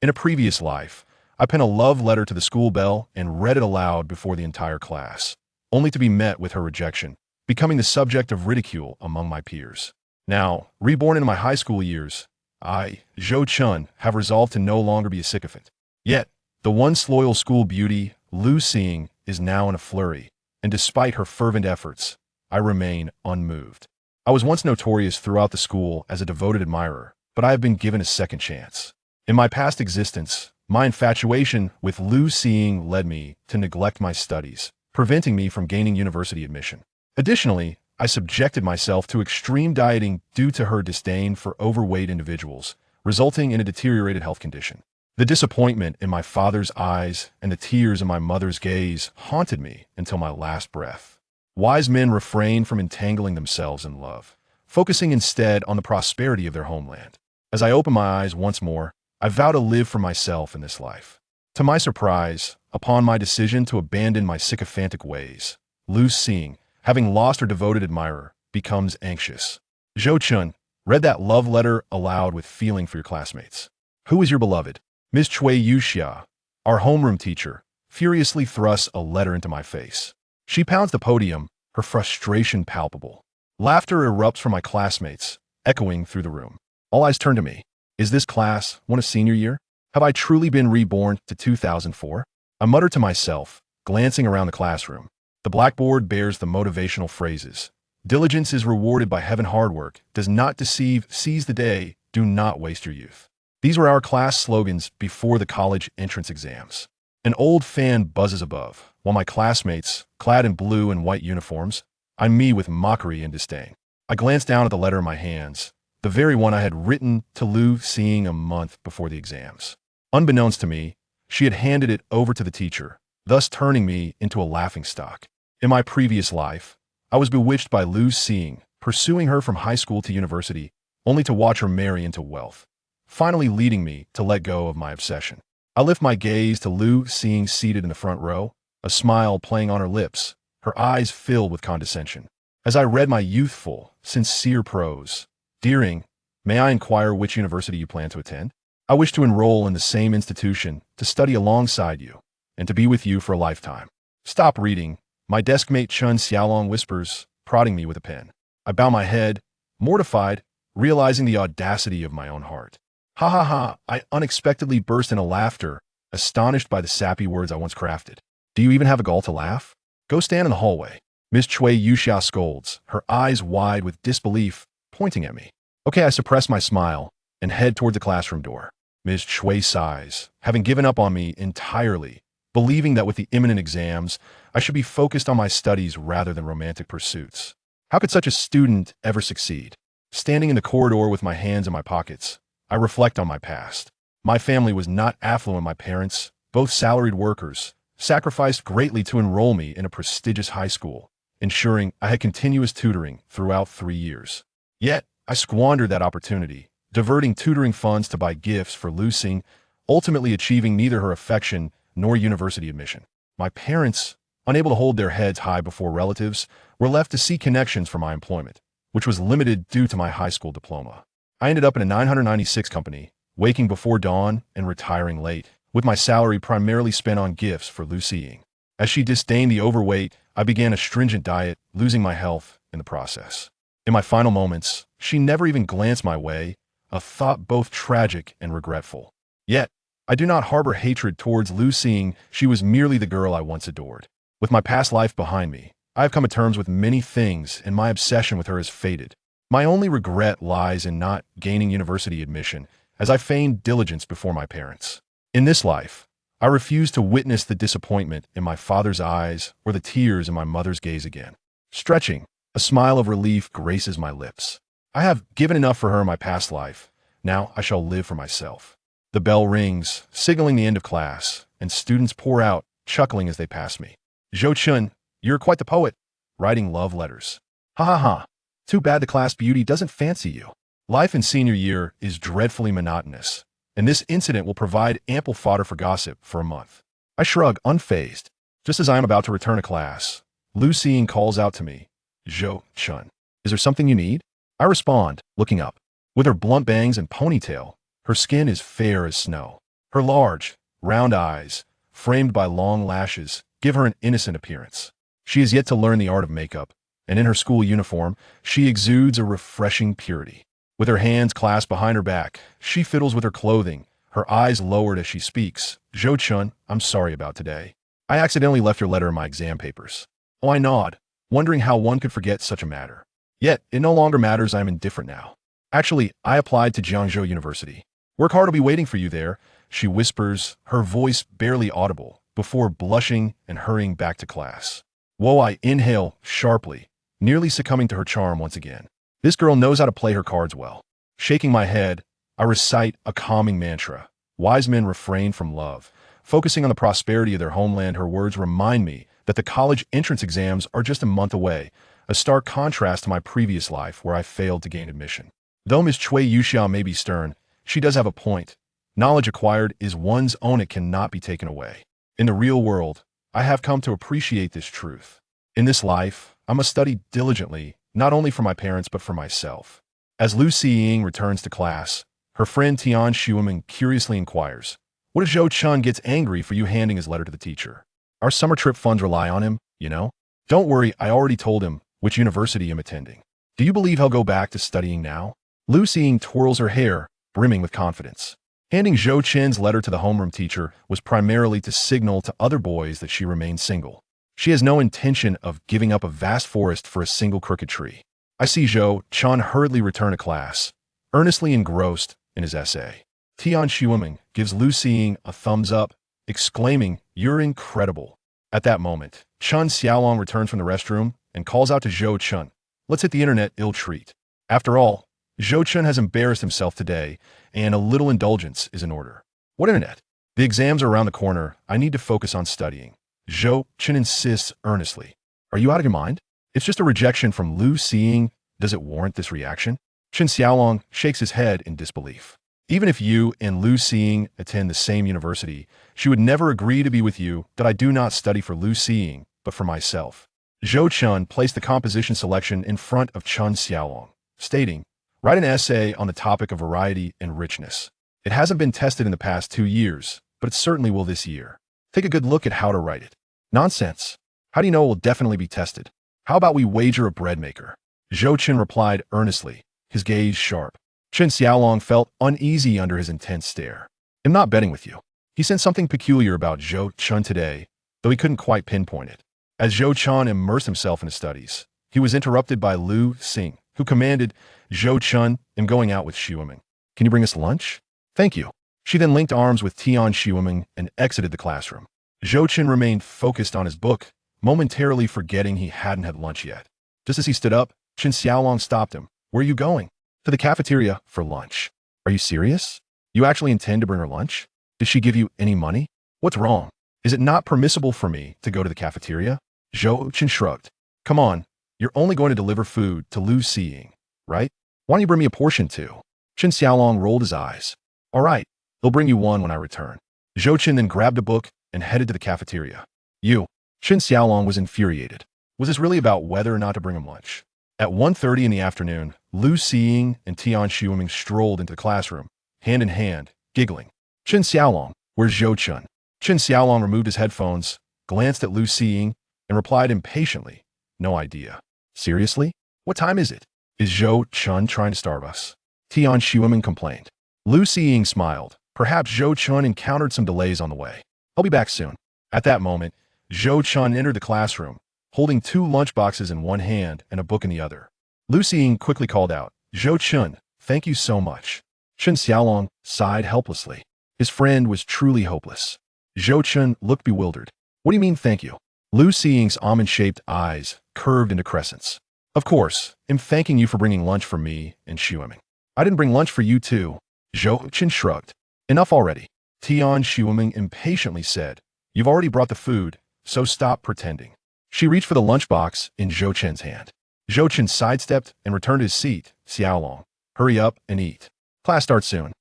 In a previous life, I penned a love letter to the school Belle and read it aloud before the entire class, only to be met with her rejection, becoming the subject of ridicule among my peers. Now, reborn in my high school years, I, Zhou Chen, have resolved to no longer be a sycophant. Yet, the once loyal school beauty, Lu Xing, is now in a flurry, and despite her fervent efforts, I remain unmoved. I was once notorious throughout the school as a devoted admirer, but I have been given a second chance. In my past existence, my infatuation with Lu Xing led me to neglect my studies, preventing me from gaining university admission. Additionally, I subjected myself to extreme dieting due to her disdain for overweight individuals, resulting in a deteriorated health condition. The disappointment in my father's eyes and the tears in my mother's gaze haunted me until my last breath. Wise men refrain from entangling themselves in love, focusing instead on the prosperity of their homeland. As I open my eyes once more, I vow to live for myself in this life. To my surprise, upon my decision to abandon my sycophantic ways, Lu Xing, having lost her devoted admirer, becomes anxious. Zhou Chen, read that love letter aloud with feeling for your classmates. Who is your beloved? Ms. Cui Yuxia, our homeroom teacher, furiously thrusts a letter into my face. She pounds the podium, her frustration palpable. Laughter erupts from my classmates, echoing through the room. All eyes turn to me. Is this class one of senior year? Have I truly been reborn to 2004? I mutter to myself, glancing around the classroom. The blackboard bears the motivational phrases. Diligence is rewarded by heaven. Hard work does not deceive. Seize the day. Do not waste your youth. These were our class slogans before the college entrance exams. An old fan buzzes above, while my classmates, clad in blue and white uniforms, eye me with mockery and disdain. I glance down at the letter in my hands, the very one I had written to Lu Xing a month before the exams. Unbeknownst to me, she had handed it over to the teacher, thus turning me into a laughingstock. In my previous life, I was bewitched by Lu Xing, pursuing her from high school to university, only to watch her marry into wealth, finally leading me to let go of my obsession. I lift my gaze to Lu Xing seated in the front row, a smile playing on her lips, her eyes filled with condescension. As I read my youthful, sincere prose, "Dearing, may I inquire which university you plan to attend? I wish to enroll in the same institution, to study alongside you, and to be with you for a lifetime." Stop reading, my deskmate Chun Xiaolong whispers, prodding me with a pen. I bow my head, mortified, realizing the audacity of my own heart. Ha ha ha, I unexpectedly burst into laughter, astonished by the sappy words I once crafted. Do you even have a gall to laugh? Go stand in the hallway. Ms. Cui Yuxia scolds, her eyes wide with disbelief, pointing at me. Okay, I suppress my smile and head toward the classroom door. Ms. Cui sighs, having given up on me entirely, believing that with the imminent exams, I should be focused on my studies rather than romantic pursuits. How could such a student ever succeed? Standing in the corridor with my hands in my pockets, I reflect on my past. My family was not affluent. My parents, both salaried workers, sacrificed greatly to enroll me in a prestigious high school, ensuring I had continuous tutoring throughout 3 years. Yet, I squandered that opportunity, diverting tutoring funds to buy gifts for Lu Xing, ultimately achieving neither her affection nor university admission. My parents, unable to hold their heads high before relatives, were left to seek connections for my employment, which was limited due to my high school diploma. I ended up in a 996 company, waking before dawn and retiring late, with my salary primarily spent on gifts for Lu Xing. As she disdained the overweight, I began a stringent diet, losing my health in the process. In my final moments, she never even glanced my way, a thought both tragic and regretful. Yet, I do not harbor hatred towards Lu Xing. She was merely the girl I once adored. With my past life behind me, I have come to terms with many things, and my obsession with her has faded. My only regret lies in not gaining university admission, as I feigned diligence before my parents. In this life, I refuse to witness the disappointment in my father's eyes or the tears in my mother's gaze again. Stretching, a smile of relief graces my lips. I have given enough for her in my past life. Now I shall live for myself. The bell rings, signaling the end of class, and students pour out, chuckling as they pass me. Zhou Chen, you're quite the poet, writing love letters. Ha ha ha. Too bad the class beauty doesn't fancy you. Life in senior year is dreadfully monotonous, and this incident will provide ample fodder for gossip for a month. I shrug, unfazed. Just as I am about to return to class, Lu Xing calls out to me, "Zhou Chen, is there something you need?" I respond, looking up. With her blunt bangs and ponytail, her skin is fair as snow. Her large, round eyes, framed by long lashes, give her an innocent appearance. She has yet to learn the art of makeup, and in her school uniform, she exudes a refreshing purity. With her hands clasped behind her back, she fiddles with her clothing, her eyes lowered as she speaks. Zhou Chen, I'm sorry about today. I accidentally left your letter in my exam papers. Oh, I nod, wondering how one could forget such a matter. Yet, it no longer matters. I am indifferent now. Actually, I applied to Jiangzhou University. Work hard, I'll be waiting for you there, she whispers, her voice barely audible, before blushing and hurrying back to class. Whoa, I inhale sharply, nearly succumbing to her charm once again. This girl knows how to play her cards well. Shaking my head, I recite a calming mantra. Wise men refrain from love. Focusing on the prosperity of their homeland, her words remind me that the college entrance exams are just a month away, a stark contrast to my previous life where I failed to gain admission. Though Miss Cui Yuxiao may be stern, she does have a point. Knowledge acquired is one's own, it cannot be taken away. In the real world, I have come to appreciate this truth. In this life, I must study diligently, not only for my parents but for myself. As Lu Xiying returns to class, her friend Tian Shuimin curiously inquires, what if Zhou Chen gets angry for you handing his letter to the teacher? Our summer trip funds rely on him, you know? Don't worry, I already told him which university I'm attending. Do you believe he'll go back to studying now? Lu Xiying twirls her hair, brimming with confidence. Handing Zhou Chen's letter to the homeroom teacher was primarily to signal to other boys that she remained single. She has no intention of giving up a vast forest for a single crooked tree. I see Zhou Chen hurriedly return to class, earnestly engrossed in his essay. Tian Shuimin gives Lu Xiying a thumbs up, exclaiming, "You're incredible." At that moment, Chen Xiaolong returns from the restroom and calls out to Zhou Chen, "Let's hit the internet, ill treat." After all, Zhou Chen has embarrassed himself today, and a little indulgence is in order. What internet? The exams are around the corner. I need to focus on studying. Zhou Chen insists earnestly. Are you out of your mind? It's just a rejection from Lu Xiying. Does it warrant this reaction? Chen Xiaolong shakes his head in disbelief. Even if you and Lu Xiying attend the same university, she would never agree to be with you that I do not study for Lu Xiying, but for myself. Zhou Chen placed the composition selection in front of Chen Xiaolong, stating, write an essay on the topic of variety and richness. It hasn't been tested in the past 2 years, but it certainly will this year. Take a good look at how to write it. Nonsense. How do you know it will definitely be tested? How about we wager a bread maker? Zhou Chen replied earnestly, his gaze sharp. Chen Xiaolong felt uneasy under his intense stare. I'm not betting with you. He sensed something peculiar about Zhou Chen today, though he couldn't quite pinpoint it. As Zhou Chen immersed himself in his studies, he was interrupted by Lu Xing, who commanded, Zhou Chen, I'm going out with Shuimin. Can you bring us lunch? Thank you. She then linked arms with Tian Shuimin and exited the classroom. Zhou Chen remained focused on his book, momentarily forgetting he hadn't had lunch yet. Just as he stood up, Chen Xiaolong stopped him. Where are you going? To the cafeteria for lunch. Are you serious? You actually intend to bring her lunch? Did she give you any money? What's wrong? Is it not permissible for me to go to the cafeteria? Zhou Chen shrugged. Come on, you're only going to deliver food to Lu Xiying, right? Why don't you bring me a portion too? Chen Xiaolong rolled his eyes. All right, they'll bring you one when I return. Zhou Chen then grabbed a book and headed to the cafeteria. Chen Xiaolong was infuriated. Was this really about whether or not to bring him lunch? At 1:30 in the afternoon, Lu Xiying and Tian Shuimin strolled into the classroom, hand in hand, giggling. Chen Xiaolong, where's Zhou Chen? Chen Xiaolong removed his headphones, glanced at Lu Xiying, and replied impatiently, no idea. Seriously? What time is it? Is Zhou Chen trying to starve us? Tian Shuimin complained. Lu Xiying smiled. Perhaps Zhou Chen encountered some delays on the way. I'll be back soon. At that moment, Zhou Chen entered the classroom, holding 2 lunchboxes in one hand and a book in the other. Lu Xiying quickly called out, Zhou Chen, thank you so much. Chen Xiaolong sighed helplessly. His friend was truly hopeless. Zhou Chen looked bewildered. What do you mean thank you? Lu Xiying's almond-shaped eyes curved into crescents. Of course, I'm thanking you for bringing lunch for me and Shuimin. I didn't bring lunch for you too. Zhou Chen shrugged. Enough already. Tian Shuimin impatiently said, you've already brought the food, so stop pretending. She reached for the lunchbox in Zhou Chen's hand. Zhou Chen sidestepped and returned to his seat. Xiaolong, hurry up and eat. Class starts soon.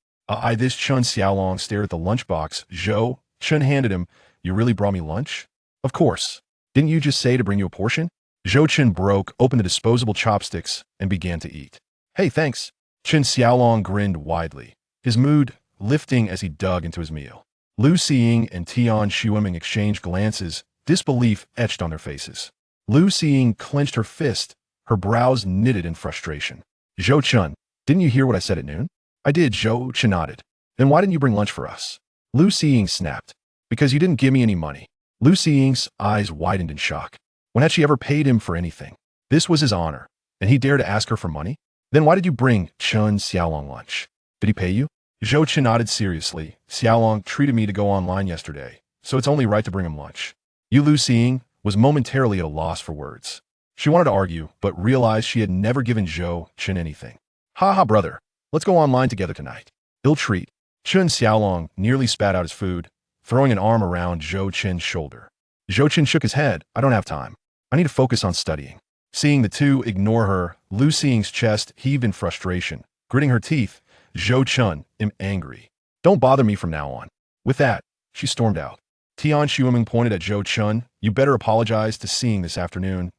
This Chen Xiaolong stared at the lunchbox Zhou Chen handed him. You really brought me lunch? Of course. Didn't you just say to bring you a portion? Zhou Chen broke open the disposable chopsticks and began to eat. Hey, thanks. Chen Xiaolong grinned widely. His mood lifting as he dug into his meal. Lu Xiying and Tian Shuiming exchanged glances, disbelief etched on their faces. Lu Xiying clenched her fist, her brows knitted in frustration. Zhou Chen, didn't you hear what I said at noon? I did, Zhou Chen nodded. Then why didn't you bring lunch for us? Lu Xiying snapped. Because you didn't give me any money. Lu Xiying's eyes widened in shock. When had she ever paid him for anything? This was his honor, and he dared to ask her for money? Then why did you bring Chen Xiaolong lunch? Did he pay you? Zhou Chen nodded seriously. Xiaolong treated me to go online yesterday, so it's only right to bring him lunch. Lu Xiying was momentarily at a loss for words. She wanted to argue, but realized she had never given Zhou Chen anything. Ha ha, brother. Let's go online together tonight. Ill treat. Chen Xiaolong nearly spat out his food, throwing an arm around Zhou Chen's shoulder. Zhou Chen shook his head. I don't have time. I need to focus on studying. Seeing the two ignore her, Lu Xiying's chest heaved in frustration. Gritting her teeth, Zhou Chen am angry. Don't bother me from now on. With that, she stormed out. Tian Shuiming pointed at Zhou Chen. You better apologize to Seeing this afternoon.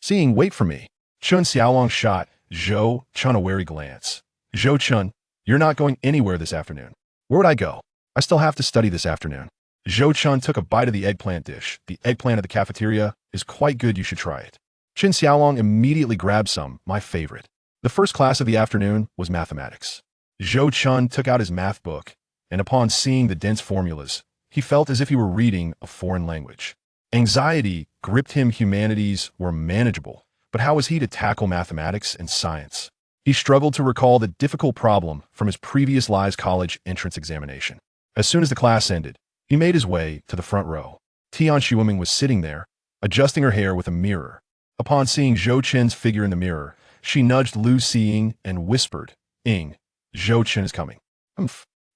Seeing, wait for me. Chen Xiaolong shot Zhou Chen a wary glance. Zhou Chen, you're not going anywhere this afternoon. Where would I go? I still have to study this afternoon. Zhou Chen took a bite of the eggplant dish. The eggplant at the cafeteria is quite good, you should try it. Chen Xiaolong immediately grabbed some, my favorite. The first class of the afternoon was mathematics. Zhou Chen took out his math book, and upon seeing the dense formulas, he felt as if he were reading a foreign language. Anxiety gripped him. Humanities were manageable, but how was he to tackle mathematics and science? He struggled to recall the difficult problem from his previous Lies College entrance examination. As soon as the class ended, he made his way to the front row. Tian Shuiming was sitting there, adjusting her hair with a mirror. Upon seeing Zhou Chen's figure in the mirror, she nudged Lu Xiying and whispered, Ing, Zhou Chen is coming.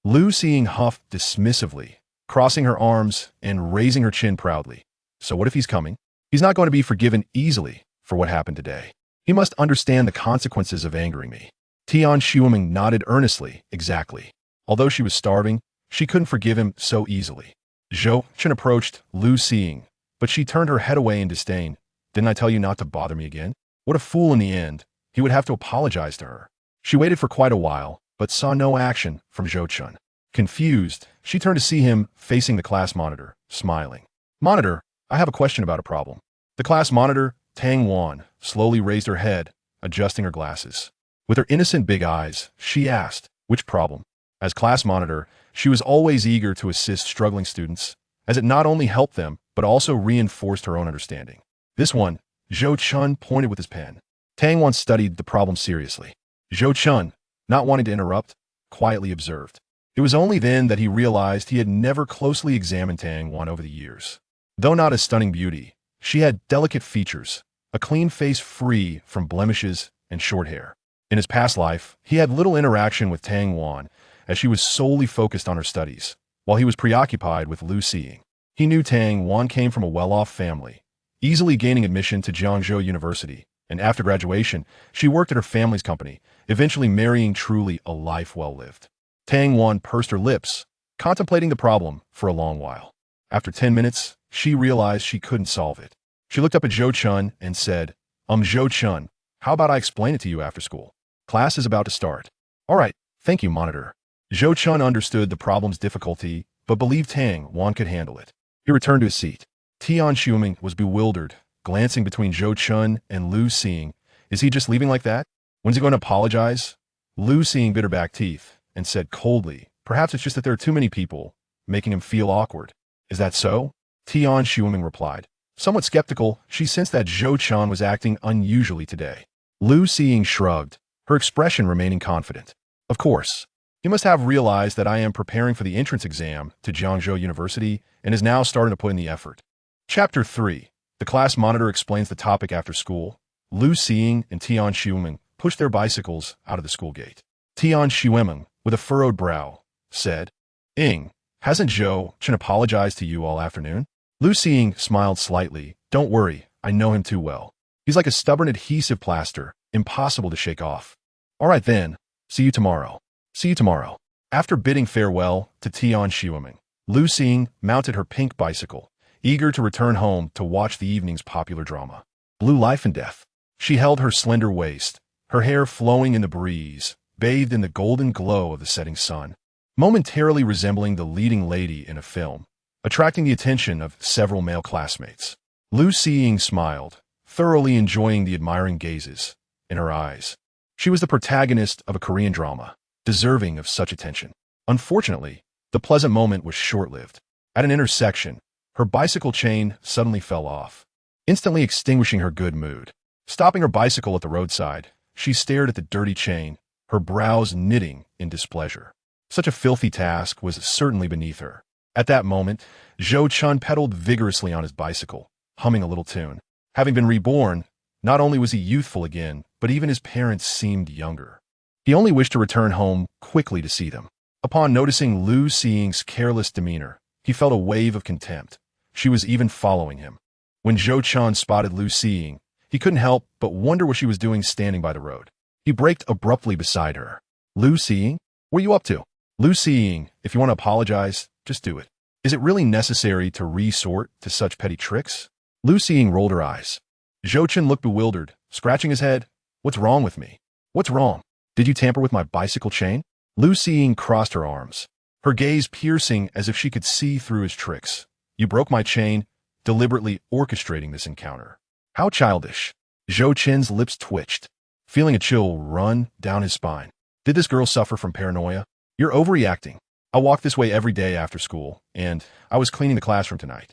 Lu Xiying huffed dismissively, crossing her arms and raising her chin proudly. So what if he's coming? He's not going to be forgiven easily for what happened today. He must understand the consequences of angering me. Tian Shuiming nodded earnestly. Exactly. Although she was starving, she couldn't forgive him so easily. Zhou Chen approached Lu Xiying, but she turned her head away in disdain. Didn't I tell you not to bother me again? What a fool in the end. He would have to apologize to her. She waited for quite a while, but saw no action from Zhou Chen. Confused, she turned to see him facing the class monitor, smiling. Monitor, I have a question about a problem. The class monitor, Tang Wan, slowly raised her head, adjusting her glasses. With her innocent big eyes, she asked, which problem? As class monitor, she was always eager to assist struggling students, as it not only helped them, but also reinforced her own understanding. This one, Zhou Chen pointed with his pen. Tang Wan studied the problem seriously. Zhou Chen, not wanting to interrupt, quietly observed. It was only then that he realized he had never closely examined Tang Wan over the years. Though not a stunning beauty, she had delicate features, a clean face free from blemishes and short hair. In his past life, he had little interaction with Tang Wan, as she was solely focused on her studies, while he was preoccupied with Lu Xiying. He knew Tang Wan came from a well-off family, easily gaining admission to Jiangzhou University, and after graduation, she worked at her family's company, eventually marrying truly a life well lived. Tang Wan pursed her lips, contemplating the problem for a long while. After 10 minutes, she realized she couldn't solve it. She looked up at Zhou Chen and said, Zhou Chen, how about I explain it to you after school? Class is about to start. All right, thank you, monitor. Zhou Chen understood the problem's difficulty, but believed Tang Wan could handle it. He returned to his seat. Tian Shuiming was bewildered, glancing between Zhou Chen and Lu Xiying. Is he just leaving like that? When's he going to apologize? Lu Xiying bit her back teeth and said coldly, perhaps it's just that there are too many people, making him feel awkward. Is that so? Tian Shuiming replied. Somewhat skeptical, she sensed that Zhou Chen was acting unusually today. Lu Xiying shrugged, her expression remaining confident. Of course. He must have realized that I am preparing for the entrance exam to Jiangzhou University and is now starting to put in the effort. Chapter 3. The class monitor explains the topic after school. Lu Xiying and Tian Shuiming pushed their bicycles out of the school gate. Tian Shuiming, with a furrowed brow, said, Ing, hasn't Zhou Chen apologized to you all afternoon? Lu Xiying smiled slightly. Don't worry, I know him too well. He's like a stubborn adhesive plaster, impossible to shake off. All right then, see you tomorrow. See you tomorrow. After bidding farewell to Tian Shuiming, Lu Xiying mounted her pink bicycle, eager to return home to watch the evening's popular drama, Blue Life and Death. She held her slender waist, her hair flowing in the breeze, bathed in the golden glow of the setting sun. momentarily resembling the leading lady in a film, attracting the attention of several male classmates. Lu Xiying smiled, thoroughly enjoying the admiring gazes in her eyes. She was the protagonist of a Korean drama, deserving of such attention. Unfortunately, the pleasant moment was short-lived. At an intersection, her bicycle chain suddenly fell off, instantly extinguishing her good mood. Stopping her bicycle at the roadside, she stared at the dirty chain, her brows knitting in displeasure. Such a filthy task was certainly beneath her. At that moment, Zhou Chen pedaled vigorously on his bicycle, humming a little tune. Having been reborn, not only was he youthful again, but even his parents seemed younger. He only wished to return home quickly to see them. Upon noticing Lu Xiying's careless demeanor, he felt a wave of contempt. She was even following him. When Zhou Chen spotted Lu Xiying, he couldn't help but wonder what she was doing standing by the road. He braked abruptly beside her. Lu Xiying? What are you up to? Lu Xiying, if you want to apologize, just do it. Is it really necessary to resort to such petty tricks? Lu Xiying rolled her eyes. Zhou Chen looked bewildered, scratching his head. What's wrong with me? What's wrong? Did you tamper with my bicycle chain? Lu Xiying crossed her arms, her gaze piercing as if she could see through his tricks. You broke my chain, deliberately orchestrating this encounter. How childish. Zhou Chen's lips twitched, feeling a chill run down his spine. Did this girl suffer from paranoia? You're overreacting. I walk this way every day after school, and I was cleaning the classroom tonight.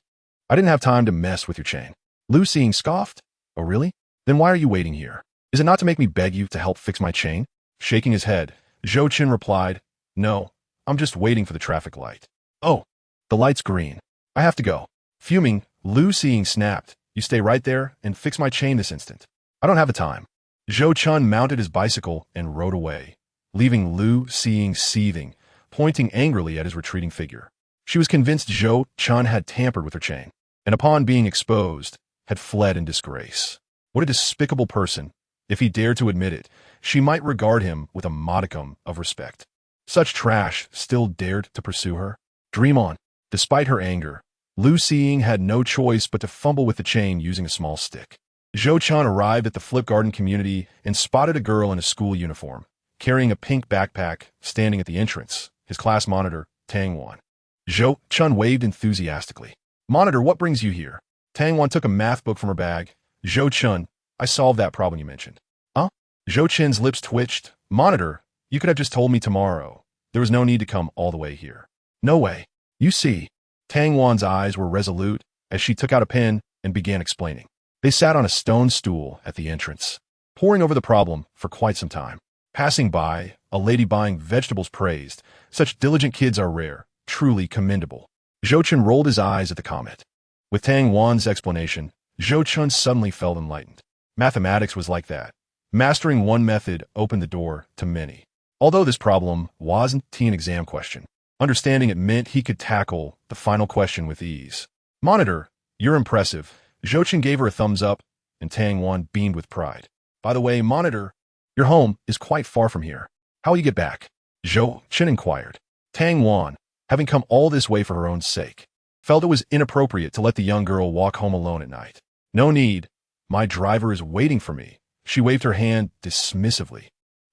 I didn't have time to mess with your chain. Lu Xiying scoffed. Oh really? Then why are you waiting here? Is it not to make me beg you to help fix my chain? Shaking his head, Zhou Chen replied, No, I'm just waiting for the traffic light. Oh, the light's green. I have to go. Fuming, Lu Xiying snapped, You stay right there and fix my chain this instant. I don't have the time. Zhou Chen mounted his bicycle and rode away, leaving Lu Xiying seething, pointing angrily at his retreating figure. She was convinced Zhou Chen had tampered with her chain, and upon being exposed, had fled in disgrace. What a despicable person. If he dared to admit it, she might regard him with a modicum of respect. Such trash still dared to pursue her? Dream on. Despite her anger, Lu Xiying had no choice but to fumble with the chain using a small stick. Zhou Chen arrived at the Flip Garden community and spotted a girl in a school uniform, carrying a pink backpack, standing at the entrance, his class monitor, Tang Wan. Zhou Chen waved enthusiastically. Monitor, what brings you here? Tang Wan took a math book from her bag. Zhou Chen, I solved that problem you mentioned. Huh? Zhou Chen's lips twitched. Monitor, you could have just told me tomorrow. There was no need to come all the way here. No way. You see. Tang Wan's eyes were resolute as she took out a pen and began explaining. They sat on a stone stool at the entrance, poring over the problem for quite some time. Passing by, a lady buying vegetables praised, Such diligent kids are rare, truly commendable. Zhou Chen rolled his eyes at the comment. With Tang Wan's explanation, Zhou Chen suddenly felt enlightened. Mathematics was like that. Mastering one method opened the door to many. Although this problem wasn't an exam question, understanding it meant he could tackle the final question with ease. Monitor, you're impressive. Zhou Chen gave her a thumbs up, and Tang Wan beamed with pride. By the way, Monitor, your home is quite far from here. How will you get back? Zhou Chen inquired. Tang Wan, having come all this way for her own sake, felt it was inappropriate to let the young girl walk home alone at night. No need. My driver is waiting for me. She waved her hand dismissively.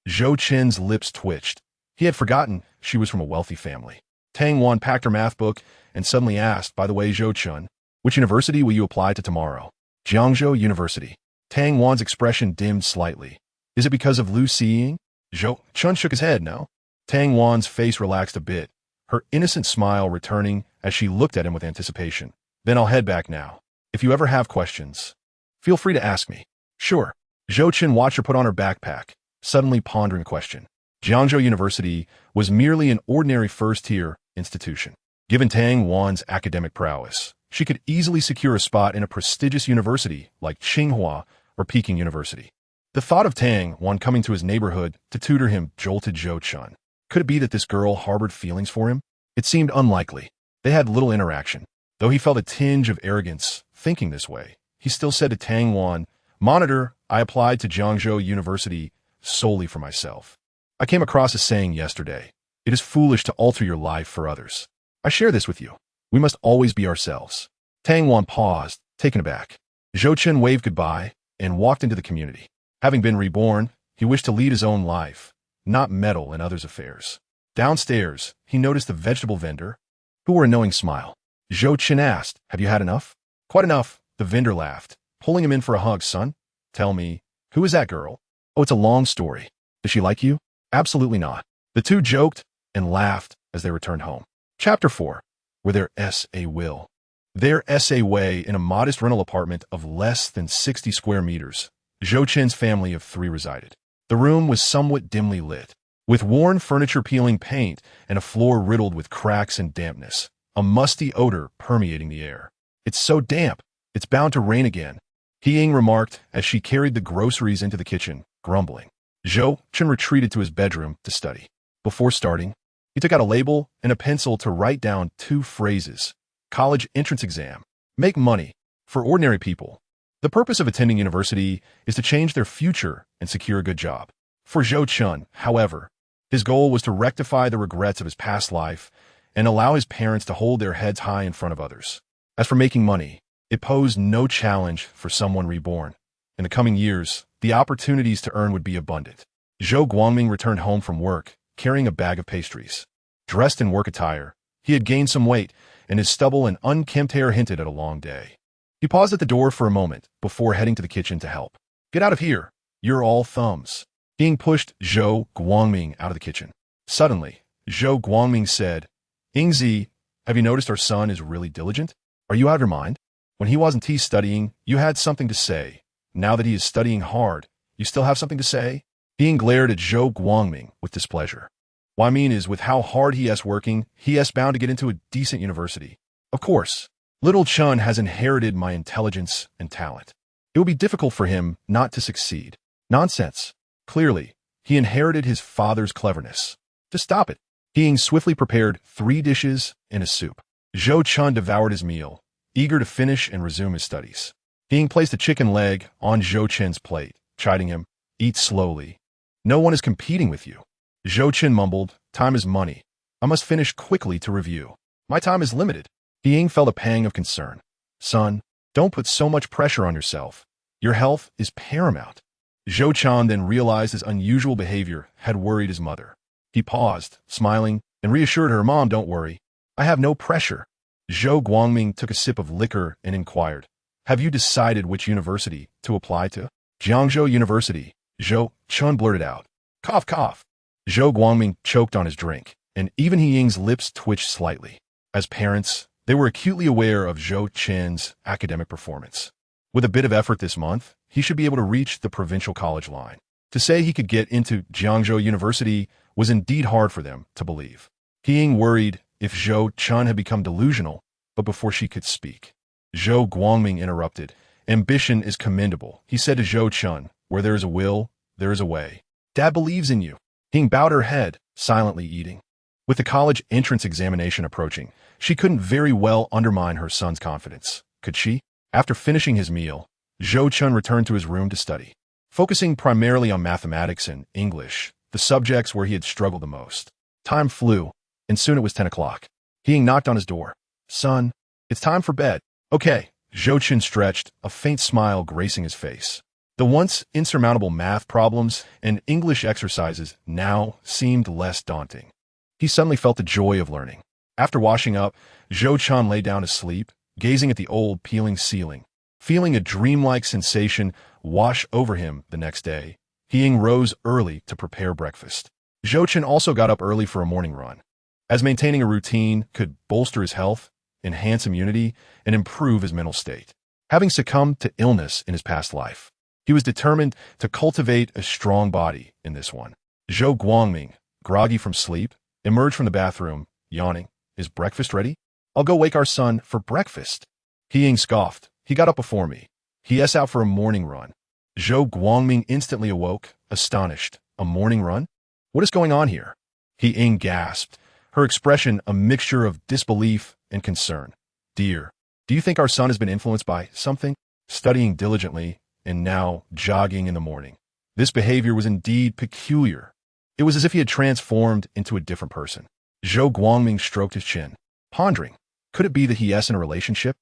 Zhou Chen's lips twitched. He had forgotten she was from a wealthy family. Tang Wan packed her math book and suddenly asked, By the way, Zhou Chen, which university will you apply to tomorrow? Jiangzhou University. Tang Wan's expression dimmed slightly. Is it because of Lu Xiying? Zhou Chen shook his head, no? Tang Wan's face relaxed a bit, her innocent smile returning as she looked at him with anticipation. Then I'll head back now. If you ever have questions, feel free to ask me. Sure. Zhou Chen watched her put on her backpack, suddenly pondering a question. Jiangzhou University was merely an ordinary first-tier institution. Given Tang Wan's academic prowess, she could easily secure a spot in a prestigious university like Tsinghua or Peking University. The thought of Tang Wan coming to his neighborhood to tutor him jolted Zhou Chen. Could it be that this girl harbored feelings for him? It seemed unlikely. They had little interaction. Though he felt a tinge of arrogance thinking this way, he still said to Tang Wan, Monitor, I applied to Jiangzhou University solely for myself. I came across a saying yesterday. It is foolish to alter your life for others. I share this with you. We must always be ourselves. Tang Wan paused, taken aback. Zhou Chen waved goodbye and walked into the community. Having been reborn, he wished to lead his own life, not meddle in others' affairs. Downstairs, he noticed the vegetable vendor, who wore a knowing smile. Zhou Chen asked, "Have you had enough?" "Quite enough," the vendor laughed, pulling him in for a hug. "Son, tell me, who is that girl?" "Oh, it's a long story. Does she like you?" "Absolutely not." The two joked and laughed as they returned home. Chapter 4. Where their S.A. will. Their S.A. way in a modest rental apartment of less than 60 square meters. Zhou Chen's family of 3 resided. The room was somewhat dimly lit, with worn furniture peeling paint and a floor riddled with cracks and dampness, a musty odor permeating the air. "It's so damp, it's bound to rain again," He Ying remarked as she carried the groceries into the kitchen, grumbling. Zhou Chen retreated to his bedroom to study. Before starting, he took out a label and a pencil to write down 2 phrases. College entrance exam. Make money. For ordinary people, the purpose of attending university is to change their future and secure a good job. For Zhou Chen, however, his goal was to rectify the regrets of his past life and allow his parents to hold their heads high in front of others. As for making money, it posed no challenge for someone reborn. In the coming years, the opportunities to earn would be abundant. Zhou Guangming returned home from work, carrying a bag of pastries. Dressed in work attire, he had gained some weight, and his stubble and unkempt hair hinted at a long day. He paused at the door for a moment before heading to the kitchen to help. "Get out of here. You're all thumbs." Ying pushed Zhou Guangming out of the kitchen. Suddenly, Zhou Guangming said, "Yingzi, have you noticed our son is really diligent? Are you out of your mind? When he wasn't studying, you had something to say. Now that he is studying hard, you still have something to say?" Ying glared at Zhou Guangming with displeasure. "What I mean is, with how hard he is working, he is bound to get into a decent university. Of course, little Chun has inherited my intelligence and talent. It will be difficult for him not to succeed." Nonsense. Clearly, he inherited his father's cleverness. To stop it, Ying swiftly prepared 3 dishes and a soup. Zhou Chen devoured his meal, eager to finish and resume his studies. Ying placed a chicken leg on Zhou Chen's plate, chiding him, "Eat slowly. No one is competing with you." Zhou Chen mumbled, "Time is money. I must finish quickly to review. My time is limited." Ying felt a pang of concern. "Son, don't put so much pressure on yourself. Your health is paramount." Zhou Chen then realized his unusual behavior had worried his mother. He paused, smiling, and reassured her, "Mom, don't worry. I have no pressure." Zhou Guangming took a sip of liquor and inquired, "Have you decided which university to apply to?" "Jiangzhou University," Zhou Chen blurted out. Cough, cough. Zhou Guangming choked on his drink, and even He Ying's lips twitched slightly. As parents, they were acutely aware of Zhou Chen's academic performance. With a bit of effort this month, he should be able to reach the provincial college line. To say he could get into Jiangzhou University was indeed hard for them to believe. He Ying worried if Zhou Chen had become delusional, but before she could speak, Zhou Guangming interrupted. "Ambition is commendable," he said to Zhou Chen. "Where there is a will, there is a way. Dad believes in you." Ying bowed her head, silently eating. With the college entrance examination approaching, she couldn't very well undermine her son's confidence, could she? After finishing his meal, Zhou Chen returned to his room to study. Focusing primarily on mathematics and English, the subjects where he had struggled the most. Time flew, and soon it was 10 o'clock. He Ying knocked on his door. "Son, it's time for bed." "Okay." Zhou Chen stretched, a faint smile gracing his face. The once insurmountable math problems and English exercises now seemed less daunting. He suddenly felt the joy of learning. After washing up, Zhou Chen lay down to sleep, gazing at the old peeling ceiling. Feeling a dreamlike sensation wash over him the next day, He Ying rose early to prepare breakfast. Zhou Chen also got up early for a morning run, as maintaining a routine could bolster his health, enhance immunity, and improve his mental state. Having succumbed to illness in his past life, he was determined to cultivate a strong body in this one. Zhou Guangming, groggy from sleep, emerged from the bathroom, yawning. "Is breakfast ready? I'll go wake our son for breakfast." He Ying scoffed. "He got up before me. He is out for a morning run." Zhou Guangming instantly awoke, astonished. "A morning run? What is going on here?" He Ying gasped, her expression a mixture of disbelief and concern. "Dear, do you think our son has been influenced by something? Studying diligently, and now jogging in the morning. This behavior was indeed peculiar. It was as if he had transformed into a different person." Zhou Guangming stroked his chin, pondering. Could it be that he is in a relationship?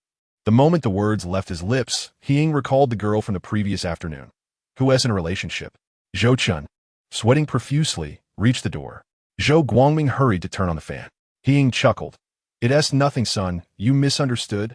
The moment the words left his lips, He Ying recalled the girl from the previous afternoon. Who is in a relationship? Zhou Chen, sweating profusely, reached the door. Zhou Guangming hurried to turn on the fan. He chuckled. It's nothing, son. You misunderstood.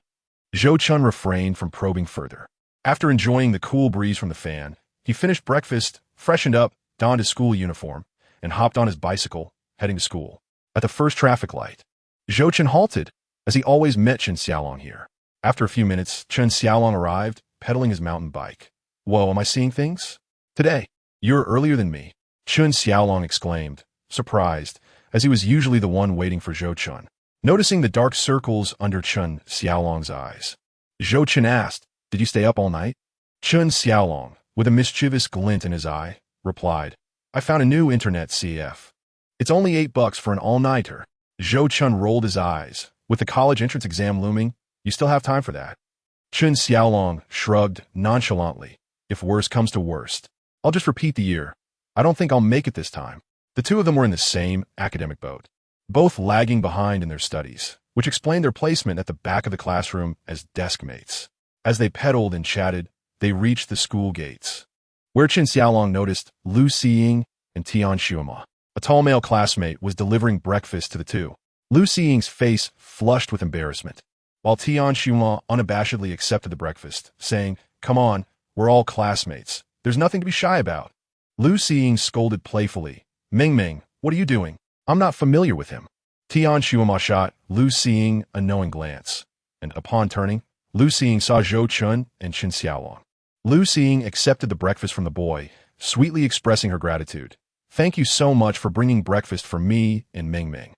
Zhou Chen refrained from probing further. After enjoying the cool breeze from the fan, he finished breakfast, freshened up, donned his school uniform, and hopped on his bicycle, heading to school. At the first traffic light, Zhou Chen halted, as he always met Chen Xiaolong here. After a few minutes, Chen Xiaolong arrived, pedaling his mountain bike. Whoa, am I seeing things? Today, you're earlier than me, Chen Xiaolong exclaimed, surprised, as he was usually the one waiting for Zhou Chen. Noticing the dark circles under Chen Xiaolong's eyes, Zhou Chen asked, "Did you stay up all night?" Chen Xiaolong, with a mischievous glint in his eye, replied, "I found a new internet CF. It's only $8 for an all-nighter." Zhou Chen rolled his eyes. With the college entrance exam looming, you still have time for that. Chen Xiaolong shrugged nonchalantly. If worse comes to worst, I'll just repeat the year. I don't think I'll make it this time. The two of them were in the same academic boat, both lagging behind in their studies, which explained their placement at the back of the classroom as desk mates. As they pedaled and chatted, they reached the school gates, where Chen Xiaolong noticed Lu Xiying and Tian Shuima. A tall male classmate was delivering breakfast to the two. Lu Xiying's face flushed with embarrassment, while Tian Shuima unabashedly accepted the breakfast, saying, "Come on, we're all classmates. There's nothing to be shy about." Lu Xiying scolded playfully, "Ming, what are you doing? I'm not familiar with him." Tian Shuima shot Lu Xiying a knowing glance, and upon turning, Lu Xiying saw Zhou Chen and Chen Xiaolong. Lu Xiying accepted the breakfast from the boy, sweetly expressing her gratitude. "Thank you so much for bringing breakfast for me and Ming."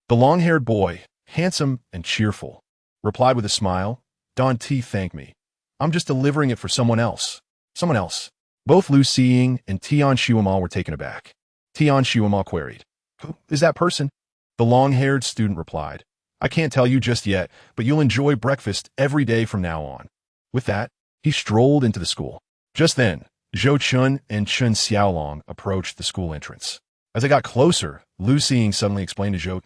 The long-haired boy, handsome and cheerful, replied with a smile, "Don't thank me. I'm just delivering it for someone else." Someone else. Both Lu Xiying and Tian Shuima were taken aback. Tian Shuima queried, "Who is that person?" The long-haired student replied, "I can't tell you just yet, but you'll enjoy breakfast every day from now on." With that, he strolled into the school. Just then, Zhou Chen and Chen Xiaolong approached the school entrance. As they got closer, Lu Xiying suddenly explained to Zhou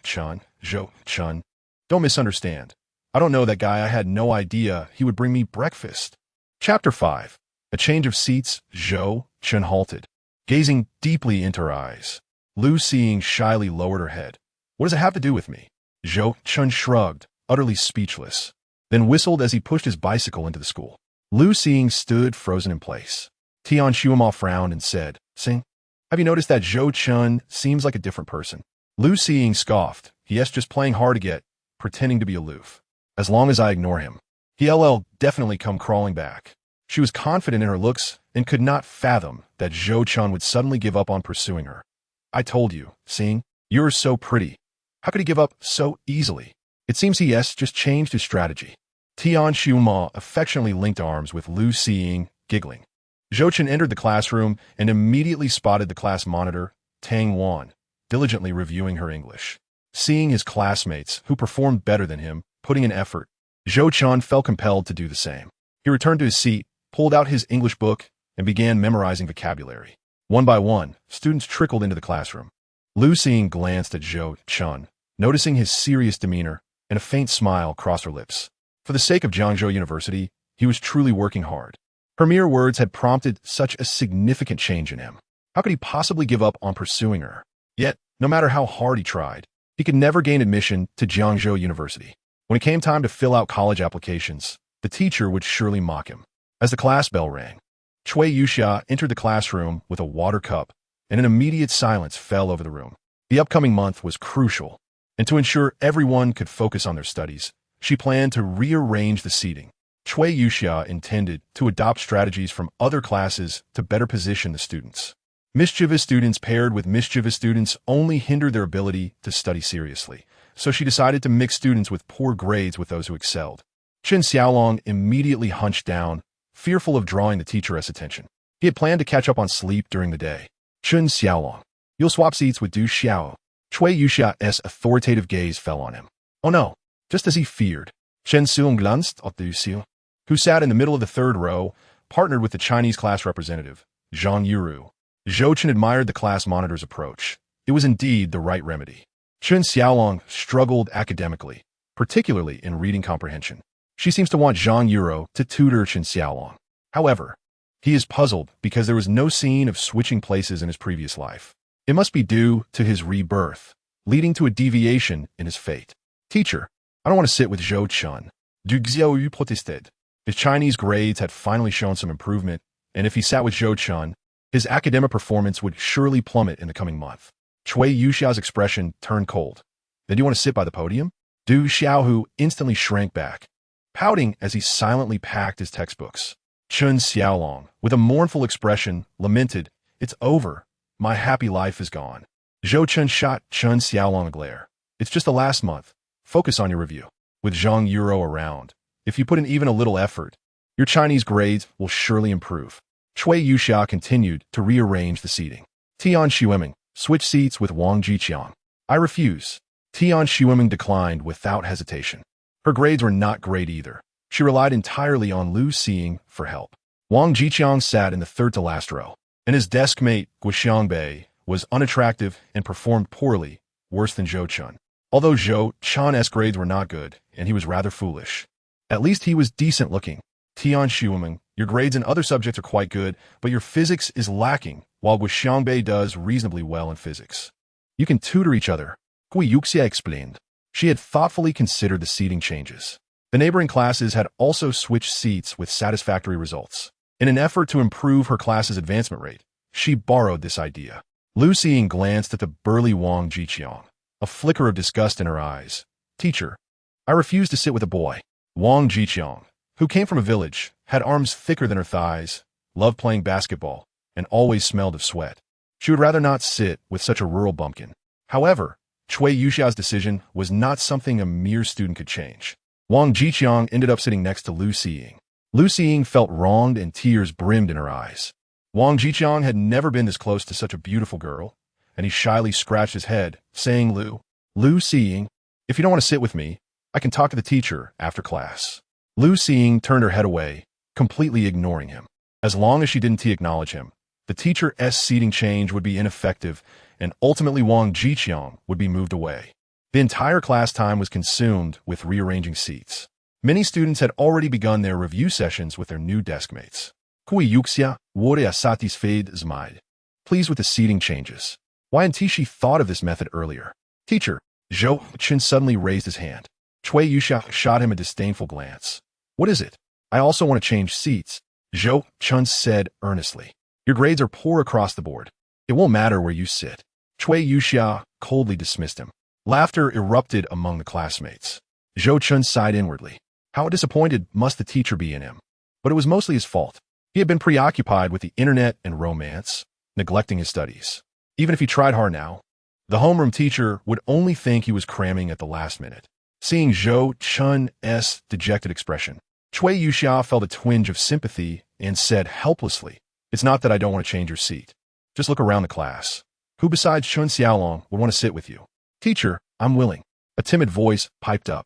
Chen, "Don't misunderstand. I don't know that guy. I had no idea he would bring me breakfast." Chapter 5. A change of seats. Zhou Chen halted, gazing deeply into her eyes. Lu Xiying shyly lowered her head. "What does it have to do with me?" Zhou Chen shrugged, utterly speechless, then whistled as he pushed his bicycle into the school. Lu Xiying stood frozen in place. Tian Shuima frowned and said, "Sing, have you noticed that Zhou Chen seems like a different person?" Lu Xiying scoffed. "Yes, just playing hard to get, pretending to be aloof. As long as I ignore him, he'll definitely come crawling back." She was confident in her looks and could not fathom that Zhou Chen would suddenly give up on pursuing her. "I told you, Xing, you're so pretty. How could he give up so easily?" It seems he just changed his strategy. Tian Shuima affectionately linked arms with Lu Xiying, giggling. Zhou Chen entered the classroom and immediately spotted the class monitor, Tang Wan, diligently reviewing her English. Seeing his classmates, who performed better than him, putting in effort, Zhou Chen felt compelled to do the same. He returned to his seat, pulled out his English book, and began memorizing vocabulary. One by one, students trickled into the classroom. Lu Xiying glanced at Zhou Chen, noticing his serious demeanor, and a faint smile crossed her lips. For the sake of Jiangzhou University, he was truly working hard. Her mere words had prompted such a significant change in him. How could he possibly give up on pursuing her? Yet, no matter how hard he tried, he could never gain admission to Jiangzhou University. When it came time to fill out college applications, the teacher would surely mock him. As the class bell rang, Cui Yuxia entered the classroom with a water cup, and an immediate silence fell over the room. The upcoming month was crucial, and to ensure everyone could focus on their studies, she planned to rearrange the seating. Cui Yuxia intended to adopt strategies from other classes to better position the students. Mischievous students paired with mischievous students only hindered their ability to study seriously, so she decided to mix students with poor grades with those who excelled. Chen Xiaolong immediately hunched down, fearful of drawing the teacher's attention. He had planned to catch up on sleep during the day. "Chen Xiaolong, you'll swap seats with Du Xiao." Cui Yuxia's authoritative gaze fell on him. Oh no, just as he feared. Chen Xiong glanced at Du Xiao, who sat in the middle of the third row, partnered with the Chinese class representative, Zhang Yuru. Zhou Chen admired the class monitor's approach. It was indeed the right remedy. Chen Xiaolong struggled academically, particularly in reading comprehension. She seems to want Zhang Yuru to tutor Chen Xiaolong. However, he is puzzled because there was no scene of switching places in his previous life. It must be due to his rebirth, leading to a deviation in his fate. Teacher, I don't want to sit with Zhou Chen. Du Xiaoyu protested. His Chinese grades had finally shown some improvement, and if he sat with Zhou Chen, his academic performance would surely plummet in the coming month. Cui Yuxiao's expression turned cold. Then do you want to sit by the podium? Du Xiaohu instantly shrank back, pouting as he silently packed his textbooks. Chen Xiaolong, with a mournful expression, lamented, "It's over. My happy life is gone." Zhou Chen shot Chen Xiaolong a glare. "It's just the last month. Focus on your review." With Zhang Yuro around, if you put in even a little effort, your Chinese grades will surely improve. Cui Yuxia continued to rearrange the seating. Tian Xueming, switch seats with Wang Jiqiang. I refuse. Tian Xueming declined without hesitation. Her grades were not great either. She relied entirely on Lu Xiying for help. Wang Jiqiang sat in the third-to-last row, and his desk mate, Guxiangbei, was unattractive and performed poorly, worse than Zhou Chen. Although Zhou Chen's grades were not good, and he was rather foolish, at least he was decent-looking. Tian Xueming, your grades in other subjects are quite good, but your physics is lacking, while Guxiangbei does reasonably well in physics. You can tutor each other, Gui Yuxia explained. She had thoughtfully considered the seating changes. The neighboring classes had also switched seats with satisfactory results. In an effort to improve her class's advancement rate, she borrowed this idea. Lu Xiying glanced at the burly Wang Jiqiang, a flicker of disgust in her eyes. Teacher, I refuse to sit with a boy. Wang Jiqiang, who came from a village, had arms thicker than her thighs, loved playing basketball, and always smelled of sweat. She would rather not sit with such a rural bumpkin. However, Cui Yuxiao's decision was not something a mere student could change. Wang Jiqiang ended up sitting next to Lu Xiying. Lu Xiying felt wronged and tears brimmed in her eyes. Wang Jiqiang had never been this close to such a beautiful girl, and he shyly scratched his head, saying, Lu Xiying, if you don't want to sit with me, I can talk to the teacher after class. Lu Xiying turned her head away, completely ignoring him. As long as she didn't acknowledge him, the teacher's seating change would be ineffective, and ultimately Wang Jiqiang would be moved away. The entire class time was consumed with rearranging seats. Many students had already begun their review sessions with their new desk mates. Cui Yuxia wurde satisfied zmide. Pleased with the seating changes. Why hadn't she thought of this method earlier? Teacher, Zhou Chen suddenly raised his hand. Cui Yuxia shot him a disdainful glance. What is it? I also want to change seats, Zhou Chen said earnestly. Your grades are poor across the board. It won't matter where you sit. Cui Yuxia coldly dismissed him. Laughter erupted among the classmates. Zhou Chen sighed inwardly. How disappointed must the teacher be in him? But it was mostly his fault. He had been preoccupied with the internet and romance, neglecting his studies. Even if he tried hard now, the homeroom teacher would only think he was cramming at the last minute. Seeing Zhou Chen's dejected expression, Cui Yuxia felt a twinge of sympathy and said helplessly, It's not that I don't want to change your seat. Just look around the class. Who besides Chen Xiaolong would want to sit with you? Teacher, I'm willing. A timid voice piped up.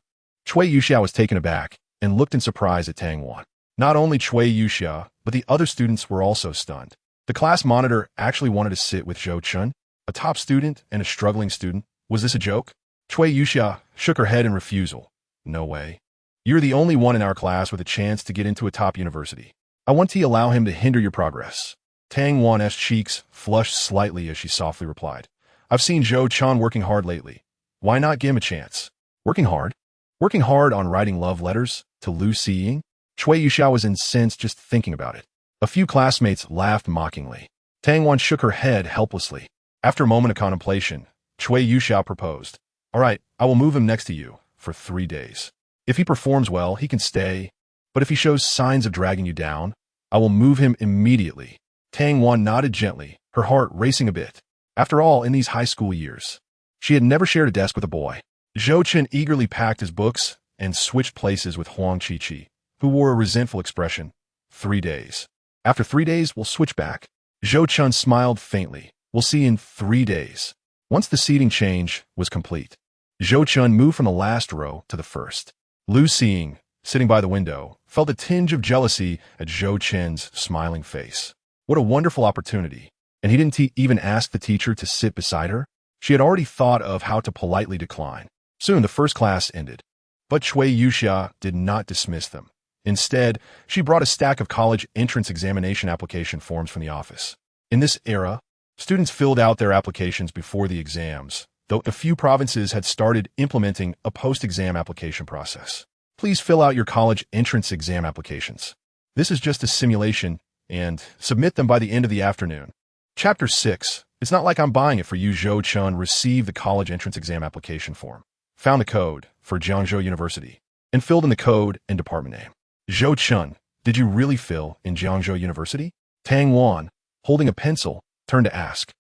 Cui Yuxia was taken aback and looked in surprise at Tang Wan. Not only Cui Yuxia, but the other students were also stunned. The class monitor actually wanted to sit with Zhou Chen, a top student and a struggling student. Was this a joke? Cui Yuxia shook her head in refusal. No way. You're the only one in our class with a chance to get into a top university. I want to allow him to hinder your progress. Tang Wan's cheeks flushed slightly as she softly replied. I've seen Zhou Chen working hard lately. Why not give him a chance? Working hard? Working hard on writing love letters to Lu Xiying? Cui Yuxia was incensed just thinking about it. A few classmates laughed mockingly. Tang Wan shook her head helplessly. After a moment of contemplation, Cui Yuxia proposed. All right, I will move him next to you for 3 days. If he performs well, he can stay. But if he shows signs of dragging you down, I will move him immediately. Tang Wan nodded gently, her heart racing a bit. After all, in these high school years, she had never shared a desk with a boy. Zhou Chen eagerly packed his books and switched places with Huang Qiqi, who wore a resentful expression. 3 days. After 3 days, we'll switch back. Zhou Chen smiled faintly. We'll see in 3 days. Once the seating change was complete, Zhou Chen moved from the last row to the first. Lu Xiying, sitting by the window, felt a tinge of jealousy at Zhou Chen's smiling face. What a wonderful opportunity. And he didn't even ask the teacher to sit beside her? She had already thought of how to politely decline. Soon the first class ended. But Cui Yuxia did not dismiss them. Instead, she brought a stack of college entrance examination application forms from the office. In this era, Students filled out their applications before the exams, though a few provinces had started implementing a post-exam application process. Please fill out your college entrance exam applications. This is just a simulation, and submit them by the end of the afternoon. Chapter 6. It's not like I'm buying it for you. Zhou Chen received the college entrance exam application form, found the code for Jiangzhou University, and filled in the code and department name. Zhou Chen, did you really fill in Jiangzhou University? Tang Wan, holding a pencil, turned to ask.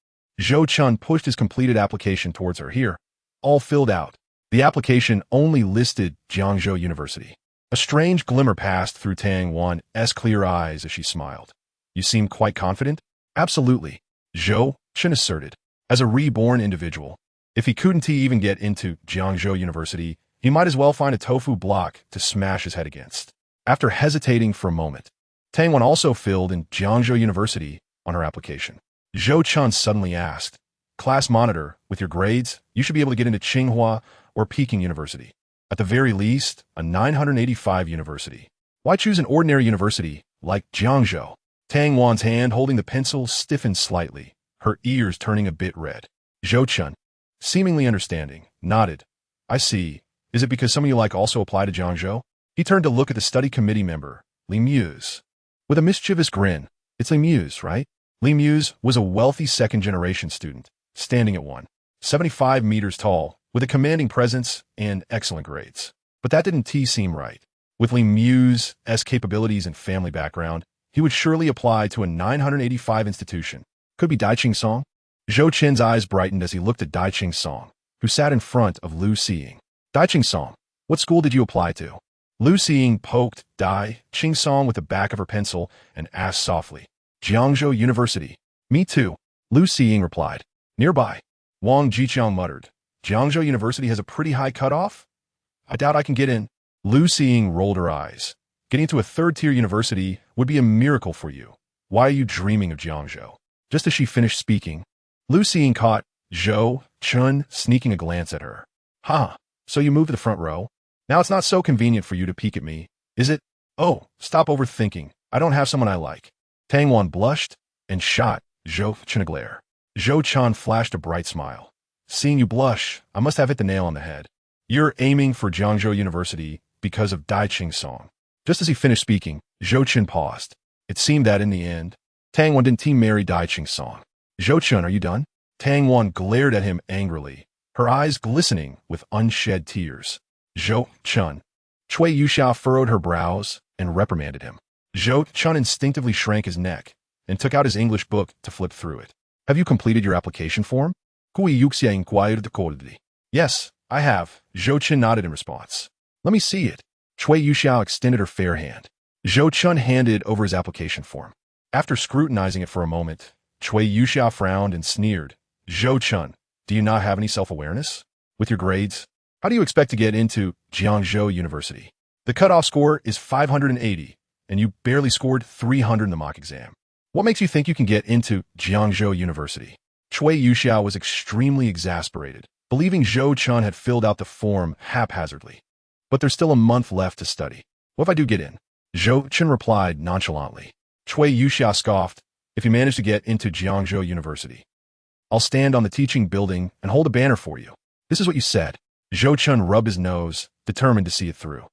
Zhou Chen pushed his completed application towards her. Here, all filled out. The application only listed Jiangzhou University. A strange glimmer passed through Tang Wan's clear eyes as she smiled. You seem quite confident? Absolutely, Zhou Chen asserted. As a reborn individual, if he couldn't even get into Jiangzhou University, he might as well find a tofu block to smash his head against. After hesitating for a moment, Tang Wan also filled in Jiangzhou University on her application. Zhou Chen suddenly asked, Class monitor, with your grades, you should be able to get into Tsinghua or Peking University. At the very least, a 985 university. Why choose an ordinary university like Jiangzhou? Tang Wan's hand holding the pencil stiffened slightly, her ears turning a bit red. Zhou Chen, seemingly understanding, nodded. I see. Is it because some of you also apply to Jiangzhou? He turned to look at the study committee member, Li Muse. With a mischievous grin, it's Li Muse, right? Li Muse was a wealthy second-generation student, standing at 175 meters tall, with a commanding presence and excellent grades. But that didn't seem right. With Li Muse's capabilities and family background, he would surely apply to a 985 institution. Could be Daiqing Song? Zhou Chen's eyes brightened as he looked at Daiqing Song, who sat in front of Lu Xiying. Daiqing Song, what school did you apply to? Lu Xiying poked Daiqing Song with the back of her pencil and asked softly. Jiangzhou University. Me too, Lu Xiying replied. Nearby. Wang Jiqiang muttered. Jiangzhou University has a pretty high cutoff? I doubt I can get in. Lu Xiying rolled her eyes. Getting into a third-tier university would be a miracle for you. Why are you dreaming of Jiangzhou? Just as she finished speaking, Lu Xiying caught Zhou Chen sneaking a glance at her. Ha, so you moved to the front row? Now it's not so convenient for you to peek at me, is it? Oh, stop overthinking. I don't have someone I like. Tang Wan blushed and shot Zhou Chen a glare. Zhou Chen flashed a bright smile. Seeing you blush, I must have hit the nail on the head. You're aiming for Jiangzhou University because of Daiqing Song. Just as he finished speaking, Zhou Chen paused. It seemed that in the end, Tang Wan didn't marry Daiqing Song. Zhou Chen, are you done? Tang Wan glared at him angrily, her eyes glistening with unshed tears. Zhou Chen. Cui Yuxiao furrowed her brows and reprimanded him. Zhou Chen instinctively shrank his neck and took out his English book to flip through it. Have you completed your application form? Cui Yuxia inquired coldly. Yes, I have. Zhou Chen nodded in response. Let me see it. Cui Yuxiao extended her fair hand. Zhou Chen handed over his application form. After scrutinizing it for a moment, Cui Yuxiao frowned and sneered. Zhou Chen, do you not have any self-awareness? With your grades, how do you expect to get into Jiangzhou University? The cutoff score is 580, and you barely scored 300 in the mock exam. What makes you think you can get into Jiangzhou University? Cui Yuxiao was extremely exasperated, believing Zhou Chen had filled out the form haphazardly. But there's still a month left to study. What if I do get in? Zhou Chen replied nonchalantly. Cui Yuxiao scoffed. If you manage to get into Jiangzhou University, I'll stand on the teaching building and hold a banner for you. This is what you said. Zhou Chen rubbed his nose, determined to see it through.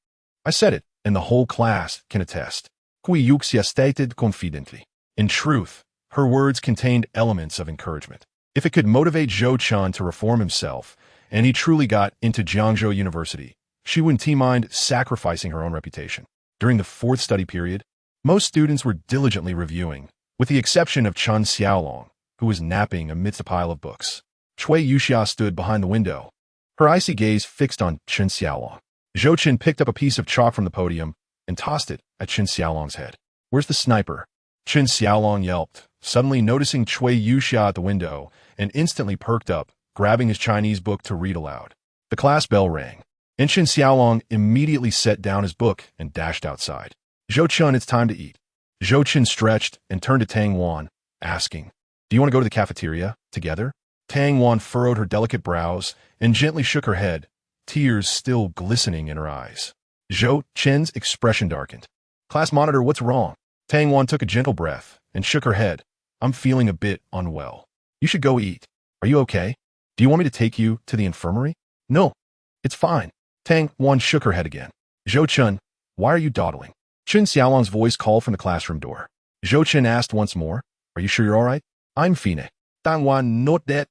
I said it, and the whole class can attest. Cui Yuxia stated confidently. In truth, her words contained elements of encouragement. If it could motivate Zhou Chen to reform himself, and he truly got into Jiangzhou University, she wouldn't mind sacrificing her own reputation. During the fourth study period, most students were diligently reviewing, with the exception of Chen Xiaolong, who was napping amidst a pile of books. Cui Yuxia stood behind the window, her icy gaze fixed on Chen Xiaolong. Zhou Chen picked up a piece of chalk from the podium and tossed it at Chen Xiaolong's head. Where's the sniper? Chen Xiaolong yelped, suddenly noticing Cui Yuxia at the window, and instantly perked up, grabbing his Chinese book to read aloud. The class bell rang, and Chen Xiaolong immediately set down his book and dashed outside. Zhou Chen, it's time to eat. Zhou Chen stretched and turned to Tang Wan, asking, do you want to go to the cafeteria, together? Tang Wan furrowed her delicate brows and gently shook her head, tears still glistening in her eyes. Zhou Chen's expression darkened. Class monitor, what's wrong? Tang Wan took a gentle breath and shook her head. I'm feeling a bit unwell. You should go eat. Are you okay? Do you want me to take you to the infirmary? No, it's fine. Tang Wan shook her head again. Zhou Chen, why are you dawdling? Chen Xiaolong's voice called from the classroom door. Zhou Chen asked once more, are you sure you're all right? I'm fine. Tang Wan not that.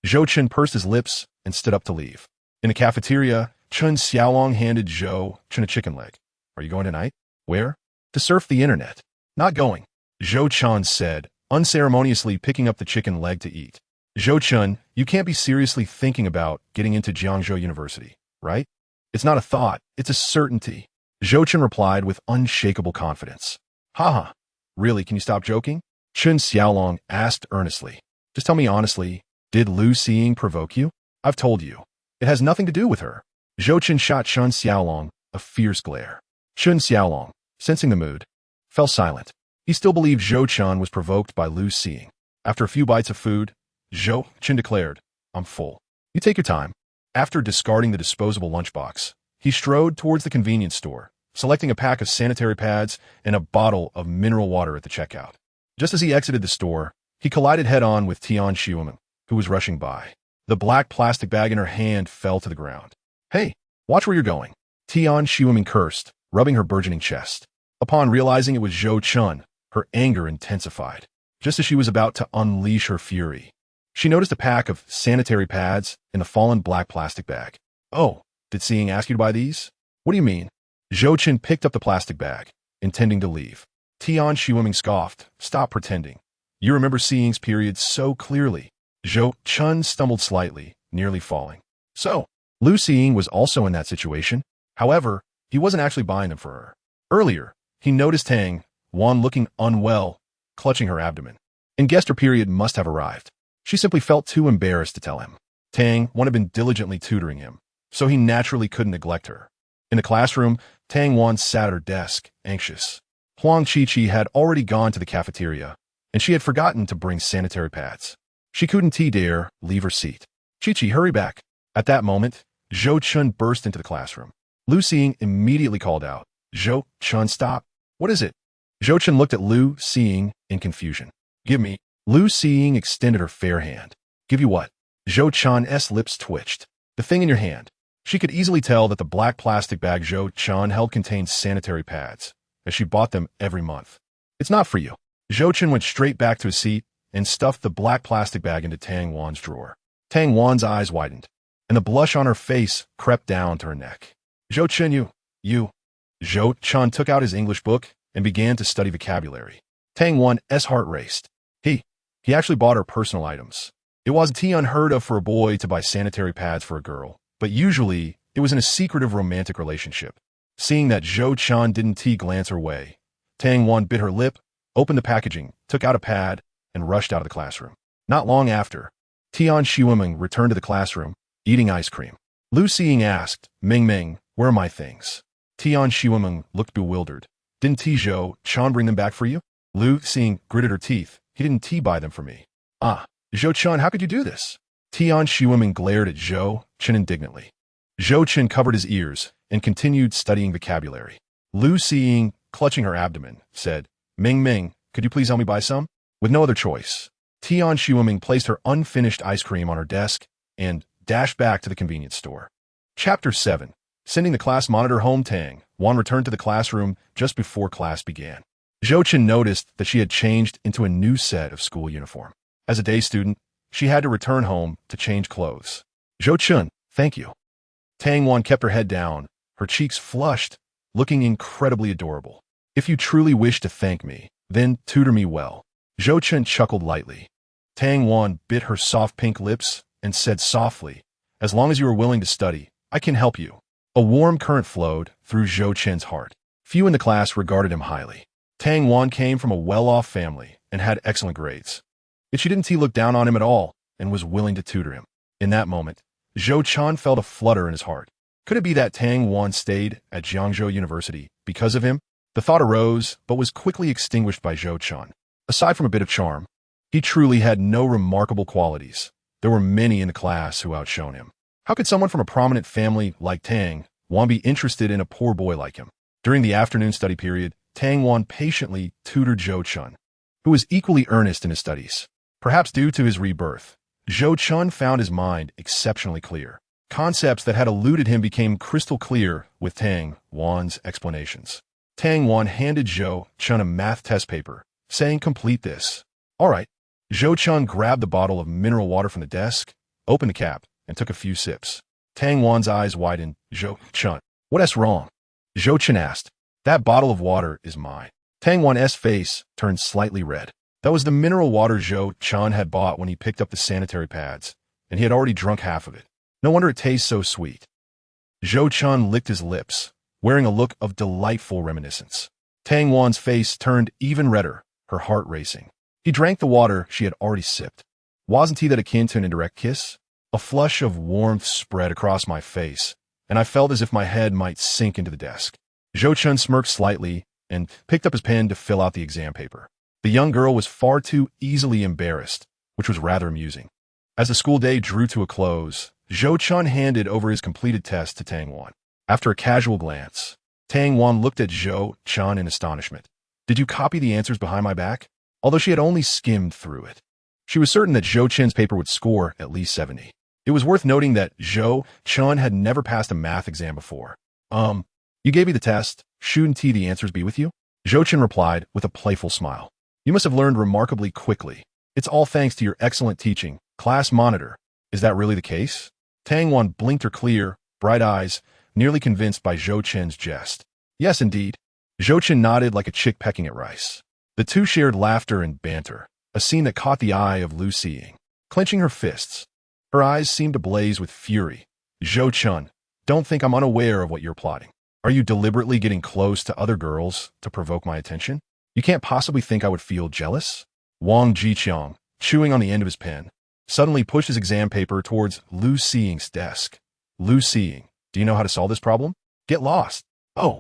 Zhou Chen pursed his lips and stood up to leave. In the cafeteria, Chen Xiaolong handed Zhou Chen a chicken leg. Are you going tonight? Where? To surf the internet. Not going. Zhou Chen said, unceremoniously picking up the chicken leg to eat. Zhou Chen, you can't be seriously thinking about getting into Jiangzhou University, right? It's not a thought, it's a certainty. Zhou Chen replied with unshakable confidence. Haha, really, can you stop joking? Chen Xiaolong asked earnestly. Just tell me honestly, did Lu Xiying provoke you? I've told you. It has nothing to do with her. Zhou Chen shot Chen Xiaolong a fierce glare. Chen Xiaolong, sensing the mood, fell silent. He still believed Zhou Chen was provoked by Lu Xiying. After a few bites of food, Zhou Chen declared, I'm full. You take your time. After discarding the disposable lunchbox, he strode towards the convenience store, selecting a pack of sanitary pads and a bottle of mineral water at the checkout. Just as he exited the store, he collided head-on with Tian Xiumen, who was rushing by. The black plastic bag in her hand fell to the ground. Hey, watch where you're going. Tian Xiumen cursed, rubbing her burgeoning chest. Upon realizing it was Zhou Chen, her anger intensified. Just as she was about to unleash her fury, she noticed a pack of sanitary pads in the fallen black plastic bag. Oh, did Xiying ask you to buy these? What do you mean? Zhou Chen picked up the plastic bag, intending to leave. Tian Xiumen scoffed, stop pretending. You remember Xiying's period so clearly. Zhou Chen stumbled slightly, nearly falling. So, Lu Xiying was also in that situation. However, he wasn't actually buying them for her. Earlier, he noticed Tang Wan looking unwell, clutching her abdomen, and guessed her period must have arrived. She simply felt too embarrassed to tell him. Tang Wan had been diligently tutoring him, so he naturally couldn't neglect her. In the classroom, Tang Wan sat at her desk, anxious. Huang Chi-Chi had already gone to the cafeteria, and she had forgotten to bring sanitary pads. She couldn't dare leave her seat. Chi-Chi, hurry back. At that moment, Zhou Chen burst into the classroom. Lu Xiying immediately called out, Zhou Chen, stop. What is it? Zhou Chen looked at Lu Xiying in confusion. Give me. Lu Xiying extended her fair hand. Give you what? Zhou Chen's lips twitched. The thing in your hand. She could easily tell that the black plastic bag Zhou Chen held contained sanitary pads, as she bought them every month. It's not for you. Zhou Chen went straight back to his seat and stuffed the black plastic bag into Tang Wan's drawer. Tang Wan's eyes widened, and the blush on her face crept down to her neck. Zhou Chen, you. Zhou Chen took out his English book and began to study vocabulary. Tang Wan's heart raced. He actually bought her personal items. It wasn't unheard of for a boy to buy sanitary pads for a girl, but usually it was in a secretive romantic relationship. Seeing that Zhou Chen didn't glance her way, Tang Wan bit her lip, opened the packaging, took out a pad, and rushed out of the classroom. Not long after, Tian Xiumen returned to the classroom, eating ice cream. Lu Xiying asked, Ming, where are my things? Tian Xiumen looked bewildered. Didn't Zhou Chen bring them back for you? Lu Xiying gritted her teeth. He didn't buy them for me. Ah, Zhou Chen, how could you do this? Tian Xiumen glared at Zhou Chen indignantly. Zhou Chen covered his ears and continued studying vocabulary. Lu Xiying, clutching her abdomen, said, Ming, could you please help me buy some? With no other choice, Tian Xiumen placed her unfinished ice cream on her desk and dashed back to the convenience store. Chapter 7. Sending the class monitor home. Tang Wan returned to the classroom just before class began. Zhou Chen noticed that she had changed into a new set of school uniform. As a day student, she had to return home to change clothes. Zhou Chen, thank you. Tang Wan kept her head down, her cheeks flushed, looking incredibly adorable. If you truly wish to thank me, then tutor me well. Zhou Chen chuckled lightly. Tang Wan bit her soft pink lips and said softly, as long as you are willing to study, I can help you. A warm current flowed through Zhou Chen's heart. Few in the class regarded him highly. Tang Wan came from a well-off family and had excellent grades. Yet she didn't look down on him at all and was willing to tutor him. In that moment, Zhou Chen felt a flutter in his heart. Could it be that Tang Wan stayed at Jiangzhou University because of him? The thought arose, but was quickly extinguished by Zhou Chen. Aside from a bit of charm, he truly had no remarkable qualities. There were many in the class who outshone him. How could someone from a prominent family like Tang Wan be interested in a poor boy like him? During the afternoon study period, Tang Wan patiently tutored Zhou Chen, who was equally earnest in his studies. Perhaps due to his rebirth, Zhou Chen found his mind exceptionally clear. Concepts that had eluded him became crystal clear with Tang Wan's explanations. Tang Wan handed Zhou Chen a math test paper, saying, "Complete this." All right. Zhou Chen grabbed the bottle of mineral water from the desk, opened the cap, and took a few sips. Tang Wan's eyes widened. "Zhou Chen, what's wrong?" Zhou Chen asked. "That bottle of water is mine." Tang Wan's face turned slightly red. That was the mineral water Zhou Chen had bought when he picked up the sanitary pads, and he had already drunk half of it. No wonder it tastes so sweet. Zhou Chen licked his lips, wearing a look of delightful reminiscence. Tang Wan's face turned even redder, her heart racing. He drank the water she had already sipped. Wasn't he that akin to an indirect kiss? A flush of warmth spread across my face, and I felt as if my head might sink into the desk. Zhou Chen smirked slightly and picked up his pen to fill out the exam paper. The young girl was far too easily embarrassed, which was rather amusing. As the school day drew to a close, Zhou Chen handed over his completed test to Tang Wan. After a casual glance, Tang Wan looked at Zhou Chen in astonishment. "Did you copy the answers behind my back?" Although she had only skimmed through it, she was certain that Zhou Chen's paper would score at least 70. It was worth noting that Zhou Chen had never passed a math exam before. You gave me the test. Shouldn't the answers be with you?" Zhou Chen replied with a playful smile. "You must have learned remarkably quickly. It's all thanks to your excellent teaching, class monitor. Is that really the case?" Tang Wan blinked her clear, bright eyes, nearly convinced by Zhou Chen's jest. "Yes, indeed." Zhou Chen nodded like a chick pecking at rice. The two shared laughter and banter, a scene that caught the eye of Lu Xiying. Clenching her fists, her eyes seemed to blaze with fury. "Zhou Chen, don't think I'm unaware of what you're plotting. Are you deliberately getting close to other girls to provoke my attention? You can't possibly think I would feel jealous?" Wang Jiqiang, chewing on the end of his pen, suddenly pushed his exam paper towards Lu Xiying's desk. "Lu Xiying, do you know how to solve this problem?" "Get lost." "Oh."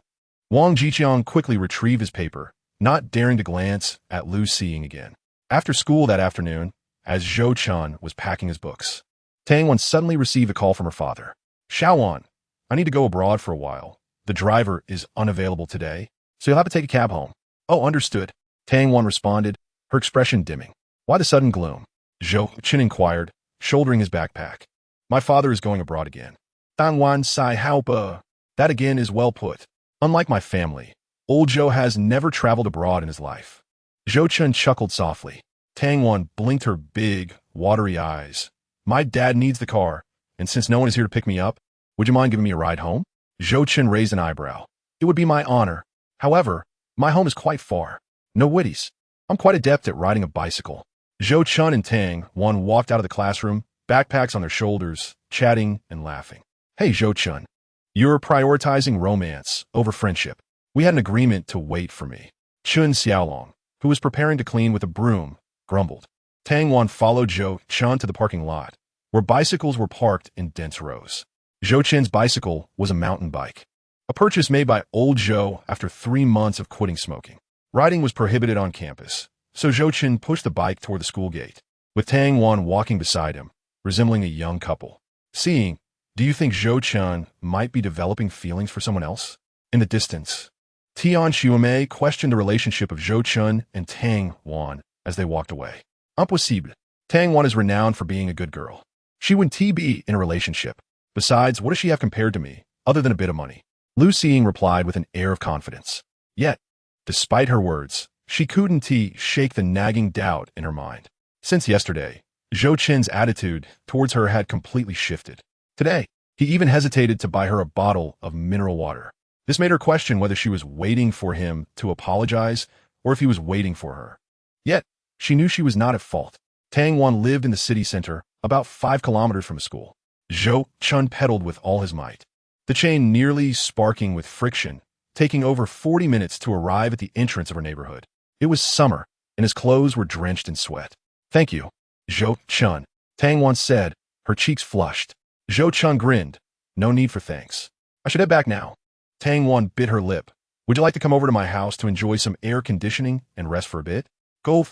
Wang Jiqiang quickly retrieved his paper, not daring to glance at Lu Xiying again. After school that afternoon, as Zhou Chen was packing his books, Tang Wan suddenly received a call from her father. "Xiaowan, I need to go abroad for a while. The driver is unavailable today, so you'll have to take a cab home." "Oh, understood," Tang Wan responded, her expression dimming. "Why the sudden gloom?" Zhou Chen inquired, shouldering his backpack. "My father is going abroad again." "Tang Wan sai hao. That again is well put. Unlike my family, old Zhou has never traveled abroad in his life." Zhou Chen chuckled softly. Tang Wan blinked her big, watery eyes. "My dad needs the car, and since no one is here to pick me up, would you mind giving me a ride home?" Zhou Chen raised an eyebrow. "It would be my honor. However, my home is quite far. No witties. I'm quite adept at riding a bicycle." Zhou Chen and Tang Wan walked out of the classroom, backpacks on their shoulders, chatting and laughing. "Hey, Zhou Chen, you're prioritizing romance over friendship. We had an agreement to wait for me." Chun Xiaolong, who was preparing to clean with a broom, grumbled. Tang Wan followed Zhou Chen to the parking lot, where bicycles were parked in dense rows. Zhou Chen's bicycle was a mountain bike, a purchase made by old Zhou after 3 months of quitting smoking. Riding was prohibited on campus, so Zhou Chen pushed the bike toward the school gate, with Tang Wan walking beside him, resembling a young couple. "Seeing, do you think Zhou Chen might be developing feelings for someone else?" In the distance, Tian Xiumei questioned the relationship of Zhou Chen and Tang Wan as they walked away. "Impossible. Tang Wan is renowned for being a good girl. She wouldn't be in a relationship. Besides, what does she have compared to me, other than a bit of money?" Lu Xiying replied with an air of confidence. Yet, despite her words, she couldn't shake the nagging doubt in her mind. Since yesterday, Zhou Chen's attitude towards her had completely shifted. Today, he even hesitated to buy her a bottle of mineral water. This made her question whether she was waiting for him to apologize or if he was waiting for her. Yet, she knew she was not at fault. Tang Wan lived in the city center, about 5 kilometers from the school. Zhou Chen pedaled with all his might, the chain nearly sparking with friction, taking over 40 minutes to arrive at the entrance of her neighborhood. It was summer, and his clothes were drenched in sweat. "Thank you, Zhou Chen," Tang Wan said, her cheeks flushed. Zhou Chen grinned. "No need for thanks. I should head back now." Tang Wan bit her lip. "Would you like to come over to my house to enjoy some air conditioning and rest for a bit?" Go,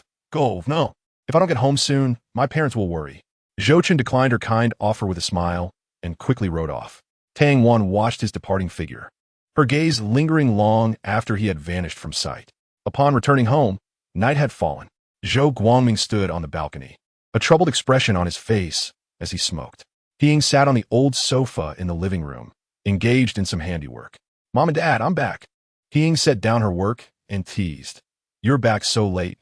no. If I don't get home soon, my parents will worry." Zhou Chen declined her kind offer with a smile and quickly rode off. Tang Wan watched his departing figure, her gaze lingering long after he had vanished from sight. Upon returning home, night had fallen. Zhou Guangming stood on the balcony, a troubled expression on his face as he smoked. He Ying sat on the old sofa in the living room, engaged in some handiwork. "Mom and Dad, I'm back." He Ying set down her work and teased. "You're back so late.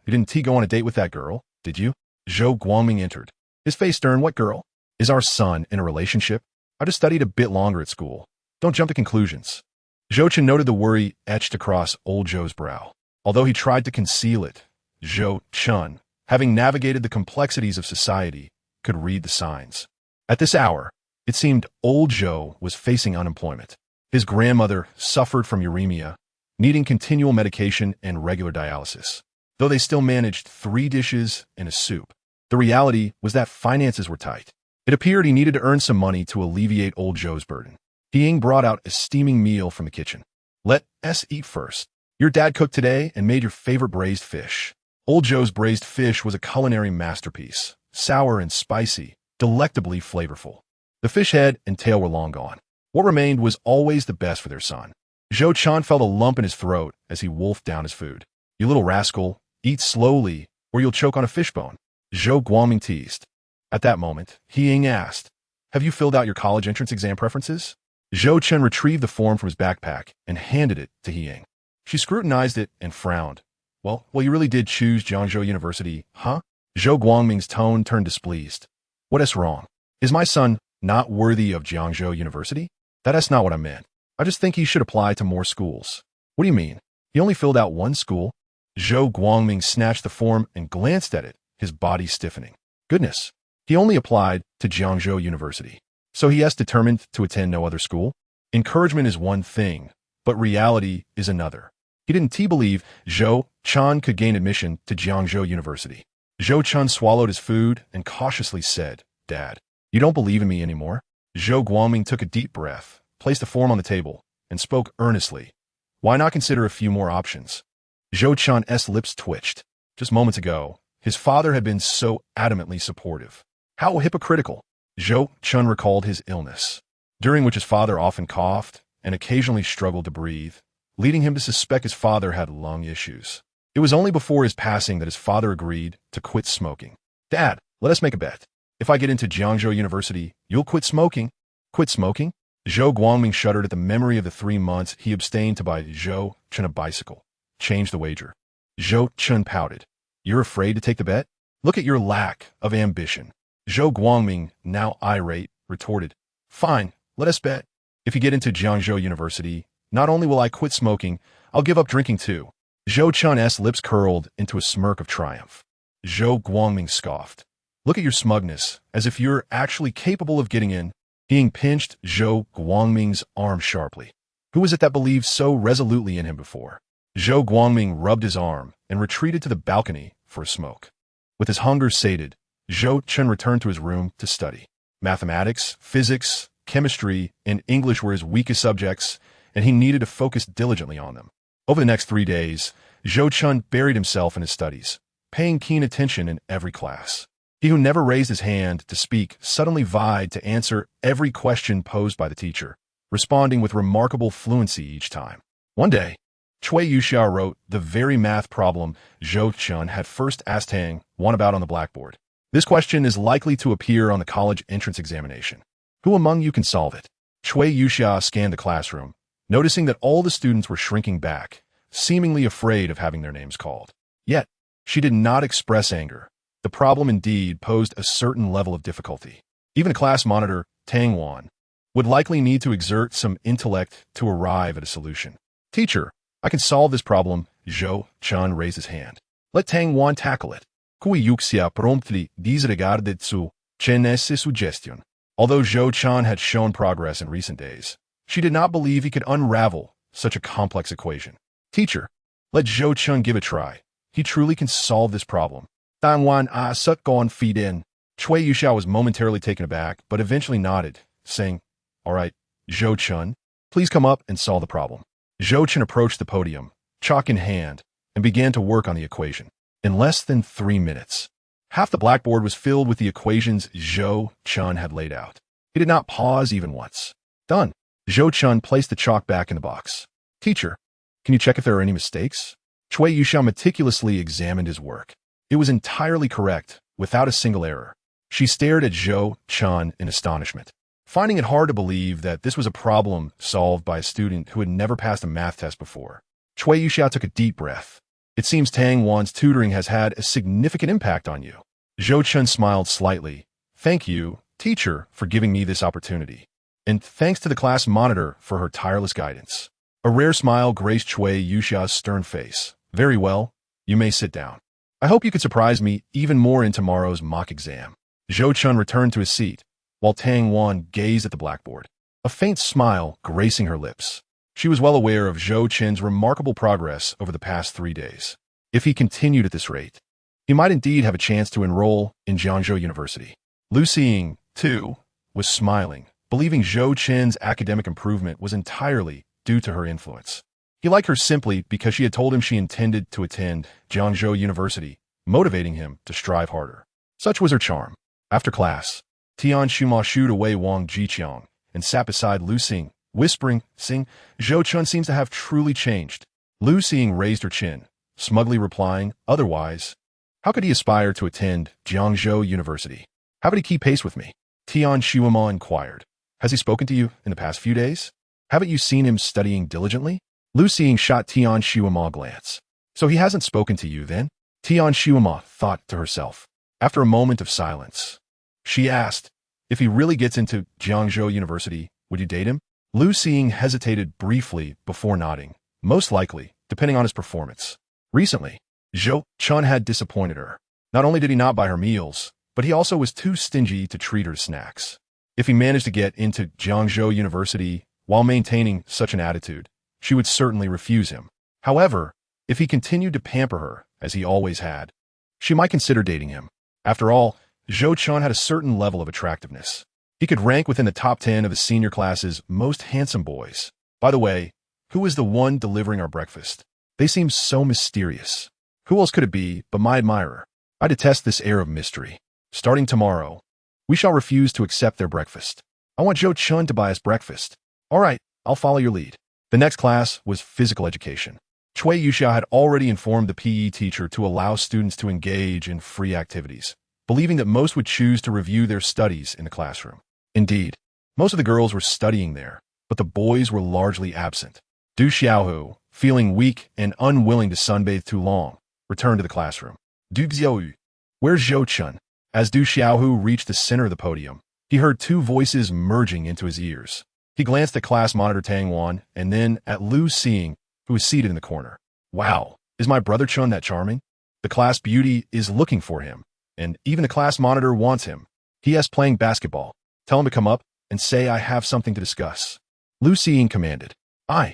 You didn't go on a date with that girl, did you?" Zhou Guangming entered, his face stern. "What girl? Is our son in a relationship? I just studied a bit longer at school. Don't jump to conclusions." Zhou Chen noted the worry etched across old Zhou's brow. Although he tried to conceal it, Zhou Chen, having navigated the complexities of society, could read the signs. At this hour, it seemed old Zhou was facing unemployment. His grandmother suffered from uremia, needing continual medication and regular dialysis. Though they still managed 3 dishes and a soup, the reality was that finances were tight. It appeared he needed to earn some money to alleviate old Zhou's burden. He Ying brought out a steaming meal from the kitchen. "Let us eat first. Your dad cooked today and made your favorite braised fish." Old Zhou's braised fish was a culinary masterpiece, sour and spicy, delectably flavorful. The fish head and tail were long gone. What remained was always the best for their son. Zhou Chen felt a lump in his throat as he wolfed down his food. "You little rascal, eat slowly or you'll choke on a fishbone," Zhou Guangming teased. At that moment, He Ying asked, "Have you filled out your college entrance exam preferences?" Zhou Chen retrieved the form from his backpack and handed it to He Ying. She scrutinized it and frowned. Well, you really did choose Jiangzhou University, huh?" Zhou Guangming's tone turned displeased. "What is wrong? Is my son not worthy of Jiangzhou University?" "That's not what I meant. I just think he should apply to more schools." "What do you mean? He only filled out one school?" Zhou Guangming snatched the form and glanced at it, his body stiffening. Goodness, he only applied to Jiangzhou University. So he has determined to attend no other school? Encouragement is one thing, but reality is another. He didn't believe Zhou Chen could gain admission to Jiangzhou University. Zhou Chen swallowed his food and cautiously said, "Dad, you don't believe in me anymore?" Zhou Guangming took a deep breath, placed the form on the table, and spoke earnestly. "Why not consider a few more options?" Zhou Chen's lips twitched. Just moments ago, his father had been so adamantly supportive. How hypocritical. Zhou Chen recalled his illness, during which his father often coughed and occasionally struggled to breathe, leading him to suspect his father had lung issues. It was only before his passing that his father agreed to quit smoking. "Dad, let us make a bet. If I get into Jiangzhou University, you'll quit smoking." "Quit smoking?" Zhou Guangming shuddered at the memory of the 3 months he abstained to buy Zhou Chen a bicycle. "Change the wager." Zhou Chen pouted. "You're afraid to take the bet? Look at your lack of ambition." Zhou Guangming, now irate, retorted, "Fine, let us bet. If you get into Jiangzhou University, not only will I quit smoking, I'll give up drinking too." Zhou Chen's lips curled into a smirk of triumph. Zhou Guangming scoffed. "Look at your smugness, as if you're actually capable of getting in." He Ying pinched Zhou Guangming's arm sharply. Who was it that believed so resolutely in him before? Zhou Guangming rubbed his arm and retreated to the balcony for a smoke. With his hunger sated, Zhou Chen returned to his room to study. Mathematics, physics, chemistry, and English were his weakest subjects, and he needed to focus diligently on them. Over the next 3 days, Zhou Chen buried himself in his studies, paying keen attention in every class. He who never raised his hand to speak suddenly vied to answer every question posed by the teacher, responding with remarkable fluency each time. One day, Cui Yuxiao wrote the very math problem Zhou Chen had first asked Tang one about on the blackboard. This question is likely to appear on the college entrance examination. Who among you can solve it? Cui Yuxiao scanned the classroom, noticing that all the students were shrinking back, seemingly afraid of having their names called. Yet, she did not express anger. The problem indeed posed a certain level of difficulty. Even a class monitor, Tang Wan, would likely need to exert some intellect to arrive at a solution. "Teacher, I can solve this problem." Zhou Chen raised his hand. "Let Tang Wan tackle it." Cui Yuxia promptly disregarded Zhou Chen's suggestion. Although Zhou Chen had shown progress in recent days, she did not believe he could unravel such a complex equation. "Teacher, let Zhou Chen give a try. He truly can solve this problem." Tang Wan sut gone feed in. Cui Yuxiao was momentarily taken aback, but eventually nodded, saying, "All right, Zhou Chen, please come up and solve the problem." Zhou Chen approached the podium, chalk in hand, and began to work on the equation. In less than 3 minutes, half the blackboard was filled with the equations Zhou Chen had laid out. He did not pause even once. "Done." Zhou Chen placed the chalk back in the box. "Teacher, can you check if there are any mistakes?" Cui Yuxiao meticulously examined his work. It was entirely correct, without a single error. She stared at Zhou Chen in astonishment, finding it hard to believe that this was a problem solved by a student who had never passed a math test before. Cui Yuxiao took a deep breath. It seems Tang Wan's tutoring has had a significant impact on you. Zhou Chen smiled slightly. Thank you, teacher, for giving me this opportunity. And thanks to the class monitor for her tireless guidance. A rare smile graced Cui Yuxiao's stern face. Very well, you may sit down. I hope you could surprise me even more in tomorrow's mock exam. Zhou Chen returned to his seat, while Tang Wan gazed at the blackboard, a faint smile gracing her lips. She was well aware of Zhou Chen's remarkable progress over the past 3 days. If he continued at this rate, he might indeed have a chance to enroll in Jiangzhou University. Lu Xiying, too, was smiling, believing Zhou Chen's academic improvement was entirely due to her influence. He liked her simply because she had told him she intended to attend Jiangzhou University, motivating him to strive harder. Such was her charm. After class, Tian Shuma shooed away Wang Jiqiang and sat beside Lu Xing, whispering, "Sing, Zhou Chen seems to have truly changed." Lu Xing raised her chin, smugly replying, "Otherwise, how could he aspire to attend Jiangzhou University? How would he keep pace with me?" Tian Shuama inquired. "Has he spoken to you in the past few days? Haven't you seen him studying diligently?" Lu Xing shot Tian Shuama a glance. "So he hasn't spoken to you, then?" Tian Shuama thought to herself. After a moment of silence, she asked, "If he really gets into Jiangzhou University, would you date him?" Lu Xing hesitated briefly before nodding. Most likely, depending on his performance. Recently, Zhou Chen had disappointed her. Not only did he not buy her meals, but he also was too stingy to treat her to snacks. If he managed to get into Jiangzhou University while maintaining such an attitude, she would certainly refuse him. However, if he continued to pamper her, as he always had, she might consider dating him. After all, Zhou Chen had a certain level of attractiveness. He could rank within the top 10 of his senior class's most handsome boys. By the way, who is the one delivering our breakfast? They seem so mysterious. Who else could it be but my admirer? I detest this air of mystery. Starting tomorrow, we shall refuse to accept their breakfast. I want Zhou Chen to buy us breakfast. All right, I'll follow your lead. The next class was physical education. Cui Yuxiao had already informed the PE teacher to allow students to engage in free activities, believing that most would choose to review their studies in the classroom. Indeed, most of the girls were studying there, but the boys were largely absent. Du Xiaohu, feeling weak and unwilling to sunbathe too long, returned to the classroom. Du Xiaoyu, where's Zhou Chen? As Du Xiaohu reached the center of the podium, he heard two voices merging into his ears. He glanced at class monitor Tang Wan and then at Lu Xiying, who was seated in the corner. Wow, is my brother Chen that charming? The class beauty is looking for him, and even the class monitor wants him. He is playing basketball. Tell him to come up and say I have something to discuss. Lu Xiying commanded. I'm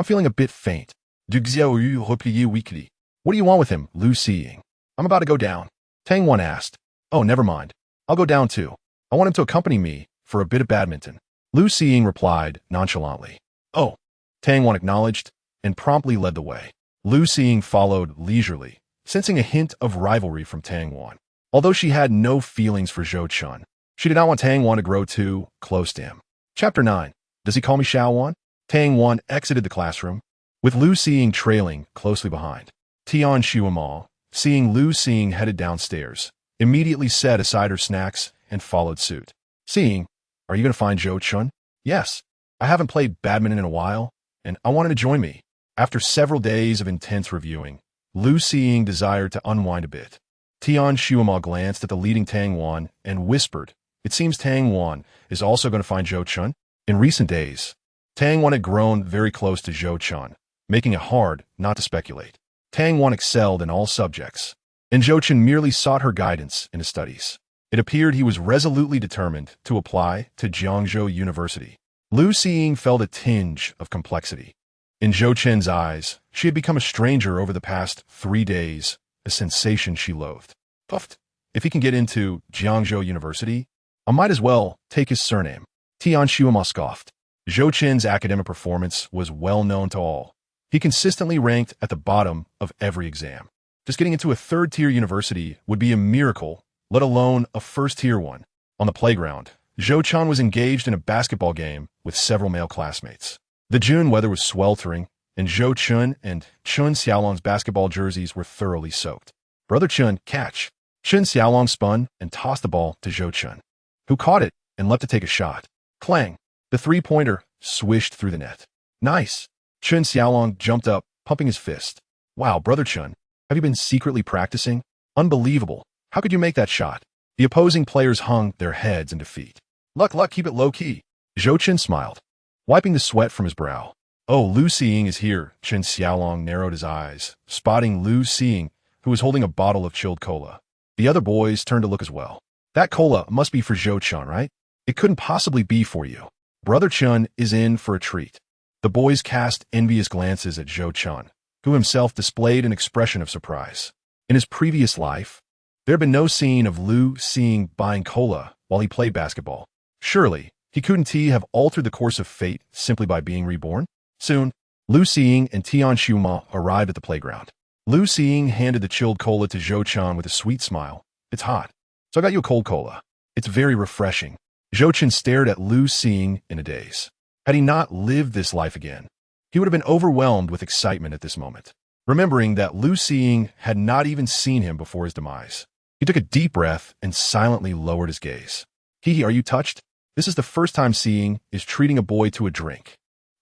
feeling a bit faint. Du Xiaoyu replied weakly. What do you want with him, Lu Xiying? I'm about to go down. Tang Wan asked. Oh, never mind. I'll go down too. I want him to accompany me for a bit of badminton. Lu Xiying replied nonchalantly. Oh, Tang Wan acknowledged and promptly led the way. Lu Xiying followed leisurely, sensing a hint of rivalry from Tang Wan. Although she had no feelings for Zhou Chen, she did not want Tang Wan to grow too close to him. Chapter 9. Does he call me Xiao Wan? Tang Wan exited the classroom, with Lu Xiying trailing closely behind. Tian Shuama, seeing Lu Xiying headed downstairs, immediately set aside her snacks and followed suit. Xiying, are you going to find Zhou Chen? Yes. I haven't played badminton in a while, and I wanted to join me. After several days of intense reviewing, Lu Xiying desired to unwind a bit. Tian Shuama glanced at the leading Tang Wan and whispered, it seems Tang Wan is also going to find Zhou Chen. In recent days, Tang Wan had grown very close to Zhou Chen, making it hard not to speculate. Tang Wan excelled in all subjects, and Zhou Chen merely sought her guidance in his studies. It appeared he was resolutely determined to apply to Jiangzhou University. Lu Xiying felt a tinge of complexity. In Zhou Chen's eyes, she had become a stranger over the past 3 days, a sensation she loathed. Puffed. If he can get into Jiangzhou University, I might as well take his surname. Tian Shuama scoffed. Zhou Chen's academic performance was well known to all. He consistently ranked at the bottom of every exam. Just getting into a third-tier university would be a miracle, let alone a first-tier one. On the playground, Zhou Chen was engaged in a basketball game with several male classmates. The June weather was sweltering, and Zhou Chen and Chun Xiaolong's basketball jerseys were thoroughly soaked. Brother Chen, catch! Chen Xiaolong spun and tossed the ball to Zhou Chen, who caught it and leapt to take a shot. Clang! The three-pointer swished through the net. Nice! Chen Xiaolong jumped up, pumping his fist. Wow, Brother Chen, have you been secretly practicing? Unbelievable. How could you make that shot? The opposing players hung their heads in defeat. Luck, keep it low-key. Zhou Chen smiled, wiping the sweat from his brow. Oh, Lu Xiying is here. Chen Xiaolong narrowed his eyes, spotting Lu Xiying, who was holding a bottle of chilled cola. The other boys turned to look as well. That cola must be for Zhou Chen, right? It couldn't possibly be for you. Brother Chen is in for a treat. The boys cast envious glances at Zhou Chen, who himself displayed an expression of surprise. In his previous life, there had been no scene of Lu Xiying buying cola while he played basketball. Surely, he couldn't have altered the course of fate simply by being reborn? Soon, Lu Xiying and Tian Xiuma arrived at the playground. Lu Xiying handed the chilled cola to Zhou Chen with a sweet smile. It's hot, so I got you a cold cola. It's very refreshing. Zhou Chen stared at Lu Xiying in a daze. Had he not lived this life again, he would have been overwhelmed with excitement at this moment, remembering that Lu Xiying had not even seen him before his demise. He took a deep breath and silently lowered his gaze. Hee, are you touched? This is the first time Xiying is treating a boy to a drink.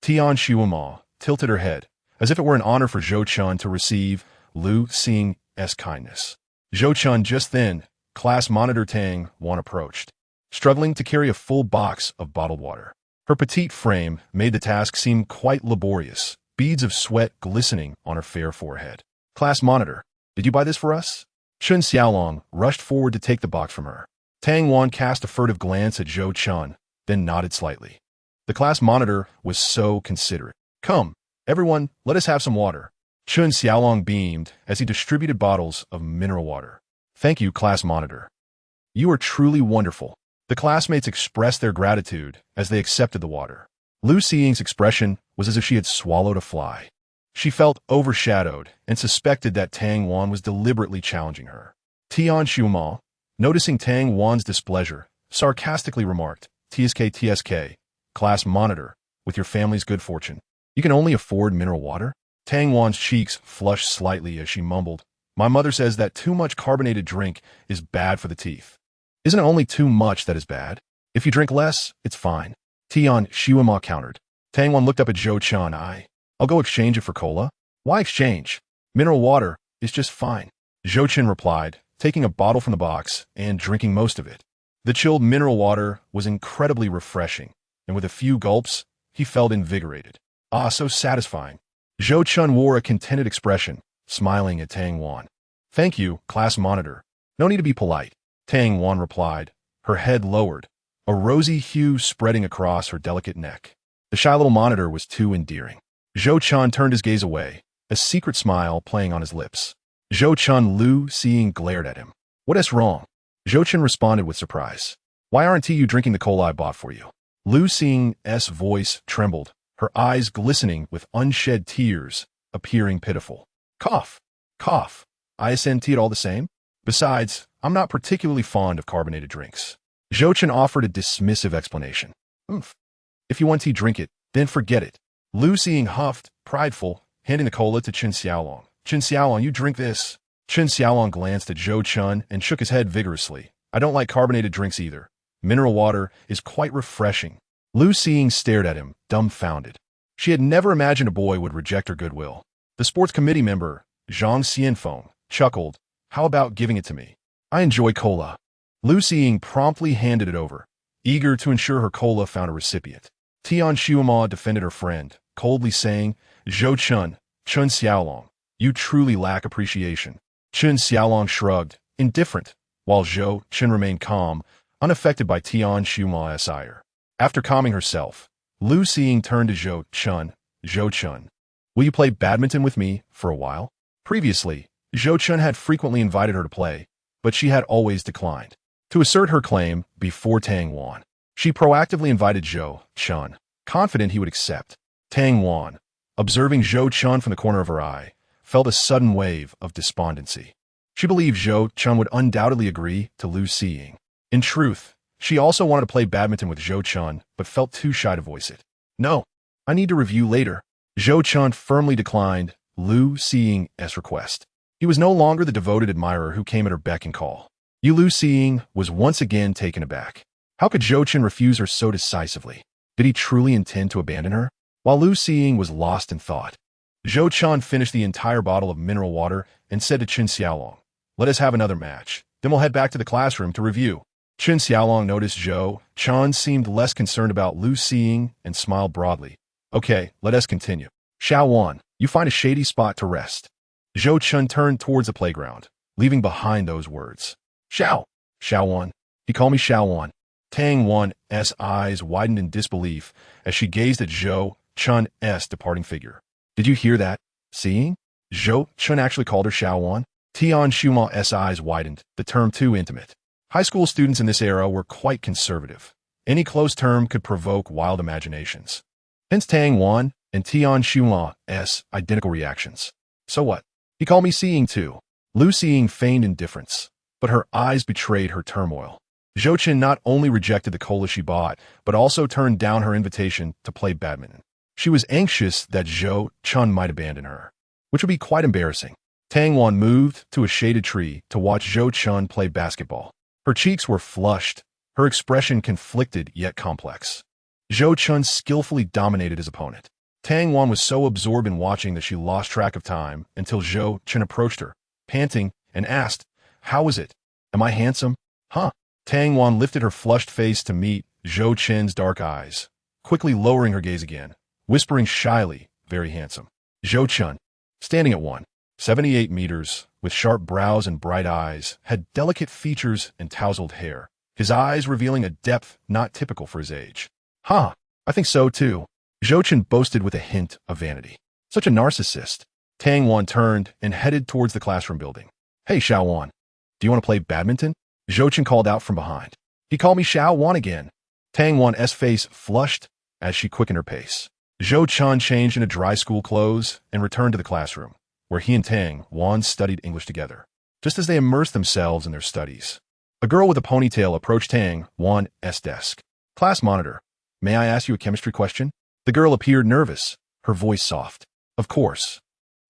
Tian Xiuma tilted her head, as if it were an honor for Zhou Chen to receive Lu Xiying's kindness. Zhou Chen just then, class monitor Tang Wan approached, struggling to carry a full box of bottled water. Her petite frame made the task seem quite laborious, beads of sweat glistening on her fair forehead. Class monitor, did you buy this for us? Chen Xiaolong rushed forward to take the box from her. Tang Wan cast a furtive glance at Zhou Chen, then nodded slightly. The class monitor was so considerate. Come, everyone, let us have some water. Chen Xiaolong beamed as he distributed bottles of mineral water. Thank you, class monitor. You are truly wonderful. The classmates expressed their gratitude as they accepted the water. Lu Xiying's expression was as if she had swallowed a fly. She felt overshadowed and suspected that Tang Wan was deliberately challenging her. Tian Xiuma, noticing Tang Wan's displeasure, sarcastically remarked, TSK, class monitor, with your family's good fortune, you can only afford mineral water? Tang Wan's cheeks flushed slightly as she mumbled, my mother says that too much carbonated drink is bad for the teeth. Isn't it only too much that is bad? If you drink less, it's fine. Tian Xiuma countered. Tang Wan looked up at Zhou Chen. I'll go exchange it for cola. Why exchange? Mineral water is just fine. Zhou Chen replied, taking a bottle from the box and drinking most of it. The chilled mineral water was incredibly refreshing, and with a few gulps, he felt invigorated. Ah, so satisfying. Zhou Chen wore a contented expression, smiling at Tang Wan. Thank you, class monitor. No need to be polite. Tang Wan replied, her head lowered, a rosy hue spreading across her delicate neck. The shy little monitor was too endearing. Zhou Chen turned his gaze away, a secret smile playing on his lips. Zhou Chen Lu Xiying glared at him. What is wrong? Zhou Chen responded with surprise. Why aren't you drinking the cola I bought for you? Lu Xiying's voice trembled, her eyes glistening with unshed tears, appearing pitiful. Cough. ISNT it all the same? Besides, I'm not particularly fond of carbonated drinks. Zhou Chen offered a dismissive explanation. If you want tea, drink it, then forget it. Lu Xiying huffed, prideful, handing the cola to Chen Xiaolong. Chen Xiaolong, you drink this. Chen Xiaolong glanced at Zhou Chen and shook his head vigorously. I don't like carbonated drinks either. Mineral water is quite refreshing. Lu Xiying stared at him, dumbfounded. She had never imagined a boy would reject her goodwill. The sports committee member, Zhang Xianfeng, chuckled. How about giving it to me? I enjoy cola. Lu Xiying promptly handed it over, eager to ensure her cola found a recipient. Tian Xiuma defended her friend, coldly saying, Zhou Chen Xiaolong, you truly lack appreciation. Chen Xiaolong shrugged, indifferent, while Zhou Chen remained calm, unaffected by Tian Xiuma's ire. After calming herself, Lu Xiying turned to Zhou Chen, will you play badminton with me for a while? Previously, Zhou Chen had frequently invited her to play, but she had always declined. To assert her claim before Tang Wan, she proactively invited Zhou Chen, confident he would accept. Tang Wan, observing Zhou Chen from the corner of her eye, felt a sudden wave of despondency. She believed Zhou Chen would undoubtedly agree to Lu Xiying. In truth, she also wanted to play badminton with Zhou Chen, but felt too shy to voice it. No, I need to review later. Zhou Chen firmly declined Lu Xiying's request. He was no longer the devoted admirer who came at her beck and call. Lu Xiying was once again taken aback. How could Zhou Chen refuse her so decisively? Did he truly intend to abandon her? While Lu Xiying was lost in thought, Zhou Chen finished the entire bottle of mineral water and said to Qin Xiaolong, "Let us have another match. Then we'll head back to the classroom to review." Qin Xiaolong noticed Zhou Chen seemed less concerned about Lu Xiying and smiled broadly. "Okay, let us continue. Xiaowan, you find a shady spot to rest." Zhou Chen turned towards the playground, leaving behind those words. Xiaowan. He called me Xiaowan." Tang Wan's eyes widened in disbelief as she gazed at Zhou Chen's departing figure. "Did you hear that? Seeing?" Zhou Chen actually called her Xiaowan. Tian Shuma's eyes widened, the term too intimate. High school students in this era were quite conservative. Any close term could provoke wild imaginations. Hence Tang Wan and Tian Shuma's identical reactions. "So what? He called me Seeing too." Lu Xiying feigned indifference, but her eyes betrayed her turmoil. Zhou Chen not only rejected the cola she bought, but also turned down her invitation to play badminton. She was anxious that Zhou Chen might abandon her, which would be quite embarrassing. Tang Wan moved to a shaded tree to watch Zhou Chen play basketball. Her cheeks were flushed, her expression conflicted yet complex. Zhou Chen skillfully dominated his opponent. Tang Wan was so absorbed in watching that she lost track of time until Zhou Chen approached her, panting, and asked, "How is it? Am I handsome?" "Huh?" Tang Wan lifted her flushed face to meet Zhou Chen's dark eyes, quickly lowering her gaze again, whispering shyly, "Very handsome." Zhou Chen, standing at 178 meters, with sharp brows and bright eyes, had delicate features and tousled hair, his eyes revealing a depth not typical for his age. "Huh, I think so too." Zhou Chen boasted with a hint of vanity. "Such a narcissist." Tang Wan turned and headed towards the classroom building. "Hey, Xiaowan, do you want to play badminton?" Zhou Chen called out from behind. "He called me Xiaowan again." Tang Wan's face flushed as she quickened her pace. Zhou Chen changed into dry school clothes and returned to the classroom, where he and Tang Wan studied English together. Just as they immersed themselves in their studies, a girl with a ponytail approached Tang Wan's desk. "Class monitor, may I ask you a chemistry question?" The girl appeared nervous, her voice soft. "Of course."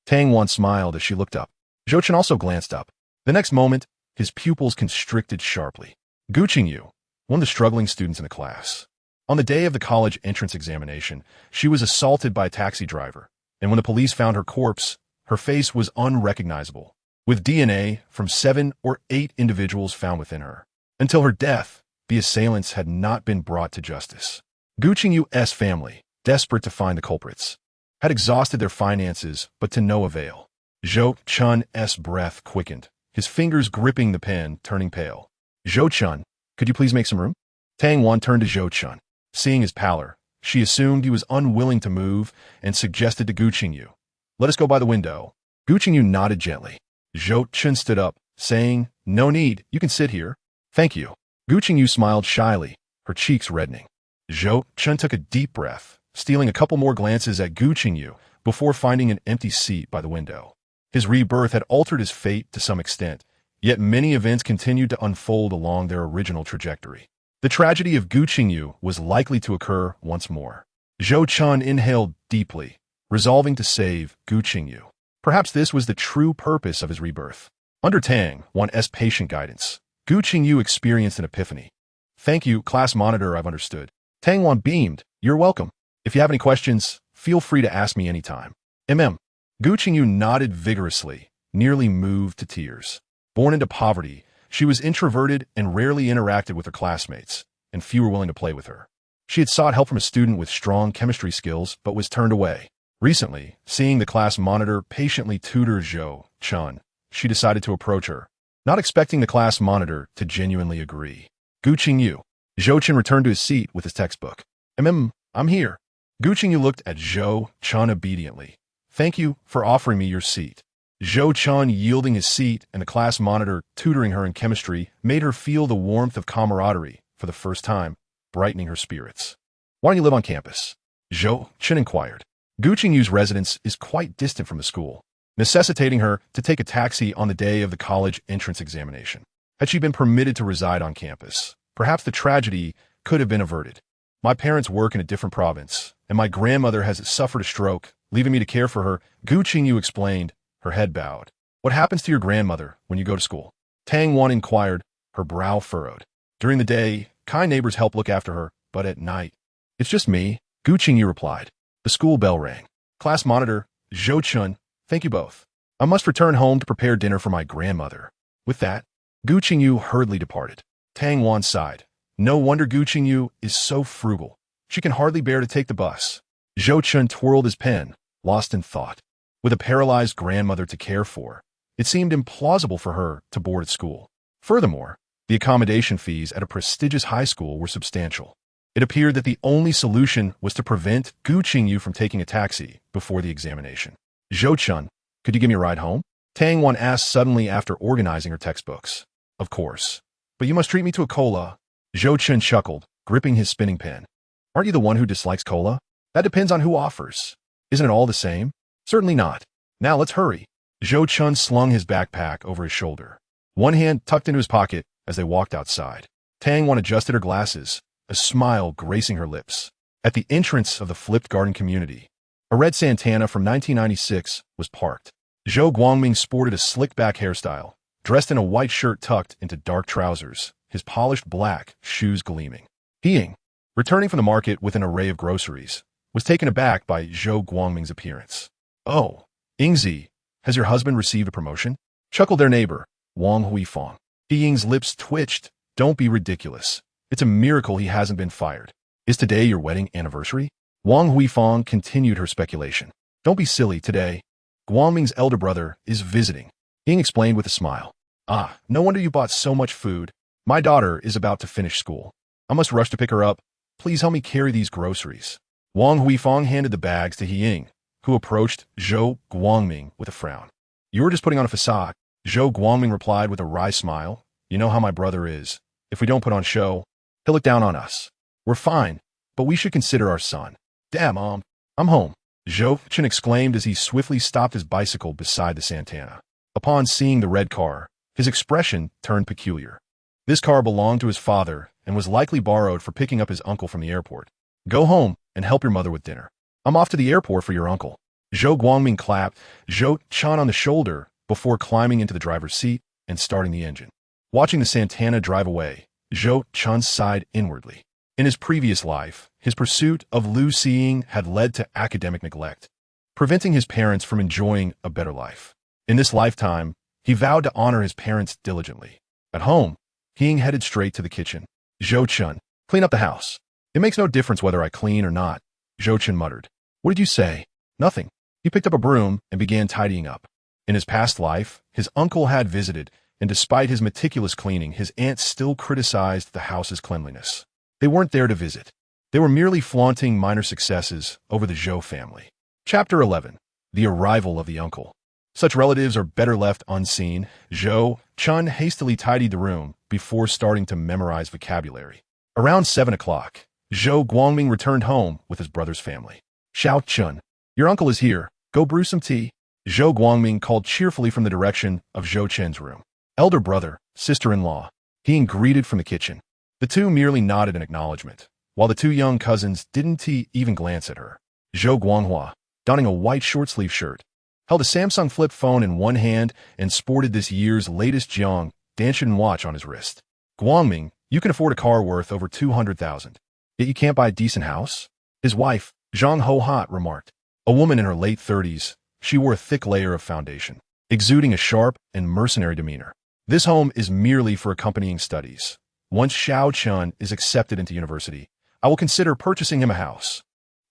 Tang Wan smiled as she looked up. Zhou Chen also glanced up. The next moment, his pupils constricted sharply. Gu Qingyu, one of the struggling students in the class. On the day of the college entrance examination, she was assaulted by a taxi driver, and when the police found her corpse, her face was unrecognizable, with DNA from 7 or 8 individuals found within her. Until her death, the assailants had not been brought to justice. Gu Qingyu's family, desperate to find the culprits, had exhausted their finances, but to no avail. Zhou Chen's breath quickened, his fingers gripping the pen, turning pale. "Zhou Chen, could you please make some room?" Tang Wan turned to Zhou Chen. Seeing his pallor, she assumed he was unwilling to move and suggested to Gu Qingyu, "Let us go by the window." Gu Qingyu nodded gently. Zhou Chen stood up, saying, "No need, you can sit here." "Thank you." Gu Qingyu smiled shyly, her cheeks reddening. Zhou Chen took a deep breath, stealing a couple more glances at Gu Qingyu before finding an empty seat by the window. His rebirth had altered his fate to some extent, yet many events continued to unfold along their original trajectory. The tragedy of Gu Qingyu was likely to occur once more. Zhou Chen inhaled deeply, resolving to save Gu Qingyu. Perhaps this was the true purpose of his rebirth. Under Tang Wan's patient guidance, Gu Qingyu experienced an epiphany. "Thank you, class monitor, I've understood." Tang Wan beamed. "You're welcome. If you have any questions, feel free to ask me anytime." Gu Qingyu nodded vigorously, nearly moved to tears. Born into poverty, she was introverted and rarely interacted with her classmates, and few were willing to play with her. She had sought help from a student with strong chemistry skills, but was turned away. Recently, seeing the class monitor patiently tutor Zhou Chen, she decided to approach her, not expecting the class monitor to genuinely agree. "Gu Qingyu." Zhou Chen returned to his seat with his textbook. I'm here." Gu Qingyu looked at Zhou Chen obediently. "Thank you for offering me your seat." Zhou Chen yielding his seat and the class monitor tutoring her in chemistry made her feel the warmth of camaraderie for the first time, brightening her spirits. "Why don't you live on campus?" Zhou Chen inquired. Gu Qingyu's residence is quite distant from the school, necessitating her to take a taxi on the day of the college entrance examination. Had she been permitted to reside on campus, perhaps the tragedy could have been averted. "My parents work in a different province, and my grandmother has suffered a stroke, leaving me to care for her," Gu Qingyu explained, her head bowed. "What happens to your grandmother when you go to school?" Tang Wan inquired, her brow furrowed. During the day, kind neighbors help look after her, but at night, it's just me, Gu Qingyu replied. The school bell rang. Class monitor, Zhou Chen, thank you both. I must return home to prepare dinner for my grandmother. With that, Gu Qingyu hurriedly departed. Tang Wan sighed. No wonder Gu Qingyu is so frugal. She can hardly bear to take the bus. Zhou Chen twirled his pen, lost in thought. With a paralyzed grandmother to care for, it seemed implausible for her to board at school. Furthermore, the accommodation fees at a prestigious high school were substantial. It appeared that the only solution was to prevent Gu Qingyu from taking a taxi before the examination. Zhou Chen, could you give me a ride home? Tang Wan asked suddenly after organizing her textbooks. Of course. But you must treat me to a cola. Zhou Chen chuckled, gripping his spinning pen. Aren't you the one who dislikes cola? That depends on who offers. Isn't it all the same? Certainly not. Now let's hurry. Zhou Chen slung his backpack over his shoulder, one hand tucked into his pocket as they walked outside. Tang Wan adjusted her glasses, a smile gracing her lips. At the entrance of the flipped garden community, a red Santana from 1996 was parked. Zhou Guangming sported a slick-back hairstyle, dressed in a white shirt tucked into dark trousers, his polished black shoes gleaming. Ying, returning from the market with an array of groceries, was taken aback by Zhou Guangming's appearance. Oh, Yingzi, has your husband received a promotion? Chuckled their neighbor, Wang Huifang. Ying's lips twitched. Don't be ridiculous. It's a miracle he hasn't been fired. Is today your wedding anniversary? Wang Huifang continued her speculation. Don't be silly today. Guangming's elder brother is visiting. Ying explained with a smile. Ah, no wonder you bought so much food. My daughter is about to finish school. I must rush to pick her up. Please help me carry these groceries. Wang Huifang handed the bags to Ying, who approached Zhou Guangming with a frown. You were just putting on a facade. Zhou Guangming replied with a wry smile. You know how my brother is. If we don't put on show, he'll look down on us. We're fine, but we should consider our son. Damn, Mom, I'm home. Zhou Chen exclaimed as he swiftly stopped his bicycle beside the Santana. Upon seeing the red car, his expression turned peculiar. This car belonged to his father and was likely borrowed for picking up his uncle from the airport. Go home and help your mother with dinner. I'm off to the airport for your uncle. Zhou Guangming clapped Zhou Chen on the shoulder before climbing into the driver's seat and starting the engine. Watching the Santana drive away, Zhou Chen sighed inwardly. In his previous life, his pursuit of Lu Xiying had led to academic neglect, preventing his parents from enjoying a better life. In this lifetime, he vowed to honor his parents diligently. At home, Ying headed straight to the kitchen. Zhou Chen, clean up the house. It makes no difference whether I clean or not, Zhou Chen muttered. What did you say? Nothing. He picked up a broom and began tidying up. In his past life, his uncle had visited, and despite his meticulous cleaning, his aunt still criticized the house's cleanliness. They weren't there to visit. They were merely flaunting minor successes over the Zhou family. Chapter 11. The Arrival of the Uncle. Such relatives are better left unseen. Zhou Chen hastily tidied the room before starting to memorize vocabulary. Around 7 o'clock, Zhou Guangming returned home with his brother's family. Xiao Chun, your uncle is here. Go brew some tea. Zhou Guangming called cheerfully from the direction of Zhou Chen's room. Elder brother, sister-in-law. He greeted from the kitchen. The two merely nodded in acknowledgement, while the two young cousins didn't even glance at her. Zhou Guanghua, donning a white short-sleeve shirt, held a Samsung flip phone in one hand and sported this year's latest Jiang Danshin watch on his wrist. Guangming, you can afford a car worth over 200,000. Yet you can't buy a decent house? His wife, Zhang Ho-Hat, remarked. A woman in her late 30s, she wore a thick layer of foundation, exuding a sharp and mercenary demeanor. This home is merely for accompanying studies. Once Xiao Chun is accepted into university, I will consider purchasing him a house.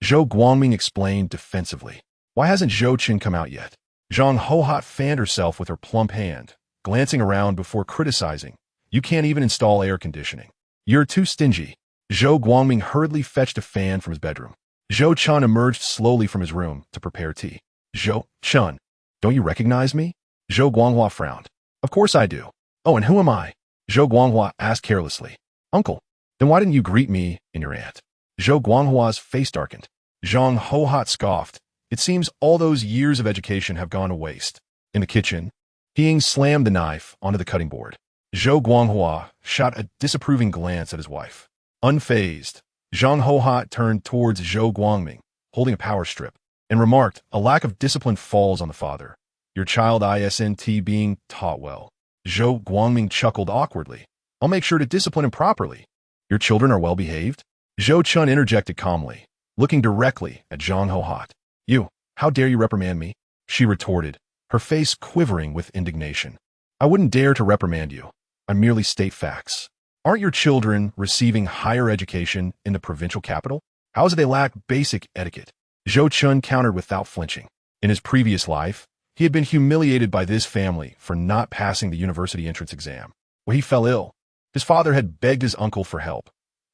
Zhou Guangming explained defensively. Why hasn't Zhou Chen come out yet? Zhang Ho-Hat fanned herself with her plump hand, glancing around before criticizing. You can't even install air conditioning. You're too stingy. Zhou Guangming hurriedly fetched a fan from his bedroom. Zhou Chen emerged slowly from his room to prepare tea. Zhou Chen, don't you recognize me? Zhou Guanghua frowned. Of course I do. Oh, and who am I? Zhou Guanghua asked carelessly. Uncle, then why didn't you greet me and your aunt? Zhou Guanghua's face darkened. Zhang Ho-Hat scoffed. It seems all those years of education have gone to waste. In the kitchen, Ying slammed the knife onto the cutting board. Zhou Guanghua shot a disapproving glance at his wife. Unfazed, Zhang Ho-Hat turned towards Zhou Guangming, holding a power strip, and remarked, a lack of discipline falls on the father. Your child isn't being taught well. Zhou Guangming chuckled awkwardly. I'll make sure to discipline him properly. Your children are well behaved? Zhou Chen interjected calmly, looking directly at Zhang Hohat. You, how dare you reprimand me? She retorted, her face quivering with indignation. I wouldn't dare to reprimand you. I merely state facts. Aren't your children receiving higher education in the provincial capital? How is it they lack basic etiquette? Zhou Chen countered without flinching. In his previous life, he had been humiliated by this family for not passing the university entrance exam. When he fell ill, his father had begged his uncle for help,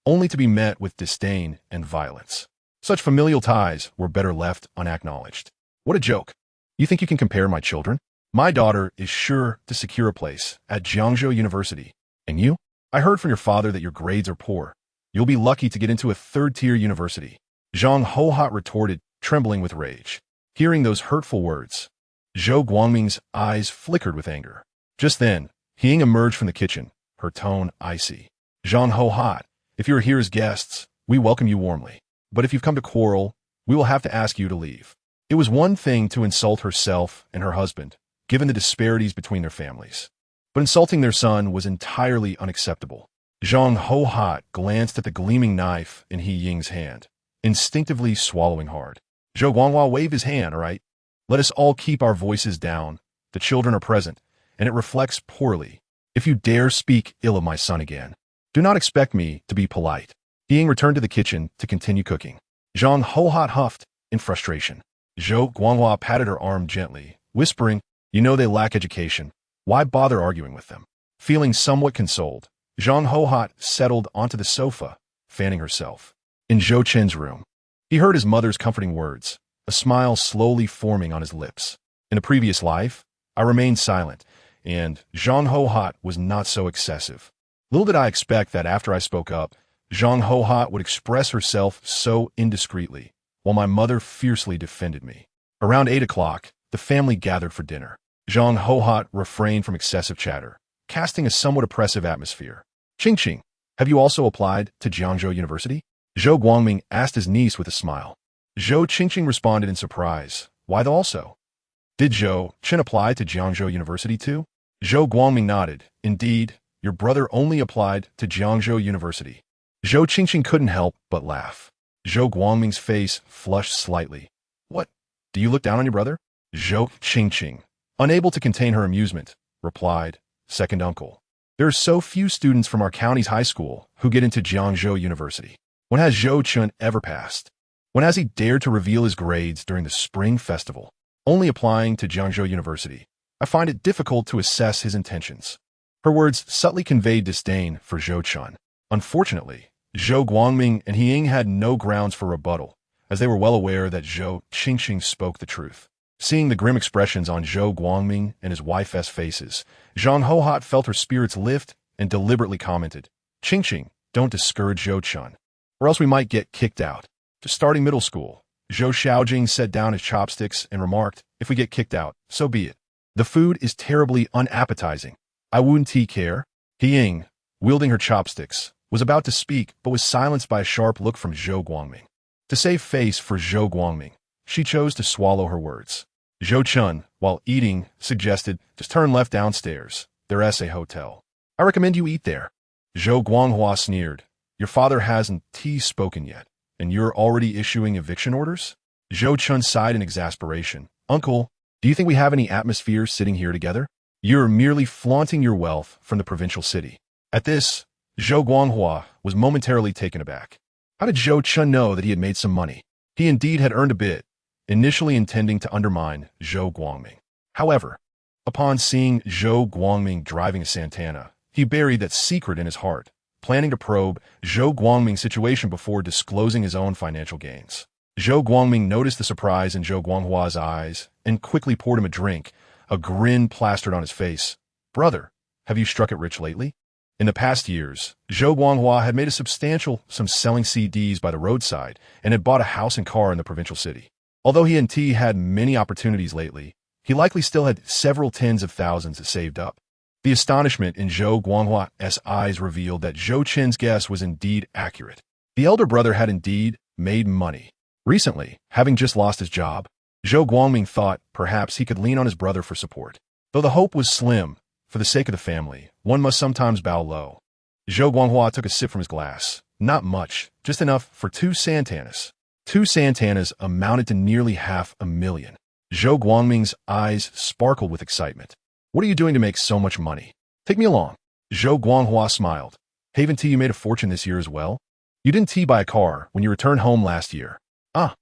only to be met with disdain and violence. Such familial ties were better left unacknowledged. What a joke. You think you can compare my children? My daughter is sure to secure a place at Jiangzhou University. And you? I heard from your father that your grades are poor. You'll be lucky to get into a third-tier university. Zhang Hohat retorted, trembling with rage. Hearing those hurtful words, Zhou Guangming's eyes flickered with anger. Just then, He Ying emerged from the kitchen, her tone icy. Zhang Hohat, if you are here as guests, we welcome you warmly. But if you've come to quarrel, we will have to ask you to leave. It was one thing to insult herself and her husband, given the disparities between their families. But insulting their son was entirely unacceptable. Zhang Hohat glanced at the gleaming knife in He Ying's hand, instinctively swallowing hard. Zhou Guanghua waved his hand, all right? Let us all keep our voices down. The children are present, and it reflects poorly. If you dare speak ill of my son again, do not expect me to be polite. He Ying returned to the kitchen to continue cooking. Zhang Hohat huffed in frustration. Zhou Guanghua patted her arm gently, whispering, you know they lack education. Why bother arguing with them? Feeling somewhat consoled, Zhang Hohat settled onto the sofa, fanning herself. In Zhou Chen's room, he heard his mother's comforting words, a smile slowly forming on his lips. In a previous life, I remained silent, and Zhang Hohat was not so excessive. Little did I expect that after I spoke up, Zhang Hohat would express herself so indiscreetly, while my mother fiercely defended me. Around 8 o'clock, the family gathered for dinner. Zhang Hohat refrained from excessive chatter, casting a somewhat oppressive atmosphere. Qing, have you also applied to Jiangzhou University? Zhou Guangming asked his niece with a smile. Zhou Qing responded in surprise. Why also? Did Zhou Chen apply to Jiangzhou University too? Zhou Guangming nodded. Indeed, your brother only applied to Jiangzhou University. Zhou Qing couldn't help but laugh. Zhou Guangming's face flushed slightly. What? Do you look down on your brother? Zhou Qing, unable to contain her amusement, replied, second uncle. There are so few students from our county's high school who get into Jiangzhou University. When has Zhou Chen ever passed? When has he dared to reveal his grades during the spring festival? Only applying to Jiangzhou University. I find it difficult to assess his intentions. Her words subtly conveyed disdain for Zhou Chen. Unfortunately, Zhou Guangming and He Ying had no grounds for rebuttal, as they were well aware that Zhou Qing spoke the truth. Seeing the grim expressions on Zhou Guangming and his wife's faces, Zhang Hohat felt her spirits lift and deliberately commented, Qing, don't discourage Zhou Chen, or else we might get kicked out. Just starting middle school. Zhou Xiaojing set down his chopsticks and remarked, if we get kicked out, so be it. The food is terribly unappetizing. I wouldn't care. He Ying, wielding her chopsticks, was about to speak but was silenced by a sharp look from Zhou Guangming. To save face for Zhou Guangming, she chose to swallow her words. Zhou Chen, while eating, suggested, just turn left downstairs. There's a hotel. I recommend you eat there. Zhou Guanghua sneered. Your father hasn't spoken yet, and you're already issuing eviction orders? Zhou Chen sighed in exasperation. Uncle, do you think we have any atmosphere sitting here together? You're merely flaunting your wealth from the provincial city. At this, Zhou Guanghua was momentarily taken aback. How did Zhou Chen know that he had made some money? He indeed had earned a bit, initially intending to undermine Zhou Guangming. However, upon seeing Zhou Guangming driving a Santana, he buried that secret in his heart, planning to probe Zhou Guangming's situation before disclosing his own financial gains. Zhou Guangming noticed the surprise in Zhou Guanghua's eyes and quickly poured him a drink, a grin plastered on his face. Brother, have you struck it rich lately? In the past years, Zhou Guanghua had made a substantial sum selling CDs by the roadside and had bought a house and car in the provincial city. Although he and T had many opportunities lately, he likely still had several tens of thousands saved up. The astonishment in Zhou Guanghua's eyes revealed that Zhou Chen's guess was indeed accurate. The elder brother had indeed made money. Recently, having just lost his job, Zhou Guangming thought perhaps he could lean on his brother for support. Though the hope was slim, for the sake of the family, one must sometimes bow low. Zhou Guanghua took a sip from his glass. Not much, just enough for 2 Santanas. 2 Santanas amounted to nearly 500,000. Zhou Guangming's eyes sparkled with excitement. What are you doing to make so much money? Take me along. Zhou Guanghua smiled. Haven't you made a fortune this year as well? You didn't buy a car when you returned home last year. Ah.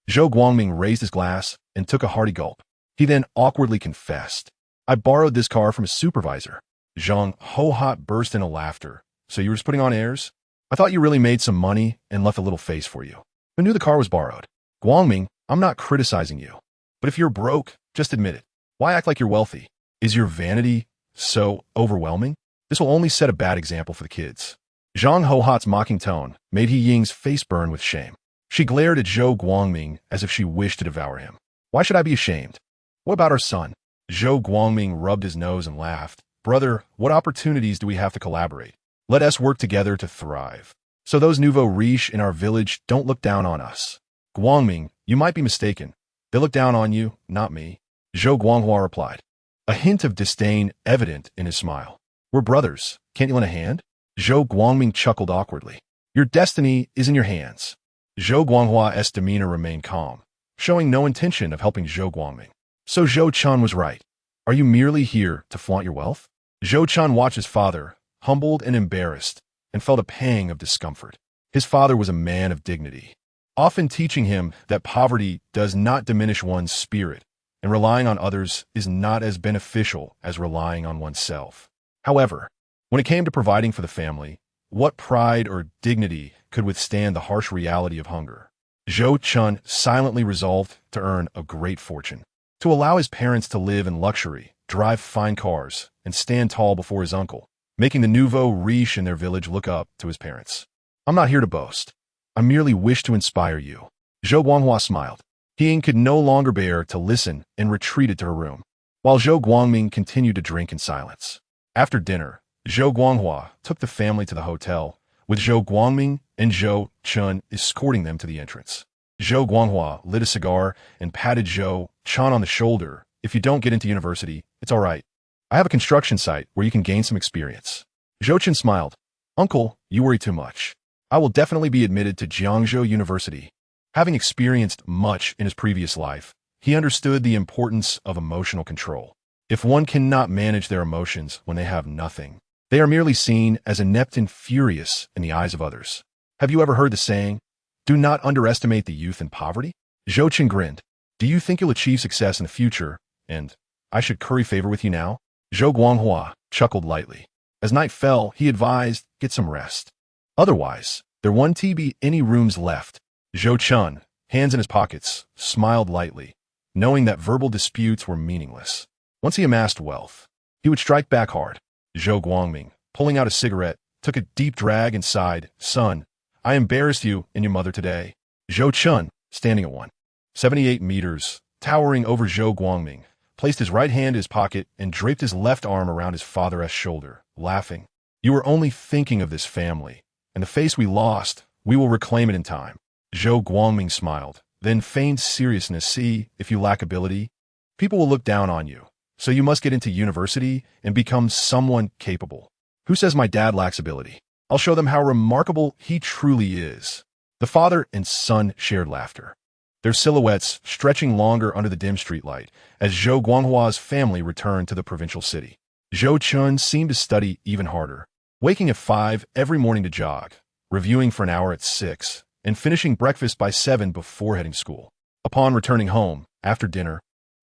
Zhou Guangming raised his glass and took a hearty gulp. He then awkwardly confessed. I borrowed this car from a supervisor. Zhang Ho-Hot burst into laughter. So you were just putting on airs? I thought you really made some money and left a little face for you. Who knew the car was borrowed? Guangming, I'm not criticizing you. But if you're broke, just admit it. Why act like you're wealthy? Is your vanity so overwhelming? This will only set a bad example for the kids. Zhang Ho-Hot's mocking tone made He Ying's face burn with shame. She glared at Zhou Guangming as if she wished to devour him. Why should I be ashamed? What about our son? Zhou Guangming rubbed his nose and laughed. Brother, what opportunities do we have to collaborate? Let us work together to thrive. So those nouveau riche in our village don't look down on us. Guangming, you might be mistaken. They look down on you, not me. Zhou Guanghua replied, a hint of disdain evident in his smile. We're brothers. Can't you lend a hand? Zhou Guangming chuckled awkwardly. Your destiny is in your hands. Zhou Guanghua's demeanor remained calm, showing no intention of helping Zhou Guangming. So Zhou Chen was right. Are you merely here to flaunt your wealth? Zhou Chen watched his father, humbled and embarrassed, and felt a pang of discomfort. His father was a man of dignity, often teaching him that poverty does not diminish one's spirit, and relying on others is not as beneficial as relying on oneself. However, when it came to providing for the family, what pride or dignity could withstand the harsh reality of hunger? Zhou Chen silently resolved to earn a great fortune, to allow his parents to live in luxury, drive fine cars, and stand tall before his uncle, making the nouveau riche in their village look up to his parents. I'm not here to boast. I merely wish to inspire you. Zhou Guanghua smiled. He Ying could no longer bear to listen and retreated to her room, while Zhou Guangming continued to drink in silence. After dinner, Zhou Guanghua took the family to the hotel, with Zhou Guangming and Zhou Chen escorting them to the entrance. Zhou Guanghua lit a cigar and patted Zhou Chen on the shoulder. If you don't get into university, it's all right. I have a construction site where you can gain some experience. Zhou Chen smiled. Uncle, you worry too much. I will definitely be admitted to Jiangzhou University. Having experienced much in his previous life, he understood the importance of emotional control. If one cannot manage their emotions when they have nothing, they are merely seen as inept and furious in the eyes of others. Have you ever heard the saying, do not underestimate the youth in poverty? Zhou Chen grinned. Do you think you'll achieve success in the future, and I should curry favor with you now? Zhou Guanghua chuckled lightly. As night fell, he advised, get some rest. Otherwise, there won't be any rooms left. Zhou Chen, hands in his pockets, smiled lightly, knowing that verbal disputes were meaningless. Once he amassed wealth, he would strike back hard. Zhou Guangming, pulling out a cigarette, took a deep drag and sighed, Son, I embarrassed you and your mother today. Zhou Chen, standing at 178 meters, towering over Zhou Guangming, placed his right hand in his pocket and draped his left arm around his father's shoulder, laughing. You were only thinking of this family, and the face we lost, we will reclaim it in time. Zhou Guangming smiled, then feigned seriousness. See, if you lack ability, people will look down on you. So you must get into university and become someone capable. Who says my dad lacks ability? I'll show them how remarkable he truly is. The father and son shared laughter, their silhouettes stretching longer under the dim streetlight as Zhou Guanghua's family returned to the provincial city. Zhou Chen seemed to study even harder, waking at 5 every morning to jog, reviewing for an hour at 6, and finishing breakfast by 7 before heading school. Upon returning home, after dinner,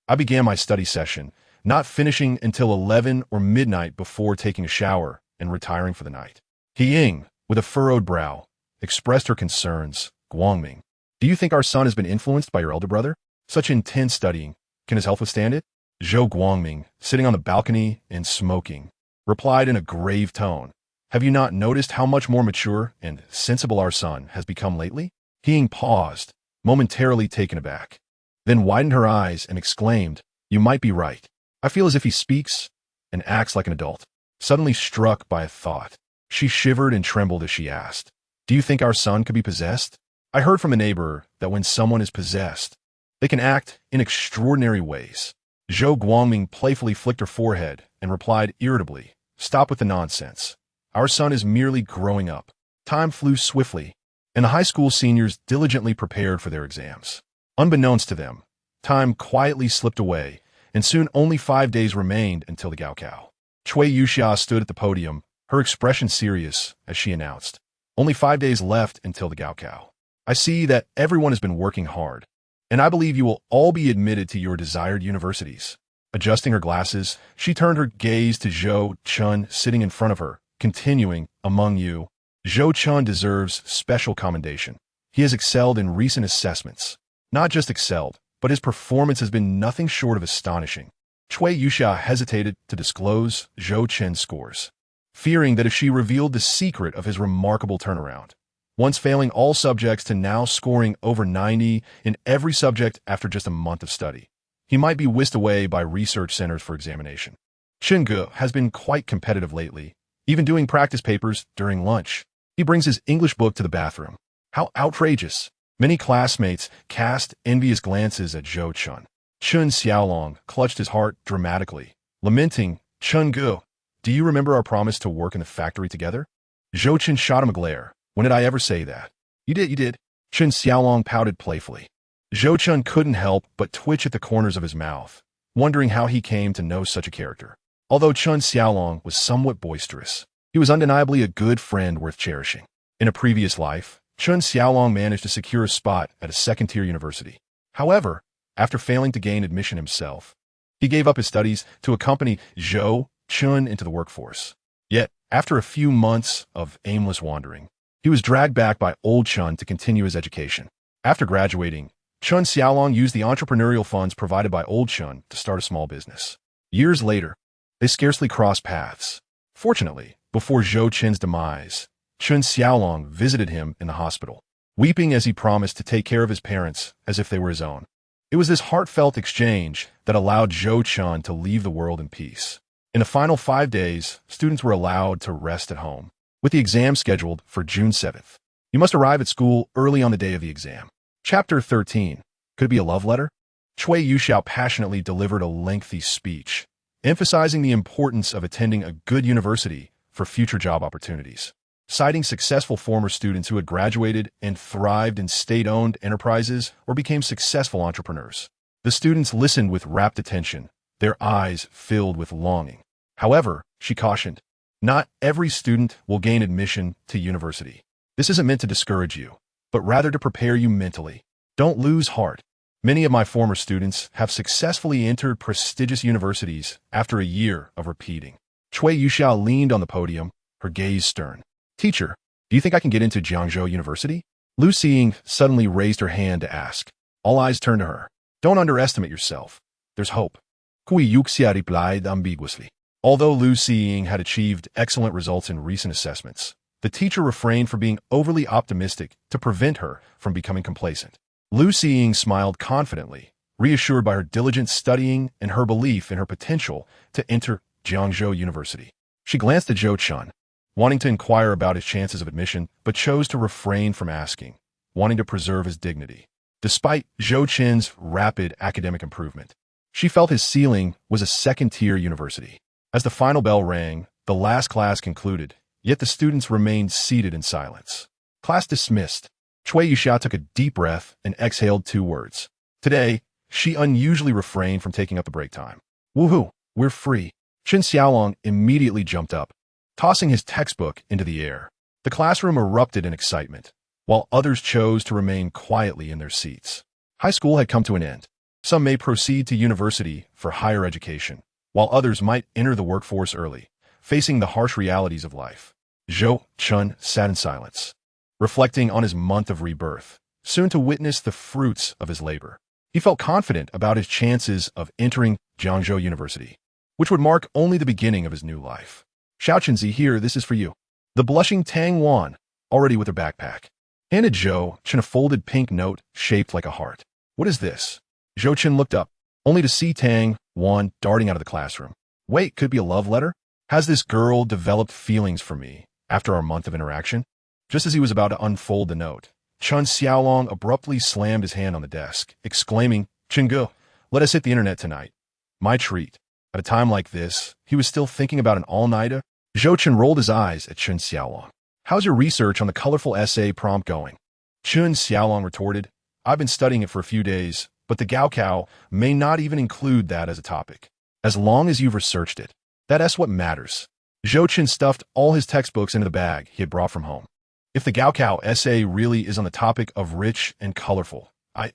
I began my study session, not finishing until 11 or midnight before taking a shower and retiring for the night. He Ying, with a furrowed brow, expressed her concerns. Guangming, do you think our son has been influenced by your elder brother? Such intense studying, can his health withstand it? Zhou Guangming, sitting on the balcony and smoking, replied in a grave tone. Have you not noticed how much more mature and sensible our son has become lately? He Ying paused, momentarily taken aback, then widened her eyes and exclaimed, you might be right. I feel as if he speaks and acts like an adult. Suddenly struck by a thought, she shivered and trembled as she asked, do you think our son could be possessed? I heard from a neighbor that when someone is possessed, they can act in extraordinary ways. Zhou Guangming playfully flicked her forehead and replied irritably, stop with the nonsense. Our son is merely growing up. Time flew swiftly, and the high school seniors diligently prepared for their exams. Unbeknownst to them, time quietly slipped away, and soon only 5 days remained until the Gaokao. Cui Yuxia stood at the podium, her expression serious, as she announced, "Only 5 days left until the Gaokao. I see that everyone has been working hard, and I believe you will all be admitted to your desired universities." Adjusting her glasses, she turned her gaze to Zhou Chen sitting in front of her, continuing, "Among you, Zhou Chen deserves special commendation. He has excelled in recent assessments. Not just excelled, but his performance has been nothing short of astonishing." Cui Yuxia hesitated to disclose Zhou Chen's scores, fearing that if she revealed the secret of his remarkable turnaround, once failing all subjects to now scoring over 90 in every subject after just a month of study, he might be whisked away by research centers for examination. Chen Ge has been quite competitive lately, even doing practice papers during lunch. He brings his English book to the bathroom. How outrageous! Many classmates cast envious glances at Zhou Chen. Chun Xiaolong clutched his heart dramatically, lamenting, "Chen Ge, do you remember our promise to work in the factory together?" Zhou Chen shot him a glare. "When did I ever say that?" You did. Chun Xiaolong pouted playfully. Zhou Chen couldn't help but twitch at the corners of his mouth, wondering how he came to know such a character. Although Chun Xiaolong was somewhat boisterous, he was undeniably a good friend worth cherishing. In a previous life, Chun Xiaolong managed to secure a spot at a second-tier university. However, after failing to gain admission himself, he gave up his studies to accompany Zhou Chen into the workforce. Yet, after a few months of aimless wandering, he was dragged back by old Chun to continue his education. After graduating, Chun Xiaolong used the entrepreneurial funds provided by old Chun to start a small business. Years later, they scarcely crossed paths. Fortunately, before Zhou Chen's demise, Chun Xiaolong visited him in the hospital, weeping as he promised to take care of his parents as if they were his own. It was this heartfelt exchange that allowed Zhou Chen to leave the world in peace. In the final 5 days, students were allowed to rest at home, with the exam scheduled for June 7th. You must arrive at school early on the day of the exam. Chapter 13. Could it be a love letter? Cui Yuxiao passionately delivered a lengthy speech, emphasizing the importance of attending a good university for future job opportunities. Citing successful former students who had graduated and thrived in state-owned enterprises or became successful entrepreneurs. The students listened with rapt attention, their eyes filled with longing. However, she cautioned, not every student will gain admission to university. This isn't meant to discourage you, but rather to prepare you mentally. Don't lose heart. Many of my former students have successfully entered prestigious universities after a year of repeating. Cui Yuxiao leaned on the podium, her gaze stern. "Teacher, do you think I can get into Jiangzhou University?" Lu Xiying suddenly raised her hand to ask. All eyes turned to her. "Don't underestimate yourself. There's hope." Cui Yuxia replied ambiguously. Although Lu Xiying had achieved excellent results in recent assessments, the teacher refrained from being overly optimistic to prevent her from becoming complacent. Lu Xiying smiled confidently, reassured by her diligent studying and her belief in her potential to enter Jiangzhou University. She glanced at Zhou Chen, wanting to inquire about his chances of admission, but chose to refrain from asking, wanting to preserve his dignity. Despite Zhou Chen's rapid academic improvement, she felt his ceiling was a second-tier university. As the final bell rang, the last class concluded, yet the students remained seated in silence. Class dismissed. Cui Yuxia took a deep breath and exhaled 2 words. Today, she unusually refrained from taking up the break time. "Woohoo, we're free." Chen Xiaolong immediately jumped up, tossing his textbook into the air. The classroom erupted in excitement, while others chose to remain quietly in their seats. High school had come to an end. Some may proceed to university for higher education, while others might enter the workforce early, facing the harsh realities of life. Zhou Chen sat in silence, reflecting on his month of rebirth, soon to witness the fruits of his labor. He felt confident about his chances of entering Jiangzhou University, which would mark only the beginning of his new life. "Xiaoqinzi, here, this is for you." The blushing Tang Wan, already with her backpack, handed Zhou Chen a folded pink note shaped like a heart. "What is this?" Zhou Chen looked up, only to see Tang Wan darting out of the classroom. "Wait, could it be a love letter? Has this girl developed feelings for me after our month of interaction?" Just as he was about to unfold the note, Chun Xiaolong abruptly slammed his hand on the desk, exclaiming, "Chingu, let us hit the internet tonight. My treat." At a time like this, he was still thinking about an all-nighter. Zhou Chen rolled his eyes at Chen Xiaolong. How's your research on the colorful essay prompt going? Chen Xiaolong retorted, I've been studying it for a few days, but the Gaokao may not even include that as a topic. As long as you've researched it, that's what matters. Zhou Chen stuffed all his textbooks into the bag he had brought from home. If the Gaokao essay really is on the topic of rich and colorful,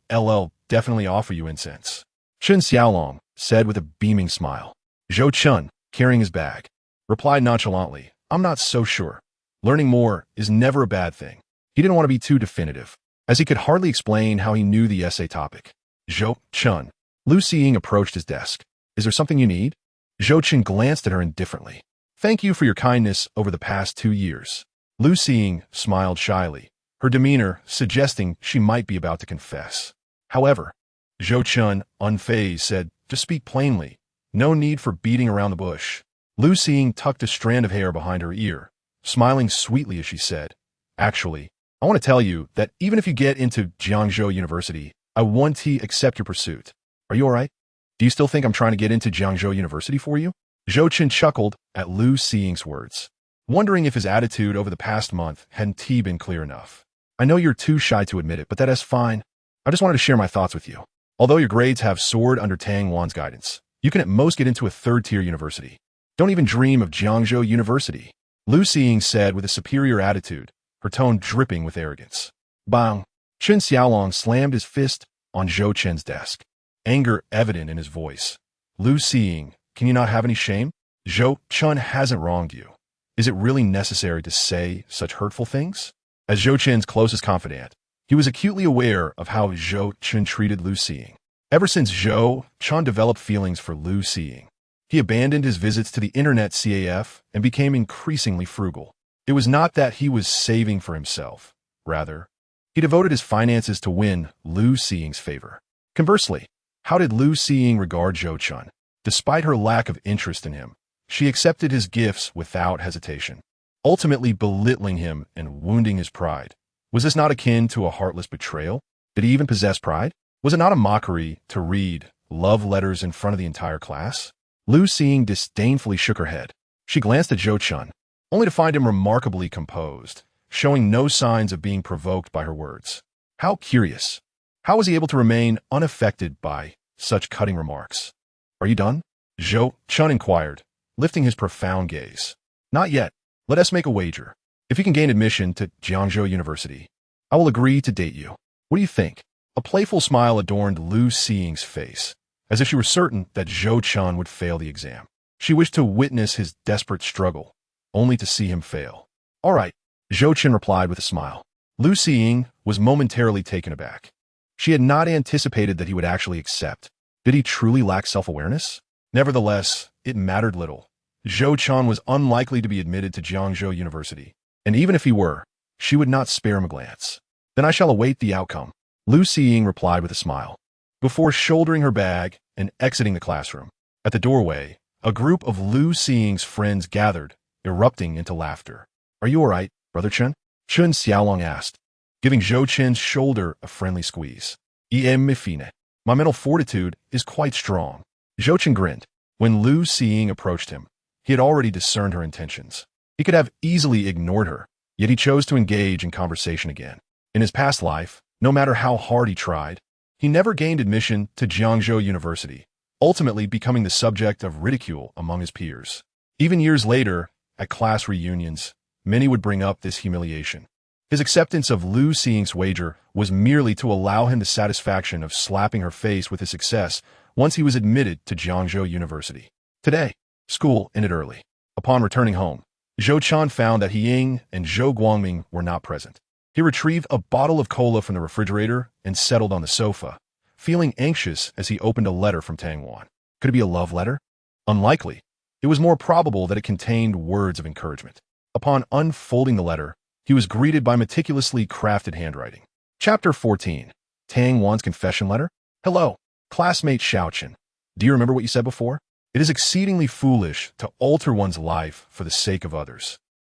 I'll definitely offer you incense. Chen Xiaolong said with a beaming smile. Zhou Chen, carrying his bag, replied nonchalantly, I'm not so sure. Learning more is never a bad thing. He didn't want to be too definitive, as he could hardly explain how he knew the essay topic. Zhou Chen. Lu Xiying approached his desk. Is there something you need? Zhou Chen glanced at her indifferently. Thank you for your kindness over the past 2 years. Lu Xiying smiled shyly, her demeanor suggesting she might be about to confess. However, Zhou Chen, unfazed, said, just speak plainly. No need for beating around the bush. Lu Xiying tucked a strand of hair behind her ear, smiling sweetly as she said, Actually, I want to tell you that even if you get into Jiangzhou University, I want to accept your pursuit. Are you all right? Do you still think I'm trying to get into Jiangzhou University for you? Zhou Chen chuckled at Lu Xiying's words, wondering if his attitude over the past month hadn't been clear enough. I know you're too shy to admit it, but that is fine. I just wanted to share my thoughts with you. Although your grades have soared under Tang Wan's guidance, you can at most get into a third-tier university. Don't even dream of Jiangzhou University. Lu Xiying said with a superior attitude, her tone dripping with arrogance. Bang! Chen Xiaolong slammed his fist on Zhou Chen's desk, anger evident in his voice. Lu Xiying, can you not have any shame? Zhou Chen hasn't wronged you. Is it really necessary to say such hurtful things? As Zhou Chen's closest confidant, he was acutely aware of how Zhou Chen treated Lu Xiying. Ever since Zhou Chen developed feelings for Lu Xiying, he abandoned his visits to the internet CAF and became increasingly frugal. It was not that he was saving for himself. Rather, he devoted his finances to win Lu Xiying's favor. Conversely, how did Lu Xiying regard Zhou Chen? Despite her lack of interest in him, she accepted his gifts without hesitation, ultimately belittling him and wounding his pride. Was this not akin to a heartless betrayal? Did he even possess pride? Was it not a mockery to read love letters in front of the entire class? Lu Xiying disdainfully shook her head. She glanced at Zhou Chen, only to find him remarkably composed, showing no signs of being provoked by her words. How curious. How was he able to remain unaffected by such cutting remarks? Are you done? Zhou Chen inquired, lifting his profound gaze. Not yet. Let us make a wager. If you can gain admission to Jiangzhou University, I will agree to date you. What do you think? A playful smile adorned Lu Xiying's face, as if she were certain that Zhou Chen would fail the exam. She wished to witness his desperate struggle, only to see him fail. All right, Zhou Chen replied with a smile. Lu Xiying was momentarily taken aback. She had not anticipated that he would actually accept. Did he truly lack self-awareness? Nevertheless, it mattered little. Zhou Chen was unlikely to be admitted to Jiangzhou University, and even if he were, she would not spare him a glance. Then I shall await the outcome, Lu Xiying replied with a smile. Before shouldering her bag and exiting the classroom, at the doorway, a group of Lu Xiying's friends gathered, erupting into laughter. Are you all right, Brother Chen? Chen Xiaolong asked, giving Zhou Chen's shoulder a friendly squeeze. Mifine. My mental fortitude is quite strong. Zhou Chen grinned. When Lu Xiying approached him, he had already discerned her intentions. He could have easily ignored her, yet he chose to engage in conversation again. In his past life, no matter how hard he tried, he never gained admission to Jiangzhou University, ultimately becoming the subject of ridicule among his peers. Even years later, at class reunions, many would bring up this humiliation. His acceptance of Lu Xiying's wager was merely to allow him the satisfaction of slapping her face with his success once he was admitted to Jiangzhou University. Today, school ended early. Upon returning home, Zhou Chen found that He Ying and Zhou Guangming were not present. He retrieved a bottle of cola from the refrigerator and settled on the sofa, feeling anxious as he opened a letter from Tang Wan. Could it be a love letter? Unlikely. It was more probable that it contained words of encouragement. Upon unfolding the letter, he was greeted by meticulously crafted handwriting. Chapter 14. Tang Wan's confession letter. Hello, classmate Zhou Chen. Do you remember what you said before? It is exceedingly foolish to alter one's life for the sake of others.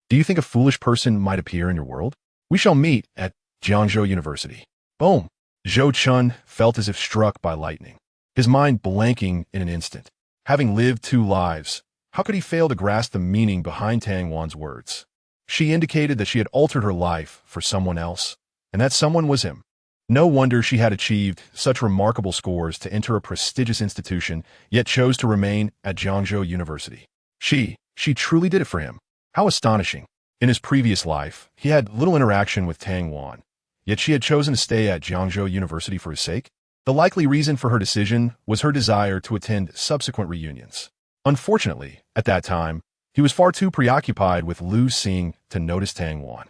Do you think a foolish person might appear in your world? We shall meet at Jiangzhou University. Boom. Zhou Chen felt as if struck by lightning, his mind blanking in an instant. Having lived 2 lives, How could he fail to grasp the meaning behind Tang Wan's words? She indicated that she had altered her life for someone else, and that someone was him. No wonder she had achieved such remarkable scores to enter a prestigious institution, yet chose to remain at Zhou University. She truly did it for him. How astonishing. In his previous life, he had little interaction with Tang Wan, yet she had chosen to stay at Zhou University for his sake. The likely reason for her decision was her desire to attend subsequent reunions. Unfortunately, at that time, he was far too preoccupied with Lu Xing to notice Tang Wan.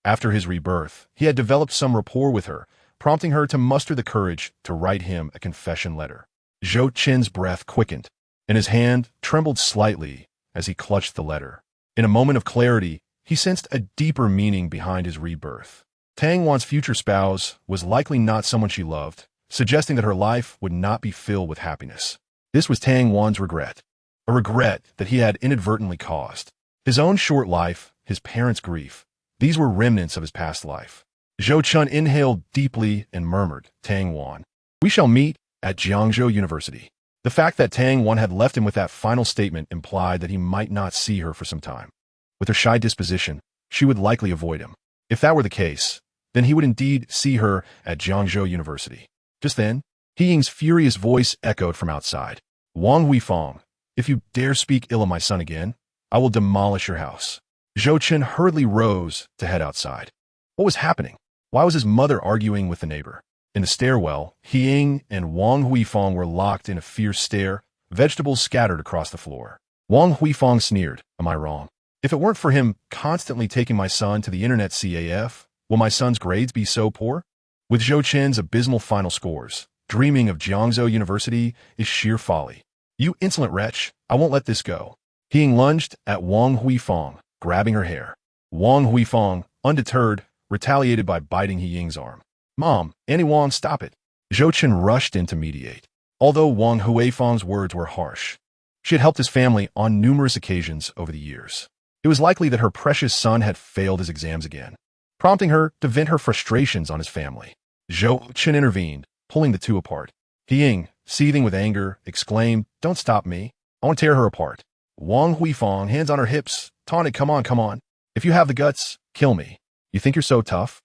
After his rebirth, he had developed some rapport with her, prompting her to muster the courage to write him a confession letter. Zhou Chen's breath quickened, and his hand trembled slightly as he clutched the letter. In a moment of clarity, he sensed a deeper meaning behind his rebirth. Tang Wan's future spouse was likely not someone she loved, suggesting that her life would not be filled with happiness. This was Tang Wan's regret, a regret that he had inadvertently caused. His own short life, his parents' grief, these were remnants of his past life. Zhou Chen inhaled deeply and murmured, Tang Wan, we shall meet at Zhou University. The fact that Tang Wan had left him with that final statement implied that he might not see her for some time. With her shy disposition, she would likely avoid him. If that were the case, then he would indeed see her at Zhou University. Just then, He Ying's furious voice echoed from outside. Wang Huifeng, if you dare speak ill of my son again, I will demolish your house. Zhou Chen hurriedly rose to head outside. What was happening? Why was his mother arguing with the neighbor? In the stairwell, He Ying and Wang Huifeng were locked in a fierce stare, vegetables scattered across the floor. Wang Huifeng sneered, am I wrong? If it weren't for him constantly taking my son to the internet CAF, will my son's grades be so poor? With Zhou Chen's abysmal final scores, dreaming of Zhou University is sheer folly. You insolent wretch, I won't let this go. He Ying lunged at Wang Huifeng, grabbing her hair. Wang Huifeng, undeterred, retaliated by biting He Ying's arm. Mom, Annie Wang, stop it. Zhou Chen rushed in to mediate. Although Wang Huifeng's words were harsh, she had helped his family on numerous occasions over the years. It was likely that her precious son had failed his exams again, prompting her to vent her frustrations on his family. Zhou Chen intervened, pulling the two apart. He Ying, seething with anger, exclaimed, don't stop me. I want to tear her apart. Wang Huifeng, hands on her hips, taunted, come on. If you have the guts, kill me. You think you're so tough?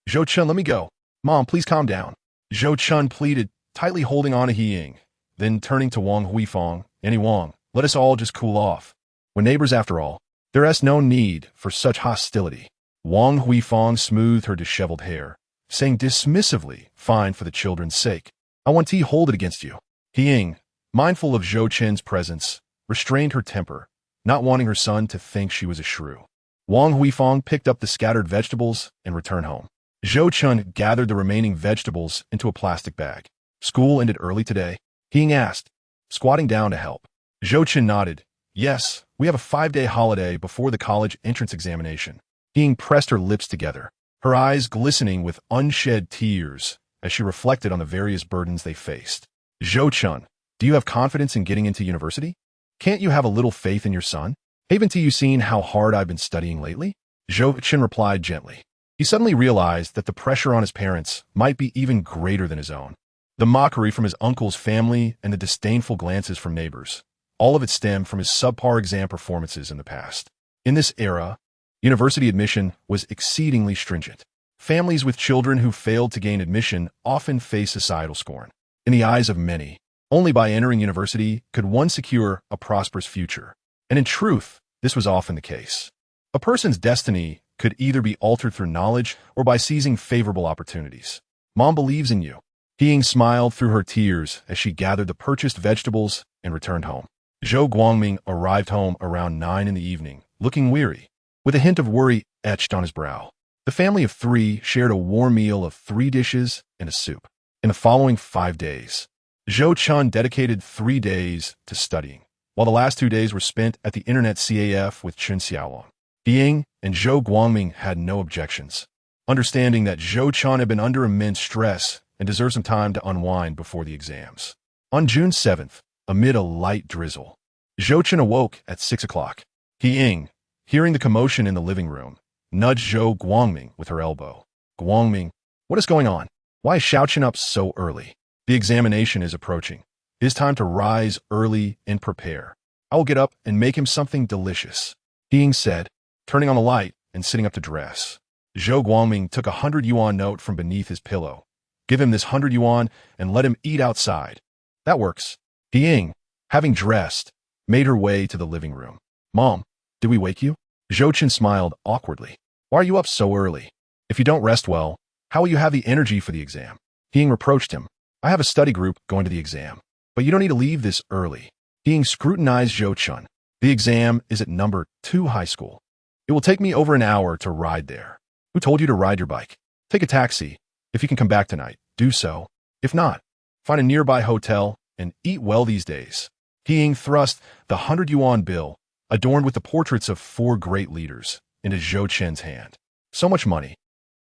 Zhou Chen, let me go. Mom, please calm down. Zhou Chen pleaded, tightly holding on to He Ying. Then turning to Wang Huifeng, Annie Wang, let us all just cool off. We're neighbors after all. There is no need for such hostility. Wang Huifeng smoothed her disheveled hair, saying dismissively, fine for the children's sake. I want to hold it against you. He Ying, mindful of Zhou Chen's presence, restrained her temper, not wanting her son to think she was a shrew. Wang Huifeng picked up the scattered vegetables and returned home. Zhou Chen gathered the remaining vegetables into a plastic bag. School ended early today? He Ying asked, squatting down to help. Zhou Chen nodded. Yes, we have a 5-day holiday before the college entrance examination. He Ying pressed her lips together, her eyes glistening with unshed tears as she reflected on the various burdens they faced. Zhou Chen, do you have confidence in getting into university? Can't you have a little faith in your son? Haven't you seen how hard I've been studying lately? Zhou Chen replied gently. He suddenly realized that the pressure on his parents might be even greater than his own. The mockery from his uncle's family and the disdainful glances from neighbors, all of it stemmed from his subpar exam performances in the past. In this era, university admission was exceedingly stringent. Families with children who failed to gain admission often face societal scorn. In the eyes of many, only by entering university could one secure a prosperous future. And in truth, this was often the case. A person's destiny could either be altered through knowledge or by seizing favorable opportunities. Mom believes in you. He Ying smiled through her tears as she gathered the purchased vegetables and returned home. Zhou Guangming arrived home around 9 in the evening, looking weary, with a hint of worry etched on his brow. The family of 3 shared a warm meal of 3 dishes and a soup. In the following 5 days, Zhou Chen dedicated 3 days to studying, while the last 2 days were spent at the internet CAF with Chen Xiaolong. He Ying and Zhou Guangming had no objections, understanding that Zhou Chen had been under immense stress and deserved some time to unwind before the exams. On June 7th, amid a light drizzle, Zhou Chen awoke at 6 o'clock. He Ying, hearing the commotion in the living room, nudged Zhou Guangming with her elbow. Guangming, what is going on? Why is Zhou Chen up so early? The examination is approaching. It is time to rise early and prepare. I will get up and make him something delicious. Ying said, turning on the light and sitting up to dress. Zhou Guangming took 100 yuan note from beneath his pillow. Give him this 100 yuan and let him eat outside. That works. Ying, having dressed, made her way to the living room. Mom, did we wake you? Zhou Chen smiled awkwardly. Why are you up so early? If you don't rest well, how will you have the energy for the exam? Ying reproached him. I have a study group going to the exam, but you don't need to leave this early. Ying scrutinized Zhou Chen. The exam is at number 2 high school. It will take me over an hour to ride there. Who told you to ride your bike? Take a taxi. If you can come back tonight, do so. If not, find a nearby hotel and eat well these days. Ying thrust the 100 yuan bill, adorned with the portraits of 4 great leaders, into Zhou Chen's hand. So much money.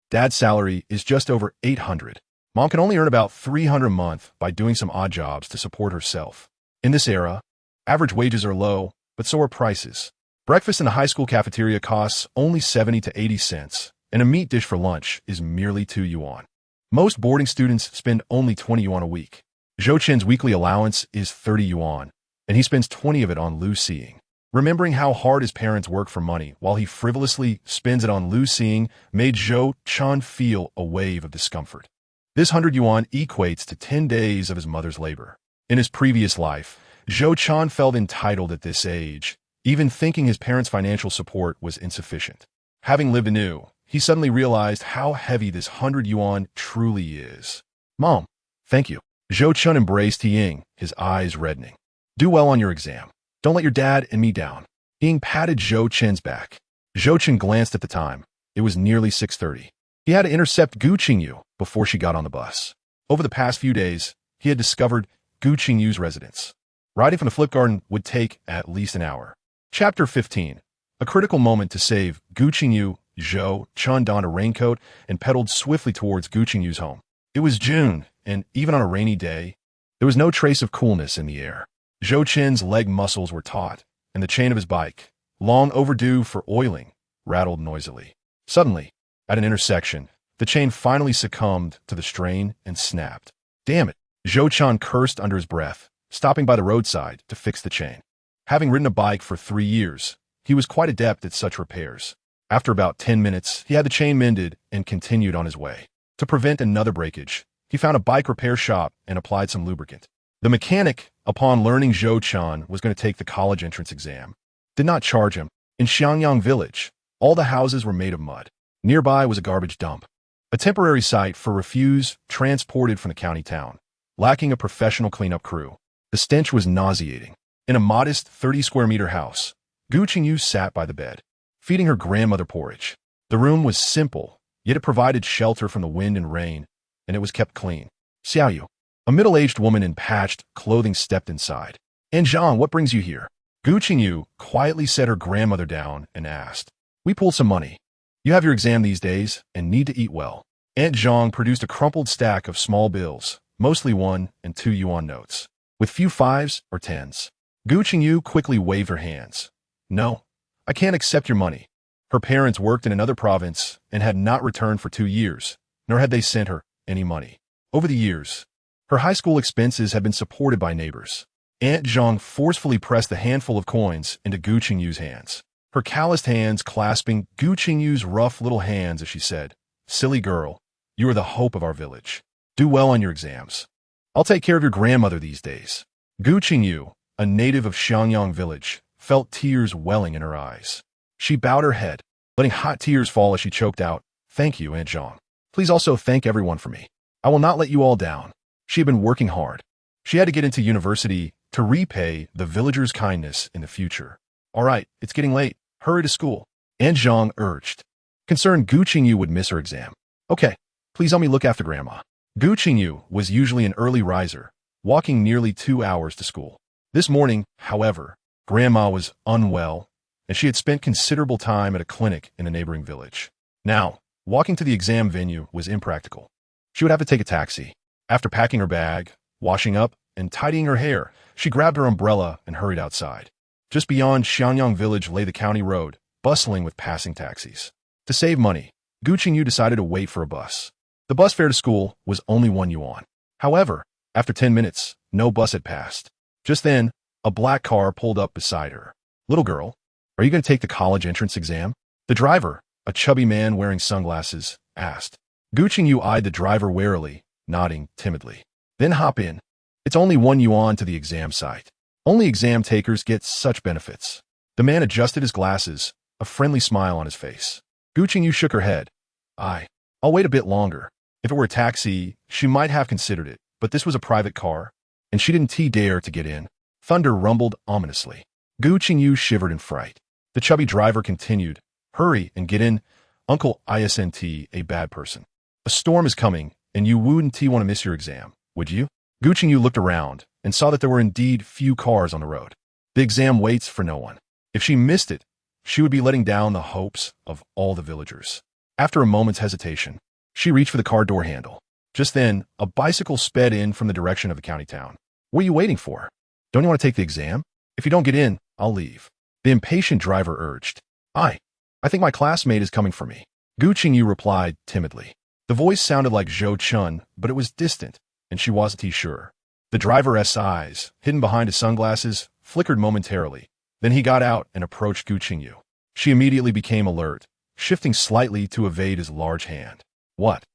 Dad's salary is just over 800. Mom can only earn about 300 a month by doing some odd jobs to support herself. In this era, average wages are low, but so are prices. Breakfast in a high school cafeteria costs only 70 to 80 cents, and a meat dish for lunch is merely 2 yuan. Most boarding students spend only 20 yuan a week. Zhou Chen's weekly allowance is 30 yuan, and he spends 20 of it on Lu-seeing. Remembering how hard his parents work for money while he frivolously spends it on Lu-seeing made Zhou Chen feel a wave of discomfort. This 100 yuan equates to 10 days of his mother's labor. In his previous life, Zhou Chen felt entitled at this age, even thinking his parents' financial support was insufficient. Having lived anew, he suddenly realized how heavy this 100 yuan truly is. Mom, thank you. Zhou Chen embraced Ying, his eyes reddening. Do well on your exam. Don't let your dad and me down. Ying patted Zhou Chen's back. Zhou Chen glanced at the time. It was nearly 6:30. He had to intercept Gu Qingyu before she got on the bus. Over the past few days, he had discovered Gu Qingyu's residence. Riding from the flip garden would take at least an hour. Chapter 15. A critical moment to save Gu Qingyu. Zhou Chen donned a raincoat and pedaled swiftly towards Gu Qingyu's home. It was June, and even on a rainy day, there was no trace of coolness in the air. Zhou Chen's leg muscles were taut, and the chain of his bike, long overdue for oiling, rattled noisily. Suddenly, at an intersection, the chain finally succumbed to the strain and snapped. Damn it! Zhou Chen cursed under his breath, stopping by the roadside to fix the chain. Having ridden a bike for 3 years, he was quite adept at such repairs. After about 10 minutes, he had the chain mended and continued on his way. To prevent another breakage, he found a bike repair shop and applied some lubricant. The mechanic, upon learning Zhou Chen was going to take the college entrance exam, did not charge him. In Xiangyang village, all the houses were made of mud. Nearby was a garbage dump, a temporary site for refuse transported from the county town, lacking a professional cleanup crew. The stench was nauseating. In a modest 30-square-meter house, Gu Qingyu sat by the bed, feeding her grandmother porridge. The room was simple, yet it provided shelter from the wind and rain, and it was kept clean. Xiaoyu, a middle-aged woman in patched clothing, stepped inside. Aunt Zhang, what brings you here? Gu Qingyu quietly set her grandmother down and asked. We pooled some money. You have your exam these days and need to eat well. Aunt Zhang produced a crumpled stack of small bills, mostly 1 and 2 yuan notes, with few 5s or 10s. Gu Qingyu quickly waved her hands. No, I can't accept your money. Her parents worked in another province and had not returned for 2 years, nor had they sent her any money. Over the years, her high school expenses had been supported by neighbors. Aunt Zhang forcefully pressed the handful of coins into Gu Qingyu's hands, her calloused hands clasping Gu Qingyu's rough little hands as she said, Silly girl, you are the hope of our village. Do well on your exams. I'll take care of your grandmother these days. Gu Qingyu, a native of Xiangyang village, felt tears welling in her eyes. She bowed her head, letting hot tears fall as she choked out, Thank you, Aunt Zhang. Please also thank everyone for me. I will not let you all down. She had been working hard. She had to get into university to repay the villagers' kindness in the future. All right, it's getting late. Hurry to school. Aunt Zhang urged. Concerned Gu Qingyu would miss her exam. Okay, please help me look after Grandma. Gu Qingyu was usually an early riser, walking nearly 2 hours to school. This morning, however, Grandma was unwell, and she had spent considerable time at a clinic in a neighboring village. Now, walking to the exam venue was impractical. She would have to take a taxi. After packing her bag, washing up, and tidying her hair, she grabbed her umbrella and hurried outside. Just beyond Xiangyang village lay the county road, bustling with passing taxis. To save money, Gu Qingyu decided to wait for a bus. The bus fare to school was only 1 yuan. However, after 10 minutes, no bus had passed. Just then, A black car pulled up beside her. "Little girl, are you going to take the college entrance exam?" The driver, a chubby man wearing sunglasses, asked. Gu Qingyu eyed the driver warily, nodding timidly. "Then hop in. It's only 1 yuan to the exam site. Only exam takers get such benefits." The man adjusted his glasses, a friendly smile on his face. Gu Qingyu shook her head. I'll wait a bit longer. If it were a taxi, she might have considered it, but this was a private car, and she didn't dare to get in. Thunder rumbled ominously. Gu Qingyu shivered in fright. The chubby driver continued, "Hurry and get in. Uncle isn't a bad person. A storm is coming, and you wouldn't want to miss your exam, would you?" Gu Qingyu looked around and saw that there were indeed few cars on the road. The exam waits for no one. If she missed it, she would be letting down the hopes of all the villagers. After a moment's hesitation, she reached for the car door handle. Just then, a bicycle sped in from the direction of the county town. "What are you waiting for? Don't you want to take the exam? If you don't get in, I'll leave." The impatient driver urged. I think my classmate is coming for me." Gu Qingyu replied timidly. The voice sounded like Zhou Chen, but it was distant, and she wasn't sure. The driver's eyes, hidden behind his sunglasses, flickered momentarily. Then he got out and approached Gu Qingyu. She immediately became alert, shifting slightly to evade his large hand. What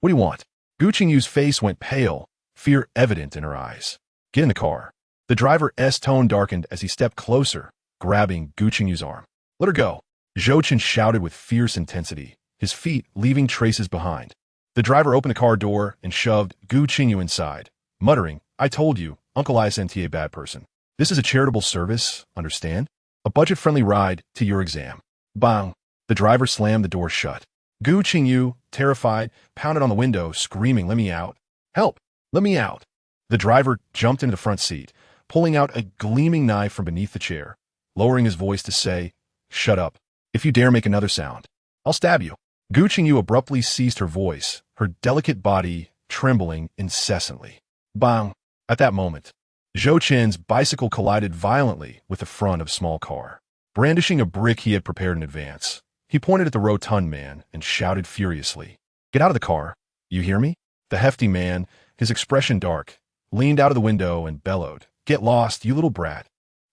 do you want?" Gu Qingyu's face went pale, fear evident in her eyes. "Get in the car." The driver's tone darkened as he stepped closer, grabbing Gu Qingyu's arm. "Let her go." Zhou Chen shouted with fierce intensity, his feet leaving traces behind. The driver opened the car door and shoved Gu Qingyu inside, muttering, "I told you, Uncle isn't a bad person. This is a charitable service, understand? A budget-friendly ride to your exam." Bang! The driver slammed the door shut. Gu Qingyu, terrified, pounded on the window, screaming, "Let me out! Help! Let me out!" The driver jumped into the front seat, pulling out a gleaming knife from beneath the chair, lowering his voice to say, "Shut up. If you dare make another sound, I'll stab you." Gu Qingyu abruptly ceased her voice, her delicate body trembling incessantly. Bang! At that moment, Zhou Chen's bicycle collided violently with the front of a small car. Brandishing a brick he had prepared in advance, he pointed at the rotund man and shouted furiously, "Get out of the car! You hear me?" The hefty man, his expression dark, leaned out of the window and bellowed, "Get lost, you little brat!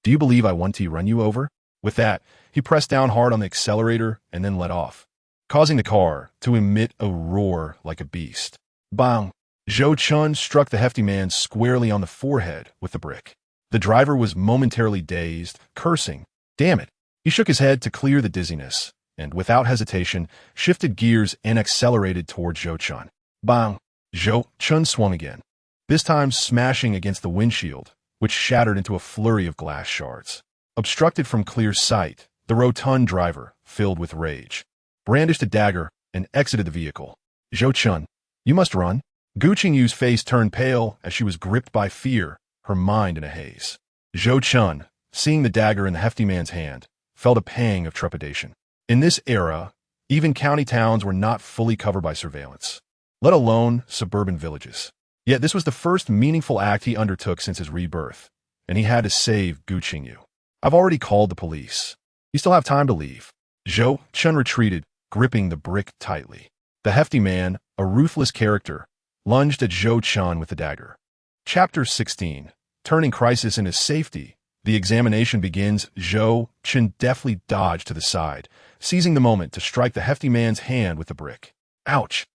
Do you believe I want to run you over?" With that, he pressed down hard on the accelerator and then let off, causing the car to emit a roar like a beast. Bang! Zhou Chen struck the hefty man squarely on the forehead with the brick. The driver was momentarily dazed, cursing. Damn it! He shook his head to clear the dizziness, and without hesitation, shifted gears and accelerated toward Zhou Chen. Bang! Zhou Chen swung again, this time smashing against the windshield, which shattered into a flurry of glass shards. Obstructed from clear sight, the rotund driver, filled with rage, brandished a dagger and exited the vehicle. "Zhou Chen, you must run." Gu Qingyu's face turned pale as she was gripped by fear, her mind in a haze. Zhou Chen, seeing the dagger in the hefty man's hand, felt a pang of trepidation. In this era, even county towns were not fully covered by surveillance, let alone suburban villages. Yet this was the first meaningful act he undertook since his rebirth, and he had to save Gu Qingyu. "I've already called the police. You still have time to leave." Zhou Chen retreated, gripping the brick tightly. The hefty man, a ruthless character, lunged at Zhou Chen with the dagger. Chapter 16. Turning crisis into safety. The examination begins. Zhou Chen deftly dodged to the side, seizing the moment to strike the hefty man's hand with the brick. Ouch!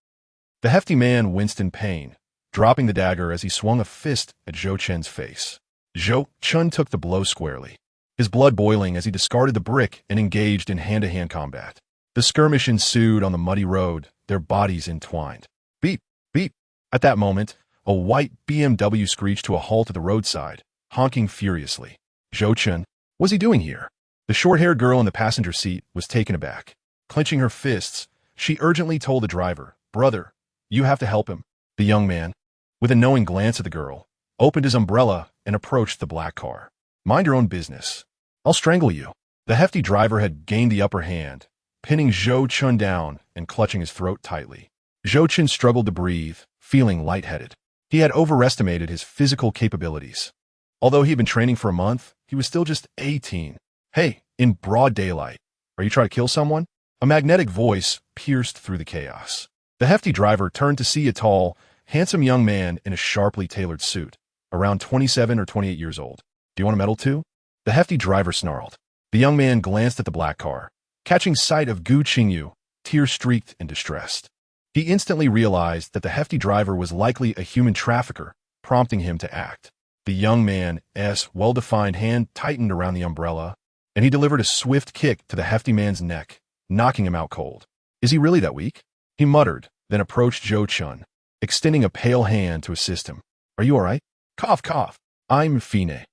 The hefty man winced in pain, dropping the dagger as he swung a fist at Zhou Chen's face. Zhou Chen took the blow squarely, his blood boiling as he discarded the brick and engaged in hand-to-hand combat. The skirmish ensued on the muddy road, their bodies entwined. Beep, beep. At that moment, a white BMW screeched to a halt at the roadside, honking furiously. Zhou Chen, what's he doing here? The short-haired girl in the passenger seat was taken aback. Clenching her fists, she urgently told the driver, "Brother, you have to help him." The young man, with a knowing glance at the girl, opened his umbrella and approached the black car. "Mind your own business. I'll strangle you." The hefty driver had gained the upper hand, pinning Zhou Chen down and clutching his throat tightly. Zhou Chen struggled to breathe, feeling lightheaded. He had overestimated his physical capabilities. Although he'd been training for a month, he was still just 18. "Hey, in broad daylight, are you trying to kill someone?" A magnetic voice pierced through the chaos. The hefty driver turned to see a tall, handsome young man in a sharply tailored suit, around 27 or 28 years old. Do you want a medal too? The hefty driver snarled. The young man glanced at the black car, catching sight of Gu Qingyu, tear-streaked and distressed. He instantly realized that the hefty driver was likely a human trafficker, prompting him to act. The young man's well-defined hand tightened around the umbrella, and he delivered a swift kick to the hefty man's neck, knocking him out cold. Is he really that weak? He muttered, then approached Zhou Chen, extending a pale hand to assist him. Are you all right? Cough, cough. I'm fine.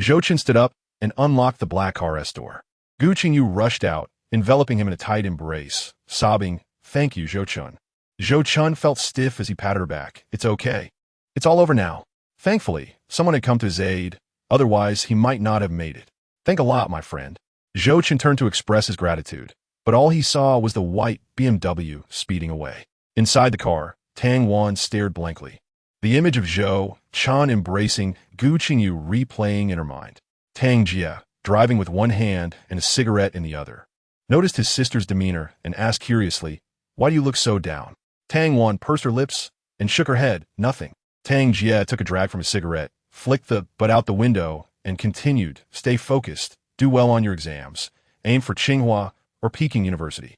Zhou Chen stood up and unlocked the black car's door. Gu Qingyu rushed out, enveloping him in a tight embrace, sobbing, "Thank you, Zhou Chen." Zhou Chen felt stiff as he patted her back. It's okay. It's all over now. Thankfully, someone had come to his aid, otherwise he might not have made it. Thank a lot, my friend. Zhou Chen turned to express his gratitude, but all he saw was the white BMW speeding away. Inside the car, Tang Wan stared blankly. The image of Zhou Chen embracing Gu Qingyu replaying in her mind. Tang Jia, driving with one hand and a cigarette in the other, noticed his sister's demeanor and asked curiously, "Why do you look so down?" Tang Wan pursed her lips and shook her head, "Nothing." Tang Jia took a drag from his cigarette, flicked the butt out the window, and continued, "Stay focused, do well on your exams, aim for Tsinghua or Peking University."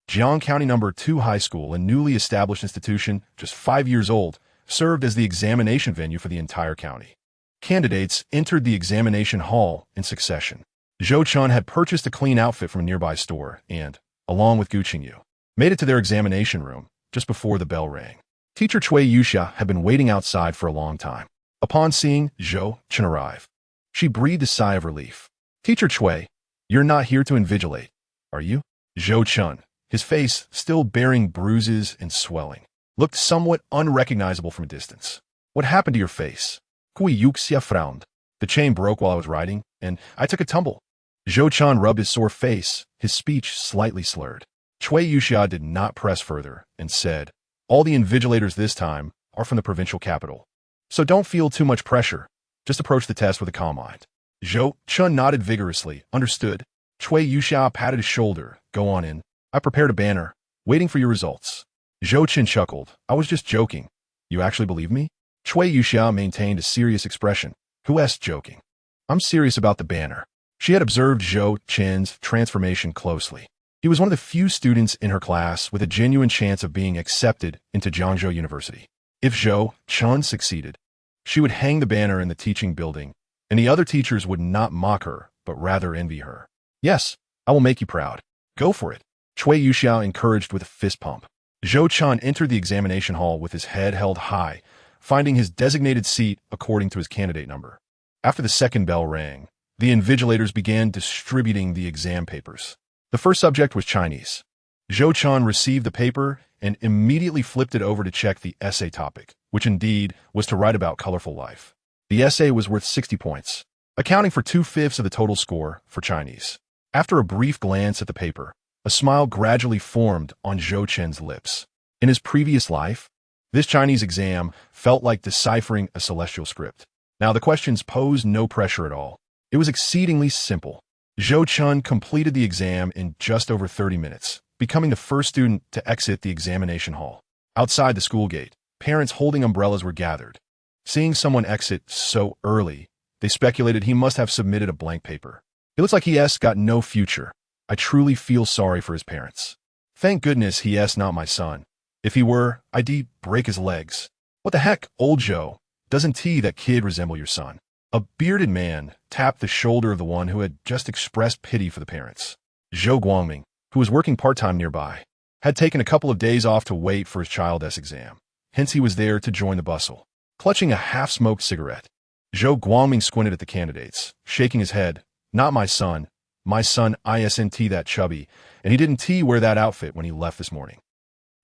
Jiang County No. 2 High School, a newly established institution, just 5 years old, served as the examination venue for the entire county. Candidates entered the examination hall in succession. Zhou Chen had purchased a clean outfit from a nearby store and, along with Gu Qingyu, made it to their examination room just before the bell rang. Teacher Cui Yuxia had been waiting outside for a long time. Upon seeing Zhou Chen arrive, she breathed a sigh of relief. "Teacher Cui, you're not here to invigilate, are you?" Zhou Chen, his face still bearing bruises and swelling, looked somewhat unrecognizable from a distance. "What happened to your face?" Cui Yuxia frowned. "The chain broke while I was riding, and I took a tumble." Zhou Chen rubbed his sore face, his speech slightly slurred. Cui Yuxia did not press further and said, "All the invigilators this time are from the provincial capital. So don't feel too much pressure. Just approach the test with a calm mind." Zhou Chen nodded vigorously. "Understood." Cui Yuxia patted his shoulder. "Go on in. I prepared a banner, waiting for your results." Zhou Chen chuckled. "I was just joking. You actually believe me?" Cui Yuxia maintained a serious expression. "Who asked joking? I'm serious about the banner." She had observed Zhou Chen's transformation closely. He was one of the few students in her class with a genuine chance of being accepted into Jiangzhou University. If Zhou Chen succeeded, she would hang the banner in the teaching building, and the other teachers would not mock her, but rather envy her. "Yes, I will make you proud. Go for it." Cui Yuxia encouraged with a fist pump. Zhou Chen entered the examination hall with his head held high, finding his designated seat according to his candidate number. After the second bell rang, the invigilators began distributing the exam papers. The first subject was Chinese. Zhou Chen received the paper and immediately flipped it over to check the essay topic, which indeed was to write about colorful life. The essay was worth 60 points, accounting for 2/5 of the total score for Chinese. After a brief glance at the paper, a smile gradually formed on Zhou Chen's lips. In his previous life, this Chinese exam felt like deciphering a celestial script. Now the questions posed no pressure at all. It was exceedingly simple. Zhou Chen completed the exam in just over 30 minutes, becoming the first student to exit the examination hall. Outside the school gate, parents holding umbrellas were gathered. Seeing someone exit so early, they speculated he must have submitted a blank paper. "It looks like he's got no future. I truly feel sorry for his parents. Thank goodness he's not my son. If he were, I'd break his legs." "What the heck, old Zhou? Doesn't that kid resemble your son?" A bearded man tapped the shoulder of the one who had just expressed pity for the parents. Zhou Guangming, who was working part-time nearby, had taken a couple of days off to wait for his child's exam. Hence he was there to join the bustle. Clutching a half-smoked cigarette, Zhou Guangming squinted at the candidates, shaking his head. "Not my son. My son isn't that chubby, and he didn't wear that outfit when he left this morning."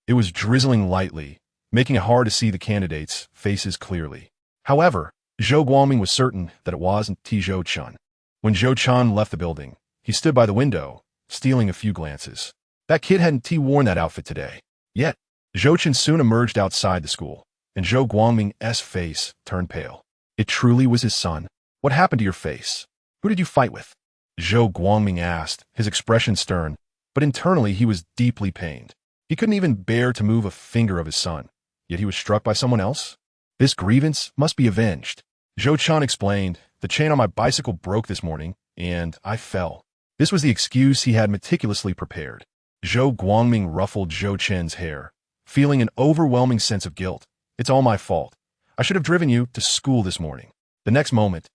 It was drizzling lightly, making it hard to see the candidates' faces clearly. However, Zhou Guangming was certain that it wasn't Zhou Chen. When Zhou Chen left the building, he stood by the window, stealing a few glances. That kid hadn't worn that outfit today. Yet, Zhou Chen soon emerged outside the school, and Zhou Guangming's face turned pale. It truly was his son. "What happened to your face? Who did you fight with?" Zhou Guangming asked, his expression stern, but internally he was deeply pained. He couldn't even bear to move a finger of his son, yet he was struck by someone else. This grievance must be avenged. Zhou Chen explained, "The chain on my bicycle broke this morning, and I fell." This was the excuse he had meticulously prepared. Zhou Guangming ruffled Zhou Chen's hair, feeling an overwhelming sense of guilt. "It's all my fault. I should have driven you to school this morning." The next moment,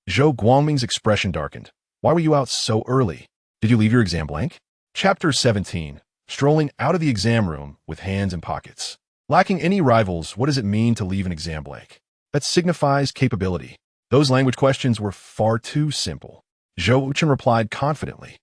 Zhou Guangming's expression darkened. "Why were you out so early? Did you leave your exam blank?" Chapter 17. Strolling out of the exam room with hands in pockets. Lacking any rivals, what does it mean to leave an exam blank? That signifies capability. Those language questions were far too simple. Zhou Chen replied confidently.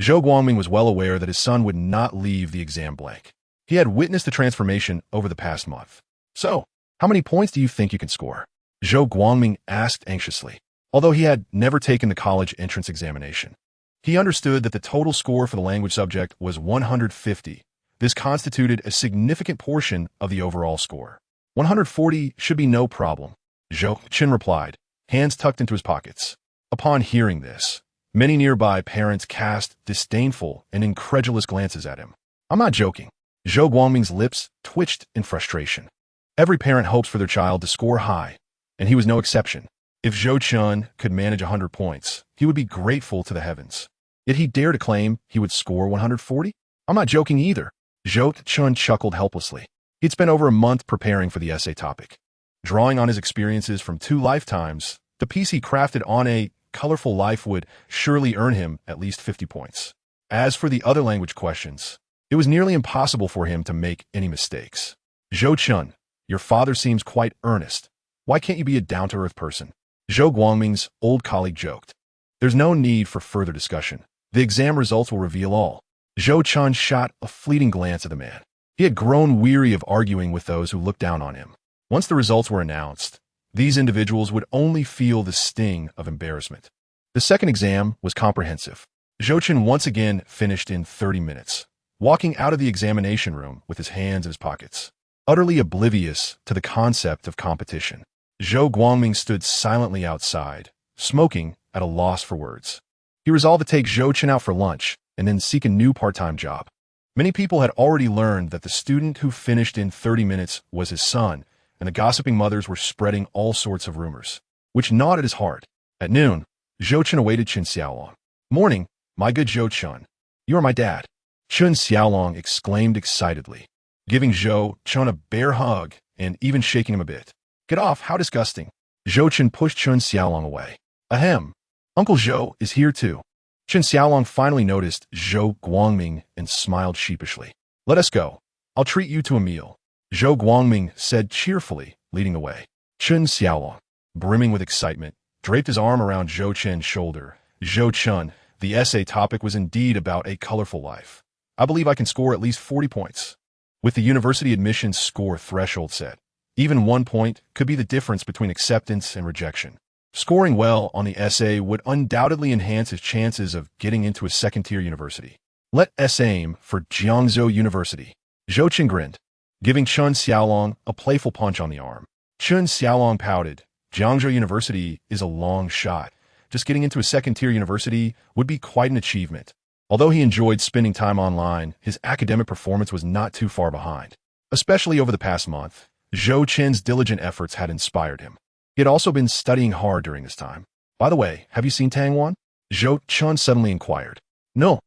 Zhou Guangming was well aware that his son would not leave the exam blank. He had witnessed the transformation over the past month. "So, how many points do you think you can score?" Zhou Guangming asked anxiously. Although he had never taken the college entrance examination, he understood that the total score for the language subject was 150. This constituted a significant portion of the overall score. 140 should be no problem, Zhou Chen replied, hands tucked into his pockets. Upon hearing this, many nearby parents cast disdainful and incredulous glances at him. "I'm not joking." Zhou Guangming's lips twitched in frustration. Every parent hopes for their child to score high, and he was no exception. If Zhou Chen could manage 100 points, he would be grateful to the heavens. Yet he dared to claim he would score 140? "I'm not joking either." Zhou Chen chuckled helplessly. He'd spent over a month preparing for the essay topic. Drawing on his experiences from 2 lifetimes, the piece he crafted on a colorful life would surely earn him at least 50 points. As for the other language questions, it was nearly impossible for him to make any mistakes. "Zhou Chen, your father seems quite earnest. Why can't you be a down-to-earth person?" Zhou Guangming's old colleague joked. "There's no need for further discussion. The exam results will reveal all." Zhou Chen shot a fleeting glance at the man. He had grown weary of arguing with those who looked down on him. Once the results were announced, these individuals would only feel the sting of embarrassment. The second exam was comprehensive. Zhou Chen once again finished in 30 minutes, walking out of the examination room with his hands in his pockets, utterly oblivious to the concept of competition. Zhou Guangming stood silently outside, smoking at a loss for words. He resolved to take Zhou Chen out for lunch and then seek a new part-time job. Many people had already learned that the student who finished in 30 minutes was his son, and the gossiping mothers were spreading all sorts of rumors, which gnawed at his heart. At noon, Zhou Chen awaited Chen Xiaolong. "Morning, my good Zhou Chen. You are my dad," Chen Xiaolong exclaimed excitedly, giving Zhou Chen a bear hug and even shaking him a bit. "Get off, how disgusting." Zhou Chen pushed Chen Xiaolong away. "Ahem, Uncle Zhou is here too." Chen Xiaolong finally noticed Zhou Guangming and smiled sheepishly. "Let us go. I'll treat you to a meal," Zhou Guangming said cheerfully, leading the way. Chen Xiaolong, brimming with excitement, draped his arm around Zhou Chen's shoulder. "Zhou Chen, the essay topic was indeed about a colorful life. I believe I can score at least 40 points. With the university admissions score threshold set, even 1 point could be the difference between acceptance and rejection. Scoring well on the essay would undoubtedly enhance his chances of getting into a second-tier university. Let us aim for Jiangzhou University." Zhou Chen grinned, giving Chen Xiaolong a playful punch on the arm. Chen Xiaolong pouted. Jiangzhou University is a long shot. Just getting into a second-tier university would be quite an achievement. Although he enjoyed spending time online, his academic performance was not too far behind. Especially over the past month, Zhou Chen's diligent efforts had inspired him. He had also been studying hard during this time. "By the way, have you seen Tang Wan?" Zhou Chen suddenly inquired. "No.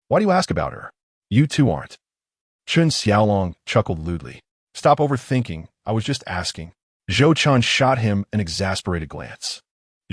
Why do you ask about her? You too aren't." Chen Xiaolong chuckled lewdly. "Stop overthinking. I was just asking." Zhou Chen shot him an exasperated glance.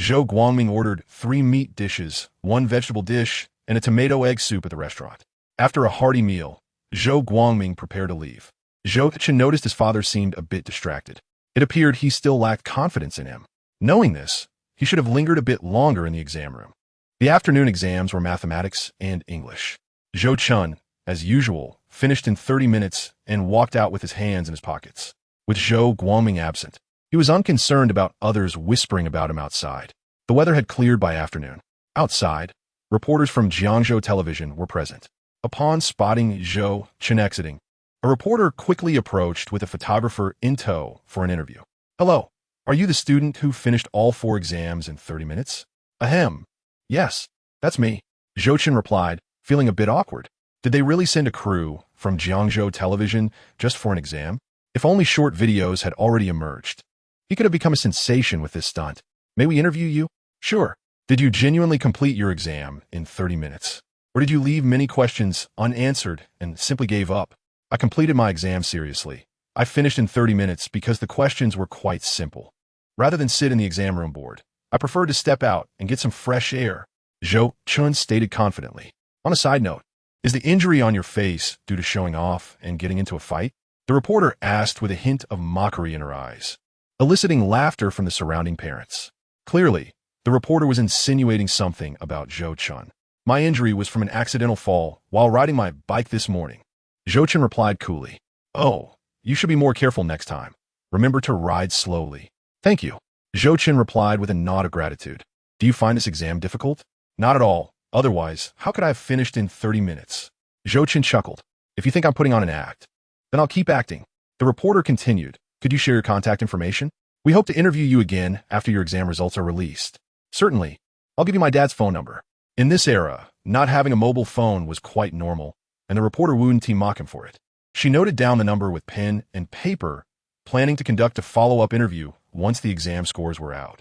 Zhou Guangming ordered 3 meat dishes, 1 vegetable dish, and a tomato egg soup at the restaurant. After a hearty meal, Zhou Guangming prepared to leave. Zhou Chen noticed his father seemed a bit distracted. It appeared he still lacked confidence in him. Knowing this, he should have lingered a bit longer in the exam room. The afternoon exams were mathematics and English. Zhou Chen, as usual, finished in 30 minutes and walked out with his hands in his pockets. With Zhou Guangming absent, he was unconcerned about others whispering about him outside. The weather had cleared by afternoon. Outside, reporters from Jiangzhou television were present. Upon spotting Zhou Chen exiting, a reporter quickly approached with a photographer in tow for an interview. "Hello, are you the student who finished all 4 exams in 30 minutes? "Ahem. Yes, that's me," Zhou Chen replied, feeling a bit awkward. Did they really send a crew from Jiangzhou television just for an exam? If only short videos had already emerged. He could have become a sensation with this stunt. May we interview you? Sure. Did you genuinely complete your exam in 30 minutes? Or did you leave many questions unanswered and simply gave up? I completed my exam seriously. I finished in 30 minutes because the questions were quite simple. Rather than sit in the exam room bored, I preferred to step out and get some fresh air, Zhou Chen stated confidently. On a side note, is the injury on your face due to showing off and getting into a fight? The reporter asked with a hint of mockery in her eyes, eliciting laughter from the surrounding parents. Clearly, the reporter was insinuating something about Zhou Chen. My injury was from an accidental fall while riding my bike this morning. Zhou Chen replied coolly. Oh, you should be more careful next time. Remember to ride slowly. Thank you. Zhou Chen replied with a nod of gratitude. Do you find this exam difficult? Not at all. Otherwise, how could I have finished in 30 minutes? Zhou Chen chuckled. If you think I'm putting on an act, then I'll keep acting. The reporter continued. Could you share your contact information? We hope to interview you again after your exam results are released. Certainly. I'll give you my dad's phone number. In this era, not having a mobile phone was quite normal, and the reporter wouldn't mock him for it. She noted down the number with pen and paper, planning to conduct a follow-up interview once the exam scores were out,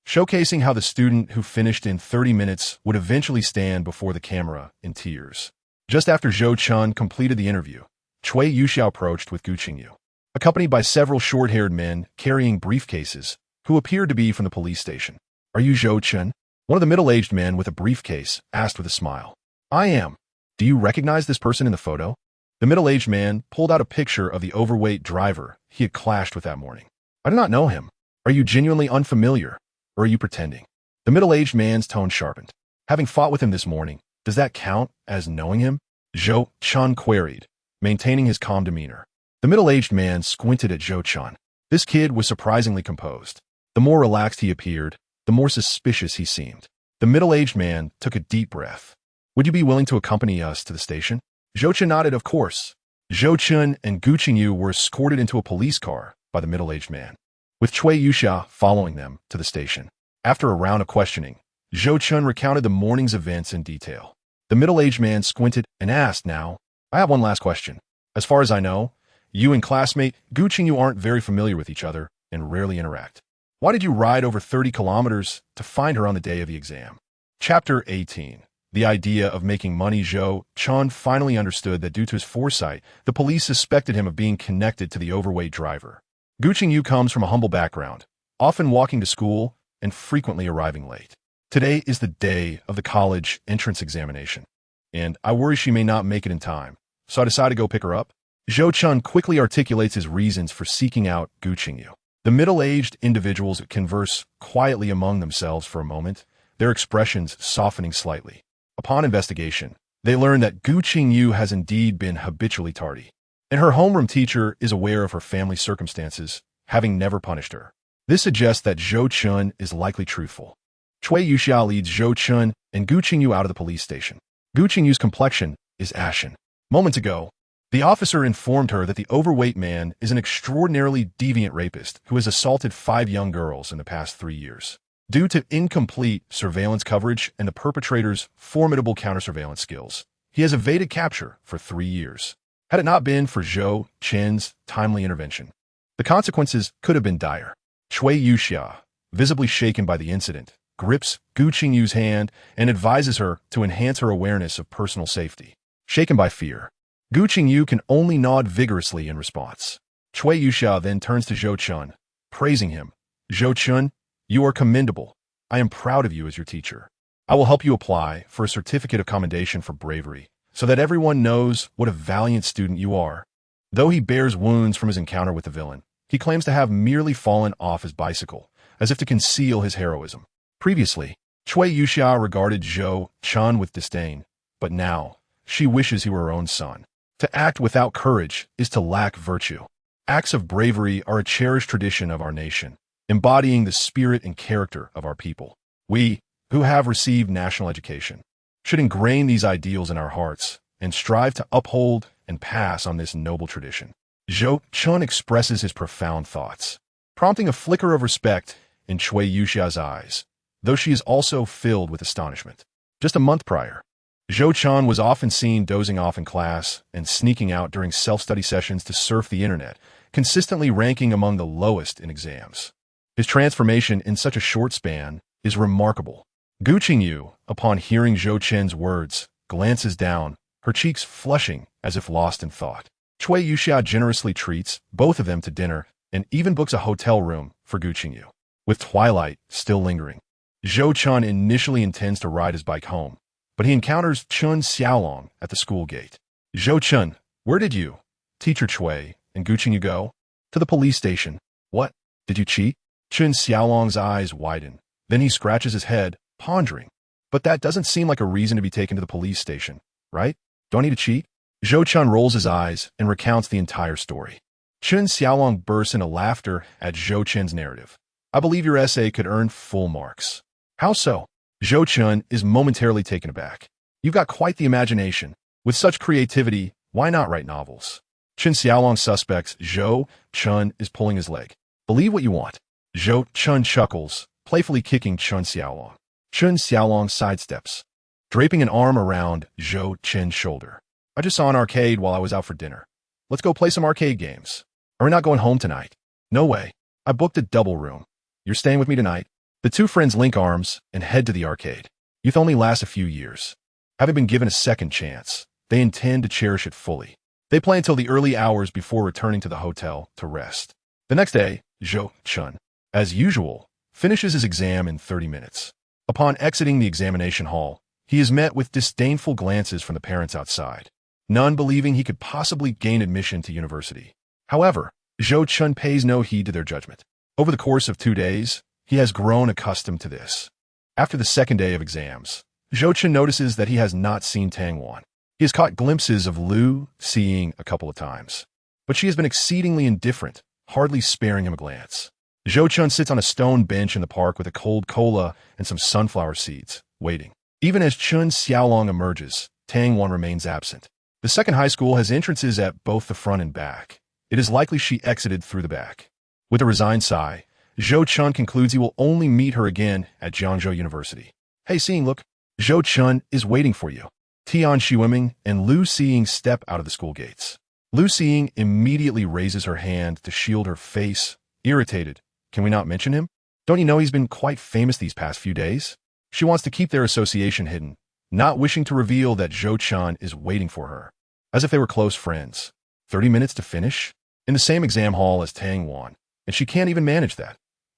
showcasing how the student who finished in 30 minutes would eventually stand before the camera in tears. Just after Zhou Chen completed the interview, Cui Yuxiao approached with Gu Qingyu, accompanied by several short-haired men carrying briefcases, who appeared to be from the police station. Are you Zhou Chen? One of the middle-aged men with a briefcase asked with a smile. I am. Do you recognize this person in the photo? The middle-aged man pulled out a picture of the overweight driver he had clashed with that morning. I do not know him. Are you genuinely unfamiliar, or are you pretending? The middle-aged man's tone sharpened. Having fought with him this morning, does that count as knowing him? Zhou Chen queried, maintaining his calm demeanor. The middle-aged man squinted at Zhou Chen. This kid was surprisingly composed. The more relaxed he appeared, the more suspicious he seemed. The middle-aged man took a deep breath. Would you be willing to accompany us to the station? Zhou Chen nodded, of course. Zhou Chen and Gu Qingyu were escorted into a police car by the middle-aged man, with Cui Yuxia following them to the station. After a round of questioning, Zhou Chen recounted the morning's events in detail. The middle-aged man squinted and asked, now, I have one last question. As far as I know, you and classmate Gu Qingyu aren't very familiar with each other and rarely interact. Why did you ride over 30 kilometers to find her on the day of the exam? Chapter 18. The idea of making money. Zhou Chen finally understood that due to his foresight, the police suspected him of being connected to the overweight driver. Gu Qingyu comes from a humble background, often walking to school and frequently arriving late. Today is the day of the college entrance examination, and I worry she may not make it in time, so I decided to go pick her up. Zhou Chen quickly articulates his reasons for seeking out Gu Qingyu. The middle-aged individuals converse quietly among themselves for a moment, their expressions softening slightly. Upon investigation, they learn that Gu Qingyu has indeed been habitually tardy, and her homeroom teacher is aware of her family circumstances, having never punished her. This suggests that Zhou Chen is likely truthful. Cui Yuxiao leads Zhou Chen and Gu Qingyu out of the police station. Gu Qingyu's complexion is ashen. Moments ago, the officer informed her that the overweight man is an extraordinarily deviant rapist who has assaulted 5 young girls in the past 3 years. Due to incomplete surveillance coverage and the perpetrator's formidable counter-surveillance skills, he has evaded capture for 3 years. Had it not been for Zhou Chen's timely intervention, the consequences could have been dire. Cui Yuxia, visibly shaken by the incident, grips Gu Qingyu's hand and advises her to enhance her awareness of personal safety. Shaken by fear, Gu Qingyu can only nod vigorously in response. Cui Yuxia then turns to Zhou Chen, praising him. Zhou Chen, you are commendable. I am proud of you as your teacher. I will help you apply for a certificate of commendation for bravery, so that everyone knows what a valiant student you are. Though he bears wounds from his encounter with the villain, he claims to have merely fallen off his bicycle, as if to conceal his heroism. Previously, Cui Yuxia regarded Zhou Chen with disdain, but now, she wishes he were her own son. To act without courage is to lack virtue. Acts of bravery are a cherished tradition of our nation, embodying the spirit and character of our people. We, who have received national education, should ingrain these ideals in our hearts and strive to uphold and pass on this noble tradition. Zhou Chen expresses his profound thoughts, prompting a flicker of respect in Cui Yuxia's eyes, though she is also filled with astonishment. Just a month prior, Zhou Chen was often seen dozing off in class and sneaking out during self-study sessions to surf the internet, consistently ranking among the lowest in exams. His transformation in such a short span is remarkable. Gu Qingyu, upon hearing Zhou Chen's words, glances down, her cheeks flushing as if lost in thought. Cui Yuxia generously treats both of them to dinner and even books a hotel room for Gu Qingyu. With twilight still lingering, Zhou Chen initially intends to ride his bike home, but he encounters Chun Xiaolong at the school gate. Zhou Chen, where did you, Teacher Cui, and Gu Qingyu go? To the police station. What? Did you cheat? Chun Xiaolong's eyes widen. Then he scratches his head, pondering. But that doesn't seem like a reason to be taken to the police station, right? Do I need to cheat? Zhou Chen rolls his eyes and recounts the entire story. Chun Xiaolong bursts into laughter at Zhou Chen's narrative. I believe your essay could earn full marks. How so? Zhou Chen is momentarily taken aback. You've got quite the imagination. With such creativity, why not write novels? Chun Xiaolong suspects Zhou Chen is pulling his leg. Believe what you want. Zhou Chen chuckles, playfully kicking Chun Xiaolong. Chun Xiaolong sidesteps, draping an arm around Zhou Chen's shoulder. I just saw an arcade while I was out for dinner. Let's go play some arcade games. Are we not going home tonight? No way. I booked a double room. You're staying with me tonight? The two friends link arms and head to the arcade. Youth only lasts a few years. Having been given a second chance, they intend to cherish it fully. They play until the early hours before returning to the hotel to rest. The next day, Zhou Chen, as usual, finishes his exam in 30 minutes. Upon exiting the examination hall, he is met with disdainful glances from the parents outside, none believing he could possibly gain admission to university. However, Zhou Chen pays no heed to their judgment. Over the course of 2 days, he has grown accustomed to this. After the second day of exams, Zhou Chen notices that he has not seen Tang Wan. He has caught glimpses of Lu Xiying a couple of times, but she has been exceedingly indifferent, hardly sparing him a glance. Zhou Chen sits on a stone bench in the park with a cold cola and some sunflower seeds, waiting. Even as Chun Xiaolong emerges, Tang Wan remains absent. The second high school has entrances at both the front and back. It is likely she exited through the back. With a resigned sigh, Zhou Chen concludes he will only meet her again at Jiangzhou University. Hey, Xiying, look. Zhou Chen is waiting for you. Tian Xueming and Lu Xiying step out of the school gates. Lu Xiying immediately raises her hand to shield her face, irritated. Can we not mention him? Don't you know he's been quite famous these past few days? She wants to keep their association hidden, not wishing to reveal that Zhou Chen is waiting for her, as if they were close friends. 30 minutes to finish? In the same exam hall as Tang Wan, and she can't even manage that.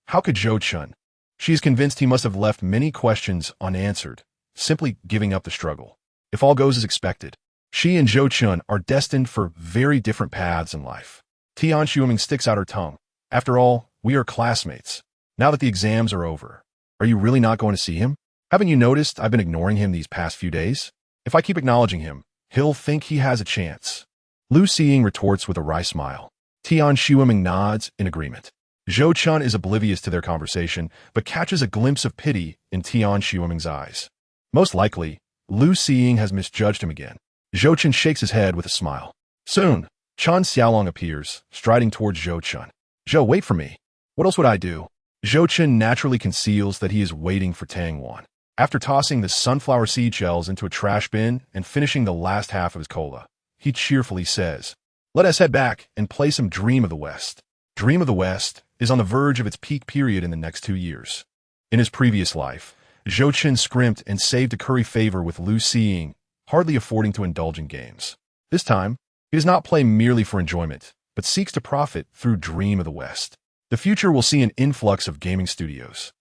How could Zhou Chen? She is convinced he must have left many questions unanswered, simply giving up the struggle. If all goes as expected, she and Zhou Chen are destined for very different paths in life. Tian Xueming sticks out her tongue. After all, we are classmates. Now that the exams are over, are you really not going to see him? Haven't you noticed I've been ignoring him these past few days? If I keep acknowledging him, he'll think he has a chance. Lu Xiying retorts with a wry smile. Tian Xueming nods in agreement. Zhou Chen is oblivious to their conversation, but catches a glimpse of pity in Tian Xueming's eyes. Most likely, Lu Xiying has misjudged him again. Zhou Chen shakes his head with a smile. Soon, Chun Xiaolong appears, striding towards Zhou Chen. Zhou, wait for me. What else would I do? Zhou Chen naturally conceals that he is waiting for Tang Wan. After tossing the sunflower seed shells into a trash bin and finishing the last half of his cola, he cheerfully says, let us head back and play some Dream of the West. Dream of the West is on the verge of its peak period in the next 2 years. In his previous life, Zhou Chen scrimped and saved to curry favor with Lu Xiying, hardly affording to indulge in games. This time, he does not play merely for enjoyment, but seeks to profit through Dream of the West. The future will see an influx of gaming studios,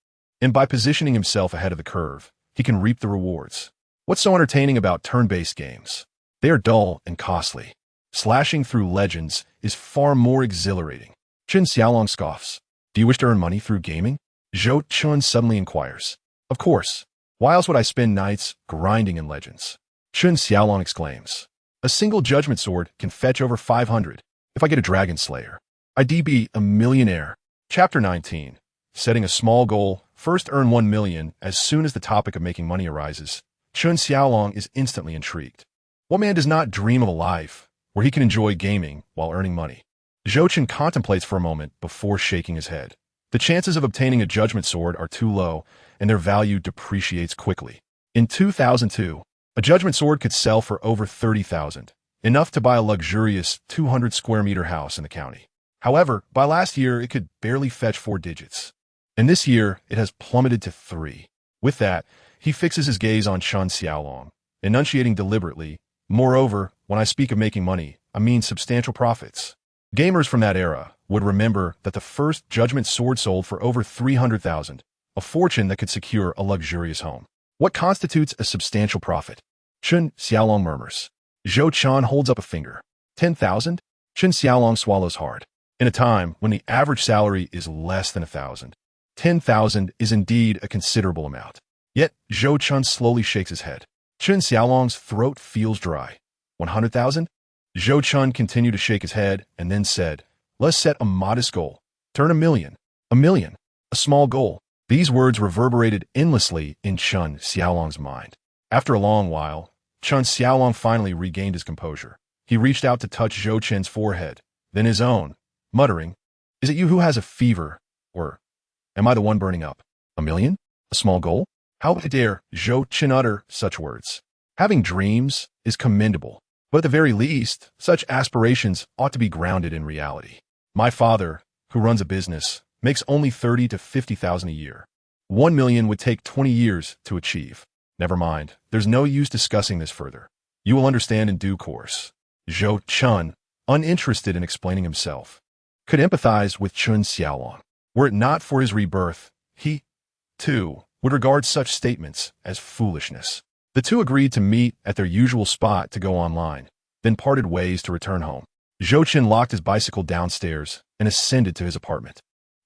and by positioning himself ahead of the curve, he can reap the rewards. What's so entertaining about turn-based games? They are dull and costly. Slashing through legends is far more exhilarating. Chun Xiaolong scoffs. Do you wish to earn money through gaming? Zhou Chen suddenly inquires. Of course. Why else would I spend nights grinding in legends? Chun Xiaolong exclaims. A single judgment sword can fetch over 500. If I get a dragon slayer, I'd be a millionaire. Chapter 19. Setting a small goal. First earn 1 million. As soon as the topic of making money arises, Chun Xiaolong is instantly intrigued. What man does not dream of a life where he can enjoy gaming while earning money? Zhou Chen contemplates for a moment before shaking his head. The chances of obtaining a judgment sword are too low, and their value depreciates quickly. In 2002, a judgment sword could sell for over 30,000, enough to buy a luxurious 200 square meter house in the county. However, by last year, it could barely fetch 4 digits. and this year it has plummeted to 3. With that, he fixes his gaze on Chen Xiaolong, enunciating deliberately, "Moreover, when I speak of making money, I mean substantial profits." Gamers from that era would remember that the first Judgment sword sold for over 300,000, a fortune that could secure a luxurious home. What constitutes a substantial profit? Chen Xiaolong murmurs. Zhou Chen holds up a finger. 10,000? Chen Xiaolong swallows hard. In a time when the average salary is less than 1,000, 10,000 is indeed a considerable amount. Yet, Zhou Chen slowly shakes his head. Chen Xiaolong's throat feels dry. 100,000? Zhou Chen continued to shake his head and then said, "Let's set a modest goal. Turn 1,000,000. 1,000,000. A small goal." These words reverberated endlessly in Chen Xiaolong's mind. After a long while, Chen Xiaolong finally regained his composure. He reached out to touch Zhou Chen's forehead, then his own, muttering, "Is it you who has a fever? Or am I the one burning up? 1,000,000? A small goal? How dare Zhou Chen utter such words? Having dreams is commendable, but at the very least, such aspirations ought to be grounded in reality. My father, who runs a business, makes only 30 to 50,000 a year. 1,000,000 would take 20 years to achieve. Never mind, there's no use discussing this further. You will understand in due course." Zhou Chen, uninterested in explaining himself, could empathize with Chen Xiaolong. Were it not for his rebirth, he, too, would regard such statements as foolishness. The two agreed to meet at their usual spot to go online, then parted ways to return home. Zhou Chen locked his bicycle downstairs and ascended to his apartment.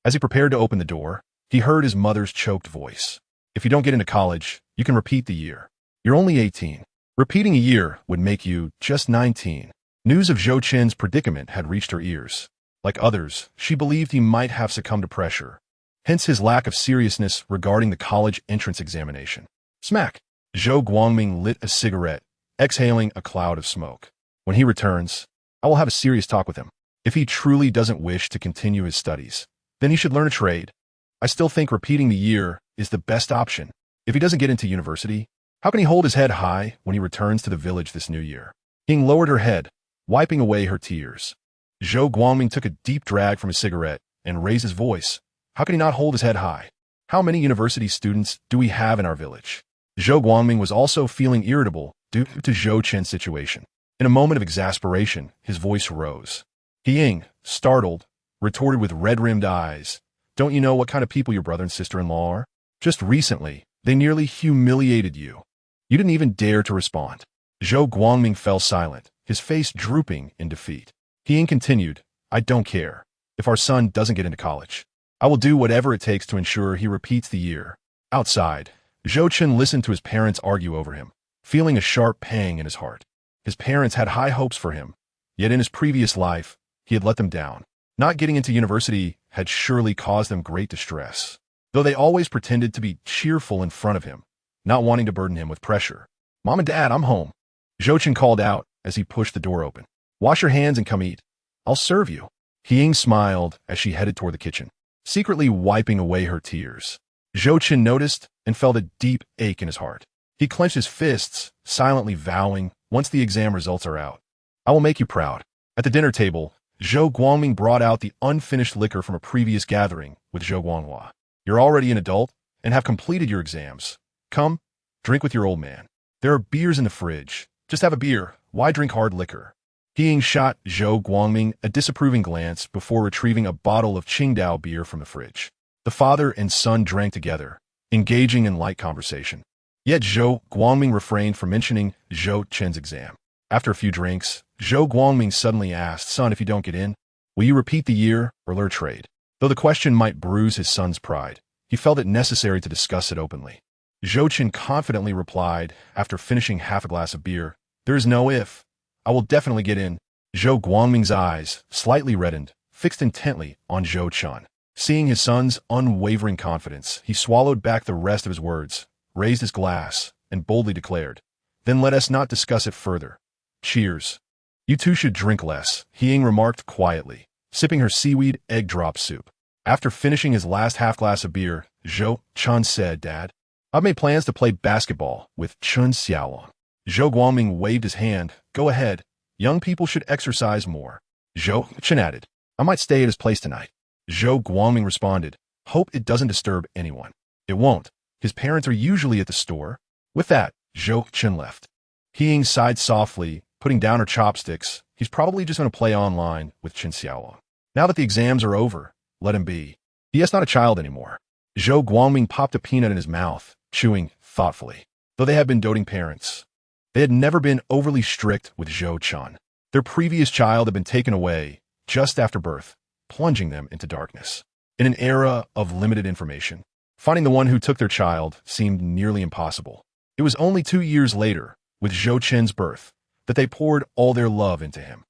As he prepared to open the door, he heard his mother's choked voice. "If you don't get into college, you can repeat the year. You're only 18. Repeating a year would make you just 19. News of Zhou Chen's predicament had reached her ears. Like others, she believed he might have succumbed to pressure, hence his lack of seriousness regarding the college entrance examination. Smack! Zhou Guangming lit a cigarette, exhaling a cloud of smoke. When he returns, I will have a serious talk with him. If he truly doesn't wish to continue his studies, then he should learn a trade. I still think repeating the year is the best option. If he doesn't get into university, how can he hold his head high when he returns to the village this new year?" Ying lowered her head, wiping away her tears. Zhou Guangming took a deep drag from his cigarette and raised his voice. "How can he not hold his head high? How many university students do we have in our village?" Zhou Guangming was also feeling irritable due to Zhou Chen's situation. In a moment of exasperation, his voice rose. Ying, startled, retorted with red-rimmed eyes, "Don't you know what kind of people your brother and sister-in-law are? Just recently, they nearly humiliated you. You didn't even dare to respond." Zhou Guangming fell silent, his face drooping in defeat. Ying continued, "I don't care. If our son doesn't get into college, I will do whatever it takes to ensure he repeats the year." Outside, Zhou Chen listened to his parents argue over him, feeling a sharp pang in his heart. His parents had high hopes for him, yet in his previous life, he had let them down. Not getting into university had surely caused them great distress, though they always pretended to be cheerful in front of him, not wanting to burden him with pressure. "Mom and Dad, I'm home," Zhou Chen called out as he pushed the door open. "Wash your hands and come eat. I'll serve you." Ying smiled as she headed toward the kitchen, secretly wiping away her tears. Zhou Chen noticed and felt a deep ache in his heart. He clenched his fists, silently vowing, "Once the exam results are out, I will make you proud." At the dinner table, Zhou Guangming brought out the unfinished liquor from a previous gathering with Zhou Guanghua. "You're already an adult and have completed your exams. Come, drink with your old man. There are beers in the fridge. Just have a beer. Why drink hard liquor?" Ying shot Zhou Guangming a disapproving glance before retrieving a bottle of Qingdao beer from the fridge. The father and son drank together, engaging in light conversation. Yet Zhou Guangming refrained from mentioning Zhou Chen's exam. After a few drinks, Zhou Guangming suddenly asked, "Son, if you don't get in, will you repeat the year or learn trade?" Though the question might bruise his son's pride, he felt it necessary to discuss it openly. Zhou Chen confidently replied, after finishing half a glass of beer, "There is no if. I will definitely get in." Zhou Guangming's eyes, slightly reddened, fixed intently on Zhou Chen. Seeing his son's unwavering confidence, he swallowed back the rest of his words, raised his glass, and boldly declared, "Then let us not discuss it further. Cheers." "You two should drink less," Ying remarked quietly, sipping her seaweed egg drop soup. After finishing his last half glass of beer, Zhou Chen said, "Dad, I've made plans to play basketball with Chen Xiaolong." Zhou Guangming waved his hand. "Go ahead. Young people should exercise more." Zhou Chen added, "I might stay at his place tonight." Zhou Guangming responded, Hope it doesn't disturb anyone. It won't. His parents are usually at the store. With that, Zhou Chen left. He sighed softly, putting down her chopsticks. He's probably just going to play online with Chen Xiaolong. Now that the exams are over, let him be. He is not a child anymore. Zhou Guangming popped a peanut in his mouth, chewing thoughtfully. Though they had been doting parents, they had never been overly strict with Zhou Chen. Their previous child had been taken away just after birth, plunging them into darkness. In an era of limited information, finding the one who took their child seemed nearly impossible. It was only 2 years later, with Zhou Chen's birth, that they poured all their love into him.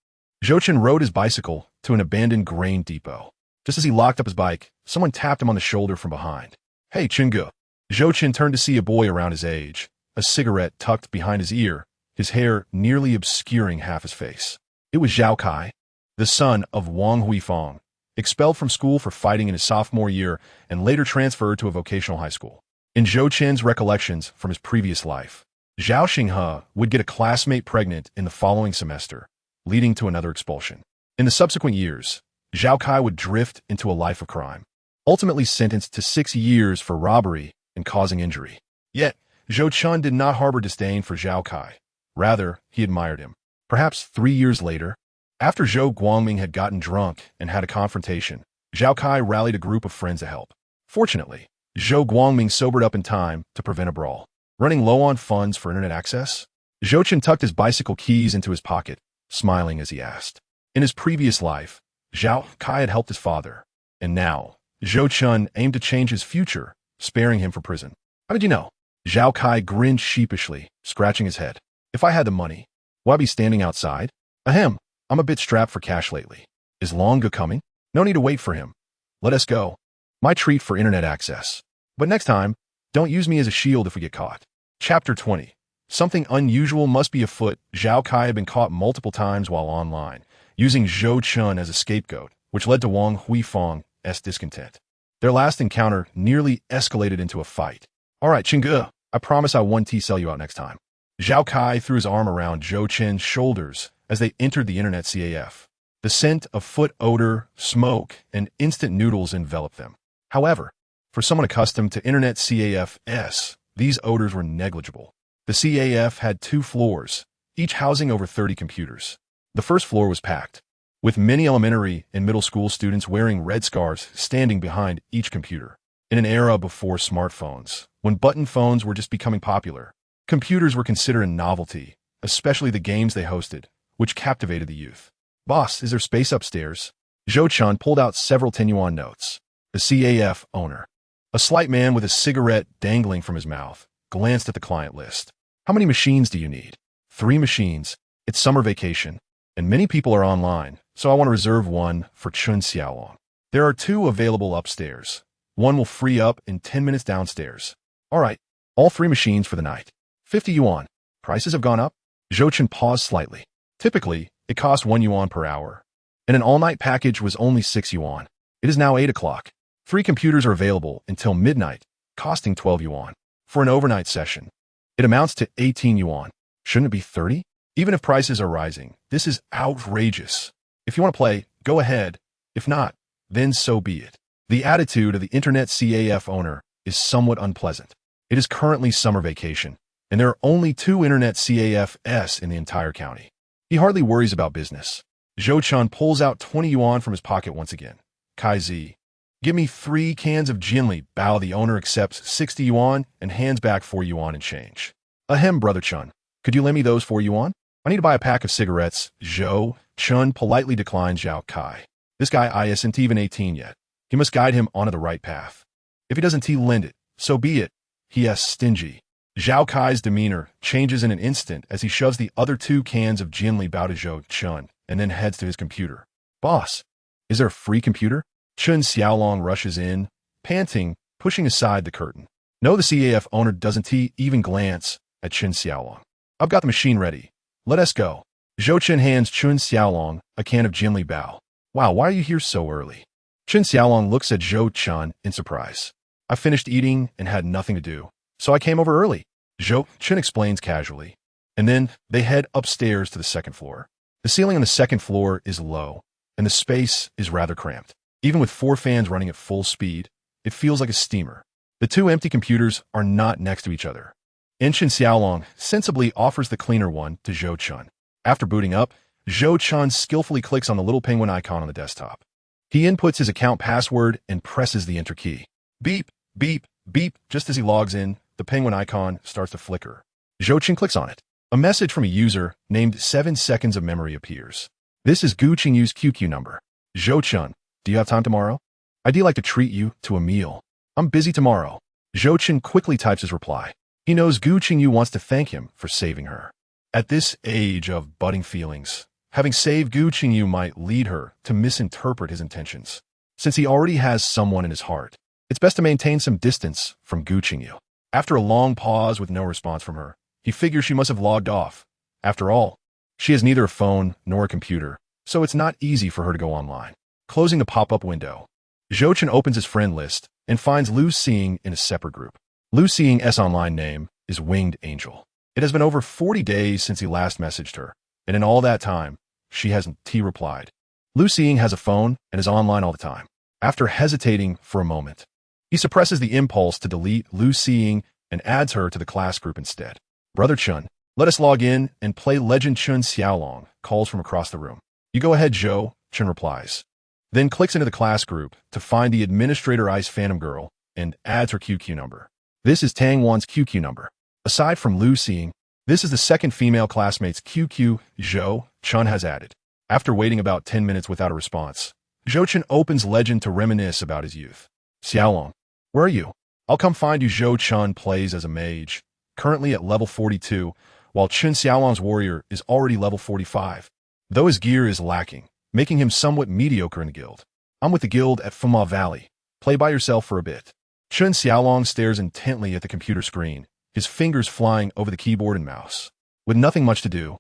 Zhou Chen rode his bicycle to an abandoned grain depot. Just as he locked up his bike, someone tapped him on the shoulder from behind. "Hey, Chingu." Zhou Chen turned to see a boy around his age, a cigarette tucked behind his ear, his hair nearly obscuring half his face. It was Zhao Kai, the son of Wang Huifang, expelled from school for fighting in his sophomore year and later transferred to a vocational high school. In Zhou Chen's recollections from his previous life, Zhao Xinghe would get a classmate pregnant in the following semester, leading to another expulsion. In the subsequent years, Zhao Kai would drift into a life of crime, ultimately sentenced to 6 years for robbery and causing injury. Yet, Zhou Chen did not harbor disdain for Zhao Kai. Rather, he admired him. Perhaps 3 years later, after Zhou Guangming had gotten drunk and had a confrontation, Zhao Kai rallied a group of friends to help. Fortunately, Zhou Guangming sobered up in time to prevent a brawl. Running low on funds for internet access, Zhou Chen tucked his bicycle keys into his pocket, smiling as he asked. In his previous life, Zhao Kai had helped his father, and now, Zhou Chen aimed to change his future, sparing him for prison. How did you know? Zhao Kai grinned sheepishly, scratching his head. If I had the money, would I be standing outside? Ahem, I'm a bit strapped for cash lately. Is Longa coming? No need to wait for him. Let us go. My treat for internet access. But next time, don't use me as a shield if we get caught. Chapter 20. Something unusual must be afoot. Zhao Kai had been caught multiple times while online, using Zhou Chen as a scapegoat, which led to Wang Huifang's discontent. Their last encounter nearly escalated into a fight. All right, Chingu, I promise I won't sell you out next time. Zhao Kai threw his arm around Zhou Chen's shoulders as they entered the internet CAF. The scent of foot odor, smoke, and instant noodles enveloped them. However, for someone accustomed to internet CAFs, these odors were negligible. The CAF had 2 floors, each housing over 30 computers. The first floor was packed, with many elementary and middle school students wearing red scarves standing behind each computer. In an era before smartphones, when button phones were just becoming popular, computers were considered a novelty, especially the games they hosted, which captivated the youth. "Boss, is there space upstairs?" Zhou Chen pulled out several 10-yuan notes. The CAF owner, a slight man with a cigarette dangling from his mouth, glanced at the client list. "How many machines do you need?" 3 machines. It's summer vacation, and many people are online, so I want to reserve one for Chen Xiaolong. There are 2 available upstairs. One will free up in 10 minutes downstairs. All right, all 3 machines for the night. 50 yuan. Prices have gone up? Zhou Chen paused slightly. Typically, it costs 1 yuan per hour, and an all-night package was only 6 yuan. It is now 8 o'clock. 3 computers are available until midnight, costing 12 yuan. For an overnight session, it amounts to 18 yuan. Shouldn't it be 30? Even if prices are rising, this is outrageous. If you want to play, go ahead. If not, then so be it. The attitude of the internet CAF owner is somewhat unpleasant. It is currently summer vacation, and there are only 2 internet CAFs in the entire county. He hardly worries about business. Zhou Chen pulls out 20 yuan from his pocket once again. "Kai Zi, give me 3 cans of Jinli." Bao, the owner, accepts 60 yuan and hands back 4 yuan in change. "Ahem, Brother Chen, could you lend me those 4 yuan? I need to buy a pack of cigarettes." Zhou Chen politely declined Zhao Kai. This guy isn't even 18 yet. He must guide him onto the right path. If he doesn't lend it, so be it. He is stingy. Zhao Kai's demeanor changes in an instant as he shoves the other 2 cans of Jinli Bao to Zhou Chen and then heads to his computer. "Boss, is there a free computer?" Chen Xiaolong rushes in, panting, pushing aside the curtain. No, the CAF owner doesn't even glance at Chen Xiaolong. "I've got the machine ready. Let us go." Zhou Chen hands Chen Xiaolong a can of Jinli Bao. "Wow, why are you here so early?" Chen Xiaolong looks at Zhou Chen in surprise. "I finished eating and had nothing to do, so I came over early." Zhou Chen explains casually, and then they head upstairs to the second floor. The ceiling on the second floor is low, and the space is rather cramped. Even with 4 fans running at full speed, It feels like a steamer. The two empty computers are not next to each other. Chen Xiaolong sensibly offers the cleaner one to Zhou Chen. After booting up, Zhou Chen skillfully clicks on the little penguin icon on the desktop. He inputs his account password and presses the enter key. Beep, beep, beep. Just as he logs in, the penguin icon starts to flicker. Zhou Chen clicks on it. A message from a user named 7 Seconds of Memory appears. This is Gu Qingyu's QQ number. Zhou Chen, do you have time tomorrow? I'd like to treat you to a meal. I'm busy tomorrow. Zhou Chen quickly types his reply. He knows Gu Qingyu wants to thank him for saving her. At this age of budding feelings, having saved Gu Qingyu might lead her to misinterpret his intentions. Since he already has someone in his heart, it's best to maintain some distance from Gu Qingyu. After a long pause with no response from her, he figures she must have logged off. After all, she has neither a phone nor a computer, so it's not easy for her to go online. Closing the pop-up window, Zhou Chen opens his friend list and finds Lu Xing in a separate group. Lu Xing's online name is Winged Angel. It has been over 40 days since he last messaged her, and in all that time, she hasn't replied. Lu Xing has a phone and is online all the time. After hesitating for a moment, he suppresses the impulse to delete Lu Xing and adds her to the class group instead. Brother Chen, let us log in and play Legend. Chen Xiaolong calls from across the room. You go ahead, Zhou, Chen replies. Then clicks into the class group to find the administrator Ice Phantom Girl and adds her QQ number. This is Tang Wan's QQ number. Aside from Lu Xing, this is the second female classmate's QQ Zhou Chen has added. After waiting about 10 minutes without a response, Zhou Chen opens Legend to reminisce about his youth. Xiaolong, where are you? I'll come find you. Zhou Chen plays as a mage, currently at level 42, while Chen Xiaolong's warrior is already level 45, though his gear is lacking, making him somewhat mediocre in the guild. I'm with the guild at Fuma Valley. Play by yourself for a bit. Chen Xiaolong stares intently at the computer screen, his fingers flying over the keyboard and mouse. With nothing much to do,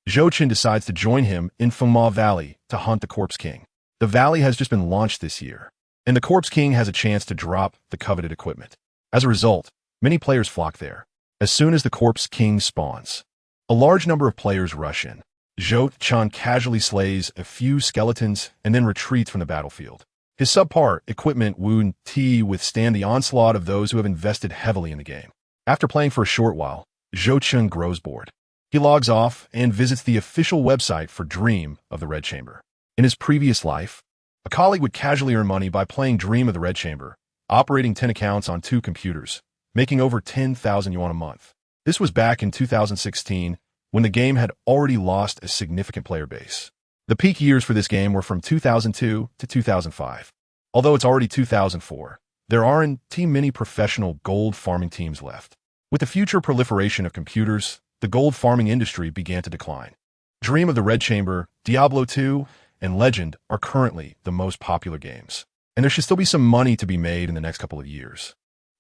Zhou Chen decides to join him in Fuma Valley to hunt the Corpse King. The valley has just been launched this year, and the Corpse King has a chance to drop the coveted equipment. As a result, many players flock there. As soon as the Corpse King spawns, a large number of players rush in. Zhou Chen casually slays a few skeletons and then retreats from the battlefield. His subpar equipment won't withstand the onslaught of those who have invested heavily in the game. After playing for a short while, Zhou Chen grows bored. He logs off and visits the official website for Dream of the Red Chamber. In his previous life, a colleague would casually earn money by playing Dream of the Red Chamber, operating 10 accounts on 2 computers, making over 10,000 yuan a month. This was back in 2016, when the game had already lost a significant player base. The peak years for this game were from 2002 to 2005. Although it's already 2004, there aren't many professional gold farming teams left. With the future proliferation of computers, the gold farming industry began to decline. Dream of the Red Chamber, Diablo 2, and Legend are currently the most popular games, and there should still be some money to be made in the next couple of years.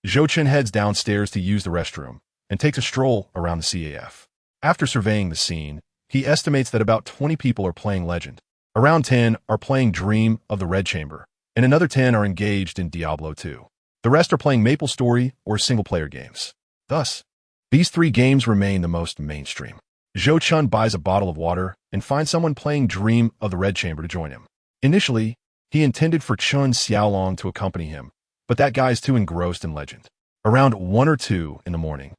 Zhou Chen heads downstairs to use the restroom and takes a stroll around the CAF. After surveying the scene, he estimates that about 20 people are playing Legend. Around 10 are playing Dream of the Red Chamber, and another 10 are engaged in Diablo 2. The rest are playing MapleStory or single-player games. Thus, these 3 games remain the most mainstream. Zhou Chen buys a bottle of water and finds someone playing Dream of the Red Chamber to join him. Initially, he intended for Chen Xiaolong to accompany him, but that guy is too engrossed in Legend. Around 1 or 2 in the morning,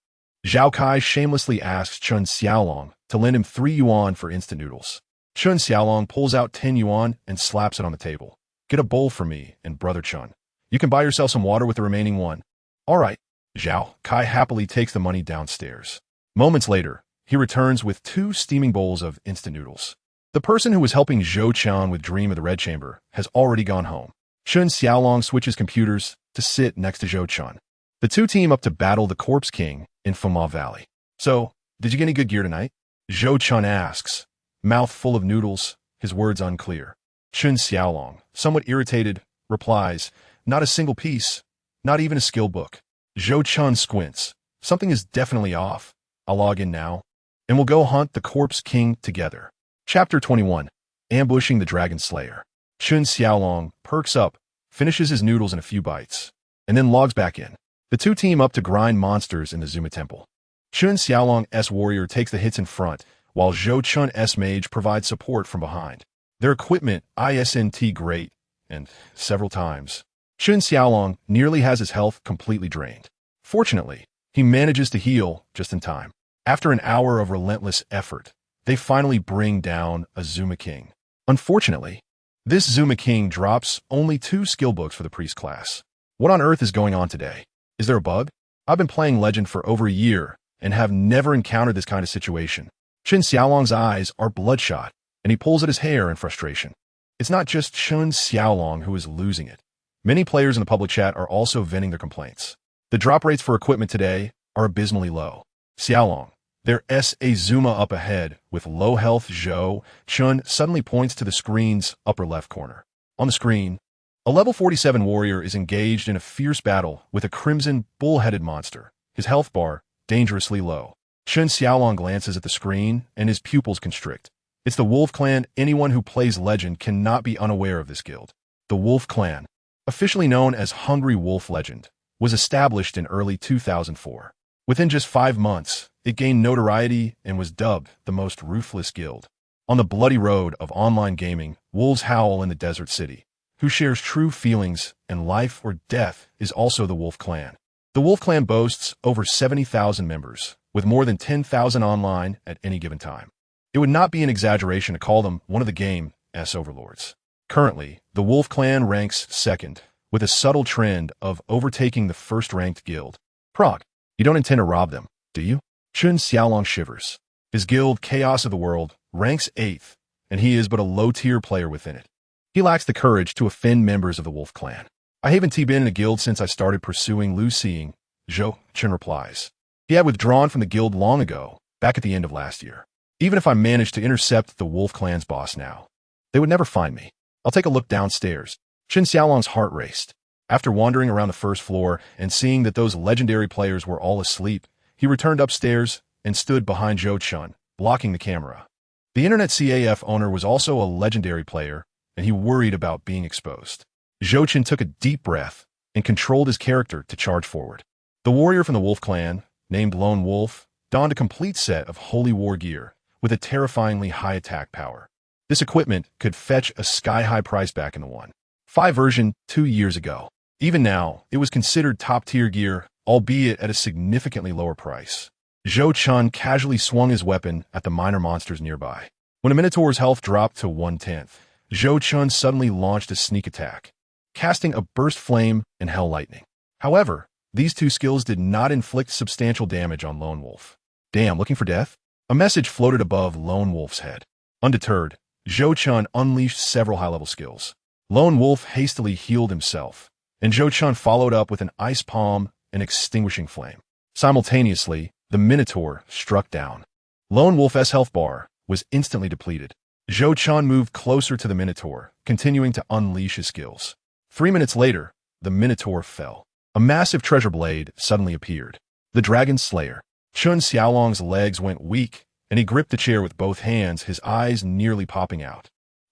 Zhao Kai shamelessly asks Chen Xiaolong to lend him 3 yuan for instant noodles. Chen Xiaolong pulls out 10 yuan and slaps it on the table. Get a bowl for me and Brother Chen. You can buy yourself some water with the remaining one. All right. Zhao Kai happily takes the money downstairs. Moments later, he returns with 2 steaming bowls of instant noodles. The person who was helping Zhou Chen with Dream of the Red Chamber has already gone home. Chen Xiaolong switches computers to sit next to Zhou Chen. The 2 team up to battle the Corpse King in Fuma Valley. So, did you get any good gear tonight? Zhou Chen asks, mouth full of noodles, his words unclear. Chen Xiaolong, somewhat irritated, replies, not a single piece, not even a skill book. Zhou Chen squints. Something is definitely off. I'll log in now, and we'll go hunt the Corpse King together. Chapter 21. Ambushing the Dragon Slayer. Chen Xiaolong perks up, finishes his noodles in a few bites, and then logs back in. The 2 team up to grind monsters in the Zuma Temple. Chen Xiaolong's warrior takes the hits in front, while Zhou Chen's mage provides support from behind. Their equipment isn't great, and several times, Chen Xiaolong nearly has his health completely drained. Fortunately, he manages to heal just in time. After an hour of relentless effort, they finally bring down a Zuma King. Unfortunately, this Zuma King drops only 2 skill books for the priest class. What on earth is going on today? Is there a bug? I've been playing Legend for over a year and have never encountered this kind of situation. Chen Xiaolong's eyes are bloodshot, and he pulls at his hair in frustration. It's not just Chen Xiaolong who is losing it. Many players in the public chat are also venting their complaints. The drop rates for equipment today are abysmally low. Xiaolong, there's a Zuma up ahead with low health. Zhou Chen suddenly points to the screen's upper left corner. On the screen, a level 47 warrior is engaged in a fierce battle with a crimson, bull-headed monster, his health bar dangerously low. Chen Xiaolong glances at the screen and his pupils constrict. It's the Wolf Clan. Anyone who plays Legend cannot be unaware of this guild. The Wolf Clan, officially known as Hungry Wolf Legend, was established in early 2004. Within just 5 months, it gained notoriety and was dubbed the most ruthless guild. On the bloody road of online gaming, wolves howl in the desert city. Who shares true feelings and life or death is also the Wolf Clan. The Wolf Clan boasts over 70,000 members, with more than 10,000 online at any given time. It would not be an exaggeration to call them one of the game's overlords. Currently, the Wolf Clan ranks second, with a subtle trend of overtaking the first-ranked guild. Prague, you don't intend to rob them, do you? Chen Xiaolong shivers. His guild, Chaos of the World, ranks 8th, and he is but a low-tier player within it. He lacks the courage to offend members of the Wolf Clan. I haven't been in a guild since I started pursuing Lu Xing, Zhou Chen replies. He had withdrawn from the guild long ago, back at the end of last year. Even if I managed to intercept the Wolf Clan's boss now, they would never find me. I'll take a look downstairs. Chen Xiaolong's heart raced. After wandering around the first floor and seeing that those legendary players were all asleep, he returned upstairs and stood behind Zhou Chen, blocking the camera. The Internet CAF owner was also a legendary player, and he worried about being exposed. Zhou Chen took a deep breath and controlled his character to charge forward. The warrior from the Wolf Clan, named Lone Wolf, donned a complete set of holy war gear with a terrifyingly high attack power. This equipment could fetch a sky-high price back in the 1.5 version 2 years ago. Even now, it was considered top-tier gear, albeit at a significantly lower price. Zhou Chen casually swung his weapon at the minor monsters nearby. When a Minotaur's health dropped to 1/10, Zhou Chen suddenly launched a sneak attack, casting a burst flame and hell lightning. However, these 2 skills did not inflict substantial damage on Lone Wolf. Damn, looking for death? A message floated above Lone Wolf's head. Undeterred, Zhou Chen unleashed several high-level skills. Lone Wolf hastily healed himself, and Zhou Chen followed up with an ice palm and extinguishing flame. Simultaneously, the Minotaur struck down. Lone Wolf's health bar was instantly depleted. Zhou Chen moved closer to the Minotaur, continuing to unleash his skills. 3 minutes later, the Minotaur fell. A massive treasure blade suddenly appeared. The Dragon Slayer. Chen Xiaolong's legs went weak, and he gripped the chair with both hands, his eyes nearly popping out.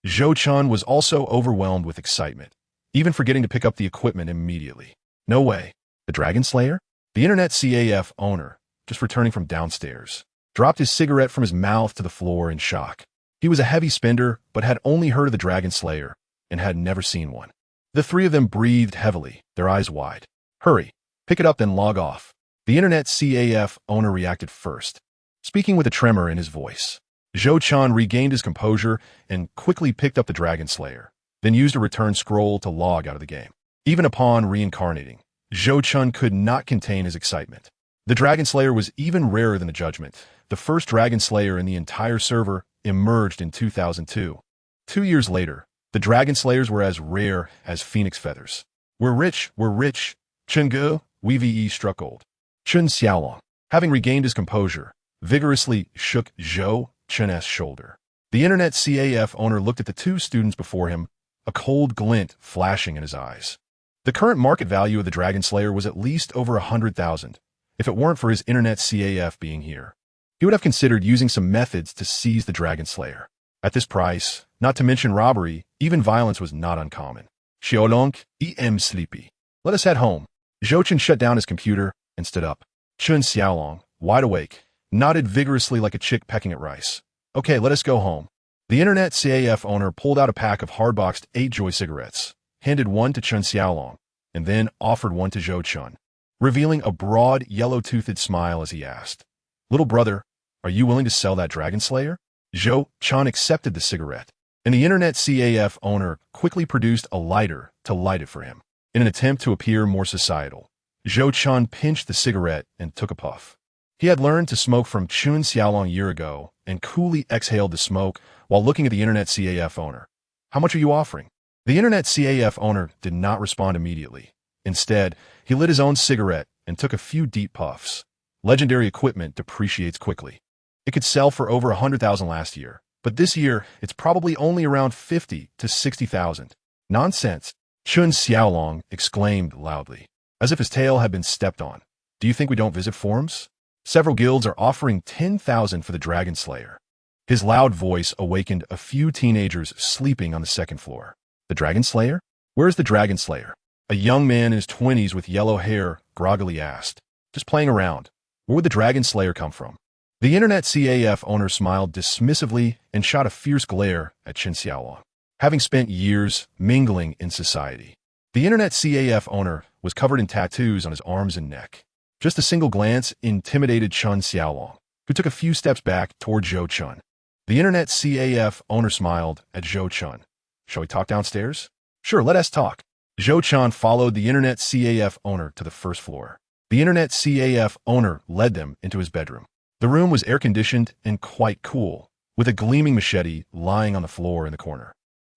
Zhou Chen was also overwhelmed with excitement, even forgetting to pick up the equipment immediately. No way. The Dragon Slayer? The Internet CAF owner, just returning from downstairs, dropped his cigarette from his mouth to the floor in shock. He was a heavy spender, but had only heard of the Dragon Slayer and had never seen one. The 3 of them breathed heavily, their eyes wide. Hurry, pick it up then log off. The Internet CAF owner reacted first, speaking with a tremor in his voice. Zhou Chen regained his composure and quickly picked up the Dragon Slayer, then used a return scroll to log out of the game. Even upon reincarnating, Zhou Chen could not contain his excitement. The Dragon Slayer was even rarer than the Judgment. The first Dragon Slayer in the entire server emerged in 2002. 2 years later, the Dragon Slayers were as rare as phoenix feathers. We're rich, Chengge, we struck gold. Chen Xiaolong, having regained his composure, vigorously shook Zhou Chen's shoulder. The Internet CAF owner looked at the 2 students before him, a cold glint flashing in his eyes. The current market value of the Dragon Slayer was at least over 100,000. If it weren't for his Internet CAF being here, he would have considered using some methods to seize the Dragon Slayer. At this price, not to mention robbery, even violence was not uncommon. Xiaolong, sleepy. Let us head home. Zhou Chen shut down his computer and stood up. Chen Xiaolong, wide awake, nodded vigorously like a chick pecking at rice. Okay, let us go home. The Internet CAF owner pulled out a pack of hard-boxed 8-Joy cigarettes, handed one to Chen Xiaolong, and then offered one to Zhou Chen, revealing a broad, yellow-toothed smile as he asked, "Little brother, are you willing to sell that Dragon Slayer?" Zhou Chen accepted the cigarette, and the internet CAF owner quickly produced a lighter to light it for him. In an attempt to appear more societal, Zhou Chen pinched the cigarette and took a puff. He had learned to smoke from Chun Xiaolong a year ago and coolly exhaled the smoke while looking at the internet CAF owner. "How much are you offering?" The internet CAF owner did not respond immediately. Instead, he lit his own cigarette and took a few deep puffs. Legendary equipment depreciates quickly. It could sell for over 100,000 last year, but this year it's probably only around 50 to 60,000. Nonsense, Chun Xiaolong exclaimed loudly, as if his tail had been stepped on. "Do you think we don't visit forums? Several guilds are offering 10,000 for the Dragon Slayer." His loud voice awakened a few teenagers sleeping on the second floor. "The Dragon Slayer? Where is the Dragon Slayer?" A young man in his 20s with yellow hair groggily asked. "Just playing around. Where would the Dragon Slayer come from?" The internet CAF owner smiled dismissively and shot a fierce glare at Chun Xiaolong. Having spent years mingling in society, the internet CAF owner was covered in tattoos on his arms and neck. Just a single glance intimidated Chun Xiaolong, who took a few steps back toward Zhou Chen. The internet CAF owner smiled at Zhou Chen. "Shall we talk downstairs?" "Sure, let us talk." Zhou Chen followed the internet CAF owner to the first floor. The internet CAF owner led them into his bedroom. The room was air-conditioned and quite cool, with a gleaming machete lying on the floor in the corner.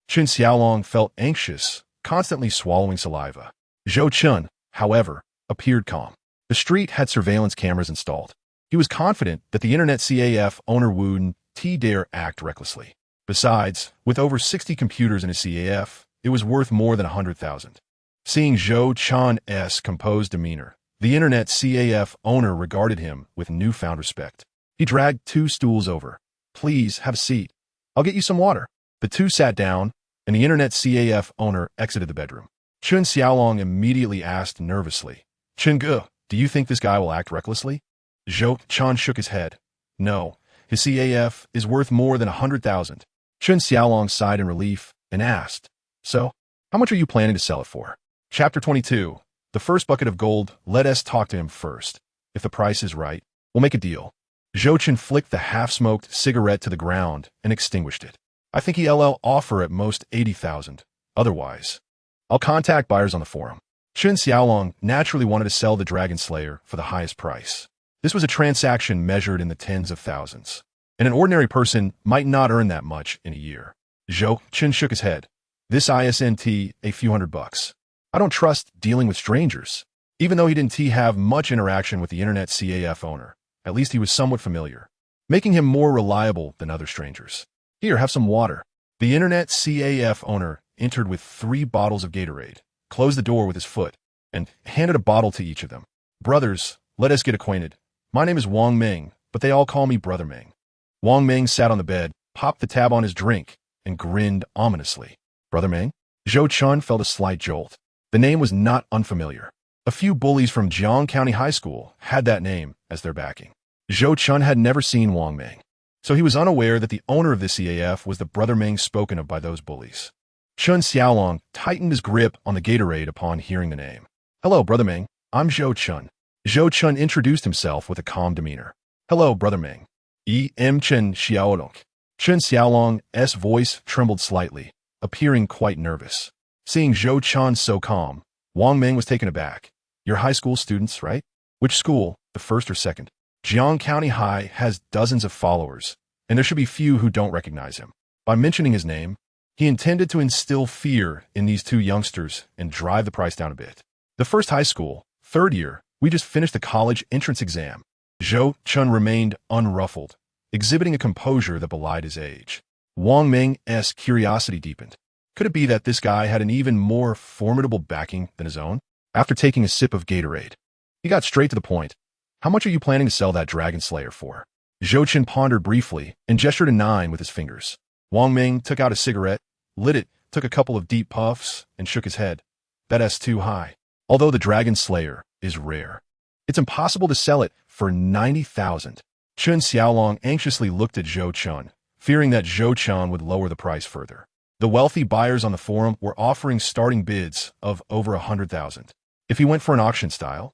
Chun Xiaolong felt anxious, constantly swallowing saliva. Zhou Chen, however, appeared calm. The street had surveillance cameras installed. He was confident that the internet CAF owner wouldn't dare act recklessly. Besides, with over 60 computers in his CAF, it was worth more than 100,000. Seeing Zhou Chen's composed demeanor, the internet CAF owner regarded him with newfound respect. He dragged 2 stools over. "Please, have a seat. I'll get you some water." The 2 sat down, and the internet CAF owner exited the bedroom. Chun Xiaolong immediately asked nervously, "Chen Ge, do you think this guy will act recklessly?" Zhou Chen shook his head. "No, his CAF is worth more than 100,000. Chun Xiaolong sighed in relief and asked, "So, how much are you planning to sell it for?" Chapter 22. The first bucket of gold. Let us talk to him first. If the price is right, we'll make a deal. Zhou Chen flicked the half-smoked cigarette to the ground and extinguished it. "I think he'll offer at most 80,000. Otherwise, I'll contact buyers on the forum." Chun Xiaolong naturally wanted to sell the Dragon Slayer for the highest price. This was a transaction measured in the tens of thousands, and an ordinary person might not earn that much in a year. Zhou Chen shook his head. "This isn't a few $100. I don't trust dealing with strangers." Even though he didn't have much interaction with the internet CAF owner, at least he was somewhat familiar, making him more reliable than other strangers. "Here, have some water." The internet CAF owner entered with 3 bottles of Gatorade, closed the door with his foot, and handed a bottle to each of them. "Brothers, let us get acquainted. My name is Wang Meng, but they all call me Brother Meng." Wang Meng sat on the bed, popped the tab on his drink, and grinned ominously. "Brother Meng?" Zhou Chen felt a slight jolt. The name was not unfamiliar. A few bullies from Jiang County High School had that name as their backing. Zhou Chen had never seen Wang Meng, so he was unaware that the owner of the CAF was the Brother Meng spoken of by those bullies. Chun Xiaolong tightened his grip on the Gatorade upon hearing the name. "Hello, Brother Meng. I'm Zhou Chen." Zhou Chen introduced himself with a calm demeanor. "Hello, Brother Meng. Chun Xiaolong." Chun Xiaolong's voice trembled slightly, appearing quite nervous. Seeing Zhou Chen so calm, Wang Meng was taken aback. "You're high school students, right? Which school, the first or second?" Jiang County High has dozens of followers, and there should be few who don't recognize him. By mentioning his name, he intended to instill fear in these 2 youngsters and drive the price down a bit. "The first high school, 3rd year, we just finished the college entrance exam." Zhou Chen remained unruffled, exhibiting a composure that belied his age. Wang Meng's curiosity deepened. Could it be that this guy had an even more formidable backing than his own? After taking a sip of Gatorade, he got straight to the point. "How much are you planning to sell that Dragon Slayer for?" Zhou Chen pondered briefly and gestured a 9 with his fingers. Wang Meng took out a cigarette, lit it, took a couple of deep puffs, and shook his head. "That's too high. Although the Dragon Slayer is rare, it's impossible to sell it for 90,000. Chun Xiaolong anxiously looked at Zhou Chen, fearing that Zhou Chen would lower the price further. The wealthy buyers on the forum were offering starting bids of over 100,000. If he went for an auction style,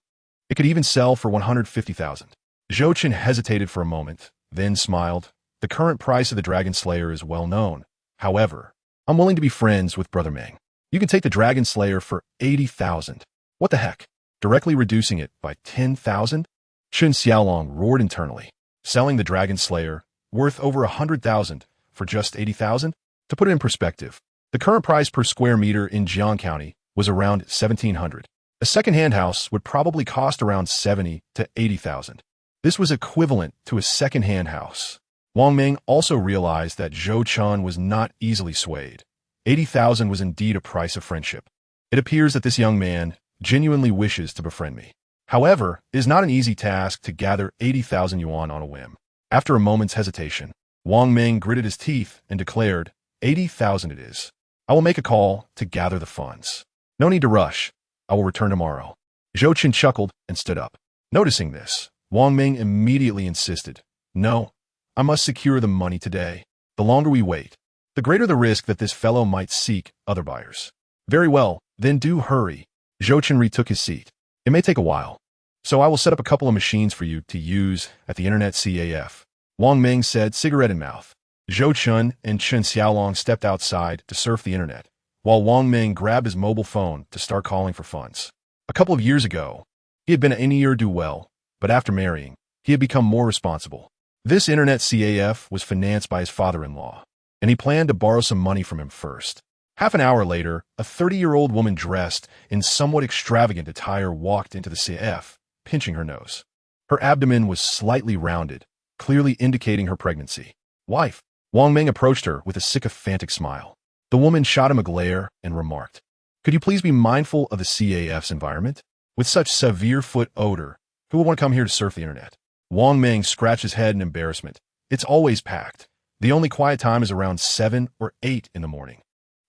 it could even sell for 150,000. Zhou Chen hesitated for a moment, then smiled. The current price of the Dragon Slayer is well known. However, I'm willing to be friends with Brother Meng. You can take the Dragon Slayer for 80,000. What the heck? Directly reducing it by 10,000? Chen Xiaolong roared internally. Selling the Dragon Slayer, worth over 100,000, for just 80,000? To put it in perspective, the current price per square meter in Jiang County was around 1,700. A second-hand house would probably cost around 70 to 80,000. This was equivalent to a second-hand house. Wang Ming also realized that Zhou Chen was not easily swayed. 80,000 was indeed a price of friendship. It appears that this young man genuinely wishes to befriend me. However, it is not an easy task to gather 80,000 yuan on a whim. After a moment's hesitation, Wang Ming gritted his teeth and declared, 80,000 it is. I will make a call to gather the funds. No need to rush. I will return tomorrow. Zhou Chen chuckled and stood up. Noticing this, Wang Ming immediately insisted, no, I must secure the money today. The longer we wait, the greater the risk that this fellow might seek other buyers. Very well, then do hurry. Zhou Chen retook his seat. It may take a while, so I will set up a couple of machines for you to use at the internet CAF. Wang Ming said, cigarette in mouth. Zhou Chen and Chen Xiaolong stepped outside to surf the internet, while Wang Ming grabbed his mobile phone to start calling for funds. A couple of years ago, he had been an ne'er-do-well, but after marrying, he had become more responsible. This internet CAF was financed by his father-in-law, and he planned to borrow some money from him first. Half an hour later, a 30-year-old woman dressed in somewhat extravagant attire walked into the CAF, pinching her nose. Her abdomen was slightly rounded, clearly indicating her pregnancy. Wife. Wang Ming approached her with a sycophantic smile. The woman shot him a glare and remarked, could you please be mindful of the CAF's environment? With such severe foot odor, who would want to come here to surf the internet? Wang Ming scratched his head in embarrassment. It's always packed. The only quiet time is around 7 or 8 in the morning.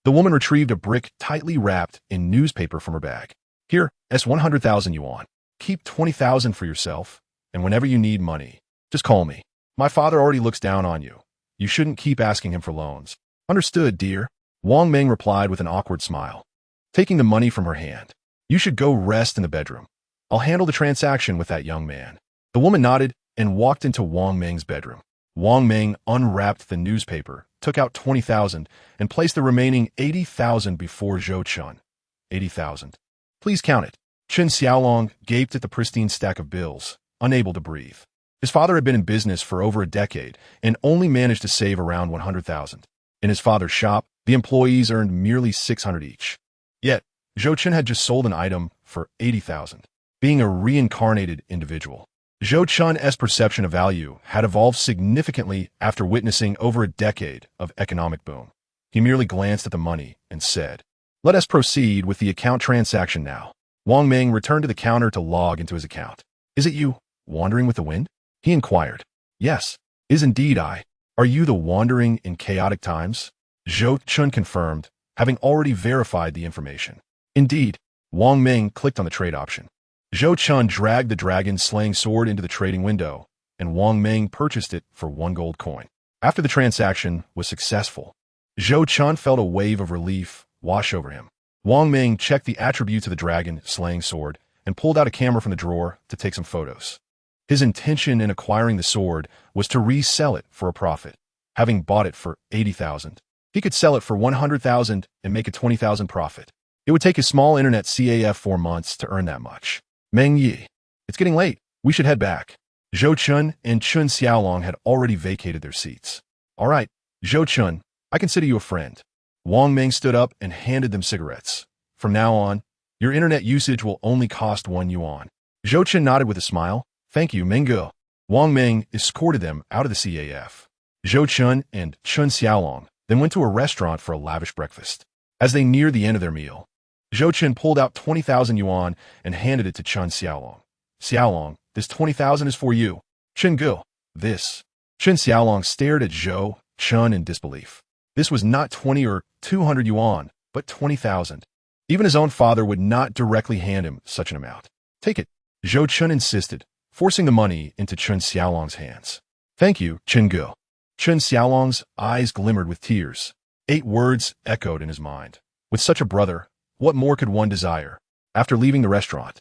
The woman retrieved a brick tightly wrapped in newspaper from her bag. Here, that's 100,000 yuan. Keep 20,000 for yourself, and whenever you need money, just call me. My father already looks down on you. You shouldn't keep asking him for loans. Understood, dear. Wang Ming replied with an awkward smile, taking the money from her hand. You should go rest in the bedroom. I'll handle the transaction with that young man. The woman nodded and walked into Wang Ming's bedroom. Wang Ming unwrapped the newspaper, took out 20,000, and placed the remaining 80,000 before Zhou Chen. 80,000. Please count it. Chen Xiaolong gaped at the pristine stack of bills, unable to breathe. His father had been in business for over a decade and only managed to save around 100,000. In his father's shop, the employees earned merely 600 each. Yet, Zhou Chen had just sold an item for 80,000, being a reincarnated individual. Zhou Chen's perception of value had evolved significantly after witnessing over a decade of economic boom. He merely glanced at the money and said, let us proceed with the account transaction now. Wang Ming returned to the counter to log into his account. Is it you, wandering with the wind? He inquired. Yes, is indeed I. Are you the wandering in chaotic times? Zhou Chen confirmed, having already verified the information. Indeed, Wang Ming clicked on the trade option. Zhou Chen dragged the dragon-slaying sword into the trading window, and Wang Ming purchased it for 1 gold coin. After the transaction was successful, Zhou Chen felt a wave of relief wash over him. Wang Ming checked the attributes of the dragon-slaying sword and pulled out a camera from the drawer to take some photos. His intention in acquiring the sword was to resell it for a profit. Having bought it for 80,000, he could sell it for 100,000 and make a 20,000 profit. It would take his small internet CAF 4 months to earn that much. Meng Yi, it's getting late. We should head back. Zhou Chen and Chen Xiaolong had already vacated their seats. All right, Zhou Chen, I consider you a friend. Wang Ming stood up and handed them cigarettes. From now on, your internet usage will only cost 1 yuan. Zhou Chen nodded with a smile. Thank you, Minggu. Wang Ming escorted them out of the CAF. Zhou Chen and Chen Xiaolong then went to a restaurant for a lavish breakfast. As they neared the end of their meal, Zhou Chen pulled out 20,000 yuan and handed it to Chen Xiaolong. Xiaolong, this 20,000 is for you. Chen Gu, this. Chen Xiaolong stared at Zhou Chen in disbelief. This was not 20 or 200 yuan, but 20,000. Even his own father would not directly hand him such an amount. Take it. Zhou Chen insisted, forcing the money into Chen Xiaolong's hands. Thank you, Chen Gu. Chen Xiaolong's eyes glimmered with tears. 8 words echoed in his mind. With such a brother, what more could one desire? After leaving the restaurant,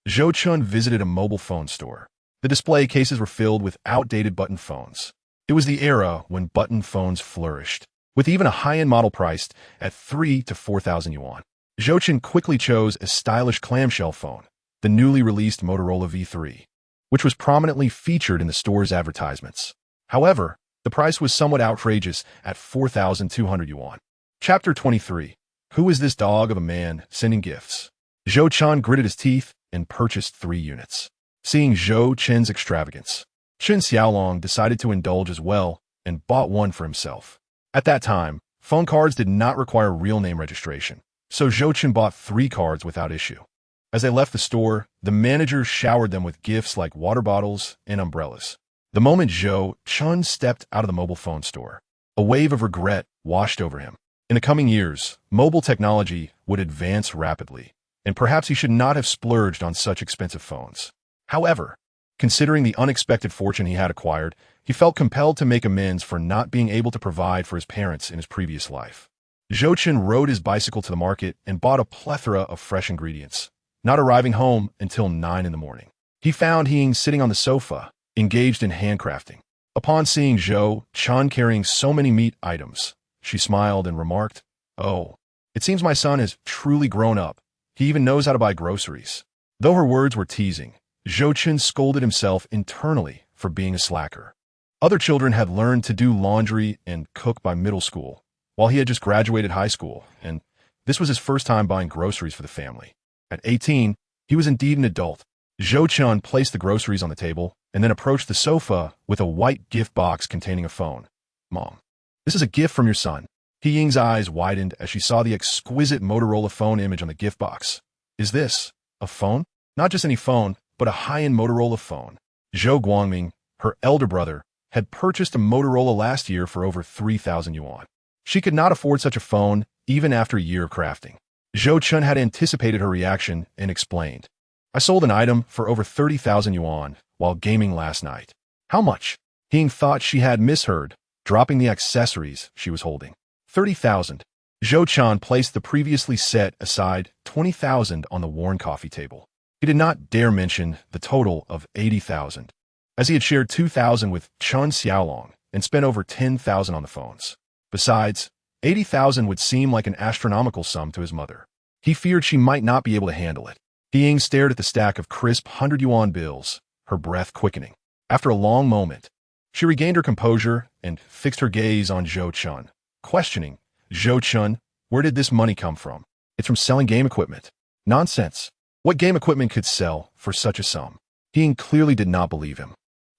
Zhou Chen visited a mobile phone store. The display cases were filled with outdated button phones. It was the era when button phones flourished, with even a high-end model priced at 3 to 4,000 yuan. Zhou Chen quickly chose a stylish clamshell phone, the newly released Motorola V3, which was prominently featured in the store's advertisements. However, the price was somewhat outrageous at 4,200 yuan. Chapter 23. Who is this dog of a man sending gifts? Zhou Chen gritted his teeth and purchased 3 units. Seeing Zhou Chen's extravagance, Chen Xiaolong decided to indulge as well and bought one for himself. At that time, phone cards did not require real name registration, so Zhou Chen bought 3 cards without issue. As they left the store, the manager showered them with gifts like water bottles and umbrellas. The moment Zhou Chen stepped out of the mobile phone store, a wave of regret washed over him. In the coming years, mobile technology would advance rapidly, and perhaps he should not have splurged on such expensive phones. However, considering the unexpected fortune he had acquired, he felt compelled to make amends for not being able to provide for his parents in his previous life. Zhou Chen rode his bicycle to the market and bought a plethora of fresh ingredients, not arriving home until 9 in the morning. He found Hing sitting on the sofa, engaged in handcrafting. Upon seeing Zhou Chen carrying so many meat items, she smiled and remarked, "Oh, it seems my son has truly grown up. He even knows how to buy groceries." Though her words were teasing, Zhou Chen scolded himself internally for being a slacker. Other children had learned to do laundry and cook by middle school, while he had just graduated high school, and this was his first time buying groceries for the family. At 18, he was indeed an adult. Zhou Chen placed the groceries on the table and then approached the sofa with a white gift box containing a phone. "Mom, this is a gift from your son." He Ying's eyes widened as she saw the exquisite Motorola phone image on the gift box. "Is this a phone? Not just any phone, but a high-end Motorola phone." Zhou Guangming, her elder brother, had purchased a Motorola last year for over 3,000 yuan. She could not afford such a phone even after a year of crafting. Zhou Chen had anticipated her reaction and explained, "I sold an item for over 30,000 yuan while gaming last night." "How much?" Hing thought she had misheard, dropping the accessories she was holding. 30,000. Zhou Chen placed the previously set aside 20,000 on the worn coffee table. He did not dare mention the total of 80,000, as he had shared 2,000 with Chen Xiaolong and spent over 10,000 on the phones. Besides, 80,000 would seem like an astronomical sum to his mother. He feared she might not be able to handle it. Ying stared at the stack of crisp 100 yuan bills, her breath quickening. After a long moment, she regained her composure and fixed her gaze on Zhou Chen, questioning, "Zhou Chen, where did this money come from?" "It's from selling game equipment." "Nonsense. What game equipment could sell for such a sum?" Ying clearly did not believe him.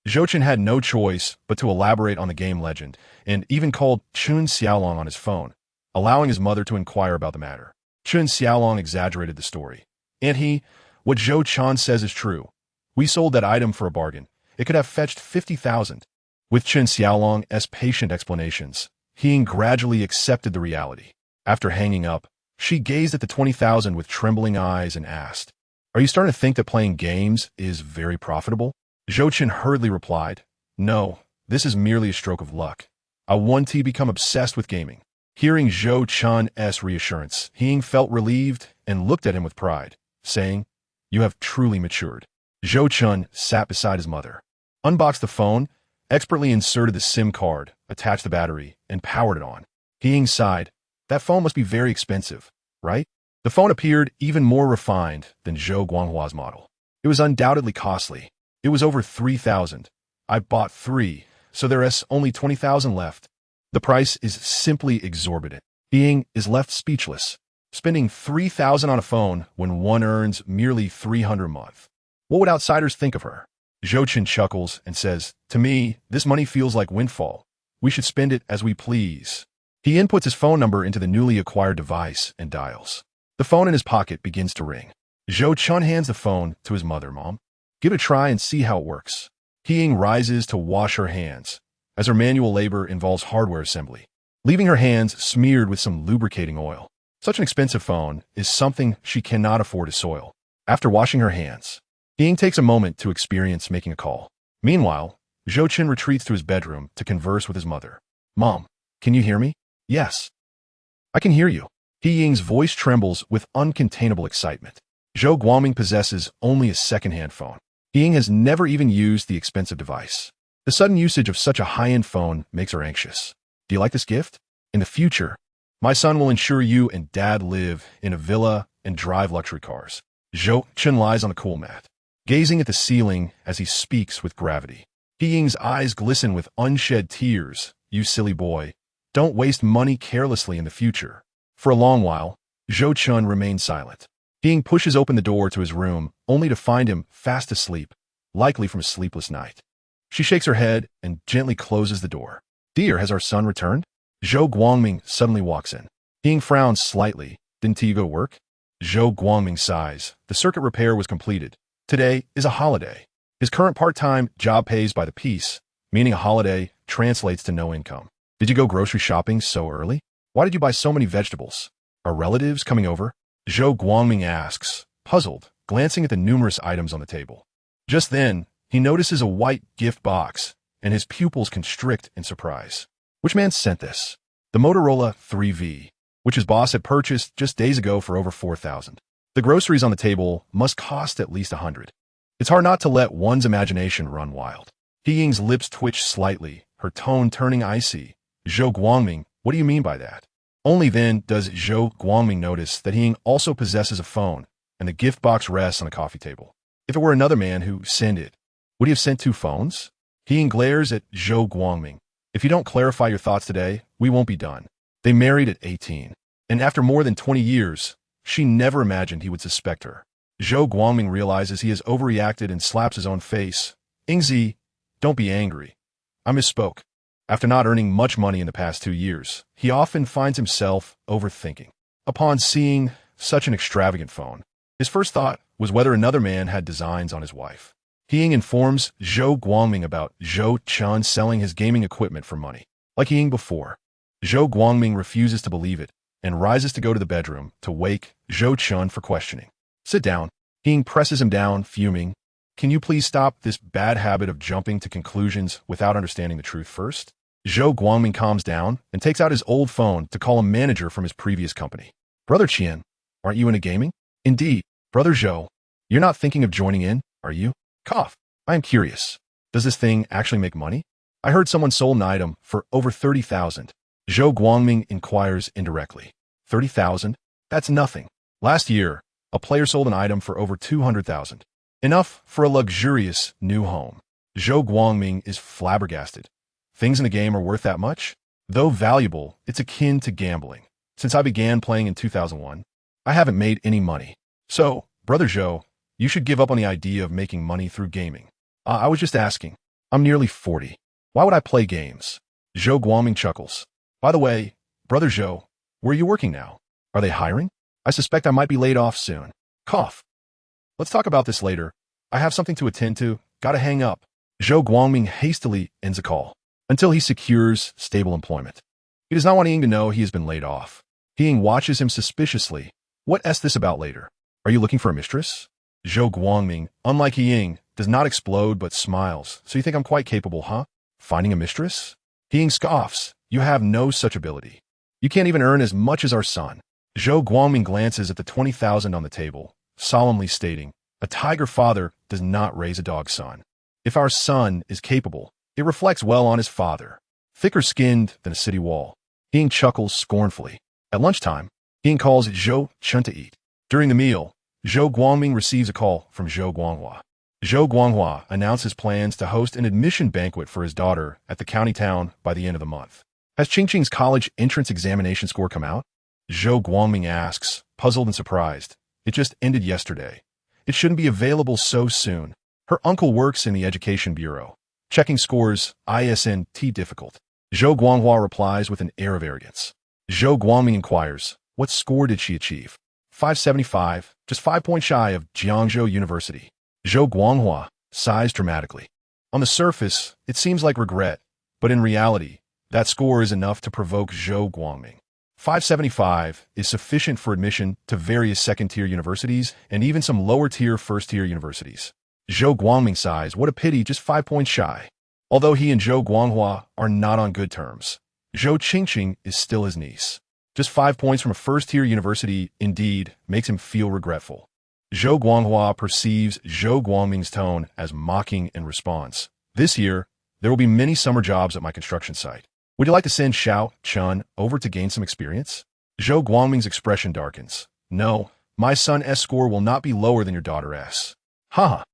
Zhou Chen had no choice but to elaborate on the game legend, and even called Chen Xiaolong on his phone, allowing his mother to inquire about the matter. Chen Xiaolong exaggerated the story. "Aunt, what Zhou Chen says is true. We sold that item for a bargain. It could have fetched 50,000. With Chen Xiaolong's patient explanations, Ying gradually accepted the reality. After hanging up, she gazed at the 20,000 with trembling eyes and asked, "Are you starting to think that playing games is very profitable?" Zhou Chen hurriedly replied, "No, this is merely a stroke of luck. I want to become obsessed with gaming." Hearing Zhou Chen's reassurance, Ying felt relieved and looked at him with pride, saying, "You have truly matured." Zhou Chen sat beside his mother, unboxed the phone, expertly inserted the SIM card, attached the battery, and powered it on. Ying sighed, "That phone must be very expensive, right?" The phone appeared even more refined than Zhou Guanghua's model. It was undoubtedly costly. It was over 3,000. "I bought 3, so there's only 20,000 left." The price is simply exorbitant. Ying is left speechless. Spending 3,000 on a phone when one earns merely 300 a month. What would outsiders think of her? Zhou Chen chuckles and says, "To me, this money feels like windfall. We should spend it as we please." He inputs his phone number into the newly acquired device and dials. The phone in his pocket begins to ring. Zhou Chen hands the phone to his mother. "Mom, give it a try and see how it works." Ying rises to wash her hands, as her manual labor involves hardware assembly, leaving her hands smeared with some lubricating oil. Such an expensive phone is something she cannot afford to soil. After washing her hands, Ying takes a moment to experience making a call. Meanwhile, Zhou Chen retreats to his bedroom to converse with his mother. "Mom, can you hear me?" "Yes." I can hear you. He Ying's voice trembles with uncontainable excitement. Zhou Guangming possesses only a second-hand phone. He Ying has never even used the expensive device. The sudden usage of such a high-end phone makes her anxious. Do you like this gift? In the future, my son will ensure you and Dad live in a villa and drive luxury cars. Zhou Chen lies on the cool mat, gazing at the ceiling as he speaks with gravity. He Ying's eyes glisten with unshed tears. You silly boy. Don't waste money carelessly in the future. For a long while, Zhou Chen remained silent. He Ying pushes open the door to his room, only to find him fast asleep, likely from a sleepless night. She shakes her head and gently closes the door. Dear, has our son returned? Zhou Guangming suddenly walks in. He Ying frowns slightly. Didn't he go to work? Zhou Guangming sighs. The circuit repair was completed. Today is a holiday. His current part-time job pays by the piece, meaning a holiday translates to no income. Did you go grocery shopping so early? Why did you buy so many vegetables? Are relatives coming over? Zhou Guangming asks, puzzled, glancing at the numerous items on the table. Just then, he notices a white gift box, and his pupils constrict in surprise. Which man sent this? The Motorola 3V, which his boss had purchased just days ago for over $4,000. The groceries on the table must cost at least $100. It's hard not to let one's imagination run wild. He Ying's lips twitch slightly, her tone turning icy. Zhou Guangming, what do you mean by that? Only then does Zhou Guangming notice that He Ying also possesses a phone, and the gift box rests on a coffee table. If it were another man who sent it, would he have sent two phones? He Ying glares at Zhou Guangming. If you don't clarify your thoughts today, we won't be done. They married at 18, and after more than 20 years, she never imagined he would suspect her. Zhou Guangming realizes he has overreacted and slaps his own face. Yingzi, don't be angry. I misspoke. After not earning much money in the past 2 years, he often finds himself overthinking. Upon seeing such an extravagant phone, his first thought was whether another man had designs on his wife. He Ying informs Zhou Guangming about Zhou Chen selling his gaming equipment for money. Like He Ying before, Zhou Guangming refuses to believe it and rises to go to the bedroom to wake Zhou Chen for questioning. Sit down. He Ying presses him down, fuming. Can you please stop this bad habit of jumping to conclusions without understanding the truth first? Zhou Guangming calms down and takes out his old phone to call a manager from his previous company. Brother Qian, aren't you into gaming? Indeed. Brother Zhou, you're not thinking of joining in, are you? Cough. I am curious. Does this thing actually make money? I heard someone sold an item for over 30,000. Zhou Guangming inquires indirectly. 30,000? That's nothing. Last year, a player sold an item for over 200,000. Enough for a luxurious new home. Zhou Guangming is flabbergasted. Things in a game are worth that much? Though valuable, it's akin to gambling. Since I began playing in 2001, I haven't made any money. So, Brother Zhou, you should give up on the idea of making money through gaming. I was just asking. I'm nearly 40. Why would I play games? Zhou Guangming chuckles. By the way, Brother Zhou, where are you working now? Are they hiring? I suspect I might be laid off soon. Cough. Let's talk about this later. I have something to attend to. Gotta hang up. Zhou Guangming hastily ends a call until he secures stable employment. He does not want Ying to know he has been laid off. Ying watches him suspiciously. What's this about later? Are you looking for a mistress? Zhou Guangming, unlike Ying, does not explode but smiles. So you think I'm quite capable, huh? Finding a mistress? Ying scoffs. You have no such ability. You can't even earn as much as our son. Zhou Guangming glances at the 20,000 on the table, solemnly stating, a tiger father does not raise a dog son. If our son is capable, it reflects well on his father. Thicker skinned than a city wall. Ying chuckles scornfully. At lunchtime, Ying calls Zhou Chen to eat. During the meal, Zhou Guangming receives a call from Zhou Guanghua. Zhou Guanghua announces plans to host an admission banquet for his daughter at the county town by the end of the month. Has Qingqing's college entrance examination score come out? Zhou Guangming asks, puzzled and surprised. It just ended yesterday. It shouldn't be available so soon. Her uncle works in the education bureau. Checking scores, ISNT difficult. Zhou Guanghua replies with an air of arrogance. Zhou Guangming inquires, what score did she achieve? 575, just 5 points shy of Jiangzhou University. Zhou Guanghua sighs dramatically. On the surface, it seems like regret, but in reality, that score is enough to provoke Zhou Guangming. 575 is sufficient for admission to various second-tier universities and even some lower-tier first-tier universities. Zhou Guangming sighs, what a pity, just 5 points shy. Although he and Zhou Guanghua are not on good terms, Zhou Qingqing is still his niece. Just 5 points from a first-tier university, indeed, makes him feel regretful. Zhou Guanghua perceives Zhou Guangming's tone as mocking and responds. This year, there will be many summer jobs at my construction site. Would you like to send Zhou Chen over to gain some experience? Zhou Guangming's expression darkens. No, my son's score will not be lower than your daughter's. Haha.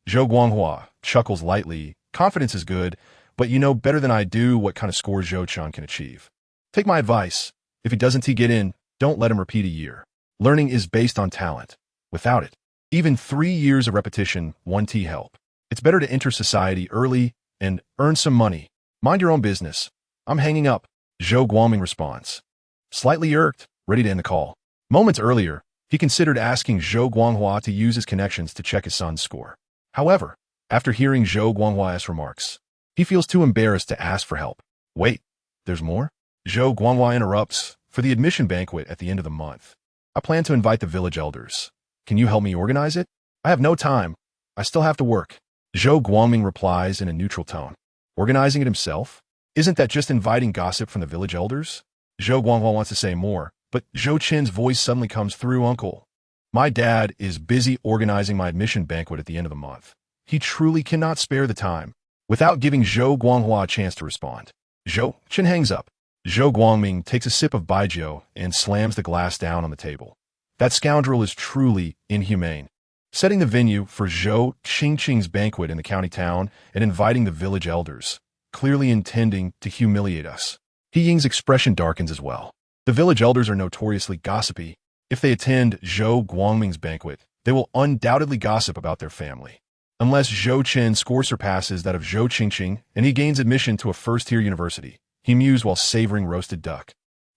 Zhou Guanghua chuckles lightly. Confidence is good, but you know better than I do what kind of score Zhou Chen can achieve. Take my advice. If he doesn't get in, don't let him repeat a year. Learning is based on talent. Without it, even 3 years of repetition won't help. It's better to enter society early and earn some money. Mind your own business. I'm hanging up. Zhou Guangming responds. Slightly irked, ready to end the call. Moments earlier, he considered asking Zhou Guanghua to use his connections to check his son's score. However, after hearing Zhou Guanghua's remarks, he feels too embarrassed to ask for help. Wait, there's more? Zhou Guanghua interrupts. For the admission banquet at the end of the month, I plan to invite the village elders. Can you help me organize it? I have no time. I still have to work. Zhou Guangming replies in a neutral tone. Organizing it himself? Isn't that just inviting gossip from the village elders? Zhou Guanghua wants to say more, but Zhou Chen's voice suddenly comes through. Uncle, my dad is busy organizing my admission banquet at the end of the month. He truly cannot spare the time. Without giving Zhou Guanghua a chance to respond, Zhou Chen hangs up. Zhou Guangming takes a sip of baijiu and slams the glass down on the table. That scoundrel is truly inhumane. Setting the venue for Zhou Qingqing's banquet in the county town and inviting the village elders, clearly intending to humiliate us. He Ying's expression darkens as well. The village elders are notoriously gossipy. If they attend Zhou Guangming's banquet, they will undoubtedly gossip about their family. Unless Zhou Chen's score surpasses that of Zhou Qingqing and he gains admission to a first-tier university, he mused while savoring roasted duck.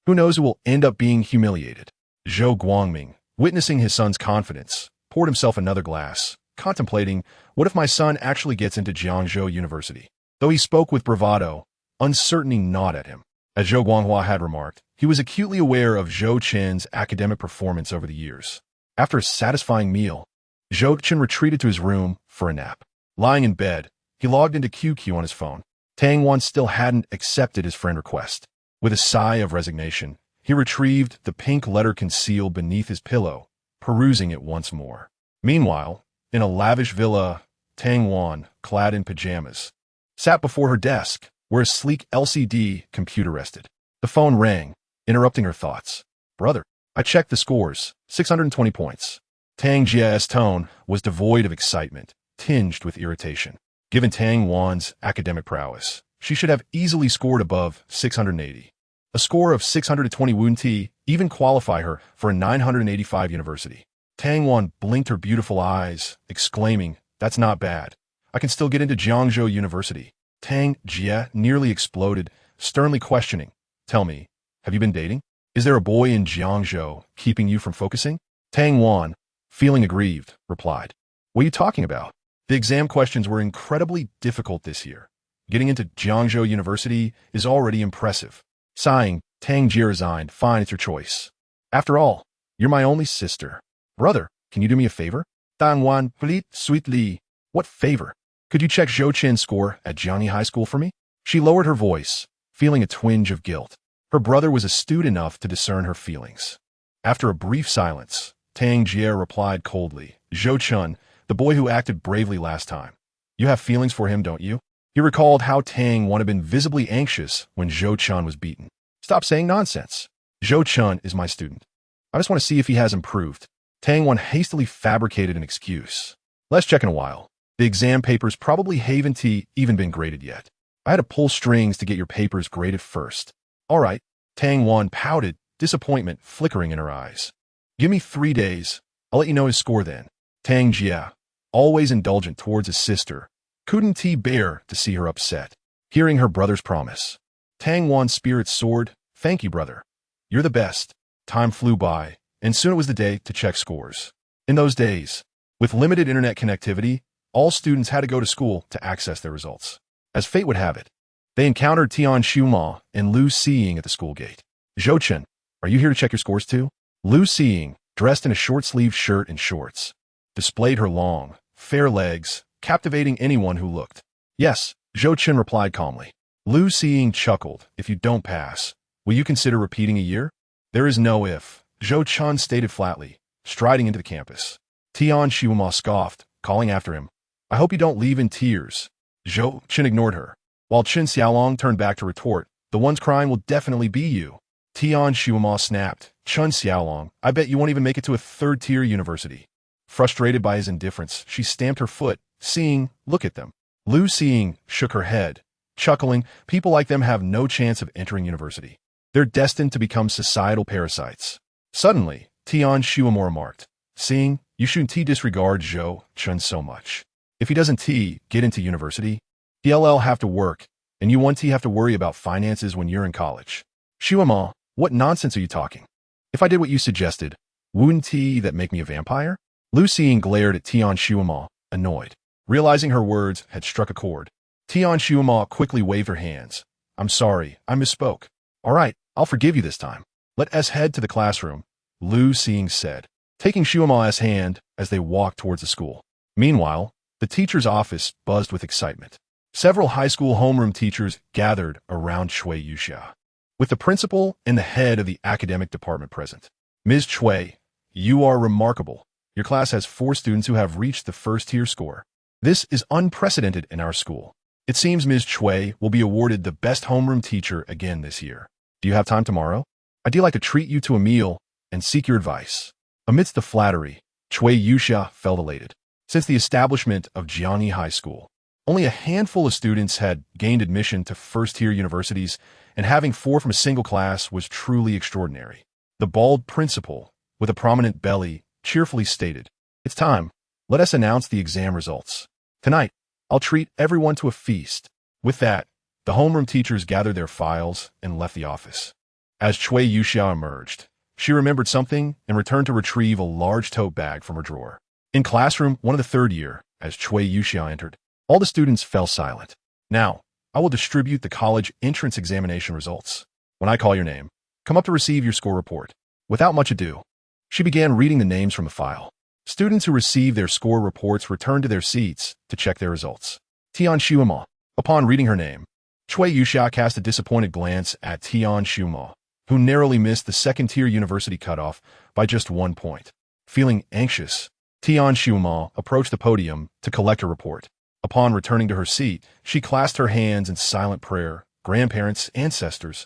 Who knows who will end up being humiliated? Zhou Guangming, witnessing his son's confidence, poured himself another glass, contemplating, what if my son actually gets into Jiangzhou University? Though he spoke with bravado, uncertainty gnawed at him. As Zhou Guanghua had remarked, he was acutely aware of Zhou Chen's academic performance over the years. After a satisfying meal, Zhou Chen retreated to his room for a nap. Lying in bed, he logged into QQ on his phone. Tang Wan still hadn't accepted his friend request. With a sigh of resignation, he retrieved the pink letter concealed beneath his pillow, perusing it once more. Meanwhile, in a lavish villa, Tang Wan, clad in pajamas, sat before her desk, where a sleek LCD computer rested. The phone rang, interrupting her thoughts. Brother, I checked the scores, 620 points. Tang Jia's tone was devoid of excitement, tinged with irritation. Given Tang Wan's academic prowess, she should have easily scored above 680. A score of 620 wouldn't even qualify her for a 985 university. Tang Wan blinked her beautiful eyes, exclaiming, that's not bad. I can still get into Jiangzhou University. Tang Jia nearly exploded, sternly questioning, tell me, have you been dating? Is there a boy in Jiangzhou keeping you from focusing? Tang Wan, feeling aggrieved, replied, what are you talking about? The exam questions were incredibly difficult this year. Getting into Jiangzhou University is already impressive. Sighing, Tang Jia resigned. Fine, it's your choice. After all, you're my only sister. Brother, can you do me a favor? Tang Wan, please, sweetly. What favor? Could you check Zhou Chen's score at Jiangyi High School for me? She lowered her voice, feeling a twinge of guilt. Her brother was astute enough to discern her feelings. After a brief silence, Tang Jia replied coldly, Zhou Chen, the boy who acted bravely last time. You have feelings for him, don't you? He recalled how Tang Wan had been visibly anxious when Zhou Chen was beaten. Stop saying nonsense. Zhou Chen is my student. I just want to see if he has improved. Tang Wan hastily fabricated an excuse. Let's check in a while. The exam papers probably haven't even been graded yet. I had to pull strings to get your papers graded first. All right. Tang Wan pouted, disappointment flickering in her eyes. Give me 3 days. I'll let you know his score then. Tang Jia, always indulgent towards his sister, couldn't bear to see her upset. Hearing her brother's promise, Tang Wan's spirit soared. Thank you, brother. You're the best. Time flew by, and soon it was the day to check scores. In those days, with limited internet connectivity, all students had to go to school to access their results. As fate would have it, they encountered Tian Xuma and Lu Xiying at the school gate. Zhou Chen, are you here to check your scores too? Lu Xiying, dressed in a short-sleeved shirt and shorts, displayed her long, fair legs, captivating anyone who looked. Yes, Zhou Chen replied calmly. Lu Xiying chuckled. If you don't pass, will you consider repeating a year? There is no if, Zhou Chen stated flatly, striding into the campus. Tian Xiuma scoffed, calling after him. I hope you don't leave in tears. Zhou Chen ignored her, while Chen Xiaolong turned back to retort, the ones crying will definitely be you. Tian Xiuma snapped, Chen Xiaolong, I bet you won't even make it to a third-tier university. Frustrated by his indifference, she stamped her foot, seeing, look at them. Lu Xiying shook her head, chuckling, people like them have no chance of entering university. They're destined to become societal parasites. Suddenly, Tian Xiuma remarked, seeing, you shouldn't disregard Zhou Chen so much. If he doesn't get into university, he'll have to work, and you won't have to worry about finances when you're in college. Xiuma, what nonsense are you talking? If I did what you suggested, wouldn't that make me a vampire? Lu Xiying glared at Tian Xiuma, annoyed. Realizing her words had struck a chord, Tian Xiuma quickly waved her hands. I'm sorry, I misspoke. All right, I'll forgive you this time. Let us head to the classroom, Lu Xiying said, taking Xiuma's hand as they walked towards the school. Meanwhile, the teacher's office buzzed with excitement. Several high school homeroom teachers gathered around Cui Yuxia, with the principal and the head of the academic department present. Ms. Cui, you are remarkable. Your class has 4 students who have reached the first-tier score. This is unprecedented in our school. It seems Ms. Cui will be awarded the best homeroom teacher again this year. Do you have time tomorrow? I'd like to treat you to a meal and seek your advice. Amidst the flattery, Cui Yuxia felt elated. Since the establishment of Jiangyi High School, only a handful of students had gained admission to first-tier universities, and having 4 from a single class was truly extraordinary. The bald principal, with a prominent belly, cheerfully stated, It's time. Let us announce the exam results. Tonight, I'll treat everyone to a feast. With that, the homeroom teachers gathered their files and left the office. As Cui Yuxia emerged, she remembered something and returned to retrieve a large tote bag from her drawer. In classroom 1 of the 3rd year, as Cui Yuxia entered, all the students fell silent. Now, I will distribute the college entrance examination results. When I call your name, come up to receive your score report. Without much ado, she began reading the names from the file. Students who received their score reports returned to their seats to check their results. Tian Xiuma. Upon reading her name, Cui Yuxia cast a disappointed glance at Tian Xiuma, who narrowly missed the second-tier university cutoff by just 1 point. Feeling anxious, Tian Xiuma approached the podium to collect her report. Upon returning to her seat, she clasped her hands in silent prayer. Grandparents, ancestors,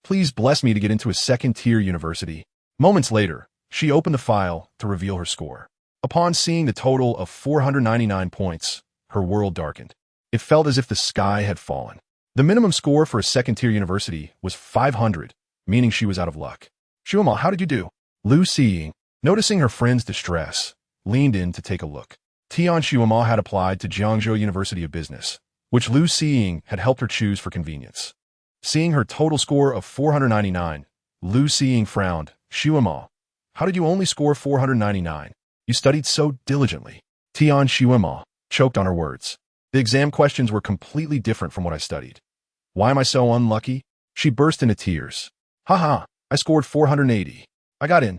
please bless me to get into a second-tier university. Moments later, she opened the file to reveal her score. Upon seeing the total of 499 points, her world darkened. It felt as if the sky had fallen. The minimum score for a second-tier university was 500, meaning she was out of luck. Xiuma, how did you do? Lu Xiying, noticing her friend's distress, leaned in to take a look. Tian Xiuma had applied to Jiangzhou University of Business, which Lu Xiying had helped her choose for convenience. Seeing her total score of 499, Lu Xiying frowned. Xiuma, how did you only score 499? You studied so diligently. Tian Xiuma choked on her words. The exam questions were completely different from what I studied. Why am I so unlucky? She burst into tears. Haha, I scored 480. I got in.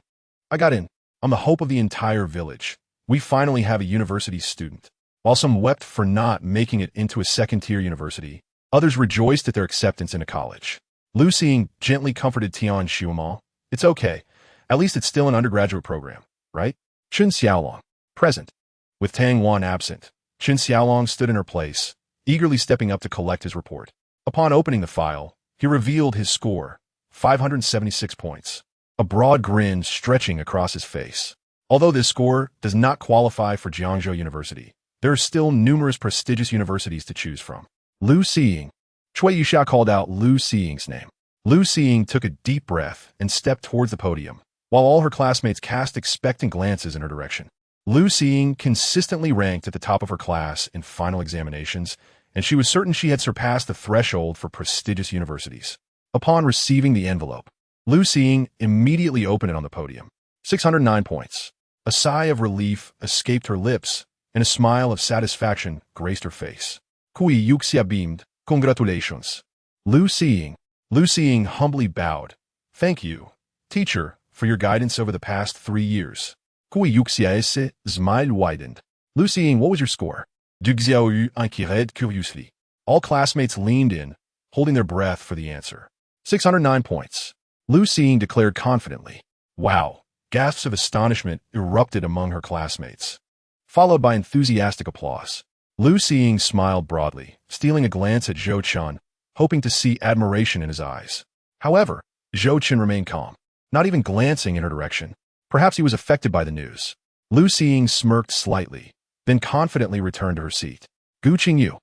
I'm the hope of the entire village. We finally have a university student. While some wept for not making it into a second-tier university, others rejoiced at their acceptance into college. Lu Xiying gently comforted Tian Xiuma. It's okay. At least it's still an undergraduate program, right? Chen Xiaolong, present. With Tang Wan absent, Chen Xiaolong stood in her place, eagerly stepping up to collect his report. Upon opening the file, he revealed his score, 576 points, a broad grin stretching across his face. Although this score does not qualify for Jiangzhou University, there are still numerous prestigious universities to choose from. Lu Xiying. Cui Yuxia called out Lu Xiying's name. Lu Xiying took a deep breath and stepped towards the podium, while all her classmates cast expectant glances in her direction. Lu Xiying consistently ranked at the top of her class in final examinations, and she was certain she had surpassed the threshold for prestigious universities. Upon receiving the envelope, Lu Xiying immediately opened it on the podium. 609 points. A sigh of relief escaped her lips, and a smile of satisfaction graced her face. Cui Yuxia beamed. Congratulations. Lu Xiying humbly bowed. Thank you, teacher, for your guidance over the past 3 years. Cui Yuxia's smile widened. Lu Xiying, what was your score? Du Xiaoyu inquired curiously. All classmates leaned in, holding their breath for the answer. 609 points. Lu Xiying declared confidently. Wow! Gasps of astonishment erupted among her classmates, followed by enthusiastic applause. Lu Xiying smiled broadly, stealing a glance at Zhou Chen, hoping to see admiration in his eyes. However, Zhou Chen remained calm, not even glancing in her direction. Perhaps he was affected by the news. Lu Xiying smirked slightly, then confidently returned to her seat. Gu Qingyu.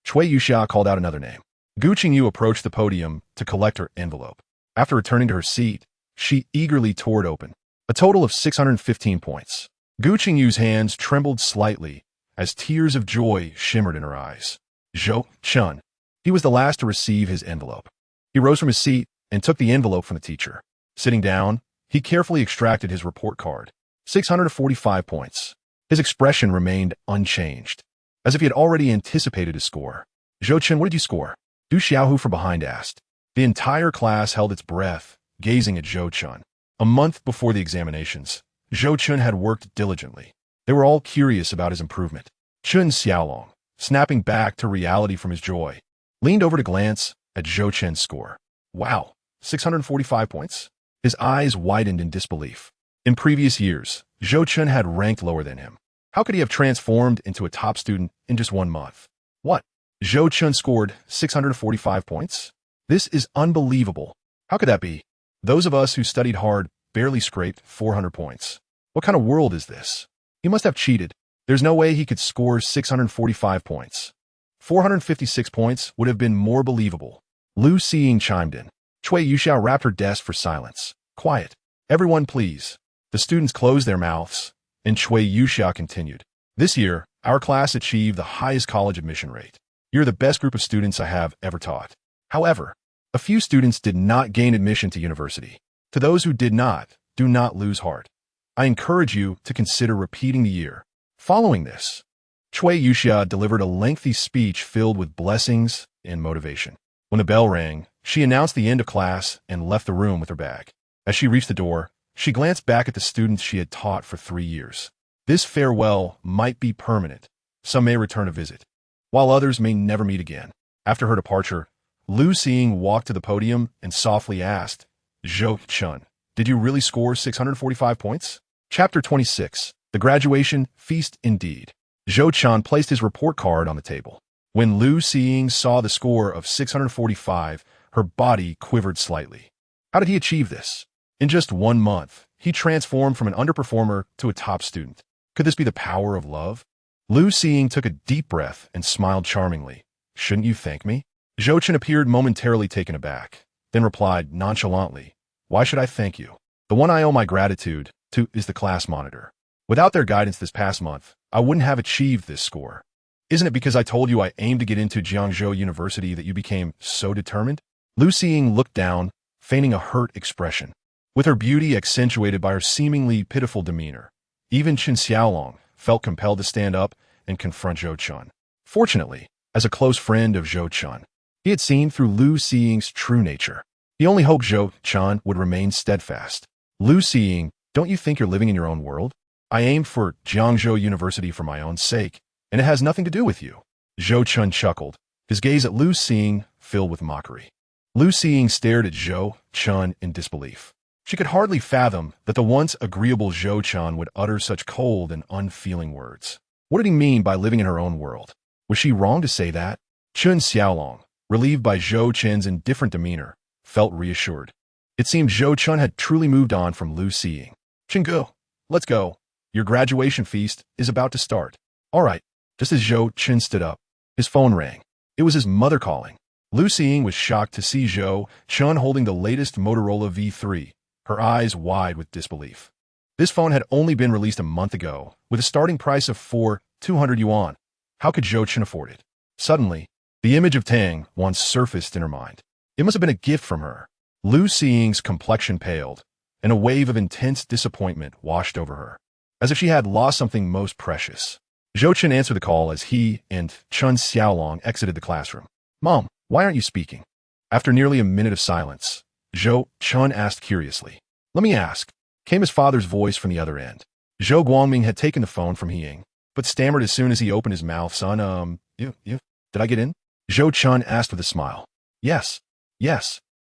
Cui Yuxia called out another name. Gu Qingyu approached the podium to collect her envelope. After returning to her seat, she eagerly tore it open. A total of 615 points. Gu Qingyu's hands trembled slightly as tears of joy shimmered in her eyes. Zhou Chen. He was the last to receive his envelope. He rose from his seat and took the envelope from the teacher. Sitting down, he carefully extracted his report card. 645 points. His expression remained unchanged, as if he had already anticipated his score. Zhou Chen, what did you score? Du Xiaohu from behind asked. The entire class held its breath, gazing at Zhou Chen. A month before the examinations, Zhou Chen had worked diligently. They were all curious about his improvement. Chun Xiaolong, snapping back to reality from his joy, leaned over to glance at Zhou Chen's score. Wow, 645 points? His eyes widened in disbelief. In previous years, Zhou Chen had ranked lower than him. How could he have transformed into a top student in just 1 month? What? Zhou Chen scored 645 points? This is unbelievable. How could that be? Those of us who studied hard barely scraped 400 points. What kind of world is this? He must have cheated. There's no way he could score 645 points. 456 points would have been more believable. Lu Xiying chimed in. Cui Yuxia rapped her desk for silence. Quiet. Everyone, please. The students closed their mouths, and Cui Yuxia continued. This year, our class achieved the highest college admission rate. You're the best group of students I have ever taught. However, a few students did not gain admission to university. To those who did not, do not lose heart. I encourage you to consider repeating the year. Following this, Cui Yuxia delivered a lengthy speech filled with blessings and motivation. When the bell rang, she announced the end of class and left the room with her bag. As she reached the door, she glanced back at the students she had taught for 3 years. This farewell might be permanent. Some may return to visit, while others may never meet again. After her departure, Lu Xiying walked to the podium and softly asked, Zhou Chen, did you really score 645 points? Chapter 26. The Graduation Feast Indeed. Zhou Chen placed his report card on the table. When Lu Xiying saw the score of 645, her body quivered slightly. How did he achieve this? In just 1 month, he transformed from an underperformer to a top student. Could this be the power of love? Lu Xiying took a deep breath and smiled charmingly. Shouldn't you thank me? Zhou Chen appeared momentarily taken aback, then replied nonchalantly, Why should I thank you? The one I owe my gratitude to is the class monitor. Without their guidance this past month, I wouldn't have achieved this score. Isn't it because I told you I aimed to get into Jiangzhou University that you became so determined? Lu Xiying looked down, feigning a hurt expression. With her beauty accentuated by her seemingly pitiful demeanor, even Chen Xiaolong felt compelled to stand up and confront Zhou Chen. Fortunately, as a close friend of Zhou Chen, he had seen through Lu Xiying's true nature. He only hoped Zhou Chen would remain steadfast. Lu Xiying, don't you think you're living in your own world? I aimed for Jiangzhou University for my own sake, and it has nothing to do with you. Zhou Chen chuckled, his gaze at Lu Xiying filled with mockery. Lu Xiying stared at Zhou Chen in disbelief. She could hardly fathom that the once agreeable Zhou Chen would utter such cold and unfeeling words. What did he mean by living in her own world? Was she wrong to say that? Chun Xiaolong, relieved by Zhou Chen's indifferent demeanor, felt reassured. It seemed Zhou Chen had truly moved on from Lu Xiying. Chingu, let's go. Your graduation feast is about to start. All right. Just as Zhou Chen stood up, his phone rang. It was his mother calling. Lu Xiying was shocked to see Zhou Chen holding the latest Motorola V3, her eyes wide with disbelief. This phone had only been released a month ago, with a starting price of 200 yuan. How could Zhou Chen afford it? Suddenly, the image of Tang once surfaced in her mind. It must have been a gift from her. Lu Xiying's complexion paled, and a wave of intense disappointment washed over her, as if she had lost something most precious. Zhou Chen answered the call as he and Chun Xiaolong exited the classroom. Mom, why aren't you speaking? After nearly a minute of silence, Zhou Chen asked curiously. Let me ask, came his father's voice from the other end. Zhou Guangming had taken the phone from Hiying, but stammered as soon as he opened his mouth. Son, did I get in? Zhou Chen asked with a smile. Yes.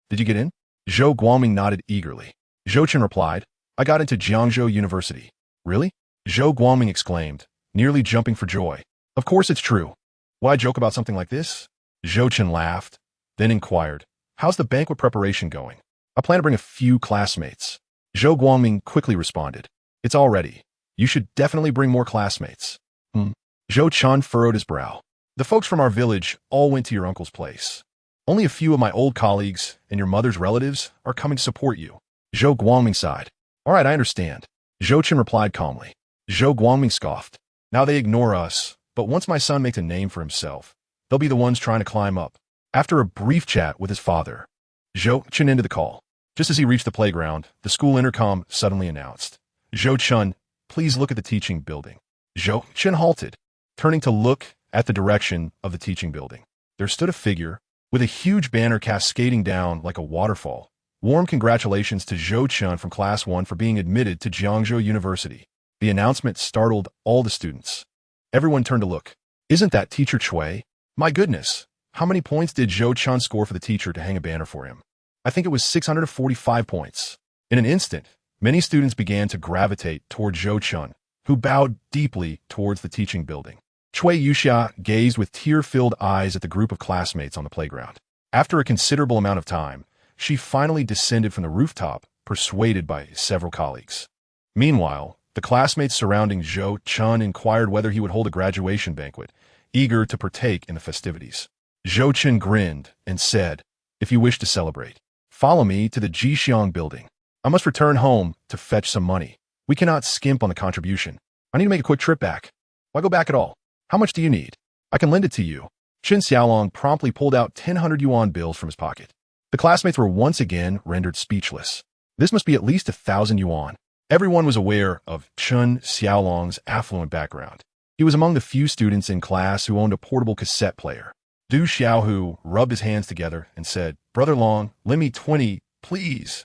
Did you get in? Zhou Guangming nodded eagerly. Zhou Chen replied, I got into Jiangzhou University. Really? Zhou Guangming exclaimed, nearly jumping for joy. Of course it's true. Why joke about something like this? Zhou Chen laughed, then inquired, how's the banquet preparation going? I plan to bring a few classmates. Zhou Guangming quickly responded, it's all ready. You should definitely bring more classmates. Zhou Chen furrowed his brow. The folks from our village all went to your uncle's place. Only a few of my old colleagues and your mother's relatives are coming to support you. Zhou Guangming sighed. All right, I understand. Zhou Chen replied calmly. Zhou Guangming scoffed. Now they ignore us, but once my son makes a name for himself, they'll be the ones trying to climb up. After a brief chat with his father, Zhou Chen ended the call. Just as he reached the playground, the school intercom suddenly announced, Zhou Chen, please look at the teaching building. Zhou Chen halted, turning to look at the direction of the teaching building. There stood a figure with a huge banner cascading down like a waterfall. Warm congratulations to Zhou Chen from Class 1 for being admitted to Jiangzhou University. The announcement startled all the students. Everyone turned to look. Isn't that Teacher Cui? My goodness, how many points did Zhou Chen score for the teacher to hang a banner for him? I think it was 645 points. In an instant, many students began to gravitate toward Zhou Chen, who bowed deeply towards the teaching building. Cui Yuxia gazed with tear-filled eyes at the group of classmates on the playground. After a considerable amount of time, she finally descended from the rooftop, persuaded by several colleagues. Meanwhile, the classmates surrounding Zhou Chen inquired whether he would hold a graduation banquet, eager to partake in the festivities. Zhou Chen grinned and said, if you wish to celebrate, follow me to the Jixiang building. I must return home to fetch some money. We cannot skimp on the contribution. I need to make a quick trip back. Why go back at all? How much do you need? I can lend it to you. Chen Xiaolong promptly pulled out 1,000 yuan bills from his pocket. The classmates were once again rendered speechless. This must be at least 1,000 yuan. Everyone was aware of Chen Xiaolong's affluent background. He was among the few students in class who owned a portable cassette player. Du Xiaohu rubbed his hands together and said, Brother Long, lend me 20, please.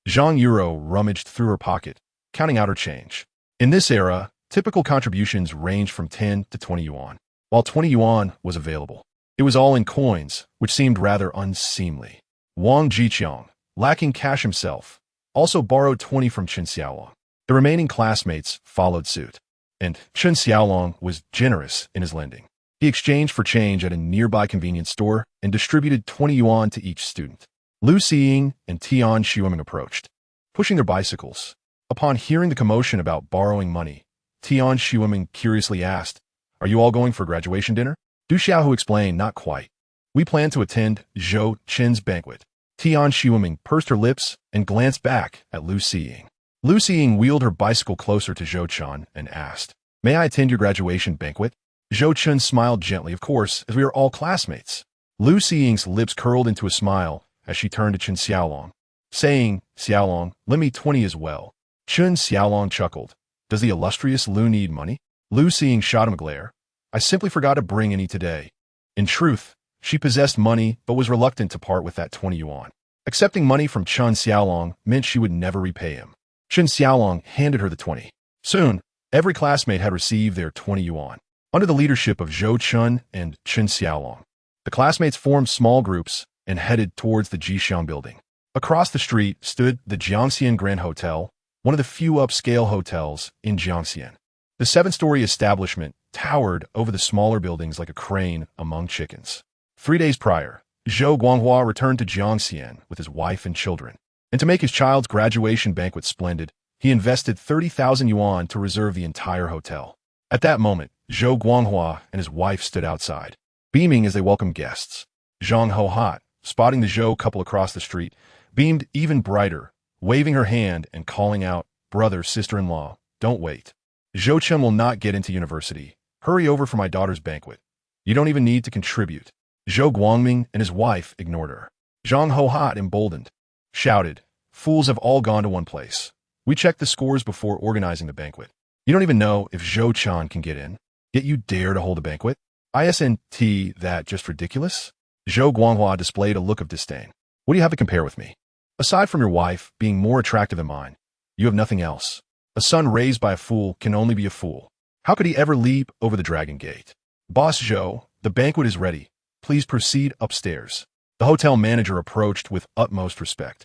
Zhang Yuro rummaged through her pocket, counting out her change. In this era, typical contributions ranged from 10 to 20 yuan. While 20 yuan was available, it was all in coins, which seemed rather unseemly. Wang Jiqiang, lacking cash himself, also borrowed 20 from Chen Xiaolong. The remaining classmates followed suit, and Chen Xiaolong was generous in his lending. He exchanged for change at a nearby convenience store and distributed 20 yuan to each student. Lu Xiying and Tian Xueming approached, pushing their bicycles. Upon hearing the commotion about borrowing money, Tian Xueming curiously asked, Are you all going for graduation dinner? Du Xiaohu explained, Not quite. We plan to attend Zhou Chen's banquet. Tian Xueming pursed her lips and glanced back at Lu Xiying. Lu Xiying wheeled her bicycle closer to Zhou Chen and asked, May I attend your graduation banquet? Zhou Chen smiled gently, of course, as we are all classmates. Lu Xiying's lips curled into a smile as she turned to Chen Xiaolong, saying, Xiaolong, lend me 20 as well. Chen Xiaolong chuckled. Does the illustrious Lu need money? Lu Xiying shot him a glare. I simply forgot to bring any today. In truth, she possessed money but was reluctant to part with that 20 yuan. Accepting money from Chen Xiaolong meant she would never repay him. Chen Xiaolong handed her the 20. Soon, every classmate had received their 20 yuan. Under the leadership of Zhou Chen and Chen Xiaolong, the classmates formed small groups and headed towards the Jixiang building. Across the street stood the Jiangxian Grand Hotel, one of the few upscale hotels in Jiangxian. The 7-story establishment towered over the smaller buildings like a crane among chickens. 3 days prior, Zhou Guanghua returned to Jiangxian with his wife and children, and to make his child's graduation banquet splendid, he invested 30,000 yuan to reserve the entire hotel. At that moment, Zhou Guanghua and his wife stood outside, beaming as they welcomed guests. Zhang Hohat, spotting the Zhou couple across the street, beamed even brighter, waving her hand and calling out, Brother, sister-in-law, don't wait. Zhou Chen will not get into university. Hurry over for my daughter's banquet. You don't even need to contribute. Zhou Guangming and his wife ignored her. Zhang Hohat, emboldened, shouted, Fools have all gone to one place. We checked the scores before organizing the banquet. You don't even know if Zhou Chen can get in. Yet you dare to hold a banquet? Isn't that just ridiculous? Zhou Guanghua displayed a look of disdain. What do you have to compare with me? Aside from your wife being more attractive than mine, you have nothing else. A son raised by a fool can only be a fool. How could he ever leap over the dragon gate? Boss Zhou, the banquet is ready. Please proceed upstairs. The hotel manager approached with utmost respect.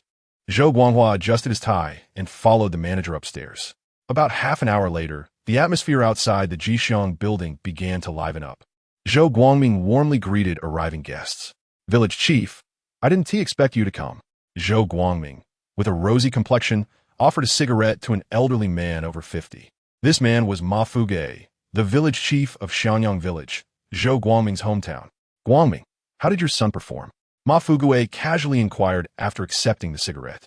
Zhou Guanghua adjusted his tie and followed the manager upstairs. About half an hour later, the atmosphere outside the Jixiang building began to liven up. Zhou Guangming warmly greeted arriving guests. Village chief, I didn't expect you to come. Zhou Guangming, with a rosy complexion, offered a cigarette to an elderly man over 50. This man was Ma Fuge, the village chief of Xianyang Village, Zhou Guangming's hometown. Guangming, how did your son perform? Ma Fugue casually inquired after accepting the cigarette.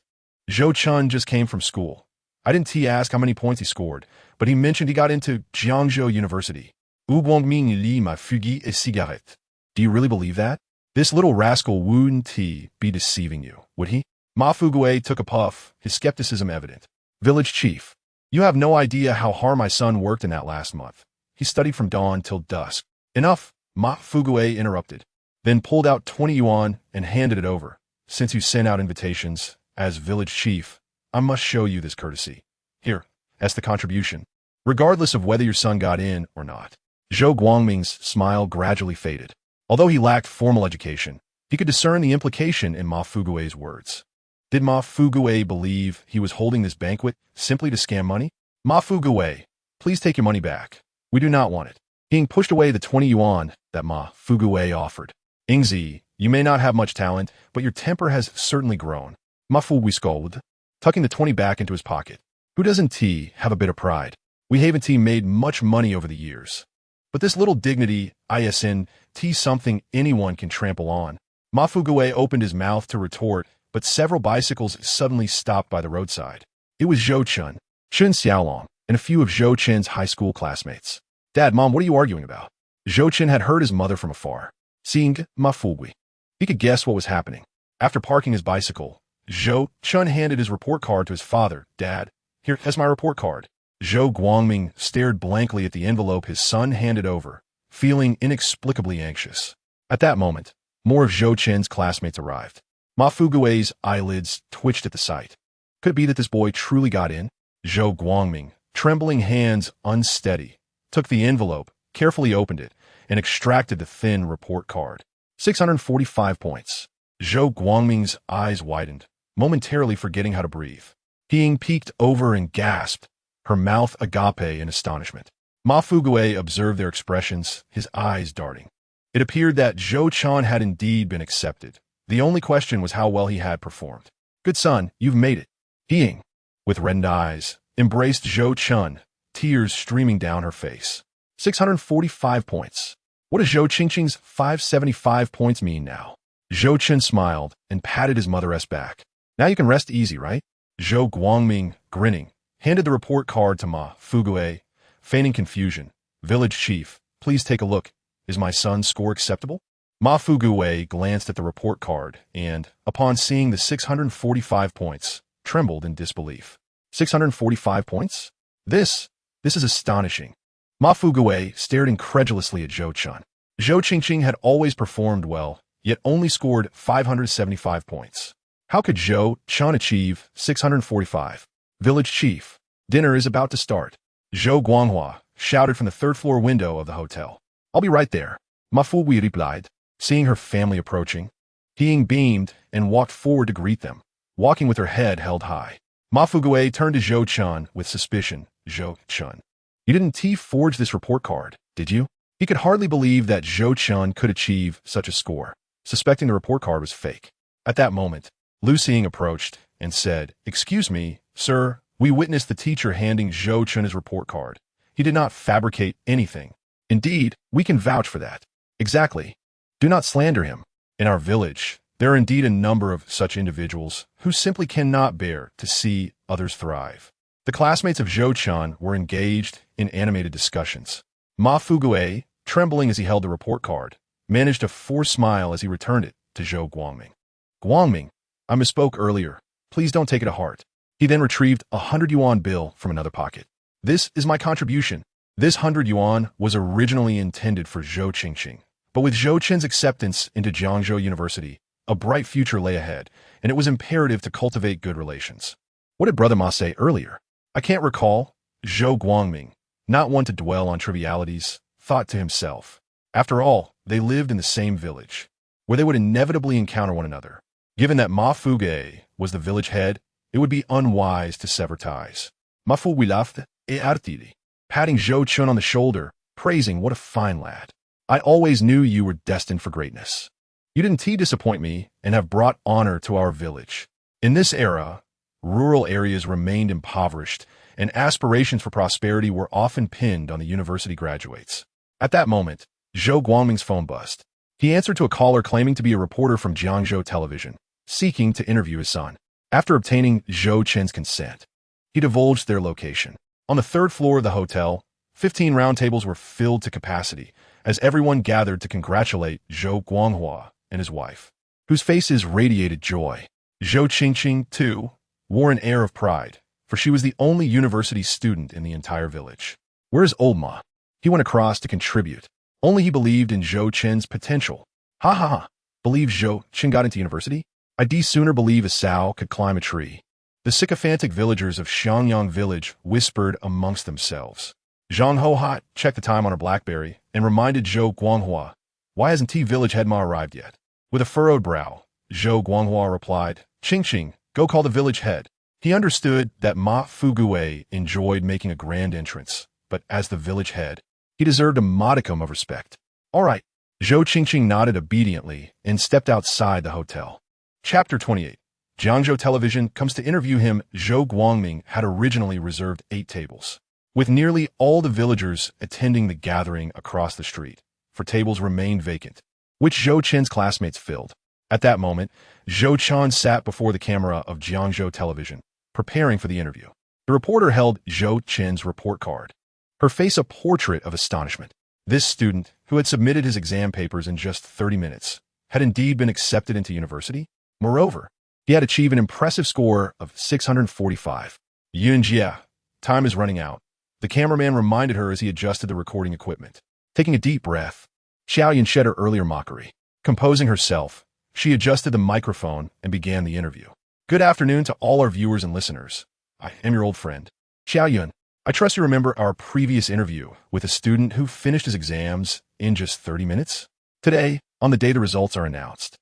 Zhou Chen just came from school. I didn't ask how many points he scored, but he mentioned he got into Jiangzhou University. Guangming li ma fugue a cigarette. Do you really believe that? This little rascal wouldn't be deceiving you, would he? Ma Fugue took a puff, his skepticism evident. Village chief, you have no idea how hard my son worked in that last month. He studied from dawn till dusk. Enough, Ma Fugue interrupted, then pulled out 20 yuan and handed it over. Since you sent out invitations, as village chief, I must show you this courtesy. Here, as the contribution. Regardless of whether your son got in or not. Zhou Guangming's smile gradually faded. Although he lacked formal education, he could discern the implication in Ma Fugue's words. Did Ma Fugue believe he was holding this banquet simply to scam money? Ma Fugue, please take your money back. We do not want it. Ying pushed away the 20 yuan that Ma Fugue offered. Ingzi, you may not have much talent, but your temper has certainly grown. Ma Fugue scolded, tucking the 20 back into his pocket. Who doesn't have a bit of pride? We haven't made much money over the years. But this little dignity isn't something anyone can trample on. Ma Fugue opened his mouth to retort, but several bicycles suddenly stopped by the roadside. It was Zhou Chen, Chen Xiaolong, and a few of Zhou Chen's high school classmates. Dad, Mom, what are you arguing about? Zhou Chen had heard his mother from afar. Seeing Ma Fugue, he could guess what was happening. After parking his bicycle, Zhou Chen handed his report card to his father. Dad, here is my report card. Zhou Guangming stared blankly at the envelope his son handed over, feeling inexplicably anxious. At that moment, more of Zhou Chen's classmates arrived. Ma Fugue's eyelids twitched at the sight. Could it be that this boy truly got in? Zhou Guangming, trembling hands unsteady, took the envelope, carefully opened it, and extracted the thin report card. 645 points. Zhou Guangming's eyes widened, momentarily forgetting how to breathe. Ying peeked over and gasped, her mouth agape in astonishment. Ma Fugue observed their expressions, his eyes darting. It appeared that Zhou Chen had indeed been accepted. The only question was how well he had performed. Good son, you've made it. Ying, with reddened eyes, embraced Zhou Chen, tears streaming down her face. 645 points. What does Zhou Qingqing's 575 points mean now? Zhou Chen smiled and patted his mother's back. Now you can rest easy, right? Zhou Guangming, grinning, handed the report card to Ma Fugue, feigning confusion. Village chief, please take a look. Is my son's score acceptable? Ma Fugue glanced at the report card and, upon seeing the 645 points, trembled in disbelief. 645 points? This is astonishing. Ma Fugue stared incredulously at Zhou Chen. Zhou Qingqing had always performed well, yet only scored 575 points. How could Zhou Chen achieve 645? Village chief, dinner is about to start. Zhou Guanghua shouted from the third-floor window of the hotel. I'll be right there. Ma Fugue replied, seeing her family approaching. Ying beamed and walked forward to greet them, walking with her head held high. Ma Fugue turned to Zhou Chen with suspicion. Zhou Chen, you didn't forge this report card, did you? He could hardly believe that Zhou Chen could achieve such a score, suspecting the report card was fake. At that moment, Lu Xing approached and said, Excuse me, sir, we witnessed the teacher handing Zhou Chen his report card. He did not fabricate anything. Indeed, we can vouch for that. Exactly. Do not slander him. In our village, there are indeed a number of such individuals who simply cannot bear to see others thrive. The classmates of Zhou Chen were engaged in animated discussions. Ma Fugue, trembling as he held the report card, managed a forced smile as he returned it to Zhou Guangming. Guangming, I misspoke earlier. Please don't take it to heart. He then retrieved a 100 yuan bill from another pocket. This is my contribution. This 100 yuan was originally intended for Zhou Qingqing, but with Zhou Chen's acceptance into Jiangzhou University, a bright future lay ahead, and it was imperative to cultivate good relations. What did Brother Ma say earlier? I can't recall. Zhou Guangming, not one to dwell on trivialities, thought to himself. After all, they lived in the same village, where they would inevitably encounter one another. Given that Ma Fugue was the village head, it would be unwise to sever ties. Ma fu wilafte e artiri. Patting Zhou Chen on the shoulder, praising what a fine lad. I always knew you were destined for greatness. You didn't disappoint me and have brought honor to our village. In this era, rural areas remained impoverished, and aspirations for prosperity were often pinned on the university graduates. At that moment, Zhou Guangming's phone buzzed. He answered to a caller claiming to be a reporter from Jiangzhou television, seeking to interview his son. After obtaining Zhou Chen's consent, he divulged their location. On the third floor of the hotel, 15 round tables were filled to capacity, as everyone gathered to congratulate Zhou Guanghua and his wife, whose faces radiated joy. Zhou Qingqing, too, wore an air of pride, for she was the only university student in the entire village. Where's old Ma? He went across to contribute. Only he believed in Zhou Chen's potential. Ha ha ha. Believe Zhou Chen got into university? I'd sooner believe a sow could climb a tree. The sycophantic villagers of Xiangyang village whispered amongst themselves. Zhang Hohat checked the time on her BlackBerry and reminded Zhou Guanghua, why hasn't village head Ma arrived yet? With a furrowed brow, Zhou Guanghua replied, Qingqing, go call the village head. He understood that Ma Fugui enjoyed making a grand entrance, but as the village head, he deserved a modicum of respect. All right. Zhou Qingqing nodded obediently and stepped outside the hotel. Chapter 28. Jiangzhou television comes to interview him. Zhou Guangming had originally reserved 8 tables, with nearly all the villagers attending the gathering across the street, for tables remained vacant, which Zhou Chen's classmates filled. At that moment, Zhou Chen sat before the camera of Jiangzhou television, preparing for the interview. The reporter held Zhou Chen's report card, her face a portrait of astonishment. This student, who had submitted his exam papers in just 30 minutes, had indeed been accepted into university. Moreover, he had achieved an impressive score of 645. Yunjia, time is running out. The cameraman reminded her as he adjusted the recording equipment. Taking a deep breath, Xiaoyan shed her earlier mockery. Composing herself, she adjusted the microphone and began the interview. Good afternoon to all our viewers and listeners. I am your old friend, Xiaoyan. I trust you remember our previous interview with a student who finished his exams in just 30 minutes. Today, on the day the results are announced,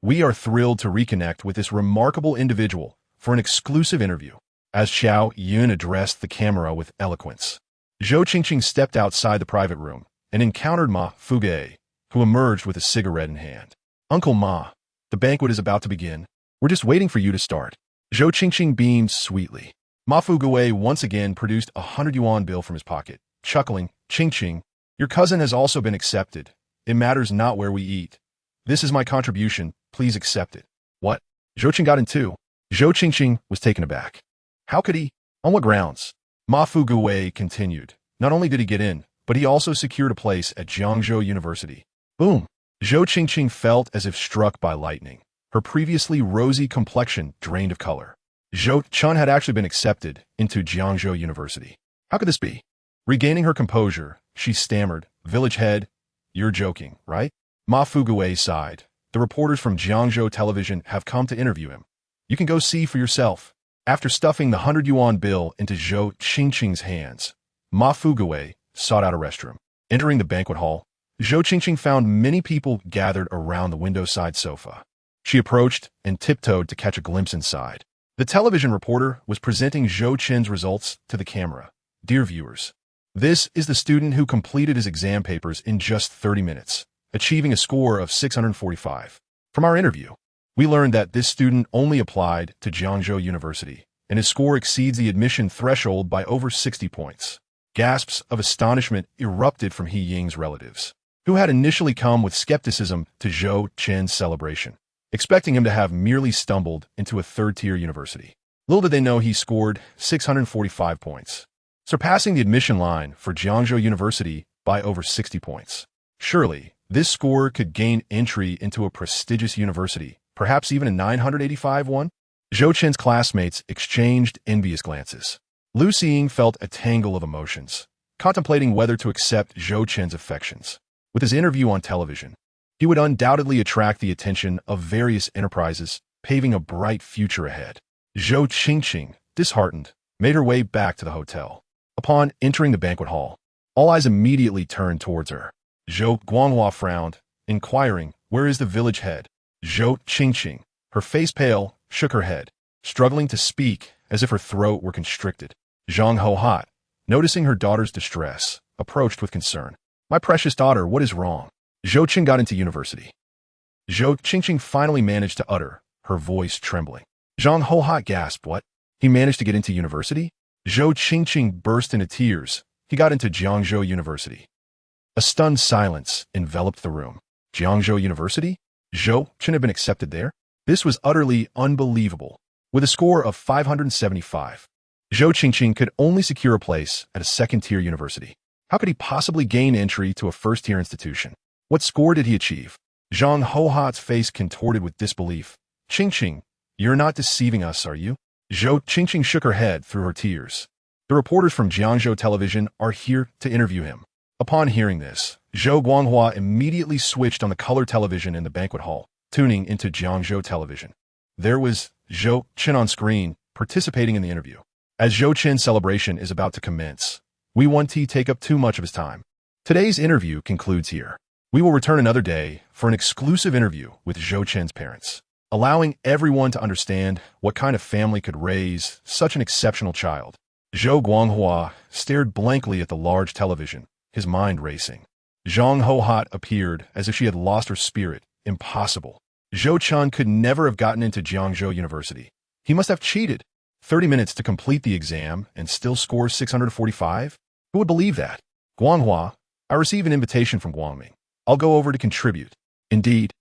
we are thrilled to reconnect with this remarkable individual for an exclusive interview. As Xiao Yun addressed the camera with eloquence, Zhou Qingqing stepped outside the private room and encountered Ma Fugui, who emerged with a cigarette in hand. Uncle Ma, the banquet is about to begin. We're just waiting for you to start. Zhou Qingqing beamed sweetly. Ma Fugui once again produced a 100 yuan bill from his pocket, chuckling, Qingqing, your cousin has also been accepted. It matters not where we eat. This is my contribution. Please accept it. What? Zhou Chen got in too. Zhou Qingqing was taken aback. How could he? On what grounds? Ma Fugui continued. Not only did he get in, but he also secured a place at Jiangzhou University. Boom! Zhou Qingqing felt as if struck by lightning. Her previously rosy complexion drained of color. Zhou Chen had actually been accepted into Jiangzhou University. How could this be? Regaining her composure, she stammered, Village head, you're joking, right? Ma Fugui sighed. The reporters from Jiangzhou television have come to interview him. You can go see for yourself. After stuffing the 100 yuan bill into Zhou Qingqing's hands, Ma Fugui sought out a restroom. Entering the banquet hall, Zhou Qingqing found many people gathered around the window-side sofa. She approached and tiptoed to catch a glimpse inside. The television reporter was presenting Zhou Chen's results to the camera. Dear viewers, this is the student who completed his exam papers in just 30 minutes, achieving a score of 645. From our interview, we learned that this student only applied to Jiangzhou University, and his score exceeds the admission threshold by over 60 points. Gasps of astonishment erupted from He Ying's relatives, who had initially come with skepticism to Zhou Chen's celebration, expecting him to have merely stumbled into a third-tier university. Little did they know he scored 645 points, surpassing the admission line for Jiangzhou University by over 60 points. Surely, this score could gain entry into a prestigious university, perhaps even a 985 one? Zhou Chen's classmates exchanged envious glances. Lu Xiying felt a tangle of emotions, contemplating whether to accept Zhou Chen's affections. With his interview on television, he would undoubtedly attract the attention of various enterprises, paving a bright future ahead. Zhou Qingqing, disheartened, made her way back to the hotel. Upon entering the banquet hall, all eyes immediately turned towards her. Zhou Guanghua frowned, inquiring, where is the village head? Zhou Qingqing, her face pale, shook her head. struggling to speak as if her throat were constricted. Zhang Hohat, noticing her daughter's distress, approached with concern. My precious daughter, what is wrong? Zhou Chen got into university. Zhou Qingqing finally managed to utter, her voice trembling. Zhang Hohat gasped, what? He managed to get into university? Zhou Qingqing burst into tears. He got into Jiangzhou University. A stunned silence enveloped the room. Jiangzhou University? Zhou Chen had been accepted there? This was utterly unbelievable. With a score of 575, Zhou Qingqing could only secure a place at a second-tier university. How could he possibly gain entry to a first-tier institution? What score did he achieve? Zhang Hohat's face contorted with disbelief. Qingqing, you're not deceiving us, are you? Zhou Qingqing shook her head through her tears. The reporters from Jiangzhou Television are here to interview him. Upon hearing this, Zhou Guanghua immediately switched on the color television in the banquet hall, tuning into Jiangzhou Television. There was Zhou Chen on screen, participating in the interview. As Zhou Chen's celebration is about to commence, we won't take up too much of his time. Today's interview concludes here. We will return another day for an exclusive interview with Zhou Chen's parents, allowing everyone to understand what kind of family could raise such an exceptional child. Zhou Guanghua stared blankly at the large television, his mind racing. Zhang Hohat appeared as if she had lost her spirit. Impossible. Zhou Chen could never have gotten into Jiangzhou University. He must have cheated. 30 minutes to complete the exam and still score 645? Who would believe that? Guanghua, I received an invitation from Guangming. I'll go over to contribute. Indeed.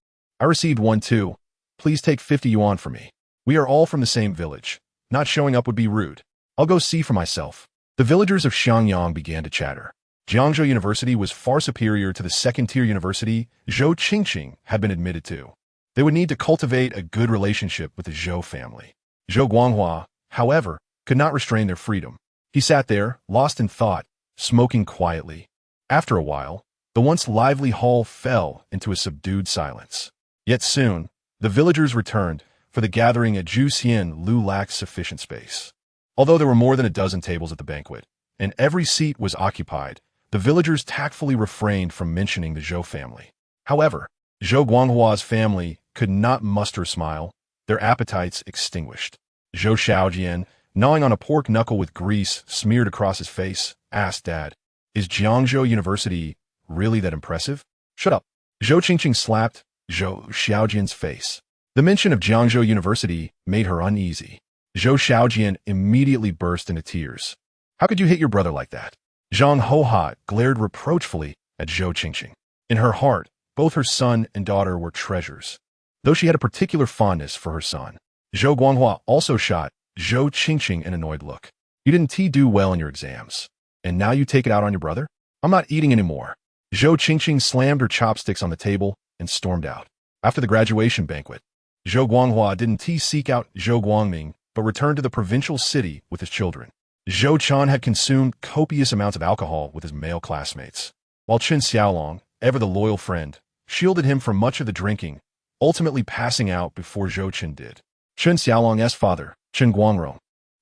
I received one too. Please take 50 yuan for me. We are all from the same village. Not showing up would be rude. I'll go see for myself. The villagers of Xiangyang began to chatter. Jiangzhou University was far superior to the second-tier university Zhou Qingqing had been admitted to. They would need to cultivate a good relationship with the Zhou family. Zhou Guanghua, however, could not restrain their freedom. He sat there, lost in thought, smoking quietly. After a while, the once lively hall fell into a subdued silence. Yet soon, the villagers returned, for the gathering at Zhuxian Lu lacked sufficient space. Although there were more than a dozen tables at the banquet, and every seat was occupied, the villagers tactfully refrained from mentioning the Zhou family. However, Zhou Guanghua's family could not muster a smile, their appetites extinguished. Zhou Xiaojian, gnawing on a pork knuckle with grease smeared across his face, asked Dad, is Jiangzhou University really that impressive? Shut up. Zhou Qingqing slapped Zhou Xiaojian's face. The mention of Jiangzhou University made her uneasy. Zhou Xiaojian immediately burst into tears. How could you hit your brother like that? Zhang Hohat glared reproachfully at Zhou Qingqing. In her heart, both her son and daughter were treasures, though she had a particular fondness for her son. Zhou Guanghua also shot Zhou Qingqing an annoyed look. You didn't do well in your exams, and now you take it out on your brother? I'm not eating anymore. Zhou Qingqing slammed her chopsticks on the table and stormed out. After the graduation banquet, Zhou Guanghua didn't seek out Zhou Guangming, but returned to the provincial city with his children. Zhou Chen had consumed copious amounts of alcohol with his male classmates, while Chen Xiaolong, ever the loyal friend, shielded him from much of the drinking, ultimately passing out before Zhou Chen did. Chen Xiaolong's father, Chen Guangrong,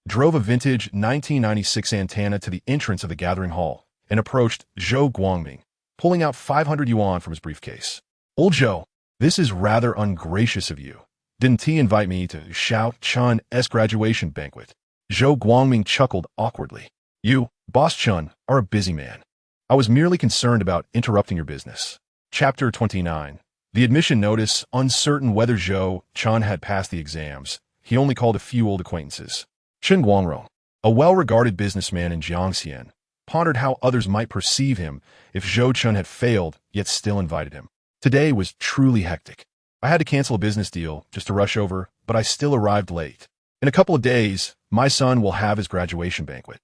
drove a vintage 1996 Santana to the entrance of the gathering hall and approached Zhou Guangming, pulling out 500 yuan from his briefcase. Old Zhou, this is rather ungracious of you. Didn't he invite me to Xiao Chun's graduation banquet? Zhou Guangming chuckled awkwardly. You, Boss Chun, are a busy man. I was merely concerned about interrupting your business. Chapter 29. The admission notice, uncertain whether Zhou Chen had passed the exams, he only called a few old acquaintances. Chen Guangrong, a well-regarded businessman in Jiangxian, pondered how others might perceive him if Zhou Chen had failed yet still invited him. Today was truly hectic. I had to cancel a business deal just to rush over, but I still arrived late. In a couple of days, my son will have his graduation banquet.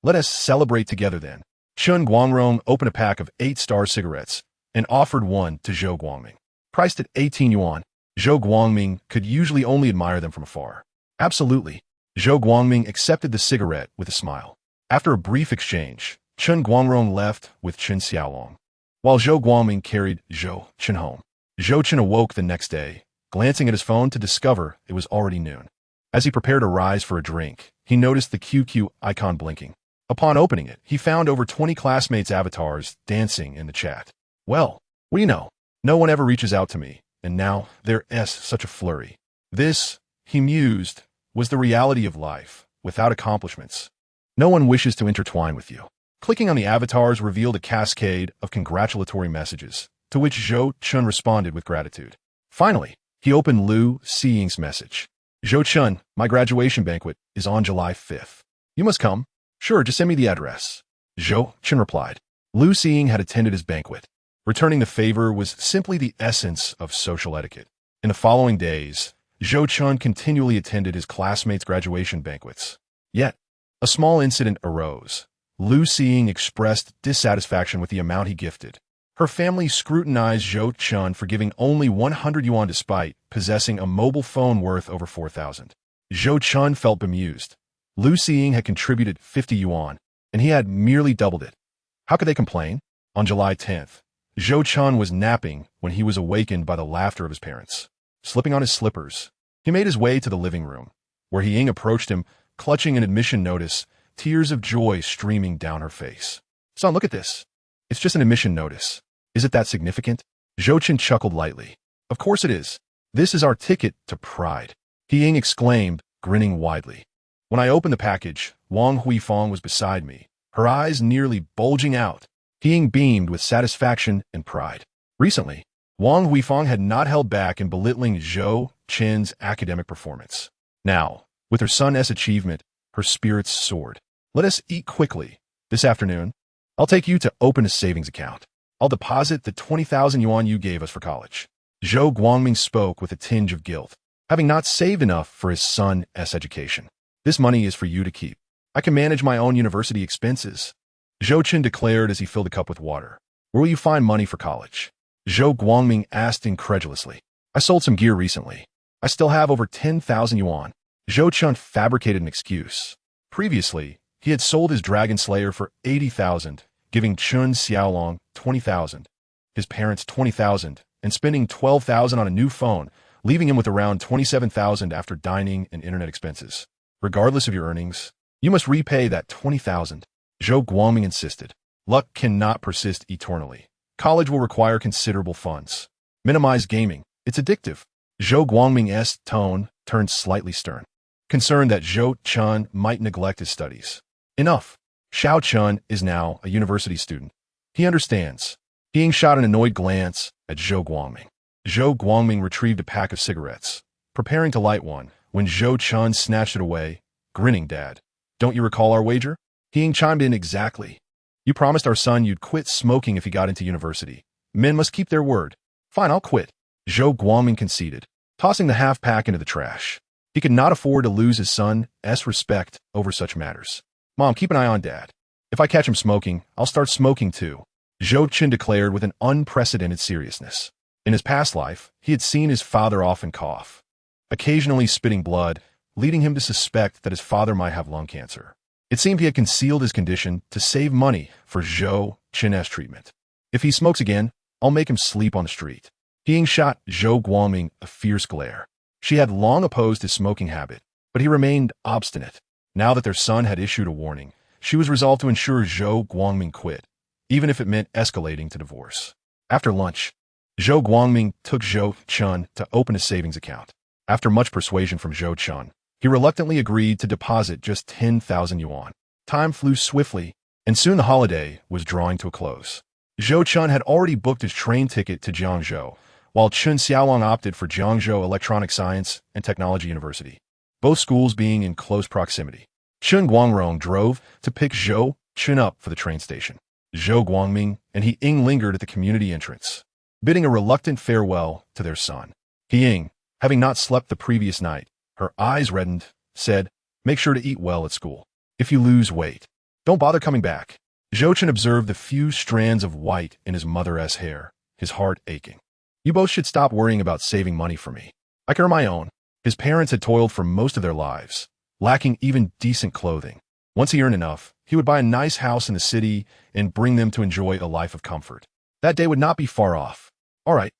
Let us celebrate together then. Chen Guangrong opened a pack of 8-star cigarettes and offered one to Zhou Guangming. Priced at 18 yuan, Zhou Guangming could usually only admire them from afar. Absolutely. Zhou Guangming accepted the cigarette with a smile. After a brief exchange, Chen Guangrong left with Chen Xiaolong, while Zhou Guangming carried Zhou Chen home. Zhou Chen awoke the next day, glancing at his phone to discover it was already noon. As he prepared to rise for a drink, he noticed the QQ icon blinking. Upon opening it, he found over 20 classmates' avatars dancing in the chat. Well, what do you know? No one ever reaches out to me, and now there's such a flurry. This, he mused, was the reality of life, without accomplishments. No one wishes to intertwine with you. Clicking on the avatars revealed a cascade of congratulatory messages, to which Zhou Chen responded with gratitude. Finally, he opened Liu Xiying's message. Zhou Chen, my graduation banquet is on July 5th. You must come. Sure, just send me the address. Zhou Chen replied. Liu Xiying had attended his banquet. Returning the favor was simply the essence of social etiquette. In the following days, Zhou Chen continually attended his classmates' graduation banquets. Yet, a small incident arose. Liu Xiying expressed dissatisfaction with the amount he gifted. Her family scrutinized Zhou Chen for giving only 100 yuan despite possessing a mobile phone worth over 4,000. Zhou Chen felt bemused. Liu Xiying had contributed 50 yuan, and he had merely doubled it. How could they complain? On July 10th, Zhou Chen was napping when he was awakened by the laughter of his parents. Slipping on his slippers, he made his way to the living room, where Ying approached him, clutching an admission notice, tears of joy streaming down her face. Son, look at this. It's just an admission notice. Is it that significant? Zhou Chen chuckled lightly. Of course it is. This is our ticket to pride. Ying exclaimed, grinning widely. When I opened the package, Wang Huifang was beside me, her eyes nearly bulging out. Ying beamed with satisfaction and pride. Recently, Wang Huifang had not held back in belittling Zhou Chen's academic performance. Now, with her son's achievement, her spirits soared. Let us eat quickly. This afternoon, I'll take you to open a savings account. I'll deposit the 20,000 yuan you gave us for college. Zhou Guangming spoke with a tinge of guilt, having not saved enough for his son's education. This money is for you to keep. I can manage my own university expenses. Zhou Chen declared as he filled a cup with water. Where will you find money for college? Zhou Guangming asked incredulously. I sold some gear recently. I still have over 10,000 yuan. Zhou Chen fabricated an excuse. Previously, he had sold his Dragon Slayer for 80,000, giving Chun Xiaolong 20,000, his parents 20,000, and spending 12,000 on a new phone, leaving him with around 27,000 after dining and internet expenses. Regardless of your earnings, you must repay that 20,000. Zhou Guangming insisted. Luck cannot persist eternally. College will require considerable funds. Minimize gaming. It's addictive. Zhou Guangming's tone turned slightly stern, concerned that Zhou Chen might neglect his studies. Enough. Xiao Chun is now a university student. He understands. Ying shot an annoyed glance at Zhou Guangming. Zhou Guangming retrieved a pack of cigarettes, preparing to light one, when Zhou Chen snatched it away, grinning. Dad, don't you recall our wager? Ying chimed in. Exactly. You promised our son you'd quit smoking if he got into university. Men must keep their word. Fine, I'll quit. Zhou Guangming conceded, tossing the half-pack into the trash. He could not afford to lose his son's respect over such matters. Mom, keep an eye on Dad. If I catch him smoking, I'll start smoking too, Zhou Chen declared with an unprecedented seriousness. In his past life, he had seen his father often cough, occasionally spitting blood, leading him to suspect that his father might have lung cancer. It seemed he had concealed his condition to save money for Zhou Chen's treatment. If he smokes again, I'll make him sleep on the street. Ying shot Zhou Guangming a fierce glare. She had long opposed his smoking habit, but he remained obstinate. Now that their son had issued a warning, she was resolved to ensure Zhou Guangming quit, even if it meant escalating to divorce. After lunch, Zhou Guangming took Zhou Chen to open a savings account. After much persuasion from Zhou Chen, he reluctantly agreed to deposit just 10,000 yuan. Time flew swiftly, and soon the holiday was drawing to a close. Zhou Chen had already booked his train ticket to Jiangzhou, while Chun Xiaolong opted for Jiangzhou Electronic Science and Technology University, both schools being in close proximity. Chun Guangrong drove to pick Zhou Chen up for the train station. Zhou Guangming and He Ying lingered at the community entrance, bidding a reluctant farewell to their son. He Ying, having not slept the previous night, her eyes reddened, said, "Make sure to eat well at school. If you lose weight, don't bother coming back." Zhou Chen observed the few strands of white in his mother's hair, his heart aching. "You both should stop worrying about saving money for me. I can earn my own." His parents had toiled for most of their lives, lacking even decent clothing. Once he earned enough, he would buy a nice house in the city and bring them to enjoy a life of comfort. That day would not be far off. "All right,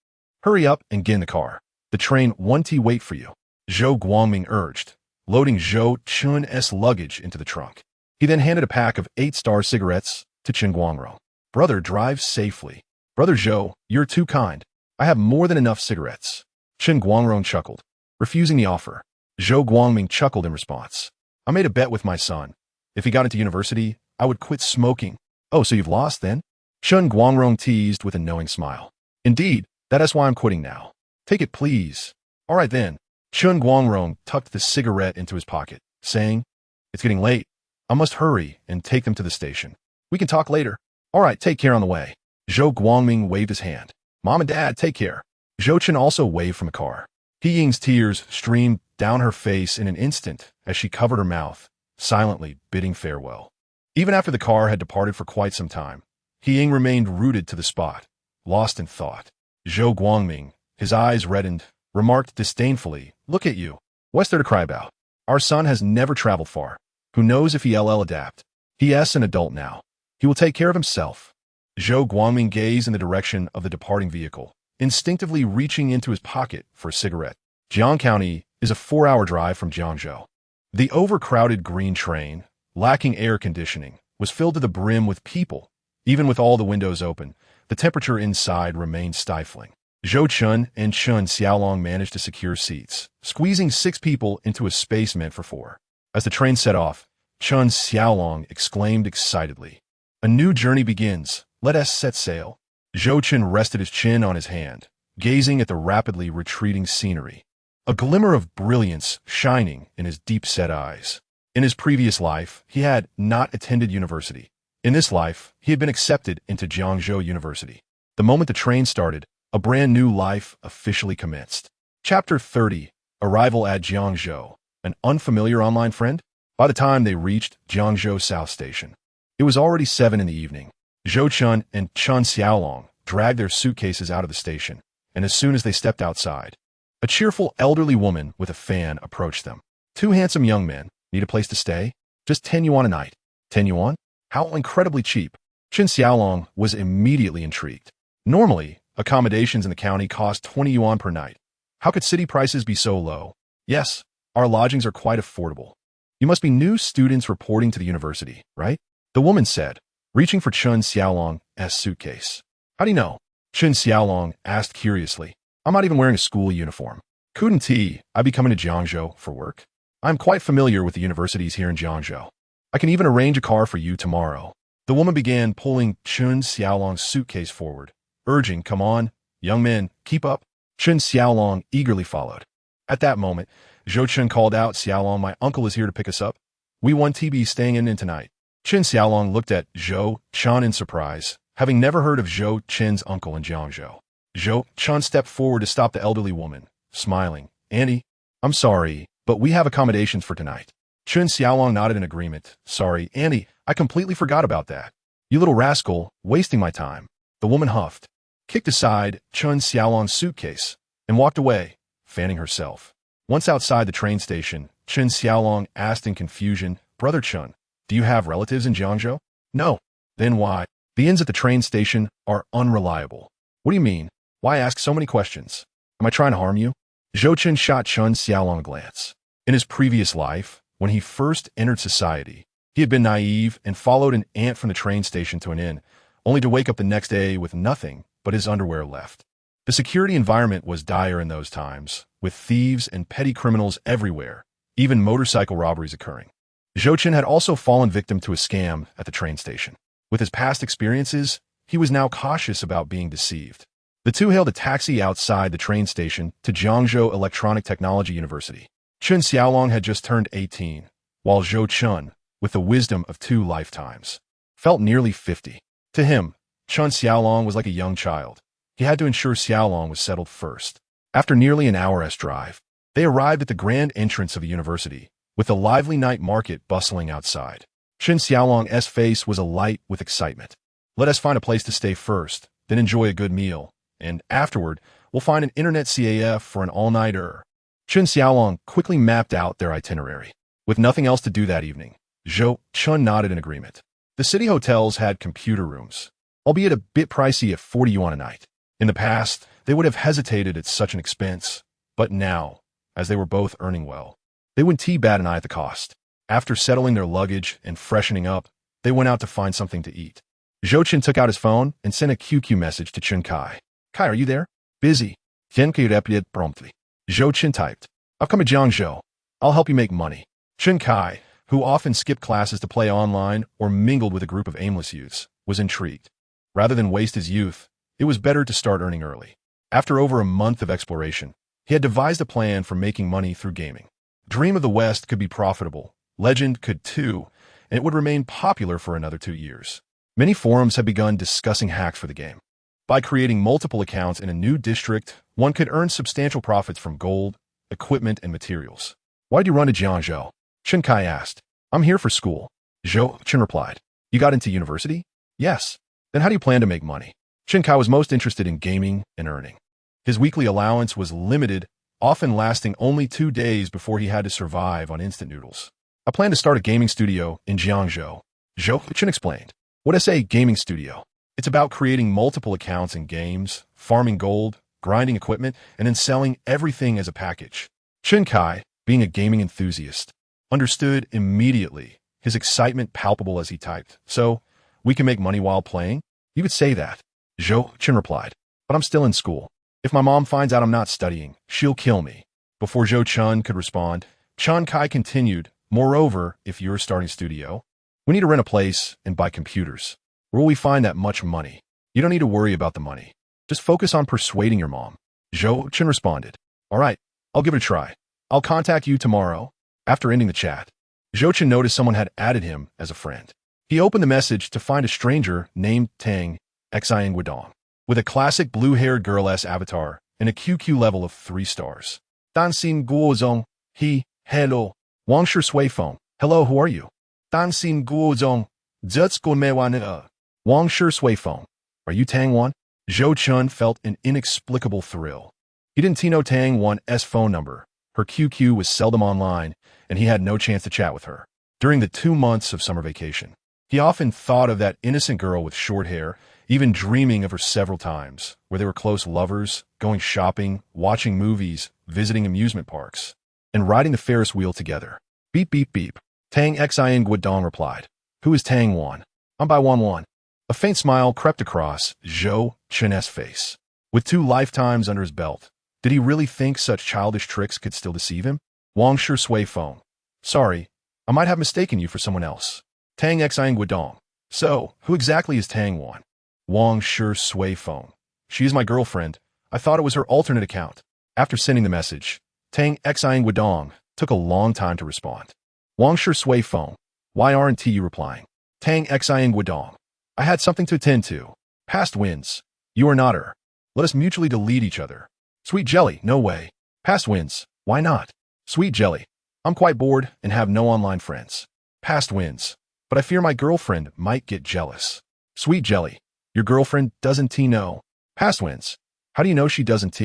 hurry up and get in the car. The train won't wait for you," Zhou Guangming urged, loading Zhou Chun's luggage into the trunk. He then handed a pack of 8-star cigarettes to Chen Guangrong. "Brother, drive safely." "Brother Zhou, you're too kind. I have more than enough cigarettes." Chen Guangrong chuckled, refusing the offer. Zhou Guangming chuckled in response. I made a bet with my son. If he got into university, I would quit smoking. Oh, so you've lost then? Chen Guangrong teased with a knowing smile. Indeed, that is why I'm quitting now. Take it, please. All right then. Chen Guangrong tucked the cigarette into his pocket, saying, It's getting late. I must hurry and take them to the station. We can talk later. All right, take care on the way. Zhou Guangming waved his hand. Mom and Dad, take care. Zhou Chen also waved from the car. He Ying's tears streamed down her face in an instant as she covered her mouth, silently bidding farewell. Even after the car had departed for quite some time, He Ying remained rooted to the spot, lost in thought. Zhou Guangming, his eyes reddened, remarked disdainfully, Look at you. What's there to cry about? Our son has never traveled far. Who knows if he'll adapt? He's an adult now. He will take care of himself. Zhou Guangming gazed in the direction of the departing vehicle, instinctively reaching into his pocket for a cigarette. Jiang County is a 4-hour drive from Jiangzhou. The overcrowded green train, lacking air conditioning, was filled to the brim with people. Even with all the windows open, the temperature inside remained stifling. Zhou Chen and Chen Xiaolong managed to secure seats, squeezing 6 people into a space meant for 4. As the train set off, Chen Xiaolong exclaimed excitedly, A new journey begins. Let us set sail. Zhou Chen rested his chin on his hand, gazing at the rapidly retreating scenery, a glimmer of brilliance shining in his deep-set eyes. In his previous life, he had not attended university. In this life, he had been accepted into Jiangzhou University. The moment the train started, a brand new life officially commenced. Chapter 30, Arrival at Jiangzhou, an unfamiliar online friend? By the time they reached Jiangzhou South Station, it was already 7 in the evening. Zhou Chen and Chen Xiaolong dragged their suitcases out of the station, and as soon as they stepped outside, a cheerful elderly woman with a fan approached them. 2 handsome young men. Need a place to stay? Just 10 yuan a night. 10 yuan? How incredibly cheap. Chen Xiaolong was immediately intrigued. Normally, accommodations in the county cost 20 yuan per night. How could city prices be so low? Yes, our lodgings are quite affordable. You must be new students reporting to the university, right? The woman said, reaching for Chen Xiaolong's suitcase. How do you know? Chen Xiaolong asked curiously. I'm not even wearing a school uniform. Couldn't I be coming to Jiangzhou for work? I'm quite familiar with the universities here in Jiangzhou. I can even arrange a car for you tomorrow. The woman began pulling Chen Xiaolong's suitcase forward, urging, Come on, young men, keep up. Chen Xiaolong eagerly followed. At that moment, Zhou Chen called out, Xiaolong, my uncle is here to pick us up. We want to be staying in tonight. Chen Xiaolong looked at Zhou Chen in surprise, having never heard of Zhou Chen's uncle in Jiangzhou. Zhou Chen stepped forward to stop the elderly woman, smiling. Auntie, I'm sorry, but we have accommodations for tonight. Chen Xiaolong nodded in agreement. Sorry, Auntie, I completely forgot about that. You little rascal, wasting my time. The woman huffed, kicked aside Chen Xiaolong's suitcase, and walked away, fanning herself. Once outside the train station, Chen Xiaolong asked in confusion, Brother Chen, do you have relatives in Jiangzhou? No. Then why? The inns at the train station are unreliable. What do you mean? Why ask so many questions? Am I trying to harm you? Zhou Chen shot Chen Xiaolong a glance. In his previous life, when he first entered society, he had been naive and followed an aunt from the train station to an inn, only to wake up the next day with nothing but his underwear left. The security environment was dire in those times, with thieves and petty criminals everywhere, even motorcycle robberies occurring. Zhou Chen had also fallen victim to a scam at the train station. With his past experiences, he was now cautious about being deceived. The two hailed a taxi outside the train station to Jiangzhou Electronic Technology University. Chen Xiaolong had just turned 18, while Zhou Chen, with the wisdom of 2 lifetimes, felt nearly 50. To him, Chen Xiaolong was like a young child. He had to ensure Xiaolong was settled first. After nearly an hour's drive, they arrived at the grand entrance of the university, with the lively night market bustling outside. Chen Xiaolong's face was alight with excitement. Let us find a place to stay first, then enjoy a good meal, and afterward, we'll find an internet CAF for an all-nighter. Chen Xiaolong quickly mapped out their itinerary. With nothing else to do that evening, Zhou Chen nodded in agreement. The city hotels had computer rooms, albeit a bit pricey at 40 yuan a night. In the past, they would have hesitated at such an expense, but now, as they were both earning well, they wouldn't bat an eye at the cost. After settling their luggage and freshening up, they went out to find something to eat. Zhou Chen took out his phone and sent a QQ message to Chen Kai. Kai, are you there? Busy. Chen Kai replied promptly. Zhou Chen typed. I've come to Jiangzhou. I'll help you make money. Chen Kai, who often skipped classes to play online or mingled with a group of aimless youths, was intrigued. Rather than waste his youth, it was better to start earning early. After over a month of exploration, he had devised a plan for making money through gaming. Dream of the West could be profitable, Legend could too, and it would remain popular for another 2 years. Many forums had begun discussing hacks for the game. By creating multiple accounts in a new district, one could earn substantial profits from gold, equipment, and materials. Why'd you run to Jiangzhou? Chen Kai asked. I'm here for school. Zhou Chen replied. You got into university? Yes. Then how do you plan to make money? Chen Kai was most interested in gaming and earning. His weekly allowance was limited, often lasting only 2 days before he had to survive on instant noodles. I plan to start a gaming studio in Jiangzhou. Zhou Chen explained. What is a gaming studio? It's about creating multiple accounts in games, farming gold, grinding equipment, and then selling everything as a package. Chen Kai, being a gaming enthusiast, understood immediately, his excitement palpable as he typed. So, we can make money while playing? You could say that. Zhou Chen replied. But I'm still in school. If my mom finds out I'm not studying, she'll kill me. Before Zhou Chen could respond, Chen Kai continued, Moreover, if you're starting a studio, we need to rent a place and buy computers. Where will we find that much money? You don't need to worry about the money. Just focus on persuading your mom. Zhou Chen responded. All right, I'll give it a try. I'll contact you tomorrow. After ending the chat, Zhou Chen noticed someone had added him as a friend. He opened the message to find a stranger named Tang Xin Guodong, with a classic blue-haired girl-esque avatar and a QQ level of 3 stars. Dan Xin Guozong, he, hello. Wang Shi Sui Feng, hello, who are you? Dan Xin Guozong, Zets Guomewan Wang Shi Sui Feng, are you Tang Wan? Zhou Chen felt an inexplicable thrill. He didn't know Tang Wan's phone number. Her QQ was seldom online, and he had no chance to chat with her. During the 2 months of summer vacation, he often thought of that innocent girl with short hair, even dreaming of her several times, where they were close lovers, going shopping, watching movies, visiting amusement parks, and riding the Ferris wheel together. Beep, beep, beep. Tang Xin Guodong replied. Who is Tang Wan? I'm by Wan. A faint smile crept across Zhou Chen's face. With 2 lifetimes under his belt, did he really think such childish tricks could still deceive him? Wang Shi Sui Feng. Sorry, I might have mistaken you for someone else. Tang Xin Guodong. So, who exactly is Tang Wan? Wang Shi Sui Feng. She is my girlfriend. I thought it was her alternate account. After sending the message, Tang Xin Guodong took a long time to respond. Wang Shi Sui Feng. Why aren't you replying? Tang Xin Guodong. I had something to attend to. Past wins. You are not her. Let us mutually delete each other. Sweet Jelly, no way. Past wins. Why not? Sweet Jelly. I'm quite bored and have no online friends. Past wins. But I fear my girlfriend might get jealous. Sweet Jelly. Your girlfriend doesn't know. Past wins. How do you know she doesn't?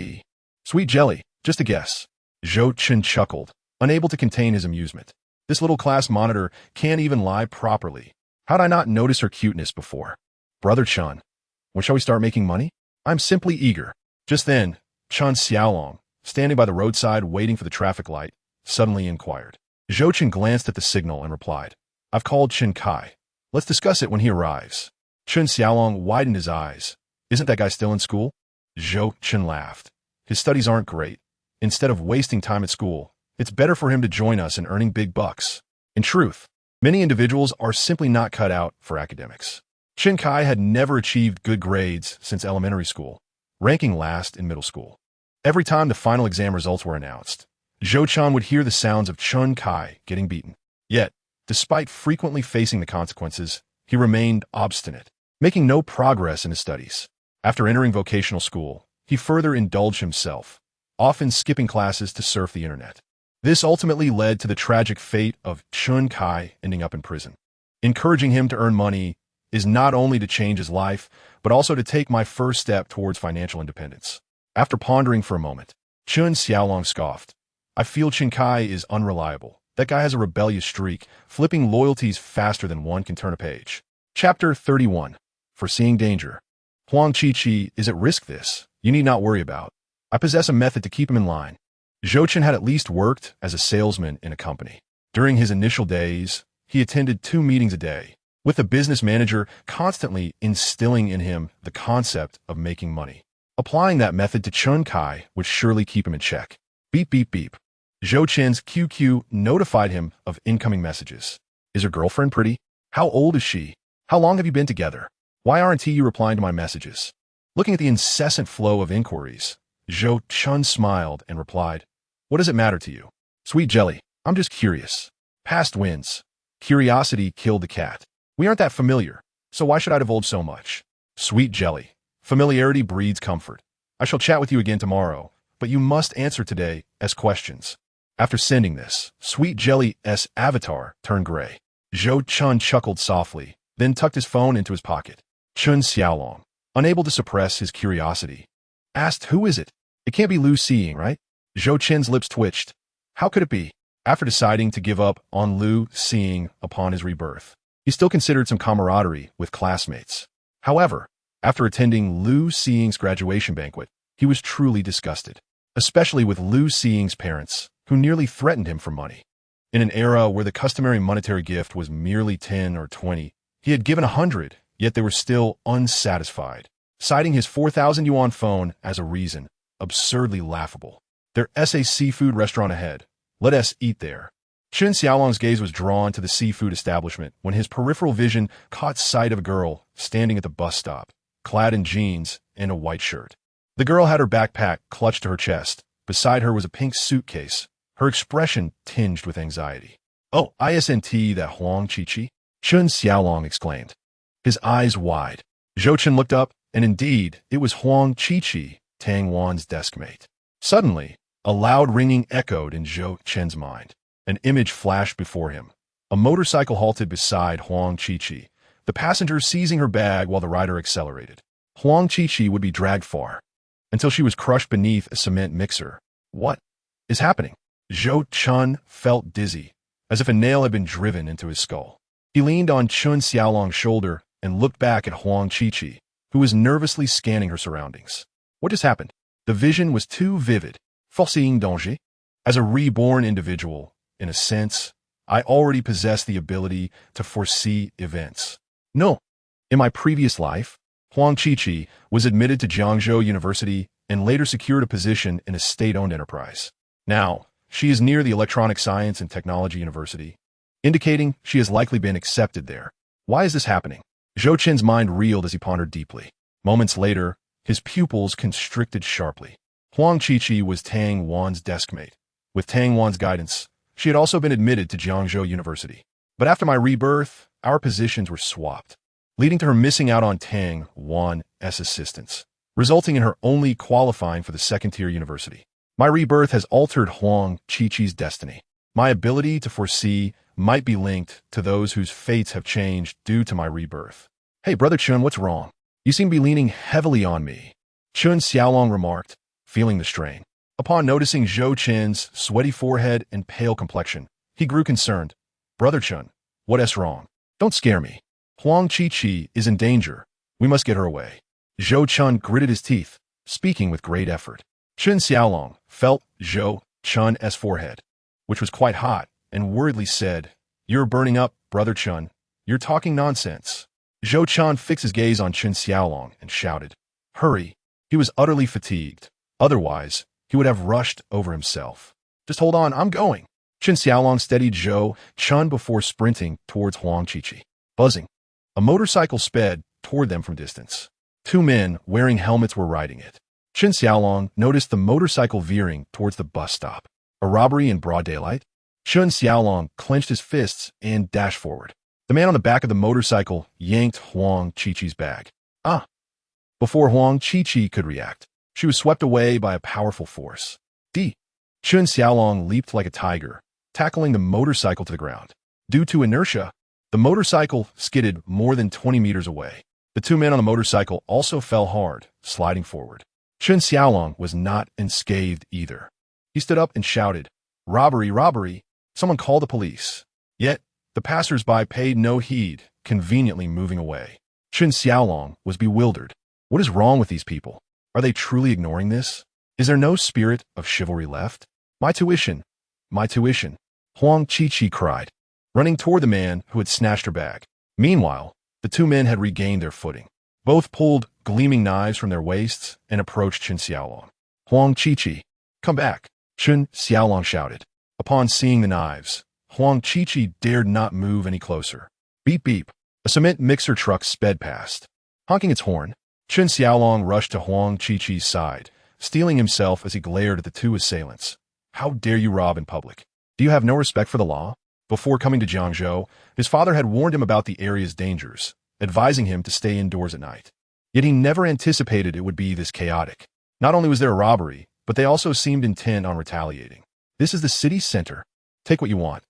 Sweet Jelly. Just a guess. Zhou Chen chuckled, unable to contain his amusement. This little class monitor can't even lie properly. How'd I not notice her cuteness before? Brother Chen, when shall we start making money? I'm simply eager. Just then, Chen Xiaolong, standing by the roadside waiting for the traffic light, suddenly inquired. Zhou Chen glanced at the signal and replied, I've called Chen Kai. Let's discuss it when he arrives. Chen Xiaolong widened his eyes. Isn't that guy still in school? Zhou Chen laughed. His studies aren't great. Instead of wasting time at school, it's better for him to join us in earning big bucks. In truth, many individuals are simply not cut out for academics. Chen Kai had never achieved good grades since elementary school, ranking last in middle school. Every time the final exam results were announced, Zhou Chen would hear the sounds of Chen Kai getting beaten. Yet, despite frequently facing the consequences, he remained obstinate, making no progress in his studies. After entering vocational school, he further indulged himself, often skipping classes to surf the internet. This ultimately led to the tragic fate of Chen Kai ending up in prison. Encouraging him to earn money is not only to change his life, but also to take my first step towards financial independence. After pondering for a moment, Chen Xiaolong scoffed. I feel Chen Kai is unreliable. That guy has a rebellious streak, flipping loyalties faster than one can turn a page. Chapter 31. Foreseeing danger. Huang Chi is at risk this. You need not worry about. I possess a method to keep him in line. Zhou Chen had at least worked as a salesman in a company. During his initial days, he attended 2 meetings a day, with the business manager constantly instilling in him the concept of making money. Applying that method to Chen Kai would surely keep him in check. Beep, beep, beep. Zhou Chen's QQ notified him of incoming messages. Is your girlfriend pretty? How old is she? How long have you been together? Why aren't you replying to my messages? Looking at the incessant flow of inquiries, Zhou Chen smiled and replied, what does it matter to you? Sweet jelly, I'm just curious. Past wins. Curiosity killed the cat. We aren't that familiar, so why should I divulge so much? Sweet jelly. Familiarity breeds comfort. I shall chat with you again tomorrow, but you must answer today as questions. After sending this, Sweet Jelly's avatar turned gray. Zhou Chen chuckled softly, then tucked his phone into his pocket. Chun Xiaolong, unable to suppress his curiosity, asked, who is it? It can't be Lu Xiying, right? Zhou Chen's lips twitched. How could it be? After deciding to give up on Lu Xiying upon his rebirth, he still considered some camaraderie with classmates. However, after attending Lu Xiying's graduation banquet, he was truly disgusted, especially with Lu Xiying's parents, who nearly threatened him for money. In an era where the customary monetary gift was merely 10 or 20, he had given 100, yet they were still unsatisfied, citing his 4,000 yuan phone as a reason, absurdly laughable. There's a seafood restaurant ahead. Let us eat there. Chun Xiaolong's gaze was drawn to the seafood establishment when his peripheral vision caught sight of a girl standing at the bus stop, clad in jeans and a white shirt. The girl had her backpack clutched to her chest. Beside her was a pink suitcase, her expression tinged with anxiety. Oh, isn't that Huang Qiqi? Chun Xiaolong exclaimed, his eyes wide. Zhou Chen looked up, and indeed, it was Huang Qiqi, Tang Wan's deskmate. Suddenly, a loud ringing echoed in Zhou Chen's mind. An image flashed before him. A motorcycle halted beside Huang Qiqi, the passenger seizing her bag while the rider accelerated. Huang Qiqi would be dragged far, until she was crushed beneath a cement mixer. What is happening? Zhou Chen felt dizzy, as if a nail had been driven into his skull. He leaned on Chun Xiaolong's shoulder and looked back at Huang Qiqi, who was nervously scanning her surroundings. What just happened? The vision was too vivid. Foreseeing danger? As a reborn individual, in a sense, I already possess the ability to foresee events. No. In my previous life, Huang Qiqi was admitted to Jiangzhou University and later secured a position in a state-owned enterprise. Now, she is near the Electronic Science and Technology University, indicating she has likely been accepted there. Why is this happening? Zhou Chen's mind reeled as he pondered deeply. Moments later, his pupils constricted sharply. Huang Qiqi was Tang Wan's deskmate. With Tang Wan's guidance, she had also been admitted to Jiangzhou University. But after my rebirth, our positions were swapped, leading to her missing out on Tang Wan's assistance, resulting in her only qualifying for the second-tier university. My rebirth has altered Huang Qiqi's destiny. My ability to foresee might be linked to those whose fates have changed due to my rebirth. Hey, Brother Chun, what's wrong? You seem to be leaning heavily on me, Chun Xiaolong remarked, feeling the strain. Upon noticing Zhou Chen's sweaty forehead and pale complexion, he grew concerned. Brother Chun, what's wrong? Don't scare me. Huang Qiqi is in danger. We must get her away. Zhou Chen gritted his teeth, speaking with great effort. Chun Xiaolong felt Zhou Chen's forehead, which was quite hot, and worriedly said, You're burning up, Brother Chun. You're talking nonsense. Zhou Chen fixed his gaze on Chun Xiaolong and shouted, Hurry. He was utterly fatigued. Otherwise, he would have rushed over himself. Just hold on, I'm going. Chun Xiaolong steadied Zhou Chen before sprinting towards Huang Qiqi. Buzzing. A motorcycle sped toward them from distance. Two men wearing helmets were riding it. Chun Xiaolong noticed the motorcycle veering towards the bus stop. A robbery in broad daylight? Chun Xiaolong clenched his fists and dashed forward. The man on the back of the motorcycle yanked Huang Qiqi's bag. Ah! Before Huang Qiqi could react, she was swept away by a powerful force. Chun Xiaolong leaped like a tiger, tackling the motorcycle to the ground. Due to inertia, the motorcycle skidded more than 20 meters away. The two men on the motorcycle also fell hard, sliding forward. Chun Xiaolong was not unscathed either. He stood up and shouted, Robbery, robbery! Someone call the police. Yet, the passers-by paid no heed, conveniently moving away. Chun Xiaolong was bewildered. What is wrong with these people? Are they truly ignoring this? Is there no spirit of chivalry left? My tuition! My tuition! Huang Qiqi cried, running toward the man who had snatched her bag. Meanwhile, the two men had regained their footing. Both pulled gleaming knives from their waists and approached Chun Xiaolong. Huang Qiqi, come back! Chun Xiaolong shouted. Upon seeing the knives, Huang Qiqi dared not move any closer. Beep beep. A cement mixer truck sped past. Honking its horn, Chen Xiaolong rushed to Huang Qiqi's side, steeling himself as he glared at the two assailants. How dare you rob in public? Do you have no respect for the law? Before coming to Jiangzhou, his father had warned him about the area's dangers, advising him to stay indoors at night. Yet he never anticipated it would be this chaotic. Not only was there a robbery, but they also seemed intent on retaliating. This is the city center. Take what you want.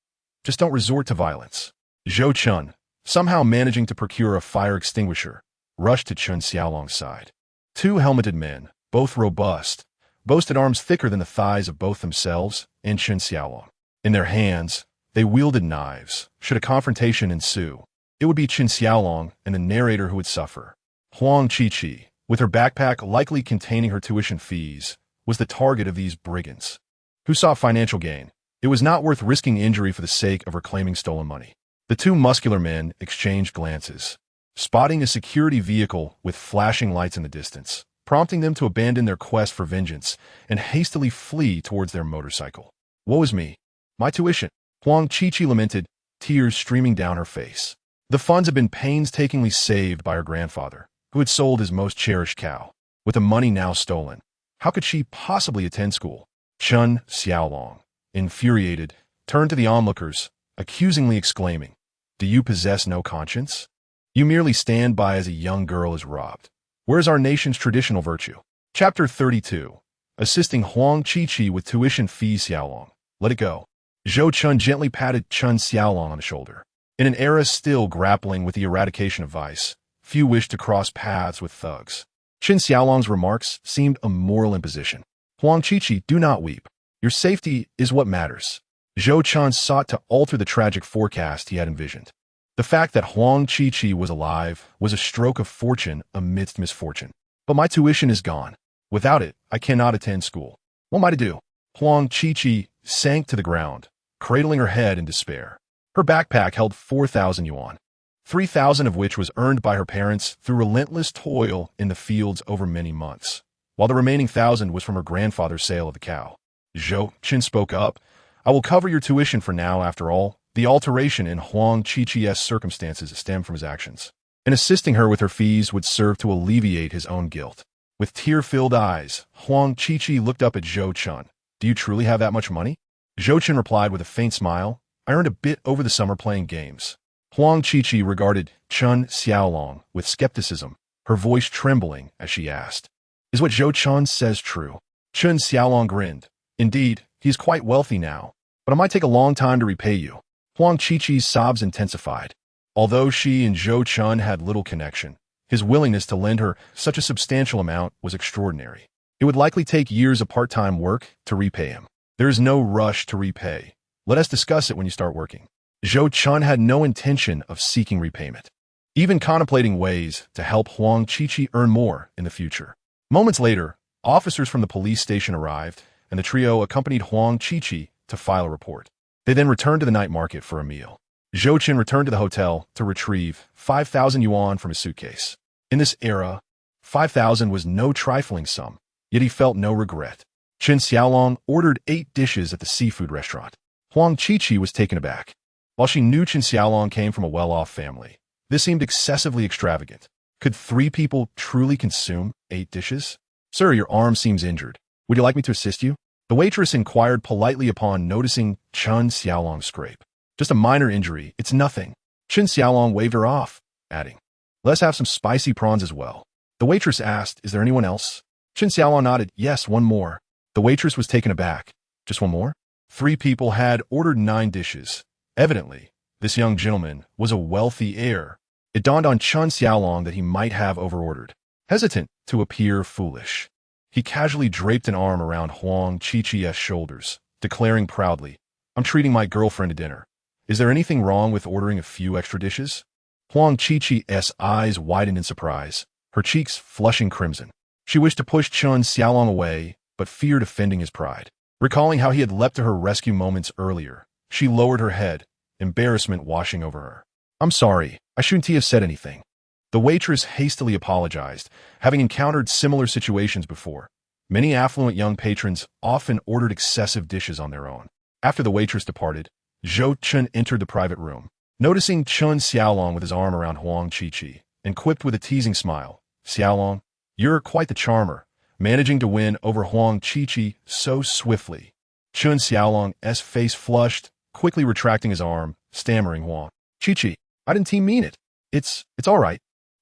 Just don't resort to violence. Zhou Chen, somehow managing to procure a fire extinguisher, rushed to Chen Xiaolong's side. Two helmeted men, both robust, boasted arms thicker than the thighs of both themselves and Chen Xiaolong. In their hands, they wielded knives. Should a confrontation ensue, it would be Chen Xiaolong and the narrator who would suffer. Huang Qiqi, with her backpack likely containing her tuition fees, was the target of these brigands, who sought financial gain. It was not worth risking injury for the sake of reclaiming stolen money. The two muscular men exchanged glances, spotting a security vehicle with flashing lights in the distance, prompting them to abandon their quest for vengeance and hastily flee towards their motorcycle. Woe is me. My tuition. Huang Qiqi lamented, tears streaming down her face. The funds had been painstakingly saved by her grandfather, who had sold his most cherished cow. With the money now stolen, how could she possibly attend school? Chen Xiaolong, infuriated, turned to the onlookers, accusingly exclaiming, "Do you possess no conscience? You merely stand by as a young girl is robbed. Where is our nation's traditional virtue?" Chapter 32. Assisting Huang Qiqi with tuition fees. Xiaolong, let it go. Zhou Chen gently patted Chen Xiaolong on the shoulder. In an era still grappling with the eradication of vice, few wished to cross paths with thugs. Chen Xiaolong's remarks seemed a moral imposition. Huang Qiqi, do not weep. Your safety is what matters. Zhou Chen sought to alter the tragic forecast he had envisioned. The fact that Huang Qiqi was alive was a stroke of fortune amidst misfortune. But my tuition is gone. Without it, I cannot attend school. What am I to do? Huang Qiqi sank to the ground, cradling her head in despair. Her backpack held 4,000 yuan, 3,000 of which was earned by her parents through relentless toil in the fields over many months, while the remaining 1,000 was from her grandfather's sale of the cow. Zhou Chen spoke up. I will cover your tuition for now. After all, the alteration in Huang Qiqi's circumstances stemmed from his actions, and assisting her with her fees would serve to alleviate his own guilt. With tear-filled eyes, Huang Qiqi looked up at Zhou Chen. Do you truly have that much money? Zhou Chen replied with a faint smile. I earned a bit over the summer playing games. Huang Qiqi regarded Chen Xiaolong with skepticism, her voice trembling as she asked, Is what Zhou Chen says true? Chen Xiaolong grinned. Indeed, he is quite wealthy now, but it might take a long time to repay you. Huang Qiqi's sobs intensified. Although she and Zhou Chen had little connection, his willingness to lend her such a substantial amount was extraordinary. It would likely take years of part-time work to repay him. There is no rush to repay. Let us discuss it when you start working. Zhou Chen had no intention of seeking repayment, even contemplating ways to help Huang Qiqi earn more in the future. Moments later, officers from the police station arrived, and the trio accompanied Huang Qiqi to file a report. They then returned to the night market for a meal. Zhou Chen returned to the hotel to retrieve 5,000 yuan from his suitcase. In this era, 5,000 was no trifling sum, yet he felt no regret. Chen Xiaolong ordered 8 dishes at the seafood restaurant. Huang Qiqi was taken aback. While she knew Chen Xiaolong came from a well-off family, this seemed excessively extravagant. Could 3 people truly consume 8 dishes? Sir, your arm seems injured. Would you like me to assist you? The waitress inquired politely upon noticing Chen Xiaolong's scrape. Just a minor injury, it's nothing. Chen Xiaolong waved her off, adding, Let's have some spicy prawns as well. The waitress asked, Is there anyone else? Chen Xiaolong nodded, Yes, one more. The waitress was taken aback. Just one more? 3 people had ordered 9 dishes. Evidently, this young gentleman was a wealthy heir. It dawned on Chen Xiaolong that he might have overordered. Hesitant to appear foolish, he casually draped an arm around Huang Qiqi's shoulders, declaring proudly, I'm treating my girlfriend to dinner. Is there anything wrong with ordering a few extra dishes? Huang Qiqi's eyes widened in surprise, her cheeks flushing crimson. She wished to push Chen Xiaolong away, but feared offending his pride. Recalling how he had leapt to her rescue moments earlier, she lowered her head, embarrassment washing over her. I'm sorry, I shouldn't have said anything. The waitress hastily apologized, having encountered similar situations before. Many affluent young patrons often ordered excessive dishes on their own. After the waitress departed, Zhou Chen entered the private room. Noticing Chen Xiaolong with his arm around Huang Qiqi, and quipped with a teasing smile, "Xiaolong, you're quite the charmer, managing to win over Huang Qiqi so swiftly." Chen Xiaolong's face flushed, quickly retracting his arm, stammering, "Huang Qiqi, I didn't mean it. It's all right."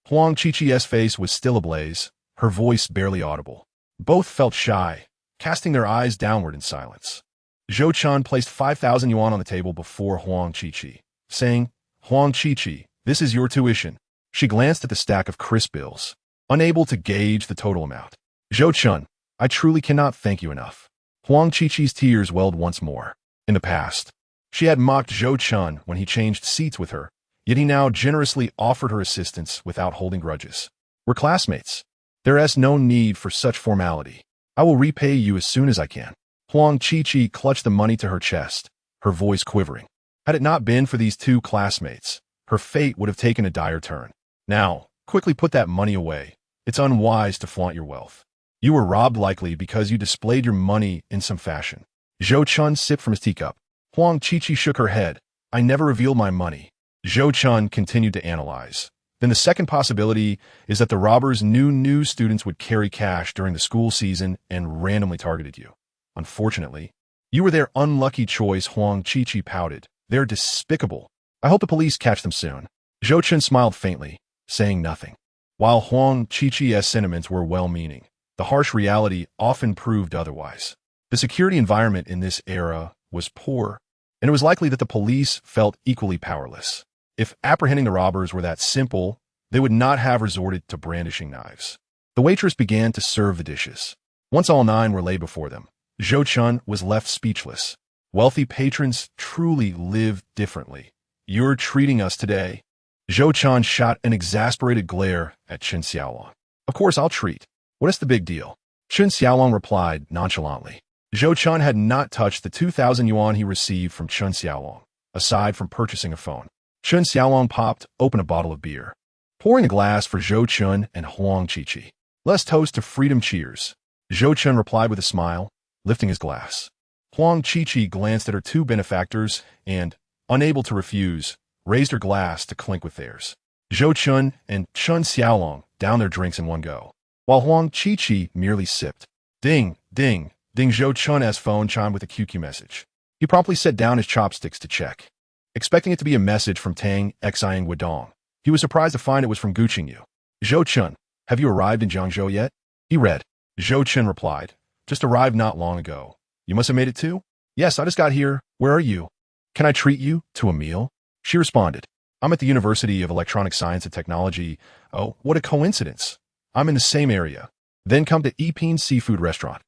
Huang Qiqi's face was still ablaze, her voice barely audible. Both felt shy, casting their eyes downward in silence. Zhou Chen placed 5,000 yuan on the table before Huang Qiqi, saying, "Huang Qiqi, this is your tuition." She glanced at the stack of crisp bills, unable to gauge the total amount. "Zhou Chen, I truly cannot thank you enough." Huang Qiqi's tears welled once more. In the past, she had mocked Zhou Chen when he changed seats with her, yet he now generously offered her assistance without holding grudges. "We're classmates. There's no need for such formality. I will repay you as soon as I can." Huang Qiqi clutched the money to her chest, her voice quivering. Had it not been for these two classmates, her fate would have taken a dire turn. "Now, quickly put that money away. It's unwise to flaunt your wealth. You were robbed likely because you displayed your money in some fashion." Zhou Chen sipped from his teacup. Huang Qiqi shook her head. "I never revealed my money." Zhou Chen continued to analyze. "Then the second possibility is that the robbers knew new students would carry cash during the school season and randomly targeted you. Unfortunately, you were their unlucky choice." Huang Qiqi pouted. "They're despicable. I hope the police catch them soon." Zhou Chen smiled faintly, saying nothing. While Huang Qiqi's sentiments were well-meaning, the harsh reality often proved otherwise. The security environment in this era was poor, and it was likely that the police felt equally powerless. If apprehending the robbers were that simple, they would not have resorted to brandishing knives. The waitress began to serve the dishes. Once all 9 were laid before them, Zhou Chen was left speechless. Wealthy patrons truly live differently. "You're treating us today." Zhou Chen shot an exasperated glare at Chen Xiaolong. "Of course I'll treat. What is the big deal?" Chen Xiaolong replied nonchalantly. Zhou Chen had not touched the 2,000 yuan he received from Chen Xiaolong, aside from purchasing a phone. Chen Xiaolong popped open a bottle of beer, pouring a glass for Zhou Chen and Huang Qiqi. "Let's toast to freedom, cheers." Zhou Chen replied with a smile, lifting his glass. Huang Qiqi glanced at her two benefactors and, unable to refuse, raised her glass to clink with theirs. Zhou Chen and Chen Xiaolong downed their drinks in one go, while Huang Qiqi merely sipped. Ding, ding, ding. Zhou Chen's phone chimed with a QQ message. He promptly set down his chopsticks to check, expecting it to be a message from Tang Xiang Guodong. He was surprised to find it was from Gu Qingyu. "Zhou Chen, have you arrived in Jiangzhou yet?" He read. Zhou Chen replied, "Just arrived not long ago." "You must have made it too?" "Yes, I just got here. Where are you?" "Can I treat you to a meal?" She responded, "I'm at the University of Electronic Science and Technology." "Oh, what a coincidence. I'm in the same area." "Then come to Yiping Seafood Restaurant.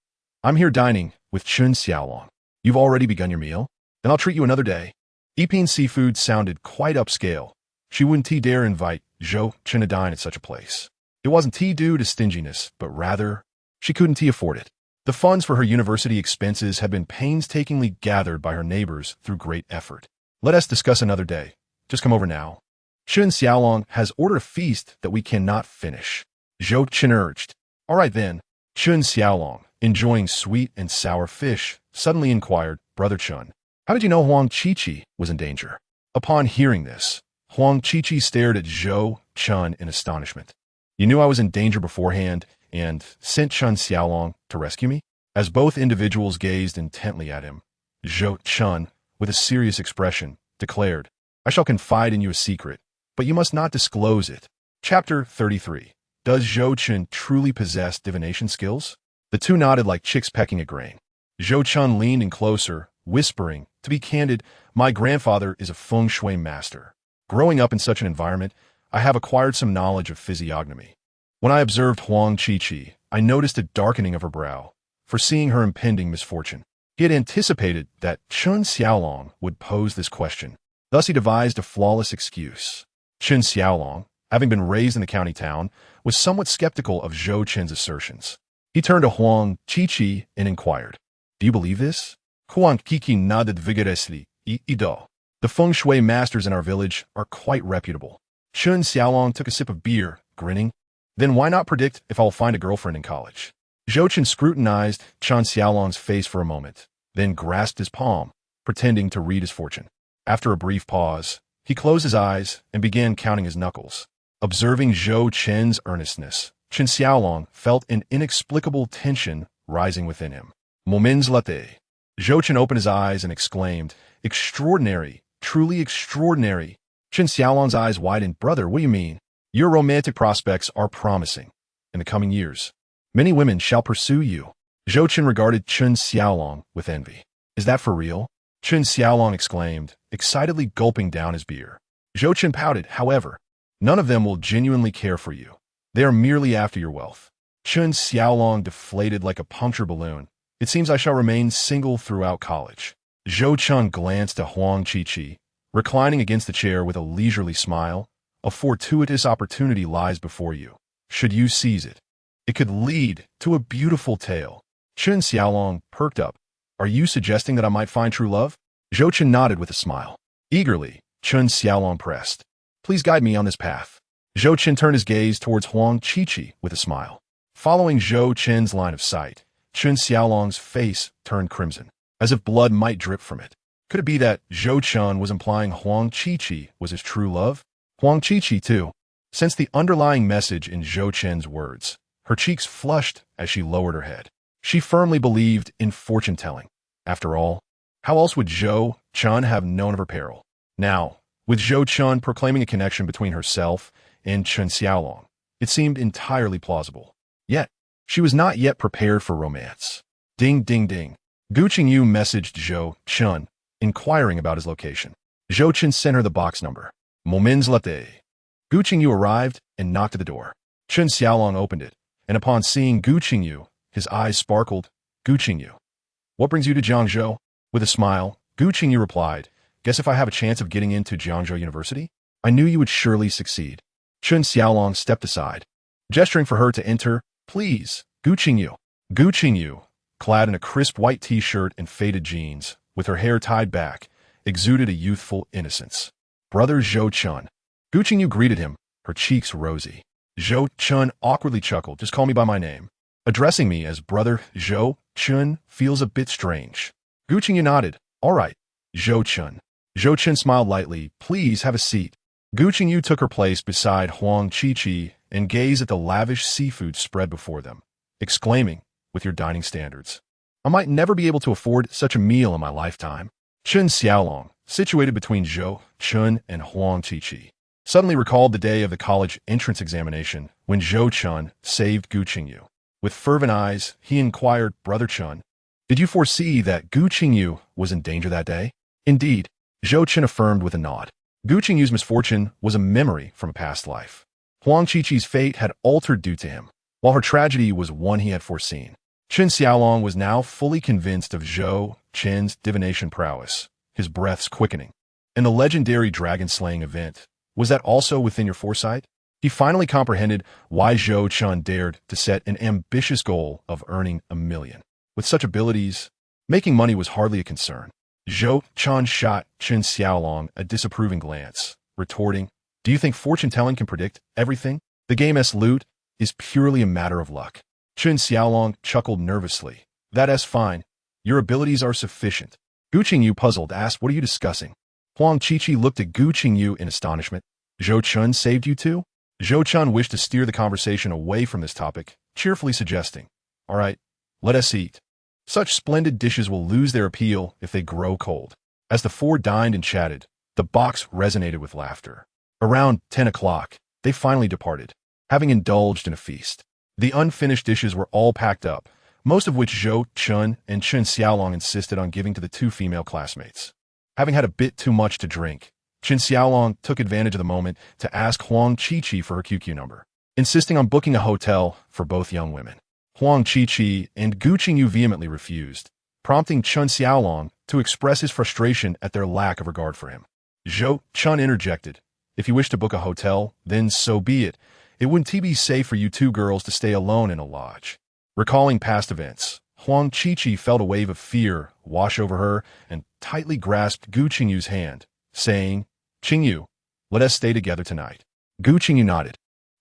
I'm here dining with Chen Xiaolong." "You've already begun your meal? Then I'll treat you another day." Yiping Seafood sounded quite upscale. She wouldn't dare invite Zhou Chen to dine at such a place. It wasn't due to stinginess, but rather, she couldn't afford it. The funds for her university expenses had been painstakingly gathered by her neighbors through great effort. "Let us discuss another day. Just come over now." Chen Xiaolong has ordered a feast that we cannot finish. Zhou Chen urged. "All right then." Chen Xiaolong, enjoying sweet and sour fish, suddenly inquired, "Brother Chen, how did you know Huang Qiqi was in danger?" Upon hearing this, Huang Qiqi stared at Zhou Chen in astonishment. "You knew I was in danger beforehand and sent Chen Xiaolong to rescue me?" As both individuals gazed intently at him, Zhou Chen, with a serious expression, declared, "I shall confide in you a secret, but you must not disclose it." Chapter 33. Does Zhou Chen truly possess divination skills? The two nodded like chicks pecking a grain. Zhou Chen leaned in closer, whispering, "To be candid, my grandfather is a feng shui master. Growing up in such an environment, I have acquired some knowledge of physiognomy. When I observed Huang Qiqi, I noticed a darkening of her brow, foreseeing her impending misfortune. He had anticipated that Chen Xiaolong would pose this question. Thus he devised a flawless excuse. Chen Xiaolong, having been raised in the county town, was somewhat skeptical of Zhou Chen's assertions. He turned to Huang Qiqi and inquired, "Do you believe this?" Huang Qiqi nodded vigorously. "Ido. The feng shui masters in our village are quite reputable." Chen Xiaolong took a sip of beer, grinning. "Then why not predict if I'll find a girlfriend in college?" Zhou Chen scrutinized Chen Xiaolong's face for a moment, then grasped his palm. pretending to read his fortune. After a brief pause, he closed his eyes and began counting his knuckles. Observing Zhou Chen's earnestness, Chen Xiaolong felt an inexplicable tension rising within him. Moments later, Zhou Chen opened his eyes and exclaimed, "Extraordinary, truly extraordinary." Chen Xiaolong's eyes widened. "Brother, what do you mean?" "Your romantic prospects are promising. In the coming years, many women shall pursue you." Zhou Chen regarded Chen Xiaolong with envy. "Is that for real?" Chen Xiaolong exclaimed, excitedly gulping down his beer. Zhou Chen pouted. "However, none of them will genuinely care for you. They are merely after your wealth." Chen Xiaolong deflated like a punctured balloon. "It seems I shall remain single throughout college." Zhou Chen glanced at Huang Qiqi, reclining against the chair with a leisurely smile. "A fortuitous opportunity lies before you. Should you seize it, it could lead to a beautiful tale." Chen Xiaolong perked up. "Are you suggesting that I might find true love?" Zhou Chen nodded with a smile. Eagerly, Chen Xiaolong pressed. "Please guide me on this path." Zhou Chen turned his gaze towards Huang Qiqi with a smile. Following Zhou Chen's line of sight, Chen Xiaolong's face turned crimson, as if blood might drip from it. Could it be that Zhou Chen was implying Huang Qiqi was his true love? Huang Qiqi, too, sensed the underlying message in Zhou Chen's words. Her cheeks flushed as she lowered her head. She firmly believed in fortune-telling. After all, how else would Zhou Chen have known of her peril? Now, with Zhou Chen proclaiming a connection between herself and Chen Xiaolong, it seemed entirely plausible. Yet, she was not yet prepared for romance. Ding, ding, ding. Gu Qingyu messaged Zhou Chen, inquiring about his location. Zhou Chen sent her the box number. Moments later, Gu Qingyu arrived and knocked at the door. Chen Xiaolong opened it, and upon seeing Gu Qingyu, his eyes sparkled. "Gu Qingyu, what brings you to Jiangzhou?" With a smile, Gu Qingyu replied, "Guess if I have a chance of getting into Jiangzhou University? I knew you would surely succeed." Chen Xiaolong stepped aside, gesturing for her to enter. "Please, Gu Qingyu." Gu Qingyu, clad in a crisp white t-shirt and faded jeans, with her hair tied back, exuded a youthful innocence. "Brother Zhou Chen." Gu Qingyu greeted him, her cheeks rosy. Zhou Chen awkwardly chuckled. "Just call me by my name. Addressing me as Brother Zhou Chen feels a bit strange." Gu Qingyu nodded. "All right, Zhou Chen." Zhou Chen smiled lightly. "Please have a seat." Gu Qingyu took her place beside Huang Qiqi and gazed at the lavish seafood spread before them, exclaiming, "With your dining standards, I might never be able to afford such a meal in my lifetime." Chen Xiaolong, situated between Zhou Chen and Huang Qiqi, suddenly recalled the day of the college entrance examination when Zhou Chen saved Gu Qingyu. With fervent eyes, he inquired, "Brother Chen, did you foresee that Gu Qingyu was in danger that day?" "Indeed," Zhou Chen affirmed with a nod. Gu Qingyu's misfortune was a memory from a past life. Huang Qiqi's fate had altered due to him, while her tragedy was one he had foreseen. Chen Xiaolong was now fully convinced of Zhou Chen's divination prowess, his breaths quickening. And the legendary dragon-slaying event, was that also within your foresight? He finally comprehended why Zhou Chen dared to set an ambitious goal of earning $1 million. With such abilities, making money was hardly a concern. Zhou Chen shot Chen Xiaolong a disapproving glance, retorting, "Do you think fortune-telling can predict everything? The game's loot is purely a matter of luck." Chen Xiaolong chuckled nervously. "That's fine. Your abilities are sufficient." Gu Qingyu, puzzled, asked, "What are you discussing?" Huang Qiqi looked at Gu Qingyu in astonishment. "Zhou Chen saved you too?" Zhou Chen wished to steer the conversation away from this topic, cheerfully suggesting, "All right, let us eat. Such splendid dishes will lose their appeal if they grow cold." As the four dined and chatted, the box resonated with laughter. Around 10 o'clock, they finally departed, having indulged in a feast. The unfinished dishes were all packed up, most of which Zhou Chen and Chen Xiaolong insisted on giving to the two female classmates. Having had a bit too much to drink, Chen Xiaolong took advantage of the moment to ask Huang Qiqi for her QQ number, insisting on booking a hotel for both young women. Huang Qiqi and Gu Qingyu vehemently refused, prompting Chen Xiaolong to express his frustration at their lack of regard for him. Zhou Chen interjected, "If you wish to book a hotel, then so be it. It wouldn't be safe for you two girls to stay alone in a lodge." Recalling past events, Huang Qiqi felt a wave of fear wash over her and tightly grasped Gu Qingyu's hand, saying, "Qingyu, let us stay together tonight." Gu Qingyu nodded,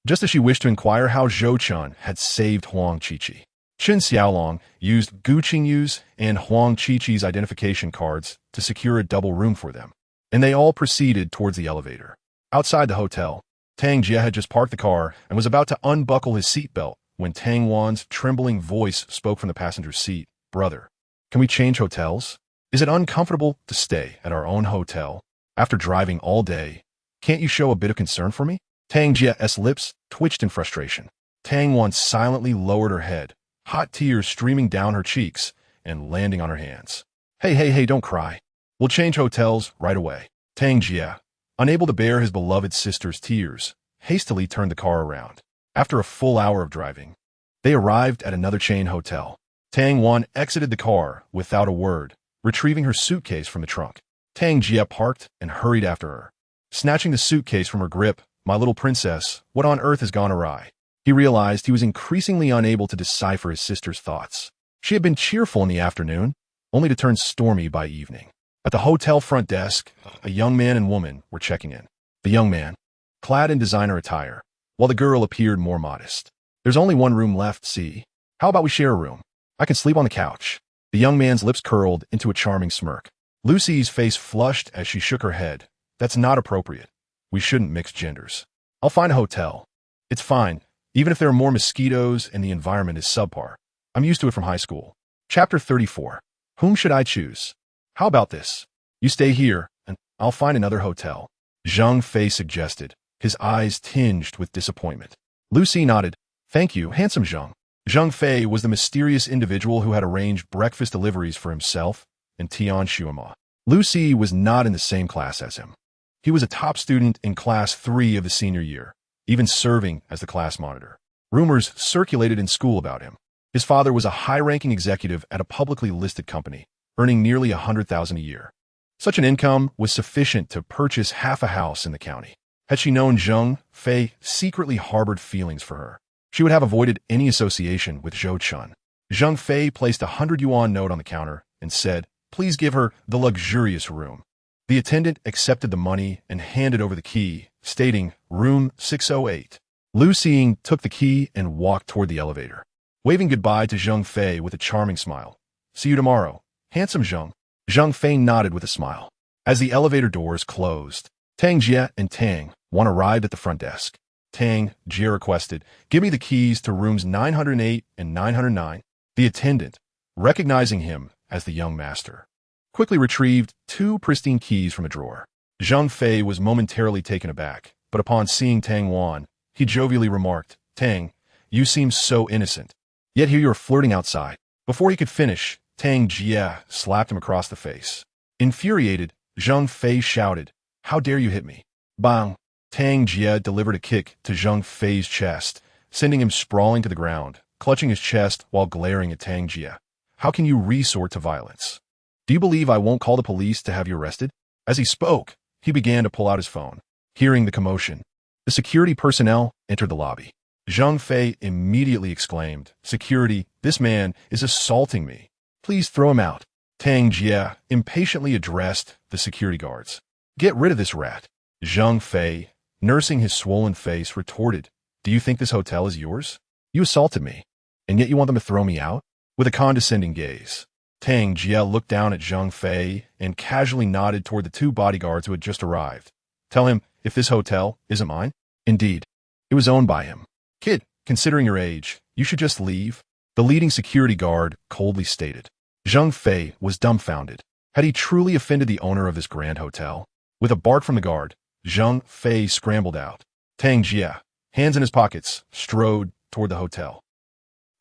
just as she wished to inquire how Zhou Chen had saved Huang Qiqi. Chen Xiaolong used Gu Qingyu's and Huang Qiqi's identification cards to secure a double room for them, and they all proceeded towards the elevator. Outside the hotel, Tang Jie had just parked the car and was about to unbuckle his seatbelt when Tang Wan's trembling voice spoke from the passenger's seat. "Brother, can we change hotels? Is it uncomfortable to stay at our own hotel after driving all day? Can't you show a bit of concern for me?" Tang Jie's lips twitched in frustration. Tang Wan silently lowered her head, hot tears streaming down her cheeks and landing on her hands. Hey, don't cry. We'll change hotels right away." Tang Jie, unable to bear his beloved sister's tears, hastily turned the car around. After a full hour of driving, they arrived at another chain hotel. Tang Wan exited the car without a word, retrieving her suitcase from the trunk. Tang Jie parked and hurried after her. Snatching the suitcase from her grip, "My little princess, what on earth has gone awry?" He realized he was increasingly unable to decipher his sister's thoughts. She had been cheerful in the afternoon, only to turn stormy by evening. At the hotel front desk, a young man and woman were checking in. The young man, clad in designer attire, while the girl appeared more modest. "There's only one room left, see? How about we share a room? I can sleep on the couch." The young man's lips curled into a charming smirk. Lucy's face flushed as she shook her head. "That's not appropriate. We shouldn't mix genders. I'll find a hotel. It's fine, even if there are more mosquitoes and the environment is subpar. I'm used to it from high school." Chapter 34. Whom should I choose? "How about this? You stay here, and I'll find another hotel," Zhang Fei suggested, his eyes tinged with disappointment. Lucy nodded. "Thank you, handsome Zhang." Zhang Fei was the mysterious individual who had arranged breakfast deliveries for himself and Tian Xuema. Lucy was not in the same class as him. He was a top student in class 3 of the senior year, even serving as the class monitor. Rumors circulated in school about him. His father was a high-ranking executive at a publicly listed company, earning nearly 100,000 a year. Such an income was sufficient to purchase half a house in the county. Had she known Zhang Fei secretly harbored feelings for her, she would have avoided any association with Zhou Chen. Zhang Fei placed a 100 yuan note on the counter and said, "Please give her the luxurious room." The attendant accepted the money and handed over the key, stating, "Room 608. Lu Xing took the key and walked toward the elevator, waving goodbye to Zhang Fei with a charming smile. "See you tomorrow, handsome Zhang." Zhang Fei nodded with a smile. As the elevator doors closed, Tang Jie and Tang Wan arrived at the front desk. Tang Jie requested, "Give me the keys to rooms 908 and 909. The attendant, recognizing him as the young master, quickly retrieved 2 pristine keys from a drawer. Zhang Fei was momentarily taken aback, but upon seeing Tang Wan, he jovially remarked, "Tang, you seem so innocent. Yet here you are flirting outside." Before he could finish, Tang Jie slapped him across the face. Infuriated, Zhang Fei shouted, "How dare you hit me?" Bang! Tang Jie delivered a kick to Zhang Fei's chest, sending him sprawling to the ground, clutching his chest while glaring at Tang Jie. "How can you resort to violence? Do you believe I won't call the police to have you arrested?" As he spoke, he began to pull out his phone. Hearing the commotion, the security personnel entered the lobby. Zhang Fei immediately exclaimed, "Security, this man is assaulting me. Please throw him out." Tang Jie impatiently addressed the security guards. "Get rid of this rat." Zhang Fei, nursing his swollen face, retorted, "Do you think this hotel is yours? You assaulted me, and yet you want them to throw me out?" With a condescending gaze, Tang Jie looked down at Zhang Fei and casually nodded toward the 2 bodyguards who had just arrived. "Tell him if this hotel isn't mine." Indeed, it was owned by him. "Kid, considering your age, you should just leave," the leading security guard coldly stated. Zhang Fei was dumbfounded. Had he truly offended the owner of this grand hotel? With a bark from the guard, Zhang Fei scrambled out. Tang Jie, hands in his pockets, strode toward the hotel.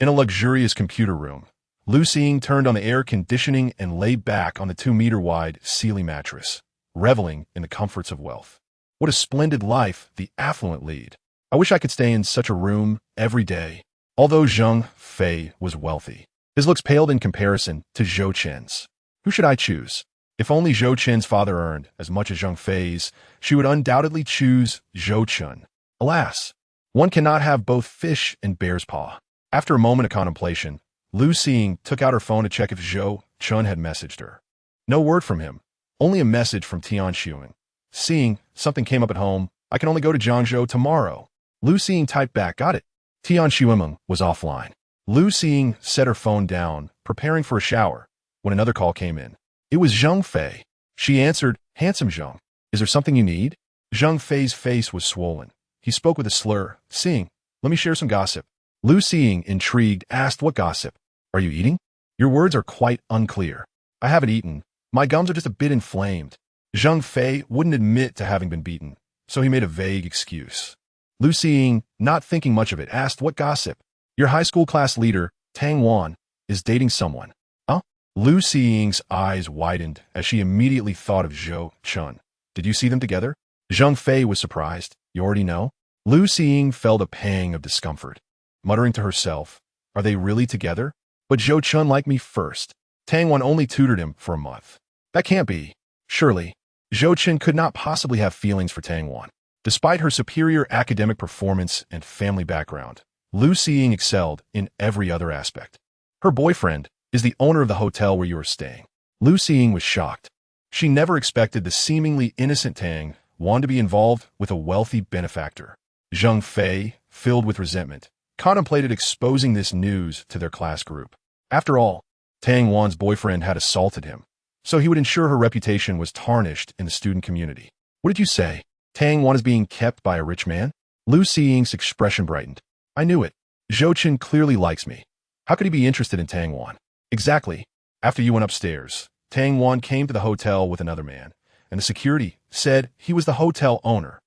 In a luxurious computer room, Lu Xing turned on the air conditioning and lay back on the 2-meter-wide Sealy mattress, reveling in the comforts of wealth. What a splendid life the affluent lead. I wish I could stay in such a room every day. Although Zhang Fei was wealthy, his looks paled in comparison to Zhou Chen's. Who should I choose? If only Zhou Chen's father earned as much as Zhang Fei's, she would undoubtedly choose Zhou Chen. Alas, one cannot have both fish and bear's paw. After a moment of contemplation, Lu Xing took out her phone to check if Zhou Chen had messaged her. No word from him, only a message from Tian Xuan. Seeing something came up at home, I can only go to Jiangzhou tomorrow. Lu Xing typed back, got it. Tian Xuan was offline. Lu Xing set her phone down, preparing for a shower, when another call came in. It was Zhang Fei. She answered, "Handsome Zhang, is there something you need?" Zhang Fei's face was swollen. He spoke with a slur. "Xing, let me share some gossip." Lu Xing, intrigued, asked, "What gossip? Are you eating? Your words are quite unclear." "I haven't eaten. My gums are just a bit inflamed." Zhang Fei wouldn't admit to having been beaten, so he made a vague excuse. Lu Xing, not thinking much of it, asked, "What gossip?" "Your high school class leader, Tang Wan, is dating someone." "Huh?" Lu Xing's eyes widened as she immediately thought of Zhou Chen. "Did you see them together?" Zhang Fei was surprised. "You already know?" Lu Xing felt a pang of discomfort, muttering to herself, "Are they really together? But Zhou Chen liked me first. Tang Wan only tutored him for a month. That can't be. Surely, Zhou Chen could not possibly have feelings for Tang Wan." Despite her superior academic performance and family background, Lu Xing excelled in every other aspect. "Her boyfriend is the owner of the hotel where you are staying." Lu Xing was shocked. She never expected the seemingly innocent Tang Wan to be involved with a wealthy benefactor. Zhang Fei, filled with resentment, contemplated exposing this news to their class group. After all, Tang Wan's boyfriend had assaulted him, so he would ensure her reputation was tarnished in the student community. "What did you say? Tang Wan is being kept by a rich man?" Lu Xing's expression brightened. "I knew it. Zhou Chen clearly likes me. How could he be interested in Tang Wan?" "Exactly. After you went upstairs, Tang Wan came to the hotel with another man, and the security said he was the hotel owner."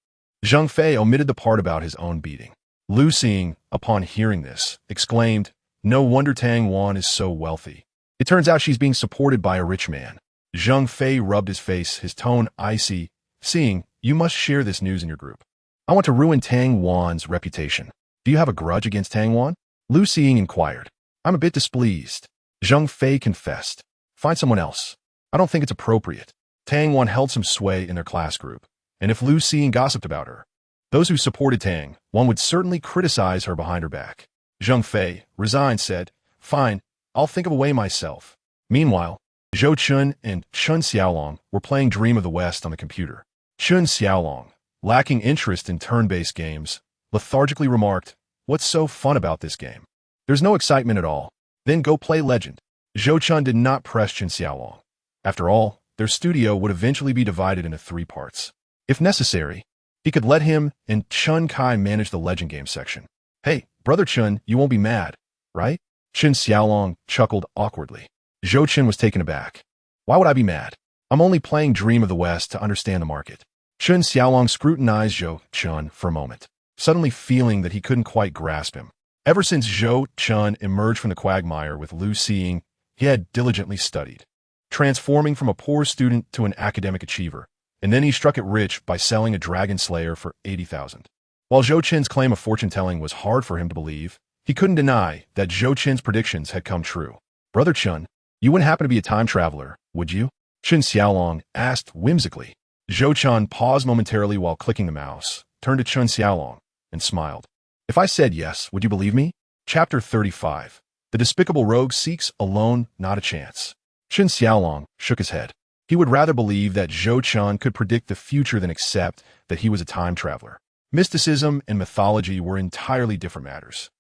Zhang Fei omitted the part about his own beating. Lu Xing, upon hearing this, exclaimed, "No wonder Tang Wan is so wealthy. It turns out she's being supported by a rich man." Zhang Fei rubbed his face, his tone icy. "Xing, you must share this news in your group. I want to ruin Tang Wan's reputation." "Do you have a grudge against Tang Wan?" Lu Xing inquired. "I'm a bit displeased." Zhang Fei confessed. "Find someone else. I don't think it's appropriate." Tang Wan held some sway in their class group, and if Lu Xing gossiped about her, those who supported Tang Wan would certainly criticize her behind her back. Zhang Fei, resigned, said, "Fine, I'll think of a way myself." Meanwhile, Zhou Chen and Chen Xiaolong were playing Dream of the West on the computer. Chen Xiaolong, lacking interest in turn-based games, lethargically remarked, "What's so fun about this game? There's no excitement at all. Then go play Legend." Zhou Chen did not press Chen Xiaolong. After all, their studio would eventually be divided into 3 parts. If necessary, he could let him and Chun Kai manage the Legend game section. "Hey, Brother Chun, you won't be mad, right?" Chen Xiaolong chuckled awkwardly. Zhou Chen was taken aback. "Why would I be mad? I'm only playing Dream of the West to understand the market." Chen Xiaolong scrutinized Zhou Chen for a moment, suddenly feeling that he couldn't quite grasp him. Ever since Zhou Chen emerged from the quagmire with Lu Xing, he had diligently studied, transforming from a poor student to an academic achiever, and then he struck it rich by selling a dragon slayer for 80,000. While Zhou Chen's claim of fortune-telling was hard for him to believe, he couldn't deny that Zhou Chen's predictions had come true. "Brother Chen, you wouldn't happen to be a time traveler, would you?" Chen Xiaolong asked whimsically. Zhou Chen paused momentarily while clicking the mouse, turned to Chen Xiaolong, and smiled. "If I said yes, would you believe me?" Chapter 35. The Despicable Rogue Seeks Alone, Not a Chance. Chen Xiaolong shook his head. He would rather believe that Zhou Chen could predict the future than accept that he was a time traveler. Mysticism and mythology were entirely different matters.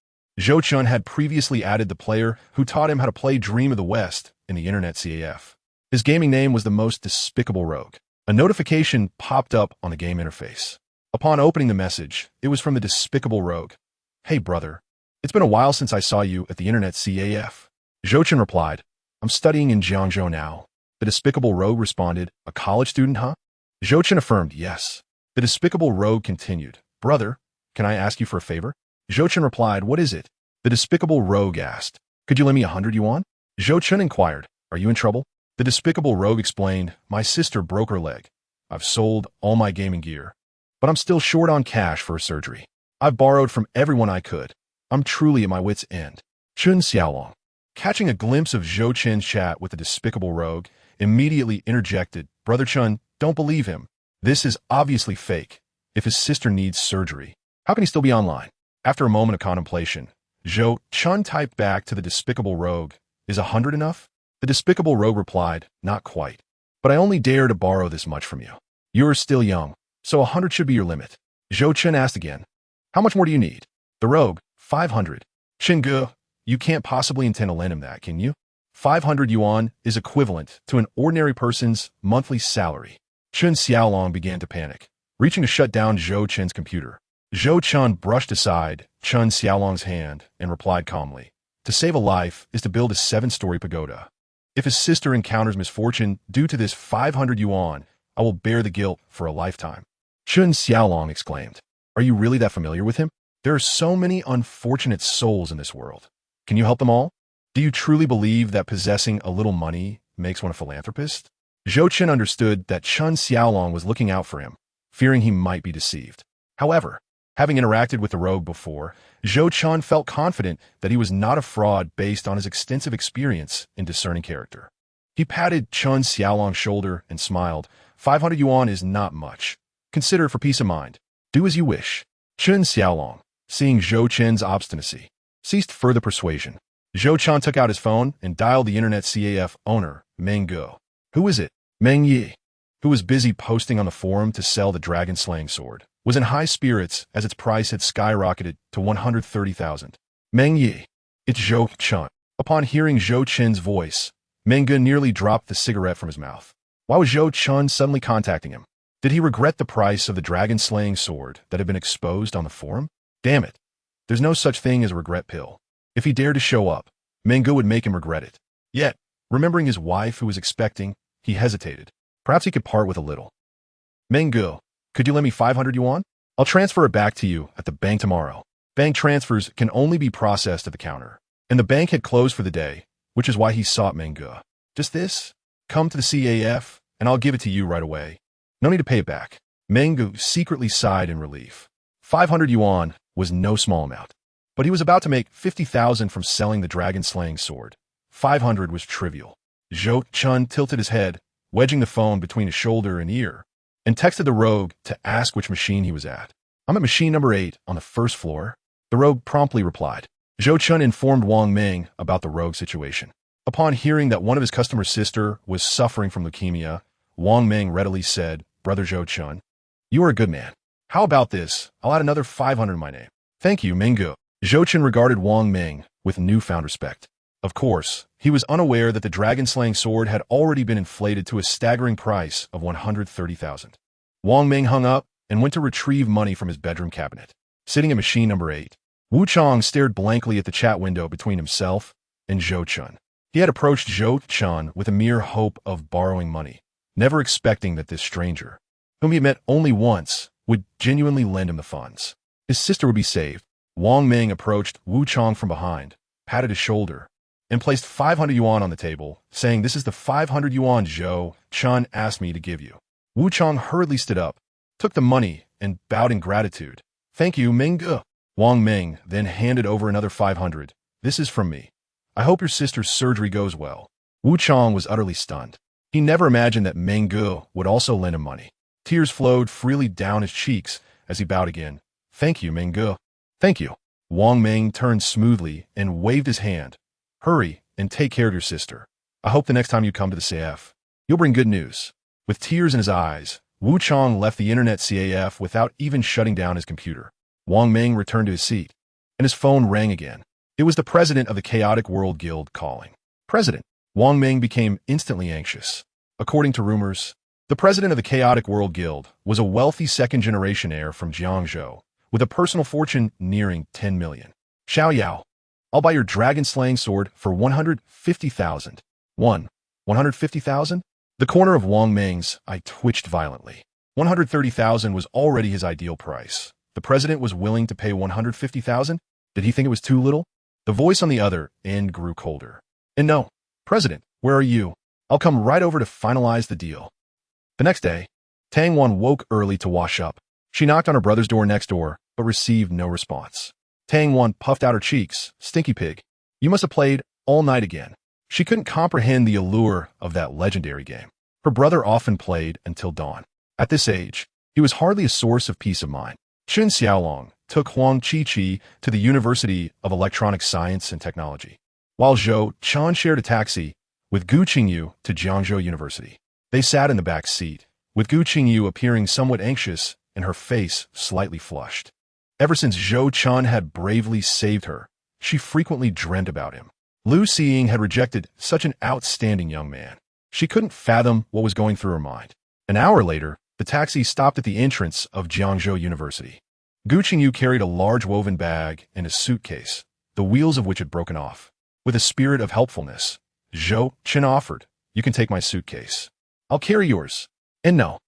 Zhou Chen had previously added the player who taught him how to play Dream of the West in the Internet CAF. His gaming name was the Most Despicable Rogue. A notification popped up on the game interface. Upon opening the message, it was from the Despicable Rogue. "Hey, brother. It's been a while since I saw you at the Internet CAF." Zhou Chen replied, "I'm studying in Jiangzhou now." The Despicable Rogue responded, "A college student, huh?" Zhou Chen affirmed, "Yes." The Despicable Rogue continued, "Brother, can I ask you for a favor?" Zhou Chen replied, "What is it?" The Despicable Rogue asked, "Could you lend me 100 yuan?" Zhou Chen inquired, "Are you in trouble?" The Despicable Rogue explained, "My sister broke her leg. I've sold all my gaming gear, but I'm still short on cash for a surgery. I've borrowed from everyone I could. I'm truly at my wit's end." Chen Xiaolong, catching a glimpse of Zhou Chen's chat with the Despicable Rogue, immediately interjected, "Brother Chen, don't believe him. This is obviously fake. If his sister needs surgery, how can he still be online?" After a moment of contemplation, Zhou Chen typed back to the Despicable Rogue, "Is 100 enough?" The Despicable Rogue replied, "Not quite. But I only dare to borrow this much from you. You're still young, so 100 should be your limit." Zhou Chen asked again, "How much more do you need?" The Rogue, 500. Chen Ge, You can't possibly intend to lend him that, can you? 500 yuan is equivalent to an ordinary person's monthly salary. Chen Xiaolong began to panic, reaching to shut down Zhou Chen's computer. Zhou Chen brushed aside Chen Xiaolong's hand and replied calmly, "To save a life is to build a 7-story pagoda. If his sister encounters misfortune due to this 500 yuan, I will bear the guilt for a lifetime." Chen Xiaolong exclaimed, "Are you really that familiar with him? There are so many unfortunate souls in this world. Can you help them all? Do you truly believe that possessing a little money makes one a philanthropist?" Zhou Chen understood that Chen Xiaolong was looking out for him, fearing he might be deceived. However, having interacted with the rogue before, Zhou Chen felt confident that he was not a fraud based on his extensive experience in discerning character. He patted Chen Xiaolong's shoulder and smiled. 500 yuan is not much. Consider it for peace of mind. Do as you wish." Chen Xiaolong, seeing Zhou Chen's obstinacy, ceased further persuasion. Zhou Chen took out his phone and dialed the internet CAF owner, Meng Ge. "Who is it?" Meng Yi, who was busy posting on the forum to sell the dragon-slaying sword, was in high spirits as its price had skyrocketed to 130,000. "Meng Yi, it's Zhou Chen." Upon hearing Zhou Chen's voice, Meng Ge nearly dropped the cigarette from his mouth. Why was Zhou Chen suddenly contacting him? Did he regret the price of the dragon-slaying sword that had been exposed on the forum? Damn it. There's no such thing as a regret pill. If he dared to show up, Meng Ge would make him regret it. Yet, remembering his wife who was expecting, he hesitated. Perhaps he could part with a little. "Meng Ge, could you lend me 500 yuan? I'll transfer it back to you at the bank tomorrow." Bank transfers can only be processed at the counter, and the bank had closed for the day, which is why he sought Meng Ge. "Just this? Come to the CAF, and I'll give it to you right away. No need to pay it back." Meng Ge secretly sighed in relief. 500 yuan was no small amount, but he was about to make 50,000 from selling the dragon-slaying sword. 500 was trivial. Zhou Chen tilted his head, wedging the phone between his shoulder and ear, and texted the rogue to ask which machine he was at. "I'm at machine number 8 on the first floor." The rogue promptly replied. Zhou Chen informed Wang Ming about the rogue situation. Upon hearing that one of his customer's sister was suffering from leukemia, Wang Ming readily said, "Brother Zhou Chen, you are a good man. How about this? I'll add another 500 in my name." "Thank you, Meng Ge." Zhou Chen regarded Wang Ming with newfound respect. Of course, he was unaware that the dragon-slaying sword had already been inflated to a staggering price of 130,000. Wang Ming hung up and went to retrieve money from his bedroom cabinet. Sitting at machine number 8, Wu Chong stared blankly at the chat window between himself and Zhou Chen. He had approached Zhou Chen with a mere hope of borrowing money, never expecting that this stranger, whom he had met only once, would genuinely lend him the funds. His sister would be saved. Wang Ming approached Wu Chong from behind, patted his shoulder, and placed 500 yuan on the table, saying, "This is the 500 yuan Zhou Chen asked me to give you." Wu Chong hurriedly stood up, took the money, and bowed in gratitude. "Thank you, Meng Ge." Wang Ming then handed over another 500. "This is from me. I hope your sister's surgery goes well." Wu Chong was utterly stunned. He never imagined that Meng Ge would also lend him money. Tears flowed freely down his cheeks as he bowed again. "Thank you, Meng Ge." "Thank you." Wang Ming turned smoothly and waved his hand. "Hurry and take care of your sister. I hope the next time you come to the CAF, you'll bring good news." With tears in his eyes, Wu Chong left the internet CAF without even shutting down his computer. Wang Ming returned to his seat, and his phone rang again. It was the president of the Chaotic World Guild calling. "President." Wang Ming became instantly anxious. According to rumors, the president of the Chaotic World Guild was a wealthy second-generation heir from Jiangzhou, with a personal fortune nearing 10 million. "Xiao Yao, I'll buy your dragon-slaying sword for 150,000. 150,000? The corner of Wang Ming's eye twitched violently. 130,000 was already his ideal price. The president was willing to pay 150,000? Did he think it was too little? The voice on the other end grew colder. "And no, President, where are you? I'll come right over to finalize the deal." The next day, Tang Wan woke early to wash up. She knocked on her brother's door next door, but received no response. Tang Wan puffed out her cheeks. "Stinky pig, you must have played all night again." She couldn't comprehend the allure of that legendary game. Her brother often played until dawn. At this age, he was hardly a source of peace of mind. Chen Xiaolong took Huang Qiqi to the University of Electronic Science and Technology, while Zhou Chen shared a taxi with Gu Qingyu to Jiangzhou University. They sat in the back seat, with Gu Qingyu appearing somewhat anxious and her face slightly flushed. Ever since Zhou Chen had bravely saved her, She frequently dreamt about him. Lu Xiying had rejected such an outstanding young man. She couldn't fathom what was going through her mind. An hour later, the taxi stopped at the entrance of Jiangzhou University. Gu Qingyu carried a large woven bag and a suitcase, the wheels of which had broken off. With a spirit of helpfulness, Zhou Chen offered, "You can take my suitcase. I'll carry yours." "And no,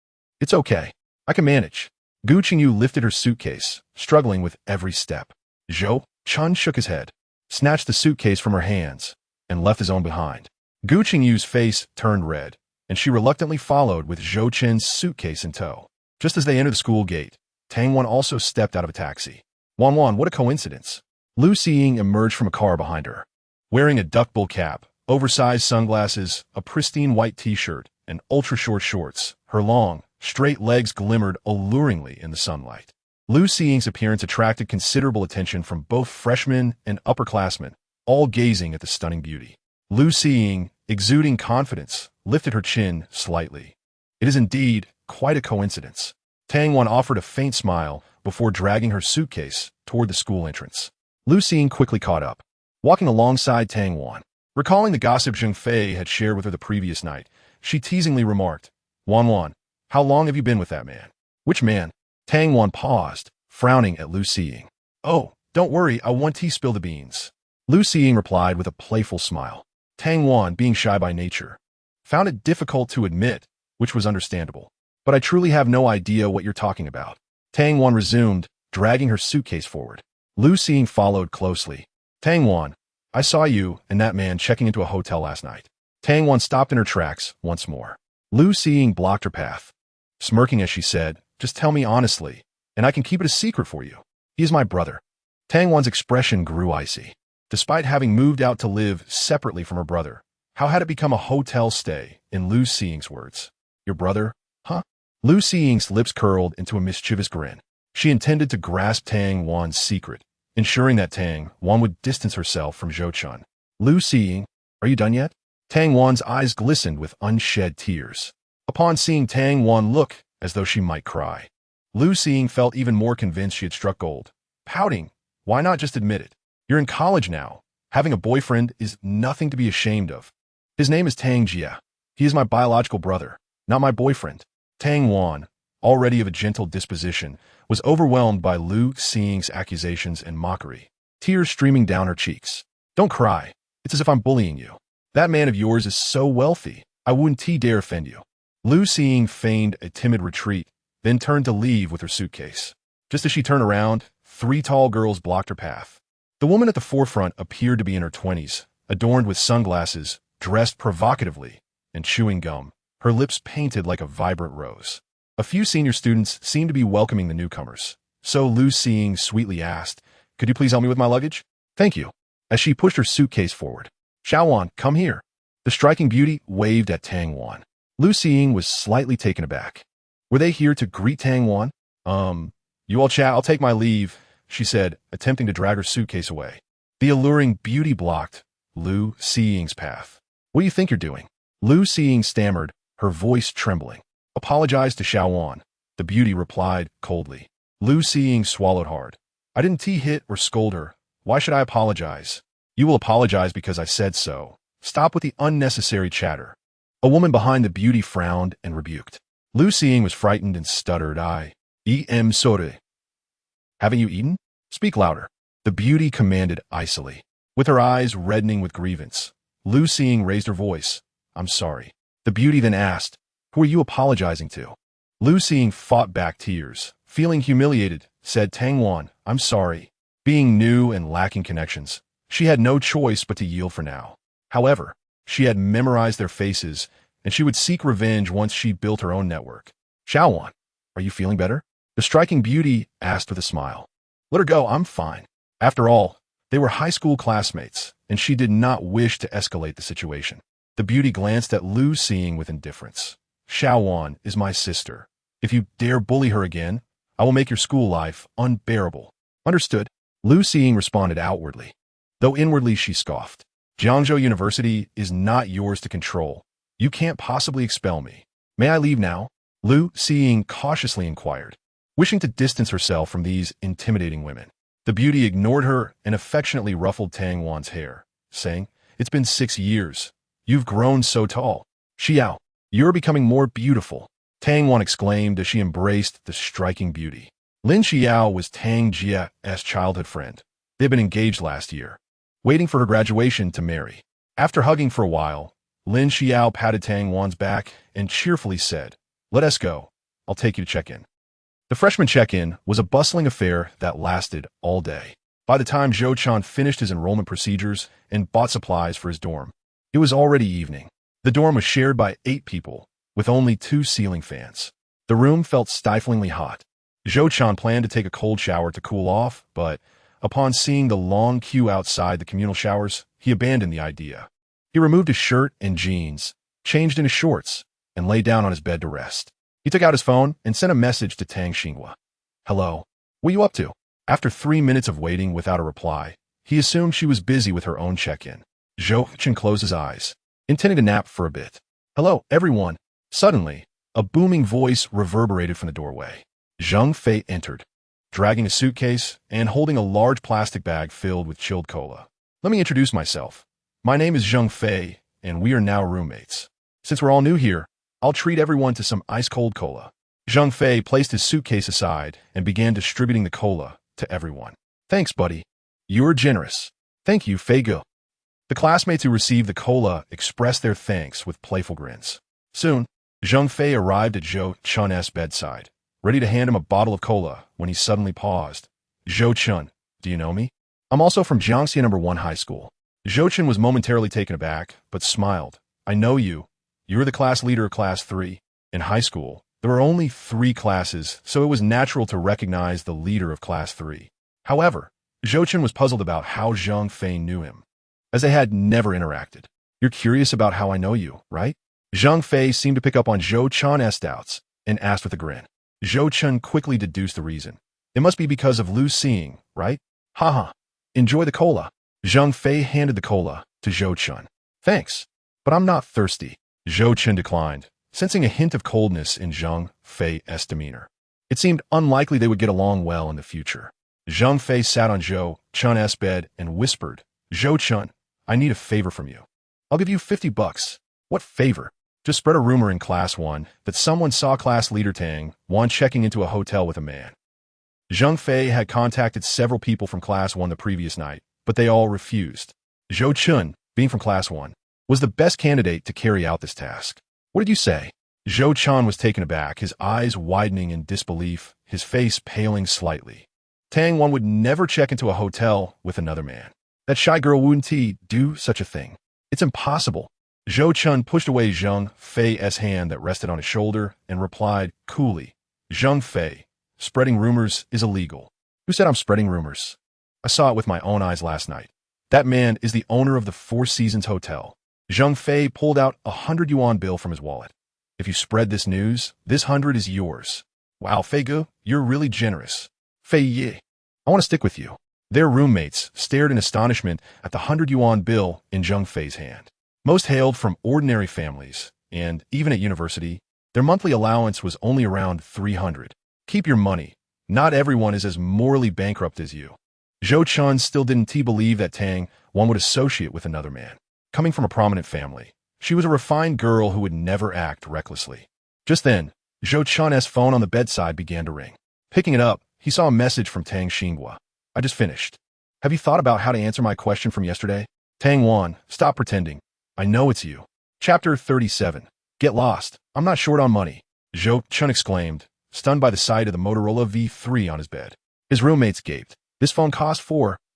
it's okay. I can manage." Gu Qingyu lifted her suitcase, struggling with every step. Zhou Chen shook his head, snatched the suitcase from her hands, and left his own behind. Gu Qingyu's face turned red, and she reluctantly followed with Zhou Chen's suitcase in tow. Just as they entered the school gate, Tang Wan also stepped out of a taxi. Wan, what a coincidence. Lu Xiying emerged from a car behind her. Wearing a duckbill cap, oversized sunglasses, a pristine white t-shirt, and ultra-short shorts, her long, straight legs glimmered alluringly in the sunlight. Lu Xiying's appearance attracted considerable attention from both freshmen and upperclassmen, all gazing at the stunning beauty. Lu Xiying, exuding confidence, lifted her chin slightly. "It is indeed quite a coincidence." Tang Wan offered a faint smile before dragging her suitcase toward the school entrance. Lu Xiying quickly caught up, walking alongside Tang Wan. Recalling the gossip Zheng Fei had shared with her the previous night, she teasingly remarked, Wan, how long have you been with that man?" "Which man?" Tang Wan paused, frowning at Lu Xiying. "Oh, don't worry, I won't spill the beans." Lu Xiying replied with a playful smile. Tang Wan, being shy by nature, found it difficult to admit, which was understandable. "But I truly have no idea what you're talking about." Tang Wan resumed, dragging her suitcase forward. Lu Xiying followed closely. "Tang Wan, I saw you and that man checking into a hotel last night." Tang Wan stopped in her tracks once more. Lu Xiying blocked her path, smirking as she said, "Just tell me honestly, and I can keep it a secret for you. He is my brother." Tang Wan's expression grew icy. Despite having moved out to live separately from her brother, how had it become a hotel stay, in Lu Xiying's words? "Your brother? Huh?" Lu Xiying's lips curled into a mischievous grin. She intended to grasp Tang Wan's secret, ensuring that Tang Wan would distance herself from Zhou Chen. "Lu Xiying, are you done yet?" Tang Wan's eyes glistened with unshed tears. Upon seeing Tang Wan look as though she might cry, Lu Xiying felt even more convinced she had struck gold. Pouting, "Why not just admit it? You're in college now. Having a boyfriend is nothing to be ashamed of. His name is Tang Jia. He is my biological brother, not my boyfriend." Tang Wan, already of a gentle disposition, was overwhelmed by Lu Xiying's accusations and mockery, tears streaming down her cheeks. "Don't cry. It's as if I'm bullying you. That man of yours is so wealthy, I wouldn't dare offend you." Lu Xiying feigned a timid retreat, then turned to leave with her suitcase. Just as she turned around, 3 tall girls blocked her path. The woman at the forefront appeared to be in her 20s, adorned with sunglasses, dressed provocatively, and chewing gum, her lips painted like a vibrant rose. A few senior students seemed to be welcoming the newcomers, so Lu Xiying sweetly asked, "Could you please help me with my luggage?" "Thank you," as she pushed her suitcase forward. "Xiaowan, come here." The striking beauty waved at Tang Wan. Lu Xiying was slightly taken aback. Were they here to greet Tang Wan? You all chat, I'll take my leave," she said, attempting to drag her suitcase away. The alluring beauty blocked Lu Xiying's path. "What do you think you're doing?" Lu Xiying stammered, her voice trembling. "Apologize to Xiaowan," the beauty replied coldly. Lu Xiying swallowed hard. "I didn't hit or scold her. Why should I apologize?" "You will apologize because I said so. Stop with the unnecessary chatter." A woman behind the beauty frowned and rebuked. Lu Xiying was frightened and stuttered, "I am sorry." "Haven't you eaten? Speak louder," the beauty commanded icily. With her eyes reddening with grievance, Lu Xiying raised her voice. "I'm sorry." The beauty then asked, "Who are you apologizing to?" Lu Xiying fought back tears. Feeling humiliated, said, "Tang Wan, I'm sorry." Being new and lacking connections, she had no choice but to yield for now. However, she had memorized their faces, and she would seek revenge once she built her own network. "Xiaowan, are you feeling better?" The striking beauty asked with a smile. "Let her go, I'm fine." After all, they were high school classmates, and she did not wish to escalate the situation. The beauty glanced at Lu Xiying with indifference. "Xiaowan is my sister. If you dare bully her again, I will make your school life unbearable." "Understood," Lu Xiying responded outwardly, though inwardly she scoffed. "Jiangzhou University is not yours to control. You can't possibly expel me. May I leave now?" Lu Xiying cautiously inquired, wishing to distance herself from these intimidating women. The beauty ignored her and affectionately ruffled Tang Wan's hair, saying, "It's been 6 years. You've grown so tall. Xiao, you're becoming more beautiful," Tang Wan exclaimed as she embraced the striking beauty. Lin Xiao was Tang Jia's childhood friend. They had been engaged last year, waiting for her graduation to marry. After hugging for a while, Lin Xiao patted Tang Wan's back and cheerfully said, "Let us go. I'll take you to check-in." The freshman check-in was a bustling affair that lasted all day. By the time Zhou Chen finished his enrollment procedures and bought supplies for his dorm, it was already evening. The dorm was shared by 8 people, with only 2 ceiling fans. The room felt stiflingly hot. Zhou Chen planned to take a cold shower to cool off, but upon seeing the long queue outside the communal showers, he abandoned the idea. He removed his shirt and jeans, changed into shorts, and lay down on his bed to rest. He took out his phone and sent a message to Tang Xinghua. "Hello. What are you up to?" After 3 minutes of waiting without a reply, he assumed she was busy with her own check-in. Zhou Chen closed his eyes, intending to nap for a bit. "Hello, everyone." Suddenly, a booming voice reverberated from the doorway. Zhang Fei entered, dragging a suitcase and holding a large plastic bag filled with chilled cola. "Let me introduce myself. My name is Zhang Fei, and we are now roommates. Since we're all new here, I'll treat everyone to some ice-cold cola." Zhang Fei placed his suitcase aside and began distributing the cola to everyone. "Thanks, buddy. You're generous." "Thank you, Fei Ge." The classmates who received the cola expressed their thanks with playful grins. Soon, Zhang Fei arrived at Zhou Chen's bedside, ready to hand him a bottle of cola when he suddenly paused. "Zhou Chen, do you know me? I'm also from Jiangxia No. 1 High School." Zhou Chen was momentarily taken aback, but smiled. "I know you. You're the class leader of Class 3. In high school, there were only 3 classes, so it was natural to recognize the leader of Class 3. However, Zhou Chen was puzzled about how Zhang Fei knew him, as they had never interacted. "You're curious about how I know you, right?" Zhang Fei seemed to pick up on Zhou Chen's doubts and asked with a grin. Zhou Chen quickly deduced the reason. "It must be because of Lu's seeing, right? Haha. Enjoy the cola." Zhang Fei handed the cola to Zhou Chen. "Thanks, but I'm not thirsty." Zhou Chen declined, sensing a hint of coldness in Zhang Fei's demeanor. It seemed unlikely they would get along well in the future. Zhang Fei sat on Zhou Chen's bed and whispered, "Zhou Chen, I need a favor from you. I'll give you $50. "What favor?" "Just spread a rumor in Class 1 that someone saw class leader Tang Wan checking into a hotel with a man." Zhang Fei had contacted several people from Class 1 the previous night, but they all refused. Zhou Chen, being from Class 1, was the best candidate to carry out this task. "What did you say?" Zhou Chen was taken aback, his eyes widening in disbelief, his face paling slightly. Tang Wan would never check into a hotel with another man. That shy girl wouldn't do such a thing. It's impossible. Zhou Chen pushed away Zhang Fei's hand that rested on his shoulder and replied coolly, "Zhang Fei, spreading rumors is illegal." "Who said I'm spreading rumors? I saw it with my own eyes last night. That man is the owner of the Four Seasons Hotel." Zhang Fei pulled out a 100 yuan bill from his wallet. "If you spread this news, this 100 is yours." "Wow, Fei Ge, you're really generous." "Fei Ye, I want to stick with you." Their roommates stared in astonishment at the 100 yuan bill in Zhang Fei's hand. Most hailed from ordinary families, and even at university, their monthly allowance was only around 300. "Keep your money. Not everyone is as morally bankrupt as you." Zhou Chen still didn't believe that Tang Wan would associate with another man. Coming from a prominent family, she was a refined girl who would never act recklessly. Just then, Zhou Chen's phone on the bedside began to ring. Picking it up, he saw a message from Tang Xinghua. "I just finished. Have you thought about how to answer my question from yesterday?" "Tang Wan, stop pretending. I know it's you." Chapter 37. Get lost. "I'm not short on money," Zhou Chen exclaimed, stunned by the sight of the Motorola V3 on his bed. His roommates gaped. This phone cost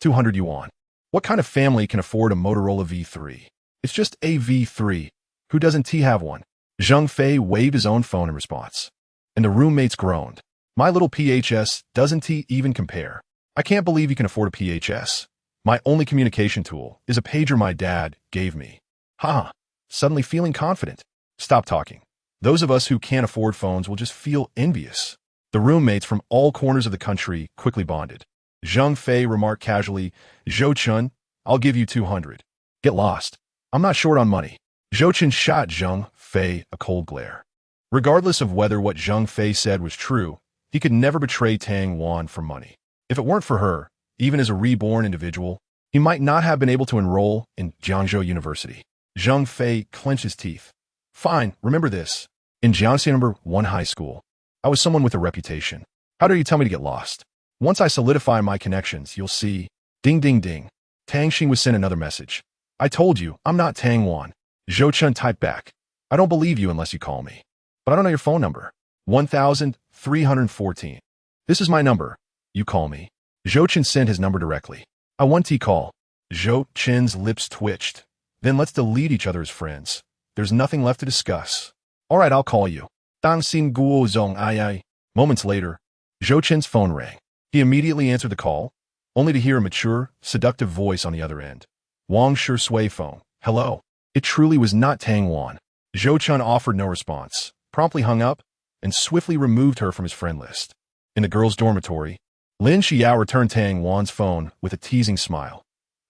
200 yuan. What kind of family can afford a Motorola V3? It's just a V3. Who doesn't have one? Zhang Fei waved his own phone in response. And the roommates groaned. "My little PHS doesn't even compare. I can't believe you can afford a PHS. My only communication tool is a pager my dad gave me." "Ha!" Suddenly feeling confident. "Stop talking. Those of us who can't afford phones will just feel envious." The roommates from all corners of the country quickly bonded. Zhang Fei remarked casually, "Zhou Chen, I'll give you 200. Get lost. I'm not short on money." Zhou Chen shot Zhang Fei a cold glare. Regardless of whether what Zhang Fei said was true, he could never betray Tang Wan for money. If it weren't for her, even as a reborn individual, he might not have been able to enroll in Jiangzhou University. Zhang Fei clenched his teeth. Fine, remember this. In Jiangxi number 1 high school, I was someone with a reputation. How dare you tell me to get lost? Once I solidify my connections, you'll see. Ding ding ding. Tang Xing was sent another message. I told you, I'm not Tang Wan. Zhou Chen typed back. I don't believe you unless you call me. But I don't know your phone number. 1314. This is my number. You call me. Zhou Chen sent his number directly. I want to call. Zhou Chen's lips twitched. Then let's delete each other as friends. There's nothing left to discuss. All right, I'll call you. Dang xin guo zong ai ai. Moments later, Zhou Chen's phone rang. He immediately answered the call, only to hear a mature, seductive voice on the other end. Wang Shi Sui phone. Hello. It truly was not Tang Wan. Zhou Chen offered no response, promptly hung up, and swiftly removed her from his friend list. In the girls' dormitory, Lin Xiao returned Tang Wan's phone with a teasing smile.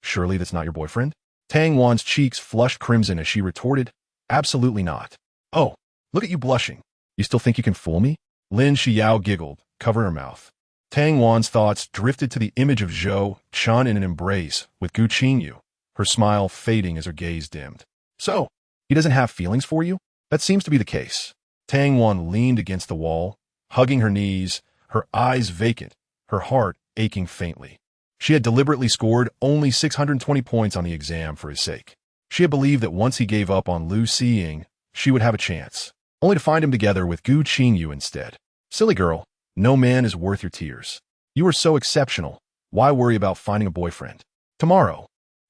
Surely that's not your boyfriend? Tang Wan's cheeks flushed crimson as she retorted, absolutely not. Oh, look at you blushing. You still think you can fool me? Lin Xiao giggled, covering her mouth. Tang Wan's thoughts drifted to the image of Zhou Chen in an embrace with Gu Qingyu, her smile fading as her gaze dimmed. So, he doesn't have feelings for you? That seems to be the case. Tang Wan leaned against the wall, hugging her knees, her eyes vacant, her heart aching faintly. She had deliberately scored only 620 points on the exam for his sake. She had believed that once he gave up on Lu Xiying, she would have a chance, only to find him together with Gu Qingyu instead. Silly girl, no man is worth your tears. You are so exceptional. Why worry about finding a boyfriend? Tomorrow,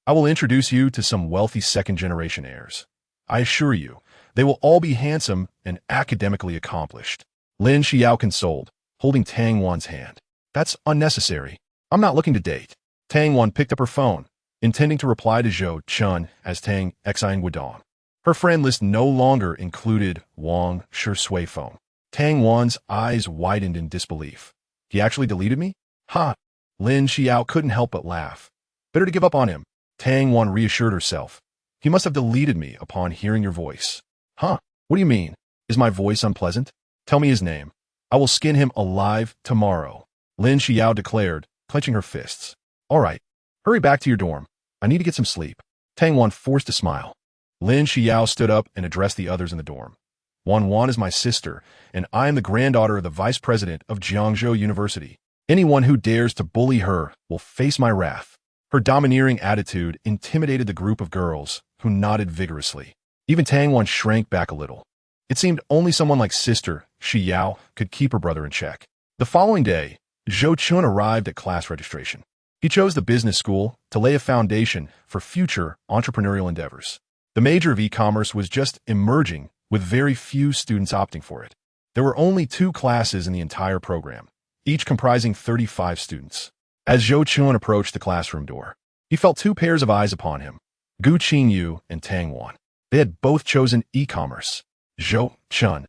I will introduce you to some wealthy second-generation heirs. I assure you, they will all be handsome and academically accomplished. Lin Xiao consoled, holding Tang Wan's hand. That's unnecessary. I'm not looking to date. Tang Wan picked up her phone, intending to reply to Zhou Chen as Tang Xing Guodong. Her friend list no longer included Wang Shi Sui phone. Tang Wan's eyes widened in disbelief. He actually deleted me? Ha! Lin Xiao couldn't help but laugh. Better to give up on him. Tang Wan reassured herself. He must have deleted me upon hearing your voice. Huh? What do you mean? Is my voice unpleasant? Tell me his name. I will skin him alive tomorrow. Lin Xiao declared, clenching her fists. All right. Hurry back to your dorm. I need to get some sleep. Tang Wan forced a smile. Lin Xiao stood up and addressed the others in the dorm. Wan is my sister, and I am the granddaughter of the vice president of Jiangzhou University. Anyone who dares to bully her will face my wrath. Her domineering attitude intimidated the group of girls, who nodded vigorously. Even Tang Wan shrank back a little. It seemed only someone like Sister Shi Yao could keep her brother in check. The following day, Zhou Chen arrived at class registration. He chose the business school to lay a foundation for future entrepreneurial endeavors. The major of e-commerce was just emerging, with very few students opting for it. There were only 2 classes in the entire program, each comprising 35 students. As Zhou Chen approached the classroom door, he felt 2 pairs of eyes upon him, Gu Qingyu and Tang Wan. They had both chosen e-commerce. Zhou Chen.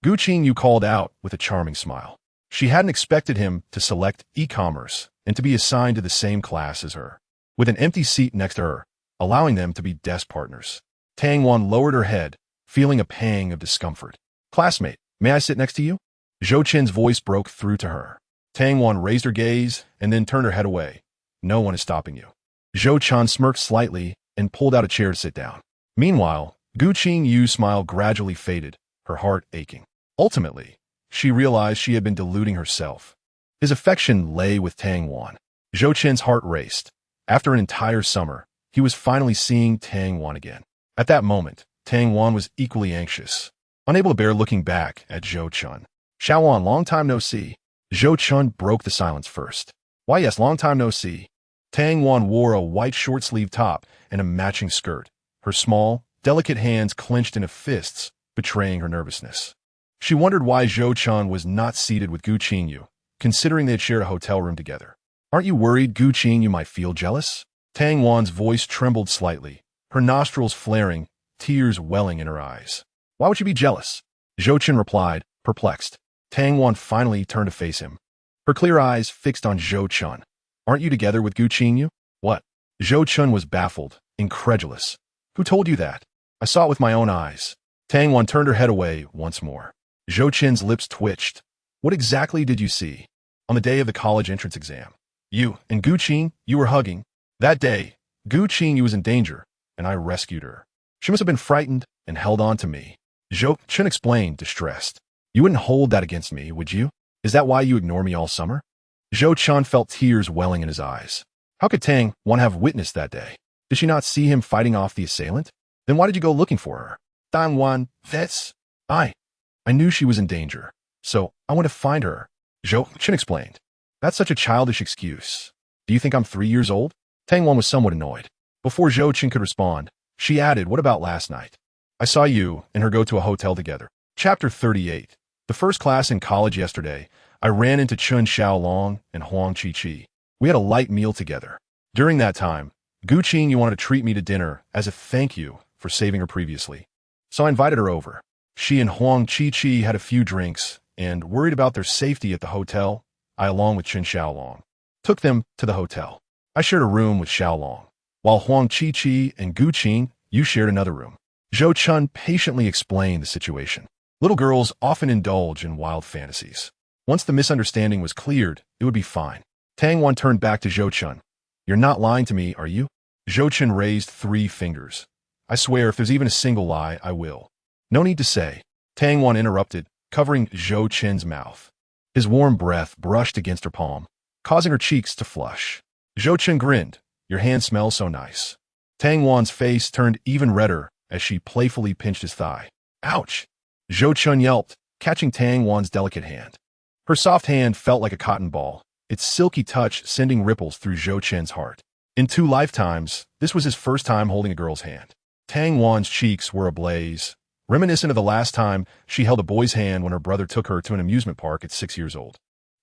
Gu Qingyu called out with a charming smile. She hadn't expected him to select e-commerce and to be assigned to the same class as her, with an empty seat next to her, allowing them to be desk partners. Tang Wan lowered her head, feeling a pang of discomfort. Classmate, may I sit next to you? Zhou Chen's voice broke through to her. Tang Wan raised her gaze and then turned her head away. No one is stopping you. Zhou Chen smirked slightly and pulled out a chair to sit down. Meanwhile, Gu Qingyu's smile gradually faded, her heart aching. Ultimately, she realized she had been deluding herself. His affection lay with Tang Wan. Zhou Chen's heart raced. After an entire summer, he was finally seeing Tang Wan again. At that moment, Tang Wan was equally anxious, unable to bear looking back at Zhou Chen. Xiao Wan, long time no see. Zhou Chen broke the silence first. Why yes, long time no see. Tang Wan wore a white short-sleeved top and a matching skirt, her small, delicate hands clenched into fists, betraying her nervousness. She wondered why Zhou Chen was not seated with Gu Qingyu, considering they had shared a hotel room together. Aren't you worried Gu Qingyu might feel jealous? Tang Wan's voice trembled slightly, her nostrils flaring, tears welling in her eyes. Why would you be jealous? Zhou Chen replied, perplexed. Tang Wan finally turned to face him, her clear eyes fixed on Zhou Chen. Aren't you together with Gu Qingyu? What? Zhou Chen was baffled, incredulous. Who told you that? I saw it with my own eyes. Tang Wan turned her head away once more. Zhou Chen's lips twitched. What exactly did you see? On the day of the college entrance exam. You and Zhou Chen, you were hugging. That day, Zhou Chen was in danger, and I rescued her. She must have been frightened and held on to me. Zhou Chen explained, distressed. You wouldn't hold that against me, would you? Is that why you ignore me all summer? Zhou Chen felt tears welling in his eyes. How could Tang Wan have witnessed that day? Did she not see him fighting off the assailant? Then why did you go looking for her? Tang Wan, that's... I knew she was in danger, so I went to find her. Zhou Chen explained. That's such a childish excuse. Do you think I'm 3 years old? Tang Wan was somewhat annoyed. Before Zhou Chen could respond, she added, what about last night? I saw you and her go to a hotel together. Chapter 38. The first class in college yesterday, I ran into Chun Xiaolong and Huang Chi-Chi. We had a light meal together. During that time, Zhou Chen wanted to treat me to dinner as a thank you for saving her previously. So I invited her over. She and Huang Chi-Chi had a few drinks, and worried about their safety at the hotel, I, along with Chun Xiaolong, took them to the hotel. I shared a room with Xiaolong, while Huang Chi-Chi and Zhou Chen, you shared another room. Zhou Chen patiently explained the situation. Little girls often indulge in wild fantasies. Once the misunderstanding was cleared, it would be fine. Tang Wan turned back to Zhou Chen. You're not lying to me, are you? Zhou Chen raised 3 fingers. I swear if there's even a single lie, I will. No need to say. Tang Wan interrupted, covering Zhou Chen's mouth. His warm breath brushed against her palm, causing her cheeks to flush. Zhou Chen grinned. Your hand smells so nice. Tang Wan's face turned even redder as she playfully pinched his thigh. Ouch! Zhou Chen yelped, catching Tang Wan's delicate hand. Her soft hand felt like a cotton ball, its silky touch sending ripples through Zhou Chen's heart. In 2 lifetimes, this was his first time holding a girl's hand. Tang Wan's cheeks were ablaze, reminiscent of the last time she held a boy's hand when her brother took her to an amusement park at 6 years old.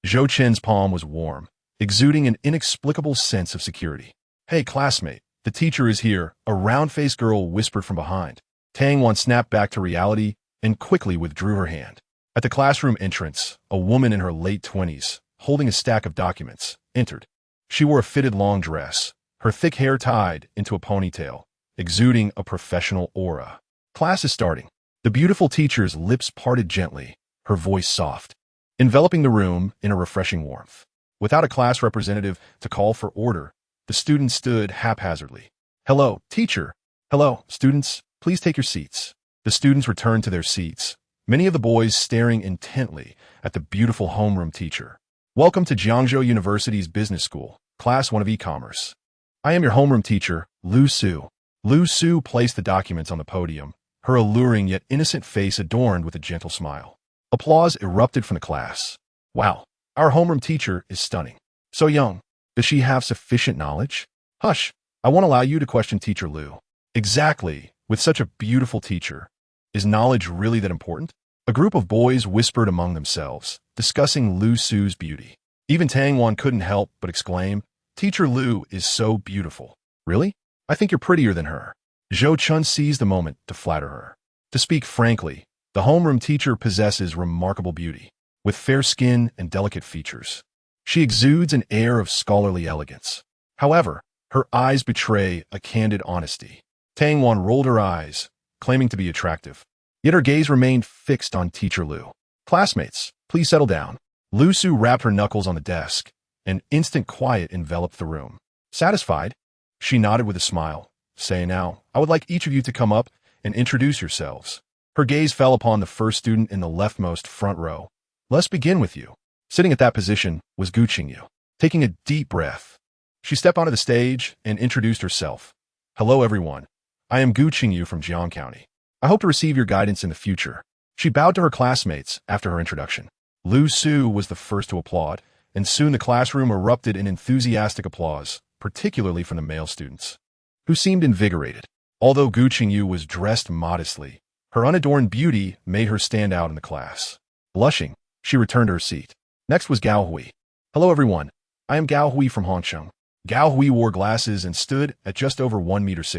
Zhou Chen's palm was warm, exuding an inexplicable sense of security. Hey, classmate, the teacher is here, a round-faced girl whispered from behind. Tang Wan snapped back to reality and quickly withdrew her hand. At the classroom entrance, a woman in her late 20s, holding a stack of documents, entered. She wore a fitted long dress, her thick hair tied into a ponytail, exuding a professional aura. Class is starting. The beautiful teacher's lips parted gently, her voice soft, enveloping the room in a refreshing warmth. Without a class representative to call for order, the students stood haphazardly. Hello, teacher. Hello, students. Please take your seats. The students returned to their seats, many of the boys staring intently at the beautiful homeroom teacher. Welcome to Jiangzhou University's Business School, Class 1 of E-Commerce. I am your homeroom teacher, Lu Su. Lu Su placed the documents on the podium, her alluring yet innocent face adorned with a gentle smile. Applause erupted from the class. Wow, our homeroom teacher is stunning. So young. Does she have sufficient knowledge? Hush, I won't allow you to question Teacher Lu. Exactly, with such a beautiful teacher. Is knowledge really that important? A group of boys whispered among themselves, discussing Lu Su's beauty. Even Tang Wan couldn't help but exclaim, Teacher Lu is so beautiful. Really? I think you're prettier than her. Zhou Chen seized the moment to flatter her. To speak frankly, the homeroom teacher possesses remarkable beauty, with fair skin and delicate features. She exudes an air of scholarly elegance. However, her eyes betray a candid honesty. Tang Wan rolled her eyes, claiming to be attractive. Yet her gaze remained fixed on Teacher Lu. Classmates, please settle down. Lu Su rapped her knuckles on the desk, and instant quiet enveloped the room. Satisfied? She nodded with a smile, saying, now, I would like each of you to come up and introduce yourselves. Her gaze fell upon the first student in the leftmost front row. Let's begin with you. Sitting at that position was Zhou Chen. Taking a deep breath, she stepped onto the stage and introduced herself. Hello, everyone. I am Zhou Chen from Jiang County. I hope to receive your guidance in the future. She bowed to her classmates after her introduction. Lu Su was the first to applaud, and soon the classroom erupted in enthusiastic applause, particularly from the male students, who seemed invigorated. Although Zhou Chen was dressed modestly, her unadorned beauty made her stand out in the class. Blushing, she returned to her seat. Next was Gao Hui. Hello, everyone. I am Gao Hui from Hongcheng. Gao Hui wore glasses and stood at just over 1.60 meters,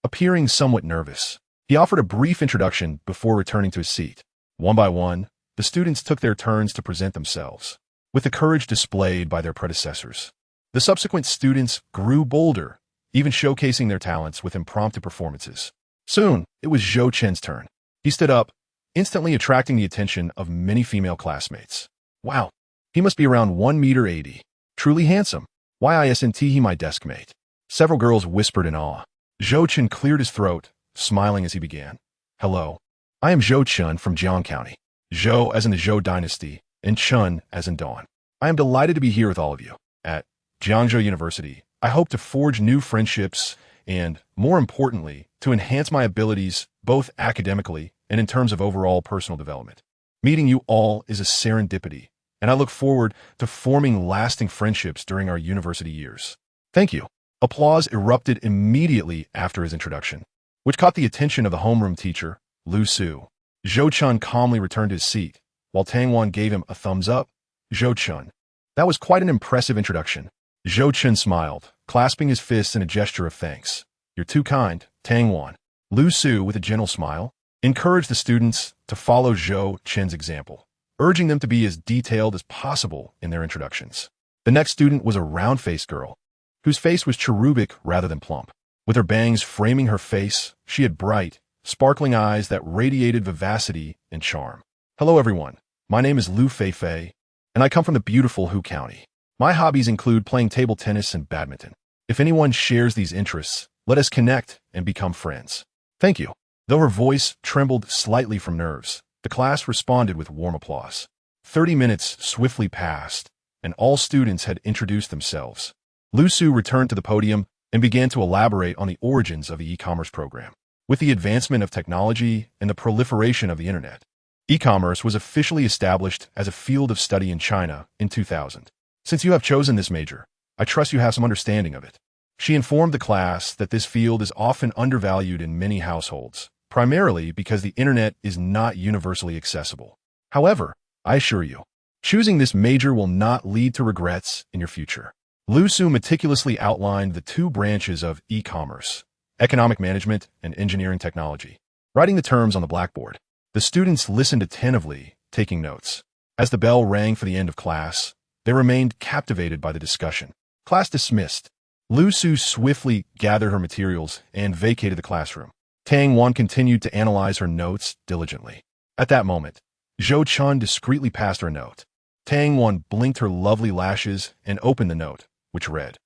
appearing somewhat nervous. He offered a brief introduction before returning to his seat. One by one, the students took their turns to present themselves, with the courage displayed by their predecessors. The subsequent students grew bolder, even showcasing their talents with impromptu performances. Soon, it was Zhou Chen's turn. He stood up, instantly attracting the attention of many female classmates. Wow, he must be around 1.80 meters. Truly handsome. Why isn't he my desk mate? Several girls whispered in awe. Zhou Chen cleared his throat, smiling as he began. Hello. I am Zhou Chen from Jiang County. Zhou as in the Zhou dynasty, and Chen as in dawn. I am delighted to be here with all of you. At Jiangzhou University, I hope to forge new friendships and, more importantly, to enhance my abilities both academically and in terms of overall personal development. Meeting you all is a serendipity, and I look forward to forming lasting friendships during our university years. Thank you. Applause erupted immediately after his introduction, which caught the attention of the homeroom teacher, Lu Su. Zhou Chen calmly returned to his seat, while Tang Wan gave him a thumbs up. Zhou Chen. That was quite an impressive introduction. Zhou Chen smiled, clasping his fists in a gesture of thanks. You're too kind, Tang Wan. Lu Su, with a gentle smile, encouraged the students to follow Zhou Chen's example, urging them to be as detailed as possible in their introductions. The next student was a round-faced girl, whose face was cherubic rather than plump. With her bangs framing her face, she had bright, sparkling eyes that radiated vivacity and charm. Hello everyone, my name is Lu Feifei, and I come from the beautiful Hu County. My hobbies include playing table tennis and badminton. If anyone shares these interests, let us connect and become friends. Thank you. Though her voice trembled slightly from nerves, the class responded with warm applause. 30 minutes swiftly passed, and all students had introduced themselves. Lu Su returned to the podium and began to elaborate on the origins of the e-commerce program. With the advancement of technology and the proliferation of the internet, e-commerce was officially established as a field of study in China in 2000. Since you have chosen this major, I trust you have some understanding of it. She informed the class that this field is often undervalued in many households, primarily because the internet is not universally accessible. However, I assure you, choosing this major will not lead to regrets in your future. Lu Su meticulously outlined the two branches of e-commerce, economic management and engineering technology, writing the terms on the blackboard. The students listened attentively, taking notes. As the bell rang for the end of class, they remained captivated by the discussion. Class dismissed. Lu Su swiftly gathered her materials and vacated the classroom. Tang Wan continued to analyze her notes diligently. At that moment, Zhou Chen discreetly passed her a note. Tang Wan blinked her lovely lashes and opened the note, which read,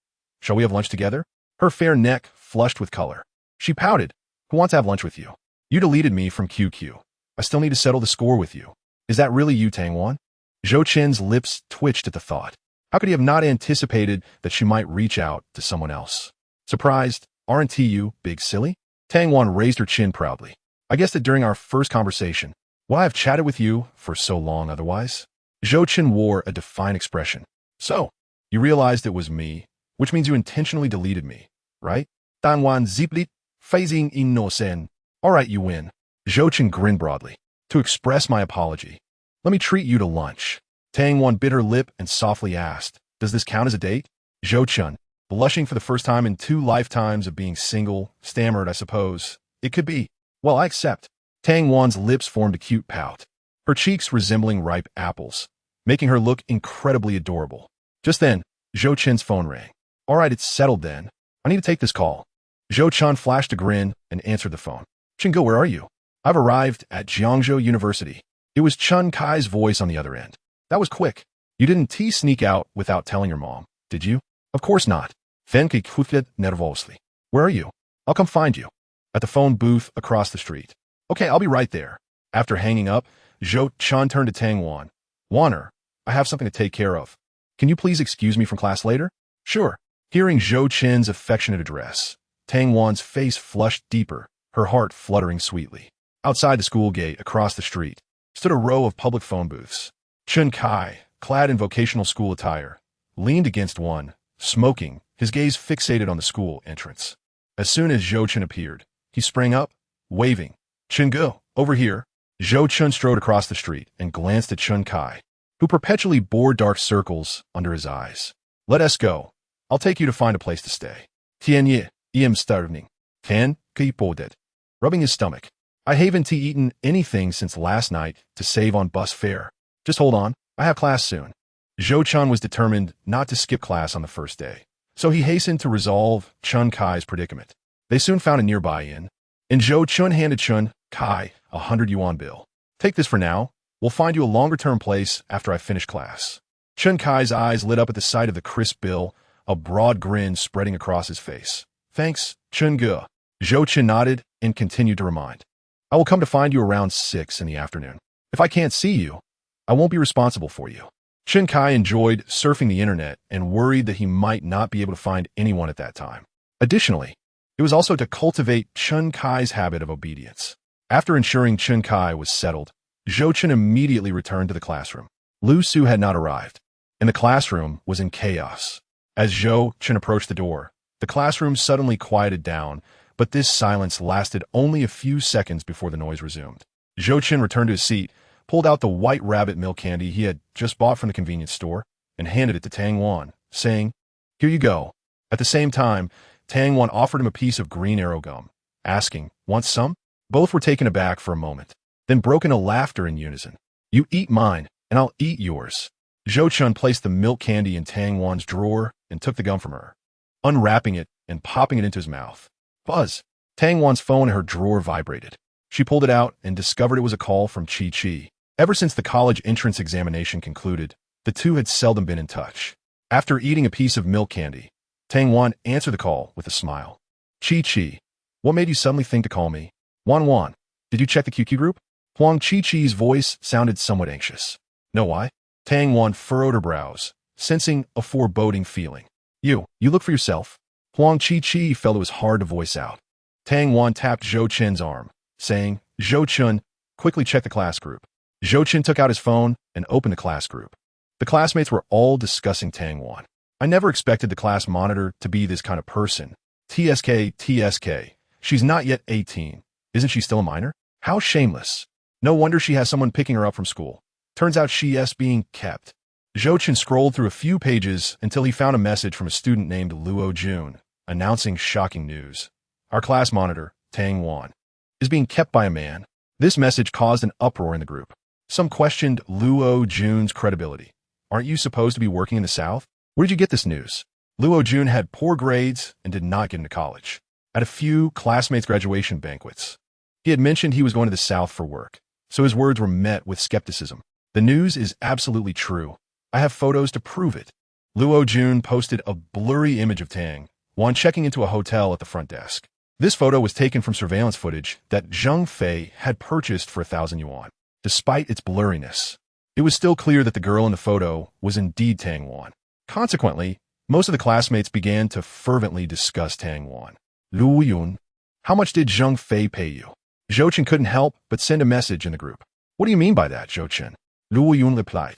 "Shall we have lunch together?" Her fair neck flushed with color. She pouted. "Who wants to have lunch with you? You deleted me from QQ. I still need to settle the score with you. Is that really you, Tang Wan?" Zhou Chen's lips twitched at the thought. How could he have not anticipated that she might reach out to someone else? Surprised, aren't you, big silly? Tang Wan raised her chin proudly. I guess that during our first conversation, would I have chatted with you for so long otherwise? Zhou Chen wore a defiant expression. So, you realized it was me, which means you intentionally deleted me, right? Tang Wan ziplit, phasing in no sen. All right, you win. Zhou Chen grinned broadly. To express my apology, let me treat you to lunch. Tang Wan bit her lip and softly asked, does this count as a date? Zhou Chen, blushing for the first time in 2 lifetimes of being single, stammered, I suppose. It could be. Well, I accept. Tang Wan's lips formed a cute pout, her cheeks resembling ripe apples, making her look incredibly adorable. Just then, Zhou Chen's phone rang. All right, it's settled then. I need to take this call. Zhou Chen flashed a grin and answered the phone. Chingo, where are you? I've arrived at Jiangzhou University. It was Chen Kai's voice on the other end. That was quick. You didn't sneak out without telling your mom, did you? Of course not. Fenke kutlet nervosely. Where are you? I'll come find you. At the phone booth across the street. Okay, I'll be right there. After hanging up, Zhou Chen turned to Tang Wan. Wanner, I have something to take care of. Can you please excuse me from class later? Sure. Hearing Zhou Chen's affectionate address, Tang Wan's face flushed deeper, her heart fluttering sweetly. Outside the school gate, across the street, stood a row of public phone booths. Chen Kai, clad in vocational school attire, leaned against one, smoking, his gaze fixated on the school entrance. As soon as Zhou Chen appeared, he sprang up, waving. Chen go, over here. Zhou Chen strode across the street and glanced at Chen Kai, who perpetually bore dark circles under his eyes. Let us go. I'll take you to find a place to stay. Tian ye, I'm starving. Tan, ki podet. Rubbing his stomach. I haven't eaten anything since last night to save on bus fare. Just hold on, I have class soon. Zhou Chen was determined not to skip class on the first day, so he hastened to resolve Chen Kai's predicament. They soon found a nearby inn, and Zhou Chen handed Chen Kai a 100 yuan bill. Take this for now. We'll find you a longer-term place after I finish class. Chen Kai's eyes lit up at the sight of the crisp bill, a broad grin spreading across his face. Thanks, Chen Ge. Zhou Chen nodded and continued to remind. I will come to find you around 6 in the afternoon. If I can't see you, I won't be responsible for you. Chen Kai enjoyed surfing the internet and worried that he might not be able to find anyone at that time. Additionally, it was also to cultivate Chen Kai's habit of obedience. After ensuring Chen Kai was settled, Zhou Chen immediately returned to the classroom. Lu Su had not arrived, and the classroom was in chaos. As Zhou Chen approached the door, the classroom suddenly quieted down, but this silence lasted only a few seconds before the noise resumed. Zhou Chen returned to his seat, pulled out the white rabbit milk candy he had just bought from the convenience store, and handed it to Tang Wan, saying, "Here you go." At the same time, Tang Wan offered him a piece of green arrow gum, asking, "Want some?" Both were taken aback for a moment, then broke into laughter in unison. "You eat mine, and I'll eat yours." Zhou Chen placed the milk candy in Tang Wan's drawer and took the gum from her, unwrapping it and popping it into his mouth. Buzz! Tang Wan's phone in her drawer vibrated. She pulled it out and discovered it was a call from Chi Chi. Ever since the college entrance examination concluded, the two had seldom been in touch. After eating a piece of milk candy, Tang Wan answered the call with a smile. "Chi Chi, what made you suddenly think to call me?" "Wan, did you check the QQ group?" Huang Chi Chi's voice sounded somewhat anxious. "No, why?" Tang Wan furrowed her brows, sensing a foreboding feeling. You look for yourself." Huang Chi Chi felt it was hard to voice out. Tang Wan tapped Zhou Chen's arm, saying, "Zhou Chen, quickly check the class group." Zhou Chen took out his phone and opened the class group. The classmates were all discussing Tang Wan. I never expected the class monitor to be this kind of person. TSK, she's not yet 18. Isn't she still a minor? How shameless. No wonder she has someone picking her up from school. Turns out she is being kept. Zhou Chen scrolled through a few pages until he found a message from a student named Luo Jun, announcing shocking news. Our class monitor, Tang Wan, is being kept by a man. This message caused an uproar in the group. Some questioned Luo Jun's credibility. Aren't you supposed to be working in the South? Where did you get this news? Luo Jun had poor grades and did not get into college. At a few classmates' graduation banquets, he had mentioned he was going to the South for work, so his words were met with skepticism. The news is absolutely true. I have photos to prove it. Luo Jun posted a blurry image of Tang Wan checking into a hotel at the front desk. This photo was taken from surveillance footage that Zhang Fei had purchased for 1,000 yuan. Despite its blurriness, it was still clear that the girl in the photo was indeed Tang Wan. Consequently, most of the classmates began to fervently discuss Tang Wan. Luo Yun, how much did Zhang Fei pay you? Zhou Chen couldn't help but send a message in the group. What do you mean by that, Zhou Chen? Luo Yun replied.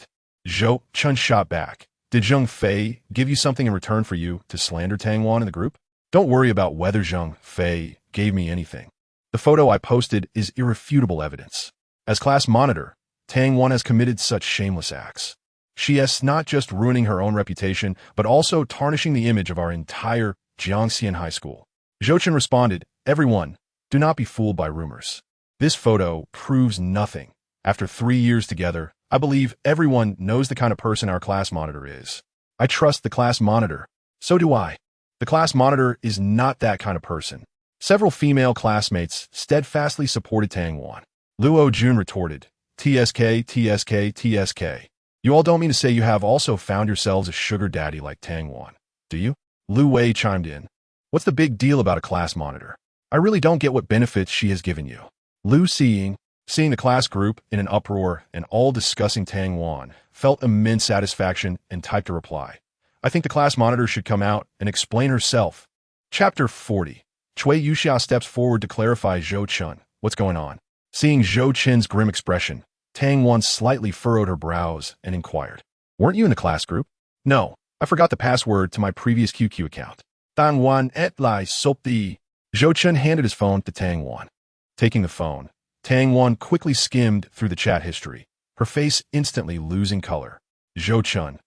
Zhou Chen shot back. Did Zhang Fei give you something in return for you to slander Tang Wan in the group? Don't worry about whether Zhang Fei gave me anything. The photo I posted is irrefutable evidence. As class monitor, Tang Wan has committed such shameless acts. She is not just ruining her own reputation, but also tarnishing the image of our entire Jiangxian High School. Zhou Chen responded, everyone, do not be fooled by rumors. This photo proves nothing. After 3 years together, I believe everyone knows the kind of person our class monitor is. I trust the class monitor. So do I. The class monitor is not that kind of person. Several female classmates steadfastly supported Tang Wan. Luo Jun retorted, TSK. You all don't mean to say you have also found yourselves a sugar daddy like Tang Wan, do you? Lu Wei chimed in. What's the big deal about a class monitor? I really don't get what benefits she has given you. Lu seeing the class group in an uproar and all discussing Tang Wan, felt immense satisfaction and typed a reply. I think the class monitor should come out and explain herself. Chapter 40. Cui Yuxia steps forward to clarify Zhou Chen. What's going on? Seeing Zhou Chen's grim expression, Tang Wan slightly furrowed her brows and inquired. Weren't you in the class group? No, I forgot the password to my previous QQ account. Tang Wan et lai sopti. Zhou Chen handed his phone to Tang Wan. Taking the phone, Tang Wan quickly skimmed through the chat history, her face instantly losing color. Zhou Chen.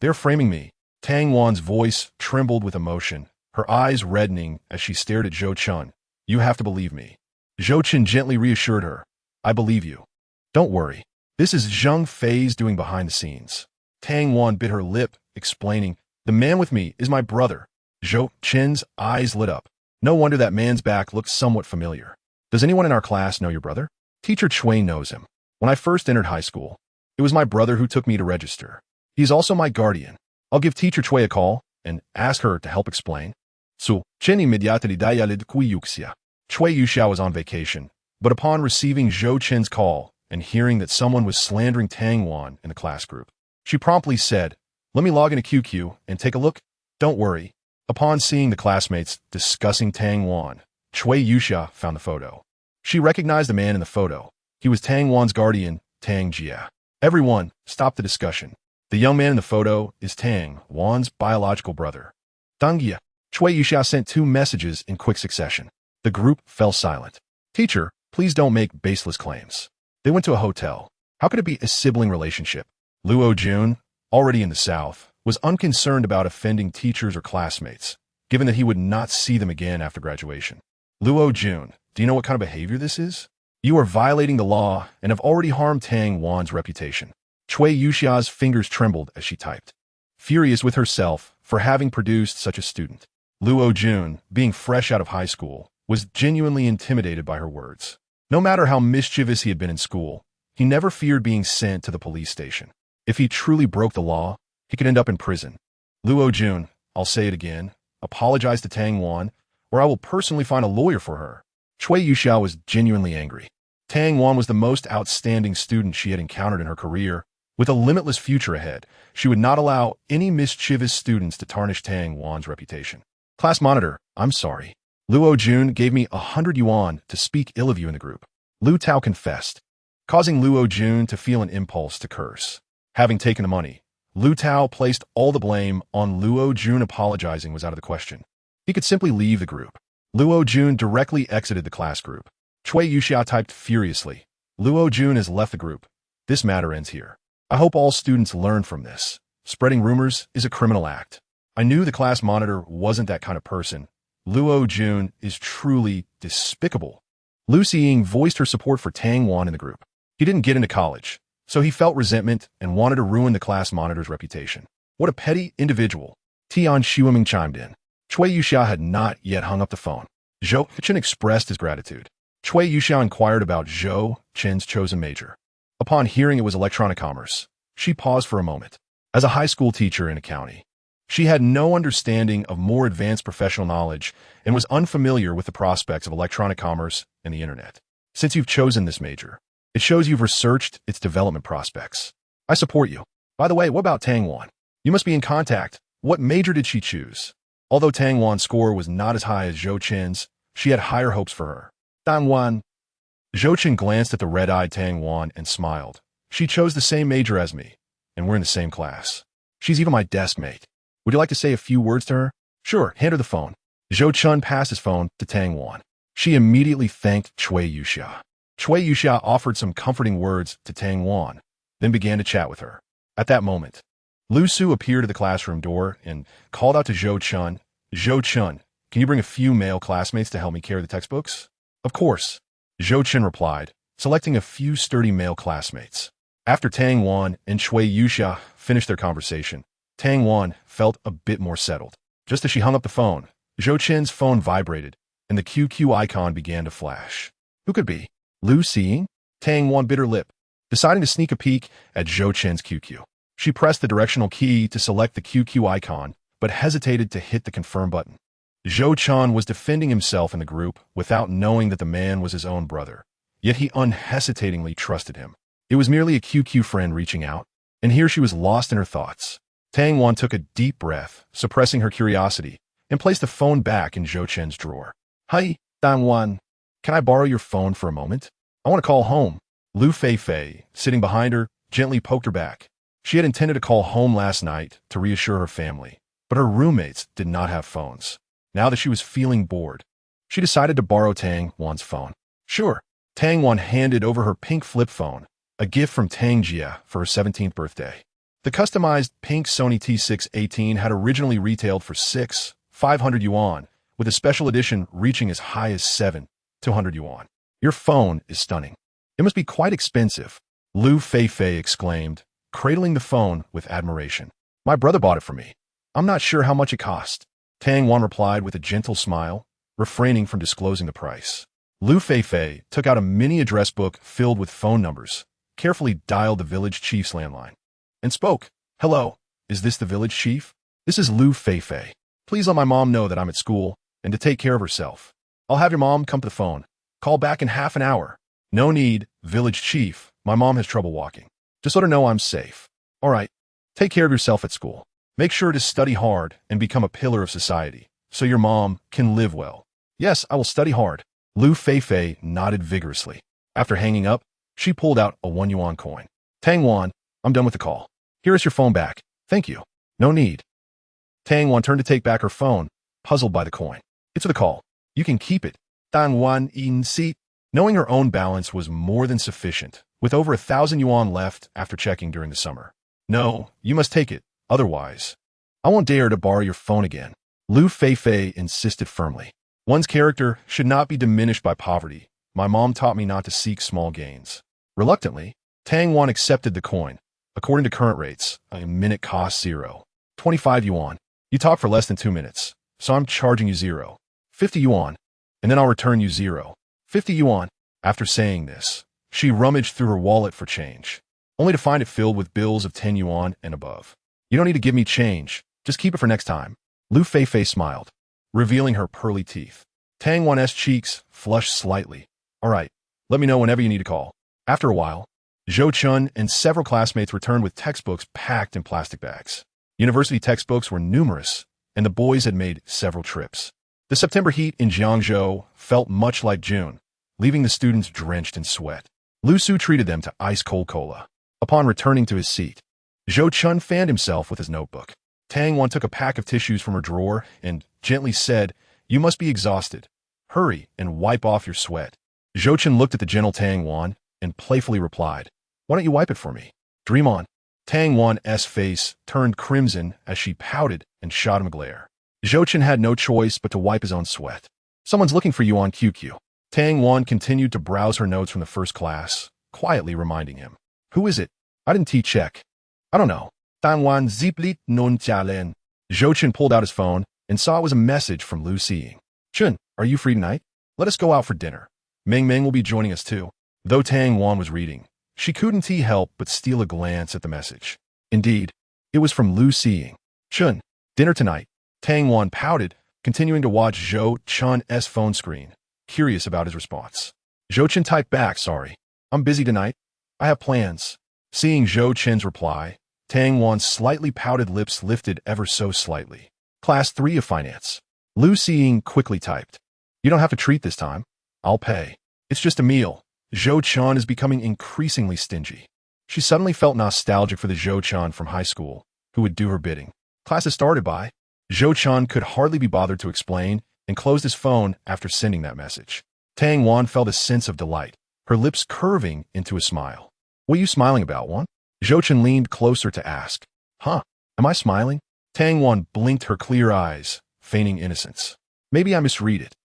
They're framing me. Tang Wan's voice trembled with emotion, her eyes reddening as she stared at Zhou Chen. You have to believe me. Zhou Chen gently reassured her. I believe you. Don't worry. This is Zhang Fei's doing behind the scenes. Tang Wan bit her lip, explaining, the man with me is my brother. Zhou Chen's eyes lit up. No wonder that man's back looked somewhat familiar. Does anyone in our class know your brother? Teacher Chui knows him. When I first entered high school, it was my brother who took me to register. He's also my guardian. I'll give Teacher Chui a call and asked her to help explain. Zhou Chen immediately dialed Yuxia. Chui Yuxiao was on vacation, but upon receiving Zhou Chen's call and hearing that someone was slandering Tang Wan in the class group, she promptly said, "Let me log into QQ and take a look." Don't worry. Upon seeing the classmates discussing Tang Wan, Chui Yuxia found the photo. She recognized the man in the photo. He was Tang Wan's guardian, Tang Jia. Everyone stopped the discussion. The young man in the photo is Tang Wan's biological brother. Tang Jia. Chui Yuxia sent 2 messages in quick succession. The group fell silent. "Teacher, please don't make baseless claims." They went to a hotel. How could it be a sibling relationship? Luo Jun, already in the south, was unconcerned about offending teachers or classmates, given that he would not see them again after graduation. Luo Jun, do you know what kind of behavior this is? You are violating the law and have already harmed Tang Wan's reputation. Chui Yuxia's fingers trembled as she typed, furious with herself for having produced such a student. Luo Jun, being fresh out of high school, was genuinely intimidated by her words. No matter how mischievous he had been in school, he never feared being sent to the police station. If he truly broke the law, he could end up in prison. Luo Jun, I'll say it again, apologize to Tang Wan, or I will personally find a lawyer for her. Chui Yuxiao was genuinely angry. Tang Wan was the most outstanding student she had encountered in her career. With a limitless future ahead, she would not allow any mischievous students to tarnish Tang Wan's reputation. Class monitor, I'm sorry. Luo Jun gave me 100 yuan to speak ill of you in the group. Lu Tao confessed, causing Luo Jun to feel an impulse to curse. Having taken the money, Lu Tao placed all the blame on Luo Jun. Apologizing was out of the question. He could simply leave the group. Luo Jun directly exited the class group. Chui Yuxia typed furiously, "Luo Jun has left the group. This matter ends here. I hope all students learn from this. Spreading rumors is a criminal act." I knew the class monitor wasn't that kind of person. Luo Jun is truly despicable. Lu Xiying voiced her support for Tang Wan in the group. He didn't get into college, so he felt resentment and wanted to ruin the class monitor's reputation. What a petty individual. Tian Shuiming chimed in. Chui Yuxia had not yet hung up the phone. Zhou Chen expressed his gratitude. Chui Yuxia inquired about Zhou Chen's chosen major. Upon hearing it was electronic commerce, she paused for a moment. As a high school teacher in a county, she had no understanding of more advanced professional knowledge and was unfamiliar with the prospects of electronic commerce and the internet. Since you've chosen this major, it shows you've researched its development prospects. I support you. By the way, what about Tang Wan? You must be in contact. What major did she choose? Although Tang Wan's score was not as high as Zhou Chen's, she had higher hopes for her. Tang Wan. Zhou Chen glanced at the red-eyed Tang Wan and smiled. She chose the same major as me, and we're in the same class. She's even my desk mate. Would you like to say a few words to her? Sure, hand her the phone. Zhou Chen passed his phone to Tang Wan. She immediately thanked Chui Yuxia. Chui Yuxia offered some comforting words to Tang Wan, then began to chat with her. At that moment, Lu Su appeared at the classroom door and called out to Zhou Chen, "Zhou Chen, can you bring a few male classmates to help me carry the textbooks?" "Of course," Zhou Chen replied, selecting a few sturdy male classmates. After Tang Wan and Chui Yuxia finished their conversation, Tang Wan felt a bit more settled. Just as she hung up the phone, Zhou Chen's phone vibrated, and the QQ icon began to flash. Who could be? Lu Xiying? Tang Wan bit her lip, deciding to sneak a peek at Zhou Chen's QQ. She pressed the directional key to select the QQ icon, but hesitated to hit the confirm button. Zhou Chen was defending himself in the group without knowing that the man was his own brother, yet he unhesitatingly trusted him. It was merely a QQ friend reaching out, and here she was lost in her thoughts. Tang Wan took a deep breath, suppressing her curiosity, and placed the phone back in Zhou Chen's drawer. "Hi, Tang Wan. Can I borrow your phone for a moment? I want to call home." Lu Fei, sitting behind her, gently poked her back. She had intended to call home last night to reassure her family, but her roommates did not have phones. Now that she was feeling bored, she decided to borrow Tang Wan's phone. Sure. Tang Wan handed over her pink flip phone, a gift from Tang Jia for her 17th birthday. The customized pink Sony T618 had originally retailed for 500 yuan, with a special edition reaching as high as 200 yuan. "Your phone is stunning. It must be quite expensive," Lu Fei exclaimed, cradling the phone with admiration. "My brother bought it for me. I'm not sure how much it cost." Tang Wan replied with a gentle smile, refraining from disclosing the price. Lu Fei took out a mini address book filled with phone numbers, carefully dialed the village chief's landline, and spoke. "Hello, is this the village chief? This is Lu Feifei. Please let my mom know that I'm at school and to take care of herself. I'll have your mom come to the phone. Call back in half an hour. No need, village chief. My mom has trouble walking. Just let her know I'm safe. All right. Take care of yourself at school. Make sure to study hard and become a pillar of society so your mom can live well. Yes, I will study hard. Lu Feifei nodded vigorously. After hanging up, she pulled out a 1 yuan coin. Tang Wan, I'm done with the call. Here is your phone back. Thank you. No need. Tang Wan turned to take back her phone, puzzled by the coin. It's for the call. You can keep it. Tang Wan in seat. Knowing her own balance was more than sufficient, with over 1,000 yuan left after checking during the summer. No, you must take it. Otherwise, I won't dare to borrow your phone again. Lu Feifei insisted firmly. One's character should not be diminished by poverty. My mom taught me not to seek small gains. Reluctantly, Tang Wan accepted the coin. According to current rates, a minute costs 0.25 yuan. You talk for less than 2 minutes, so I'm charging you 0.50 yuan, and then I'll return you 0.50 yuan. After saying this, she rummaged through her wallet for change, only to find it filled with bills of 10 yuan and above. You don't need to give me change. Just keep it for next time. Lu Feifei smiled, revealing her pearly teeth. Tang Wan's cheeks flushed slightly. All right, let me know whenever you need to call. After a while, Zhou Chen and several classmates returned with textbooks packed in plastic bags. University textbooks were numerous, and the boys had made several trips. The September heat in Jiangzhou felt much like June, leaving the students drenched in sweat. Lu Su treated them to ice-cold cola. Upon returning to his seat, Zhou Chen fanned himself with his notebook. Tang Wan took a pack of tissues from her drawer and gently said, "You must be exhausted. Hurry and wipe off your sweat." Zhou Chen looked at the gentle Tang Wan and playfully replied, "Why don't you wipe it for me? Dream on." Tang Wan's face turned crimson as she pouted and shot him a glare. Zhou Chen had no choice but to wipe his own sweat. "Someone's looking for you on QQ." Tang Wan continued to browse her notes from the first class, quietly reminding him. "Who is it? I didn't check." "I don't know." Tang Wan ziplit non jialen. Zhou Chen pulled out his phone and saw it was a message from Lu Xiying. "Chen, are you free tonight? Let us go out for dinner. Meng Meng will be joining us too." Though Tang Wan was reading, she couldn't help but steal a glance at the message. Indeed, it was from Lu Xiying. "Chen, dinner tonight." Tang Wan pouted, continuing to watch Zhou Chen's phone screen, curious about his response. Zhou Chen typed back, "Sorry, I'm busy tonight. I have plans." Seeing Zhou Chen's reply, Tang Wan's slightly pouted lips lifted ever so slightly. "Class 3 of Finance." Lu Xiying quickly typed, "You don't have to treat this time. I'll pay. It's just a meal." Zhou Chen is becoming increasingly stingy. She suddenly felt nostalgic for the Zhou Chen from high school, who would do her bidding. Classes started by. Zhou Chen could hardly be bothered to explain and closed his phone after sending that message. Tang Wan felt a sense of delight, her lips curving into a smile. "What are you smiling about, Wan?" Zhou Chen leaned closer to ask. "Huh, am I smiling?" Tang Wan blinked her clear eyes, feigning innocence. "Maybe I misread it."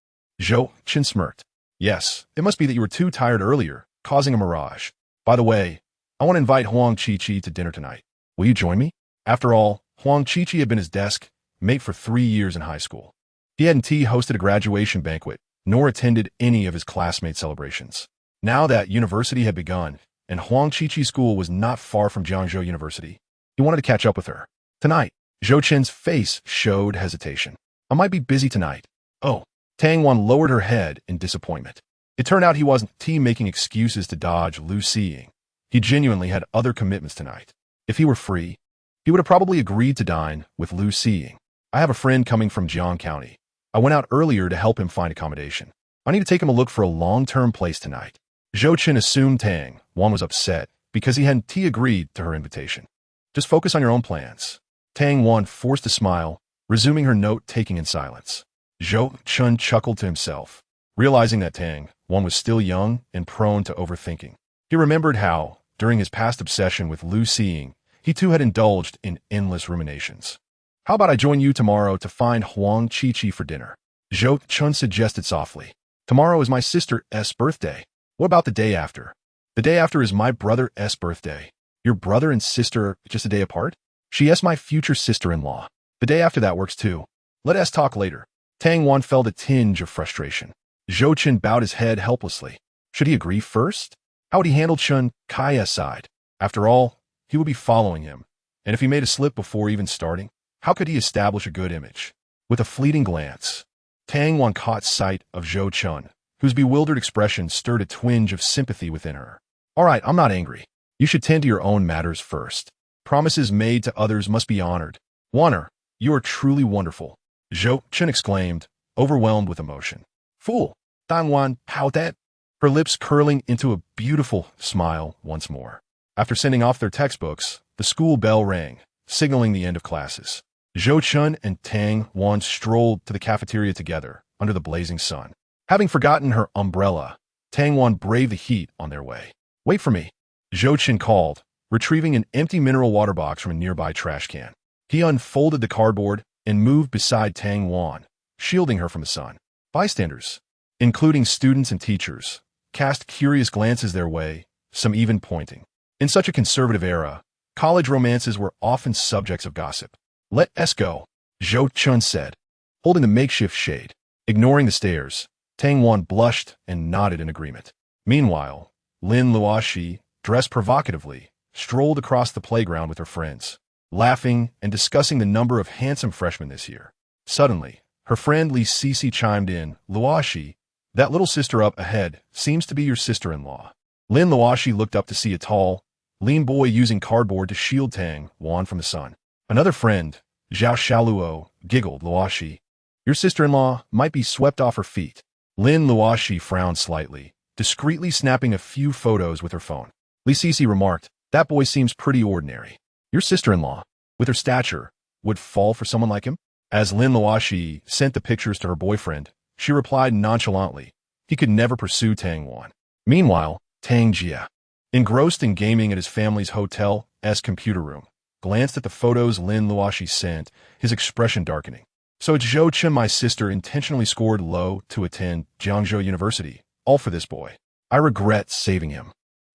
Zhou Chen smirked. "Yes, it must be that you were too tired earlier, causing a mirage. By the way, I want to invite Huang Qiqi to dinner tonight. Will you join me?" After all, Huang Qiqi had been his desk mate for 3 years in high school. He hadn't hosted a graduation banquet, nor attended any of his classmates' celebrations. Now that university had begun, and Huang Qiqi's school was not far from Jiangzhou University, he wanted to catch up with her. Tonight, Zhou Chen's face showed hesitation. "I might be busy tonight." "Oh." Tang Wan lowered her head in disappointment. It turned out he wasn't making excuses to dodge Lu Xiying. He genuinely had other commitments tonight. If he were free, he would have probably agreed to dine with Lu Xiying. "I have a friend coming from Jiang County. I went out earlier to help him find accommodation. I need to take him a look for a long-term place tonight." Zhou Chen assumed Tang Wan was upset because he hadn't agreed to her invitation. "Just focus on your own plans." Tang Wan forced a smile, resuming her note-taking in silence. Zhou Chen chuckled to himself, realizing that Tang Wan was still young and prone to overthinking. He remembered how, during his past obsession with Lu Xiying, he too had indulged in endless ruminations. "How about I join you tomorrow to find Huang Qiqi for dinner?" Zhou Chen suggested softly. "Tomorrow is my sister's birthday. What about the day after?" "The day after is my brother's birthday." "Your brother and sister are just a day apart?" "She is my future sister-in-law. The day after that works too. Let us talk later." Tang Wan felt a tinge of frustration. Zhou Chen bowed his head helplessly. Should he agree first? How would he handle Chen Kai's side? After all, he would be following him, and if he made a slip before even starting, How could he establish a good image? With a fleeting glance, Tang Wan caught sight of Zhou Chen, whose bewildered expression stirred a twinge of sympathy within her. All right, I'm not angry. You should tend to your own matters first. Promises made to others must be honored. Wanner, you are truly wonderful, Zhou Chen exclaimed, overwhelmed with emotion. Fool, Tang Wan, how that? Her lips curling into a beautiful smile once more. After sending off their textbooks, the school bell rang, signaling the end of classes. Zhou Chen and Tang Wan strolled to the cafeteria together under the blazing sun. Having forgotten her umbrella, Tang Wan braved the heat on their way. Wait for me, Zhou Chen called, retrieving an empty mineral water box from a nearby trash can. He unfolded the cardboard and moved beside Tang Wan, shielding her from the sun. Bystanders, including students and teachers, cast curious glances their way, some even pointing. In such a conservative era, college romances were often subjects of gossip. Let us go, Zhou Chen said, holding the makeshift shade. Ignoring the stares, Tang Wan blushed and nodded in agreement. Meanwhile, Lin Luoxi, dressed provocatively, strolled across the playground with her friends, laughing and discussing the number of handsome freshmen this year. Suddenly, her friend Li Sisi chimed in, Luoxi, that little sister up ahead seems to be your sister-in-law. Lin Luoxi looked up to see a tall, lean boy using cardboard to shield Tang Wan from the sun. Another friend, Zhao Xiaoluo, giggled, Luoxi, your sister-in-law might be swept off her feet. Lin Luoxi frowned slightly, discreetly snapping a few photos with her phone. Li Sisi remarked, that boy seems pretty ordinary. Your sister-in-law, with her stature, would fall for someone like him? As Lin Luoxi sent the pictures to her boyfriend, she replied nonchalantly, he could never pursue Tang Wan. Meanwhile, Tang Jia, engrossed in gaming at his family's hotel's computer room, glanced at the photos Lin Luoxi sent, his expression darkening. So it's Zhou Chen, my sister, intentionally scored low to attend Jiangzhou University, all for this boy. I regret saving him.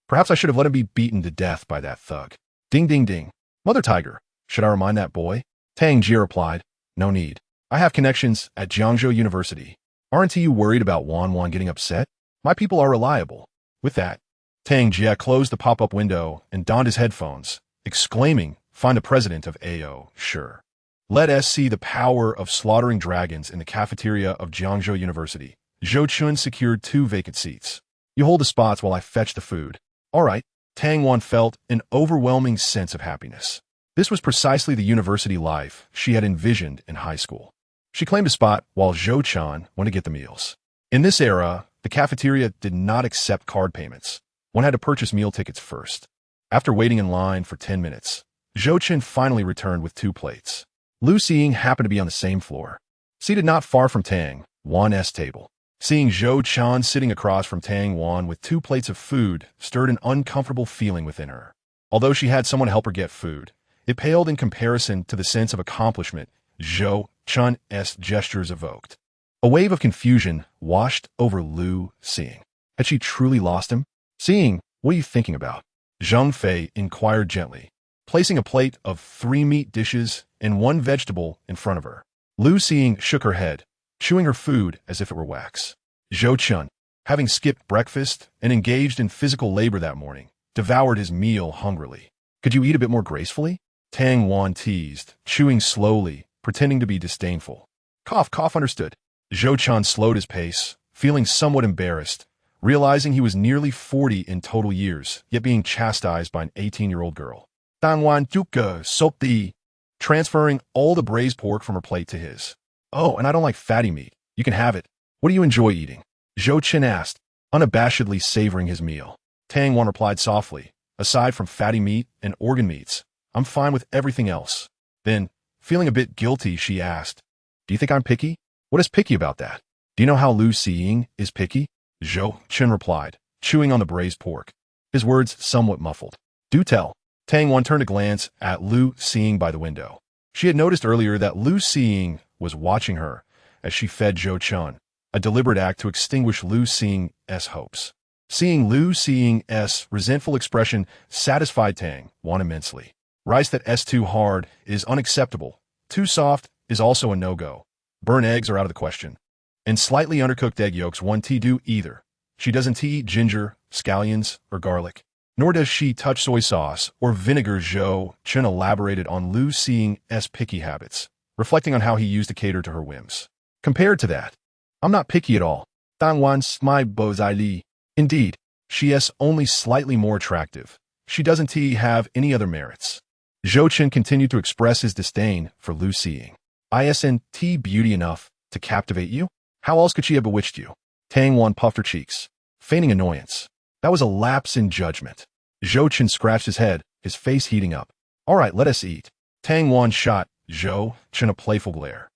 Perhaps I should have let him be beaten to death by that thug. Ding ding ding. Mother Tiger, should I remind that boy? Tang Jia replied, no need. I have connections at Jiangzhou University. Aren't you worried about Wan getting upset? My people are reliable. With that, Tang Jia closed the pop-up window and donned his headphones, exclaiming, find the president of AO, sure. Let us see the power of slaughtering dragons in the cafeteria of Jiangzhou University. Zhou Chen secured 2 vacant seats. You hold the spots while I fetch the food. All right. Tang Wan felt an overwhelming sense of happiness. This was precisely the university life she had envisioned in high school. She claimed a spot while Zhou Chen went to get the meals. In this era, the cafeteria did not accept card payments. One had to purchase meal tickets first. After waiting in line for 10 minutes, Zhou Chen finally returned with 2 plates. Lu Xiying happened to be on the same floor, seated not far from Tang Wan's table. Seeing Zhou Chen sitting across from Tang Wan with 2 plates of food stirred an uncomfortable feeling within her. Although she had someone help her get food, it paled in comparison to the sense of accomplishment Zhou Chen's gestures evoked. A wave of confusion washed over Lu Xiying. Had she truly lost him? Xiying, what are you thinking about? Zhang Fei inquired gently, placing a plate of 3 meat dishes and 1 vegetable in front of her. Lu Xiying shook her head, chewing her food as if it were wax. Zhou Chen, having skipped breakfast and engaged in physical labor that morning, devoured his meal hungrily. Could you eat a bit more gracefully? Tang Wan teased, chewing slowly, pretending to be disdainful. Cough, cough, understood. Zhou Chen slowed his pace, feeling somewhat embarrassed, realizing he was nearly 40 in total years, yet being chastised by an 18-year-old girl. Tang Wan Duke soap the, transferring all the braised pork from her plate to his. Oh, and I don't like fatty meat. You can have it. What do you enjoy eating? Zhou Chen asked, unabashedly savoring his meal. Tang Wan replied softly, aside from fatty meat and organ meats, I'm fine with everything else. Then, feeling a bit guilty, she asked, do you think I'm picky? What is picky about that? Do you know how Lu Xiying is picky? Zhou Chen replied, chewing on the braised pork, his words somewhat muffled. Do tell. Tang Wan turned to glance at Lu Xiying by the window. She had noticed earlier that Lu Xiying was watching her as she fed Zhou Chen, a deliberate act to extinguish Lu Xiying's hopes. Seeing Lu Xiying's resentful expression satisfied Tang Wan immensely. Rice that's too hard is unacceptable. Too soft is also a no-go. Burnt eggs are out of the question. And slightly undercooked egg yolks won't do either. She doesn't eat ginger, scallions, or garlic. nor does she touch soy sauce or vinegar. Zhou Chen elaborated on Lu Xing's picky habits, reflecting on how he used to cater to her whims. Compared to that, I'm not picky at all. Dang wants my li. Indeed, she is only slightly more attractive. She doesn't have any other merits. Zhou Chen continued to express his disdain for Lu Xing. Isn't beauty enough to captivate you? How else could she have bewitched you? Tang Wan puffed her cheeks, feigning annoyance. That was a lapse in judgment. Zhou Chen scratched his head, his face heating up. All right, let us eat. Tang Wan shot Zhou Chen a playful glare,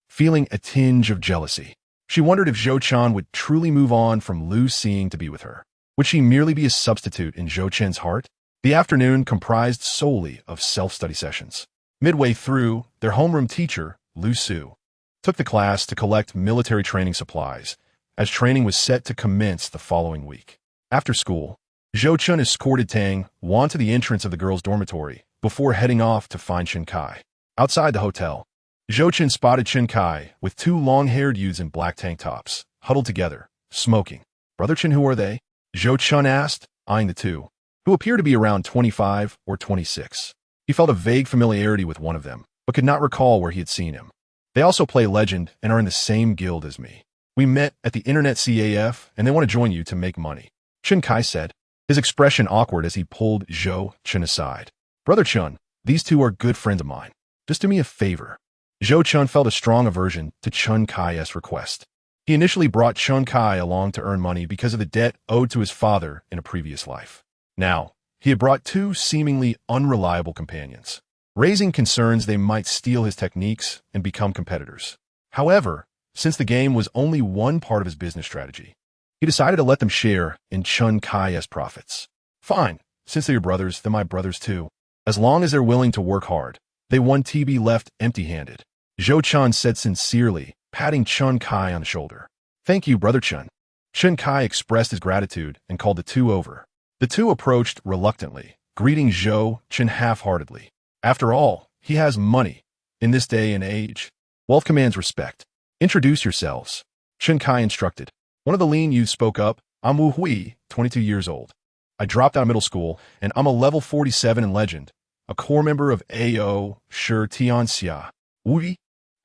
feeling a tinge of jealousy. She wondered if Zhou Chen would truly move on from Lu Xing to be with her. Would she merely be a substitute in Zhou Chen's heart? The afternoon comprised solely of self-study sessions. Midway through, their homeroom teacher, Lu Su, took the class to collect military training supplies, as training was set to commence the following week. After school, Zhou Chen escorted Tang Wan to the entrance of the girls' dormitory before heading off to find Chen Kai. Outside the hotel, Zhou Chen spotted Chen Kai with two long-haired youths in black tank tops, huddled together, smoking. Brother Chen, who are they? Zhou Chen asked, eyeing the two, who appeared to be around 25 or 26. He felt a vague familiarity with one of them, but could not recall where he had seen him. They also play Legend and are in the same guild as me. We met at the Internet CAF, and they want to join you to make money, Chen Kai said, his expression awkward as he pulled Zhou Chen aside. Brother Chen, these two are good friends of mine. Just do me a favor. Zhou Chen felt a strong aversion to Chen Kai's request. He initially brought Chen Kai along to earn money because of the debt owed to his father in a previous life. Now, he had brought two seemingly unreliable companions, raising concerns they might steal his techniques and become competitors. However, since the game was only one part of his business strategy, he decided to let them share in Chen Kai's profits. Fine, since they're your brothers, they're my brothers too. As long as they're willing to work hard, they won't be left empty-handed, Zhou Chen said sincerely, patting Chen Kai on the shoulder. Thank you, Brother Chen. Chen Kai expressed his gratitude and called the two over. The two approached reluctantly, greeting Zhou Chen half-heartedly. After all, he has money. In this day and age, wealth commands respect. Introduce yourselves, Chen Kai instructed. One of the lean youths spoke up. I'm Wu Hui, 22 years old. I dropped out of middle school, and I'm a level 47 in Legend, a core member of AO Shi Tianxia. Wu.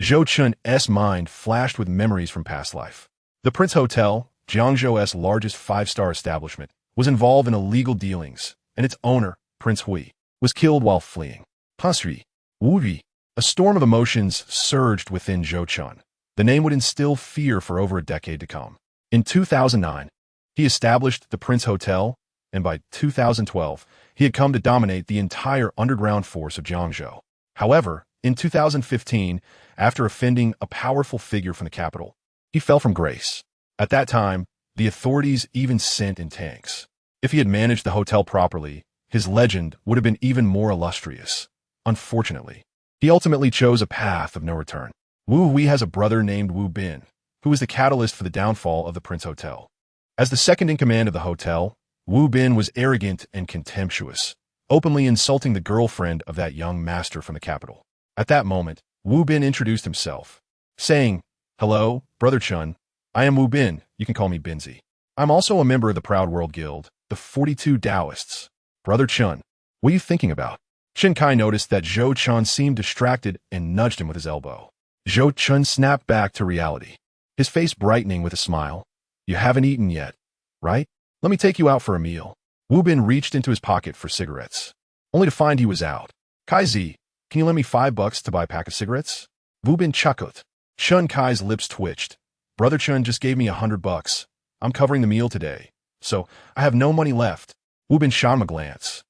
Zhou Chen's mind flashed with memories from past life. The Prince Hotel, Jiangzhou's largest five-star establishment, was involved in illegal dealings, and its owner, Prince Hui, was killed while fleeing. Pasri, Wu. A storm of emotions surged within Zhou Chen. The name would instill fear for over a decade to come. In 2009, he established the Prince Hotel, and by 2012, he had come to dominate the entire underground force of Jiangzhou. However, in 2015, after offending a powerful figure from the capital, he fell from grace. At that time, the authorities even sent in tanks. If he had managed the hotel properly, his legend would have been even more illustrious. Unfortunately, he ultimately chose a path of no return. Wu Hui has a brother named Wu Bin, who was the catalyst for the downfall of the Prince Hotel. As the second in command of the hotel, Wu Bin was arrogant and contemptuous, openly insulting the girlfriend of that young master from the capital. At that moment, Wu Bin introduced himself, saying, "Hello, Brother Chen. I am Wu Bin. You can call me Binzi. I'm also a member of the Proud World Guild, the 42 Taoists. Brother Chen, what are you thinking about?" Chen Kai noticed that Zhou Chen seemed distracted and nudged him with his elbow. Zhou Chen snapped back to reality, his face brightening with a smile. You haven't eaten yet, right? Let me take you out for a meal. Wu Bin reached into his pocket for cigarettes, only to find he was out. Kai Zi, can you lend me $5 to buy a pack of cigarettes? Wu Bin chuckled. Chen Kai's lips twitched. Brother Chen just gave me $100. I'm covering the meal today, so I have no money left. Wu Bin shot him a glance,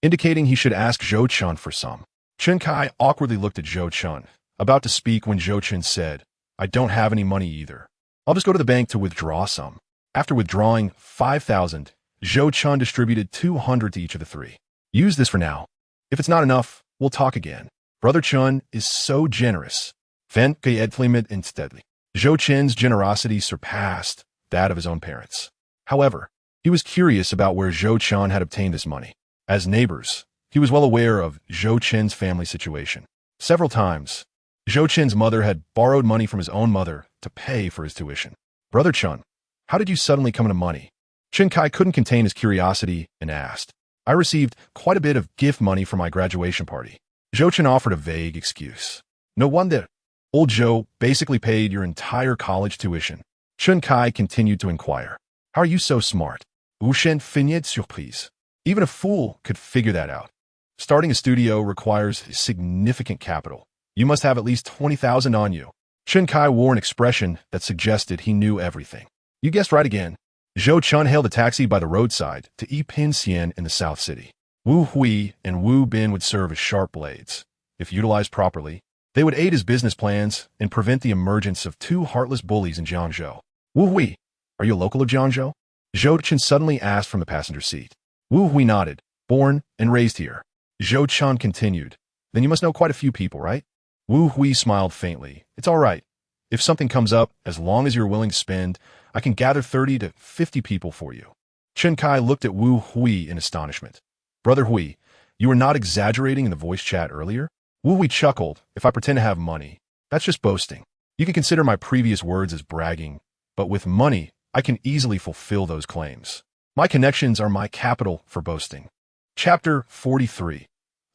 indicating he should ask Zhou Chen for some. Chen Kai awkwardly looked at Zhou Chen, about to speak when Zhou Chen said, I don't have any money either. I'll just go to the bank to withdraw some. After withdrawing 5,000, Zhou Chen distributed 200 to each of the three. Use this for now. If it's not enough, we'll talk again. Brother Chen is so generous. Fen Edflimet insteadly. Zhou Chen's generosity surpassed that of his own parents. However, he was curious about where Zhou Chen had obtained this money. As neighbors, he was well aware of Zhou Chen's family situation. Several times, Zhou Chen's mother had borrowed money from his own mother to pay for his tuition. Brother Chen, how did you suddenly come into money? Chen Kai couldn't contain his curiosity and asked. I received quite a bit of gift money for my graduation party. Zhou Chen offered a vague excuse. No wonder. Old Zhou basically paid your entire college tuition. Chen Kai continued to inquire. How are you so smart? Wu Shen feigned surprise. Even a fool could figure that out. Starting a studio requires significant capital. You must have at least 20,000 on you. Chen Kai wore an expression that suggested he knew everything. You guessed right again. Zhou Chen hailed a taxi by the roadside to Yipin Xian in the South City. Wu Hui and Wu Bin would serve as sharp blades. If utilized properly, they would aid his business plans and prevent the emergence of two heartless bullies in Jiangzhou. Wu Hui, are you a local of Jiangzhou? Zhou Chen suddenly asked from the passenger seat. Wu Hui nodded. Born and raised here. Zhou Chen continued. Then you must know quite a few people, right? Wu Hui smiled faintly. It's all right. If something comes up, as long as you're willing to spend, I can gather 30 to 50 people for you. Chen Kai looked at Wu Hui in astonishment. Brother Hui, you were not exaggerating in the voice chat earlier? Wu Hui chuckled. If I pretend to have money, that's just boasting. You can consider my previous words as bragging, but with money, I can easily fulfill those claims. My connections are my capital for boasting. Chapter 43.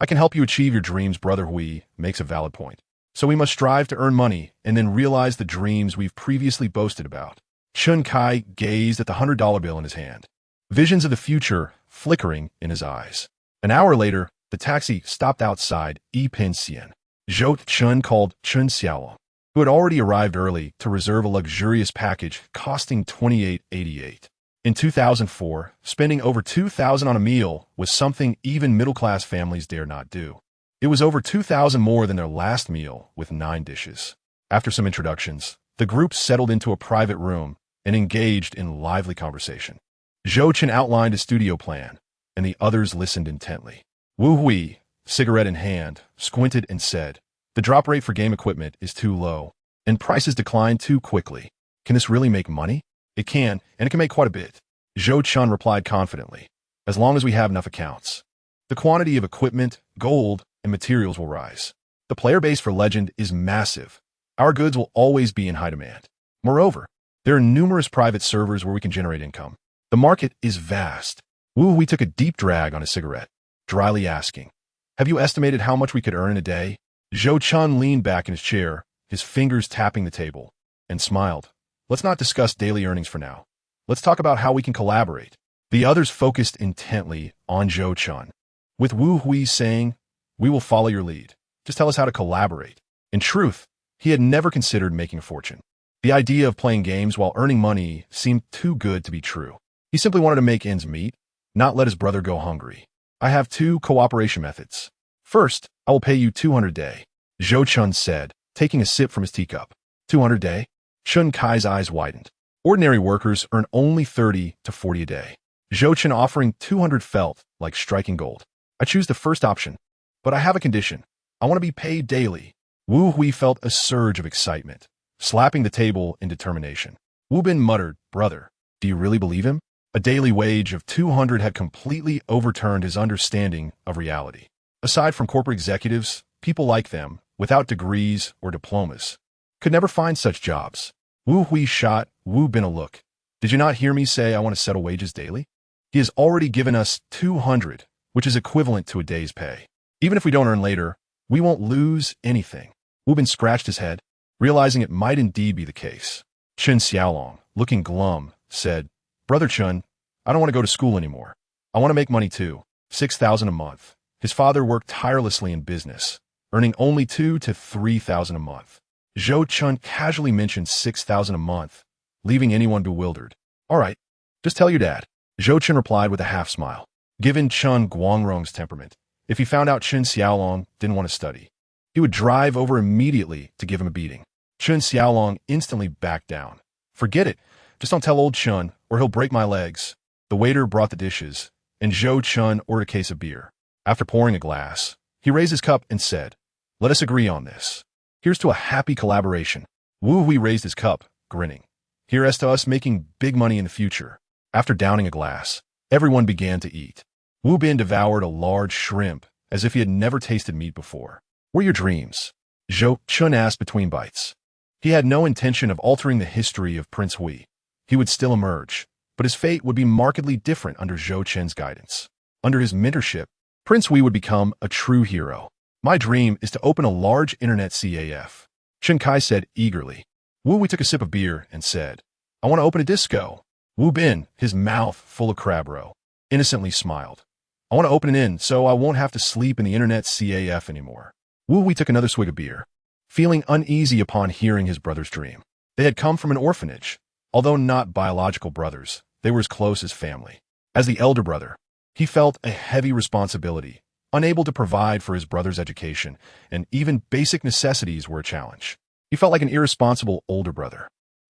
I can help you achieve your dreams, Brother Hui makes a valid point. So we must strive to earn money and then realize the dreams we've previously boasted about. Chen Kai gazed at the $100 bill in his hand, visions of the future flickering in his eyes. An hour later, the taxi stopped outside Yipin Xian. Zhou Chen called Chen Xiaolong, who had already arrived early, to reserve a luxurious package costing $28.88. In 2004, spending over $2,000 on a meal was something even middle-class families dare not do. It was over $2,000 more than their last meal with 9 dishes. After some introductions, the group settled into a private room and engaged in lively conversation. Zhou Chen outlined a studio plan, and the others listened intently. Wu Hui, cigarette in hand, squinted and said, the drop rate for game equipment is too low, and prices decline too quickly. Can this really make money? It can, and it can make quite a bit. Zhou Chen replied confidently, as long as we have enough accounts. The quantity of equipment, gold, and materials will rise. The player base for Legend is massive. Our goods will always be in high demand. Moreover, there are numerous private servers where we can generate income. The market is vast. Wu Hui took a deep drag on his cigarette, dryly asking, have you estimated how much we could earn in a day? Zhou Chen leaned back in his chair, his fingers tapping the table, and smiled. Let's not discuss daily earnings for now. Let's talk about how we can collaborate. The others focused intently on Zhou Chen, with Wu Hui saying, we will follow your lead. Just tell us how to collaborate. In truth, he had never considered making a fortune. The idea of playing games while earning money seemed too good to be true. He simply wanted to make ends meet, not let his brother go hungry. I have 2 cooperation methods. First, I will pay you 200 a day, Zhou Chen said, taking a sip from his teacup. 200 a day? Chen Kai's eyes widened. Ordinary workers earn only 30 to 40 a day. Zhou Chen offering 200 felt like striking gold. I choose the first option, but I have a condition. I want to be paid daily. Wu Hui felt a surge of excitement, slapping the table in determination. Wu Bin muttered, brother, do you really believe him? A daily wage of 200 had completely overturned his understanding of reality. Aside from corporate executives, people like them, without degrees or diplomas, could never find such jobs. Wu Hui shot Wu Bin a look. Did you not hear me say I want to settle wages daily? He has already given us 200, which is equivalent to a day's pay. Even if we don't earn later, we won't lose anything. Wu Bin scratched his head, realizing it might indeed be the case. Chen Xiaolong, looking glum, said, Brother Chen, I don't want to go to school anymore. I want to make money too. 6,000 a month. His father worked tirelessly in business, earning only 2,000 to 3,000 a month. Zhou Chen casually mentioned 6,000 a month, leaving anyone bewildered. All right, just tell your dad. Zhou Chen replied with a half smile. Given Chen Guangrong's temperament, if he found out Chen Xiaolong didn't want to study, he would drive over immediately to give him a beating. Chen Xiaolong instantly backed down. Forget it. Just don't tell old Chen, or he'll break my legs. The waiter brought the dishes, and Zhou Chen ordered a case of beer. After pouring a glass, he raised his cup and said, let us agree on this. Here's to a happy collaboration. Wu Hui raised his cup, grinning. Here's to us making big money in the future. After downing a glass, everyone began to eat. Wu Bin devoured a large shrimp as if he had never tasted meat before. What are your dreams? Zhou Chen asked between bites. He had no intention of altering the history of Prince Hui. He would still emerge, but his fate would be markedly different under Zhou Chen's guidance. Under his mentorship, Prince Wei would become a true hero. My dream is to open a large internet CAF, Chen Kai said eagerly. Wu Wei took a sip of beer and said, I want to open a disco. Wu Bin, his mouth full of crab roe, innocently smiled. I want to open an inn so I won't have to sleep in the internet CAF anymore. Wu Wei took another swig of beer, feeling uneasy upon hearing his brother's dream. They had come from an orphanage. Although not biological brothers, they were as close as family. As the elder brother, he felt a heavy responsibility, unable to provide for his brother's education, and even basic necessities were a challenge. He felt like an irresponsible older brother.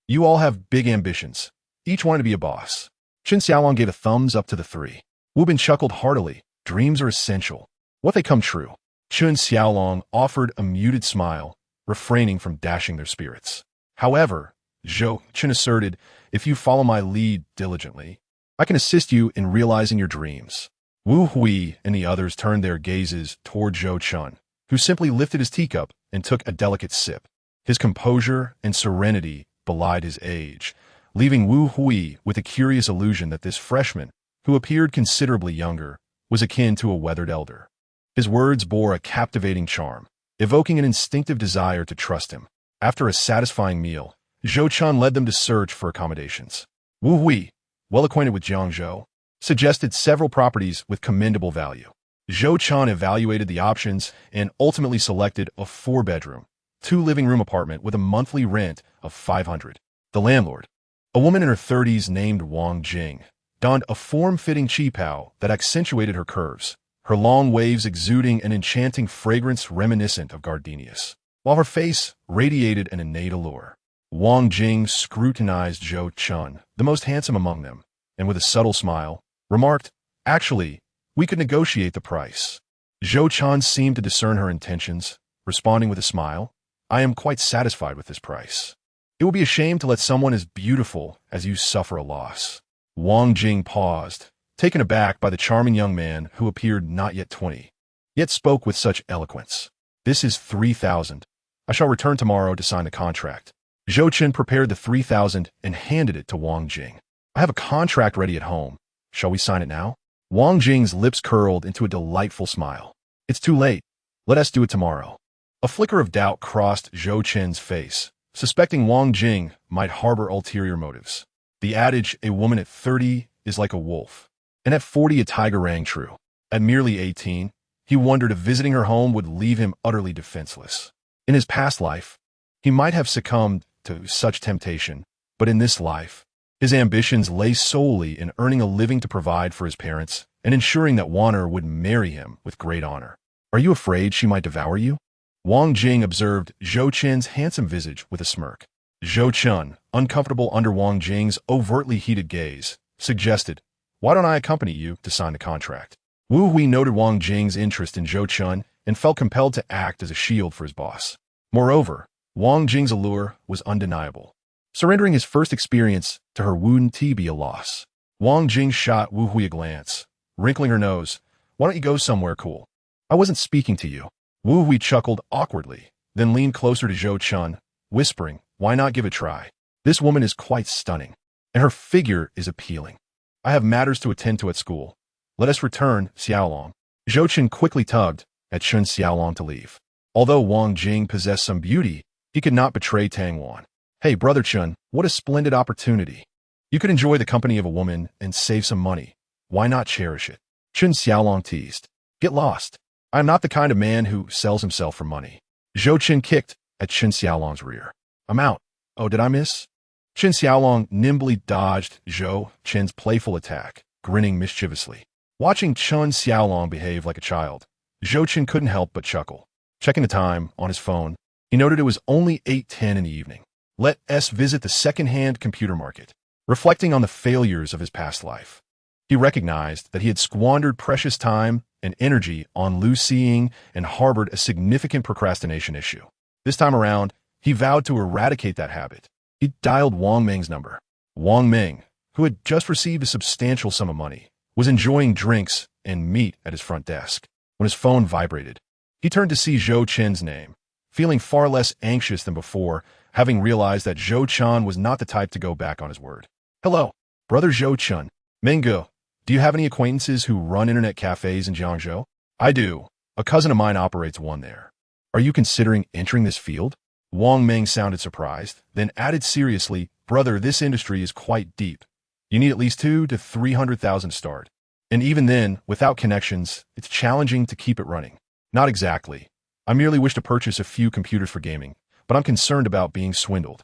You all have big ambitions. Each wanted to be a boss. Chen Xiaolong gave a thumbs up to the three. Wu Bin chuckled heartily. Dreams are essential. What they come true. Chen Xiaolong offered a muted smile, refraining from dashing their spirits. However, Zhou Chen asserted, if you follow my lead diligently, I can assist you in realizing your dreams. Wu Hui and the others turned their gazes toward Zhou Chen, who simply lifted his teacup and took a delicate sip. His composure and serenity belied his age, leaving Wu Hui with a curious illusion that this freshman, who appeared considerably younger, was akin to a weathered elder. His words bore a captivating charm, evoking an instinctive desire to trust him. After a satisfying meal, Zhou Chen led them to search for accommodations. Wu Hui, well acquainted with Jiangzhou, suggested several properties with commendable value. Zhou Chen evaluated the options and ultimately selected a 4-bedroom, 2-living-room apartment with a monthly rent of $500. The landlord, a woman in her 30s named Wang Jing, donned a form-fitting qipao that accentuated her curves, her long waves exuding an enchanting fragrance reminiscent of gardenias, while her face radiated an innate allure. Wang Jing scrutinized Zhou Chen, the most handsome among them, and with a subtle smile, remarked, Actually, we could negotiate the price. Zhou Chen seemed to discern her intentions, responding with a smile, I am quite satisfied with this price. It would be a shame to let someone as beautiful as you suffer a loss. Wang Jing paused, taken aback by the charming young man who appeared not yet 20, yet spoke with such eloquence. This is 3,000. I shall return tomorrow to sign the contract. Zhou Chen prepared the 3,000 and handed it to Wang Jing. I have a contract ready at home. Shall we sign it now? Wang Jing's lips curled into a delightful smile. It's too late. Let us do it tomorrow. A flicker of doubt crossed Zhou Chen's face, suspecting Wang Jing might harbor ulterior motives. The adage, a woman at 30 is like a wolf, and at 40 a tiger, rang true. At merely 18, he wondered if visiting her home would leave him utterly defenseless. In his past life, he might have succumbed to such temptation, but in this life, his ambitions lay solely in earning a living to provide for his parents and ensuring that Wanner would marry him with great honor. Are you afraid she might devour you? Wang Jing observed Zhou Chen's handsome visage with a smirk. Zhou Chen, uncomfortable under Wang Jing's overtly heated gaze, suggested, Why don't I accompany you to sign the contract? Wu Hui noted Wang Jing's interest in Zhou Chen and felt compelled to act as a shield for his boss. Moreover, Wang Jing's allure was undeniable. Surrendering his first experience to her wouldn't be a loss. Wang Jing shot Wu Hui a glance, wrinkling her nose. Why don't you go somewhere cool? I wasn't speaking to you. Wu Hui chuckled awkwardly, then leaned closer to Zhou Chen, whispering, Why not give it a try? This woman is quite stunning, and her figure is appealing. I have matters to attend to at school. Let us return, Xiaolong. Zhou Chen quickly tugged at Chen Xiaolong to leave. Although Wang Jing possessed some beauty, he could not betray Tang Wan. Hey, Brother Chen, what a splendid opportunity. You could enjoy the company of a woman and save some money. Why not cherish it? Chen Xiaolong teased. Get lost. I am not the kind of man who sells himself for money. Zhou Chen kicked at Chen Xiaolong's rear. I'm out. Oh, did I miss? Chen Xiaolong nimbly dodged Zhou Chen's playful attack, grinning mischievously. Watching Chen Xiaolong behave like a child, Zhou Chen couldn't help but chuckle. Checking the time on his phone, he noted it was only 8:10 in the evening. Let us visit the second-hand computer market. Reflecting on the failures of his past life, he recognized that he had squandered precious time and energy on Lu-seeing and harbored a significant procrastination issue. This time around, he vowed to eradicate that habit. He dialed Wang Meng's number. Wang Meng, who had just received a substantial sum of money, was enjoying drinks and meat at his front desk. When his phone vibrated, he turned to see Zhou Chen's name, feeling far less anxious than before, having realized that Zhou Chen was not the type to go back on his word. Hello, Brother Zhou Chen. Mengo, Do you have any acquaintances who run internet cafes in Jiangzhou? I do. A cousin of mine operates one there. Are you considering entering this field? Wang Meng sounded surprised, then added seriously, brother, this industry is quite deep. You need at least 2 to 300,000 to start. And even then, without connections, it's challenging to keep it running. Not exactly. I merely wish to purchase a few computers for gaming, but I'm concerned about being swindled.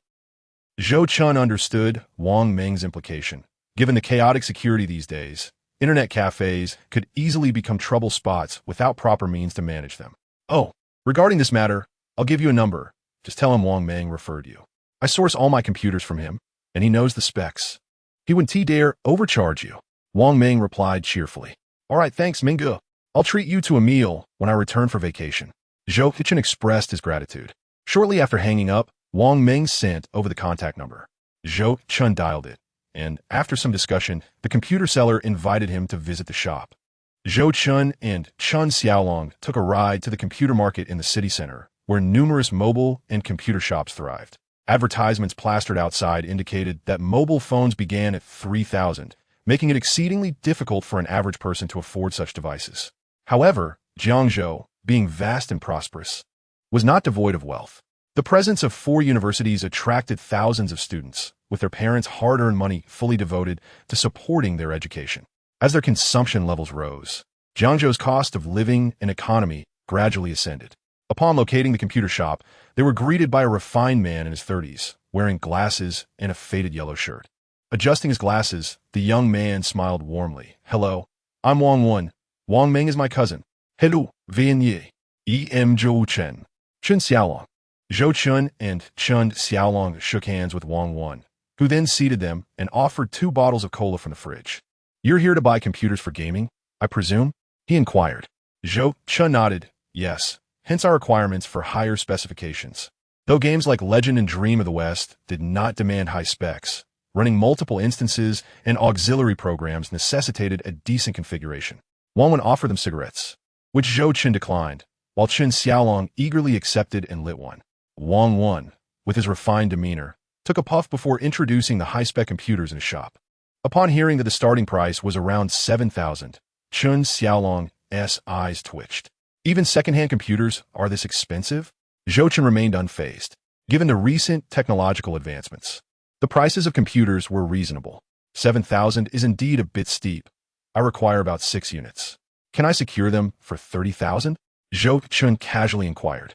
Zhou Chen understood Wang Meng's implication. Given the chaotic security these days, internet cafes could easily become trouble spots without proper means to manage them. Oh, regarding this matter, I'll give you a number. Just tell him Wang Meng referred you. I source all my computers from him, and he knows the specs. He wouldn't dare overcharge you. Wang Meng replied cheerfully. All right, thanks, Mingge. I'll treat you to a meal when I return for vacation. Zhou Chen expressed his gratitude. Shortly after hanging up, Wang Meng sent over the contact number. Zhou Chen dialed it, and after some discussion, the computer seller invited him to visit the shop. Zhou Chen and Chen Xiaolong took a ride to the computer market in the city center, where numerous mobile and computer shops thrived. Advertisements plastered outside indicated that mobile phones began at 3,000, making it exceedingly difficult for an average person to afford such devices. However, Jiangzhou, being vast and prosperous, was not devoid of wealth. The presence of 4 universities attracted thousands of students, with their parents' hard-earned money fully devoted to supporting their education. As their consumption levels rose, Jiangzhou's cost of living and economy gradually ascended. Upon locating the computer shop, they were greeted by a refined man in his 30s, wearing glasses and a faded yellow shirt. Adjusting his glasses, the young man smiled warmly. Hello, I'm Wang Wen. Wang Meng is my cousin. Hello, Vian Ye. Zhou Chen. Chen Xiaolong. Zhou Chen and Chen Xiaolong shook hands with Wang Wen, who then seated them and offered 2 bottles of cola from the fridge. You're here to buy computers for gaming, I presume? He inquired. Zhou Chen nodded. Yes, hence our requirements for higher specifications. Though games like Legend and Dream of the West did not demand high specs, running multiple instances and auxiliary programs necessitated a decent configuration. Wang Wen offered them cigarettes, which Zhou Chen declined, while Chen Xiaolong eagerly accepted and lit one. Wang Wen, with his refined demeanor, took a puff before introducing the high-spec computers in his shop. Upon hearing that the starting price was around 7,000, Chen Xiaolong's eyes twitched. Even second-hand computers are this expensive? Zhou Chen remained unfazed. Given the recent technological advancements, the prices of computers were reasonable. 7,000 is indeed a bit steep. I require about 6 units. Can I secure them for 30,000? Zhou Chen casually inquired.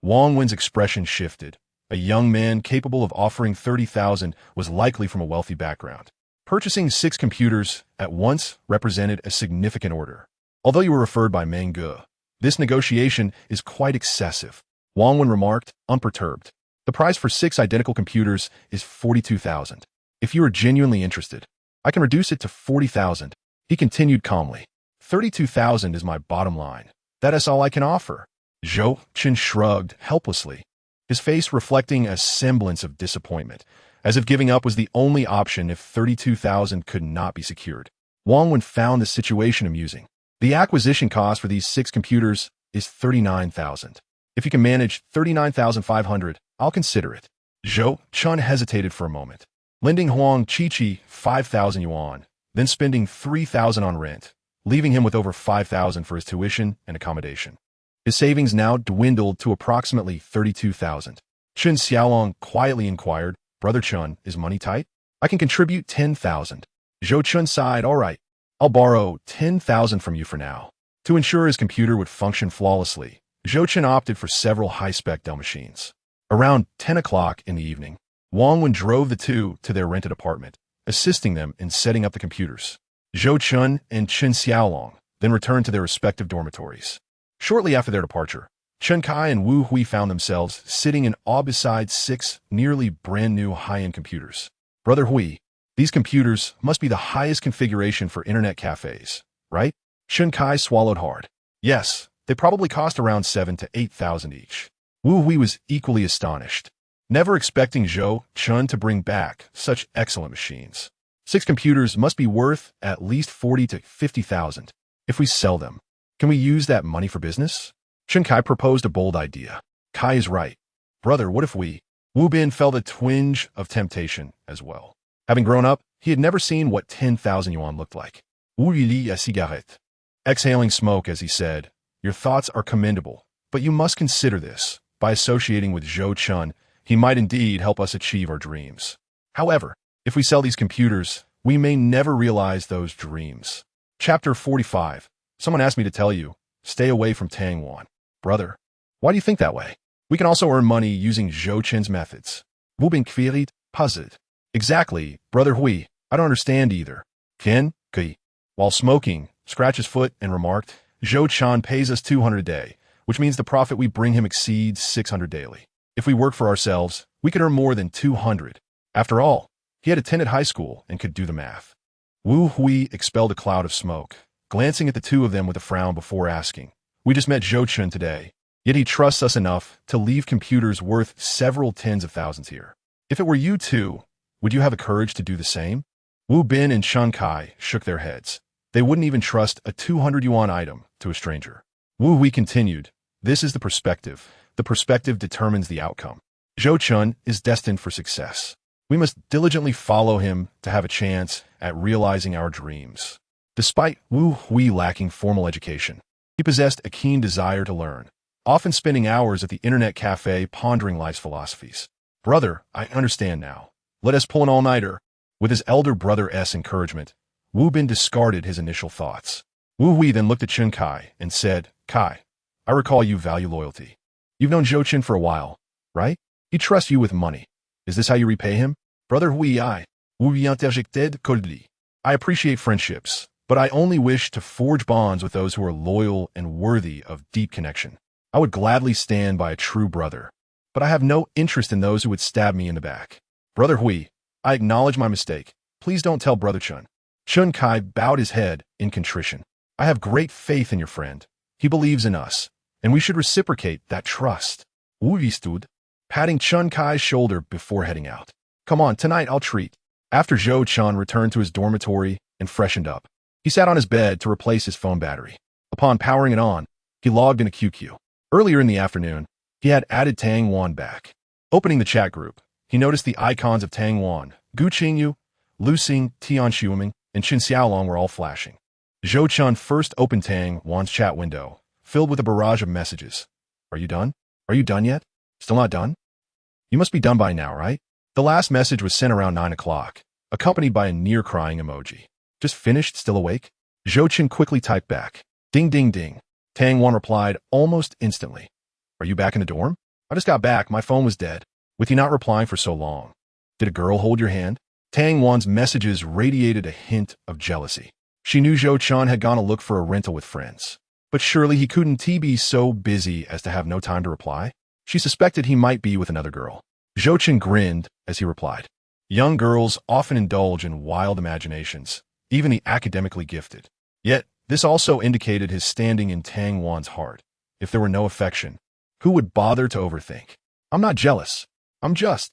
Wang Wen's expression shifted. A young man capable of offering 30,000 was likely from a wealthy background. Purchasing 6 computers at once represented a significant order. Although you were referred by Meng Ge, this negotiation is quite excessive, Wang Wen remarked, unperturbed. The price for 6 identical computers is 42,000. If you are genuinely interested, I can reduce it to 40,000. He continued calmly. 32,000 is my bottom line. That is all I can offer. Zhou Chen shrugged helplessly, his face reflecting a semblance of disappointment, as if giving up was the only option if 32,000 could not be secured. Wang Wen found the situation amusing. The acquisition cost for these 6 computers is 39,000. If you can manage 39,500, I'll consider it. Zhou Chen hesitated for a moment, lending Huang Qiqi 5,000 yuan, then spending 3,000 on rent, leaving him with over 5,000 for his tuition and accommodation. His savings now dwindled to approximately 32,000. Chen Xiaolong quietly inquired, Brother Chen, is money tight? I can contribute 10,000. Zhou Chen sighed, all right, I'll borrow 10,000 from you for now. To ensure his computer would function flawlessly, Zhou Chen opted for several high-spec Dell machines. Around 10 o'clock in the evening, Wang Wen drove the 2 to their rented apartment, assisting them in setting up the computers. Zhou Chen and Chen Xiaolong then returned to their respective dormitories. Shortly after their departure, Chen Kai and Wu Hui found themselves sitting in awe beside 6 nearly brand-new high-end computers. Brother Hui, these computers must be the highest configuration for internet cafes, right? Chen Kai swallowed hard. Yes, they probably cost around 7,000 to 8,000 each. Wu Hui was equally astonished, never expecting Zhou Chen to bring back such excellent machines. 6 computers must be worth at least 40,000 to 50,000. If we sell them, can we use that money for business? Chen Kai proposed a bold idea. Kai is right. Brother, what if we? Wu Bin felt a twinge of temptation as well. Having grown up, he had never seen what 10,000 yuan looked like. Wu lit a cigarette. Exhaling smoke as he said, "Your thoughts are commendable, but you must consider this. By associating with Zhou Chen, he might indeed help us achieve our dreams. However, if we sell these computers, we may never realize those dreams." Chapter 45. Someone asked me to tell you, stay away from Tang Wan. Brother, why do you think that way? We can also earn money using Zhou Chen's methods. Wu bin queried, puzzled. Exactly, Brother Hui, I don't understand either. Ken, Kui. While smoking, scratched his foot and remarked, Zhou Chen pays us 200 a day, which means the profit we bring him exceeds 600 daily. If we work for ourselves, we could earn more than 200. After all, he had attended high school and could do the math. Wu Hui expelled a cloud of smoke, glancing at the two of them with a frown before asking, "We just met Zhou Chen today, yet he trusts us enough to leave computers worth several tens of thousands here. If it were you two, would you have the courage to do the same?" Wu Bin and Shun Kai shook their heads. They wouldn't even trust a 200 yuan item to a stranger. Wu Hui continued, "This is the perspective. The perspective determines the outcome. Zhou Chen is destined for success. We must diligently follow him to have a chance at realizing our dreams." Despite Wu Hui lacking formal education, he possessed a keen desire to learn, often spending hours at the internet cafe pondering life's philosophies. "Brother, I understand now. Let us pull an all-nighter." With his elder brother's encouragement, Wu Bin discarded his initial thoughts. Wu Hui then looked at Chen Kai and said, "Kai, I recall you value loyalty. You've known Zhou Chen for a while, right? He trusts you with money. Is this how you repay him?" "Brother Hui, Wu interjected coldly. "I appreciate friendships, but I only wish to forge bonds with those who are loyal and worthy of deep connection. I would gladly stand by a true brother, but I have no interest in those who would stab me in the back. Brother Hui, I acknowledge my mistake. Please don't tell Brother Chen." Chen Kai bowed his head in contrition. "I have great faith in your friend. He believes in us, and we should reciprocate that trust." Wu Hui stood, patting Chen Kai's shoulder before heading out. "Come on, tonight I'll treat." After Zhou Chen returned to his dormitory and freshened up, he sat on his bed to replace his phone battery. Upon powering it on, he logged in a QQ. Earlier in the afternoon, he had added Tang Wan back. Opening the chat group, he noticed the icons of Tang Wan, Gu Qingyu, Lu Xing, Tian Xiuming, and Qin Xiaolong were all flashing. Zhou Chen first opened Tang Wan's chat window, filled with a barrage of messages. "Are you done? Are you done yet? Still not done? You must be done by now, right?" The last message was sent around 9 o'clock, accompanied by a near-crying emoji. "Just finished, still awake?" Zhou Chen quickly typed back. "Ding, ding, ding." Tang Wan replied almost instantly. "Are you back in the dorm?" "I just got back. My phone was dead." "With you not replying for so long, did a girl hold your hand?" Tang Wan's messages radiated a hint of jealousy. She knew Zhou Chen had gone to look for a rental with friends. But surely he couldn't be so busy as to have no time to reply? She suspected he might be with another girl. Zhou Chen grinned as he replied. Young girls often indulge in wild imaginations, even the academically gifted. Yet, this also indicated his standing in Tang Wan's heart. If there were no affection, who would bother to overthink? "I'm not jealous. I'm just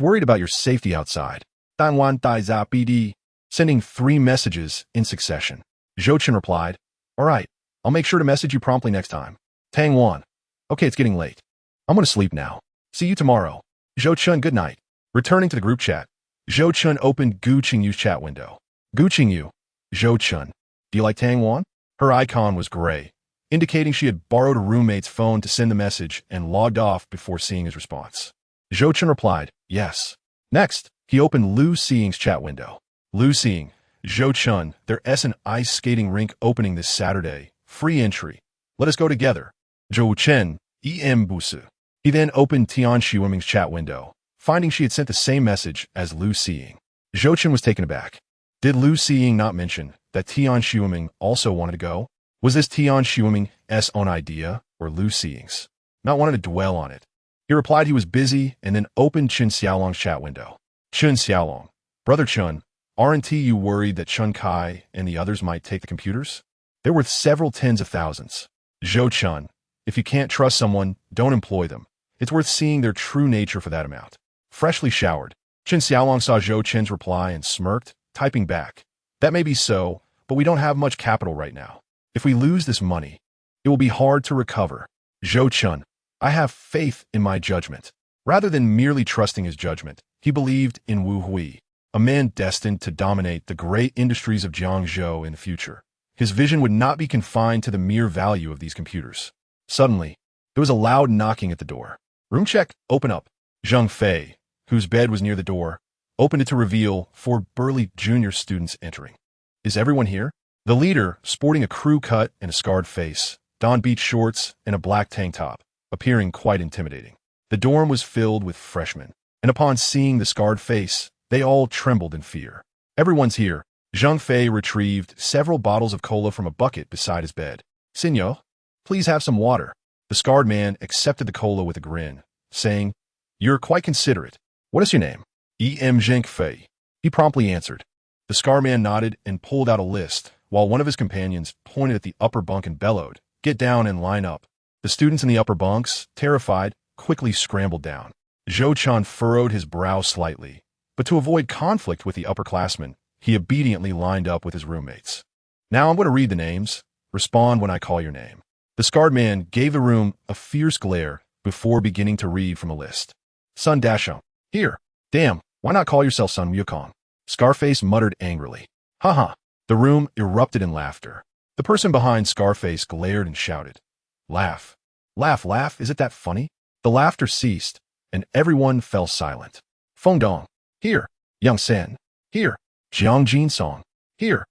worried about your safety outside." Dan Wan Dai Za BD, sending 3 messages in succession. Zhou Chen replied, "All right, I'll make sure to message you promptly next time." Tang Wan, "Okay, it's getting late. I'm going to sleep now. See you tomorrow." Zhou Chen, "Good night." Returning to the group chat, Zhou Chen opened Gu Qingyu's chat window. "Gu Qingyu, Zhou Chen, do you like Tang Wan?" Her icon was gray, indicating she had borrowed a roommate's phone to send the message and logged off before seeing his response. Zhou Chen replied, "Yes." Next, he opened Lu Xing's chat window. Lu Xing, Zhou Chen, there's an ice skating rink opening this Saturday. Free entry. Let us go together. Zhou Chen, em busu. He then opened Tian Xiuming's chat window, finding she had sent the same message as Lu Xing. Zhou Chen was taken aback. Did Lu Xing not mention that Tian Xiuming also wanted to go? Was this Tian Xiuming's own idea or Lu Xing's? Not wanting to dwell on it, he replied he was busy and then opened Qin Xiaolong's chat window. Qin Xiaolong, "Brother Chen, aren't you worried that Chen Kai and the others might take the computers? They're worth several tens of thousands." Zhou Chen, "If you can't trust someone, don't employ them. It's worth seeing their true nature for that amount." Freshly showered, Qin Xiaolong saw Zhou Chen's reply and smirked, typing back, "That may be so, but we don't have much capital right now. If we lose this money, it will be hard to recover." Zhou Chen, "I have faith in my judgment." Rather than merely trusting his judgment, he believed in Wu Hui. a man destined to dominate the great industries of Jiangzhou in the future. His vision would not be confined to the mere value of these computers. Suddenly, there was a loud knocking at the door. "Room check, open up." Zhang Fei, whose bed was near the door, opened it to reveal 4 burly junior students entering. "Is everyone here?" The leader, sporting a crew cut and a scarred face, donned beach shorts and a black tank top, appearing quite intimidating. The dorm was filled with freshmen, and upon seeing the scarred face, they all trembled in fear. "Everyone's here." Zhang Fei retrieved several bottles of cola from a bucket beside his bed. "Senor, please have some water." The scarred man accepted the cola with a grin, saying, "You're quite considerate. What is your name?" Zhang Fei. He promptly answered. The scarred man nodded and pulled out a list, while one of his companions pointed at the upper bunk and bellowed, "Get down and line up." The students in the upper bunks, terrified, quickly scrambled down. Zhou Chen furrowed his brow slightly, but to avoid conflict with the upperclassmen, he obediently lined up with his roommates. "Now I'm going to read the names. Respond when I call your name." The scarred man gave the room a fierce glare before beginning to read from a list. "Sun Dashong. Here. Damn, why not call yourself Sun Wukong?" Scarface muttered angrily. "Haha." The room erupted in laughter. The person behind Scarface glared and shouted, "Laugh. Laugh, laugh, is it that funny?" The laughter ceased, and everyone fell silent. "Feng Dong. Here. Young Sen. Here. Jiang Jin Song. Here."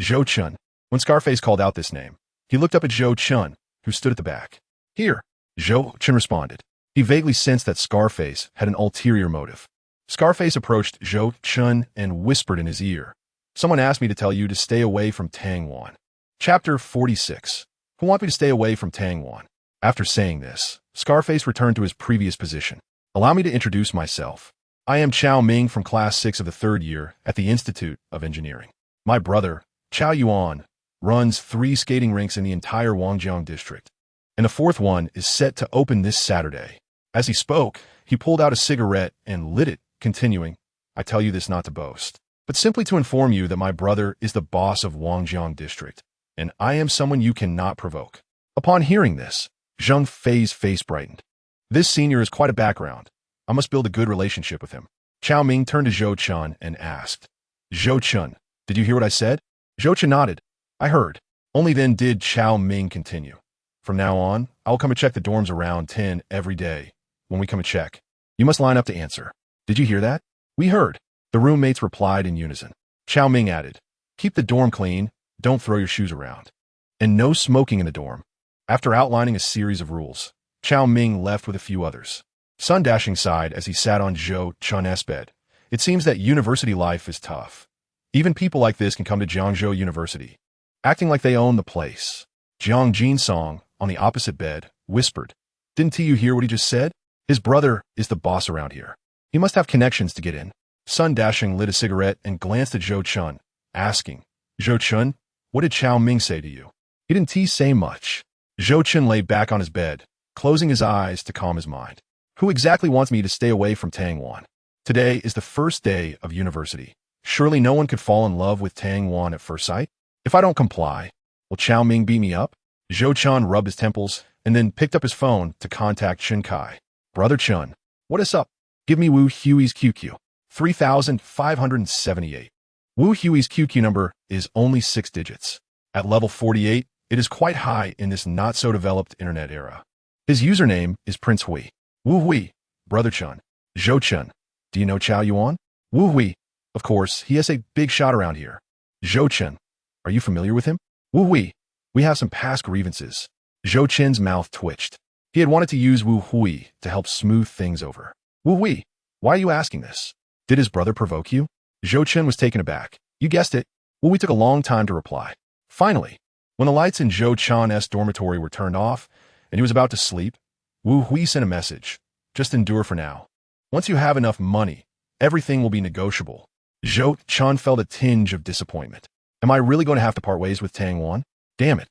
Zhou Chen. When Scarface called out this name, he looked up at Zhou Chen, who stood at the back. "Here." Zhou Chen responded. He vaguely sensed that Scarface had an ulterior motive. Scarface approached Zhou Chen and whispered in his ear, "Someone asked me to tell you to stay away from Tangwan." Chapter 46. Who want me to stay away from Tangwan? After saying this, Scarface returned to his previous position. "Allow me to introduce myself. I am Chao Ming from Class 6 of the 3rd year at the Institute of Engineering. My brother, Chao Yuan, runs 3 skating rinks in the entire Wangjiang district, and the 4th one is set to open this Saturday." As he spoke, he pulled out a cigarette and lit it, continuing, "I tell you this not to boast, but simply to inform you that my brother is the boss of Wangjiang district, and I am someone you cannot provoke." Upon hearing this, Zhang Fei's face brightened. "This senior is quite a background. I must build a good relationship with him." Chao Ming turned to Zhou Chen and asked, "Zhou Chen, did you hear what I said?" Zhou Chen nodded. "I heard." Only then did Chao Ming continue. "From now on, I will come and check the dorms around 10 every day. When we come and check, you must line up to answer." "Did you hear that?" "We heard." The roommates replied in unison. Chao Ming added, "Keep the dorm clean, don't throw your shoes around, and no smoking in the dorm." After outlining a series of rules, Chao Ming left with a few others. Sun Dashing sighed as he sat on Zhou Chen's bed. It seems that university life is tough. Even people like this can come to Jiangzhou University, acting like they own the place. Jiang Jin Song, on the opposite bed, whispered, "Didn't you hear what he just said? His brother is the boss around here. He must have connections to get in." Sun Dashing lit a cigarette and glanced at Zhou Chen, asking, "Zhou Chen, what did Chao Ming say to you?" "He didn't say much." Zhou Chen lay back on his bed, closing his eyes to calm his mind. "Who exactly wants me to stay away from Tangwan? Today is the first day of university. Surely no one could fall in love with Tangwan at first sight? If I don't comply, will Chao Ming beat me up?" Zhou Chen rubbed his temples and then picked up his phone to contact Chen Kai. "Brother Chen, what is up? Give me Wu Hui's QQ. 3578. Wu Hui's QQ number is only 6 digits. At level 48, it is quite high in this not-so-developed internet era. His username is Prince Hui. Wu Hui, Brother Chen. Zhou Chen, do you know Chao Yuan? Wu Hui, of course, he has a big shot around here. Zhou Chen, are you familiar with him? Wu Hui, we have some past grievances." Zhou Chen's mouth twitched. He had wanted to use Wu Hui to help smooth things over. "Wu Hui, why are you asking this? Did his brother provoke you?" Zhou Chen was taken aback. "You guessed it." Wu Hui took a long time to reply. Finally, when the lights in Zhou Chen's dormitory were turned off and he was about to sleep, Wu Hui sent a message. "Just endure for now. Once you have enough money, everything will be negotiable." Zhou Chen felt a tinge of disappointment. Am I really going to have to part ways with Tangwan? Damn it.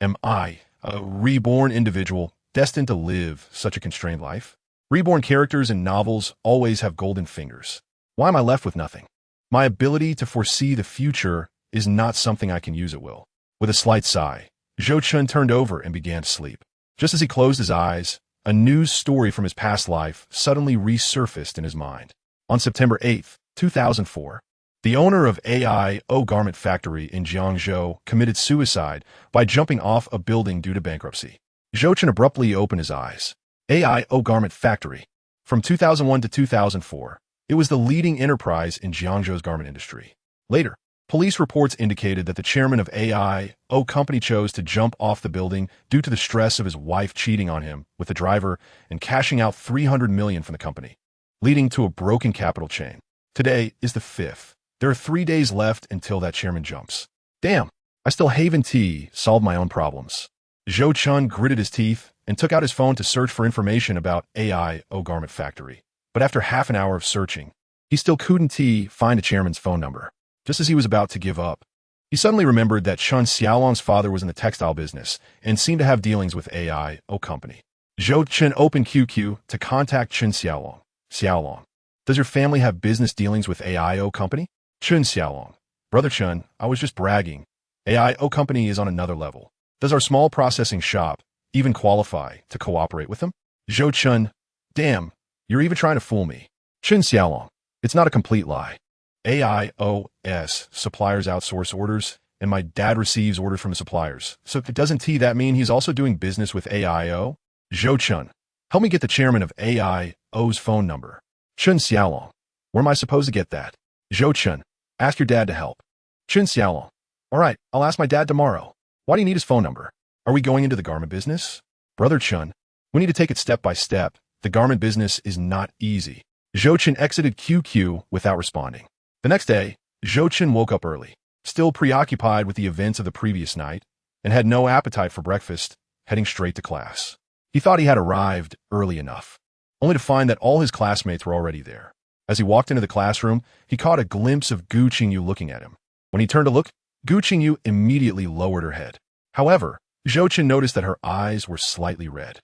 Am I, a reborn individual, destined to live such a constrained life? Reborn characters in novels always have golden fingers. Why am I left with nothing? My ability to foresee the future is not something I can use at will. With a slight sigh, Zhou Chen turned over and began to sleep. Just as he closed his eyes, a news story from his past life suddenly resurfaced in his mind. On September 8th, 2004. The owner of AIO Garment Factory in Jiangzhou committed suicide by jumping off a building due to bankruptcy. Zhou Chen abruptly opened his eyes. AIO Garment Factory. From 2001 to 2004, it was the leading enterprise in Jiangzhou's garment industry. Later, police reports indicated that the chairman of AIO company chose to jump off the building due to the stress of his wife cheating on him with the driver and cashing out $300 million from the company, leading to a broken capital chain. Today is the 5th. There are 3 days left until that chairman jumps. Damn, I still haven't solved my own problems. Zhou Chen gritted his teeth and took out his phone to search for information about AIO Garment Factory. But after half an hour of searching, he still couldn't find the chairman's phone number. Just as he was about to give up, he suddenly remembered that Chen Xiaolong's father was in the textile business and seemed to have dealings with AIO company. Zhou Chen opened QQ to contact Chen Xiaolong. Xiaolong, does your family have business dealings with AIO company? Chen Xiaolong, Brother Chen, I was just bragging. AIO company is on another level. Does our small processing shop even qualify to cooperate with them? Zhou Chen, damn, you're even trying to fool me. Chen Xiaolong, it's not a complete lie. AIO's suppliers outsource orders, and my dad receives orders from his suppliers. So doesn't that mean he's also doing business with AIO? Zhou Chen, help me get the chairman of AIO's phone number. Chen Xiaolong, where am I supposed to get that? Zhou Chen, ask your dad to help. Chen Xiaolong, all right, I'll ask my dad tomorrow. Why do you need his phone number? Are we going into the garment business? Brother Chen, we need to take it step by step. The garment business is not easy. Zhou Chen exited QQ without responding. The next day, Zhou Chen woke up early, still preoccupied with the events of the previous night, and had no appetite for breakfast, heading straight to class. He thought he had arrived early enough, only to find that all his classmates were already there. As he walked into the classroom, he caught a glimpse of Zhou Qingyu looking at him. When he turned to look, Zhou Qingyu immediately lowered her head. However, Zhou Chen noticed that her eyes were slightly red.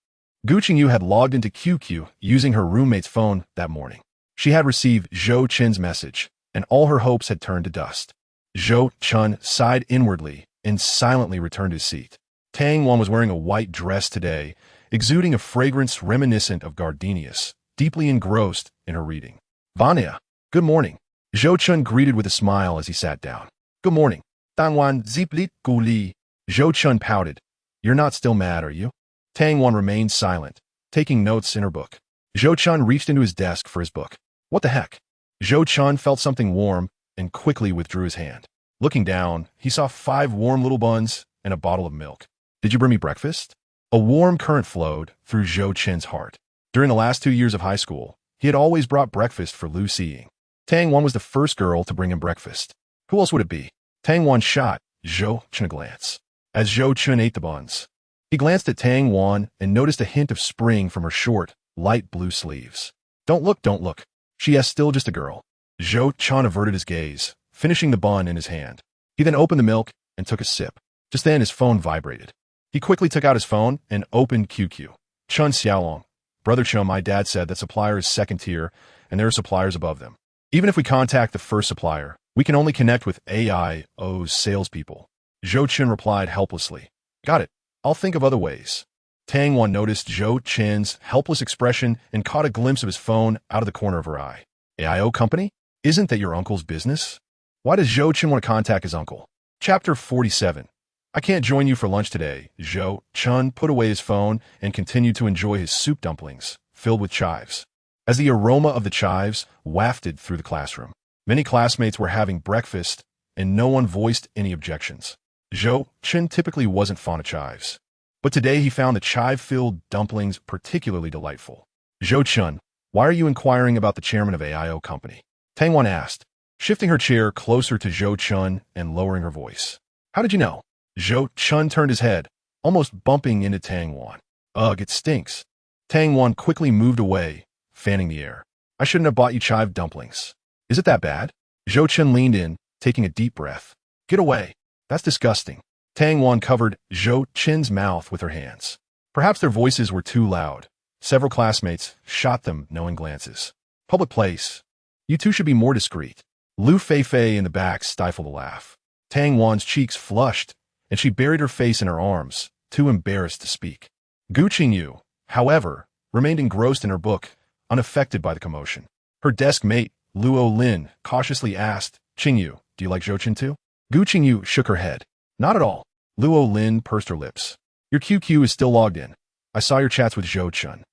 Zhou Qingyu had logged into QQ using her roommate's phone that morning. She had received Zhou Chen's message, and all her hopes had turned to dust. Zhou Chen sighed inwardly and silently returned to his seat. Tang Wan was wearing a white dress today, exuding a fragrance reminiscent of gardenias, deeply engrossed in her reading. Vanya, good morning. Zhou Chen greeted with a smile as he sat down. Good morning. Tang Wan ziplit guli. Zhou Chen pouted. You're not still mad, are you? Tang Wan remained silent, taking notes in her book. Zhou Chen reached into his desk for his book. What the heck? Zhou Chen felt something warm and quickly withdrew his hand. Looking down, he saw 5 warm little buns and a bottle of milk. Did you bring me breakfast? A warm current flowed through Zhou Chen's heart. During the last 2 years of high school, he had always brought breakfast for Lu Xiying. Tang Wan was the first girl to bring him breakfast. Who else would it be? Tang Wan shot Zhou Chen a glance. As Zhou Chen ate the buns, he glanced at Tang Wan and noticed a hint of spring from her short, light blue sleeves. Don't look, don't look. She is still just a girl. Zhou Chen averted his gaze, finishing the bun in his hand. He then opened the milk and took a sip. Just then his phone vibrated. He quickly took out his phone and opened QQ. Chen Xiaolong. Brother Chen, my dad said that supplier is second tier and there are suppliers above them. Even if we contact the first supplier, we can only connect with AIO's salespeople. Zhou Chen replied helplessly. Got it. I'll think of other ways. Tang Wan noticed Zhou Chen's helpless expression and caught a glimpse of his phone out of the corner of her eye. AIO company? Isn't that your uncle's business? Why does Zhou Chen want to contact his uncle? Chapter 47. I can't join you for lunch today. Zhou Chen put away his phone and continued to enjoy his soup dumplings, filled with chives. As the aroma of the chives wafted through the classroom, many classmates were having breakfast, and no one voiced any objections. Zhou Chen typically wasn't fond of chives, but today he found the chive-filled dumplings particularly delightful. Zhou Chen, why are you inquiring about the chairman of AIO company? Tang Wan asked, shifting her chair closer to Zhou Chen and lowering her voice. How did you know? Zhou Chen turned his head, almost bumping into Tang Wan. Ugh, it stinks. Tang Wan quickly moved away, fanning the air. I shouldn't have bought you chive dumplings. Is it that bad? Zhou Chen leaned in, taking a deep breath. Get away. That's disgusting. Tang Wan covered Zhou Chen's mouth with her hands. Perhaps their voices were too loud. Several classmates shot them knowing glances. Public place. You two should be more discreet. Lu Feifei in the back stifled a laugh. Tang Wan's cheeks flushed, and she buried her face in her arms, too embarrassed to speak. Zhou Qingyu, however, remained engrossed in her book, unaffected by the commotion. Her desk mate Luo Lin cautiously asked, Qingyu, do you like Zhou Chen too? Gu Qingyu shook her head. Not at all. Luo Lin pursed her lips. Your QQ is still logged in. I saw your chats with Zhou Chen.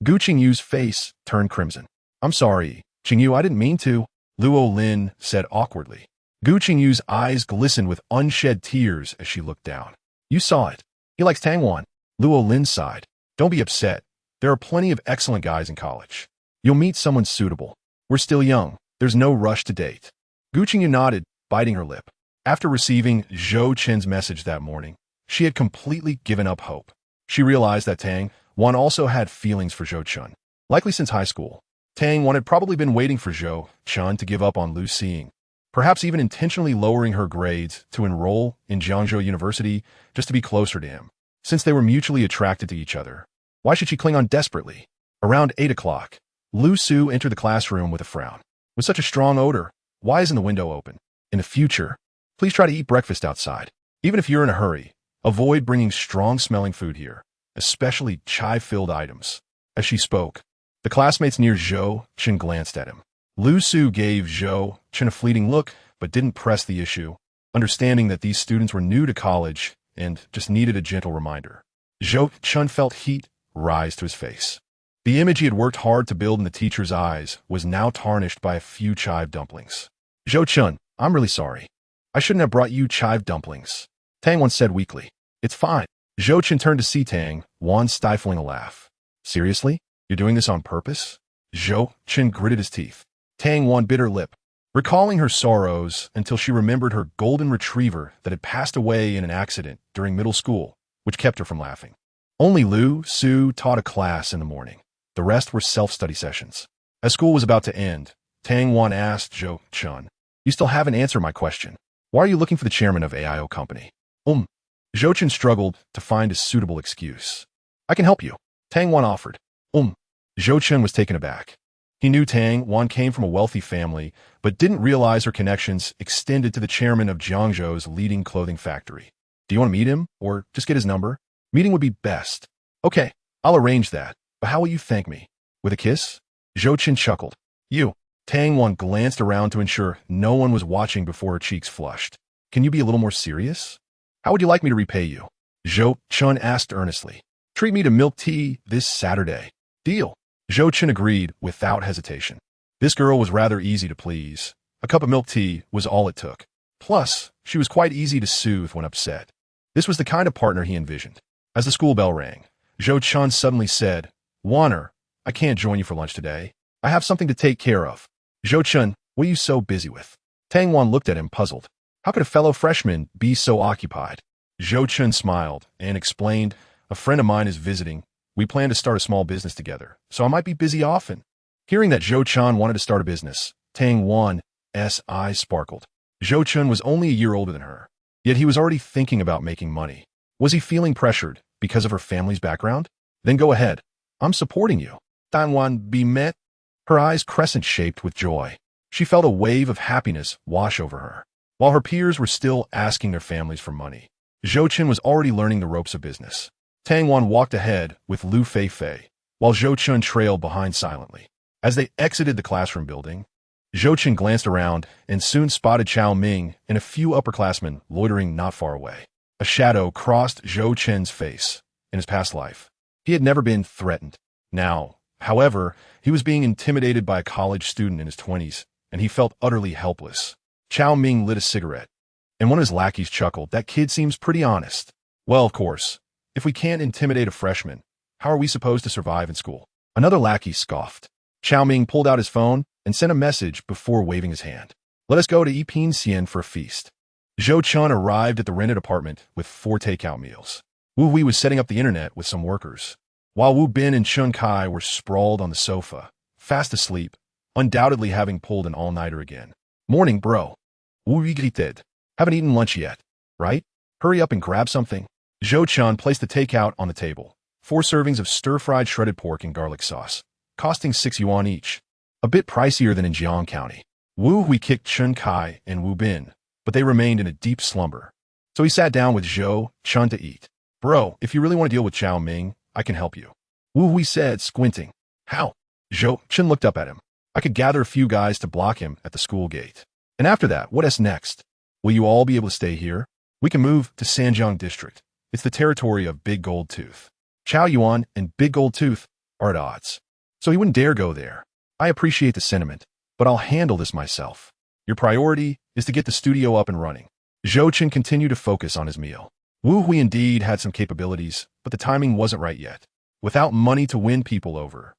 Gu Qingyu's face turned crimson. I'm sorry, Qingyu, I didn't mean to, Luo Lin said awkwardly. Gu Qingyu's eyes glistened with unshed tears as she looked down. You saw it. He likes Tangwan. Luo Lin sighed. Don't be upset. There are plenty of excellent guys in college. You'll meet someone suitable. We're still young. There's no rush to date. Gu Qingyu nodded, biting her lip. After receiving Zhou Chen's message that morning, she had completely given up hope. She realized that Tang Wan also had feelings for Zhou Chen. Likely since high school, Tang Wan had probably been waiting for Zhou Chen to give up on Lu Xing, perhaps even intentionally lowering her grades to enroll in Jiangzhou University just to be closer to him. Since they were mutually attracted to each other, why should she cling on desperately? Around 8 o'clock, Lu Su entered the classroom with a frown. With such a strong odor, why isn't the window open? In the future, please try to eat breakfast outside. Even if you're in a hurry, avoid bringing strong-smelling food here, especially chai-filled items. As she spoke, the classmates near Zhou Chen glanced at him. Lu Su gave Zhou Chen a fleeting look, but didn't press the issue, understanding that these students were new to college and just needed a gentle reminder. Zhou Chen felt heat rise to his face. The image he had worked hard to build in the teacher's eyes was now tarnished by a few chive dumplings. Zhou Chen, I'm really sorry. I shouldn't have brought you chive dumplings. Tang Wan said weakly. It's fine. Zhou Chen turned to see Tang Wan, stifling a laugh. Seriously? You're doing this on purpose? Zhou Chen gritted his teeth. Tang Wan bit her lip, recalling her sorrows until she remembered her golden retriever that had passed away in an accident during middle school, which kept her from laughing. Only Lu Su taught a class in the morning. The rest were self-study sessions. As school was about to end, Tang Wan asked Zhou Chen, You still haven't answered my question. Why are you looking for the chairman of AIO company? Zhou Chen struggled to find a suitable excuse. I can help you. Tang Wan offered. Zhou Chen was taken aback. He knew Tang Wan came from a wealthy family, but didn't realize her connections extended to the chairman of Jiangzhou's leading clothing factory. Do you want to meet him, or just get his number? Meeting would be best. Okay, I'll arrange that, but how will you thank me? With a kiss? Zhou Chen chuckled. You. Tang Wan glanced around to ensure no one was watching before her cheeks flushed. Can you be a little more serious? How would you like me to repay you? Zhou Chen asked earnestly. Treat me to milk tea this Saturday. Deal. Zhou Chen agreed without hesitation. This girl was rather easy to please. A cup of milk tea was all it took. Plus, she was quite easy to soothe when upset. This was the kind of partner he envisioned. As the school bell rang, Zhou Chen suddenly said, Wanner, I can't join you for lunch today. I have something to take care of. Zhou Chen, what are you so busy with? Tang Wan looked at him puzzled. How could a fellow freshman be so occupied? Zhou Chen smiled and explained, A friend of mine is visiting. We plan to start a small business together, so I might be busy often. Hearing that Zhou Chen wanted to start a business, Tang Wan's eyes sparkled. Zhou Chen was only a year older than her, yet he was already thinking about making money. Was he feeling pressured because of her family's background? Then go ahead. I'm supporting you. Tang Wan be met. Her eyes crescent-shaped with joy. She felt a wave of happiness wash over her. While her peers were still asking their families for money, Zhou Chen was already learning the ropes of business. Tang Wan walked ahead with Lu Fei, while Zhou Chen trailed behind silently. As they exited the classroom building, Zhou Chen glanced around and soon spotted Chao Ming and a few upperclassmen loitering not far away. A shadow crossed Zhou Chen's face. In his past life, he had never been threatened. Now, however, he was being intimidated by a college student in his 20s, and he felt utterly helpless. Chao Ming lit a cigarette, and one of his lackeys chuckled, That kid seems pretty honest. Well, of course. If we can't intimidate a freshman, how are we supposed to survive in school? Another lackey scoffed. Chao Ming pulled out his phone and sent a message before waving his hand. Let us go to Yipin Xian for a feast. Zhou Chen arrived at the rented apartment with 4 takeout meals. Wu Hui was setting up the internet with some workers, while Wu Bin and Chun Kai were sprawled on the sofa, fast asleep, undoubtedly having pulled an all-nighter again. Morning, bro. Wu Hui greeted. Haven't eaten lunch yet, right? Hurry up and grab something. Zhou Chen placed the takeout on the table. 4 servings of stir-fried shredded pork and garlic sauce, costing 6 yuan each. A bit pricier than in Jiang County. Wu Hui kicked Chun Kai and Wu Bin, but they remained in a deep slumber. So he sat down with Zhou Chen to eat. Bro, if you really want to deal with Chao Ming, I can help you. Wu Hui said, squinting. How? Zhou Chen looked up at him. I could gather a few guys to block him at the school gate. And after that, what is next? Will you all be able to stay here? We can move to Sanjiang District. It's the territory of Big Gold Tooth. Chow Yuan and Big Gold Tooth are at odds, so he wouldn't dare go there. I appreciate the sentiment, but I'll handle this myself. Your priority is to get the studio up and running. Zhou Chen continued to focus on his meal. Wu Hui indeed had some capabilities, but the timing wasn't right yet. Without money to win people over,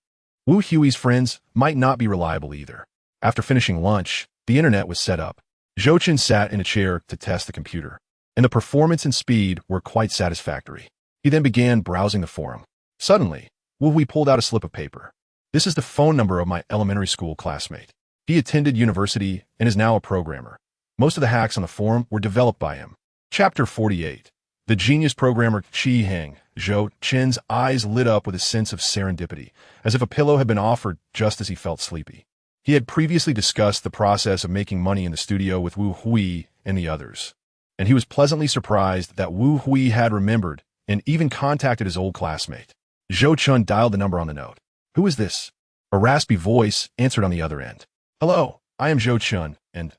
Wu Hui's friends might not be reliable either. After finishing lunch, the internet was set up. Zhou Chen sat in a chair to test the computer, and the performance and speed were quite satisfactory. He then began browsing the forum. Suddenly, Wu Hui pulled out a slip of paper. This is the phone number of my elementary school classmate. He attended university and is now a programmer. Most of the hacks on the forum were developed by him. Chapter 48. The genius programmer Qi Heng. Zhou Chen's eyes lit up with a sense of serendipity, as if a pillow had been offered just as he felt sleepy. He had previously discussed the process of making money in the studio with Wu Hui and the others, and he was pleasantly surprised that Wu Hui had remembered and even contacted his old classmate. Zhou Chen dialed the number on the note. Who is this? A raspy voice answered on the other end. Hello, I am Zhou Chen, and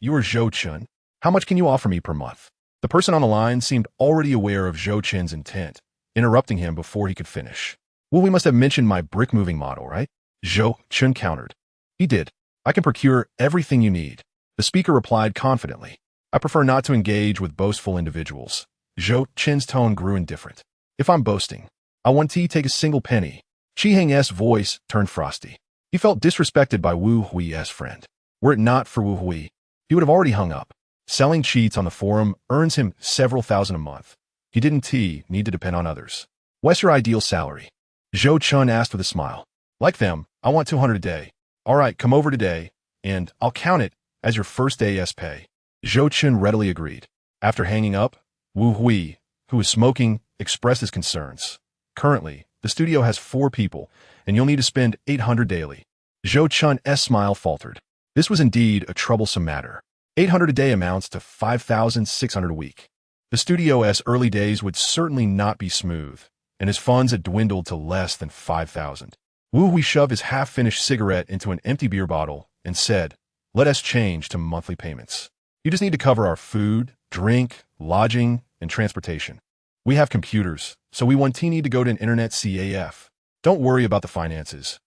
you are Zhou Chen. How much can you offer me per month? The person on the line seemed already aware of Zhou Chen's intent, interrupting him before he could finish. Well, we must have mentioned my brick-moving model, right? Zhou Chen countered. He did. I can procure everything you need. The speaker replied confidently. I prefer not to engage with boastful individuals. Zhou Chen's tone grew indifferent. If I'm boasting, I want to take a single penny. Qi Heng's voice turned frosty. He felt disrespected by Wu Hui's friend. Were it not for Wu Hui, he would have already hung up. Selling cheats on the forum earns him several thousand a month. He didn't need to depend on others. What's your ideal salary? Zhou Chen asked with a smile. Like them, I want 200 a day. All right, come over today, and I'll count it as your first day's pay. Zhou Chen readily agreed. After hanging up, Wu Hui, who was smoking, expressed his concerns. Currently, the studio has 4 people, and you'll need to spend 800 daily. Zhou Chen's smile faltered. This was indeed a troublesome matter. 800 a day amounts to 5,600 a week. The studio's early days would certainly not be smooth, and his funds had dwindled to less than 5,000. Wu Hui shoved his half-finished cigarette into an empty beer bottle and said, let us change to monthly payments. You just need to cover our food, drink, lodging, and transportation. We have computers, so we want need to go to an internet CAF. Don't worry about the finances.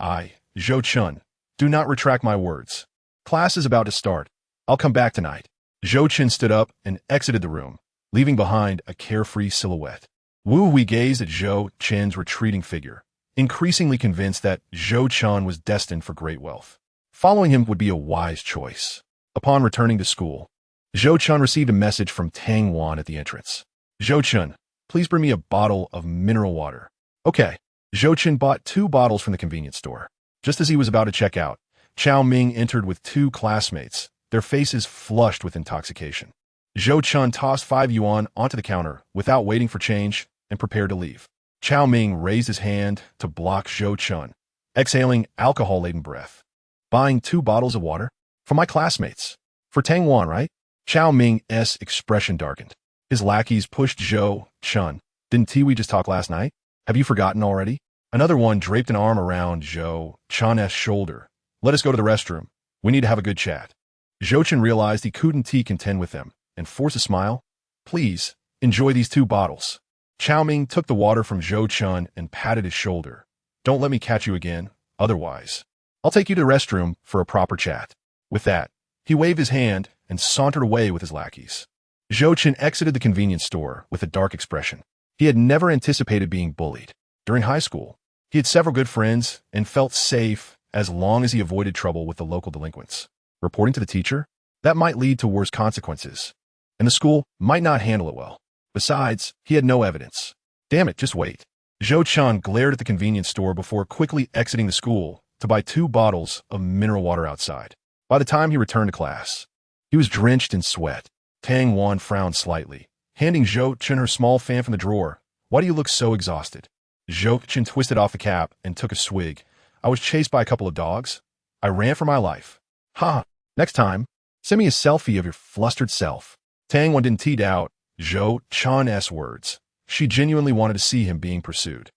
Zhou Chen, do not retract my words. Class is about to start. I'll come back tonight. Zhou Chen stood up and exited the room, leaving behind a carefree silhouette. Wu Hui gazed at Zhou Chen's retreating figure, increasingly convinced that Zhou Chen was destined for great wealth. Following him would be a wise choice. Upon returning to school, Zhou Chen received a message from Tang Wan at the entrance. Zhou Chen, please bring me a bottle of mineral water. Okay. Zhou Chen bought 2 bottles from the convenience store. Just as he was about to check out, Chao Ming entered with 2 classmates, their faces flushed with intoxication. Zhou Chen tossed 5 yuan onto the counter without waiting for change and prepared to leave. Chao Ming raised his hand to block Zhou Chen, exhaling alcohol-laden breath. Buying 2 bottles of water? For my classmates. For Tang Wan, right? Chao Ming's expression darkened. His lackeys pushed Zhou Chen. Didn't we just talk last night? Have you forgotten already? Another one draped an arm around Zhou Chen's shoulder. Let us go to the restroom. We need to have a good chat. Zhou Chen realized he couldn't contend with them and forced a smile. Please, enjoy these 2 bottles. Chao Ming took the water from Zhou Chen and patted his shoulder. Don't let me catch you again, otherwise. I'll take you to the restroom for a proper chat. With that, he waved his hand and sauntered away with his lackeys. Zhou Chen exited the convenience store with a dark expression. He had never anticipated being bullied. During high school, he had several good friends and felt safe as long as he avoided trouble with the local delinquents. Reporting to the teacher? That might lead to worse consequences, and the school might not handle it well. Besides, he had no evidence. Damn it, just wait. Zhou Chen glared at the convenience store before quickly exiting the school to buy 2 bottles of mineral water outside. By the time he returned to class, he was drenched in sweat. Tang Wan frowned slightly, handing Zhou Chen her small fan from the drawer. Why do you look so exhausted? Zhou Chen twisted off the cap and took a swig. I was chased by a couple of dogs. I ran for my life. Ha! Next time, send me a selfie of your flustered self. Tang Wan didn't doubt Zhou Chen's words. She genuinely wanted to see him being pursued.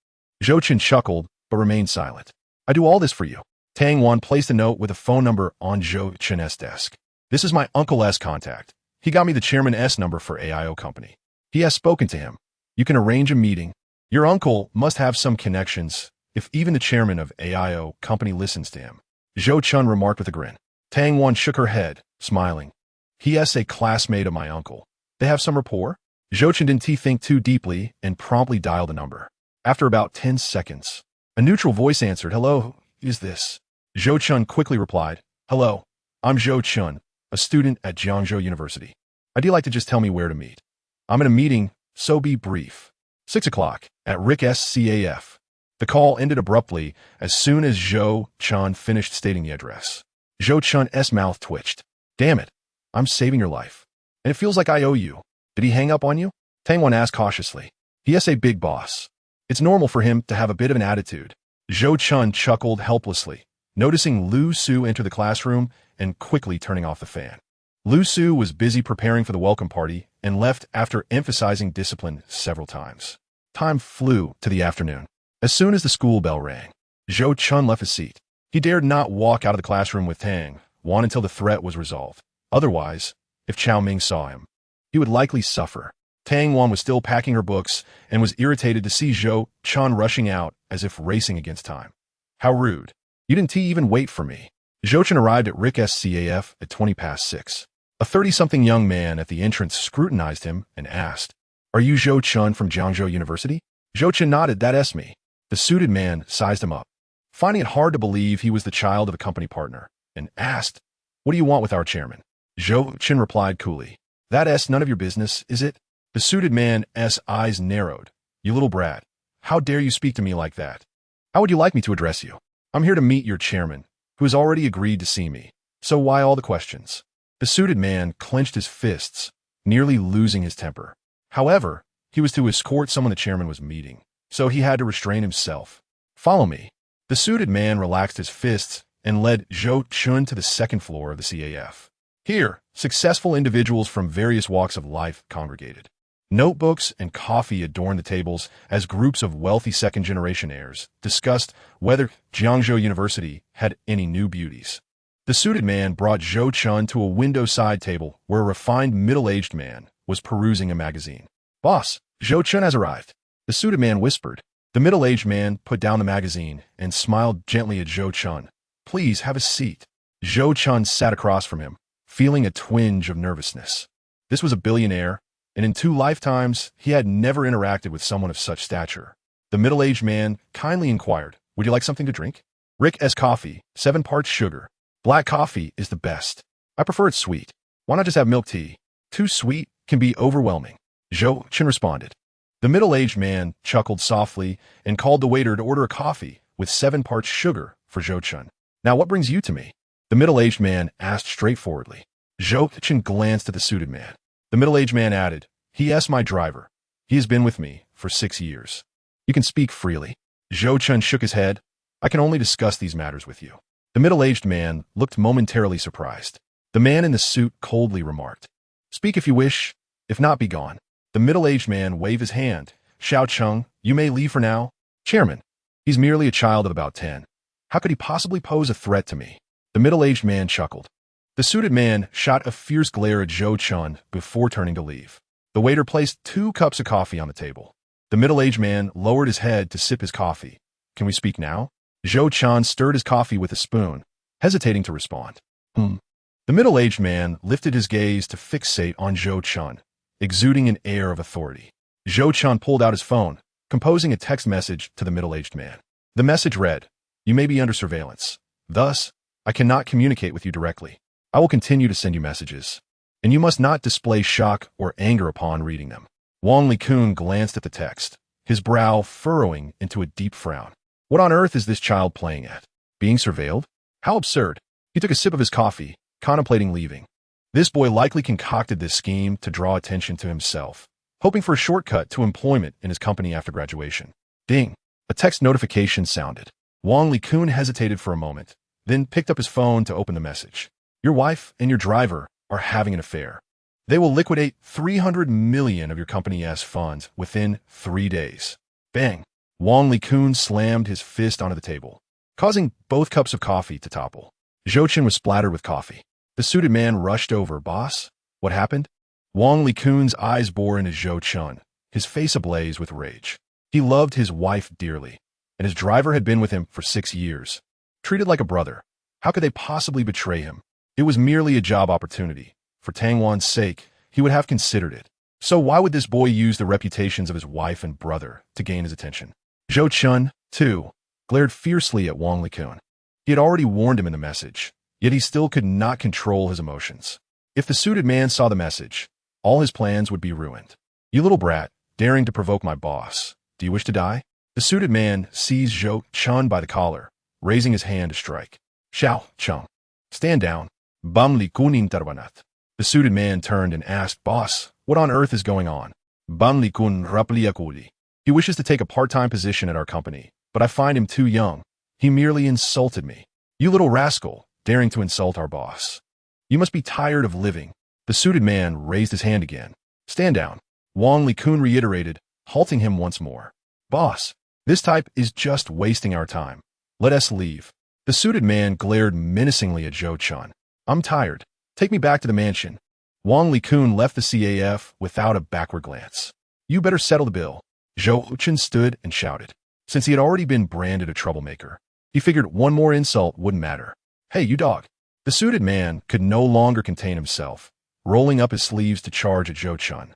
Zhou Chen chuckled, but remained silent. I do all this for you. Tang Wan placed a note with a phone number on Zhou Chen's desk. This is my Uncle S contact. He got me the Chairman S number for AIO Company. He has spoken to him. You can arrange a meeting. Your uncle must have some connections, if even the chairman of AIO Company listens to him. Zhou Chen remarked with a grin. Tang Wan shook her head, smiling. He is a classmate of my uncle. They have some rapport? Zhou Chen didn't think too deeply and promptly dialed the number. After about 10 seconds, a neutral voice answered, "Hello, is this?" Zhou Chen quickly replied, "Hello, I'm Zhou Chen, a student at Jiangzhou University. I'd like to just tell me where to meet. I'm in a meeting, so be brief." 6 o'clock, at Rick's CAF. The call ended abruptly as soon as Zhou Chen finished stating the address. Zhou Chen's mouth twitched. Damn it, I'm saving your life. And it feels like I owe you. Did he hang up on you? Tang Wan asked cautiously. He is a big boss. It's normal for him to have a bit of an attitude. Zhou Chen chuckled helplessly, noticing Lu Su enter the classroom and quickly turning off the fan. Lu Su was busy preparing for the welcome party and left after emphasizing discipline several times. Time flew to the afternoon. As soon as the school bell rang, Zhou Chen left his seat. He dared not walk out of the classroom with Tang Wan until the threat was resolved. Otherwise, if Chao Ming saw him, he would likely suffer. Tang Wan was still packing her books and was irritated to see Zhou Chen rushing out as if racing against time. How rude. You didn't even wait for me. Zhou Chen arrived at Rick's CAF at 6:20. A 30-something young man at the entrance scrutinized him and asked, "Are you Zhou Chen from Jiangzhou University?" Zhou Chen nodded. "That's me." The suited man sized him up, finding it hard to believe he was the child of a company partner, and asked, "What do you want with our chairman?" Zhou Chen replied coolly, "That's none of your business, is it?" The suited man's eyes narrowed. "You little brat. How dare you speak to me like that? How would you like me to address you? I'm here to meet your chairman, who has already agreed to see me. So why all the questions?" The suited man clenched his fists, nearly losing his temper. However, he was to escort someone the chairman was meeting, so he had to restrain himself. "Follow me." The suited man relaxed his fists and led Zhou Chen to the second floor of the CAF. Here, successful individuals from various walks of life congregated. Notebooks and coffee adorned the tables as groups of wealthy second-generation heirs discussed whether Jiangzhou University had any new beauties. The suited man brought Zhou Chen to a window-side table where a refined middle-aged man was perusing a magazine. "Boss, Zhou Chen has arrived," the suited man whispered. The middle-aged man put down the magazine and smiled gently at Zhou Chen. "Please have a seat." Zhou Chen sat across from him, feeling a twinge of nervousness. This was a billionaire, and in 2 lifetimes, he had never interacted with someone of such stature. The middle-aged man kindly inquired, "Would you like something to drink?" "Rick's coffee, 7 parts sugar. Black coffee is the best. I prefer it sweet. Why not just have milk tea? Too sweet can be overwhelming." Zhou Chen responded. The middle-aged man chuckled softly and called the waiter to order a coffee with 7 parts sugar for Zhou Chen. "Now what brings you to me?" the middle-aged man asked straightforwardly. Zhou Chen glanced at the suited man. The middle-aged man added, "He is my driver. He has been with me for 6 years. You can speak freely." Zhou Chen shook his head. "I can only discuss these matters with you." The middle-aged man looked momentarily surprised. The man in the suit coldly remarked, "Speak if you wish, if not, be gone." The middle-aged man waved his hand. "Xiao Cheng, you may leave for now." "Chairman, he's merely a child of about 10. How could he possibly pose a threat to me?" The middle-aged man chuckled. The suited man shot a fierce glare at Zhou Chen before turning to leave. The waiter placed 2 cups of coffee on the table. The middle-aged man lowered his head to sip his coffee. "Can we speak now?" Zhou Chen stirred his coffee with a spoon, hesitating to respond. The middle-aged man lifted his gaze to fixate on Zhou Chen, exuding an air of authority. Zhou Chen pulled out his phone, composing a text message to the middle-aged man. The message read, "You may be under surveillance. Thus, I cannot communicate with you directly. I will continue to send you messages, and you must not display shock or anger upon reading them." Wang Likun glanced at the text, his brow furrowing into a deep frown. What on earth is this child playing at? Being surveilled? How absurd. He took a sip of his coffee, contemplating leaving. This boy likely concocted this scheme to draw attention to himself, hoping for a shortcut to employment in his company after graduation. Ding! A text notification sounded. Wang Likun hesitated for a moment, then picked up his phone to open the message. "Your wife and your driver are having an affair. They will liquidate 300 million of your company's funds within 3 days. Bang! Wang Likun slammed his fist onto the table. causing both cups of coffee to topple. Zhou Chen was splattered with coffee. The suited man rushed over. Boss? What happened? Wang Likun's eyes bore into Zhou Chen, his face ablaze with rage. He loved his wife dearly, and his driver had been with him for 6 years. Treated like a brother. How could they possibly betray him? It was merely a job opportunity. For Tang Wan's sake, he would have considered it. So why would this boy use the reputations of his wife and brother to gain his attention? Zhou Chen, too, glared fiercely at Wang Likun. He had already warned him in the message, yet he still could not control his emotions. If the suited man saw the message, all his plans would be ruined. You little brat, daring to provoke my boss. Do you wish to die? The suited man seized Zhou Chen by the collar, raising his hand to strike. Xiao Cheng, stand down. Bam Li Kun intervenat. The suited man turned and asked, Boss, what on earth is going on? Bam Li Kun rapliakuli. He wishes to take a part-time position at our company, but I find him too young. He merely insulted me. You little rascal, daring to insult our boss. You must be tired of living. The suited man raised his hand again. Stand down. Wang Likun reiterated, halting him once more. Boss, this type is just wasting our time. Let us leave. The suited man glared menacingly at Zhou Chen. I'm tired. Take me back to the mansion. Wang Likun left the CAF without a backward glance. You better settle the bill. Zhou Chen stood and shouted. Since he had already been branded a troublemaker, he figured one more insult wouldn't matter. Hey, you dog. The suited man could no longer contain himself, rolling up his sleeves to charge at Zhou Chen.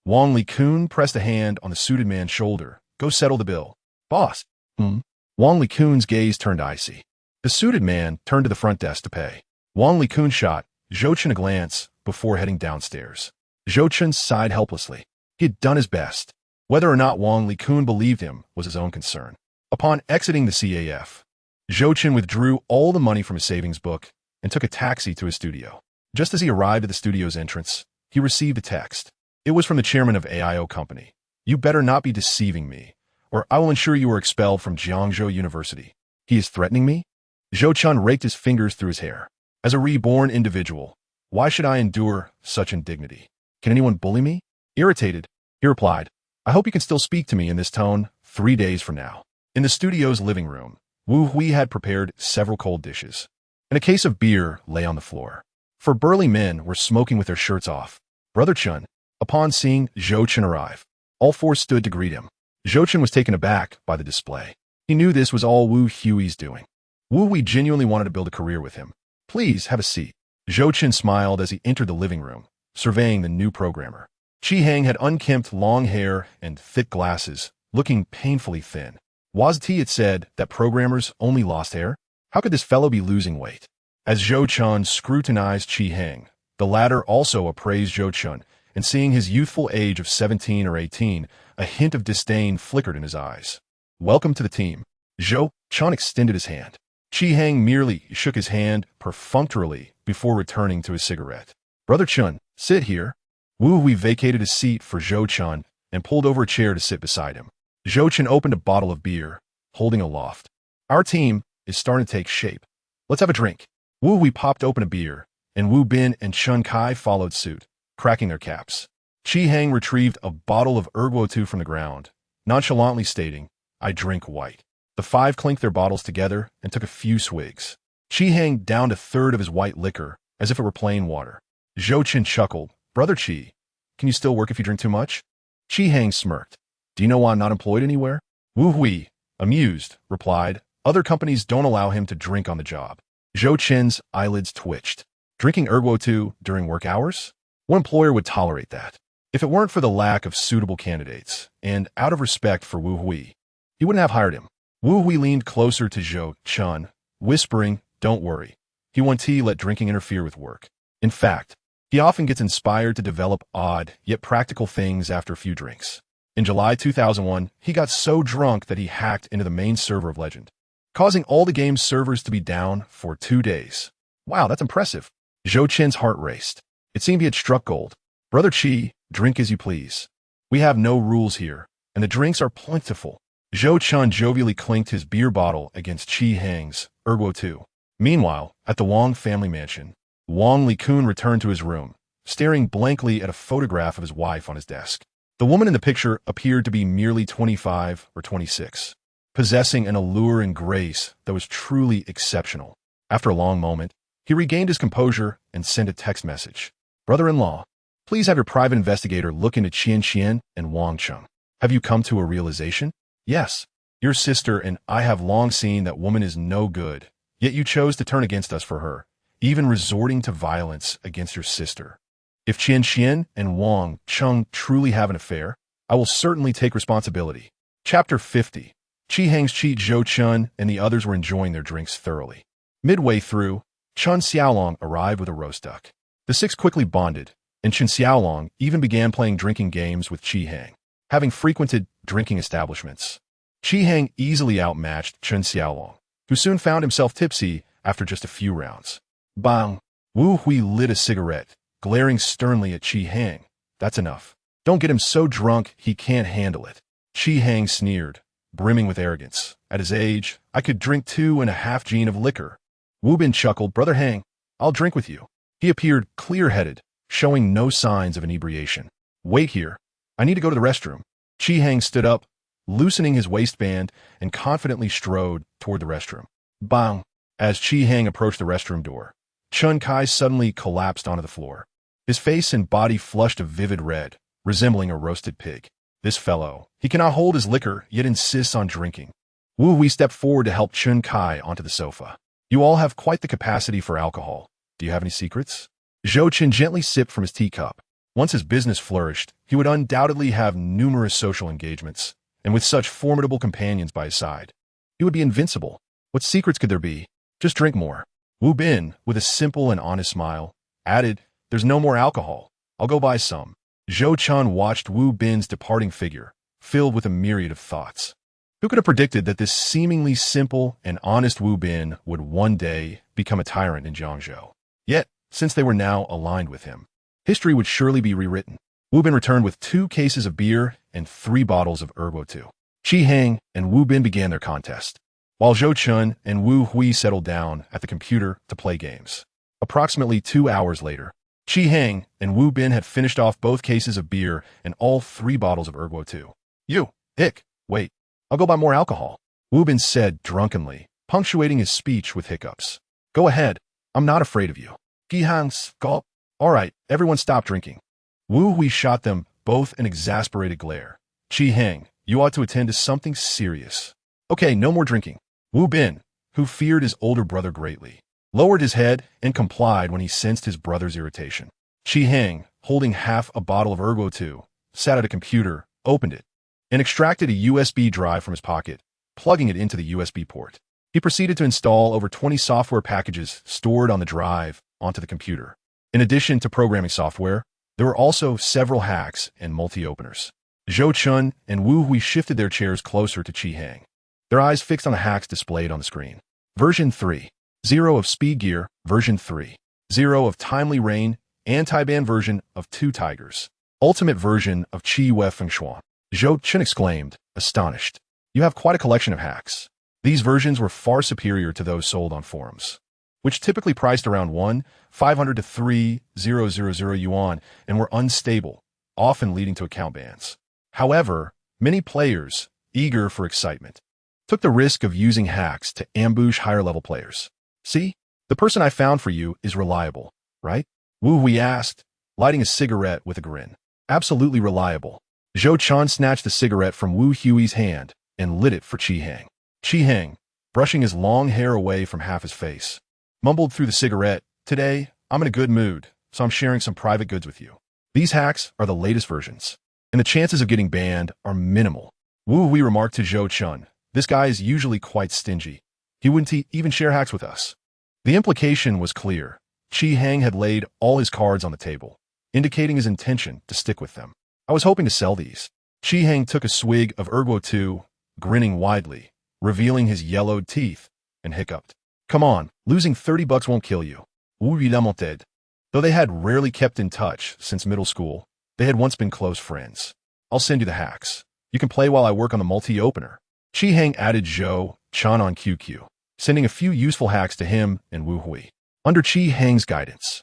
Wang Likun pressed a hand on the suited man's shoulder. Go settle the bill. Boss. Wang Likun's gaze turned icy. The suited man turned to the front desk to pay. Wang Likun shot Zhou Chen a glance before heading downstairs. Zhou Chen sighed helplessly. He had done his best. Whether or not Wang Likun believed him was his own concern. Upon exiting the CAF, Zhou Chen withdrew all the money from his savings book and took a taxi to his studio. Just as he arrived at the studio's entrance, he received a text. It was from the chairman of AIO Company. You better not be deceiving me, or I will ensure you are expelled from Jiangzhou University. He is threatening me? Zhou Chen raked his fingers through his hair. As a reborn individual, why should I endure such indignity? Can anyone bully me? Irritated, he replied, I hope you can still speak to me in this tone 3 days from now. In the studio's living room, Wu Hui had prepared several cold dishes, and a case of beer lay on the floor. 4 burly men were smoking with their shirts off. Brother Chen, upon seeing Zhou Chen arrive, all 4 stood to greet him. Zhou Chen was taken aback by the display. He knew this was all Wu Hui's doing. Wu Hui genuinely wanted to build a career with him. Please have a seat. Zhou Chen smiled as he entered the living room, surveying the new programmer. Chi Hang had unkempt long hair and thick glasses, looking painfully thin. Was Ti had said that programmers only lost hair? How could this fellow be losing weight? As Zhou Chen scrutinized Chi Hang, the latter also appraised Zhou Chen, and seeing his youthful age of 17 or 18, a hint of disdain flickered in his eyes. Welcome to the team. Zhou Chen extended his hand. Chi Hang merely shook his hand perfunctorily before returning to his cigarette. Brother Chen, sit here. Wu Hui vacated his seat for Zhou Chen and pulled over a chair to sit beside him. Zhou Chen opened a bottle of beer, holding aloft. Our team is starting to take shape. Let's have a drink. Wu Hui popped open a beer, and Wu Bin and Chun Kai followed suit, cracking their caps. Chi Hang retrieved a bottle of Erguo from the ground, nonchalantly stating, I drink white. The 5 clinked their bottles together and took a few swigs. Chi Hang downed a third of his white liquor as if it were plain water. Zhou Chen chuckled. Brother Chi, can you still work if you drink too much? Chi Hang smirked. Do you know why I'm not employed anywhere? Wu Hui, amused, replied, other companies don't allow him to drink on the job. Zhou Chen's eyelids twitched. Drinking Erguo during work hours? What employer would tolerate that? If it weren't for the lack of suitable candidates, and out of respect for Wu Hui, he wouldn't have hired him. Wu Hui leaned closer to Zhou Chen, whispering, don't worry. He won't let drinking interfere with work. In fact, he often gets inspired to develop odd, yet practical things after a few drinks. In July 2001, he got so drunk that he hacked into the main server of Legend, causing all the game's servers to be down for 2 days. Wow, that's impressive. Zhou Chen's heart raced. It seemed he had struck gold. Brother Chi, drink as you please. We have no rules here, and the drinks are plentiful. Zhou Chen jovially clinked his beer bottle against Chi Hang's Erguo. Meanwhile, at the Wang family mansion, Wang Likun returned to his room, staring blankly at a photograph of his wife on his desk. The woman in the picture appeared to be merely 25 or 26. possessing an allure and grace that was truly exceptional. After a long moment, he regained his composure and sent a text message. Brother-in-law, please have your private investigator look into Qian and Wang Cheng. Have you come to a realization? Yes. Your sister and I have long seen that woman is no good, yet you chose to turn against us for her, even resorting to violence against your sister. If Qian and Wang Cheng truly have an affair, I will certainly take responsibility. Chapter 50. Qi Hang's cheat. Zhou Chen and the others were enjoying their drinks thoroughly. Midway through, Chen Xiaolong arrived with a roast duck. The six quickly bonded, and Chen Xiaolong even began playing drinking games with Qi Hang. Having frequented drinking establishments, Qi Hang easily outmatched Chen Xiaolong, who soon found himself tipsy after just a few rounds. Bang! Wu Hui lit a cigarette, glaring sternly at Qi Hang. That's enough. Don't get him so drunk he can't handle it. Qi Hang sneered, brimming with arrogance. At his age, I could drink 2.5 gin of liquor. Wu Bin chuckled. Brother Hang, I'll drink with you. He appeared clear-headed, showing no signs of inebriation. Wait here. I need to go to the restroom. Qi Hang stood up, loosening his waistband, and confidently strode toward the restroom. Bang! As Qi Hang approached the restroom door, Chun Kai suddenly collapsed onto the floor. His face and body flushed a vivid red, resembling a roasted pig. This fellow, he cannot hold his liquor, yet insists on drinking. Wu Hui stepped forward to help Chun Kai onto the sofa. You all have quite the capacity for alcohol. Do you have any secrets? Zhou Chen gently sipped from his teacup. Once his business flourished, he would undoubtedly have numerous social engagements, and with such formidable companions by his side, he would be invincible. What secrets could there be? Just drink more. Wu Bin, with a simple and honest smile, added, There's no more alcohol. I'll go buy some. Zhou Chen watched Wu Bin's departing figure, filled with a myriad of thoughts. Who could have predicted that this seemingly simple and honest Wu Bin would one day become a tyrant in Jiangzhou? Yet, since they were now aligned with him, history would surely be rewritten. Wu Bin returned with 2 cases of beer and 3 bottles of Erguo 2. Qi Hang and Wu Bin began their contest, while Zhou Chen and Wu Hui settled down at the computer to play games. Approximately 2 hours later, Qi Hang and Wu Bin had finished off both cases of beer and all 3 bottles of Erguo 2. Wait, I'll go buy more alcohol, Wu Bin said drunkenly, punctuating his speech with hiccups. Go ahead, I'm not afraid of you. Qi Hang's gulp. All right, everyone stop drinking. Wu Hui shot them both an exasperated glare. Qi Hang, you ought to attend to something serious. Okay, no more drinking. Wu Bin, who feared his older brother greatly, lowered his head and complied when he sensed his brother's irritation. Qi Hang, holding half a bottle of Erguo 2, sat at a computer, opened it, and extracted a USB drive from his pocket, plugging it into the USB port. He proceeded to install over 20 software packages stored on the drive onto the computer. In addition to programming software, there were also several hacks and multi-openers. Zhou Chen and Wu Hui shifted their chairs closer to Qi Hang, their eyes fixed on the hacks displayed on the screen. Version 3.0 of Speed Gear, Version 3.0 of Timely Rain, Anti-ban version of 2 Tigers, Ultimate version of Qi Wei Feng Shuan. Zhou Chen exclaimed, astonished. You have quite a collection of hacks. These versions were far superior to those sold on forums, which typically priced around 1,500 to 3,000 yuan and were unstable, often leading to account bans. However, many players, eager for excitement, took the risk of using hacks to ambush higher-level players. See, the person I found for you is reliable, right? Wu Hui asked, lighting a cigarette with a grin. Absolutely reliable. Zhou Chen snatched the cigarette from Wu Hui's hand and lit it for Qi Hang. Qi Hang, brushing his long hair away from half his face, mumbled through the cigarette, Today, I'm in a good mood, so I'm sharing some private goods with you. These hacks are the latest versions, and the chances of getting banned are minimal. Wu Hui remarked to Zhou Chen, This guy is usually quite stingy. He wouldn't even share hacks with us. The implication was clear. Qi Hang had laid all his cards on the table, indicating his intention to stick with them. I was hoping to sell these. Qi Hang took a swig of Erguo 2, grinning widely, revealing his yellowed teeth, and hiccuped. Come on, losing $30 won't kill you. Wu Hui lamented. Though they had rarely kept in touch since middle school, they had once been close friends. I'll send you the hacks. You can play while I work on the multi-opener. Qi Hang added Zhou Chen on QQ, sending a few useful hacks to him and Wu Hui. Under Qi Hang's guidance,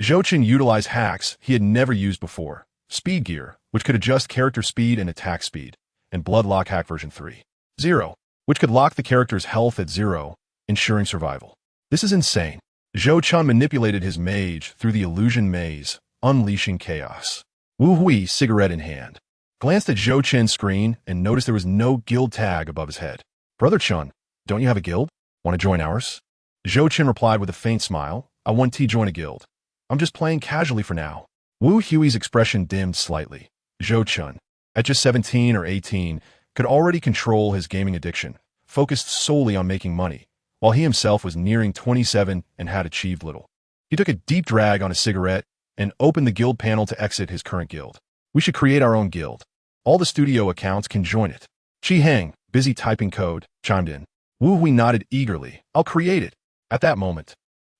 Zhou Chen utilized hacks he had never used before. Speed Gear, which could adjust character speed and attack speed, and Bloodlock Hack version 3.0. which could lock the character's health at 0, ensuring survival. This is insane. Zhou Chen manipulated his mage through the illusion maze, unleashing chaos. Wu Hui, cigarette in hand, glanced at Zhou Chen's screen and noticed there was no guild tag above his head. Brother Chen, don't you have a guild? Want to join ours? Zhou Chen replied with a faint smile. I want to join a guild. I'm just playing casually for now. Wu Hui's expression dimmed slightly. Zhou Chen, at just 17 or 18, could already control his gaming addiction, focused solely on making money, while he himself was nearing 27 and had achieved little. He took a deep drag on a cigarette and opened the guild panel to exit his current guild. We should create our own guild. All the studio accounts can join it. Chi Hang, busy typing code, chimed in. Wu Hui nodded eagerly. I'll create it. At that moment,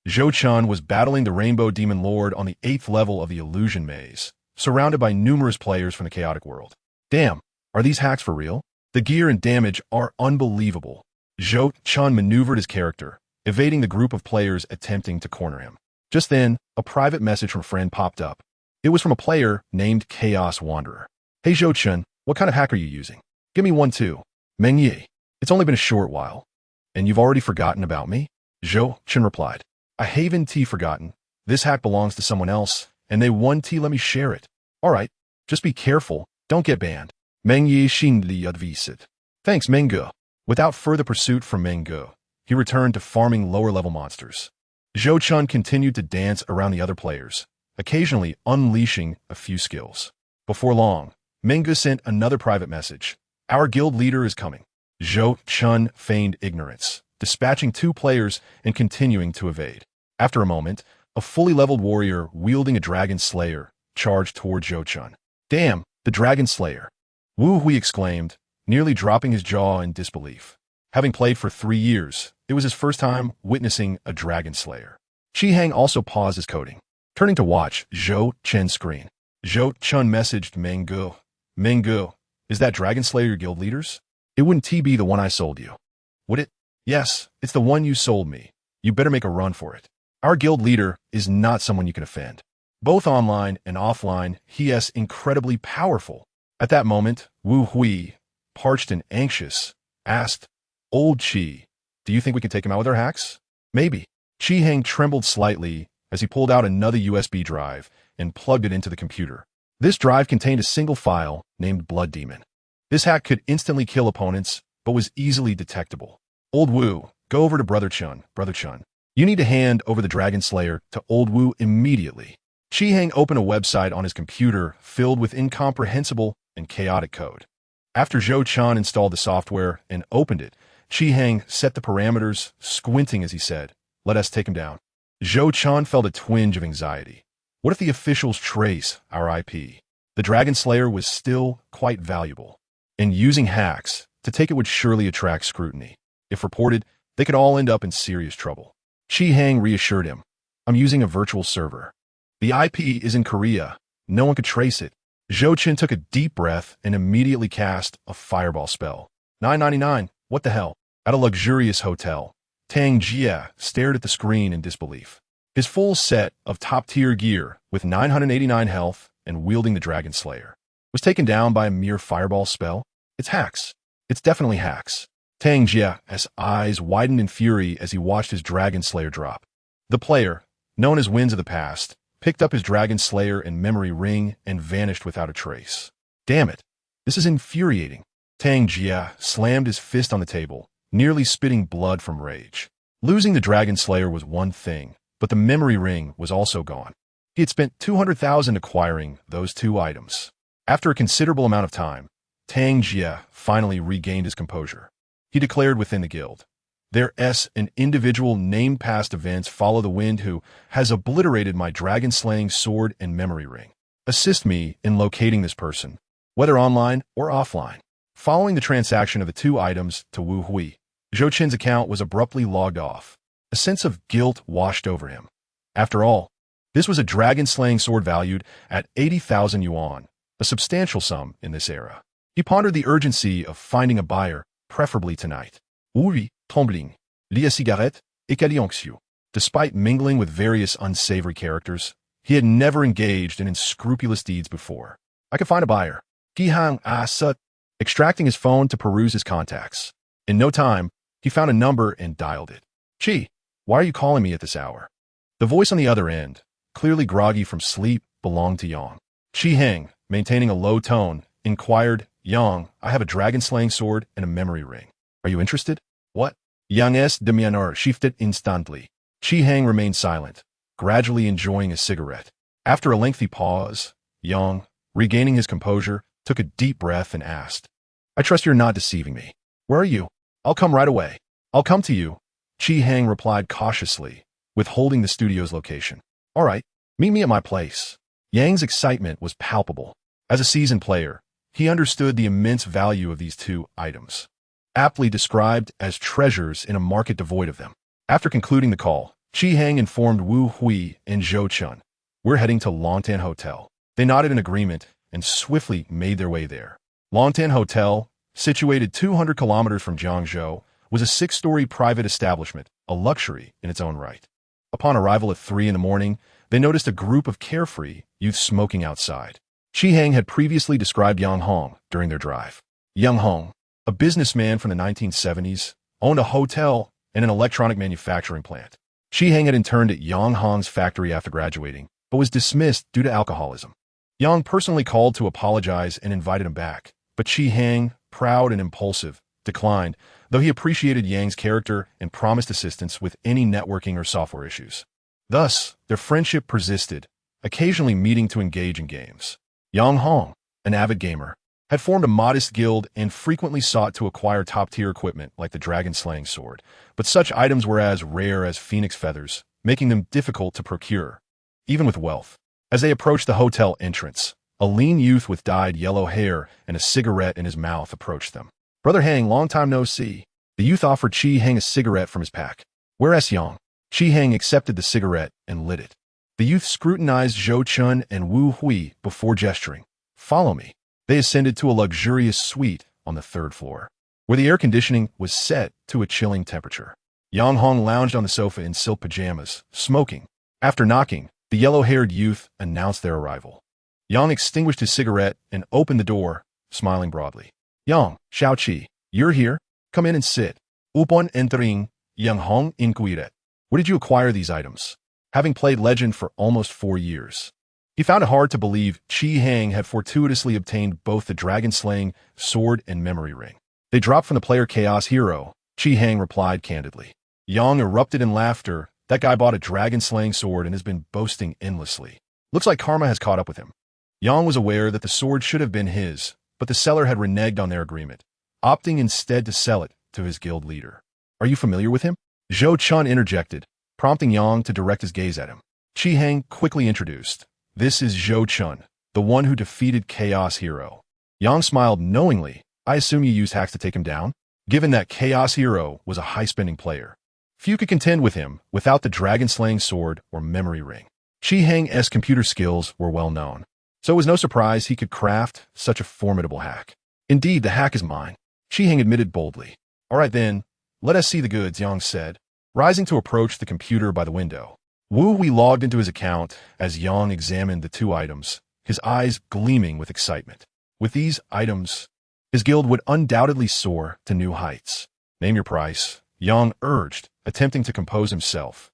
Zhou Chen was battling the Rainbow Demon Lord on the 8th level of the illusion maze, surrounded by numerous players from the chaotic world. Damn, are these hacks for real? The gear and damage are unbelievable. Zhou Chen maneuvered his character, evading the group of players attempting to corner him. Just then, a private message from a friend popped up. It was from a player named Chaos Wanderer. Hey Zhou Chen, what kind of hack are you using? Give me one too. Meng Yi. It's only been a short while. And you've already forgotten about me? Zhou Chen replied. I haven't forgotten. This hack belongs to someone else, and they want let me share it. Alright, just be careful, don't get banned. Meng Yi Xingli advised. Thanks, Mengge. Without further pursuit from Mengge, he returned to farming lower-level monsters. Zhou Chen continued to dance around the other players, occasionally unleashing a few skills. Before long, Mengge sent another private message. Our guild leader is coming. Zhou Chen feigned ignorance, dispatching 2 players and continuing to evade. After a moment, a fully leveled warrior wielding a dragon slayer charged toward Zhou Chen. Damn, the dragon slayer! Wu Hui exclaimed, nearly dropping his jaw in disbelief. Having played for 3 years, it was his first time witnessing a dragon slayer. Chi Hang also paused his coding, turning to watch Zhou Chen's screen. Zhou Chen messaged Mengge. Mengge, is that dragon slayer your guild leader's? It wouldn't be the one I sold you. Would it? Yes, it's the one you sold me. You better make a run for it. Our guild leader is not someone you can offend. Both online and offline, he is incredibly powerful. At that moment, Wu Hui, parched and anxious, asked, Old Chi, do you think we can take him out with our hacks? Maybe. Chi Hang trembled slightly as he pulled out another USB drive and plugged it into the computer. This drive contained a single file named Blood Demon. This hack could instantly kill opponents, but was easily detectable. Old Wu, go over to Brother Chen. Brother Chen, you need to hand over the Dragon Slayer to Old Wu immediately. Chi Hang opened a website on his computer filled with incomprehensible and chaotic code. After Zhou Chen installed the software and opened it, Chi Hang set the parameters, squinting as he said, let us take him down. Zhou Chen felt a twinge of anxiety. What if the officials trace our IP? The Dragon Slayer was still quite valuable, and using hacks to take it would surely attract scrutiny. If reported, they could all end up in serious trouble. Chi Hang reassured him, I'm using a virtual server. The IP is in Korea. No one could trace it. Zhou Chen took a deep breath and immediately cast a fireball spell. 999, what the hell? At a luxurious hotel, Tang Jia stared at the screen in disbelief. His full set of top-tier gear, with 989 health and wielding the Dragon Slayer, was taken down by a mere fireball spell. It's hacks. It's definitely hacks. Tang Jia's eyes widened in fury as he watched his Dragon Slayer drop. The player, known as Winds of the Past, picked up his Dragon Slayer and memory ring and vanished without a trace. Damn it. This is infuriating. Tang Jia slammed his fist on the table, nearly spitting blood from rage. Losing the Dragon Slayer was one thing, but the memory ring was also gone. He had spent 200,000 acquiring those 2 items. After a considerable amount of time, Tang Jia finally regained his composure. He declared within the guild, There's an individual named past events follow the wind who has obliterated my dragon-slaying sword and memory ring. Assist me in locating this person, whether online or offline. Following the transaction of the 2 items to Wu Hui, Zhou Chen's account was abruptly logged off. A sense of guilt washed over him. After all, this was a dragon-slaying sword valued at 80,000 yuan, a substantial sum in this era. He pondered the urgency of finding a buyer, preferably tonight. Oui, trembling, lia cigarette, et calianxieux. Despite mingling with various unsavory characters, he had never engaged in unscrupulous deeds before. I could find a buyer. Qihang Asut, extracting his phone to peruse his contacts. In no time, he found a number and dialed it. "Chi, why are you calling me at this hour?" The voice on the other end, clearly groggy from sleep, belonged to Yang. Chi Heng, maintaining a low tone, inquired, "Yang, I have a dragon-slaying sword and a memory ring. Are you interested?" "What?" Yang's demeanor shifted instantly. Chi Heng remained silent, gradually enjoying a cigarette. After a lengthy pause, Yang, regaining his composure, took a deep breath and asked, "I trust you're not deceiving me. Where are you?" "I'll come right away." "I'll come to you," Chi Heng replied cautiously, withholding the studio's location. "All right, meet me at my place." Yang's excitement was palpable. As a seasoned player, he understood the immense value of these two items, aptly described as treasures in a market devoid of them. After concluding the call, Chi Heng informed Wu Hui and Zhou Chen, "We're heading to Longtan Hotel." They nodded in agreement and swiftly made their way there. Longtan Hotel, situated 200 kilometers from Jiangzhou, was a 6-story private establishment, a luxury in its own right. Upon arrival at 3 in the morning, they noticed a group of carefree youths smoking outside. Chi Heng had previously described Yang Hong during their drive. Yang Hong, a businessman from the 1970s, owned a hotel and an electronic manufacturing plant. Chi Heng had interned at Yang Hong's factory after graduating, but was dismissed due to alcoholism. Yang personally called to apologize and invited him back, but Chi Heng, proud and impulsive, declined, though he appreciated Yang's character and promised assistance with any networking or software issues. Thus, their friendship persisted, occasionally meeting to engage in games. Yang Hong, an avid gamer, had formed a modest guild and frequently sought to acquire top-tier equipment like the dragon-slaying sword, but such items were as rare as phoenix feathers, making them difficult to procure, even with wealth. As they approached the hotel entrance, a lean youth with dyed yellow hair and a cigarette in his mouth approached them. "Brother Heng, long time no see." The youth offered Chi Heng a cigarette from his pack. "Whereas Yang?" Chi Heng accepted the cigarette and lit it. The youth scrutinized Zhou Chen and Wu Hui before gesturing. "Follow me." They ascended to a luxurious suite on the 3rd floor, where the air conditioning was set to a chilling temperature. Yang Hong lounged on the sofa in silk pajamas, smoking. After knocking, the yellow-haired youth announced their arrival. Yang extinguished his cigarette and opened the door, smiling broadly. "Yang, Xiaoqi, you're here? Come in and sit." Upon entering, Yang Hong inquired, "Where did you acquire these items?" Having played Legend for almost 4 years, he found it hard to believe Chi Heng had fortuitously obtained both the dragon-slaying sword and memory ring. "They dropped from the player Chaos Hero," Chi Heng replied candidly. Yang erupted in laughter. "That guy bought a dragon-slaying sword and has been boasting endlessly. Looks like karma has caught up with him." Yang was aware that the sword should have been his, but the seller had reneged on their agreement, opting instead to sell it to his guild leader. "Are you familiar with him?" Zhou Chen interjected, prompting Yang to direct his gaze at him. Chi Heng quickly introduced, "This is Zhou Chen, the one who defeated Chaos Hero." Yang smiled knowingly. "I assume you used hacks to take him down?" Given that Chaos Hero was a high-spending player, few could contend with him without the dragon-slaying sword or memory ring. Chi Heng's computer skills were well known, so it was no surprise he could craft such a formidable hack. "Indeed, the hack is mine," Chi Heng admitted boldly. "All right then, let us see the goods," Yang said, rising to approach the computer by the window. Wu Hui logged into his account as Yang examined the two items, his eyes gleaming with excitement. With these items, his guild would undoubtedly soar to new heights. "Name your price," Yang urged, attempting to compose himself.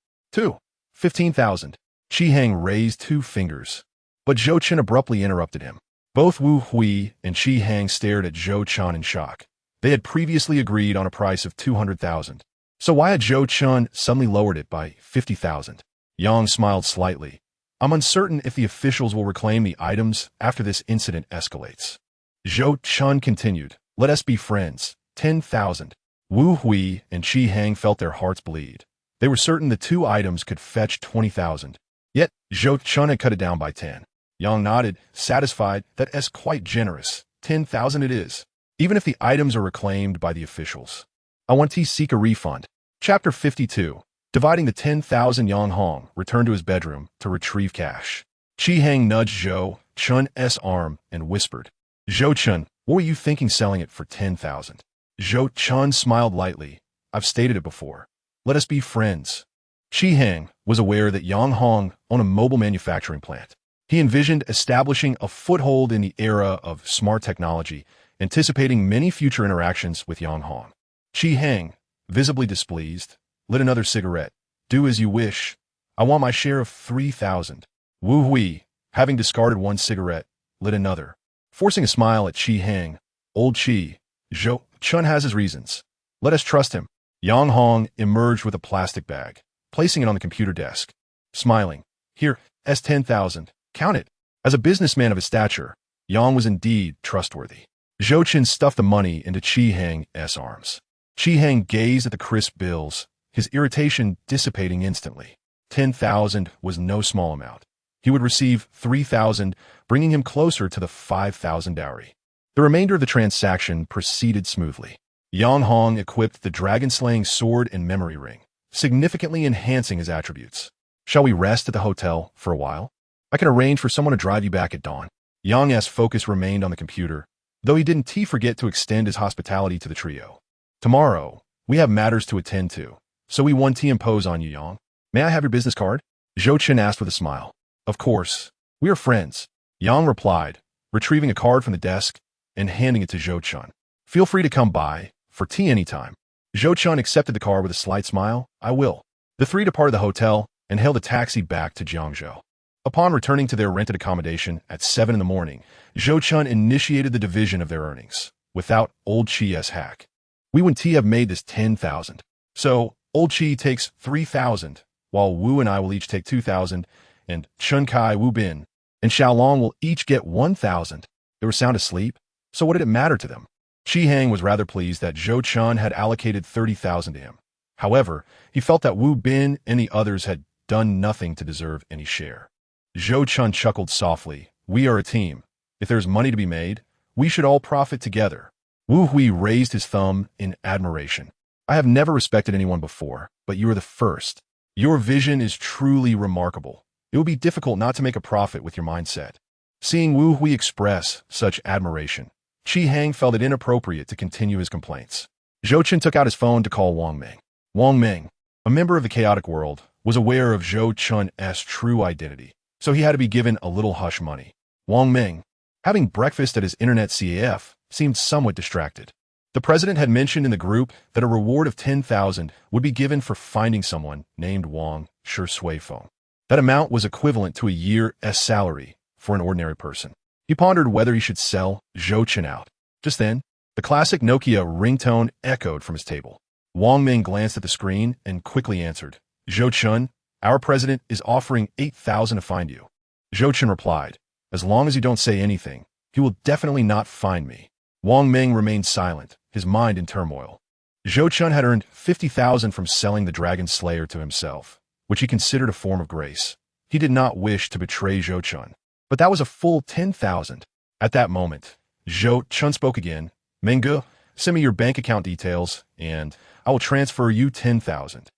15,000. Chi Heng raised 2 fingers, but Zhou Chen abruptly interrupted him. Both Wu Hui and Chi Heng stared at Zhou Chen in shock. They had previously agreed on a price of 200,000. So why had Zhou Chen suddenly lowered it by 50,000? Yang smiled slightly. "I'm uncertain if the officials will reclaim the items after this incident escalates." Zhou Chen continued, "Let us be friends. 10,000. Wu Hui and Chi Heng felt their hearts bleed. They were certain the two items could fetch 20,000. Yet, Zhou Chen had cut it down by 10. Yang nodded, satisfied that is quite generous. 10,000 it is, even if the items are reclaimed by the officials. "I want to seek a refund." Chapter 52. Dividing the 10,000, Yang Hong returned to his bedroom to retrieve cash. Chi Heng nudged Zhou Chen's arm and whispered, "Zhou Chen, what were you thinking selling it for 10,000? Zhou Chen smiled lightly. "I've stated it before. Let us be friends." Chi Heng was aware that Yang Hong owned a mobile manufacturing plant. He envisioned establishing a foothold in the era of smart technology, anticipating many future interactions with Yang Hong. Chi Hang, visibly displeased, lit another cigarette. Do as you wish. I want my share of 3,000. Wu Hui, having discarded one cigarette, lit another. Forcing a smile at Chi Hang. Old Chi, Zhou Chen has his reasons. Let us trust him. Yang Hong emerged with a plastic bag, placing it on the computer desk. Smiling. Here, S10,000. Count it. As a businessman of his stature, Yang was indeed trustworthy. Zhou Chen stuffed the money into Chi Hang's arms. Chi Hang gazed at the crisp bills, his irritation dissipating instantly. 10,000 was no small amount. He would receive 3,000, bringing him closer to the 5,000 dowry. The remainder of the transaction proceeded smoothly. Yang Hong equipped the dragon-slaying sword and memory ring, significantly enhancing his attributes. Shall we rest at the hotel for a while? I can arrange for someone to drive you back at dawn. Yang's focus remained on the computer, though he didn't forget to extend his hospitality to the trio. Tomorrow, we have matters to attend to, so we want to impose on you, Yang. May I have your business card? Zhou Chen asked with a smile. Of course. We are friends. Yang replied, retrieving a card from the desk and handing it to Zhou Chen. Feel free to come by for tea anytime. Zhou Chen accepted the card with a slight smile. I will. The three departed the hotel and hailed a taxi back to Jiangzhou. Upon returning to their rented accommodation at 7 in the morning, Zhou Chen initiated the division of their earnings, without Old Chi's hack. We wouldn't have made this 10,000. So, Old Chi takes 3,000, while Wu and I will each take 2,000, and Chun Kai, Wu Bin, and Xiaolong will each get 1,000. They were sound asleep, so what did it matter to them? Chi Hang was rather pleased that Zhou Chen had allocated 30,000 to him. However, he felt that Wu Bin and the others had done nothing to deserve any share. Zhou Chen chuckled softly. We are a team. If there's money to be made, we should all profit together. Wu Hui raised his thumb in admiration. I have never respected anyone before, but you are the first. Your vision is truly remarkable. It will be difficult not to make a profit with your mindset. Seeing Wu Hui express such admiration, Chi Hang felt it inappropriate to continue his complaints. Zhou Chen took out his phone to call Wang Meng. Wang Meng, a member of the chaotic world, was aware of Zhou Chen's true identity, so he had to be given a little hush money. Wang Meng, having breakfast at his internet CAF, seemed somewhat distracted. The president had mentioned in the group that a reward of 10,000 would be given for finding someone named Wang Shui-Feng. That amount was equivalent to a year's salary for an ordinary person. He pondered whether he should sell Zhou Chen out. Just then, the classic Nokia ringtone echoed from his table. Wang Ming glanced at the screen and quickly answered, Zhou Chen, our president is offering 8,000 to find you. Zhou Chen replied, as long as you don't say anything, he will definitely not find me. Wang Ming remained silent, his mind in turmoil. Zhou Chen had earned 50,000 from selling the Dragon Slayer to himself, which he considered a form of grace. He did not wish to betray Zhou Chen, but that was a full 10,000. At that moment, Zhou Chen spoke again. Mengge, send me your bank account details, and I will transfer you 10,000.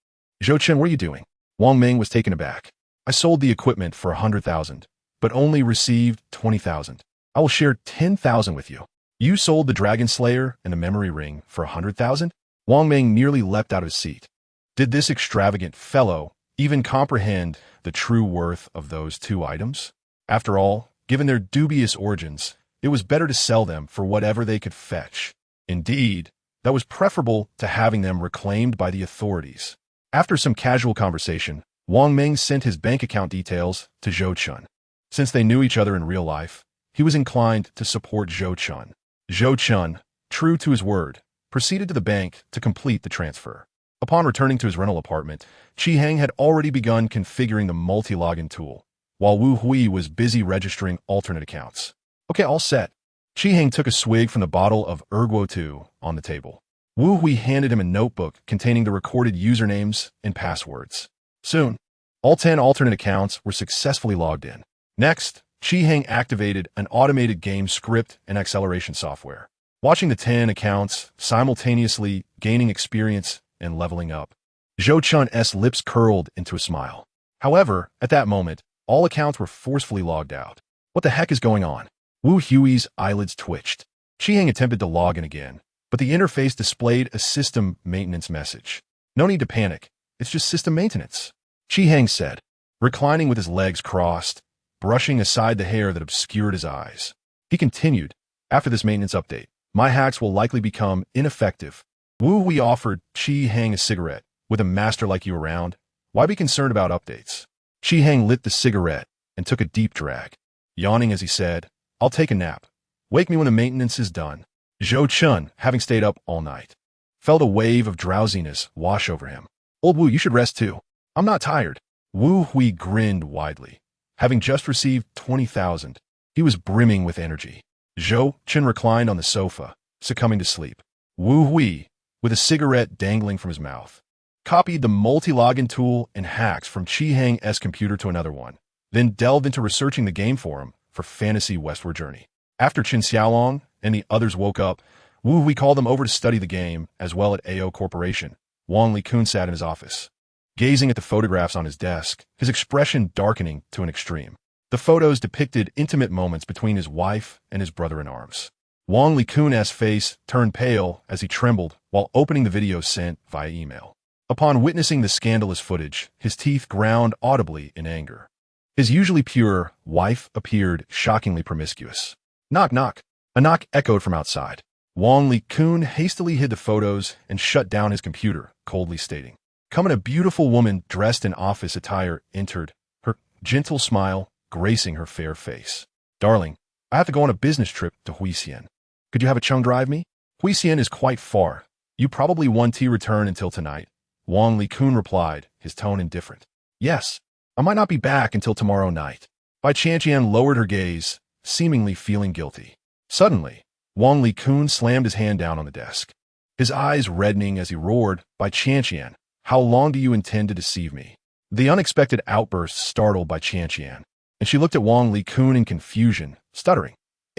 Zhou Chen, what are you doing? Wang Ming was taken aback. I sold the equipment for 100,000, but only received 20,000. I will share 10,000 with you. You sold the Dragon Slayer and the memory ring for 100,000? Wang Ming nearly leapt out of his seat. Did this extravagant fellow even comprehend the true worth of those two items? After all, given their dubious origins, it was better to sell them for whatever they could fetch. Indeed, that was preferable to having them reclaimed by the authorities. After some casual conversation, Wang Ming sent his bank account details to Zhou Chen. Since they knew each other in real life, he was inclined to support Zhou Chen. Zhou Chen, true to his word, proceeded to the bank to complete the transfer. Upon returning to his rental apartment, Chi Hang had already begun configuring the multi-login tool, while Wu Hui was busy registering alternate accounts. Okay, all set. Chi Hang took a swig from the bottle of Erguo 2 on the table. Wu Hui handed him a notebook containing the recorded usernames and passwords. Soon, all 10 alternate accounts were successfully logged in. Next, Chi Hang activated an automated game script and acceleration software, watching the 10 accounts simultaneously gaining experience and leveling up. Zhou Chen's lips curled into a smile. However, at that moment, all accounts were forcefully logged out. What the heck is going on? Wu Hui's eyelids twitched. Chi Hang attempted to log in again, but the interface displayed a system maintenance message. No need to panic. It's just system maintenance. Chi Hang said, reclining with his legs crossed, brushing aside the hair that obscured his eyes. He continued, after this maintenance update, my hacks will likely become ineffective. Wu Hui offered Chi Hang a cigarette. With a master like you around, why be concerned about updates? Chi Hang lit the cigarette and took a deep drag, yawning as he said, I'll take a nap. Wake me when the maintenance is done. Zhou Chen, having stayed up all night, felt a wave of drowsiness wash over him. Old Wu, you should rest too. I'm not tired. Wu Hui grinned widely. Having just received 20,000, he was brimming with energy. Zhou Chen reclined on the sofa, succumbing to sleep. Wu Hui, with a cigarette dangling from his mouth, copied the multi-login tool and hacks from Chi Hang's computer to another one, then delved into researching the game forum for Fantasy Westward Journey. After Qin Xiaolong and the others woke up, Wu Hui called them over to study the game as well at AO Corporation. Wang Li-kun sat in his office, gazing at the photographs on his desk, his expression darkening to an extreme. The photos depicted intimate moments between his wife and his brother-in-arms. Wang Li-kun's face turned pale as he trembled while opening the video sent via email. Upon witnessing the scandalous footage, his teeth ground audibly in anger. His usually pure wife appeared shockingly promiscuous. Knock, knock. A knock echoed from outside. Wang Li-kun hastily hid the photos and shut down his computer, coldly stating, Come in. A beautiful woman dressed in office attire entered, her gentle smile gracing her fair face. Darling, I have to go on a business trip to Huixien. Could you have a Chung drive me? Huixien is quite far. You probably won't return until tonight. Wang Li-kun replied, his tone indifferent. Yes, I might not be back until tomorrow night. Bai Qianqian lowered her gaze, seemingly feeling guilty. Suddenly, Wang Li-kun slammed his hand down on the desk, his eyes reddening as he roared, Bai Qianqian, how long do you intend to deceive me? The unexpected outburst startled Bai Qianqian, and she looked at Wang Li-kun in confusion, stuttering.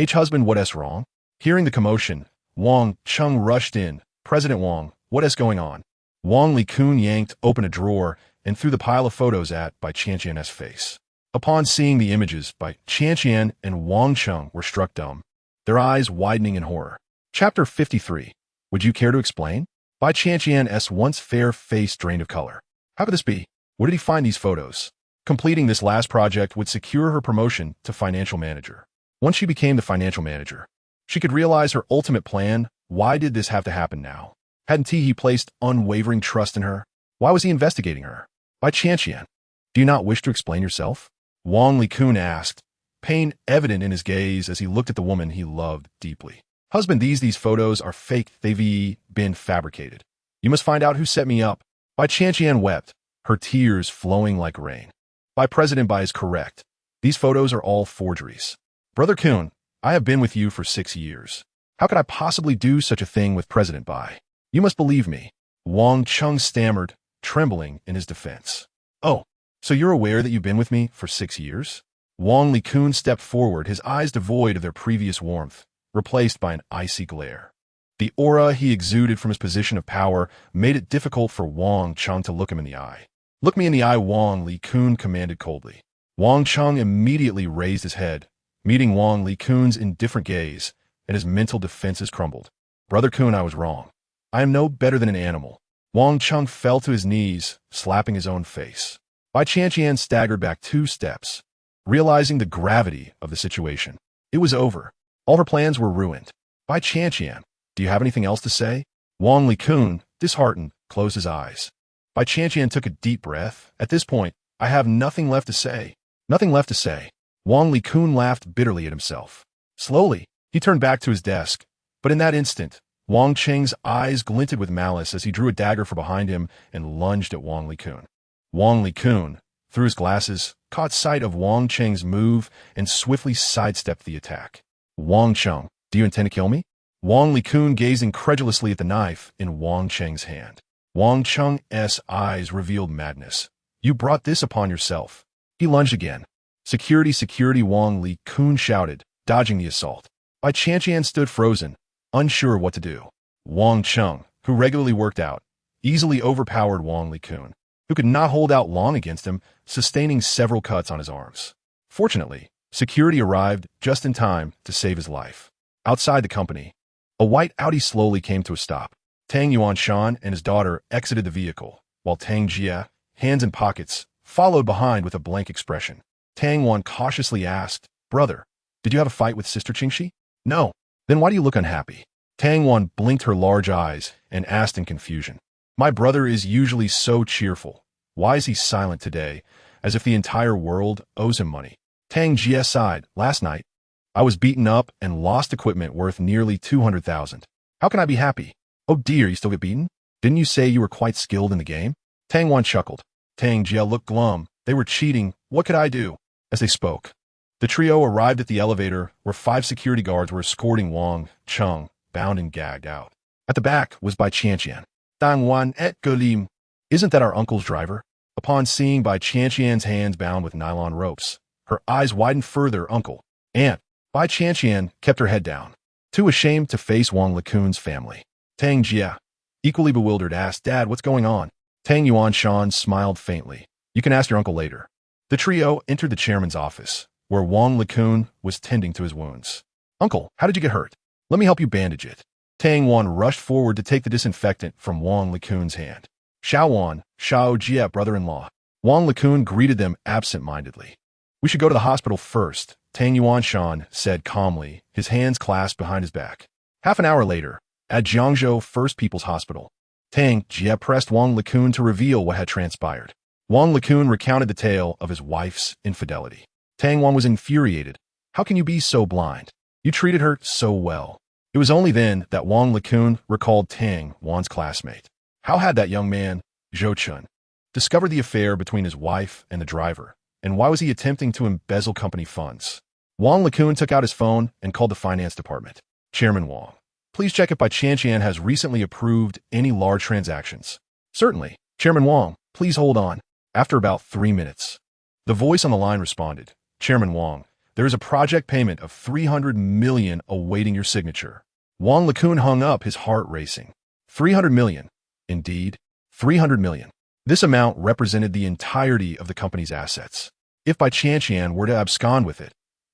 Husband, what's wrong? Hearing the commotion, Wang Chung rushed in. President Wang, what's going on? Wang Li-kun yanked open a drawer and threw the pile of photos at Bai Qianqian's face. Upon seeing the images, Bai Qianqian and Wang Chung were struck dumb, their eyes widening in horror. Chapter 53. Would you care to explain? Bai Qianqian's once fair face drained of color. How could this be? Where did he find these photos? Completing this last project would secure her promotion to financial manager. Once she became the financial manager, she could realize her ultimate plan. Why did this have to happen now? Hadn't he placed unwavering trust in her? Why was he investigating her? Bai Qianqian, do you not wish to explain yourself? Wang Li-kun asked, pain evident in his gaze as he looked at the woman he loved deeply. Husband, these photos are fake. They've been fabricated. You must find out who set me up. Bai Qianqian wept, her tears flowing like rain. Bai President Bai is correct. These photos are all forgeries. Brother Kun, I have been with you for 6 years. How could I possibly do such a thing with President Bai? You must believe me. Wang Chung stammered, trembling in his defense. Oh, so you're aware that you've been with me for 6 years? Wang Li-kun stepped forward, his eyes devoid of their previous warmth, replaced by an icy glare. The aura he exuded from his position of power made it difficult for Wang Chung to look him in the eye. Look me in the eye, Wang Li-kun commanded coldly. Wang Chung immediately raised his head, meeting Wang Li-kun's indifferent gaze, and his mental defenses crumbled. Brother Kun, I was wrong. I am no better than an animal. Wang Chung fell to his knees, slapping his own face. Bai Qianqian staggered back 2 steps, realizing the gravity of the situation. It was over. All her plans were ruined. Bai Qianqian, do you have anything else to say? Wang Li-kun, disheartened, closed his eyes. Bai Qianqian took a deep breath. At this point, I have nothing left to say. Nothing left to say. Wang Li-kun laughed bitterly at himself. Slowly, he turned back to his desk, but in that instant, Wang Cheng's eyes glinted with malice as he drew a dagger from behind him and lunged at Wang Li-kun. Wang Li-kun, through his glasses, caught sight of Wang Cheng's move and swiftly sidestepped the attack. Wang Cheng, do you intend to kill me? Wang Li-kun gazed incredulously at the knife in Wang Cheng's hand. Wang Cheng's eyes revealed madness. You brought this upon yourself. He lunged again. Security, security, Wang Li-kun shouted, dodging the assault. Bai Qianqian stood frozen, unsure what to do. Wang Cheng, who regularly worked out, easily overpowered Wang Li-kun, who could not hold out long against him, sustaining several cuts on his arms. Fortunately, security arrived just in time to save his life. Outside the company, a white Audi slowly came to a stop. Tang Yuanshan and his daughter exited the vehicle, while Tang Jia, hands in pockets, followed behind with a blank expression. Tang Yuan cautiously asked, Brother, did you have a fight with Sister Qingxi? No. Then why do you look unhappy? Tang Wan blinked her large eyes and asked in confusion. My brother is usually so cheerful. Why is he silent today, as if the entire world owes him money? Tang Jie sighed. Last night, I was beaten up and lost equipment worth nearly 200,000. How can I be happy? Oh dear, you still get beaten? Didn't you say you were quite skilled in the game? Tang Wan chuckled. Tang Jie looked glum. They were cheating. What could I do? As they spoke, the trio arrived at the elevator where 5 security guards were escorting Wang Chung, bound and gagged, out. At the back was Bai Qianqian. Dang Wan et Golim. Isn't that our uncle's driver? Upon seeing Bai Qianqian's hands bound with nylon ropes, her eyes widened further. Uncle. Aunt. Bai Qianqian kept her head down, too ashamed to face Wang Lekun's family. Tang Jie, equally bewildered, asked, Dad, what's going on? Tang Yuanshan smiled faintly. You can ask your uncle later. The trio entered the chairman's office, where Wang Lekun was tending to his wounds. Uncle, how did you get hurt? Let me help you bandage it. Tang Wan rushed forward to take the disinfectant from Wang Lekun's hand. Xiao Wan, Xiao Jie, brother-in-law. Wang Lekun greeted them absent-mindedly. We should go to the hospital first, Tang Yuanshan said calmly, his hands clasped behind his back. Half an hour later, at Jiangzhou First People's Hospital, Tang Jie pressed Wang Lekun to reveal what had transpired. Wang Lekun recounted the tale of his wife's infidelity. Tang Wan was infuriated. How can you be so blind? You treated her so well. It was only then that Wang Lekun recalled Tang Wan's classmate. How had that young man, Zhou Chen, discovered the affair between his wife and the driver, and why was he attempting to embezzle company funds? Wang Lekun took out his phone and called the finance department. Chairman Wang, please check if Bai Qianqian has recently approved any large transactions. Certainly. Chairman Wang, please hold on. After about 3 minutes, the voice on the line responded. Chairman Wang, there is a project payment of 300 million awaiting your signature. Wang Lekun hung up, his heart racing. 300 million. Indeed, 300 million. This amount represented the entirety of the company's assets. If Bai Qianqian were to abscond with it,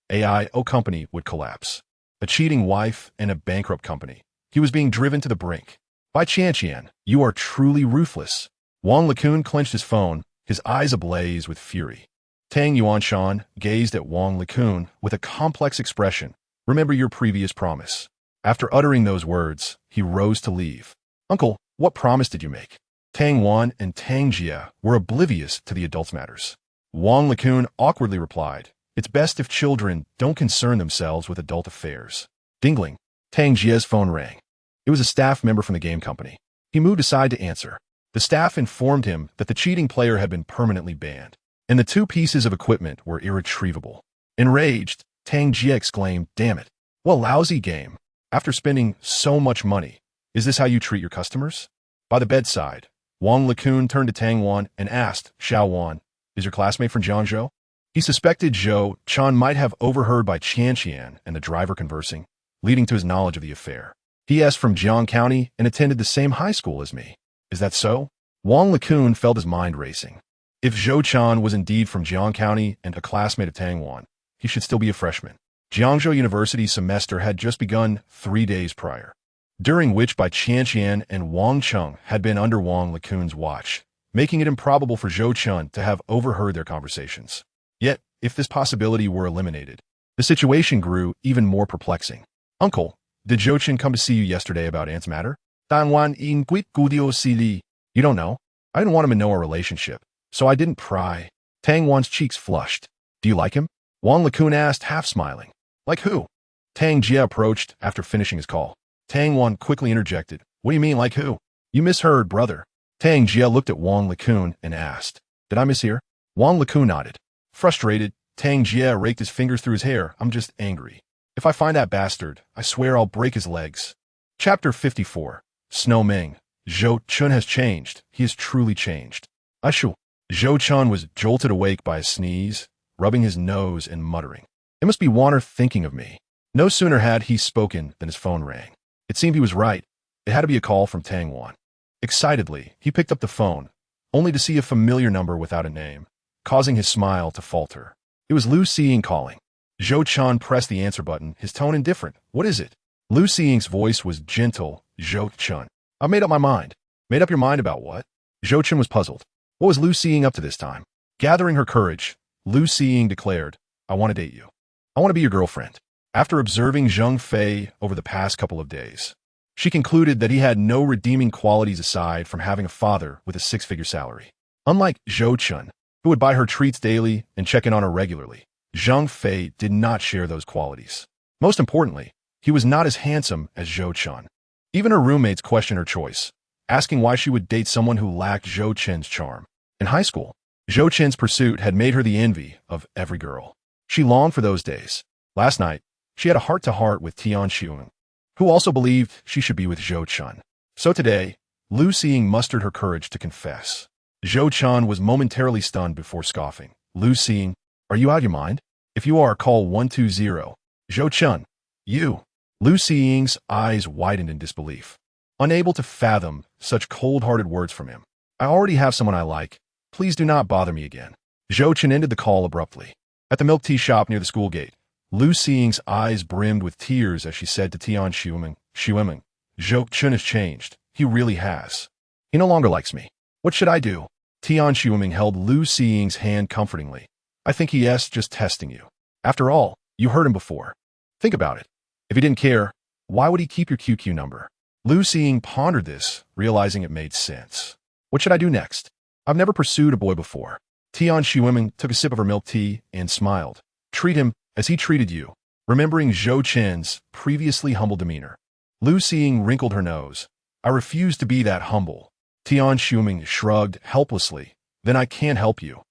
AIO company would collapse. A cheating wife and a bankrupt company. He was being driven to the brink. Bai Qianqian, you are truly ruthless. Wang Lekun clenched his phone, his eyes ablaze with fury. Tang Yuanshan gazed at Wang Lekun with a complex expression. Remember your previous promise. After uttering those words, he rose to leave. Uncle, what promise did you make? Tang Wan and Tang Jie were oblivious to the adults' matters. Wang Lekun awkwardly replied, It's best if children don't concern themselves with adult affairs. Dingling. Tang Jie's phone rang. It was a staff member from the game company. He moved aside to answer. The staff informed him that the cheating player had been permanently banned, and the 2 pieces of equipment were irretrievable. Enraged, Tang Jie exclaimed, Damn it. What a lousy game. After spending so much money, is this how you treat your customers? By the bedside, Wang Lekun turned to Tang Wan and asked, Xiao Wan, is your classmate from Jiangzhou? He suspected Zhou Chen might have overheard Bai Qianqian and the driver conversing, leading to his knowledge of the affair. He is from Jiang County and attended the same high school as me. Is that so? Wang Lekun felt his mind racing. If Zhou Chen was indeed from Jiang County and a classmate of Tang Wan, he should still be a freshman. Jiangzhou University's semester had just begun 3 days prior, during which Bai Qianqian and Wang Chung had been under Wang Lekun's watch, making it improbable for Zhou Chen to have overheard their conversations. Yet, if this possibility were eliminated, the situation grew even more perplexing. Uncle, did Zhou Chen come to see you yesterday about Aunt's matter? Dan Wan in Guit Gudio Sili. You don't know? I didn't want him to know our relationship, so I didn't pry. Tang Wan's cheeks flushed. Do you like him? Wang Lekun asked, half smiling. Like who? Tang Jie approached after finishing his call. Tang Wan quickly interjected. What do you mean, like who? You misheard, brother. Tang Jie looked at Wang Lekun and asked, Did I mishear? Wang Lekun nodded. Frustrated, Tang Jie raked his fingers through his hair. I'm just angry. If I find that bastard, I swear I'll break his legs. Chapter 54. Snow Ming. Zhou Chen has changed. He has truly changed. Ashu. Zhou Chen was jolted awake by a sneeze, rubbing his nose and muttering. It must be Warner thinking of me. No sooner had he spoken than his phone rang. It seemed he was right. It had to be a call from Tang Wan. Excitedly, he picked up the phone, only to see a familiar number without a name, causing his smile to falter. It was Lu Xiying calling. Zhou Chen pressed the answer button, his tone indifferent. What is it? Lu Xiying's voice was gentle. Zhou Chen. I've made up my mind. Made up your mind about what? Zhou Chen was puzzled. What was Lu Xiying up to this time? Gathering her courage, Lu Xiying declared, I want to date you. I want to be your girlfriend. After observing Zheng Fei over the past couple of days, She concluded that he had no redeeming qualities aside from having a father with a six-figure salary. Unlike Zhou Chen, who would buy her treats daily and check in on her regularly, Zhang Fei did not share those qualities. Most importantly, he was not as handsome as Zhou Chen. Even her roommates questioned her choice, asking why she would date someone who lacked Zhou Chen's charm. In high school, Zhou Chen's pursuit had made her the envy of every girl. She longed for those days. Last night, she had a heart-to-heart with Tian Xiong, who also believed she should be with Zhou Chen. So today, Lu Xiying mustered her courage to confess. Zhou Chen was momentarily stunned before scoffing. Lu Xiying, are you out of your mind? If you are, call 120. Zhou Chen, you. Lu Xiying's eyes widened in disbelief, unable to fathom such cold-hearted words from him. I already have someone I like. Please do not bother me again. Zhou Chen ended the call abruptly. At the milk tea shop near the school gate, Lu Xiying's eyes brimmed with tears as she said to Tian Xiuming, Zhou Chen has changed. He really has. He no longer likes me. What should I do? Tian Xiuming held Lu Xiying's hand comfortingly. I think he is just testing you. After all, you hurt him before. Think about it. If he didn't care, why would he keep your QQ number? Lu Xiying pondered this, realizing it made sense. What should I do next? I've never pursued a boy before. Tian Xiuming took a sip of her milk tea and smiled. Treat him as he treated you, remembering Zhou Chen's previously humble demeanor. Lu Xiying wrinkled her nose. I refuse to be that humble. Tian Xiuming shrugged helplessly. Then I can't help you.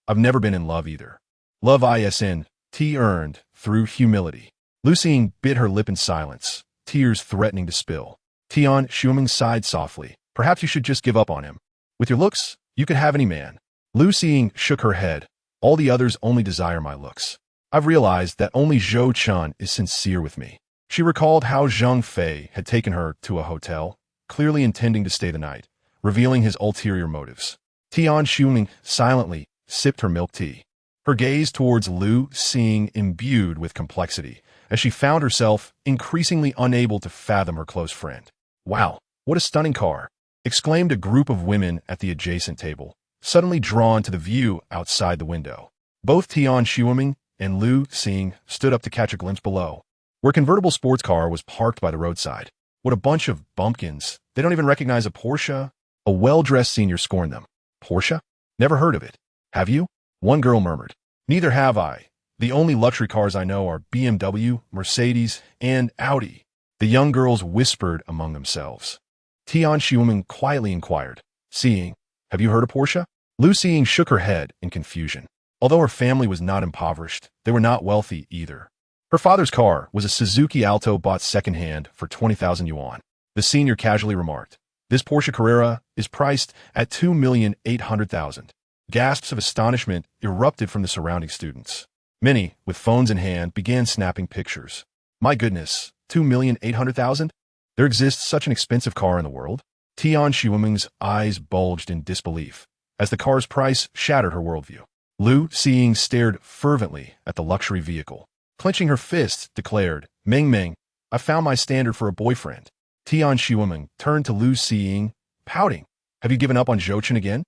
I've never been in love either. Love isn't earned through humility. Lu Xiying bit her lip in silence, tears threatening to spill. Tian Xiuming sighed softly. Perhaps you should just give up on him. With your looks, you could have any man. Lu Xiying shook her head. All the others only desire my looks. I've realized that only Zhou Chen is sincere with me. She recalled how Zhang Fei had taken her to a hotel, clearly intending to stay the night, revealing his ulterior motives. Tian Xiuming silently sipped her milk tea, her gaze towards Lu Xiying imbued with complexity, as she found herself increasingly unable to fathom her close friend. Wow, what a stunning car! Exclaimed a group of women at the adjacent table, suddenly drawn to the view outside the window. Both Tian Xiuming and Lu Xiying stood up to catch a glimpse below, where a convertible sports car was parked by the roadside. What a bunch of bumpkins. They don't even recognize a Porsche. A well-dressed senior scorned them. Porsche? Never heard of it. Have you? One girl murmured. Neither have I. The only luxury cars I know are BMW, Mercedes, and Audi. The young girls whispered among themselves. Tian Xiuming quietly inquired, Xiying, have you heard of Porsche? Lu Xiying shook her head in confusion. Although her family was not impoverished, they were not wealthy either. Her father's car was a Suzuki Alto bought secondhand for 20,000 yuan. The senior casually remarked, this Porsche Carrera is priced at 2,800,000. Gasps of astonishment erupted from the surrounding students. Many, with phones in hand, began snapping pictures. My goodness, 2,800,000? There exists such an expensive car in the world? Tian Xiuming's eyes bulged in disbelief, as the car's price shattered her worldview. Lu Xiying stared fervently at the luxury vehicle. Clenching her fists, declared, Meng, I found my standard for a boyfriend. Tian Xiuming turned to Lu Xiying, pouting. Have you given up on Zhou Chen again?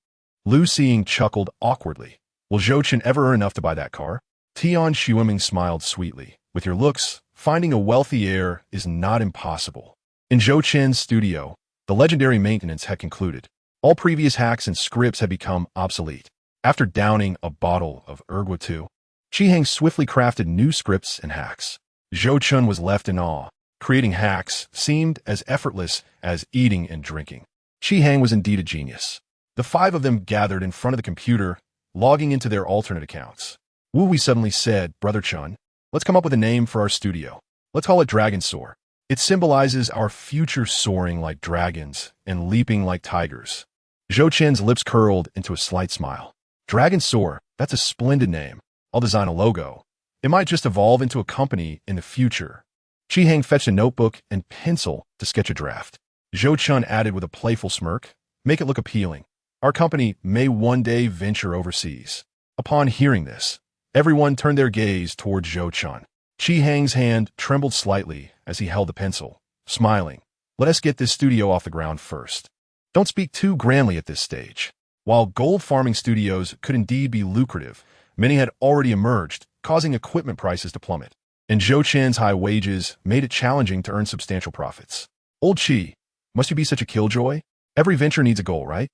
Lu Xiying chuckled awkwardly. Will Zhou Chen ever earn enough to buy that car? Tian Xiuming smiled sweetly. With your looks, finding a wealthy heir is not impossible. In Zhou Chen's studio, the legendary maintenance had concluded. All previous hacks and scripts had become obsolete. After downing a bottle of Ergua 2, Qihang swiftly crafted new scripts and hacks. Zhou Chen was left in awe. Creating hacks seemed as effortless as eating and drinking. Qihang was indeed a genius. The five of them gathered in front of the computer, logging into their alternate accounts. Wu Wei suddenly said, Brother Chen, let's come up with a name for our studio. Let's call it Dragon Soar. It symbolizes our future soaring like dragons and leaping like tigers. Zhou Chen's lips curled into a slight smile. Dragon Soar, that's a splendid name. I'll design a logo. It might just evolve into a company in the future. Qihang fetched a notebook and pencil to sketch a draft. Zhou Chen added with a playful smirk, make it look appealing. Our company may one day venture overseas. Upon hearing this, everyone turned their gaze toward Zhou Chen. Qihang's hand trembled slightly as he held the pencil, smiling. Let us get this studio off the ground first. Don't speak too grandly at this stage. While gold farming studios could indeed be lucrative, many had already emerged, causing equipment prices to plummet. And Zhou Chen's high wages made it challenging to earn substantial profits. Old Chi, must you be such a killjoy? Every venture needs a goal, right?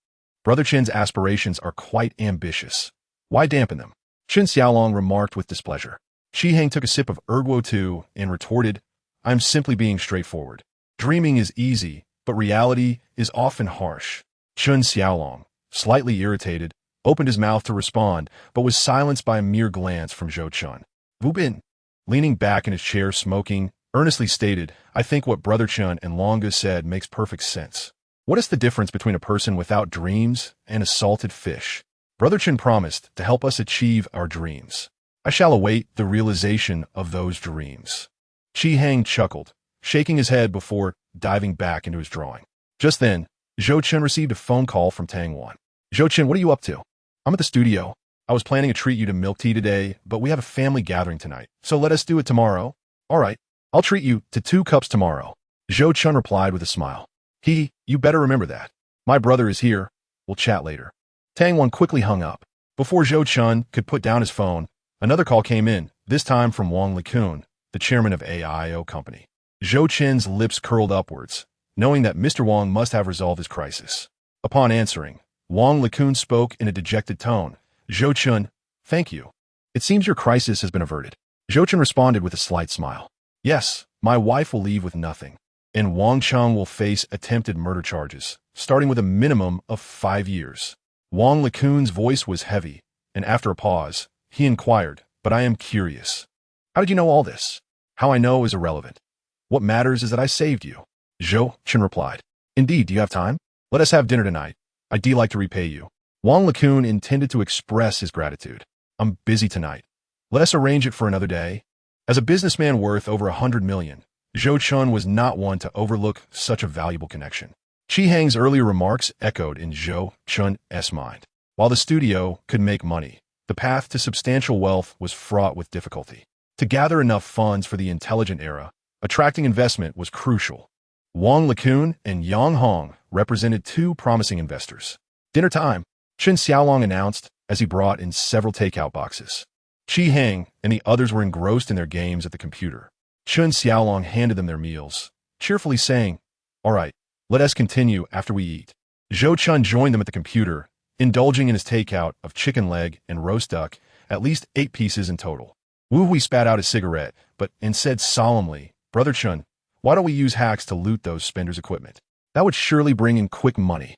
Brother Chen's aspirations are quite ambitious. Why dampen them? Chen Xiaolong remarked with displeasure. Shi Hang took a sip of Erguo too and retorted, I'm simply being straightforward. Dreaming is easy, but reality is often harsh. Chen Xiaolong, slightly irritated, opened his mouth to respond, but was silenced by a mere glance from Zhou Chen. Wu Bin, leaning back in his chair smoking, earnestly stated, I think what Brother Chen and Longa said makes perfect sense. What is the difference between a person without dreams and a salted fish? Brother Chen promised to help us achieve our dreams. I shall await the realization of those dreams. Chi Hang chuckled, shaking his head before diving back into his drawing. Just then, Zhou Chen received a phone call from Tang Wan. Zhou Chen, what are you up to? I'm at the studio. I was planning to treat you to milk tea today, but we have a family gathering tonight, so let us do it tomorrow. All right, I'll treat you to 2 cups tomorrow. Zhou Chen replied with a smile. You better remember that. My brother is here. We'll chat later. Tang Wan quickly hung up. Before Zhou Chen could put down his phone, another call came in, this time from Wang Likun, the chairman of AIO Company. Zhou Chen's lips curled upwards, knowing that Mr. Wang must have resolved his crisis. Upon answering, Wang Likun spoke in a dejected tone. Zhou Chen, thank you. It seems your crisis has been averted. Zhou Chen responded with a slight smile. Yes, my wife will leave with nothing, and Wang Chang will face attempted murder charges, starting with a minimum of 5 years. Wang Likun's voice was heavy, and after a pause, he inquired, but I am curious. How did you know all this? How I know is irrelevant. What matters is that I saved you. Zhou Chen replied. Indeed, do you have time? Let us have dinner tonight. I'd like to repay you. Wang Likun intended to express his gratitude. I'm busy tonight. Let us arrange it for another day. As a businessman worth over 100 million, Zhou Chen was not one to overlook such a valuable connection. Chi Hang's earlier remarks echoed in Zhou Chen's mind. While the studio could make money, the path to substantial wealth was fraught with difficulty. To gather enough funds for the intelligent era, attracting investment was crucial. Wang Likun and Yang Hong represented 2 promising investors. Dinner time, Chen Xiaolong announced as he brought in several takeout boxes. Chi Hang and the others were engrossed in their games at the computer. Chen Xiaolong handed them their meals, cheerfully saying, All right, let us continue after we eat. Zhou Chen joined them at the computer, indulging in his takeout of chicken leg and roast duck, at least 8 pieces in total. Wu Hui spat out his cigarette, but and said solemnly, Brother Chen, why don't we use hacks to loot those spenders' equipment? That would surely bring in quick money.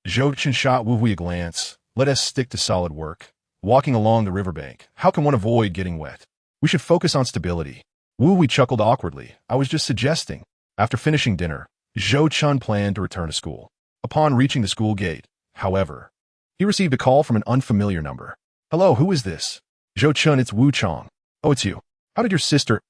Zhou Chen shot Wu Hui a glance. Let us stick to solid work. Walking along the riverbank, how can one avoid getting wet? We should focus on stability. Wu Hui chuckled awkwardly. I was just suggesting. After finishing dinner, Zhou Chen planned to return to school. Upon reaching the school gate, however, he received a call from an unfamiliar number. Hello, who is this? Zhou Chen, it's Wu Chang. Oh, it's you. How did your sister's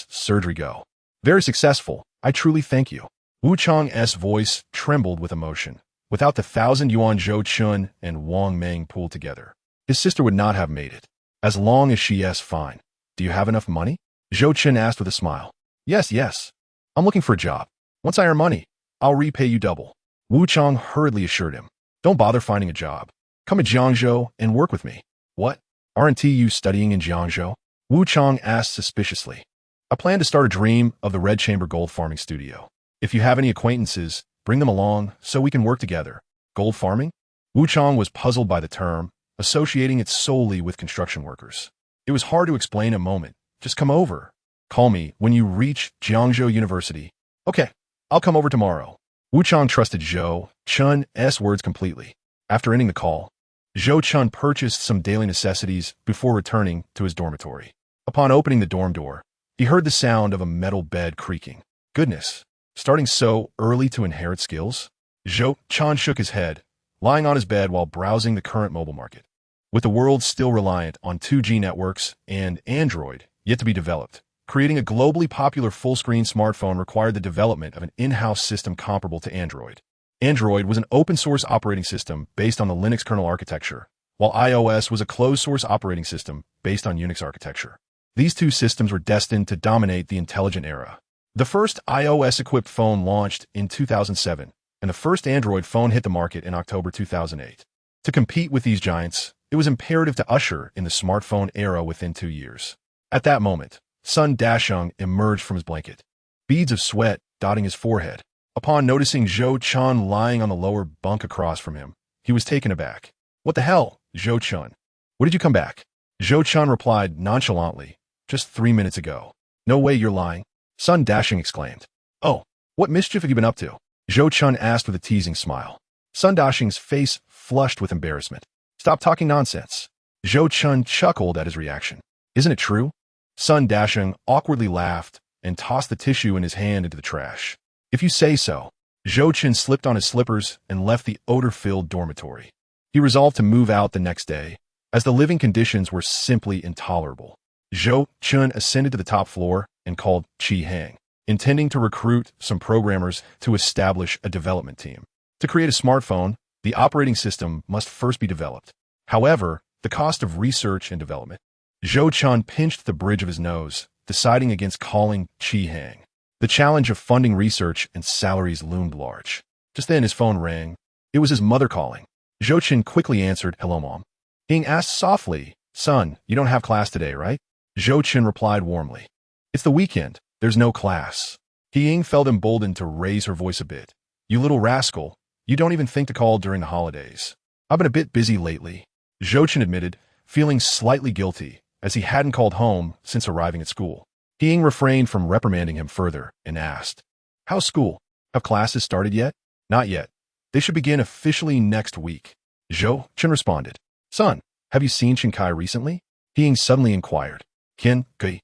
surgery go? Very successful. I truly thank you. Wu Chang's voice trembled with emotion. Without the 1,000 yuan Zhou Chen and Wang Meng pulled together, his sister would not have made it. As long as she's fine. Do you have enough money? Zhou Chen asked with a smile. Yes. I'm looking for a job. Once I earn money, I'll repay you double. Wu Chang hurriedly assured him. Don't bother finding a job. Come to Jiangzhou and work with me. What? Aren't you studying in Jiangzhou? Wu Chang asked suspiciously. I plan to start a dream of the Red Chamber gold farming studio. If you have any acquaintances, bring them along so we can work together. Gold farming? Wu Chang was puzzled by the term, associating it solely with construction workers. It was hard to explain a moment. Just come over. Call me when you reach Jiangzhou University. Okay, I'll come over tomorrow. Wu Chang trusted Zhou Chen's words completely. After ending the call, Zhou Chen purchased some daily necessities before returning to his dormitory. Upon opening the dorm door, he heard the sound of a metal bed creaking. Goodness, starting so early to inherit skills? Zhou Chen shook his head, lying on his bed while browsing the current mobile market. With the world still reliant on 2G networks and Android yet to be developed, creating a globally popular full-screen smartphone required the development of an in-house system comparable to Android. Android was an open-source operating system based on the Linux kernel architecture, while iOS was a closed-source operating system based on Unix architecture. These 2 systems were destined to dominate the intelligent era. The first iOS-equipped phone launched in 2007, and the first Android phone hit the market in October 2008. To compete with these giants, it was imperative to usher in the smartphone era within 2 years. At that moment, Sun Dasheng emerged from his blanket, beads of sweat dotting his forehead. Upon noticing Zhou Chen lying on the lower bunk across from him, he was taken aback. What the hell, Zhou Chen? What did you come back? Zhou Chen replied nonchalantly, just 3 minutes ago. No way you're lying. Sun Dashing exclaimed. Oh, what mischief have you been up to? Zhou Chen asked with a teasing smile. Sun Dashing's face flushed with embarrassment. Stop talking nonsense. Zhou Chen chuckled at his reaction. Isn't it true? Sun Dashing awkwardly laughed and tossed the tissue in his hand into the trash. If you say so. Zhou Chen slipped on his slippers and left the odor-filled dormitory. He resolved to move out the next day, as the living conditions were simply intolerable. Zhou Chen ascended to the top floor and called Qi Hang, intending to recruit some programmers to establish a development team. To create a smartphone, the operating system must first be developed. However, the cost of research and development. Zhou Chen pinched the bridge of his nose, deciding against calling Qi Hang. The challenge of funding research and salaries loomed large. Just then his phone rang. It was his mother calling. Zhou Chen quickly answered, Hello, Mom. Hing asked softly, Son, you don't have class today, right? Zhou Chen replied warmly. It's the weekend. There's no class. Ying felt emboldened to raise her voice a bit. You little rascal. You don't even think to call during the holidays. I've been a bit busy lately. Zhou Chen admitted, feeling slightly guilty, as he hadn't called home since arriving at school. Ying refrained from reprimanding him further and asked, How's school? Have classes started yet? Not yet. They should begin officially next week. Zhou Chen responded. Son, have you seen Chen Kai recently? Ying suddenly inquired. Ken Kai.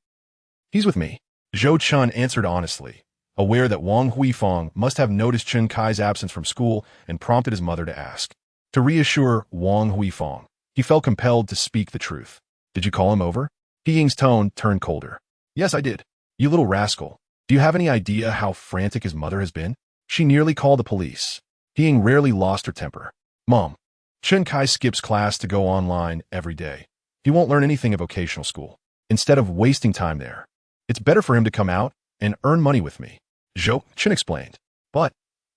He's with me. Zhou Chen answered honestly, aware that Wang Huifeng must have noticed Chen Kai's absence from school and prompted his mother to ask. To reassure Wang Huifeng, he felt compelled to speak the truth. Did you call him over? Ying's tone turned colder. Yes, I did. You little rascal. Do you have any idea how frantic his mother has been? She nearly called the police. Ying rarely lost her temper. Mom, Chen Kai skips class to go online every day. He won't learn anything at vocational school. Instead of wasting time there, it's better for him to come out and earn money with me. Zhou Chen explained. But,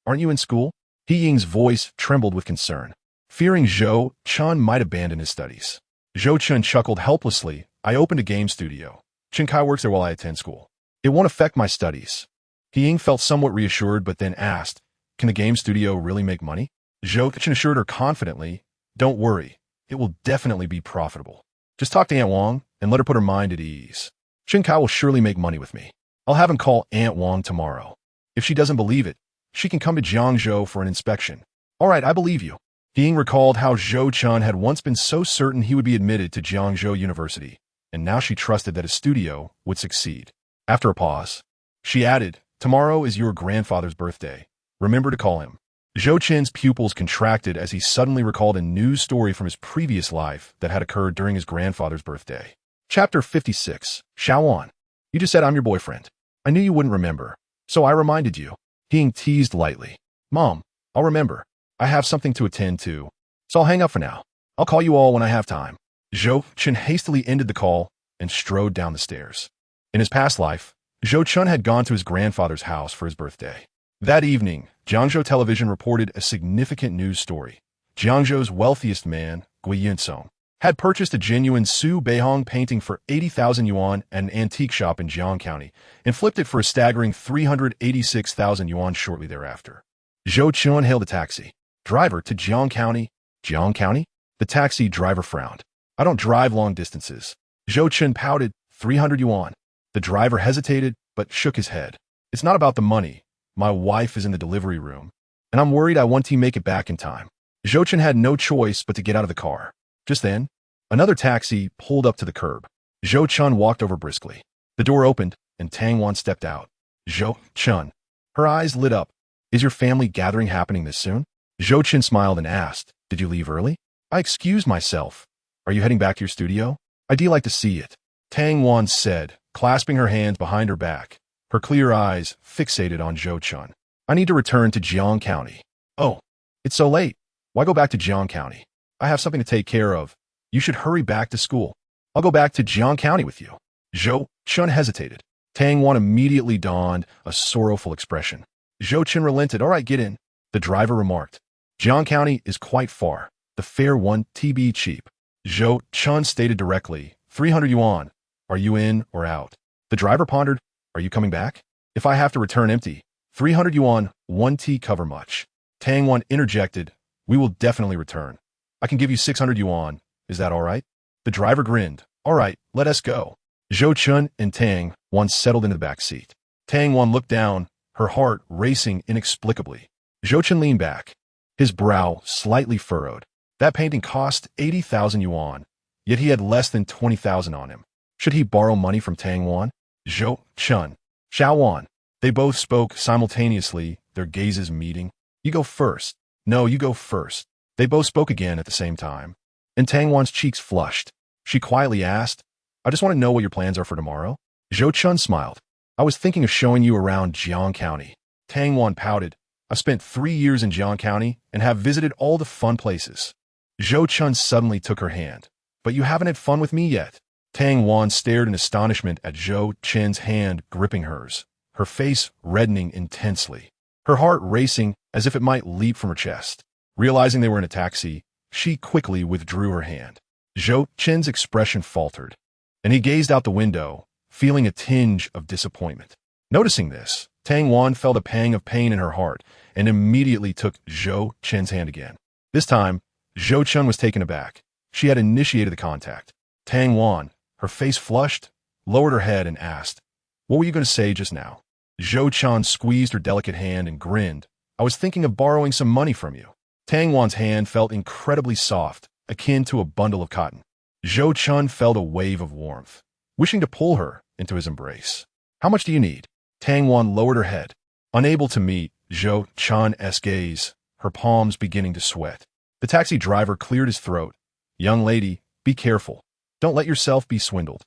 aren't you in school? Ying's voice trembled with concern, fearing Zhou Chen might abandon his studies. Zhou Chen chuckled helplessly. I opened a game studio. Chen Kai works there while I attend school. It won't affect my studies. Ying felt somewhat reassured, but then asked, Can the game studio really make money? Zhou Chen assured her confidently, Don't worry, it will definitely be profitable. Just talk to Aunt Wang and let her put her mind at ease. Chen Kai will surely make money with me. I'll have him call Aunt Wang tomorrow. If she doesn't believe it, she can come to Jiangzhou for an inspection. All right, I believe you. Ying recalled how Zhou Chen had once been so certain he would be admitted to Jiangzhou University, and now she trusted that his studio would succeed. After a pause, she added, Tomorrow is your grandfather's birthday. Remember to call him. Zhou Chen's pupils contracted as he suddenly recalled a news story from his previous life that had occurred during his grandfather's birthday. Chapter 56. Shaoan. You just said I'm your boyfriend. I knew you wouldn't remember, so I reminded you. Ying teased lightly. Mom, I'll remember. I have something to attend to, so I'll hang up for now. I'll call you all when I have time. Zhou Chen hastily ended the call and strode down the stairs. In his past life, Zhou Chen had gone to his grandfather's house for his birthday. That evening, Jiangzhou television reported a significant news story. Jiangzhou's wealthiest man, Gui Yunsong, had purchased a genuine Su Beihong painting for 80,000 yuan at an antique shop in Jiang County and flipped it for a staggering 386,000 yuan shortly thereafter. Zhou Chen hailed a taxi. Driver to Jiang County. Jiang County? The taxi driver frowned. I don't drive long distances. Zhou Chen pouted, 300 yuan. The driver hesitated, but shook his head. It's not about the money. My wife is in the delivery room, and I'm worried I won't make it back in time. Zhou Chen had no choice but to get out of the car. Just then, another taxi pulled up to the curb. Zhou Chen walked over briskly. The door opened, and Tang Wan stepped out. Zhou Chen. Her eyes lit up. Is your family gathering happening this soon? Zhou Chen smiled and asked, Did you leave early? I excused myself. Are you heading back to your studio? I'd like to see it. Tang Wan said, clasping her hands behind her back, her clear eyes fixated on Zhou Chen. I need to return to Jiang County. Oh, it's so late. Why go back to Jiang County? I have something to take care of. You should hurry back to school. I'll go back to Jiang County with you. Zhou Chen hesitated. Tang Wan immediately donned a sorrowful expression. Zhou Chen relented. All right, get in. The driver remarked. Jiang County is quite far. The fare won't be cheap. Zhou Chen stated directly, 300 yuan. Are you in or out? The driver pondered. Are you coming back? If I have to return empty, 300 yuan, 1 tea cover much. Tang Wan interjected, we will definitely return. I can give you 600 yuan. Is that all right? The driver grinned. All right, let us go. Zhou Chen and Tang Wan settled into the back seat. Tang Wan looked down, her heart racing inexplicably. Zhou Chen leaned back, his brow slightly furrowed. That painting cost 80,000 yuan, yet he had less than 20,000 on him. Should he borrow money from Tang Wan? Zhou Chen, Xiao Wan. They both spoke simultaneously, their gazes meeting. You go first. No, you go first. They both spoke again at the same time. And Tang Wan's cheeks flushed. She quietly asked, I just want to know what your plans are for tomorrow. Zhou Chen smiled. I was thinking of showing you around Jiang County. Tang Wan pouted. I've spent 3 years in Jiang County and have visited all the fun places. Zhou Chen suddenly took her hand. But you haven't had fun with me yet. Tang Wan stared in astonishment at Zhou Chen's hand gripping hers, her face reddening intensely, her heart racing as if it might leap from her chest. Realizing they were in a taxi, she quickly withdrew her hand. Zhou Chen's expression faltered, and he gazed out the window, feeling a tinge of disappointment. Noticing this, Tang Wan felt a pang of pain in her heart and immediately took Zhou Chen's hand again. This time, Zhou Chen was taken aback. She had initiated the contact. Tang Wan, her face flushed, lowered her head and asked, What were you going to say just now? Zhou Chen squeezed her delicate hand and grinned. I was thinking of borrowing some money from you. Tang Wan's hand felt incredibly soft, akin to a bundle of cotton. Zhou Chen felt a wave of warmth, wishing to pull her into his embrace. How much do you need? Tang Wan lowered her head, unable to meet Zhou Chen's gaze, her palms beginning to sweat. The taxi driver cleared his throat. Young lady, be careful. Don't let yourself be swindled.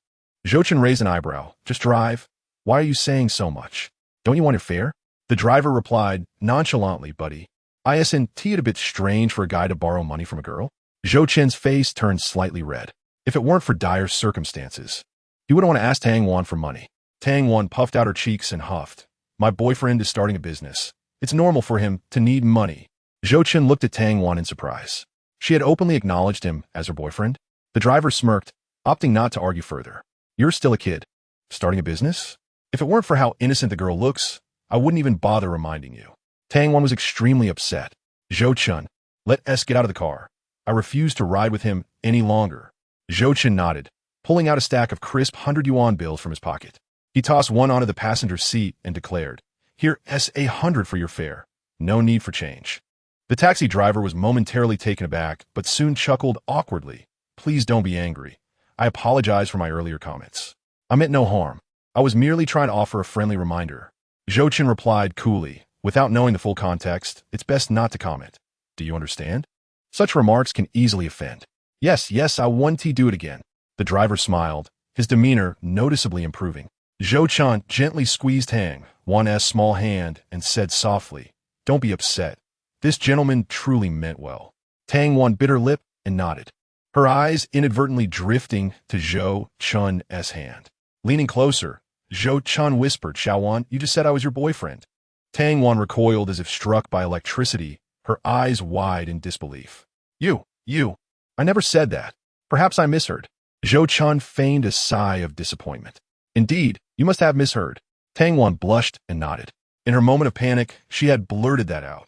Zhou Chen raised an eyebrow. Just drive. Why are you saying so much? Don't you want a fare? The driver replied, nonchalantly, buddy. Isn't it a bit strange for a guy to borrow money from a girl? Zhou Chen's face turned slightly red. If it weren't for dire circumstances, he wouldn't want to ask Tang Wan for money. Tang Wan puffed out her cheeks and huffed. My boyfriend is starting a business. It's normal for him to need money. Zhou Chen looked at Tang Wan in surprise. She had openly acknowledged him as her boyfriend. The driver smirked, opting not to argue further. You're still a kid. Starting a business? If it weren't for how innocent the girl looks, I wouldn't even bother reminding you. Tang Wan was extremely upset. Zhou Chen, let us get out of the car. I refuse to ride with him any longer. Zhou Chen nodded, pulling out a stack of crisp 100 yuan bills from his pocket. He tossed one onto the passenger seat and declared, Here's 100 for your fare. No need for change. The taxi driver was momentarily taken aback, but soon chuckled awkwardly. Please don't be angry. I apologize for my earlier comments. I meant no harm. I was merely trying to offer a friendly reminder. Zhou Chen replied coolly. Without knowing the full context, it's best not to comment. Do you understand? Such remarks can easily offend. Yes, I want to do it again. The driver smiled, his demeanor noticeably improving. Zhou Chen gently squeezed Tang Wan's small hand and said softly, Don't be upset. This gentleman truly meant well. Tang Wan bit her lip and nodded, her eyes inadvertently drifting to Zhou Chen's hand. Leaning closer, Zhou Chen whispered, Xiao Wan, you just said I was your boyfriend. Tang Wan recoiled as if struck by electricity, her eyes wide in disbelief. You, I never said that. Perhaps I misheard. Zhou Chen feigned a sigh of disappointment. Indeed, you must have misheard. Tang Wan blushed and nodded. In her moment of panic, she had blurted that out.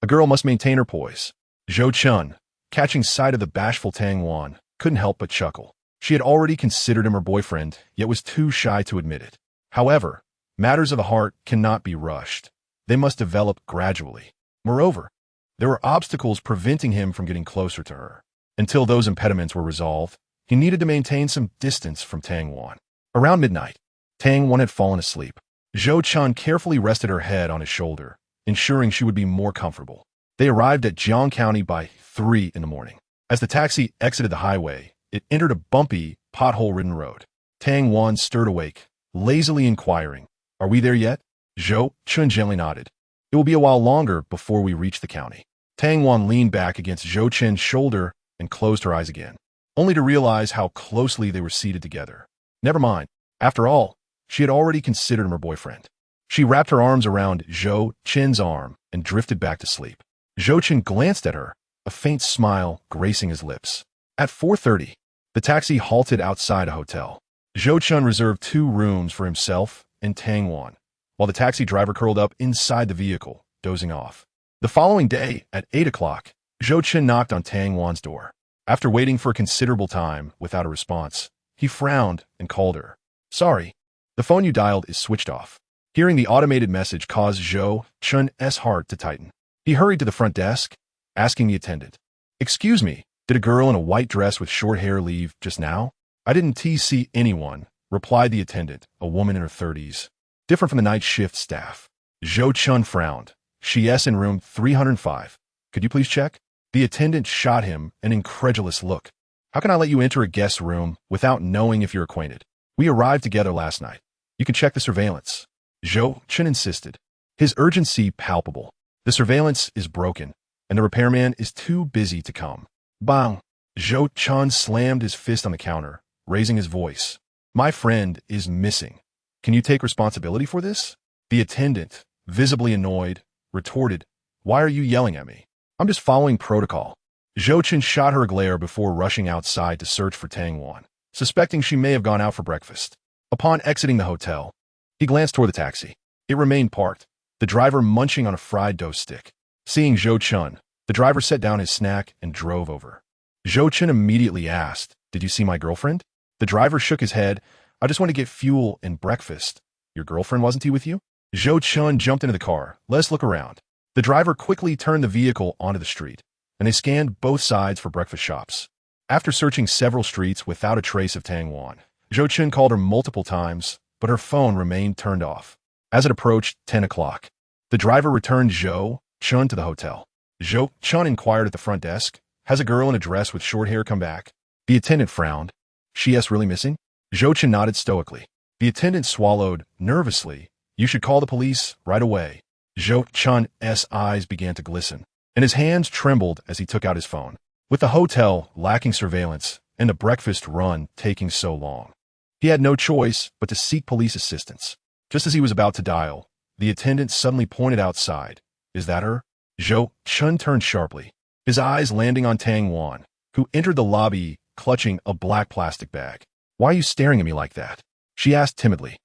A girl must maintain her poise. Zhou Chen, catching sight of the bashful Tang Wan, couldn't help but chuckle. She had already considered him her boyfriend, yet was too shy to admit it. However, matters of the heart cannot be rushed. They must develop gradually. Moreover, there were obstacles preventing him from getting closer to her. Until those impediments were resolved, he needed to maintain some distance from Tang Wan. Around midnight, Tang Wan had fallen asleep. Zhou Chen carefully rested her head on his shoulder, ensuring she would be more comfortable. They arrived at Jiang County by 3 in the morning. As the taxi exited the highway, it entered a bumpy, pothole-ridden road. Tang Wan stirred awake, lazily inquiring, Are we there yet? Zhou Chen gently nodded. It will be a while longer before we reach the county. Tang Wan leaned back against Zhou Chen's shoulder and closed her eyes again, only to realize how closely they were seated together. Never mind. After all, she had already considered him her boyfriend. She wrapped her arms around Zhou Chen's arm and drifted back to sleep. Zhou Chen glanced at her, a faint smile gracing his lips. At 4:30, the taxi halted outside a hotel. Zhou Chen reserved 2 rooms for himself and Tang Wan, while the taxi driver curled up inside the vehicle, dozing off. The following day, at 8 o'clock, Zhou Chen knocked on Tang Wan's door. After waiting for a considerable time without a response, he frowned and called her. "Sorry, the phone you dialed is switched off." Hearing the automated message caused Zhou Chen's heart to tighten. He hurried to the front desk, asking the attendant, "Excuse me, did a girl in a white dress with short hair leave just now?" "I didn't see anyone," replied the attendant, a woman in her 30s, different from the night shift staff. Zhou Chen frowned. "She's in room 305. Could you please check?" The attendant shot him an incredulous look. "How can I let you enter a guest room without knowing if you're acquainted? We arrived together last night. You can check the surveillance." Zhou Chen insisted, his urgency palpable. "The surveillance is broken, and the repairman is too busy to come." Bang! Zhou Chen slammed his fist on the counter, raising his voice. "My friend is missing. Can you take responsibility for this?" The attendant, visibly annoyed, retorted, "Why are you yelling at me? I'm just following protocol." Zhou Chen shot her a glare before rushing outside to search for Tang Wan, suspecting she may have gone out for breakfast. Upon exiting the hotel, he glanced toward the taxi. It remained parked, the driver munching on a fried dough stick. Seeing Zhou Chen, the driver set down his snack and drove over. Zhou Chen immediately asked, "Did you see my girlfriend?" The driver shook his head. "I just want to get fuel and breakfast." "Your girlfriend wasn't with you?" Zhou Chen jumped into the car. "Let's look around." The driver quickly turned the vehicle onto the street, and they scanned both sides for breakfast shops. After searching several streets without a trace of Tang Wan, Zhou Chen called her multiple times, but her phone remained turned off. As it approached 10 o'clock, the driver returned Zhou Chen to the hotel. Zhou Chen inquired at the front desk, "Has a girl in a dress with short hair come back?" The attendant frowned. "She's really missing?" Zhou Chen nodded stoically. The attendant swallowed nervously. "You should call the police right away." Zhou Chen's eyes began to glisten, and his hands trembled as he took out his phone. With the hotel lacking surveillance and the breakfast run taking so long, he had no choice but to seek police assistance. Just as he was about to dial, the attendant suddenly pointed outside. "Is that her?" Zhou Chen turned sharply, his eyes landing on Tang Wan, who entered the lobby clutching a black plastic bag. "Why are you staring at me like that?" she asked timidly.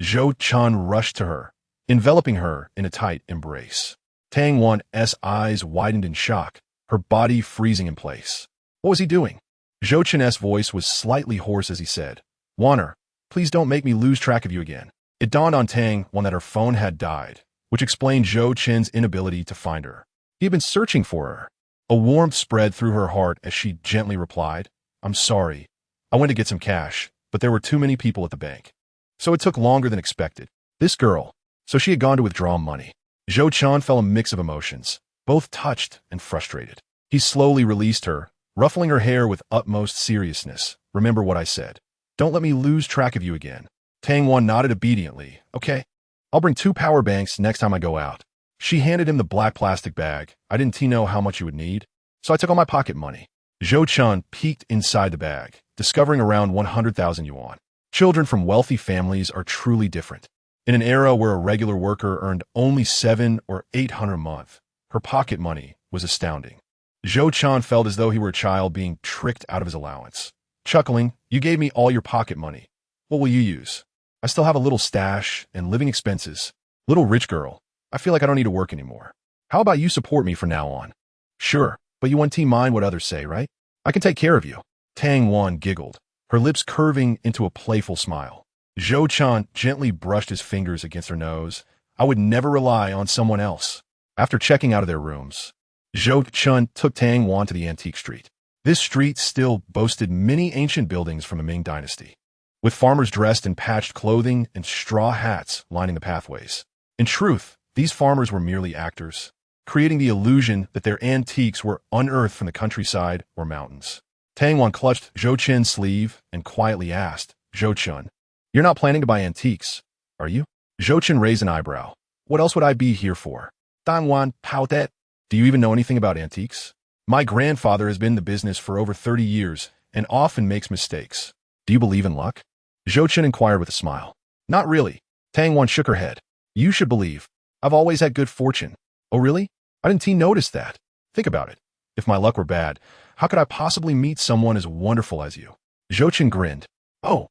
Zhou Chen rushed to her, enveloping her in a tight embrace. Tang Wan's eyes widened in shock, her body freezing in place. What was he doing? Zhou Chen's voice was slightly hoarse as he said, "Wanner, please don't make me lose track of you again." It dawned on Tang Wan that her phone had died, which explained Zhou Chen's inability to find her. He had been searching for her. A warmth spread through her heart as she gently replied, "I'm sorry. I went to get some cash, but there were too many people at the bank. So it took longer than expected." This girl, so she had gone to withdraw money. Zhou Chen felt a mix of emotions, both touched and frustrated. He slowly released her, ruffling her hair with utmost seriousness. "Remember what I said. Don't let me lose track of you again." Tang Wan nodded obediently. "Okay. I'll bring 2 power banks next time I go out." She handed him the black plastic bag. "I didn't know how much you would need, so I took all my pocket money." Zhou Chen peeked inside the bag, discovering around 100,000 yuan. Children from wealthy families are truly different. In an era where a regular worker earned only 700 or 800 a month, her pocket money was astounding. Zhou Chen felt as though he were a child being tricked out of his allowance. Chuckling, "You gave me all your pocket money. What will you use? I still have a little stash and living expenses. Little rich girl, I feel like I don't need to work anymore. How about you support me from now on?" "Sure, but you won't mind what others say, right? I can take care of you." Tang Wan giggled, her lips curving into a playful smile. Zhou Chen gently brushed his fingers against her nose. "I would never rely on someone else." After checking out of their rooms, Zhou Chen took Tang Wan to the antique street. This street still boasted many ancient buildings from the Ming Dynasty, with farmers dressed in patched clothing and straw hats lining the pathways. In truth, these farmers were merely actors, creating the illusion that their antiques were unearthed from the countryside or mountains. Tang Wan clutched Zhou Chen's sleeve and quietly asked, "Zhou Chen, you're not planning to buy antiques, are you?" Zhou Chen raised an eyebrow. "What else would I be here for?" Tang Wan pouted. "Do you even know anything about antiques?" "My grandfather has been in the business for over 30 years and often makes mistakes." "Do you believe in luck?" Zhou Chen inquired with a smile. "Not really." Tang Wan shook her head. "You should believe. I've always had good fortune." "Oh really? I didn't notice that." "Think about it. If my luck were bad, how could I possibly meet someone as wonderful as you?" Zhou Chen grinned. "Oh,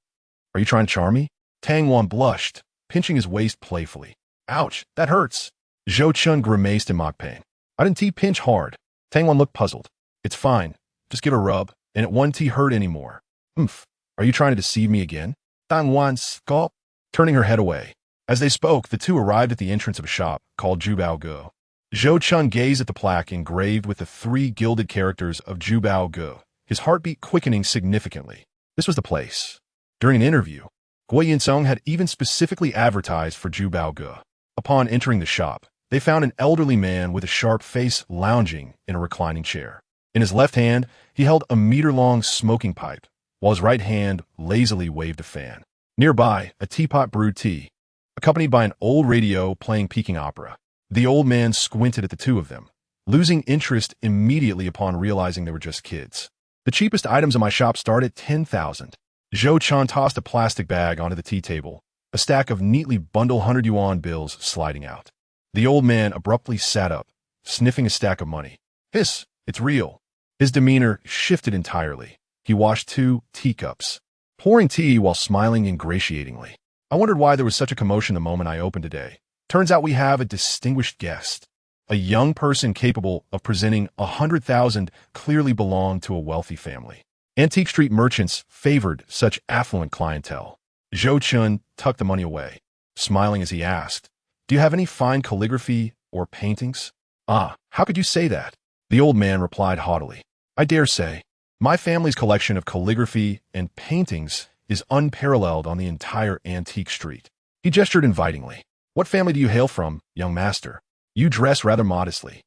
are you trying to charm me?" Tang Wan blushed, pinching his waist playfully. Ouch, that hurts. Zhou Chen grimaced in mock pain. I didn't pinch hard. Tang Wan looked puzzled. It's fine. Just give it a rub, and it won't hurt anymore. Oomph. Are you trying to deceive me again? Tang Wan scoffed, turning her head away. As they spoke, the two arrived at the entrance of a shop called Zhu Bao Ge. Zhou Chen gazed at the plaque engraved with the 3 gilded characters of Zhu Bao Ge, his heartbeat quickening significantly. This was the place. During an interview, Gui Yinsong had even specifically advertised for Zhu Bao Ge. Upon entering the shop, they found an elderly man with a sharp face lounging in a reclining chair. In his left hand, he held a meter-long smoking pipe, while his right hand lazily waved a fan. Nearby, a teapot brewed tea, accompanied by an old radio playing Peking opera. The old man squinted at the two of them, losing interest immediately upon realizing they were just kids. The cheapest items in my shop start at 10,000. Zhou Chen tossed a plastic bag onto the tea table, a stack of neatly bundled 100 yuan bills sliding out. The old man abruptly sat up, sniffing a stack of money. Hiss, it's real. His demeanor shifted entirely. He washed 2 teacups, pouring tea while smiling ingratiatingly. I wondered why there was such a commotion the moment I opened today. Turns out we have a distinguished guest. A young person capable of presenting 100,000 clearly belonged to a wealthy family. Antique street merchants favored such affluent clientele. Zhou Chen tucked the money away, smiling as he asked, "Do you have any fine calligraphy or paintings?" "Ah, how could you say that?" The old man replied haughtily. "I dare say. My family's collection of calligraphy and paintings is unparalleled on the entire antique street." He gestured invitingly. "What family do you hail from, young master? You dress rather modestly."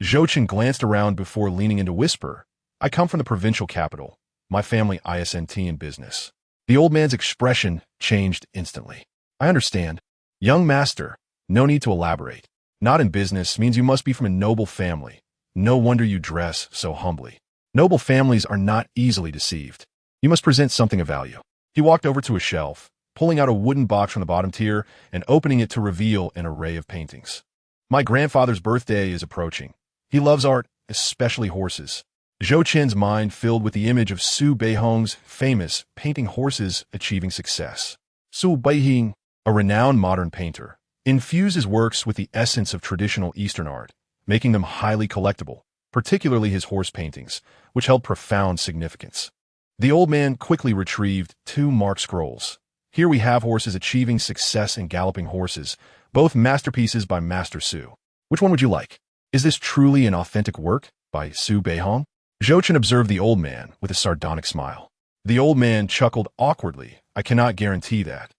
Zhou Chen glanced around before leaning in to whisper, "I come from the provincial capital. My family isn't in business." The old man's expression changed instantly. "I understand. Young master, no need to elaborate. Not in business means you must be from a noble family. No wonder you dress so humbly. Noble families are not easily deceived. You must present something of value." He walked over to a shelf, pulling out a wooden box from the bottom tier and opening it to reveal an array of paintings. "My grandfather's birthday is approaching. He loves art, especially horses." Zhou Chen's mind filled with the image of Su Beihong's famous painting horses achieving success. Su Beihong, a renowned modern painter, infused his works with the essence of traditional Eastern art, making them highly collectible, particularly his horse paintings, which held profound significance. The old man quickly retrieved 2 marked scrolls. Here we have horses achieving success and galloping horses, both masterpieces by Master Su. Which one would you like? Is this truly an authentic work by Su Beihong? Zhou Chen observed the old man with a sardonic smile. The old man chuckled awkwardly. "I cannot guarantee that.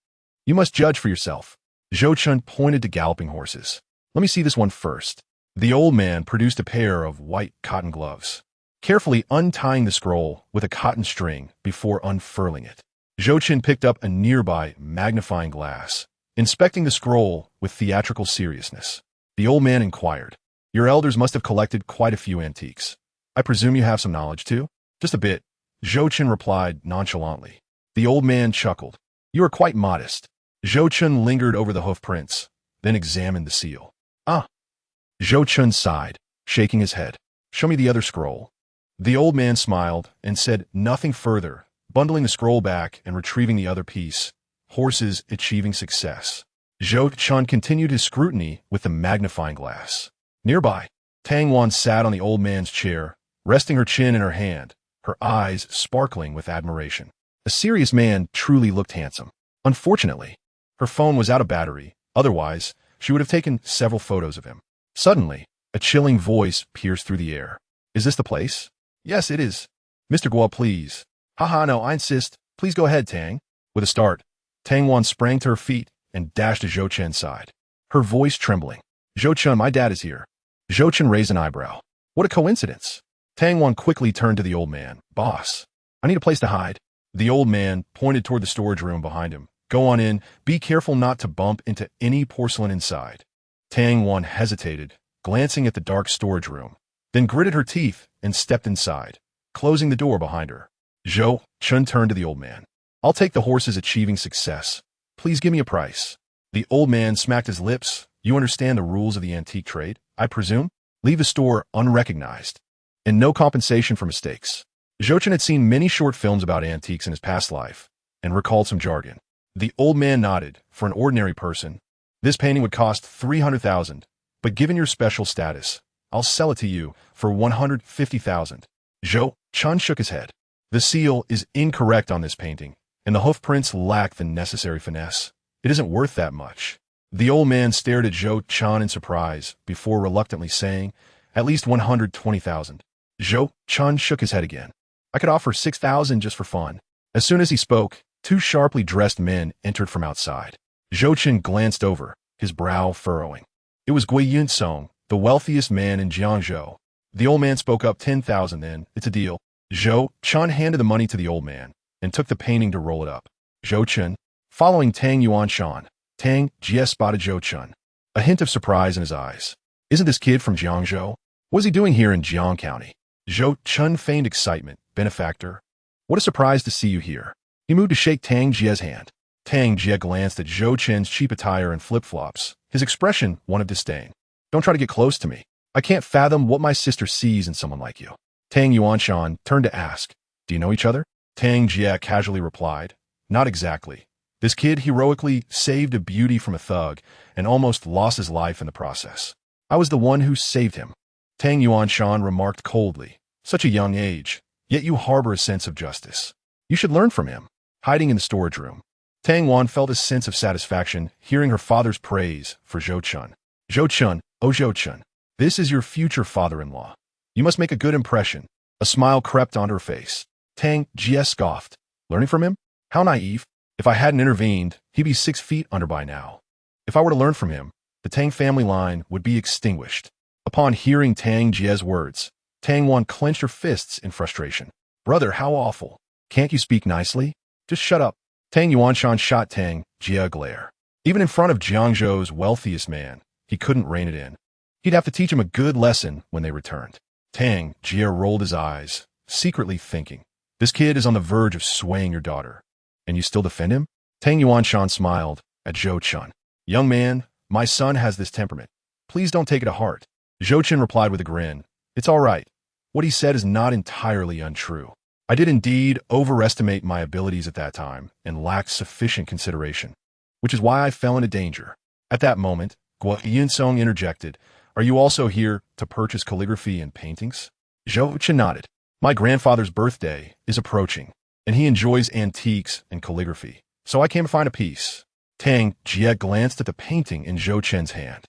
You must judge for yourself." Zhou Chen pointed to galloping horses. "Let me see this one first." The old man produced a pair of white cotton gloves, carefully untying the scroll with a cotton string before unfurling it. Zhou Chen picked up a nearby magnifying glass, inspecting the scroll with theatrical seriousness. The old man inquired, "Your elders must have collected quite a few antiques. I presume you have some knowledge too?" "Just a bit," Zhou Chen replied nonchalantly. The old man chuckled. "You are quite modest." Zhou Chen lingered over the hoof prints, then examined the seal. "Ah." Zhou Chen sighed, shaking his head. "Show me the other scroll." The old man smiled and said nothing further, bundling the scroll back and retrieving the other piece, Horses Achieving Success. Zhou Chen continued his scrutiny with the magnifying glass. Nearby, Tang Wan sat on the old man's chair, resting her chin in her hand, her eyes sparkling with admiration. A serious man truly looked handsome. Unfortunately, her phone was out of battery, otherwise, she would have taken several photos of him. Suddenly, a chilling voice pierced through the air. "Is this the place?" "Yes, it is." "Mr. Guo, please." "Haha, no, I insist. Please go ahead, Tang." With a start, Tang Wan sprang to her feet and dashed to Zhou Chen's side, her voice trembling. "Zhou Chen, my dad is here." Zhou Chen raised an eyebrow. "What a coincidence." Tang Wan quickly turned to the old man. "Boss, I need a place to hide." The old man pointed toward the storage room behind him. "Go on in. Be careful not to bump into any porcelain inside." Tang Wan hesitated, glancing at the dark storage room, then gritted her teeth and stepped inside, closing the door behind her. Zhou Chen turned to the old man. "I'll take the Horses Achieving Success. Please give me a price." The old man smacked his lips. "You understand the rules of the antique trade, I presume? Leave the store unrecognized, and no compensation for mistakes." Zhou Chen had seen many short films about antiques in his past life, and recalled some jargon. The old man nodded. For an ordinary person, This painting would cost 300,000, but given your special status, I'll sell it to you for 150,000. Zhou Chen shook his head. The seal is incorrect on this painting, and the hoof prints lack the necessary finesse. It isn't worth that much. The old man stared at Zhou Chen in surprise before reluctantly saying, at least 120,000. Zhou Chen shook his head again. I could offer 6,000 just for fun. As soon as he spoke, two sharply dressed men entered from outside. Zhou Chen glanced over, his brow furrowing. It was Gui Yunsong, the wealthiest man in Jiangzhou. The old man spoke up. 10,000 then, it's a deal. Zhou Chen handed the money to the old man and took the painting to roll it up. Zhou Chen, following Tang Yuanshan, Tang Jie spotted Zhou Chen, a hint of surprise in his eyes. Isn't this kid from Jiangzhou? What is he doing here in Jiang County? Zhou Chen feigned excitement. Benefactor, what a surprise to see you here. He moved to shake Tang Jie's hand. Tang Jie glanced at Zhou Chen's cheap attire and flip-flops, his expression one of disdain. Don't try to get close to me. I can't fathom what my sister sees in someone like you. Tang Yuanshan turned to ask, do you know each other? Tang Jie casually replied, not exactly. This kid heroically saved a beauty from a thug and almost lost his life in the process. I was the one who saved him. Tang Yuanshan remarked coldly, such a young age, yet you harbor a sense of justice. You should learn from him. Hiding in the storage room, Tang Wan felt a sense of satisfaction hearing her father's praise for Zhou Chen. Zhou Chen, oh Zhou Chen, this is your future father-in-law. You must make a good impression. A smile crept onto her face. Tang Jie scoffed. Learning from him? How naive. If I hadn't intervened, he'd be 6 feet under by now. If I were to learn from him, the Tang family line would be extinguished. Upon hearing Tang Jie's words, Tang Wan clenched her fists in frustration. Brother, how awful. Can't you speak nicely? Just shut up. Tang Yuanshan shot Tang Jie a glare. Even in front of Jiangzhou's wealthiest man, he couldn't rein it in. He'd have to teach him a good lesson when they returned. Tang Jie rolled his eyes, secretly thinking, this kid is on the verge of swaying your daughter. And you still defend him? Tang Yuanshan smiled at Zhou Chen. Young man, my son has this temperament. Please don't take it to heart. Zhou Chen replied with a grin. It's all right. What he said is not entirely untrue. I did indeed overestimate my abilities at that time and lacked sufficient consideration, which is why I fell into danger. At that moment, Gui Yunsong interjected, are you also here to purchase calligraphy and paintings? Zhou Chen nodded. My grandfather's birthday is approaching, and he enjoys antiques and calligraphy, so I came to find a piece. Tang Jie glanced at the painting in Zhou Chen's hand,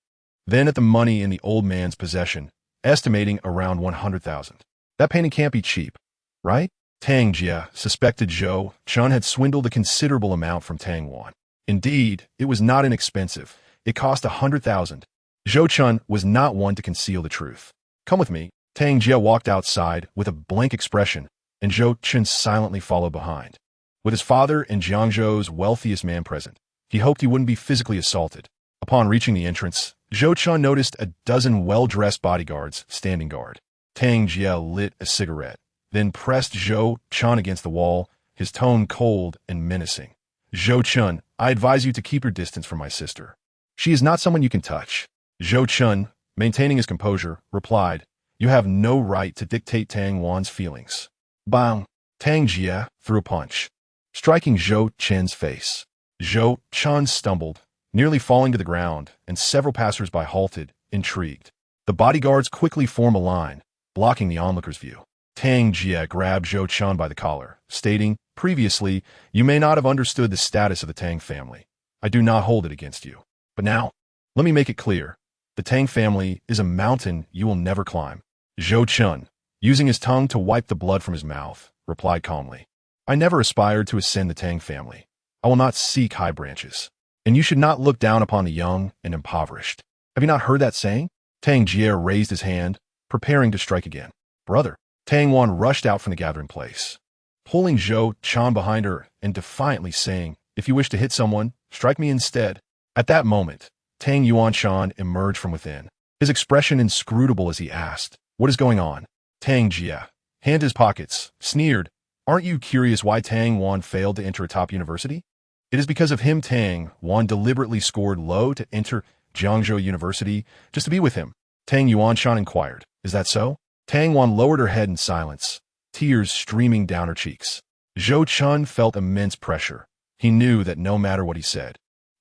then at the money in the old man's possession, estimating around 100,000. That painting can't be cheap, right? Tang Jie suspected Zhou Chen had swindled a considerable amount from Tang Wan. Indeed, it was not inexpensive. It cost 100,000. Zhou Chen was not one to conceal the truth. Come with me. Tang Jie walked outside with a blank expression, and Zhou Chen silently followed behind. With his father and Jiangzhou's wealthiest man present, he hoped he wouldn't be physically assaulted. Upon reaching the entrance, Zhou Chen noticed a dozen well-dressed bodyguards standing guard. Tang Jie lit a cigarette, then pressed Zhou Chen against the wall, his tone cold and menacing. Zhou Chen, I advise you to keep your distance from my sister. She is not someone you can touch. Zhou Chen, maintaining his composure, replied, you have no right to dictate Tang Wan's feelings. Bang! Tang Jie threw a punch, striking Zhou Chen's face. Zhou Chen stumbled, nearly falling to the ground, and several passers-by halted, intrigued. The bodyguards quickly formed a line, blocking the onlooker's view. Tang Jie grabbed Zhou Chen by the collar, stating, previously, you may not have understood the status of the Tang family. I do not hold it against you. But now, let me make it clear. The Tang family is a mountain you will never climb. Zhou Chen, using his tongue to wipe the blood from his mouth, replied calmly, I never aspired to ascend the Tang family. I will not seek high branches. And you should not look down upon the young and impoverished. Have you not heard that saying? Tang Jie raised his hand, preparing to strike again. Brother, Tang Wan rushed out from the gathering place, pulling Zhou Chen behind her and defiantly saying, if you wish to hit someone, strike me instead. At that moment, Tang Yuanshan emerged from within, his expression inscrutable as he asked, what is going on? Tang Jie, hand his pockets, sneered, aren't you curious why Tang Wan failed to enter a top university? It is because of him Tang Wan deliberately scored low to enter Jiangzhou University just to be with him. Tang Yuanshan inquired, is that so? Tang Wan lowered her head in silence, tears streaming down her cheeks. Zhou Chen felt immense pressure. He knew that no matter what he said,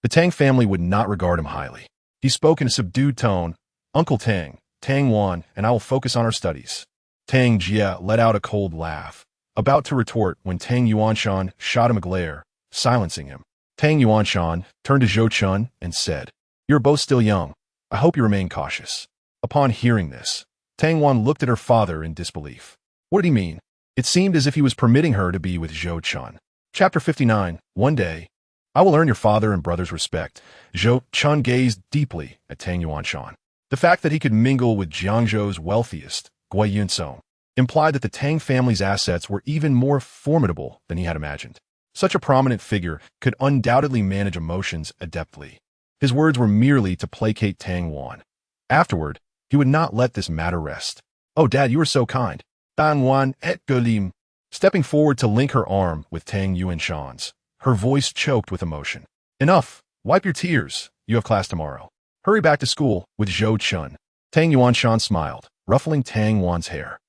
The Tang family would not regard him highly. He spoke in a subdued tone, "Uncle Tang, Tang Wan, and I will focus on our studies." Tang Jia let out a cold laugh, about to retort when Tang Yuanshan shot him a glare, silencing him. Tang Yuanshan turned to Zhou Chen and said, "You're both still young. I hope you remain cautious." Upon hearing this, Tang Wan looked at her father in disbelief. What did he mean? It seemed as if he was permitting her to be with Zhou Chen. Chapter 59. One day, I will earn your father and brother's respect. Zhou Chen gazed deeply at Tang Yuanshan. The fact that he could mingle with Jiangzhou's wealthiest, Gui Yunsong, implied that the Tang family's assets were even more formidable than he had imagined. Such a prominent figure could undoubtedly manage emotions adeptly. His words were merely to placate Tang Wan. Afterward, he would not let this matter rest. "Oh, Dad, you are so kind." Tang Wan et Gulim, stepping forward to link her arm with Tang Yuanshan's. Her voice choked with emotion. "Enough. Wipe your tears. You have class tomorrow. Hurry back to school with Zhou Chen." Tang Yuanshan smiled, ruffling Tang Wan's hair.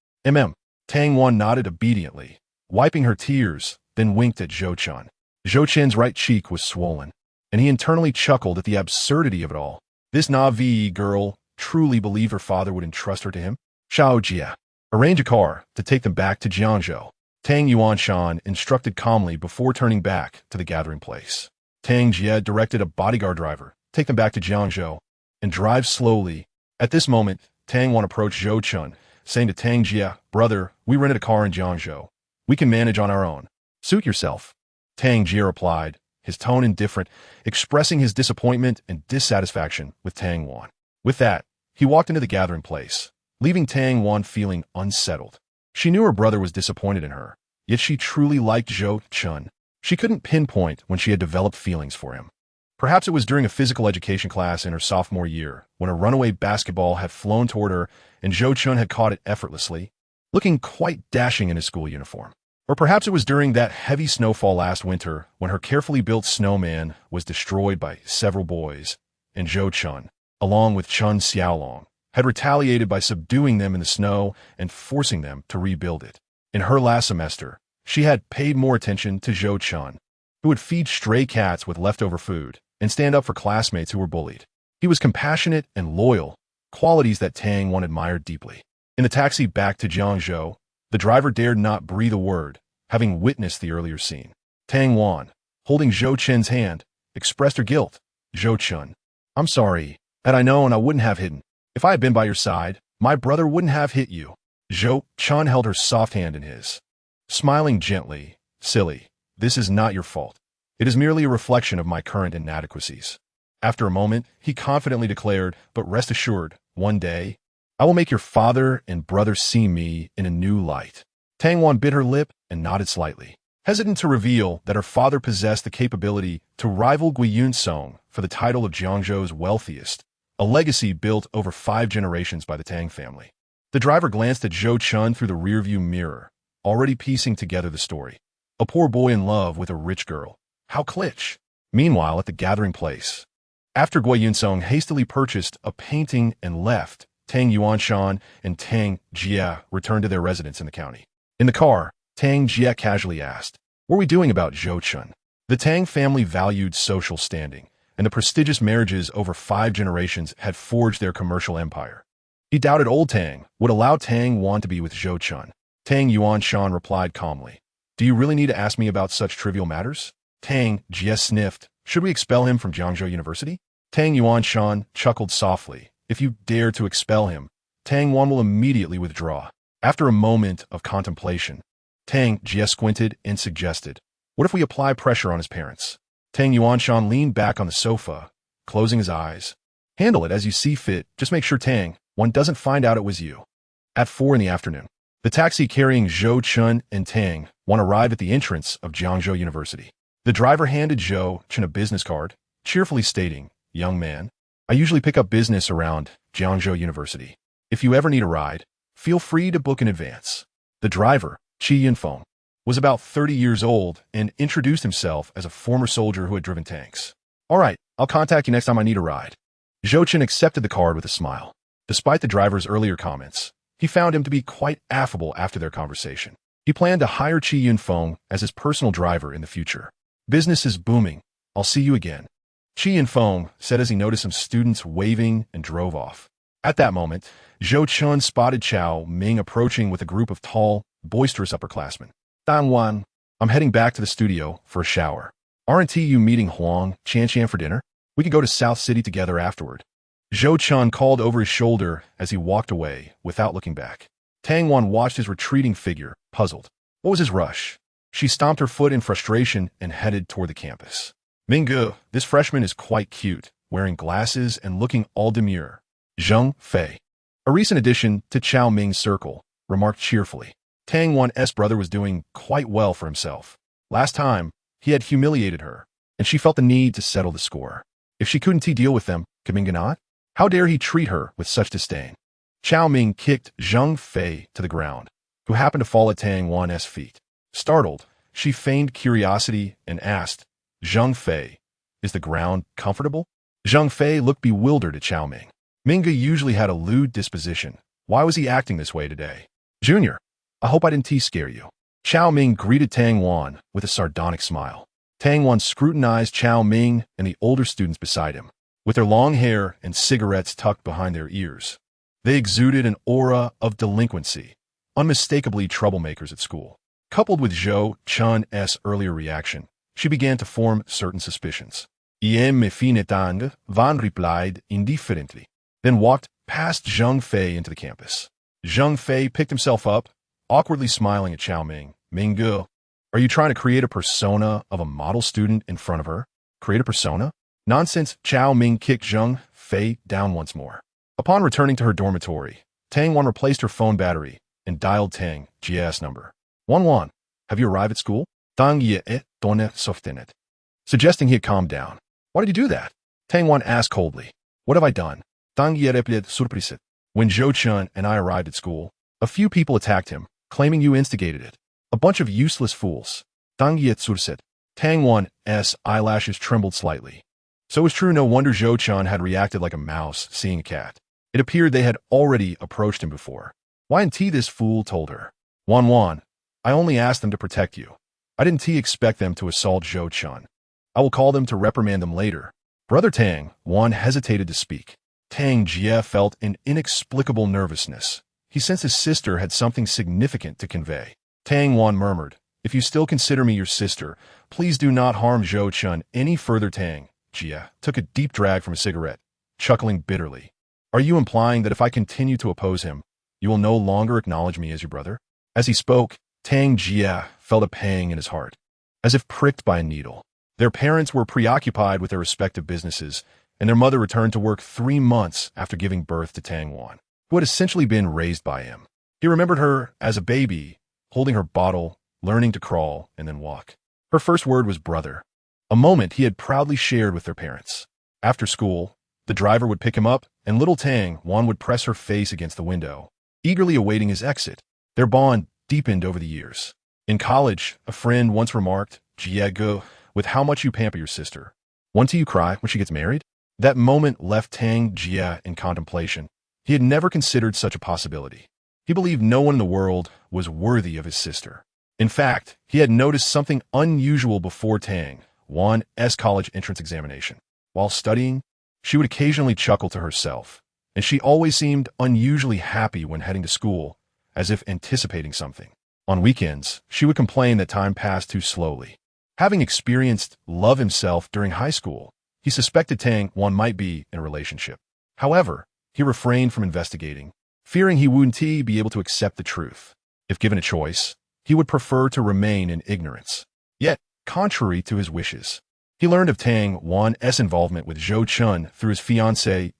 Tang Wan nodded obediently, wiping her tears, then winked at Zhou Chen. Zhou Chen's right cheek was swollen, and he internally chuckled at the absurdity of it all. This Navi girl truly believed her father would entrust her to him? Xiao Jia, arrange a car to take them back to Jiangzhou. Tang Yuanshan instructed calmly before turning back to the gathering place. Tang Jia directed a bodyguard driver, take them back to Jiangzhou, and drive slowly. At this moment, Tang Wan approached Zhou Chen, saying to Tang Jia, "Brother, we rented a car in Jiangzhou. We can manage on our own. Suit yourself." Tang Jia replied, his tone indifferent, expressing his disappointment and dissatisfaction with Tang Wan. With that, he walked into the gathering place, leaving Tang Wan feeling unsettled. She knew her brother was disappointed in her, yet she truly liked Zhou Chen. She couldn't pinpoint when she had developed feelings for him. Perhaps it was during a physical education class in her sophomore year, when a runaway basketball had flown toward her and Zhou Chen had caught it effortlessly, looking quite dashing in his school uniform. Or perhaps it was during that heavy snowfall last winter when her carefully built snowman was destroyed by several boys, and Zhou Chen, along with Chen Xiaolong, had retaliated by subduing them in the snow and forcing them to rebuild it. In her last semester, she had paid more attention to Zhou Chen, who would feed stray cats with leftover food and stand up for classmates who were bullied. He was compassionate and loyal, qualities that Tang Wan admired deeply. In the taxi back to Jiangzhou, the driver dared not breathe a word, having witnessed the earlier scene. Tang Wan, holding Zhou Chen's hand, expressed her guilt. "Zhou Chen, I'm sorry, had I known I wouldn't have hidden. If I had been by your side, my brother wouldn't have hit you." Zhou Chen held her soft hand in his, smiling gently. "Silly, this is not your fault. It is merely a reflection of my current inadequacies." After a moment, he confidently declared, "But rest assured, one day, I will make your father and brother see me in a new light." Tang Wan bit her lip and nodded slightly, hesitant to reveal that her father possessed the capability to rival Gui Yunsong for the title of Jiangzhou's wealthiest, a legacy built over 5 generations by the Tang family. The driver glanced at Zhou Chen through the rearview mirror, already piecing together the story. A poor boy in love with a rich girl. How kitsch. Meanwhile, at the gathering place, after Gui Yunsong hastily purchased a painting and left, Tang Yuanshan and Tang Jia returned to their residence in the county. In the car, Tang Jia casually asked, "What are we doing about Zhou Chen?" The Tang family valued social standing, and the prestigious marriages over 5 generations had forged their commercial empire. He doubted old Tang would allow Tang Wan to be with Zhou Chen. Tang Yuanshan replied calmly, "Do you really need to ask me about such trivial matters?" Tang Jia sniffed, "Should we expel him from Jiangzhou University?" Tang Yuanshan chuckled softly, "If you dare to expel him, Tang Wan will immediately withdraw." After a moment of contemplation, Tang Jia squinted and suggested, "What if we apply pressure on his parents?" Tang Yuanshan leaned back on the sofa, closing his eyes. "Handle it as you see fit. Just make sure Tang Wan doesn't find out it was you." At 4 in the afternoon, the taxi carrying Zhou Chen and Tang Wan arrived at the entrance of Jiangzhou University. The driver handed Zhou Chen a business card, cheerfully stating, "Young man, I usually pick up business around Jiangzhou University. If you ever need a ride, feel free to book in advance." The driver, Qi Yunfeng, was about 30 years old and introduced himself as a former soldier who had driven tanks. "All right, I'll contact you next time I need a ride." Zhou Chen accepted the card with a smile. Despite the driver's earlier comments, he found him to be quite affable after their conversation. He planned to hire Qi Yunfeng as his personal driver in the future. "Business is booming. I'll see you again." Chi and Feng said as he noticed some students waving and drove off. At that moment, Zhou Chen spotted Chao Ming approaching with a group of tall, boisterous upperclassmen. Dan Wan, I'm heading back to the studio for a shower. Aren't you meeting Huang Qianshan for dinner? We could go to South City together afterward. Zhou Chen called over his shoulder as he walked away without looking back. Tang Wan watched his retreating figure, puzzled. What was his rush? She stomped her foot in frustration and headed toward the campus. Minggu, this freshman is quite cute, wearing glasses and looking all demure. Zheng Fei, a recent addition to Chao Ming's circle, remarked cheerfully. Tang Wan's brother was doing quite well for himself. Last time, he had humiliated her, and she felt the need to settle the score. If she couldn't deal with them, could Minggu not? How dare he treat her with such disdain? Chao Ming kicked Zheng Fei to the ground, who happened to fall at Tang Wan's feet. Startled, she feigned curiosity and asked, Zheng Fei, is the ground comfortable? Zheng Fei looked bewildered at Chao Ming. Minggu usually had a lewd disposition. Why was he acting this way today? Junior, I hope I didn't scare you. Chao Ming greeted Tang Wan with a sardonic smile. Tang Wan scrutinized Chao Ming and the older students beside him, with their long hair and cigarettes tucked behind their ears. They exuded an aura of delinquency, unmistakably troublemakers at school. Coupled with Zhou Chen's earlier reaction, she began to form certain suspicions. "Iem me finetang," Van replied indifferently, then walked past Zheng Fei into the campus. Zheng Fei picked himself up, awkwardly smiling at Chao Ming. Minggu, are you trying to create a persona of a model student in front of her? Create a persona? Nonsense. Chao Ming kicked Zheng Fei down once more. Upon returning to her dormitory, Tang Wan replaced her phone battery and dialed Tang Jia's number. Wan, have you arrived at school? Tang Ye donne softenet. Suggesting he had calmed down. Why did you do that? Tang Wan asked coldly. What have I done? Tang Ye replied surpriset. When Zhou Chen and I arrived at school, a few people attacked him, claiming you instigated it. A bunch of useless fools. Tang Ye surset. Tang Wan's eyelashes trembled slightly. So it was true, no wonder Zhou Chen had reacted like a mouse seeing a cat. It appeared they had already approached him before. Why hadn't this fool told her? Wan, I only asked them to protect you. I didn't expect them to assault Zhou Chen. I will call them to reprimand them later. Brother Tang Wan hesitated to speak. Tang Jie felt an inexplicable nervousness. He sensed his sister had something significant to convey. Tang Wan murmured, if you still consider me your sister, please do not harm Zhou Chen any further. Tang Jie took a deep drag from a cigarette, chuckling bitterly. Are you implying that if I continue to oppose him, you will no longer acknowledge me as your brother? As he spoke, Tang Jie felt a pang in his heart, as if pricked by a needle. Their parents were preoccupied with their respective businesses, and their mother returned to work 3 months after giving birth to Tang Wan, who had essentially been raised by him. He remembered her as a baby, holding her bottle, learning to crawl, and then walk. Her first word was brother, a moment he had proudly shared with their parents. After school, the driver would pick him up, and little Tang Wan would press her face against the window, eagerly awaiting his exit. Their bond deepened over the years. In college, a friend once remarked, Jiego, with how much you pamper your sister. Won't you cry when she gets married? That moment left Tang Jie in contemplation. He had never considered such a possibility. He believed no one in the world was worthy of his sister. In fact, he had noticed something unusual before Tang Wan's college entrance examination. While studying, she would occasionally chuckle to herself, and she always seemed unusually happy when heading to school, as if anticipating something. On weekends, she would complain that time passed too slowly. Having experienced love himself during high school, he suspected Tang Wan might be in a relationship. However, he refrained from investigating, fearing he wouldn't be able to accept the truth. If given a choice, he would prefer to remain in ignorance. Yet, contrary to his wishes, he learned of Tang Wan's involvement with Zhou Chen through his fiancée,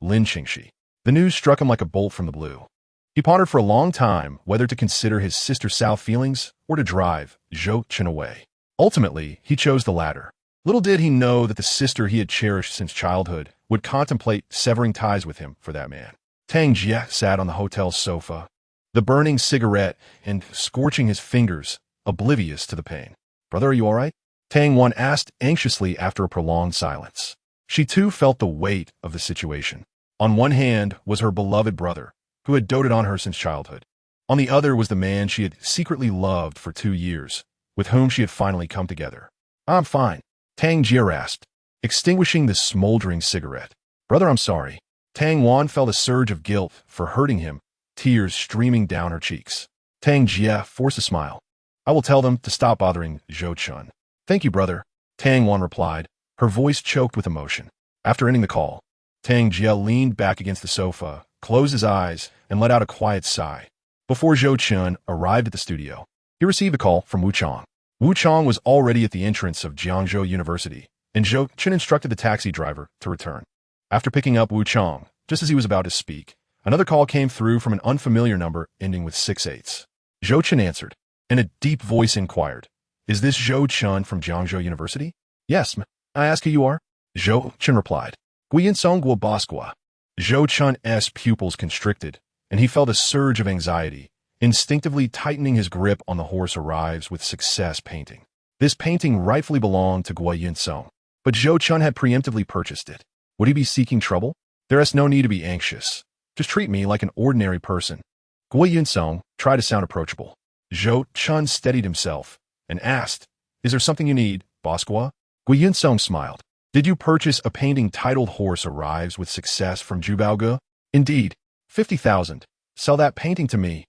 Lin Qingxi. The news struck him like a bolt from the blue. He pondered for a long time whether to consider his sister's sour feelings or to drive Zhou Chen away. Ultimately, he chose the latter. Little did he know that the sister he had cherished since childhood would contemplate severing ties with him for that man. Tang Jie sat on the hotel's sofa, the burning cigarette and scorching his fingers, oblivious to the pain. Brother, are you all right? Tang Wan asked anxiously after a prolonged silence. She too felt the weight of the situation. On one hand was her beloved brother, who had doted on her since childhood. On the other was the man she had secretly loved for 2 years, with whom she had finally come together. I'm fine, Tang Jie rasped. extinguishing the smoldering cigarette. "Brother, I'm sorry." Tang Wan felt a surge of guilt for hurting him, tears streaming down her cheeks. Tang Jie forced a smile. "I will tell them to stop bothering Zhou Chen." "Thank you, brother," Tang Wan replied, her voice choked with emotion. After ending the call, Tang Jie leaned back against the sofa, closed his eyes, and let out a quiet sigh. Before Zhou Chen arrived at the studio, he received a call from Wu Chong. Wu Chong was already at the entrance of Jiangzhou University, and Zhou Chen instructed the taxi driver to return. After picking up Wu Chong, just as he was about to speak, another call came through from an unfamiliar number ending with 6 8s. Zhou Chen answered, and a deep voice inquired, "Is this Zhou Chen from Jiangzhou University?" "Yes, I ask who you are?" Zhou Chen replied, "Guiyin Song Guo Basqua." Zhou Chen's pupils constricted, and he felt a surge of anxiety, instinctively tightening his grip on the horse arrives with success painting. This painting rightfully belonged to Guiyin Song, but Zhou Chen had preemptively purchased it. Would he be seeking trouble? There is no need to be anxious. Just treat me like an ordinary person. Guiyin Song tried to sound approachable. Zhou Chen steadied himself and asked, "Is there something you need, Basqua?" Guiyin Song smiled. "Did you purchase a painting titled Horse Arrives with Success from Zhubaoge?" "Indeed. 50,000. Sell that painting to me."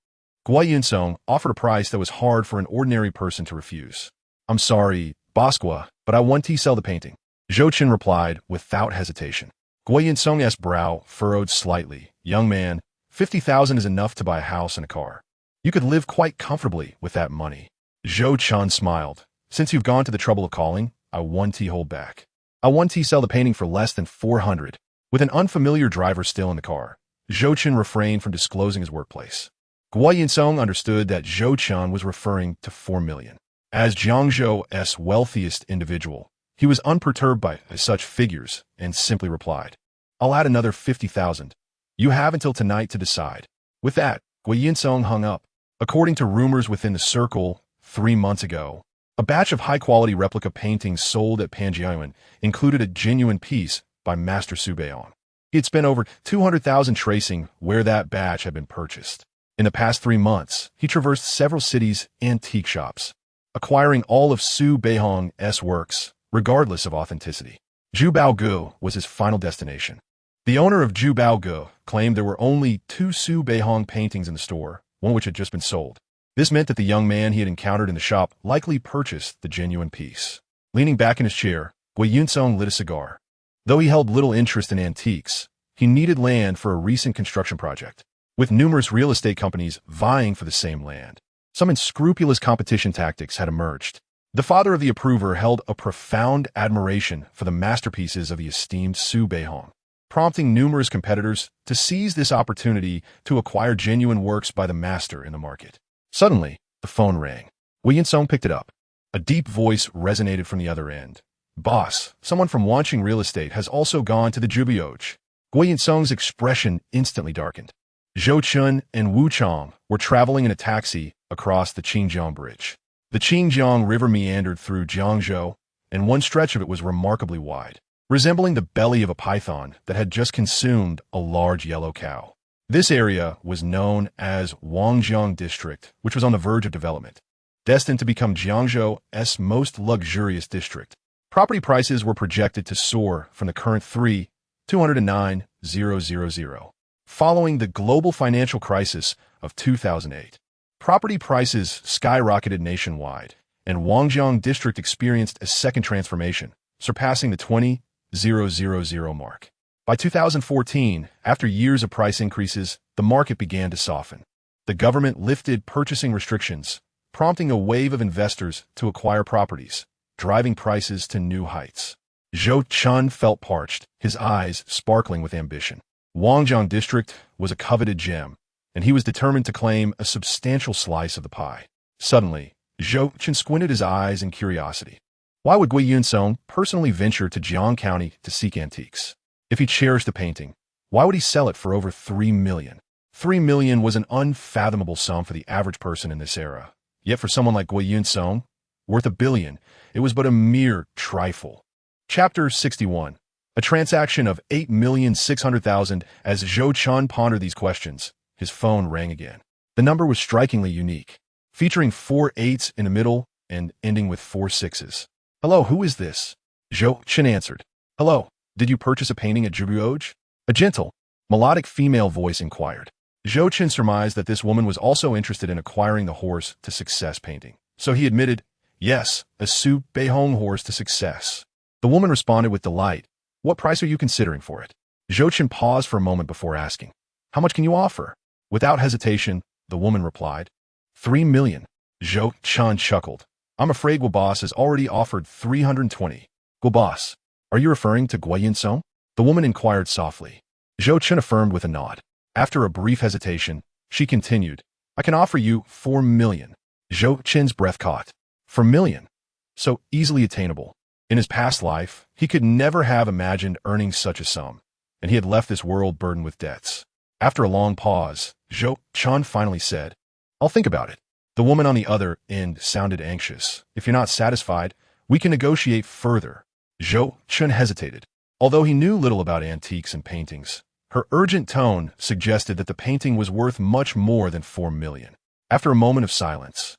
Guiyin Song offered a price that was hard for an ordinary person to refuse. "I'm sorry, Basqua, but I want to sell the painting." Zhou Chen replied without hesitation. Guiyin Song's brow furrowed slightly. "Young man, 50,000 is enough to buy a house and a car. You could live quite comfortably with that money." Zhou Chen smiled. "Since you've gone to the trouble of calling, I want to hold back. I want to sell the painting for less than 400. With an unfamiliar driver still in the car, Zhou Chen refrained from disclosing his workplace. Guiyin Song understood that Zhou Chen was referring to 4 million. As Jiangzhou's wealthiest individual, he was unperturbed by such figures and simply replied, "I'll add another 50,000. You have until tonight to decide." With that, Guiyin Song hung up. According to rumors within the circle, 3 months ago, a batch of high-quality replica paintings sold at Panjiayuan included a genuine piece by Master Su Beiyang. He had spent over 200,000 tracing where that batch had been purchased. In the past 3 months, he traversed several cities' antique shops, acquiring all of Su Beihong's works, regardless of authenticity. Zhubaoge was his final destination. The owner of Zhubaoge claimed there were only 2 Su Beihong paintings in the store, one which had just been sold. This meant that the young man he had encountered in the shop likely purchased the genuine piece. Leaning back in his chair, Guiyin Song lit a cigar. Though he held little interest in antiques, he needed land for a recent construction project, with numerous real estate companies vying for the same land. Some unscrupulous competition tactics had emerged. The father of the approver held a profound admiration for the masterpieces of the esteemed Su Beihong, prompting numerous competitors to seize this opportunity to acquire genuine works by the master in the market. Suddenly, the phone rang. Guiyin Song picked it up. A deep voice resonated from the other end. "Boss, someone from Wanqing Real Estate has also gone to the Zhubaoge." Guiyin Song's expression instantly darkened. Zhou Chen and Wu Chong were traveling in a taxi across the Qingjiang Bridge. The Qingjiang River meandered through Jiangzhou, and one stretch of it was remarkably wide, resembling the belly of a python that had just consumed a large yellow cow. This area was known as Wangjiang District, which was on the verge of development, destined to become Jiangzhou's most luxurious district. Property prices were projected to soar from the current 209,000. Following the global financial crisis of 2008, property prices skyrocketed nationwide, and Wangjiang District experienced a second transformation, surpassing the 20,000 mark. By 2014, after years of price increases, the market began to soften. The government lifted purchasing restrictions, prompting a wave of investors to acquire properties, driving prices to new heights. Zhou Chen felt parched, his eyes sparkling with ambition. Wangjiang District was a coveted gem, and he was determined to claim a substantial slice of the pie. Suddenly, Zhou Chen squinted his eyes in curiosity. Why would Guiyin Song personally venture to Jiang County to seek antiques? If he cherished a painting, why would he sell it for over 3 million? 3 million was an unfathomable sum for the average person in this era. Yet for someone like Guiyin Song, worth $1 billion, it was but a mere trifle. Chapter 61. A transaction of 8,600,000. As Zhou Chen pondered these questions, his phone rang again. The number was strikingly unique, featuring 4 8s in the middle and ending with 4 6s. "Hello, who is this?" Zhou Chen answered. Hello, did you purchase a painting at Zhou? A gentle, melodic female voice inquired. Zhou Chen surmised that this woman was also interested in acquiring the horse to success painting. So he admitted, yes, a Su Beihong horse to success. The woman responded with delight. What price are you considering for it? Zhou Chen paused for a moment before asking, how much can you offer? Without hesitation, the woman replied, 3 million. Zhou Chen chuckled. I'm afraid Guobas has already offered 320. Guobas, are you referring to Guoyin Song? The woman inquired softly. Zhou Chen affirmed with a nod. After a brief hesitation, she continued, I can offer you 4 million. Zhou Chen's breath caught. 4 million? So easily attainable. In his past life, he could never have imagined earning such a sum, and he had left this world burdened with debts. After a long pause, Zhou Chen finally said, I'll think about it. The woman on the other end sounded anxious. If you're not satisfied, we can negotiate further. Zhou Chen hesitated. Although he knew little about antiques and paintings, her urgent tone suggested that the painting was worth much more than 4 million. After a moment of silence,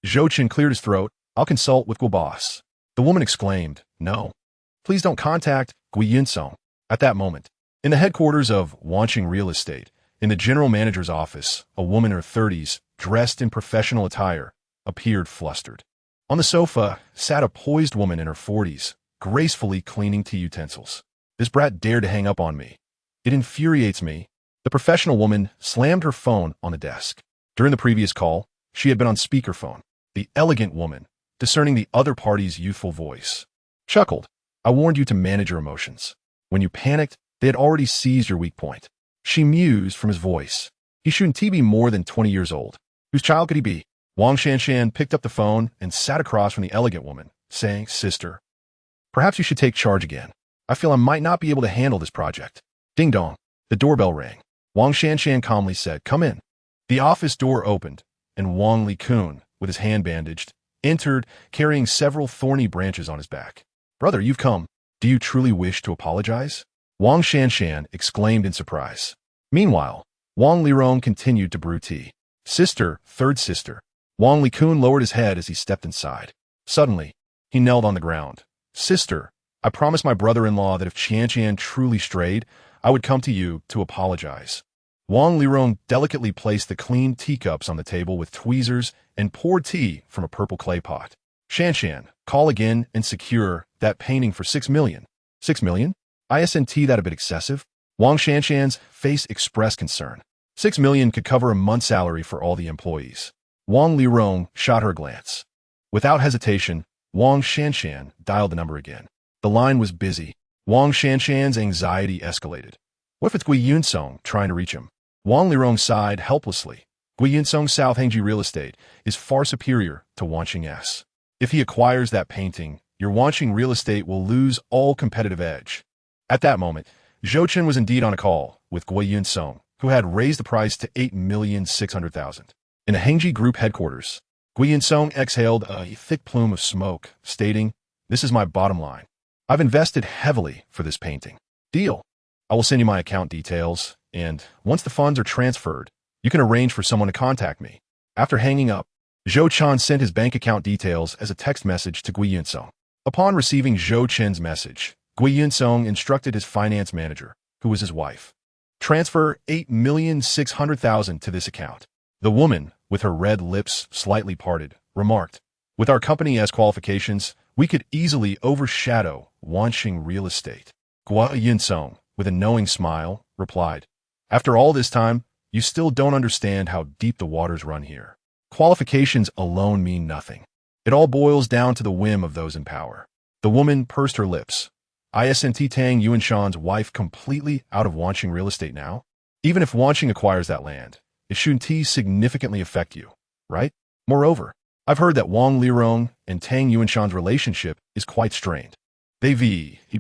Zhou Chen cleared his throat. I'll consult with Guobas. The woman exclaimed, no. Please don't contact Guoyin Song. At that moment, in the headquarters of Wanqing Real Estate, in the general manager's office, a woman in her 30s, dressed in professional attire, appeared flustered. On the sofa sat a poised woman in her 40s, gracefully cleaning tea utensils. This brat dared to hang up on me. It infuriates me. The professional woman slammed her phone on the desk. During the previous call, she had been on speakerphone. The elegant woman, discerning the other party's youthful voice, chuckled. I warned you to manage your emotions. When you panicked, they had already seized your weak point. She mused from his voice. He shouldn't be more than 20 years old. Whose child could he be? Wang Shanshan picked up the phone and sat across from the elegant woman, saying, Sister, perhaps you should take charge again. I feel I might not be able to handle this project. Ding dong. The doorbell rang. Wang Shanshan calmly said, Come in. The office door opened, and Wang Likun, with his hand bandaged, entered, carrying several thorny branches on his back. Brother, you've come. Do you truly wish to apologize? Wang Shanshan exclaimed in surprise. Meanwhile, Wang Lirong continued to brew tea. Sister, third sister. Wang Likun lowered his head as he stepped inside. Suddenly, he knelt on the ground. Sister, I promised my brother-in-law that if Qianqian truly strayed, I would come to you to apologize. Wang Lirong delicately placed the clean teacups on the table with tweezers and poured tea from a purple clay pot. Shanshan, call again and secure that painting for 6 million. 6 million? Isn't that a bit excessive? Wang Shanshan's face expressed concern. 6 million could cover a month's salary for all the employees. Wang Lirong shot her a glance. Without hesitation, Wang Shanshan dialed the number again. The line was busy. Wang Shanshan's anxiety escalated. What if it's Guoyin Song trying to reach him? Wang Lirong sighed helplessly. Guoyin Song South Hangji Real Estate is far superior to Wanqing S. If he acquires that painting, your Wanqing Real Estate will lose all competitive edge. At that moment, Zhou Chen was indeed on a call with Guoyin Song, who had raised the price to 8,600,000. In the Hangji Group headquarters, Guoyin Song exhaled a thick plume of smoke, stating, This is my bottom line. I've invested heavily for this painting. Deal. I will send you my account details, and once the funds are transferred, you can arrange for someone to contact me. After hanging up, Zhou Chen sent his bank account details as a text message to Guoyin Song. Upon receiving Zhou Chen's message, Guoyin Song instructed his finance manager, who was his wife, transfer 8,600,000 to this account. The woman, with her red lips slightly parted, remarked, With our company as qualifications, we could easily overshadow Wanqing Real Estate. Guoyin Song, with a knowing smile, replied, After all this time, you still don't understand how deep the waters run here. Qualifications alone mean nothing. It all boils down to the whim of those in power. The woman pursed her lips. Isn't Tang Yuanshan's wife completely out of Wanqing Real Estate now? Even if Wanqing acquires that land, it shouldn't significantly affect you, right? Moreover, I've heard that Wang Lirong and Tang Yuanshan's relationship is quite strained. They've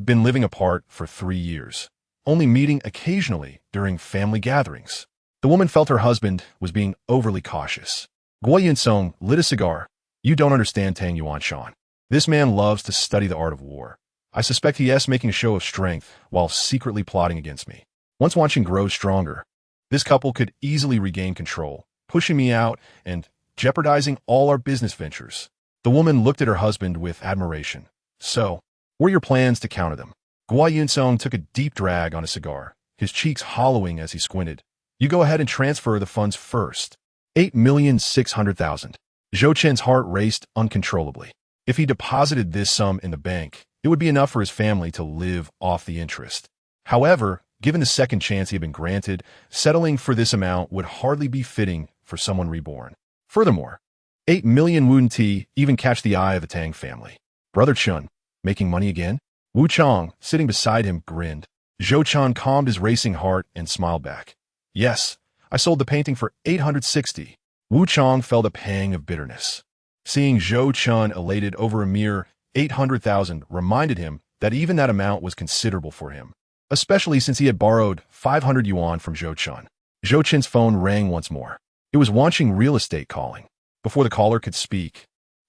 been living apart for 3 years, only meeting occasionally during family gatherings. The woman felt her husband was being overly cautious. Guoyin Song lit a cigar. You don't understand Tang Yuanshan. This man loves to study the art of war. I suspect he is making a show of strength while secretly plotting against me. Once Wanqing grows stronger, this couple could easily regain control, pushing me out and jeopardizing all our business ventures. The woman looked at her husband with admiration. So, what are your plans to counter them? Guo Yunsong took a deep drag on a cigar, his cheeks hollowing as he squinted. You go ahead and transfer the funds first. 8,600,000. Zhou Chen's heart raced uncontrollably. If he deposited this sum in the bank, it would be enough for his family to live off the interest. However, given the second chance he had been granted, settling for this amount would hardly be fitting for someone reborn. Furthermore, 8 million wouldn't even catch the eye of the Tang family. Brother Chun, making money again? Wu Chong, sitting beside him, grinned. Zhou Chen calmed his racing heart and smiled back. Yes, I sold the painting for 860. Wu Chong felt a pang of bitterness. Seeing Zhou Chen elated over a mere 800,000 reminded him that even that amount was considerable for him, especially since he had borrowed 500 yuan from Zhou Chen. Zhou Chen's phone rang once more. It was Wanqing Real Estate calling. Before the caller could speak,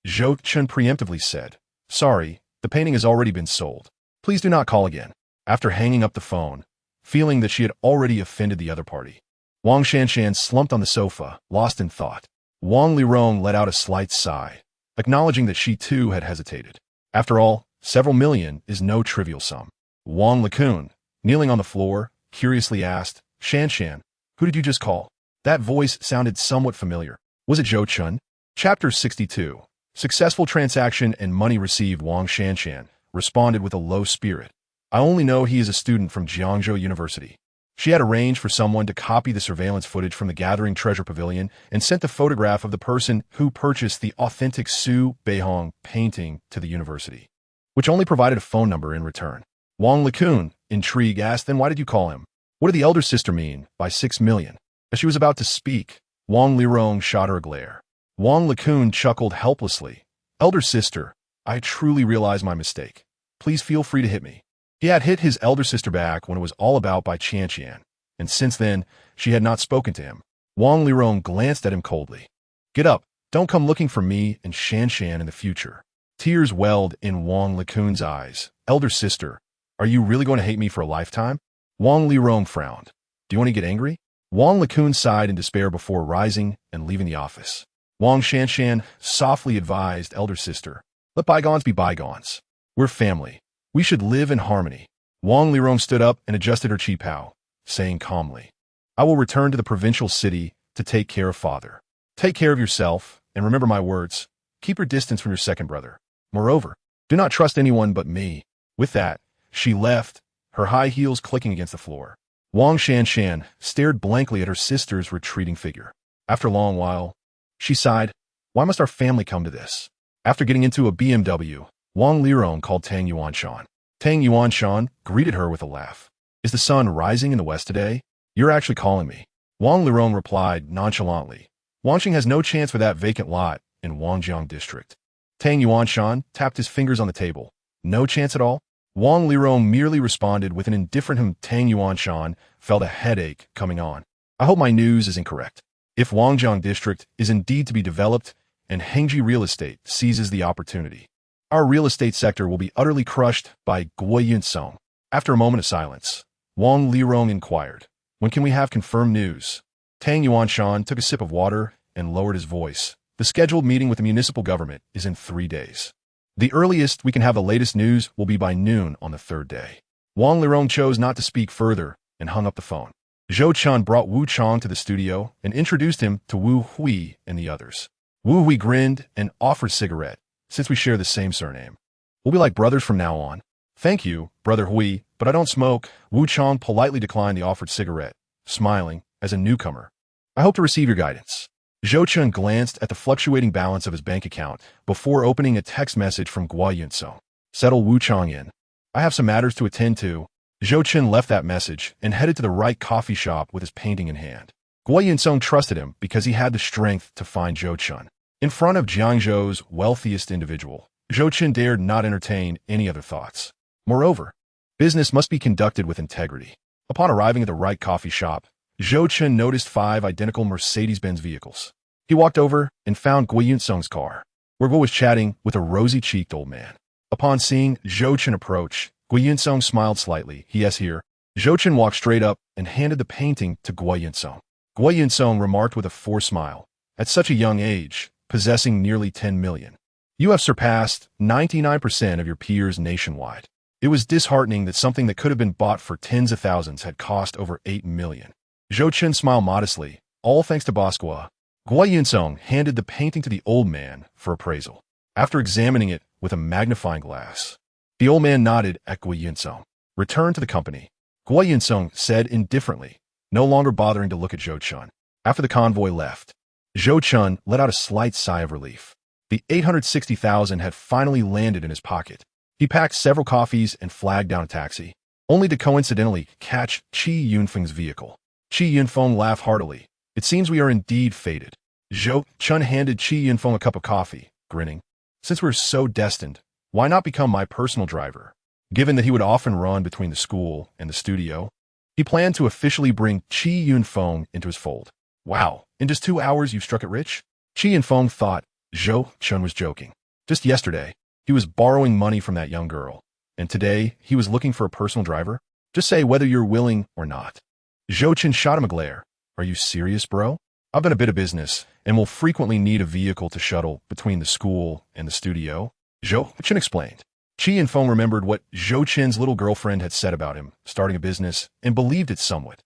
Zhou Chen preemptively said, "Sorry, the painting has already been sold. Please do not call again." After hanging up the phone, feeling that she had already offended the other party, Wang Shanshan slumped on the sofa, lost in thought. Wang Lirong let out a slight sigh, acknowledging that she too had hesitated. After all, several million is no trivial sum. Wang Likun, kneeling on the floor, curiously asked, "Shanshan, who did you just call?" That voice sounded somewhat familiar. Was it Zhou Chen? Chapter 62. Successful transaction and money received. Wang Shanshan responded with a low spirit. "I only know he is a student from Jiangzhou University." She had arranged for someone to copy the surveillance footage from the Gathering Treasure Pavilion and sent the photograph of the person who purchased the authentic Su Beihong painting to the university, which only provided a phone number in return. Wang Likun, intrigued, asked, "Then why did you call him? What did the elder sister mean by 6 million? As she was about to speak, Wang Lirong shot her a glare. Wang Likun chuckled helplessly. "Elder sister, I truly realize my mistake. Please feel free to hit me." He had hit his elder sister back when it was all about by Qianqian, and since then, she had not spoken to him. Wang Lirong glanced at him coldly. "Get up, don't come looking for me and Shanshan in the future." Tears welled in Wang Likun's eyes. "Elder sister, are you really going to hate me for a lifetime?" Wang Lirong frowned. "Do you want to get angry?" Wang Likun sighed in despair before rising and leaving the office. Wang Shanshan softly advised, "Elder sister, let bygones be bygones. We're family. We should live in harmony." Wang Lirong stood up and adjusted her qipao, saying calmly, "I will return to the provincial city to take care of father. Take care of yourself, and remember my words. Keep your distance from your second brother. Moreover, do not trust anyone but me." With that, she left, her high heels clicking against the floor. Wang Shanshan stared blankly at her sister's retreating figure. After a long while, she sighed, "Why must our family come to this?" After getting into a BMW, Wang Lirong called Tang Yuanshan. Tang Yuanshan greeted her with a laugh. "Is the sun rising in the west today? You're actually calling me." Wang Lirong replied nonchalantly. "Wanqing has no chance for that vacant lot in Wangjiang district." Tang Yuanshan tapped his fingers on the table. "No chance at all?" Wang Lirong merely responded with an indifferent hum. Tang Yuanshan felt a headache coming on. "I hope my news is incorrect. If Wangjiang district is indeed to be developed and Hengji Real Estate seizes the opportunity, our real estate sector will be utterly crushed by Guo Yunsong." After a moment of silence, Wang Lirong inquired, "When can we have confirmed news?" Tang Yuanshan took a sip of water and lowered his voice. "The scheduled meeting with the municipal government is in 3 days. The earliest we can have the latest news will be by noon on the 3rd day." Wang Lirong chose not to speak further and hung up the phone. Zhou Chen brought Wu Chong to the studio and introduced him to Wu Hui and the others. Wu Hui grinned and offered a cigarette, "Since we share the same surname, we'll be like brothers from now on." "Thank you, Brother Hui, but I don't smoke." Wu Chong politely declined the offered cigarette, smiling as a newcomer. "I hope to receive your guidance." Zhou Chen glanced at the fluctuating balance of his bank account before opening a text message from Guo Yunsong. "Settle Wu Chong in. I have some matters to attend to." Zhou Chen left that message and headed to the right coffee shop with his painting in hand. Guo Yunsong trusted him because he had the strength to find Zhou Chen. In front of Jiangzhou's wealthiest individual, Zhou Chen dared not entertain any other thoughts. Moreover, business must be conducted with integrity. Upon arriving at the right coffee shop, Zhou Chen noticed 5 identical Mercedes-Benz vehicles. He walked over and found Guo Yunsong's car, where Guo was chatting with a rosy-cheeked old man. Upon seeing Zhou Chen approach, Guo Yunsong smiled slightly. "Yes, here." Zhou Chen walked straight up and handed the painting to Guo Yunsong. Guo Yunsong remarked with a forced smile, "At such a young age, possessing nearly 10 million, you have surpassed 99% of your peers nationwide. It was disheartening that something that could have been bought for tens of thousands had cost over 8 million. Zhou Chen smiled modestly, all thanks to boss Gua. Gua Yunsong handed the painting to the old man for appraisal. After examining it with a magnifying glass, the old man nodded at Gua Yunsong. Return to the company, Gua Yunsong said indifferently, no longer bothering to look at Zhou Chen. After the convoy left, Zhou Chen let out a slight sigh of relief. The 860,000 had finally landed in his pocket. He packed several coffees and flagged down a taxi, only to coincidentally catch Qi Yunfeng's vehicle. Qi Yunfeng laughed heartily. It seems we are indeed fated. Zhou Chen handed Qi Yunfeng a cup of coffee, grinning. Since we're so destined, why not become my personal driver? Given that he would often run between the school and the studio, he planned to officially bring Qi Yunfeng into his fold. Wow, in just 2 hours you've struck it rich? Qi Yunfeng thought Zhou Chen was joking. Just yesterday, he was borrowing money from that young girl, and today he was looking for a personal driver? Just say whether you're willing or not. Zhou Chen shot him a glare. Are you serious, bro? I've done a bit of business, and will frequently need a vehicle to shuttle between the school and the studio. Zhou Chen explained. Qi Yunfeng remembered what Zhou Chen's little girlfriend had said about him, starting a business, and believed it somewhat.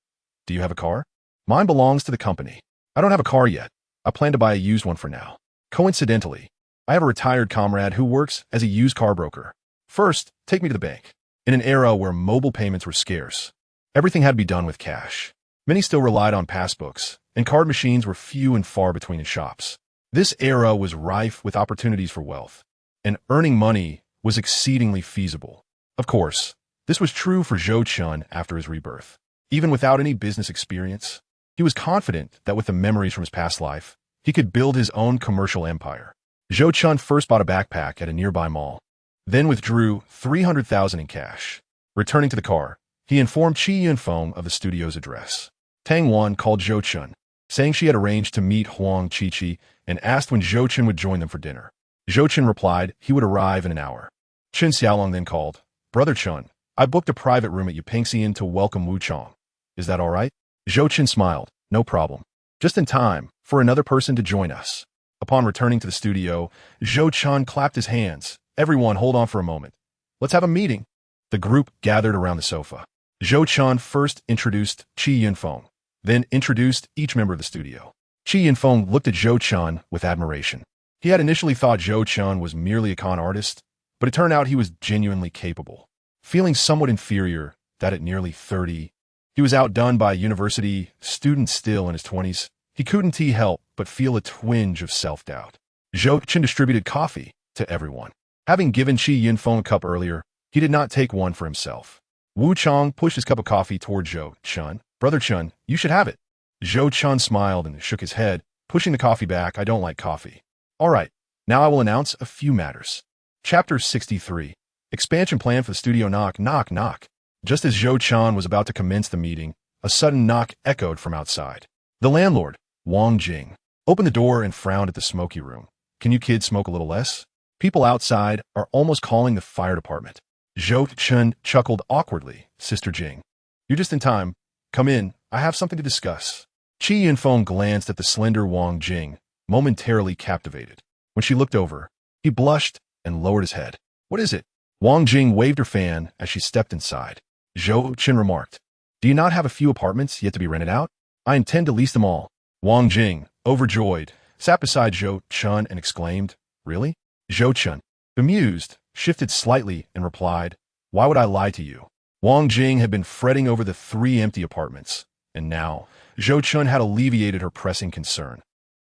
Do you have a car? Mine belongs to the company. I don't have a car yet. I plan to buy a used one for now. Coincidentally, I have a retired comrade who works as a used car broker. First, take me to the bank. In an era where mobile payments were scarce, everything had to be done with cash. Many still relied on passbooks, and card machines were few and far between in shops. This era was rife with opportunities for wealth, and earning money was exceedingly feasible. Of course, this was true for Zhou Chen after his rebirth. Even without any business experience, he was confident that with the memories from his past life, he could build his own commercial empire. Zhou Chen first bought a backpack at a nearby mall, then withdrew 300,000 in cash. Returning to the car, he informed Qi Yunfeng of the studio's address. Tang Wan called Zhou Chen, saying she had arranged to meet Huang Qiqi and asked when Zhou Chen would join them for dinner. Zhou Chen replied he would arrive in an hour. Chen Xiaolong then called, Brother Chen, I booked a private room at Yupingxi Inn to welcome Wu Chong. Is that all right? Zhou Chen smiled. No problem. Just in time for another person to join us. Upon returning to the studio, Zhou Chen clapped his hands. Everyone hold on for a moment. Let's have a meeting. The group gathered around the sofa. Zhou Chen first introduced Qi Yunfeng, then introduced each member of the studio. Qi Yunfeng looked at Zhou Chen with admiration. He had initially thought Zhou Chen was merely a con artist, but it turned out he was genuinely capable. Feeling somewhat inferior that at nearly 30, he was outdone by a university student still in his 20s, he couldn't help but feel a twinge of self-doubt. Zhou Chen distributed coffee to everyone. Having given Qi Yunfeng a cup earlier, he did not take one for himself. Wu Chong pushed his cup of coffee toward Zhou Chen. Brother Chen, you should have it. Zhou Chen smiled and shook his head, pushing the coffee back. I don't like coffee. All right, now I will announce a few matters. Chapter 63. Expansion plan for the studio. Knock, knock, knock. Just as Zhou Chen was about to commence the meeting, a sudden knock echoed from outside. The landlord, Wang Jing, opened the door and frowned at the smoky room. Can you kids smoke a little less? People outside are almost calling the fire department. Zhou Chen chuckled awkwardly. Sister Jing, you're just in time. Come in, I have something to discuss. Qi Yunfeng glanced at the slender Wang Jing, momentarily captivated. When she looked over, he blushed and lowered his head. What is it? Wang Jing waved her fan as she stepped inside. Zhou Chen remarked, do you not have a few apartments yet to be rented out? I intend to lease them all. Wang Jing, overjoyed, sat beside Zhou Chen and exclaimed, really? Zhou Chen, bemused, shifted slightly and replied, why would I lie to you? Wang Jing had been fretting over the 3 empty apartments, and now Zhou Chen had alleviated her pressing concern,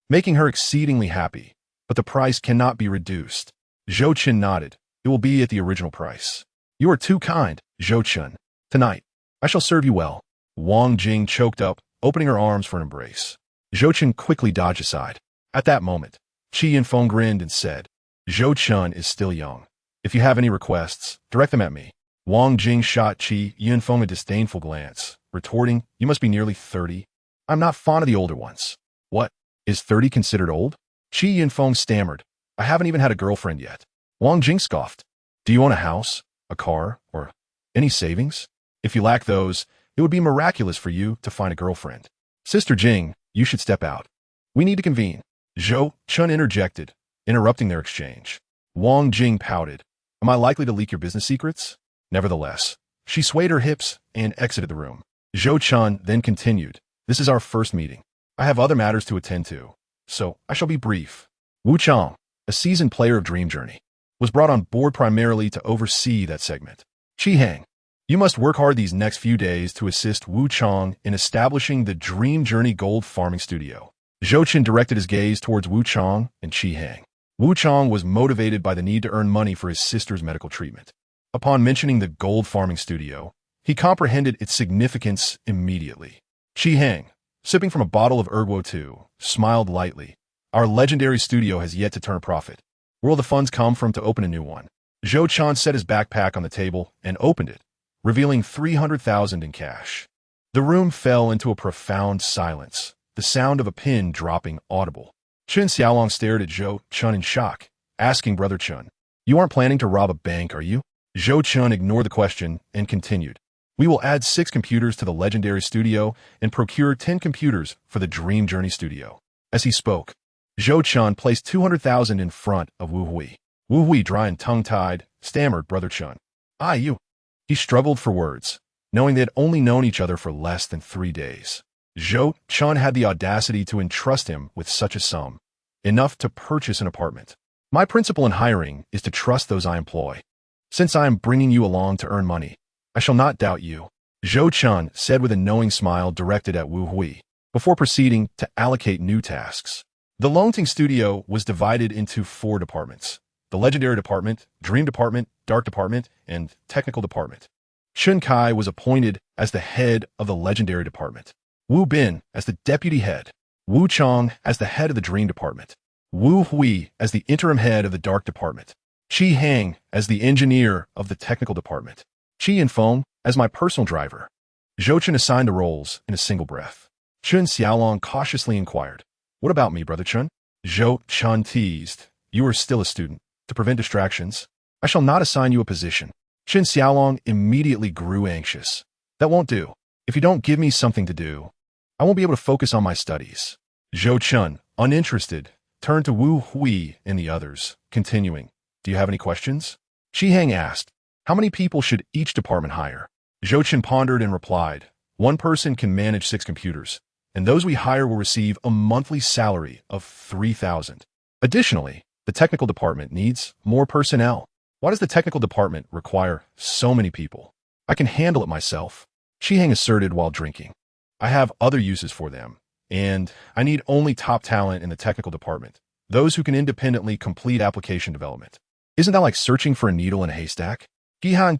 making her exceedingly happy. But the price cannot be reduced. Zhou Chen nodded. It will be at the original price. You are too kind, Zhou Chen. Tonight, I shall serve you well. Wang Jing choked up, opening her arms for an embrace. Zhou Chen quickly dodged aside. At that moment, Qi Yunfeng grinned and said, Zhou Chen is still young. If you have any requests, direct them at me. Wang Jing shot Qi Yunfeng a disdainful glance, retorting, you must be nearly 30. I'm not fond of the older ones. What? Is 30 considered old? Qi Yunfeng stammered. I haven't even had a girlfriend yet. Wang Jing scoffed. Do you own a house, a car, or any savings? If you lack those, it would be miraculous for you to find a girlfriend. Sister Jing, you should step out. We need to convene. Zhou Chen interjected, interrupting their exchange. Wang Jing pouted. Am I likely to leak your business secrets? Nevertheless, she swayed her hips and exited the room. Zhou Chen then continued, "This is our first meeting. I have other matters to attend to, so I shall be brief." Wu Chang, a seasoned player of Dream Journey, was brought on board primarily to oversee that segment. Qi Hang, you must work hard these next few days to assist Wu Chang in establishing the Dream Journey Gold Farming Studio. Zhou Chen directed his gaze towards Wu Chang and Qi Hang. Wu Chang was motivated by the need to earn money for his sister's medical treatment. Upon mentioning the gold farming studio, he comprehended its significance immediately. Qi Hang, sipping from a bottle of Erguo II, smiled lightly. "Our legendary studio has yet to turn a profit. Where will the funds come from to open a new one?" Zhou Chen set his backpack on the table and opened it, revealing 300,000 in cash. The room fell into a profound silence, the sound of a pin dropping audible. Chen Xiaolong stared at Zhou Chen in shock, asking Brother Chen, "You aren't planning to rob a bank, are you?" Zhou Chen ignored the question and continued, "We will add 6 computers to the legendary studio and procure 10 computers for the Dream Journey studio." As he spoke, Zhou Chen placed 200,000 in front of Wu Hui. Wu Hui, dry and tongue-tied, stammered, "Brother Chen, you." He struggled for words, knowing they had only known each other for less than 3 days. Zhou Chen had the audacity to entrust him with such a sum, enough to purchase an apartment. "My principle in hiring is to trust those I employ. Since I am bringing you along to earn money, I shall not doubt you," Zhou Chen said with a knowing smile directed at Wu Hui, before proceeding to allocate new tasks. The Longting Studio was divided into 4 departments: the Legendary Department, Dream Department, Dark Department, and Technical Department. Chen Kai was appointed as the head of the Legendary Department, Wu Bin as the deputy head, Wu Chang as the head of the Dream Department, Wu Hui as the interim head of the Dark Department, Qi Hang as the engineer of the Technical Department, Qi Yinfeng as my personal driver. Zhou Chen assigned the roles in a single breath. Chen Xiaolong cautiously inquired, "What about me, Brother Chen?" Zhou Chen teased, "You are still a student. To prevent distractions, I shall not assign you a position." Chen Xiaolong immediately grew anxious. "That won't do. If you don't give me something to do, I won't be able to focus on my studies." Zhou Chen, uninterested, turned to Wu Hui and the others, continuing, "Do you have any questions?" Qi Hang asked, "How many people should each department hire?" Zhou Chen pondered and replied, "One person can manage 6 computers, and those we hire will receive a monthly salary of 3,000. Additionally, the technical department needs more personnel." "Why does the technical department require so many people?" "I can handle it myself," Qi Hang asserted while drinking. "I have other uses for them, and I need only top talent in the technical department, those who can independently complete application development." "Isn't that like searching for a needle in a haystack?" In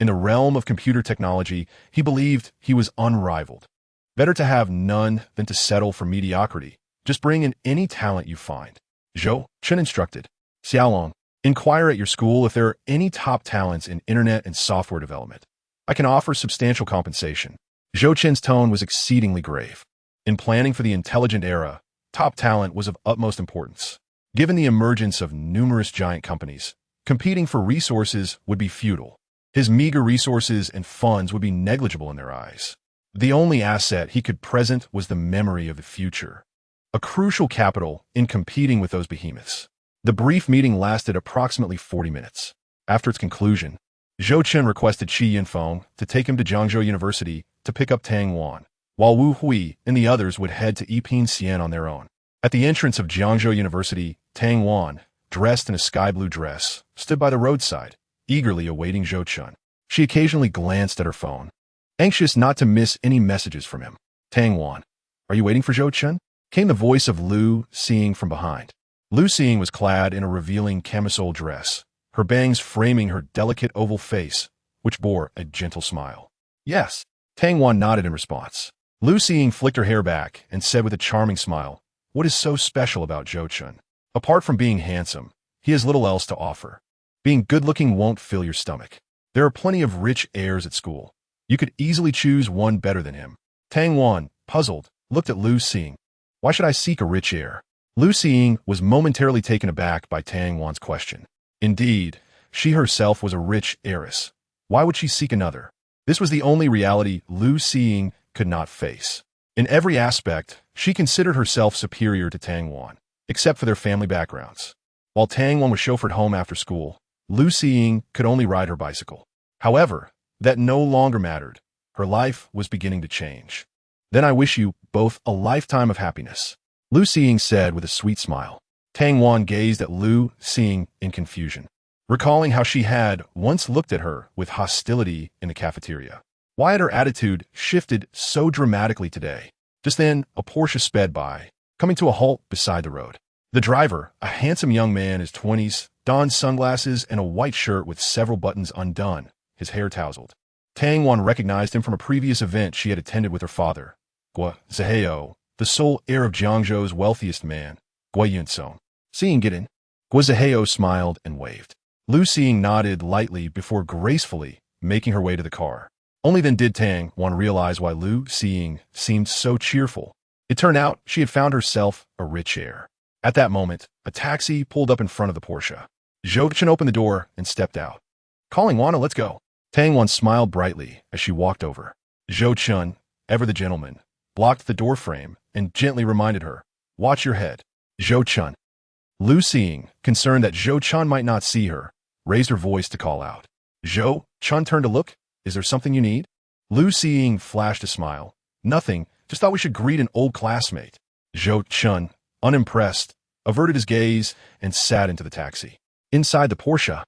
the realm of computer technology, he believed he was unrivaled. Better to have none than to settle for mediocrity. Just bring in any talent you find. Zhou Chen instructed, "Xiaolong, inquire at your school if there are any top talents in internet and software development. I can offer substantial compensation." Zhou Chen's tone was exceedingly grave. In planning for the intelligent era, top talent was of utmost importance. Given the emergence of numerous giant companies, competing for resources would be futile. His meager resources and funds would be negligible in their eyes. The only asset he could present was the memory of the future, a crucial capital in competing with those behemoths. The brief meeting lasted approximately 40 minutes. After its conclusion, Zhou Chen requested Qi Yinfeng to take him to Jiangzhou University to pick up Tang Wan, while Wu Hui and the others would head to Yiping Xian on their own. At the entrance of Jiangzhou University, Tang Wan, dressed in a sky-blue dress, stood by the roadside, eagerly awaiting Zhou Chen. She occasionally glanced at her phone, anxious not to miss any messages from him. "Tang Wan, are you waiting for Zhou Chen?" came the voice of Lu Xing from behind. Lu Xing was clad in a revealing camisole dress, her bangs framing her delicate oval face, which bore a gentle smile. "Yes." Tang Wan nodded in response. Lu Xing flicked her hair back and said with a charming smile, "What is so special about Zhou Chen? Apart from being handsome, he has little else to offer. Being good-looking won't fill your stomach. There are plenty of rich heirs at school. You could easily choose one better than him." Tang Wan, puzzled, looked at Lu Xing. "Why should I seek a rich heir?" Lu Xing was momentarily taken aback by Tang Wan's question. Indeed, she herself was a rich heiress. Why would she seek another? This was the only reality Lu Xing could not face. In every aspect, she considered herself superior to Tang Wan, except for their family backgrounds. While Tang Wan was chauffeured home after school, Lu Xiying could only ride her bicycle. However, that no longer mattered. Her life was beginning to change. Then I wish you both a lifetime of happiness, Lu Xiying said with a sweet smile. Tang Wan gazed at Lu Xiying in confusion, recalling how she had once looked at her with hostility in the cafeteria. Why had her attitude shifted so dramatically today? Just then, a Porsche sped by, coming to a halt beside the road. The driver, a handsome young man in his 20s, donned sunglasses and a white shirt with several buttons undone, his hair tousled. Tang Wan recognized him from a previous event she had attended with her father, Guo Zihao, the sole heir of Jiangzhou's wealthiest man, Guo Yunsong. Seeing get in, Guo Zihao smiled and waved. Lu Xiying nodded lightly before gracefully making her way to the car. Only then did Tang Wan realize why Lu Xiying seemed so cheerful. It turned out she had found herself a rich heir. At that moment, a taxi pulled up in front of the Porsche. Zhou Chen opened the door and stepped out. Calling Wana, let's go. Tang Wan smiled brightly as she walked over. Zhou Chen, ever the gentleman, blocked the door frame and gently reminded her, watch your head. Zhou Chen. Lu Xiying, concerned that Zhou Chen might not see her, raised her voice to call out. Zhou Chen turned to look. Is there something you need? Lu Xiying flashed a smile. Nothing, just thought we should greet an old classmate. Zhou Chen, unimpressed, averted his gaze and sat into the taxi. Inside the Porsche,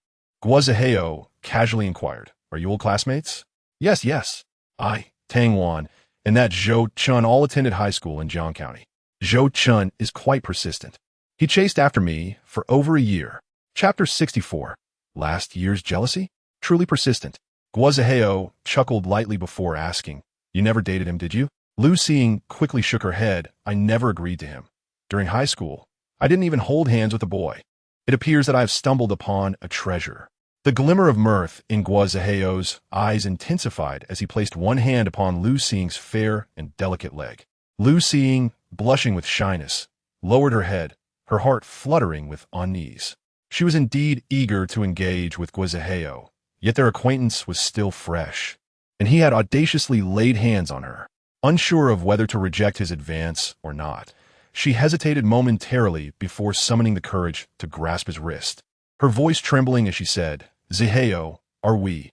Guo Zihao casually inquired, are you old classmates? Yes. I, Tang Wan, and that Zhou Chen all attended high school in Jiang County. Zhou Chen is quite persistent. He chased after me for over a year. Chapter 64. Last year's jealousy? Truly persistent. Guo Zihao chuckled lightly before asking, you never dated him, did you? Lu Xiying quickly shook her head. I never agreed to him. During high school, I didn't even hold hands with a boy. It appears that I have stumbled upon a treasure. The glimmer of mirth in Guo Zihao's eyes intensified as he placed one hand upon Lu Xiying's fair and delicate leg. Lu Xiying, blushing with shyness, lowered her head, her heart fluttering with unease. She was indeed eager to engage with Guo Zihao, yet their acquaintance was still fresh, and he had audaciously laid hands on her. Unsure of whether to reject his advance or not, she hesitated momentarily before summoning the courage to grasp his wrist. Her voice trembling as she said, Zihao, are we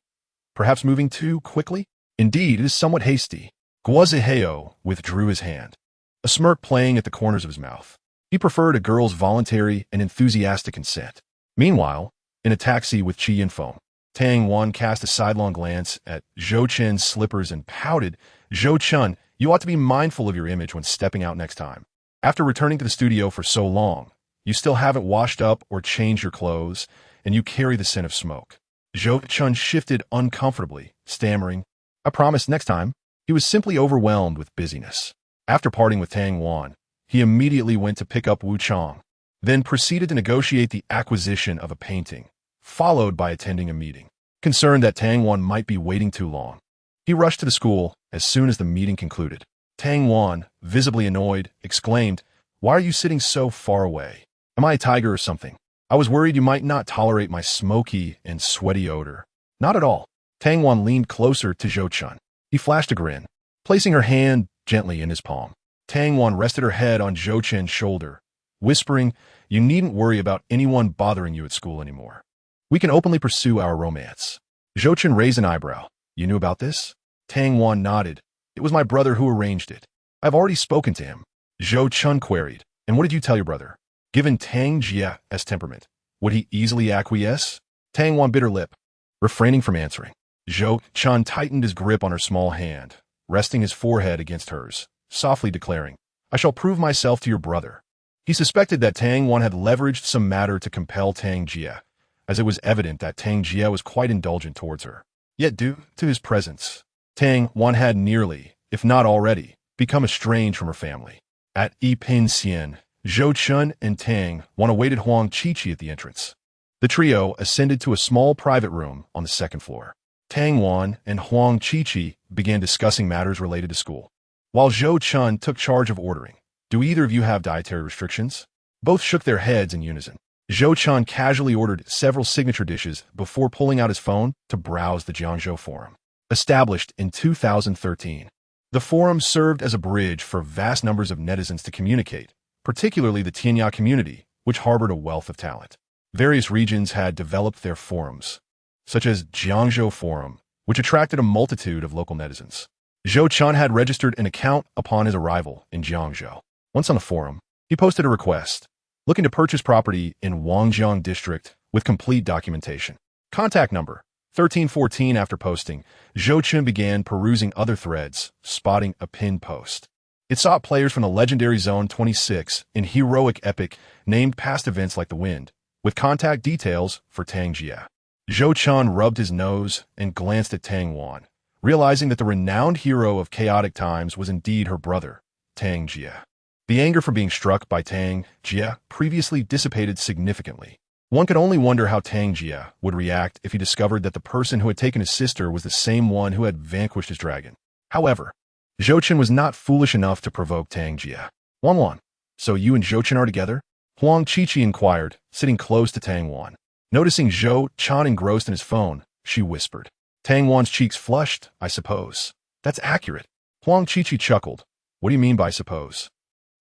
perhaps moving too quickly? Indeed, it is somewhat hasty. Guo Zihao withdrew his hand, a smirk playing at the corners of his mouth. He preferred a girl's voluntary and enthusiastic consent. Meanwhile, in a taxi with Qi Yinfeng, Tang Wan cast a sidelong glance at Zhou Chen's slippers and pouted, Zhou Chen, you ought to be mindful of your image when stepping out next time. After returning to the studio for so long, you still haven't washed up or changed your clothes, and you carry the scent of smoke. Zhou Chen shifted uncomfortably, stammering, I promise next time. He was simply overwhelmed with busyness. After parting with Tang Wan, he immediately went to pick up Wu Chang, then proceeded to negotiate the acquisition of a painting, followed by attending a meeting. Concerned that Tang Wan might be waiting too long, he rushed to the school as soon as the meeting concluded. Tang Wan, visibly annoyed, exclaimed, why are you sitting so far away? Am I a tiger or something? I was worried you might not tolerate my smoky and sweaty odor. Not at all. Tang Wan leaned closer to Zhou Chen. He flashed a grin, placing her hand gently in his palm. Tang Wan rested her head on Zhou Chen's shoulder, whispering, you needn't worry about anyone bothering you at school anymore. We can openly pursue our romance. Zhou Chen raised an eyebrow. You knew about this? Tang Wan nodded. It was my brother who arranged it. I've already spoken to him. Zhou Chen queried. And what did you tell your brother? Given Tang Jia's temperament, would he easily acquiesce? Tang Wan bit her lip, refraining from answering. Zhou Chen tightened his grip on her small hand, resting his forehead against hers, softly declaring, I shall prove myself to your brother. He suspected that Tang Wan had leveraged some matter to compel Tang Jia, as it was evident that Tang Jia was quite indulgent towards her. Yet due to his presence, Tang Wan had nearly, if not already, become estranged from her family. At Yi Xian, Zhou Chen and Tang Wan awaited Huang Qiqi at the entrance. The trio ascended to a small private room on the second floor. Tang Wan and Huang Qiqi began discussing matters related to school, while Zhou Chen took charge of ordering. Do either of you have dietary restrictions? Both shook their heads in unison. Zhou Chen casually ordered several signature dishes before pulling out his phone to browse the Jiangzhou Forum. Established in 2013, the forum served as a bridge for vast numbers of netizens to communicate, particularly the Tianya community, which harbored a wealth of talent. Various regions had developed their forums, such as Jiangzhou Forum, which attracted a multitude of local netizens. Zhou Chen had registered an account upon his arrival in Jiangzhou. Once on the forum, he posted a request, looking to purchase property in Wangjiang district with complete documentation. Contact number 1314. After posting, Zhou Chen began perusing other threads, spotting a pinned post. It sought players from the legendary Zone 26 in heroic epic named past events like the Wind, with contact details for Tang Jia. Zhou Chen rubbed his nose and glanced at Tang Wan, realizing that the renowned hero of chaotic times was indeed her brother, Tang Jia. The anger from being struck by Tang Jia previously dissipated significantly. One could only wonder how Tang Jia would react if he discovered that the person who had taken his sister was the same one who had vanquished his dragon. However, Zhou Chen was not foolish enough to provoke Tang Jia. Wan, so you and Zhou Chen are together? Huang Qiqi inquired, sitting close to Tang Wan. Noticing Zhou Chen engrossed in his phone, she whispered. Tang Wan's cheeks flushed, I suppose. That's accurate. Huang Qiqi chuckled. What do you mean by suppose?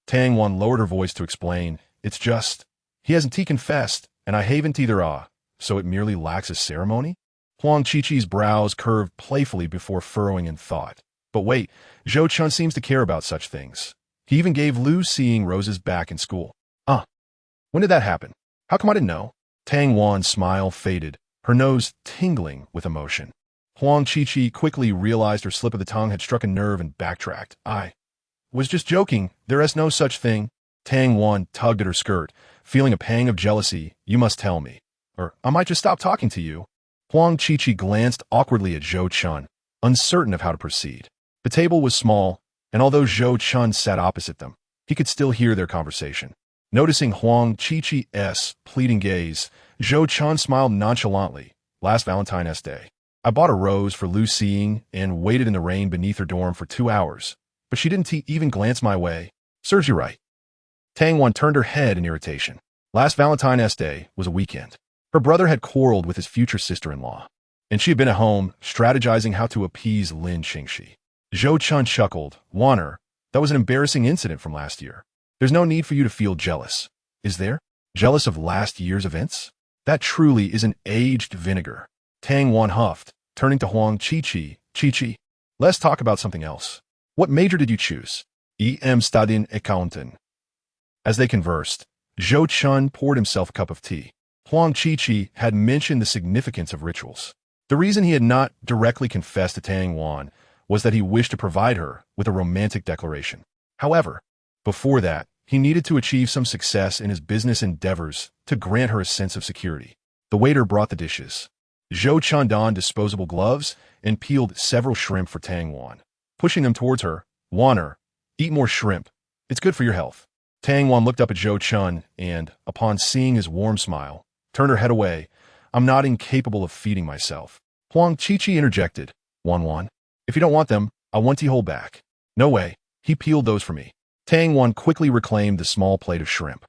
Tang Wan lowered her voice to explain. It's just, he hasn't confessed, and I haven't either so it merely lacks a ceremony? Huang Qiqi's brows curved playfully before furrowing in thought. But wait, Zhou Chen seems to care about such things. He even gave Lu Xing roses back in school. When did that happen? How come I didn't know? Tang Wan's smile faded, her nose tingling with emotion. Huang Qiqi quickly realized her slip of the tongue had struck a nerve and backtracked. I was just joking. There is no such thing. Tang Wan tugged at her skirt, feeling a pang of jealousy. You must tell me, or I might just stop talking to you. Huang Qiqi glanced awkwardly at Zhou Chen, uncertain of how to proceed. The table was small, and although Zhou Chen sat opposite them, he could still hear their conversation. Noticing Huang Qiqi's pleading gaze, Zhou Chen smiled nonchalantly. Last Valentine's Day, I bought a rose for Lu Xing and waited in the rain beneath her dorm for 2 hours, but she didn't even glance my way. Serves you right. Tang Wan turned her head in irritation. Last Valentine's Day was a weekend. Her brother had quarreled with his future sister-in-law, and she had been at home strategizing how to appease Lin Qingxi. Zhou Chen chuckled. Wanner, that was an embarrassing incident from last year. There's no need for you to feel jealous, is there? Jealous of last year's events? That truly is an aged vinegar. Tang Wan huffed, turning to Huang Qiqi. Qiqi, let's talk about something else. What major did you choose? Studying accounting. As they conversed, Zhou Chen poured himself a cup of tea. Huang Qiqi had mentioned the significance of rituals. The reason he had not directly confessed to Tang Wan was that he wished to provide her with a romantic declaration. However, before that, he needed to achieve some success in his business endeavors to grant her a sense of security. The waiter brought the dishes. Zhou Chen donned disposable gloves and peeled several shrimp for Tang Wan, pushing them towards her. Wanner, eat more shrimp. It's good for your health. Tang Wan looked up at Zhou Chen and, upon seeing his warm smile, turned her head away. I'm not incapable of feeding myself. Huang Qiqi interjected. Wan, if you don't want them, I want to hold back. No way. He peeled those for me. Tang Wan quickly reclaimed the small plate of shrimp.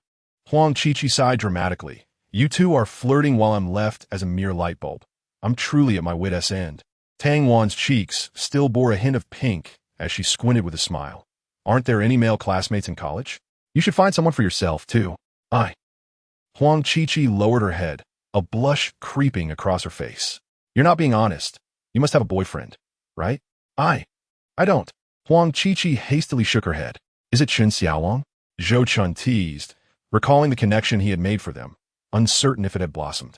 Huang Qiqi sighed dramatically. You two are flirting while I'm left as a mere light bulb. I'm truly at my wit's end. Tang Wan's cheeks still bore a hint of pink as she squinted with a smile. Aren't there any male classmates in college? You should find someone for yourself, too. Huang Qiqi lowered her head, a blush creeping across her face. You're not being honest. You must have a boyfriend, right? I don't. Huang Qiqi hastily shook her head. Is it Chen Xiaolong? Zhou Chen teased, recalling the connection he had made for them, uncertain if it had blossomed.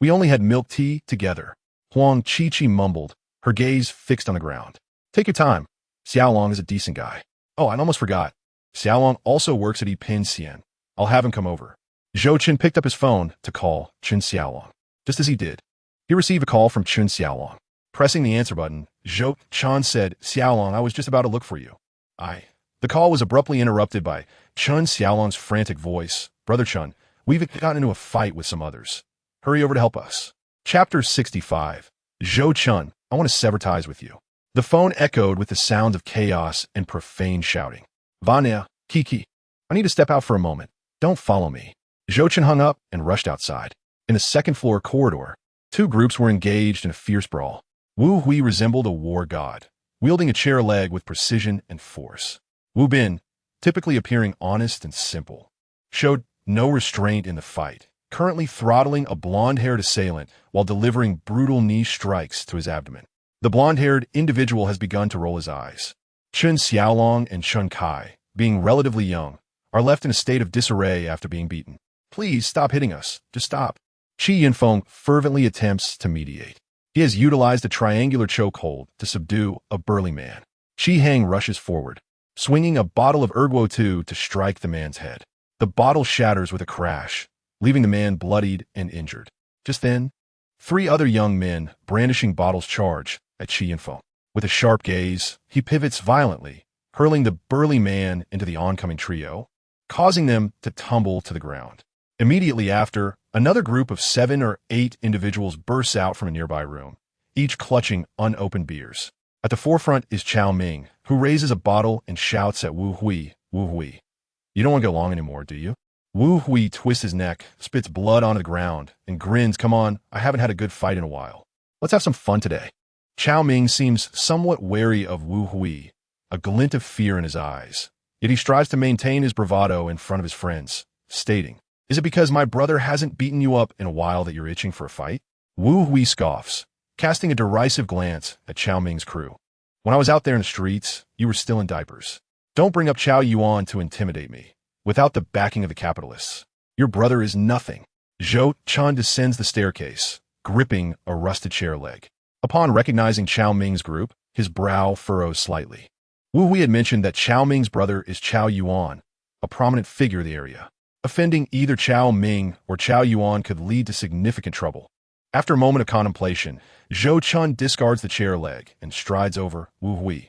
We only had milk tea together. Huang Qiqi mumbled, her gaze fixed on the ground. Take your time. Xiaolong is a decent guy. Oh, I almost forgot. Xiaolong also works at Yipin Xian. I'll have him come over. Zhou Chen picked up his phone to call Chen Xiaolong. Just as he did, he received a call from Chen Xiaolong. Pressing the answer button, Zhou Chen said, Xiaolong, I was just about to look for you. The call was abruptly interrupted by Chen Xiaolong's frantic voice. Brother Chen, we've gotten into a fight with some others. Hurry over to help us. Chapter 65. Zhou Chen, I want to sever ties with you. The phone echoed with the sound of chaos and profane shouting. Vanya, Kiki, I need to step out for a moment. Don't follow me. Zhou Chen hung up and rushed outside. In the second-floor corridor, two groups were engaged in a fierce brawl. Wu Hui resembled a war god, wielding a chair leg with precision and force. Wu Bin, typically appearing honest and simple, showed no restraint in the fight, currently throttling a blonde-haired assailant while delivering brutal knee strikes to his abdomen. The blonde-haired individual has begun to roll his eyes. Chen Xiaolong and Chen Kai, being relatively young, are left in a state of disarray after being beaten. Please stop hitting us. Just stop. Qi Yinfeng fervently attempts to mediate. He has utilized a triangular chokehold to subdue a burly man. Qi Hang rushes forward, swinging a bottle of Erguo 2 to strike the man's head. The bottle shatters with a crash, leaving the man bloodied and injured. Just then, 3 other young men brandishing bottles charge at Qi Yinfeng. With a sharp gaze, he pivots violently, hurling the burly man into the oncoming trio, causing them to tumble to the ground. Immediately after, another group of 7 or 8 individuals bursts out from a nearby room, each clutching unopened beers. At the forefront is Chao Ming, who raises a bottle and shouts at Wu Hui, "Wu Hui, you don't want to go long anymore, do you?" Wu Hui twists his neck, spits blood onto the ground, and grins, "Come on, I haven't had a good fight in a while. Let's have some fun today." Chao Ming seems somewhat wary of Wu Hui, a glint of fear in his eyes. Yet he strives to maintain his bravado in front of his friends, stating, "Is it because my brother hasn't beaten you up in a while that you're itching for a fight?" Wu Hui scoffs, casting a derisive glance at Chao Ming's crew. "When I was out there in the streets, you were still in diapers. Don't bring up Chao Yuan to intimidate me, without the backing of the capitalists. Your brother is nothing." Zhou Chen descends the staircase, gripping a rusted chair leg. Upon recognizing Chao Ming's group, his brow furrows slightly. Wu Hui had mentioned that Chao Ming's brother is Chao Yuan, a prominent figure of the area. Offending either Chao Ming or Chao Yuan could lead to significant trouble. After a moment of contemplation, Zhou Chen discards the chair leg and strides over Wu Hui.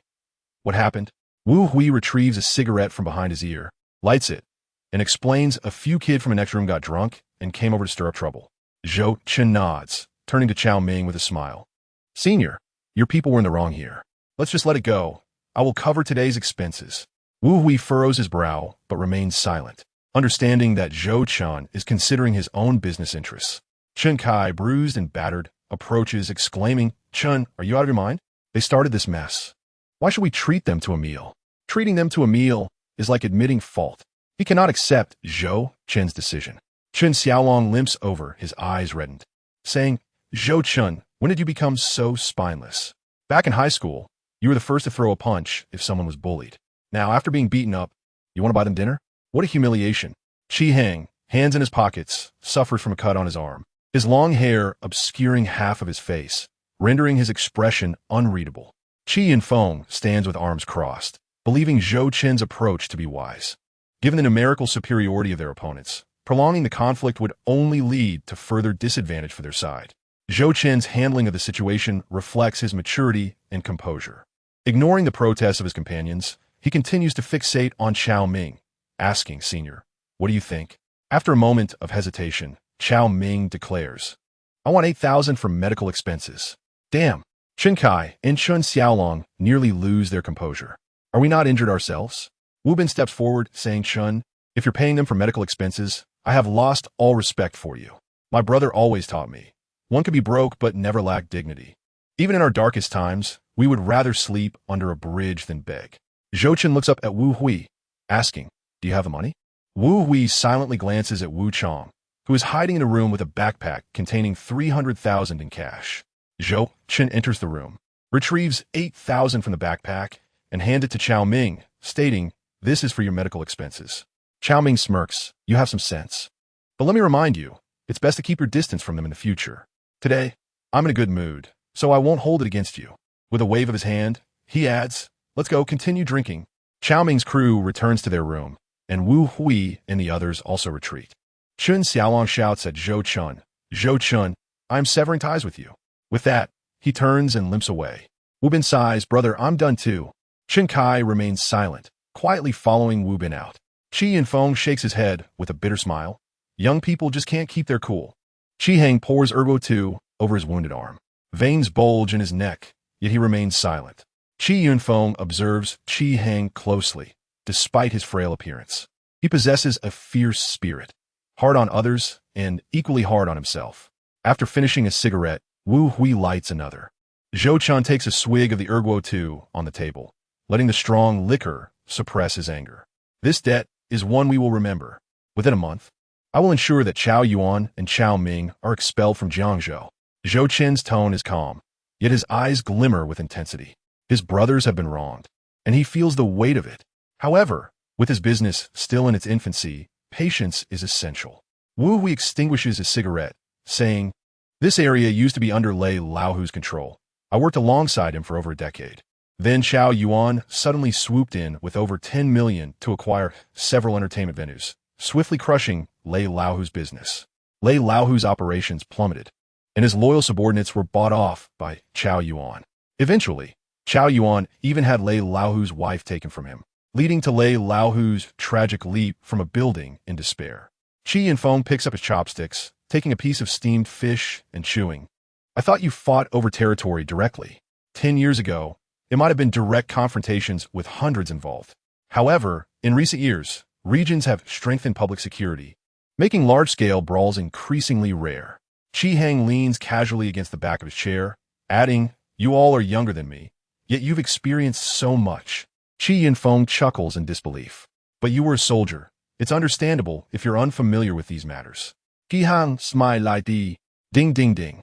"What happened?" Wu Hui retrieves a cigarette from behind his ear, lights it, and explains a few kids from the next room got drunk and came over to stir up trouble. Zhou Chen nods, turning to Chao Ming with a smile. "Senior, your people were in the wrong here. Let's just let it go. I will cover today's expenses." Wu Hui furrows his brow, but remains silent, understanding that Zhou Chen is considering his own business interests. Chen Kai, bruised and battered, approaches, exclaiming, "Chen, are you out of your mind? They started this mess. Why should we treat them to a meal?" Treating them to a meal is like admitting fault. He cannot accept Zhou Chen's decision. Chen Xiaolong limps over, his eyes reddened, saying, "Zhou Chen, when did you become so spineless? Back in high school, you were the first to throw a punch if someone was bullied. Now, after being beaten up, you want to buy them dinner? What a humiliation." Qi Hang, hands in his pockets, suffers from a cut on his arm, his long hair obscuring half of his face, rendering his expression unreadable. Qi Yinfeng stands with arms crossed, believing Zhou Chen's approach to be wise. Given the numerical superiority of their opponents, prolonging the conflict would only lead to further disadvantage for their side. Zhou Chen's handling of the situation reflects his maturity and composure. Ignoring the protests of his companions, he continues to fixate on Chao Ming, asking, "Senior, what do you think?" After a moment of hesitation, Chao Ming declares, "I want 8,000 for medical expenses." Damn! Chen Kai and Chen Xiaolong nearly lose their composure. "Are we not injured ourselves?" Wu Bin steps forward, saying, "Chen, if you're paying them for medical expenses, I have lost all respect for you. My brother always taught me, one could be broke but never lack dignity. Even in our darkest times, we would rather sleep under a bridge than beg." Zhou Chen looks up at Wu Hui, asking, "Do you have the money?" Wu Hui silently glances at Wu Chong, who is hiding in a room with a backpack containing 300,000 in cash. Zhou Chen enters the room, retrieves 8,000 from the backpack, and hands it to Chao Ming, stating, "This is for your medical expenses." Chao Ming smirks, "You have some sense. But let me remind you, it's best to keep your distance from them in the future. Today, I'm in a good mood, so I won't hold it against you." With a wave of his hand, he adds, "Let's go continue drinking." Chao Ming's crew returns to their room, and Wu Hui and the others also retreat. Chen Xiaolong shouts at Zhou Chen, "Zhou Chen, I am severing ties with you." With that, he turns and limps away. Wu Bin sighs, "Brother, I'm done too." Chen Kai remains silent, quietly following Wu Bin out. Qi Yinfeng shakes his head with a bitter smile. Young people just can't keep their cool. Qi Hang pours Ergo 2 over his wounded arm. Veins bulge in his neck, yet he remains silent. Qi Yinfeng observes Qi Hang closely, despite his frail appearance. He possesses a fierce spirit, hard on others and equally hard on himself. After finishing a cigarette, Wu Hui lights another. Zhou Chen takes a swig of the Ergo 2 on the table, letting the strong liquor suppress his anger. "This debt is one we will remember. Within a month, I will ensure that Chao Yuan and Chao Ming are expelled from Jiangzhou. Zhou Chen's tone is calm, yet his eyes glimmer with intensity. His brothers have been wronged, and he feels the weight of it. However, with his business still in its infancy, patience is essential. Wu Hui extinguishes his cigarette, saying, "This area used to be under Lei Laohu's control. I worked alongside him for over a decade." Then Chao Yuan suddenly swooped in with over 10 million to acquire several entertainment venues, swiftly crushing Lei Laohu's business. Lei Laohu's operations plummeted, and his loyal subordinates were bought off by Chao Yuan. Eventually, Chao Yuan even had Lei Laohu's wife taken from him, leading to Lei Laohu's tragic leap from a building in despair. Qi Yinfeng picks up his chopsticks, taking a piece of steamed fish and chewing. "I thought you fought over territory directly. 10 years ago, it might have been direct confrontations with hundreds involved. However, in recent years, regions have strengthened public security, making large-scale brawls increasingly rare." Qi Hang leans casually against the back of his chair, adding, "You all are younger than me, yet you've experienced so much." Qi Yinfeng chuckles in disbelief. "But you were a soldier. It's understandable if you're unfamiliar with these matters." Qi Hang smiled like the ding ding ding.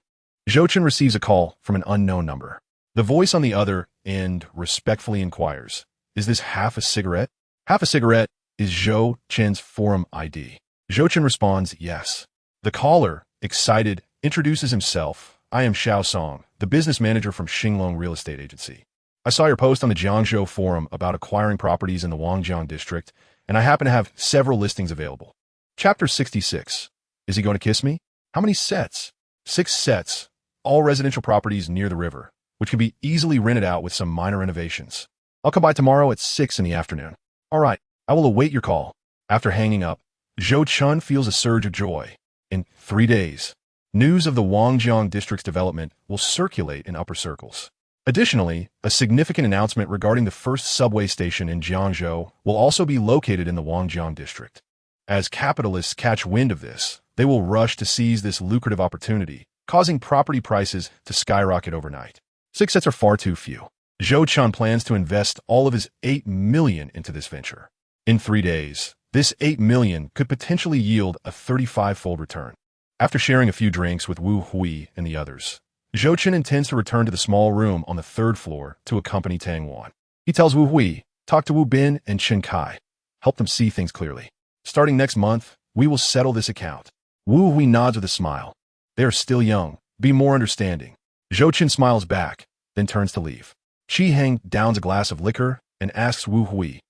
Zhou Chen receives a call from an unknown number. The voice on the other end respectfully inquires, "Is this half a cigarette?" Half a cigarette is Zhou Chen's forum ID. Zhou Chen responds, "Yes." The caller, excited, introduces himself. "I am Xiao Song, the business manager from Xinglong Real Estate Agency. I saw your post on the Jiangzhou forum about acquiring properties in the Wangjiang district, and I happen to have several listings available." Chapter 66. Is he going to kiss me? How many sets? 6 sets, all residential properties near the river, which can be easily rented out with some minor renovations. I'll come by tomorrow at 6 in the afternoon. All right, I will await your call. After hanging up, Zhou Chen feels a surge of joy. In 3 days, news of the Wangjiang district's development will circulate in upper circles. Additionally, a significant announcement regarding the first subway station in Jiangzhou will also be located in the Wangjiang district. As capitalists catch wind of this, they will rush to seize this lucrative opportunity, causing property prices to skyrocket overnight. 6 sets are far too few. Zhou Chen plans to invest all of his 8 million into this venture. In 3 days, this 8 million could potentially yield a 35-fold return. After sharing a few drinks with Wu Hui and the others, Zhou Chen intends to return to the small room on the 3rd floor to accompany Tang Wan. He tells Wu Hui, "Talk to Wu Bin and Chen Kai. Help them see things clearly. Starting next month, we will settle this account." Wu Hui nods with a smile. "They are still young. Be more understanding." Zhou Chen smiles back, then turns to leave. Qi Hang downs a glass of liquor and asks Wu Hui,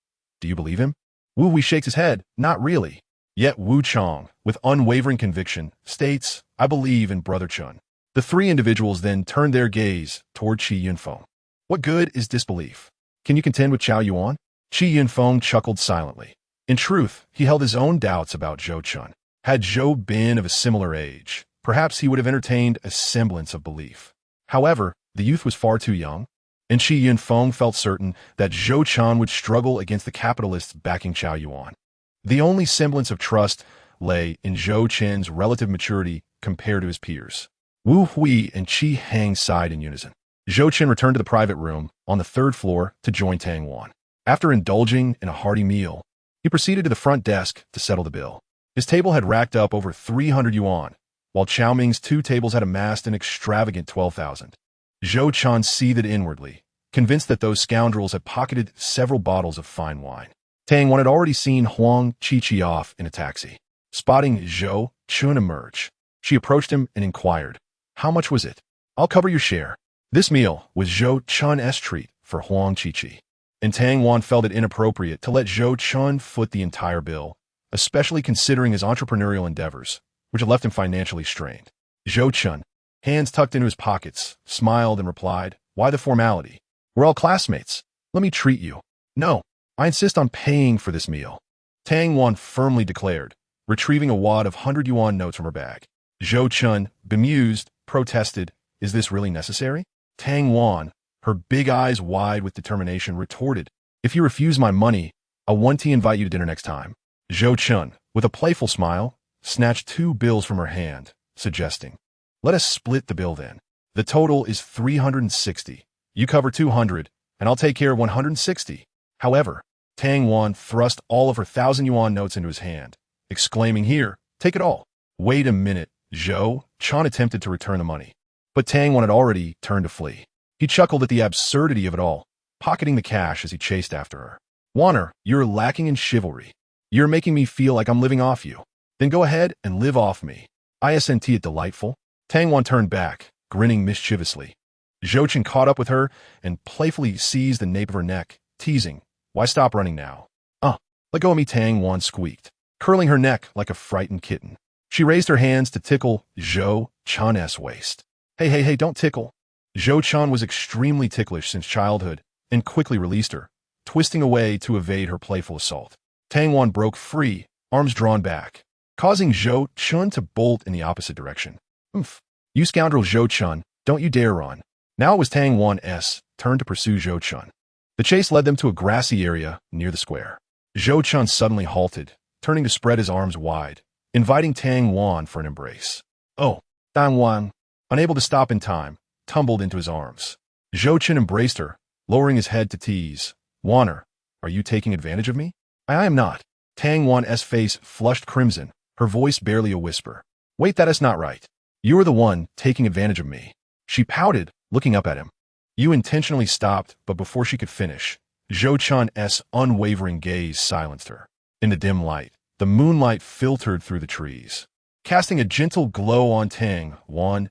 "Do you believe him?" Wu Hui shakes his head, "Not really." Yet Wu Chong, with unwavering conviction, states, "I believe in Brother Chun." The 3 individuals then turn their gaze toward Qi Yinfeng. What good is disbelief? Can you contend with Chao Yuan? Qi Yinfeng chuckled silently. In truth, he held his own doubts about Zhou Chen. Had Zhou been of a similar age, perhaps he would have entertained a semblance of belief. However, the youth was far too young, and Qi Yinfeng felt certain that Zhou Chen would struggle against the capitalists backing Chao Yuan. The only semblance of trust lay in Zhou Chen's relative maturity compared to his peers. Wu Hui and Qi Hang sighed in unison. Zhou Chen returned to the private room on the 3rd floor to join Tang Wan. After indulging in a hearty meal, he proceeded to the front desk to settle the bill. His table had racked up over 300 yuan, while Chao Ming's 2 tables had amassed an extravagant 12,000. Zhou Chen seethed inwardly, convinced that those scoundrels had pocketed several bottles of fine wine. Tang Wan had already seen Huang Qiqi off in a taxi. Spotting Zhou Chen emerge, she approached him and inquired, "How much was it?" "I'll cover your share." This meal was Zhou Chen's treat for Huang Qiqi, and Tang Wan felt it inappropriate to let Zhou Chen foot the entire bill, especially considering his entrepreneurial endeavors, which had left him financially strained. Zhou Chen, hands tucked into his pockets, smiled and replied, "Why the formality? We're all classmates. Let me treat you." "No, I insist on paying for this meal," Tang Wan firmly declared, retrieving a wad of 100 yuan notes from her bag. Zhou Chen, bemused, protested, "Is this really necessary?" Tang Wan, her big eyes wide with determination, retorted, "If you refuse my money, I'll invite you to dinner next time." Zhou Chen, with a playful smile, snatched 2 bills from her hand, suggesting, "Let us split the bill then. The total is 360. You cover 200, and I'll take care of 160. However, Tang Wan thrust all of her 1,000 yuan notes into his hand, exclaiming, "Here, Take it all. Wait a minute, Zhou Chen attempted to return the money, but Tang Wan had already turned to flee. He chuckled at the absurdity of it all, pocketing the cash as he chased after her. Warner, you're lacking in chivalry. You're making me feel like I'm living off you. Then go ahead and live off me. Isn't it delightful? Tang Wan turned back, grinning mischievously. Zhou Chen caught up with her and playfully seized the nape of her neck, teasing, "Why stop running now?" Let go of me," Tang Wan squeaked, curling her neck like a frightened kitten. She raised her hands to tickle Zhou Chen's waist. Hey, don't tickle." Zhou Chen was extremely ticklish since childhood and quickly released her, twisting away to evade her playful assault. Tang Wan broke free, arms drawn back, causing Zhou Chen to bolt in the opposite direction. "Oomph. You scoundrel Zhou Chen, don't you dare run." Now it was Tang Wan's turn to pursue Zhou Chen. The chase led them to a grassy area near the square. Zhou Chen suddenly halted, turning to spread his arms wide, inviting Tang Wan for an embrace. Oh, Tang Wan, unable to stop in time, tumbled into his arms. Zhou Chen embraced her, lowering his head to tease. "Warner, are you taking advantage of me?" I am not." Tang Wan's face flushed crimson, her voice barely a whisper. "Wait, that is not right. You are the one taking advantage of me." She pouted, looking up at him. You intentionally stopped, but before she could finish, Zhou Chen's unwavering gaze silenced her. In the dim light, the moonlight filtered through the trees, casting a gentle glow on Tang Wan's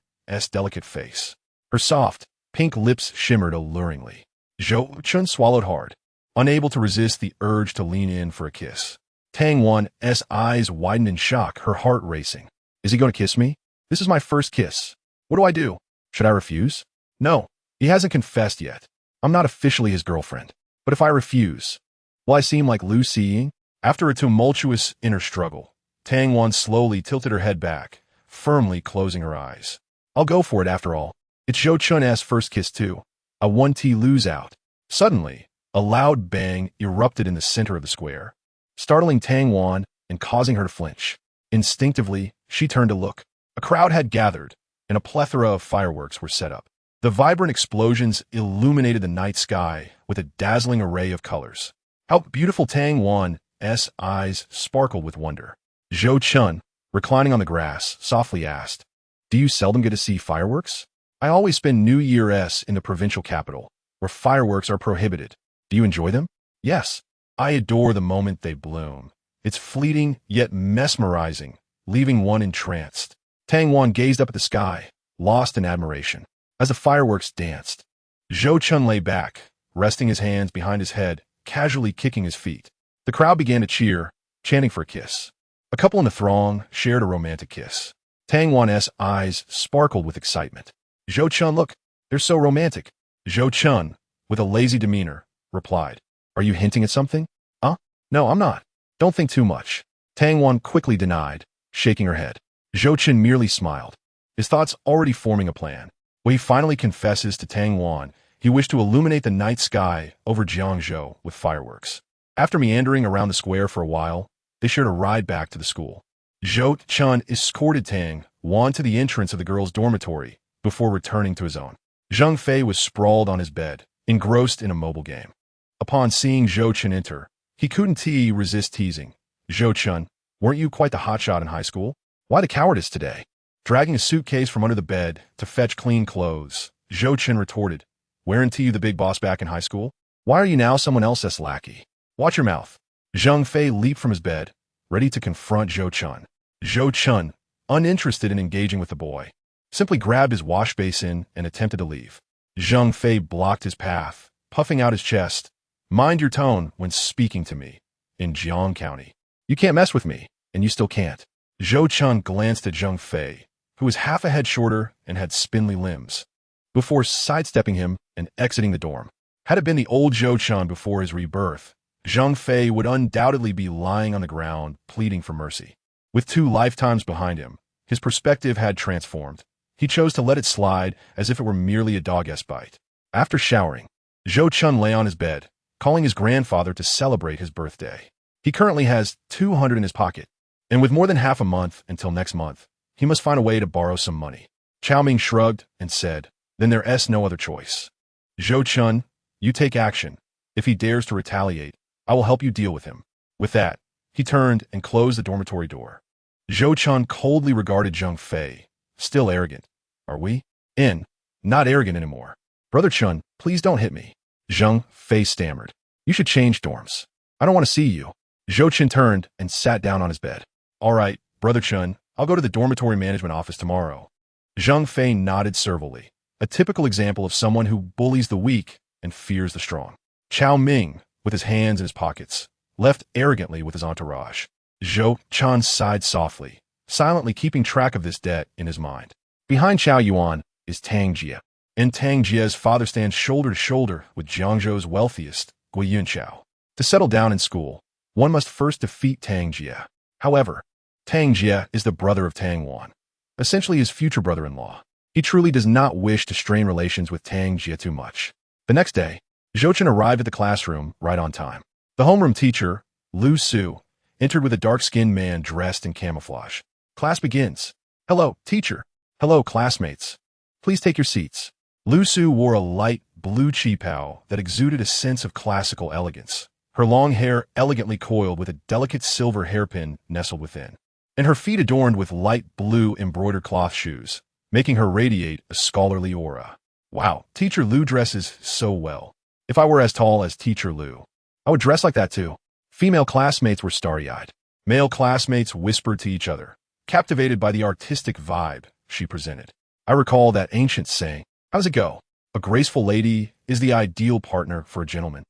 delicate face. Her soft, pink lips shimmered alluringly. Zhou Chen swallowed hard, unable to resist the urge to lean in for a kiss. Tang Wan's eyes widened in shock, her heart racing. Is he going to kiss me? This is my first kiss. What do I do? Should I refuse? No, he hasn't confessed yet. I'm not officially his girlfriend. But if I refuse, will I seem like Lu Xiying? After a tumultuous inner struggle, Tang Wan slowly tilted her head back, firmly closing her eyes. I'll go for it after all. It's Zhou Chen's first kiss too. I won't lose out. Suddenly, a loud bang erupted in the center of the square, startling Tang Wan and causing her to flinch. Instinctively, she turned to look. A crowd had gathered, and a plethora of fireworks were set up. The vibrant explosions illuminated the night sky with a dazzling array of colors. How beautiful! Tang Wan's eyes sparkled with wonder. Zhou Chen, reclining on the grass, softly asked, "Do you seldom get to see fireworks?" "I always spend New Year's in the provincial capital, where fireworks are prohibited. Do you enjoy them?" "Yes. I adore the moment they bloom. It's fleeting yet mesmerizing, leaving one entranced." Tang Wan gazed up at the sky, lost in admiration. As the fireworks danced, Zhou Chen lay back, resting his hands behind his head, casually kicking his feet. The crowd began to cheer, chanting for a kiss. A couple in the throng shared a romantic kiss. Tang Wan's eyes sparkled with excitement. "Zhou Chen, look, they're so romantic." Zhou Chen, with a lazy demeanor, replied, "Are you hinting at something?" No, I'm not. Don't think too much." Tang Wan quickly denied, shaking her head. Zhou Chen merely smiled, his thoughts already forming a plan. When he finally confesses to Tang Wan, he wished to illuminate the night sky over Jiangzhou with fireworks. After meandering around the square for a while, they shared a ride back to the school. Zhou Chen escorted Tang Wan to the entrance of the girls' dormitory before returning to his own. Zhang Fei was sprawled on his bed, engrossed in a mobile game. Upon seeing Zhou Chen enter, he couldn't resist teasing. "Zhou Chen, weren't you quite the hotshot in high school? Why the cowardice today?" Dragging a suitcase from under the bed to fetch clean clothes, Zhou Chen retorted, "Weren't you the big boss back in high school? Why are you now someone else's lackey? Watch your mouth." Zhang Fei leaped from his bed, ready to confront Zhou Chen. Zhou Chen, uninterested in engaging with the boy, simply grabbed his wash basin and attempted to leave. Zhang Fei blocked his path, puffing out his chest. "Mind your tone when speaking to me in Jiang County. You can't mess with me, and you still can't." Zhou Chen glanced at Zhang Fei, who was half a head shorter and had spindly limbs, before sidestepping him and exiting the dorm. Had it been the old Zhou Chen before his rebirth, Zhang Fei would undoubtedly be lying on the ground, pleading for mercy. With 2 lifetimes behind him, his perspective had transformed. He chose to let it slide as if it were merely a dog's bite. After showering, Zhou Chen lay on his bed, calling his grandfather to celebrate his birthday. He currently has 200 in his pocket, and with more than half a month until next month, he must find a way to borrow some money. Chao Ming shrugged and said, "Then there's no other choice. Zhou Chen, you take action. If he dares to retaliate, I will help you deal with him." With that, he turned and closed the dormitory door. Zhou Chen coldly regarded Zhang Fei. Still arrogant. Are we? Not arrogant anymore. Brother Chun, please don't hit me. Zhang Fei stammered. You should change dorms. I don't want to see you. Zhou Chen turned and sat down on his bed. All right, Brother Chun, I'll go to the dormitory management office tomorrow. Zhang Fei nodded servilely, a typical example of someone who bullies the weak and fears the strong. Chao Ming, with his hands in his pockets, left arrogantly with his entourage. Zhou Chen sighed softly, silently keeping track of this debt in his mind. Behind Chao Yuan is Tang Jie, and Tang Jie's father stands shoulder to shoulder with Jiangzhou's wealthiest, Gui Yunqiao. To settle down in school, one must first defeat Tang Jie. However, Tang Jie is the brother of Tang Wan, essentially his future brother-in-law. He truly does not wish to strain relations with Tang Jie too much. The next day, Zhou Chen arrived at the classroom right on time. The homeroom teacher, Lu Su, entered with a dark-skinned man dressed in camouflage. Class begins. Hello, teacher. Hello, classmates. Please take your seats. Lu Su wore a light blue qipao that exuded a sense of classical elegance, her long hair elegantly coiled with a delicate silver hairpin nestled within, and her feet adorned with light blue embroidered cloth shoes, making her radiate a scholarly aura. Wow, Teacher Lu dresses so well. If I were as tall as Teacher Lu, I would dress like that too. Female classmates were starry-eyed. Male classmates whispered to each other, captivated by the artistic vibe she presented. I recall that ancient saying, how does it go? A graceful lady is the ideal partner for a gentleman.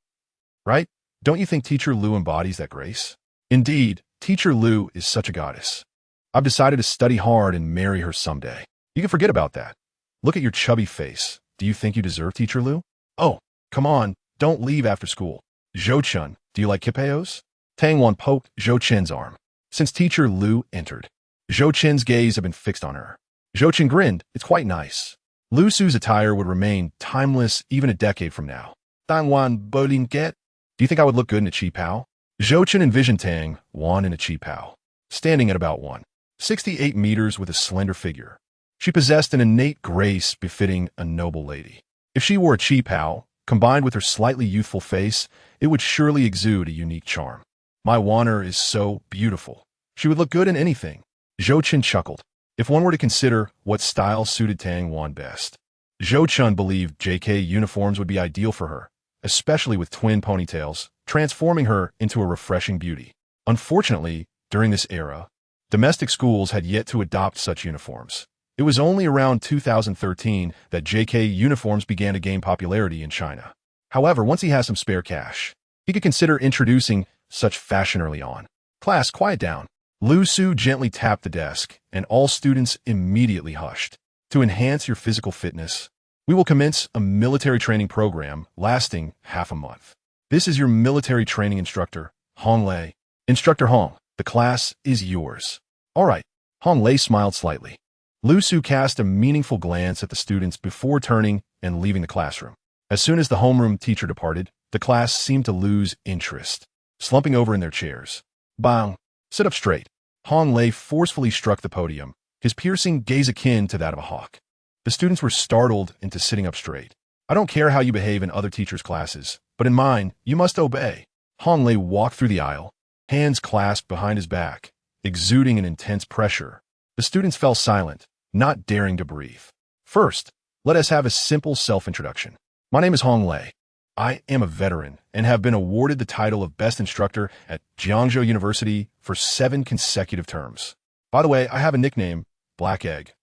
Right? Don't you think Teacher Lu embodies that grace? Indeed, Teacher Lu is such a goddess. I've decided to study hard and marry her someday. You can forget about that. Look at your chubby face. Do you think you deserve Teacher Lu? Oh, come on, don't leave after school. Zhou Chen, do you like kipeos? Tang Wan poked Zhou Chen's arm. Since Teacher Lu entered, Zhou Chen's gaze had been fixed on her. Zhou Chen grinned. It's quite nice. Lu Su's attire would remain timeless even a decade from now. Tang Wan Bolinget? Do you think I would look good in a qipao? Zhou Chen envisioned Tang Wan in a qipao, standing at about 168 meters with a slender figure. She possessed an innate grace befitting a noble lady. If she wore a qipao, combined with her slightly youthful face, it would surely exude a unique charm. My Wanner is so beautiful. She would look good in anything. Zhou Chen chuckled. If one were to consider what style suited Tang Wan best, Zhou Chen believed JK uniforms would be ideal for her, especially with twin ponytails, transforming her into a refreshing beauty. Unfortunately, during this era, domestic schools had yet to adopt such uniforms. It was only around 2013 that JK uniforms began to gain popularity in China. However, once he has some spare cash, he could consider introducing such fashion early on. Class, quiet down. Lu Su gently tapped the desk, and all students immediately hushed. To enhance your physical fitness, we will commence a military training program lasting half a month. This is your military training instructor, Hong Lei. Instructor Hong, the class is yours. All right. Hong Lei smiled slightly. Lu Su cast a meaningful glance at the students before turning and leaving the classroom. As soon as the homeroom teacher departed, the class seemed to lose interest, slumping over in their chairs. Bang! Sit up straight. Hong Lei forcefully struck the podium, his piercing gaze akin to that of a hawk. The students were startled into sitting up straight. I don't care how you behave in other teachers' classes, but in mine, you must obey. Hong Lei walked through the aisle, hands clasped behind his back, exuding an intense pressure. The students fell silent, not daring to breathe. First, let us have a simple self-introduction. My name is Hong Lei. I am a veteran and have been awarded the title of Best Instructor at Jiangzhou University for 7 consecutive terms. By the way, I have a nickname, Black Egg.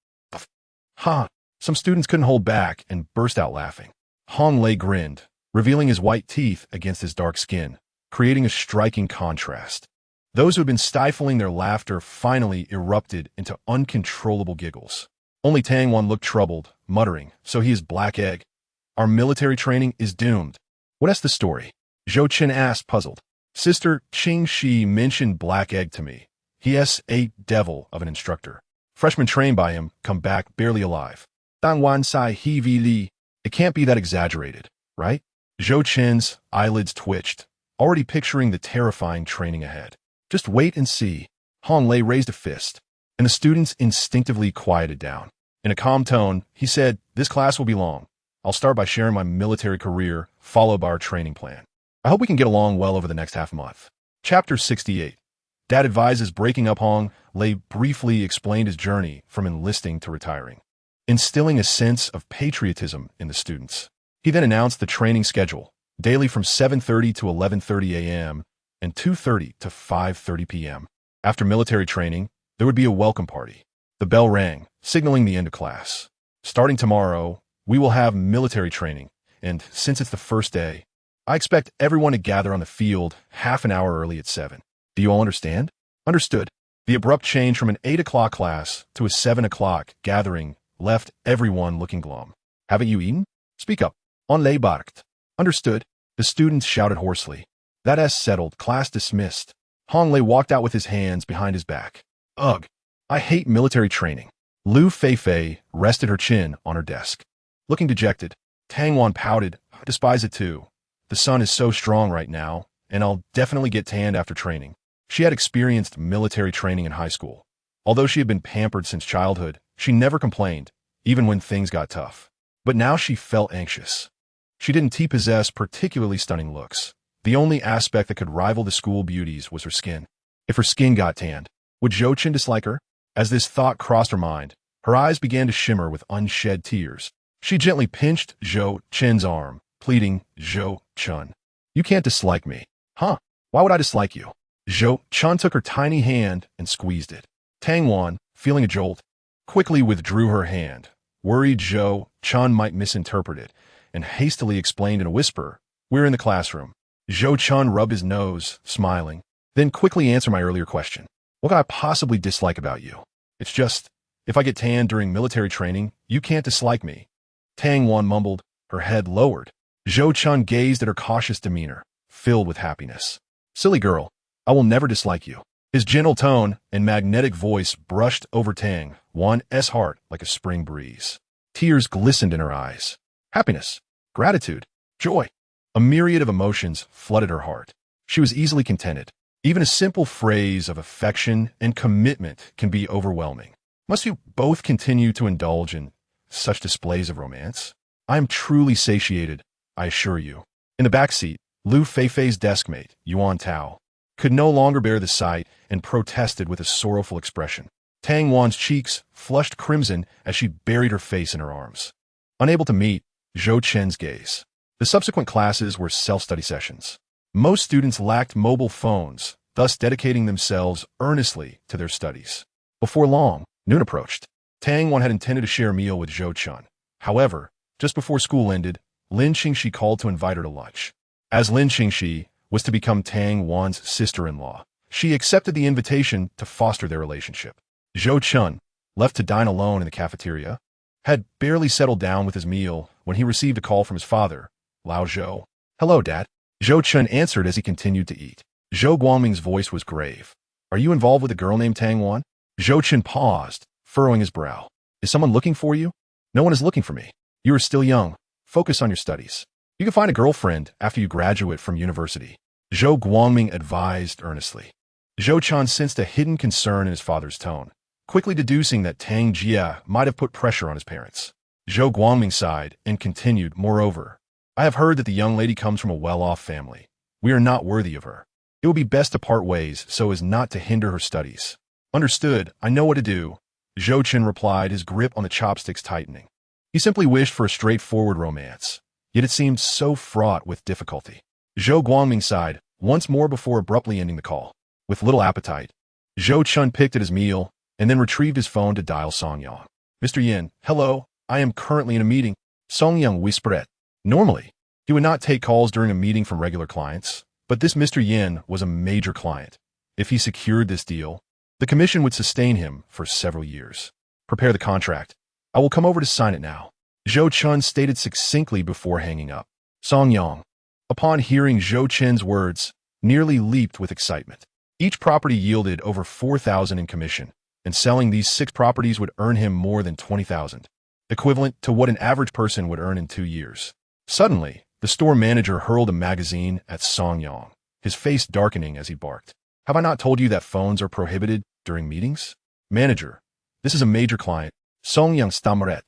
Ha! Some students couldn't hold back and burst out laughing. Hong Lei grinned, revealing his white teeth against his dark skin, creating a striking contrast. Those who had been stifling their laughter finally erupted into uncontrollable giggles. Only Tang Wan looked troubled, muttering, so he is Black Egg. Our military training is doomed. What is the story? Zhou Chen asked, puzzled. Sister Qing Shi mentioned Black Egg to me. He is a devil of an instructor. Freshmen trained by him come back barely alive. Dan Wan Sai He Vi Li. It can't be that exaggerated, right? Zhou Chen's eyelids twitched, already picturing the terrifying training ahead. Just wait and see. Hong Lei raised a fist, and the students instinctively quieted down. In a calm tone, he said, this class will be long. I'll start by sharing my military career, followed by our training plan. I hope we can get along well over the next half month. Chapter 68. Dad advises breaking up Hong Lei briefly explained his journey from enlisting to retiring, instilling a sense of patriotism in the students. He then announced the training schedule, daily from 7:30 to 11:30 a.m. and 2:30 to 5:30 p.m. After military training, there would be a welcome party. The bell rang, signaling the end of class. Starting tomorrow, we will have military training, and since it's the first day, I expect everyone to gather on the field half an hour early at 7. Do you all understand? Understood. The abrupt change from an 8 o'clock class to a 7 o'clock gathering left everyone looking glum. Haven't you eaten? Speak up. On lei barked. Understood. The students shouted hoarsely. That's settled. Class dismissed. Hong Lei walked out with his hands behind his back. Ugh. I hate military training. Lu Feifei rested her chin on her desk. Looking dejected, Tang Wan pouted. I despise it too. The sun is so strong right now, and I'll definitely get tanned after training. She had experienced military training in high school. Although she had been pampered since childhood, she never complained, even when things got tough. But now she felt anxious. She didn't possess particularly stunning looks. The only aspect that could rival the school beauties was her skin. If her skin got tanned, would Zhou Chen dislike her? As this thought crossed her mind, her eyes began to shimmer with unshed tears. She gently pinched Zhou Chen's arm, pleading, Zhou Chen, you can't dislike me. Huh? Why would I dislike you? Zhou Chen took her tiny hand and squeezed it. Tang Wan, feeling a jolt, quickly withdrew her hand, worried Zhou Chen might misinterpret it, and hastily explained in a whisper, we're in the classroom. Zhou Chen rubbed his nose, smiling, then quickly answered my earlier question. What could I possibly dislike about you? It's just, if I get tanned during military training, you can't dislike me. Tang Wan mumbled, her head lowered. Zhou Chen gazed at her cautious demeanor, filled with happiness. Silly girl, I will never dislike you. His gentle tone and magnetic voice brushed over Tang Wan's heart like a spring breeze. Tears glistened in her eyes. Happiness, gratitude, joy. A myriad of emotions flooded her heart. She was easily contented. Even a simple phrase of affection and commitment can be overwhelming. Must you both continue to indulge in such displays of romance? I am truly satiated, I assure you. In the back seat, Lu Feifei's deskmate, Yuan Tao, could no longer bear the sight and protested with a sorrowful expression. Tang Wan's cheeks flushed crimson as she buried her face in her arms. Unable to meet Zhou Chen's gaze. The subsequent classes were self-study sessions. Most students lacked mobile phones, thus dedicating themselves earnestly to their studies. Before long, noon approached. Tang Wan had intended to share a meal with Zhou Chen. However, just before school ended, Lin Qingxi called to invite her to lunch. As Lin Qingxi was to become Tang Wan's sister-in-law, she accepted the invitation to foster their relationship. Zhou Chen, left to dine alone in the cafeteria, had barely settled down with his meal when he received a call from his father, Lao Zhou. Hello, Dad. Zhou Chen answered as he continued to eat. Zhou Guangming's voice was grave. Are you involved with a girl named Tang Wan? Zhou Chen paused, furrowing his brow. Is someone looking for you? No one is looking for me. You are still young. Focus on your studies. You can find a girlfriend after you graduate from university. Zhou Guangming advised earnestly. Zhou Chen sensed a hidden concern in his father's tone, quickly deducing that Tang Jia might have put pressure on his parents. Zhou Guangming sighed and continued, moreover, I have heard that the young lady comes from a well-off family. We are not worthy of her. It will be best to part ways so as not to hinder her studies. Understood, I know what to do, Zhou Chen replied, his grip on the chopsticks tightening. He simply wished for a straightforward romance, yet it seemed so fraught with difficulty. Zhou Guangming sighed, once more before abruptly ending the call. With little appetite, Zhou Chen picked at his meal and then retrieved his phone to dial Song Yang. Mr. Yin, hello, I am currently in a meeting, Song Yang whispered. Normally, he would not take calls during a meeting from regular clients, but this Mr. Yin was a major client. If he secured this deal, the commission would sustain him for several years. Prepare the contract. I will come over to sign it now. Zhou Chen stated succinctly before hanging up. Song Yang, upon hearing Zhou Chen's words, nearly leaped with excitement. Each property yielded over 4,000 in commission, and selling these 6 properties would earn him more than 20,000, equivalent to what an average person would earn in 2 years. Suddenly, the store manager hurled a magazine at Song Yang, his face darkening as he barked. Have I not told you that phones are prohibited during meetings? Manager, this is a major client, Song Yang stammered.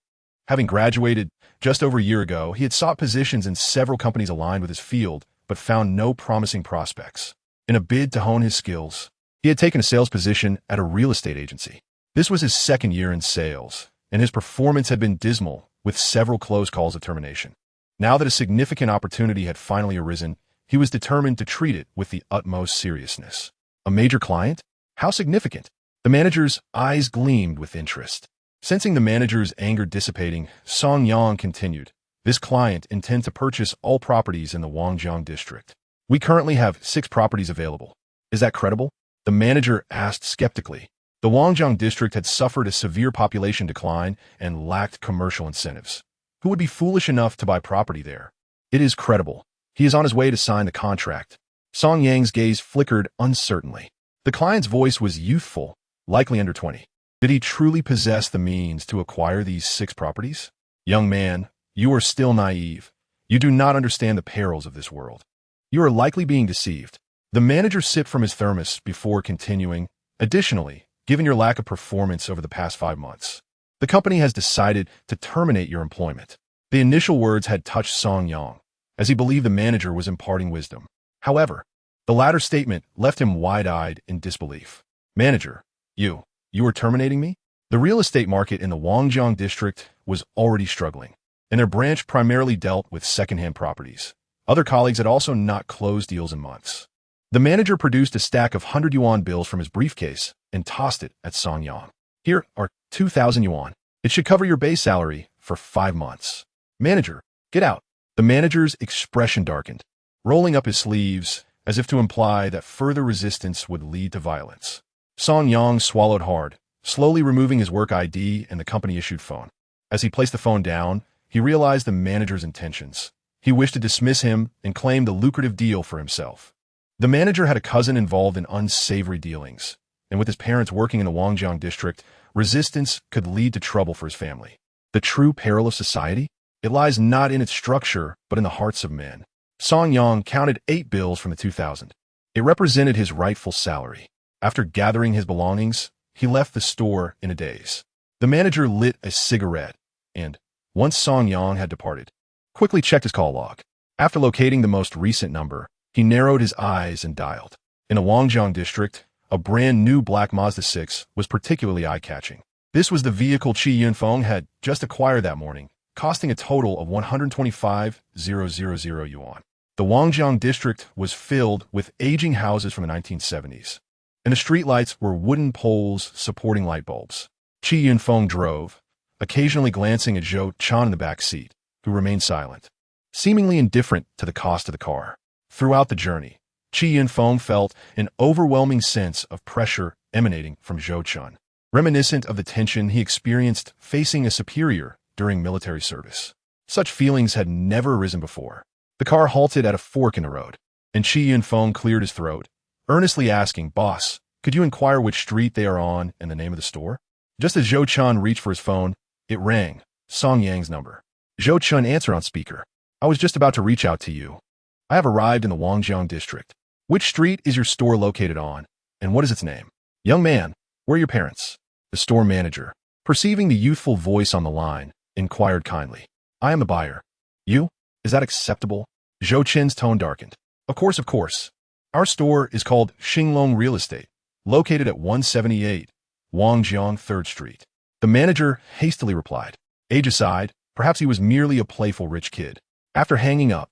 Having graduated just over a year ago, he had sought positions in several companies aligned with his field, but found no promising prospects. In a bid to hone his skills, He had taken a sales position at a real estate agency. This was his second year in sales, and his performance had been dismal, with several close calls of termination. Now that a significant opportunity had finally arisen, he was determined to treat it with the utmost seriousness. A major client? How significant? The manager's eyes gleamed with interest. Sensing the manager's anger dissipating, Song Yang continued, "This client intends to purchase all properties in the Wangjiang district. We currently have 6 properties available. Is that credible?" The manager asked skeptically. The Wangjiang district had suffered a severe population decline and lacked commercial incentives. Who would be foolish enough to buy property there? It is credible. He is on his way to sign the contract. Song Yang's gaze flickered uncertainly. The client's voice was youthful, likely under 20. Did he truly possess the means to acquire these 6 properties? Young man, you are still naive. You do not understand the perils of this world. You are likely being deceived. The manager sipped from his thermos before continuing. Additionally, given your lack of performance over the past 5 months, the company has decided to terminate your employment. The initial words had touched Song Yang, as he believed the manager was imparting wisdom. However, the latter statement left him wide-eyed in disbelief. Manager, you are terminating me? The real estate market in the Wangjiang district was already struggling, and their branch primarily dealt with second-hand properties. Other colleagues had also not closed deals in months. The manager produced a stack of 100 yuan bills from his briefcase and tossed it at Song Yang. Here are 2,000 yuan. It should cover your base salary for 5 months. Manager, get out. The manager's expression darkened, rolling up his sleeves as if to imply that further resistance would lead to violence. Song Yang swallowed hard, slowly removing his work ID and the company-issued phone. As he placed the phone down, he realized the manager's intentions. He wished to dismiss him and claim the lucrative deal for himself. The manager had a cousin involved in unsavory dealings, and with his parents working in the Wangjiang district, resistance could lead to trouble for his family. The true peril of society? It lies not in its structure, but in the hearts of men. Song Yang counted 8 bills from the 2,000. It represented his rightful salary. After gathering his belongings, he left the store in a daze. The manager lit a cigarette, and, once Song Yang had departed, quickly checked his call log. After locating the most recent number, he narrowed his eyes and dialed. In the Wangjiang district, a brand new black Mazda 6 was particularly eye-catching. This was the vehicle Qi Yunfeng had just acquired that morning, costing a total of 125,000 yuan. The Wangjiang district was filled with aging houses from the 1970s, and the streetlights were wooden poles supporting light bulbs. Qi Yunfeng drove, occasionally glancing at Zhou Chen in the back seat, who remained silent, seemingly indifferent to the cost of the car. Throughout the journey, Qi Yunfeng felt an overwhelming sense of pressure emanating from Zhou Chen, reminiscent of the tension he experienced facing a superior during military service. Such feelings had never arisen before. The car halted at a fork in the road, and Qi Yunfeng cleared his throat, earnestly asking, "Boss, could you inquire which street they are on and the name of the store?" Just as Zhou Chen reached for his phone, it rang, Song Yang's number. Zhou Chen answered on speaker. "I was just about to reach out to you. I have arrived in the Wangjiang district. Which street is your store located on, and what is its name?" "Young man, where are your parents?" The store manager, perceiving the youthful voice on the line, inquired kindly. "I am the buyer." "You? Is that acceptable?" Zhou Chen's tone darkened. Of course. Our store is called Xinglong Real Estate, located at 178 Wangjiang 3rd Street. The manager hastily replied. Age aside, perhaps he was merely a playful rich kid. After hanging up,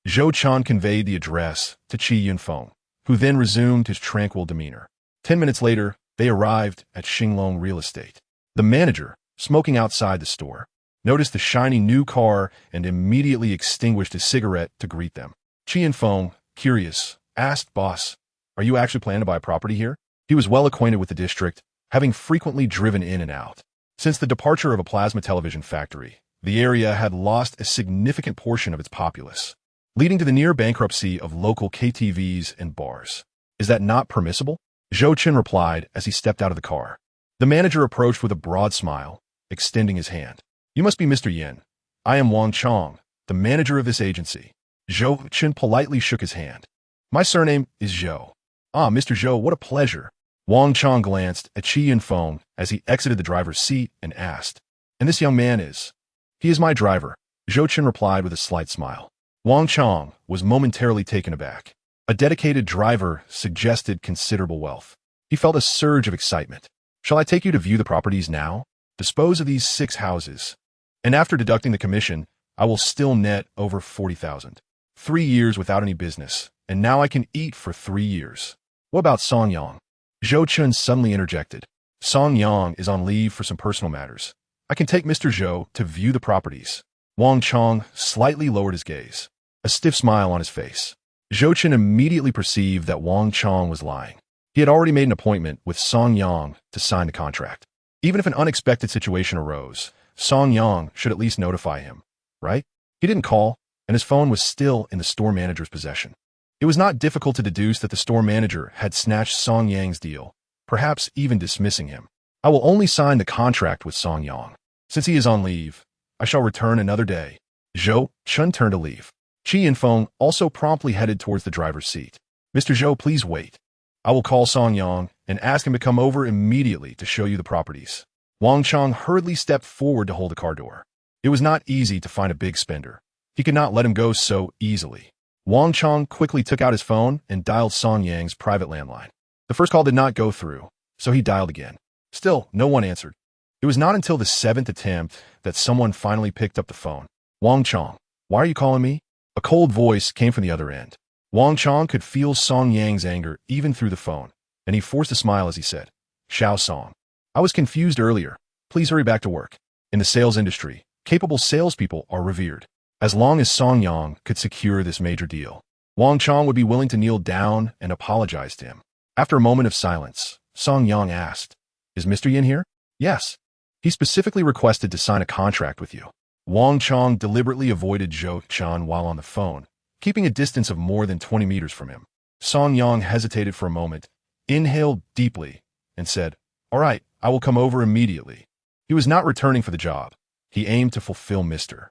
Zhou Chen conveyed the address to Qi Yunfeng, who then resumed his tranquil demeanor. 10 minutes later, they arrived at Xinglong Real Estate. The manager, smoking outside the store, noticed the shiny new car and immediately extinguished his cigarette to greet them. Qi Yunfeng, curious, asked, "Boss, are you actually planning to buy property here?" He was well acquainted with the district, having frequently driven in and out. Since the departure of a plasma television factory, the area had lost a significant portion of its populace, leading to the near bankruptcy of local KTVs and bars. "Is that not permissible?" Zhou Chen replied as he stepped out of the car. The manager approached with a broad smile, extending his hand. "You must be Mr. Yin. I am Wang Chong, the manager of this agency." Zhou Chen politely shook his hand. "My surname is Zhou." "Ah, Mr. Zhou, what a pleasure." Wang Chong glanced at Qi Yunfeng as he exited the driver's seat and asked, "And this young man is?" "He is my driver," Zhou Chen replied with a slight smile. Wang Chong was momentarily taken aback. A dedicated driver suggested considerable wealth. He felt a surge of excitement. Shall I take you to view the properties now? Dispose of these 6 houses. And after deducting the commission, I will still net over 40,000. 3 years without any business, and now I can eat for 3 years. What about Song Yang? Zhou Chen suddenly interjected. Song Yang is on leave for some personal matters. I can take Mr. Zhou to view the properties. Wang Chong slightly lowered his gaze, a stiff smile on his face. Zhou Chen immediately perceived that Wang Chong was lying. He had already made an appointment with Song Yang to sign the contract. Even if an unexpected situation arose, Song Yang should at least notify him, right? He didn't call, and his phone was still in the store manager's possession. It was not difficult to deduce that the store manager had snatched Song Yang's deal, perhaps even dismissing him. I will only sign the contract with Song Yang. Since he is on leave, I shall return another day. Zhou Chen turned to leave. Qi Yinfeng also promptly headed towards the driver's seat. Mr. Zhou, please wait. I will call Song Yang and ask him to come over immediately to show you the properties. Wang Chong hurriedly stepped forward to hold the car door. It was not easy to find a big spender. He could not let him go so easily. Wang Chong quickly took out his phone and dialed Song Yang's private landline. The first call did not go through, so he dialed again. Still, no one answered. It was not until the 7th attempt that someone finally picked up the phone. Wang Chong, why are you calling me? A cold voice came from the other end. Wang Chong could feel Song Yang's anger even through the phone, and he forced a smile as he said, Xiao Song. I was confused earlier. Please hurry back to work. In the sales industry, capable salespeople are revered. As long as Song Yang could secure this major deal, Wang Chong would be willing to kneel down and apologize to him. After a moment of silence, Song Yang asked, Is Mr. Yin here? Yes. He specifically requested to sign a contract with you. Wang Chong deliberately avoided Zhou Chen while on the phone, keeping a distance of more than 20 meters from him. Song Yang hesitated for a moment, inhaled deeply, and said, All right, I will come over immediately. He was not returning for the job. He aimed to fulfill Mr.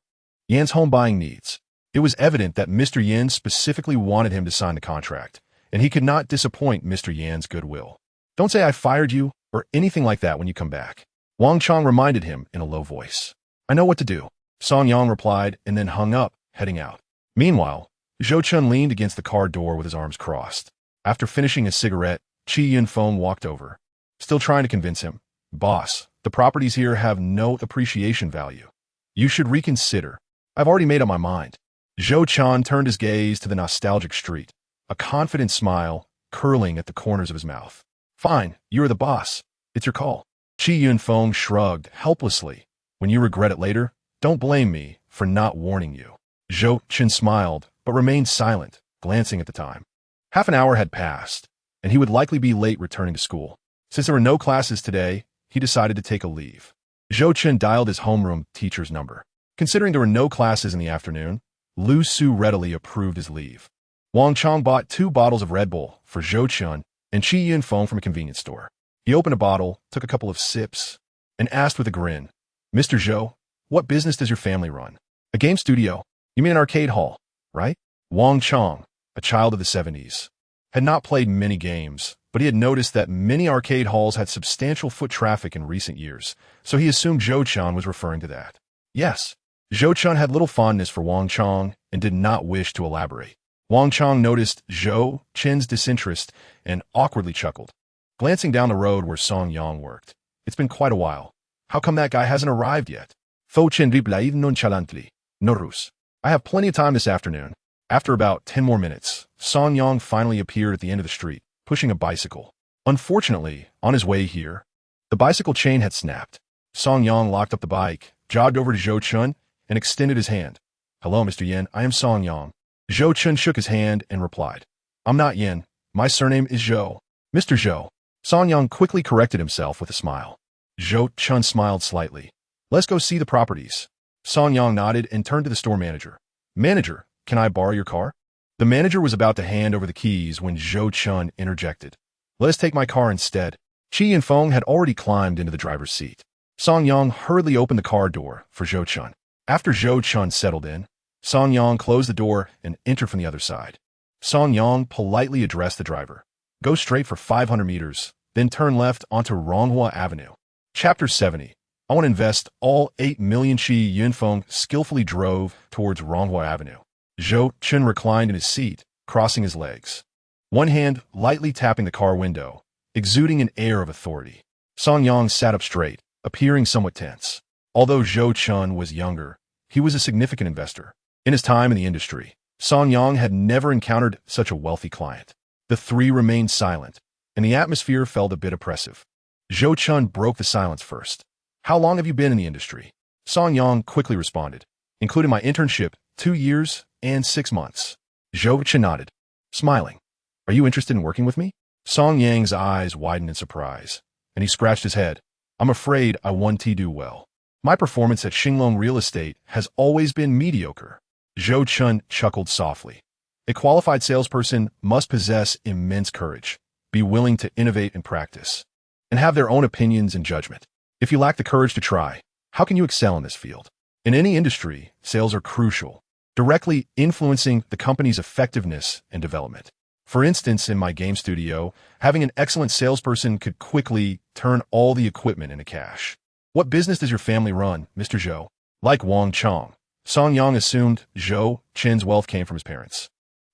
Yan's home buying needs. It was evident that Mr. Yan specifically wanted him to sign the contract, and he could not disappoint Mr. Yan's goodwill. Don't say I fired you or anything like that when you come back. Wang Chong reminded him in a low voice. I know what to do. Song Yang replied and then hung up, heading out. Meanwhile, Zhou Chen leaned against the car door with his arms crossed. After finishing his cigarette, Qi Yinfeng walked over, still trying to convince him. Boss, the properties here have no appreciation value. You should reconsider. I've already made up my mind. Zhou Chen turned his gaze to the nostalgic street, a confident smile curling at the corners of his mouth. Fine, you are the boss. It's your call. Qi Yinfeng shrugged helplessly. When you regret it later, don't blame me for not warning you. Zhou Chen smiled, but remained silent, glancing at the time. Half an hour had passed, and he would likely be late returning to school. Since there were no classes today, he decided to take a leave. Zhou Chen dialed his homeroom teacher's number. Considering there were no classes in the afternoon, Lu Su readily approved his leave. Wang Chong bought 2 bottles of Red Bull for Zhou Chen and Qi Yinfeng from a convenience store. He opened a bottle, took a couple of sips, and asked with a grin, Mr. Zhou, what business does your family run? A game studio? You mean an arcade hall, right? Wang Chong, a child of the 70s, had not played many games, but he had noticed that many arcade halls had substantial foot traffic in recent years, so he assumed Zhou Chen was referring to that. Yes. Zhou Chen had little fondness for Wang Chong and did not wish to elaborate. Wang Chong noticed Zhou Chen's disinterest and awkwardly chuckled, glancing down the road where Song Yang worked. It's been quite a while. How come that guy hasn't arrived yet? Zhou Chen replied nonchalantly. No ruse. I have plenty of time this afternoon. After about 10 more minutes, Song Yang finally appeared at the end of the street, pushing a bicycle. Unfortunately, on his way here, the bicycle chain had snapped. Song Yang locked up the bike, jogged over to Zhou Chen, and extended his hand. Hello, Mr. Yin, I am Song Yang. Zhou Chen shook his hand and replied, I'm not Yin. My surname is Zhou. Mr. Zhou. Song Yang quickly corrected himself with a smile. Zhou Chen smiled slightly. Let's go see the properties. Song Yang nodded and turned to the store manager. Manager, can I borrow your car? The manager was about to hand over the keys when Zhou Chen interjected. Let us take my car instead. Qi Yinfeng had already climbed into the driver's seat. Song Yang hurriedly opened the car door for Zhou Chen. After Zhou Chen settled in, Song Yang closed the door and entered from the other side. Song Yang politely addressed the driver. Go straight for 500 meters, then turn left onto Ronghua Avenue. Chapter 70. I want to invest all 8 million. Qi Yinfeng skillfully drove towards Ronghua Avenue. Zhou Chen reclined in his seat, crossing his legs, one hand lightly tapping the car window, exuding an air of authority. Song Yang sat up straight, appearing somewhat tense. Although Zhou Chen was younger, he was a significant investor. In his time in the industry, Song Yang had never encountered such a wealthy client. The three remained silent, and the atmosphere felt a bit oppressive. Zhou Chen broke the silence first. "How long have you been in the industry?" Song Yang quickly responded, "Including my internship, 2 years and 6 months. Zhou Chen nodded, smiling. "Are you interested in working with me?" Song Yang's eyes widened in surprise, and he scratched his head. "I'm afraid I won't do well. My performance at Xinglong Real Estate has always been mediocre." Zhou Chen chuckled softly. "A qualified salesperson must possess immense courage, be willing to innovate in practice, and have their own opinions and judgment. If you lack the courage to try, how can you excel in this field? In any industry, sales are crucial, directly influencing the company's effectiveness and development. For instance, in my game studio, having an excellent salesperson could quickly turn all the equipment into cash." "What business does your family run, Mr. Zhou?" Like Wang Chong, Song Yang assumed Zhou Chen's wealth came from his parents,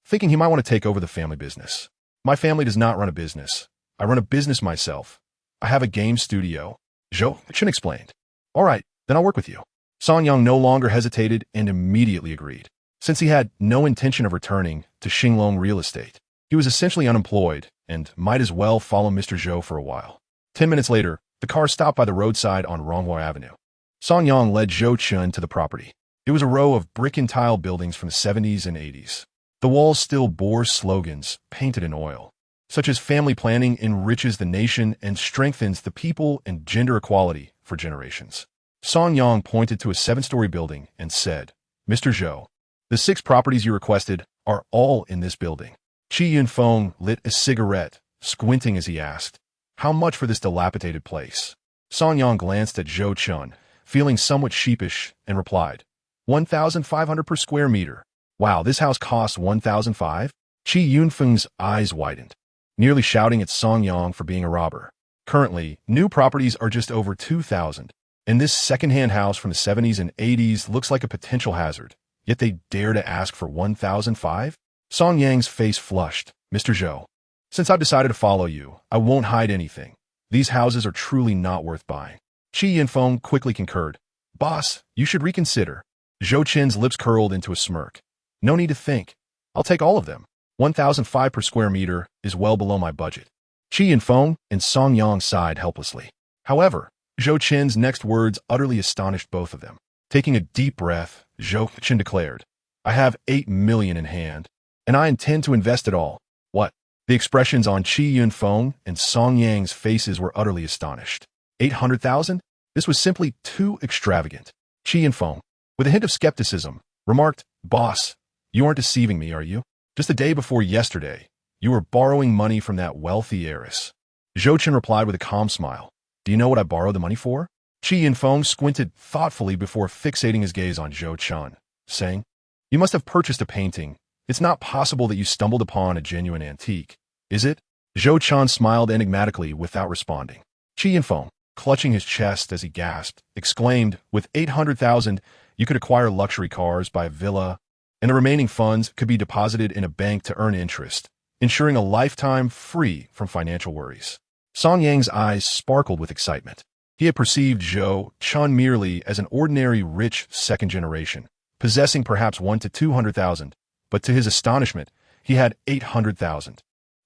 thinking he might want to take over the family business. "My family does not run a business. I run a business myself. I have a game studio," Zhou Chen explained. "All right, then I'll work with you." Song Yang no longer hesitated and immediately agreed. Since he had no intention of returning to Xinglong Real Estate, he was essentially unemployed and might as well follow Mr. Zhou for a while. 10 minutes later, the car stopped by the roadside on Ronghua Avenue. Song Yang led Zhou Chen to the property. It was a row of brick and tile buildings from the 70s and 80s. The walls still bore slogans painted in oil, such as "Family planning enriches the nation and strengthens the people and gender equality for generations." Song Yang pointed to a 7-story building and said, "Mr. Zhou, the 6 properties you requested are all in this building." Qi Yunfeng lit a cigarette, squinting as he asked, "How much for this dilapidated place?" Song Yang glanced at Zhou Chen, feeling somewhat sheepish, and replied, 1,500 per square meter. "Wow, this house costs 1,500? Qi Yunfeng's eyes widened, nearly shouting at Song Yang for being a robber. Currently, new properties are just over 2,000, and this second-hand house from the 70s and 80s looks like a potential hazard, yet they dare to ask for 1,500? Song Yang's face flushed. "Mr. Zhou, since I've decided to follow you, I won't hide anything. These houses are truly not worth buying." Qi Yunfeng quickly concurred. "Boss, you should reconsider." Zhou Chen's lips curled into a smirk. "No need to think. I'll take all of them. 1,500 per square meter is well below my budget." Qi Yunfeng and Song Yang sighed helplessly. However, Zhou Chen's next words utterly astonished both of them. Taking a deep breath, Zhou Chen declared, "I have 8 million in hand, and I intend to invest it all." "What?" The expressions on Qi Yunfeng and Song Yang's faces were utterly astonished. 800,000? This was simply too extravagant. Qi Yunfeng, with a hint of skepticism, remarked, "Boss, you aren't deceiving me, are you? Just the day before yesterday, you were borrowing money from that wealthy heiress." Zhou Chen replied with a calm smile, "Do you know what I borrowed the money for?" Qi Yunfeng squinted thoughtfully before fixating his gaze on Zhou Chen, saying, "You must have purchased a painting. It's not possible that you stumbled upon a genuine antique, is it?" Zhou Chen smiled enigmatically without responding. Qi Yunfeng, clutching his chest as he gasped, exclaimed, "With 800,000, you could acquire luxury cars, buy a villa, and the remaining funds could be deposited in a bank to earn interest, ensuring a lifetime free from financial worries." Song Yang's eyes sparkled with excitement. He had perceived Zhou Chen merely as an ordinary rich second generation, possessing perhaps 1 to 200,000, but to his astonishment, he had 800,000.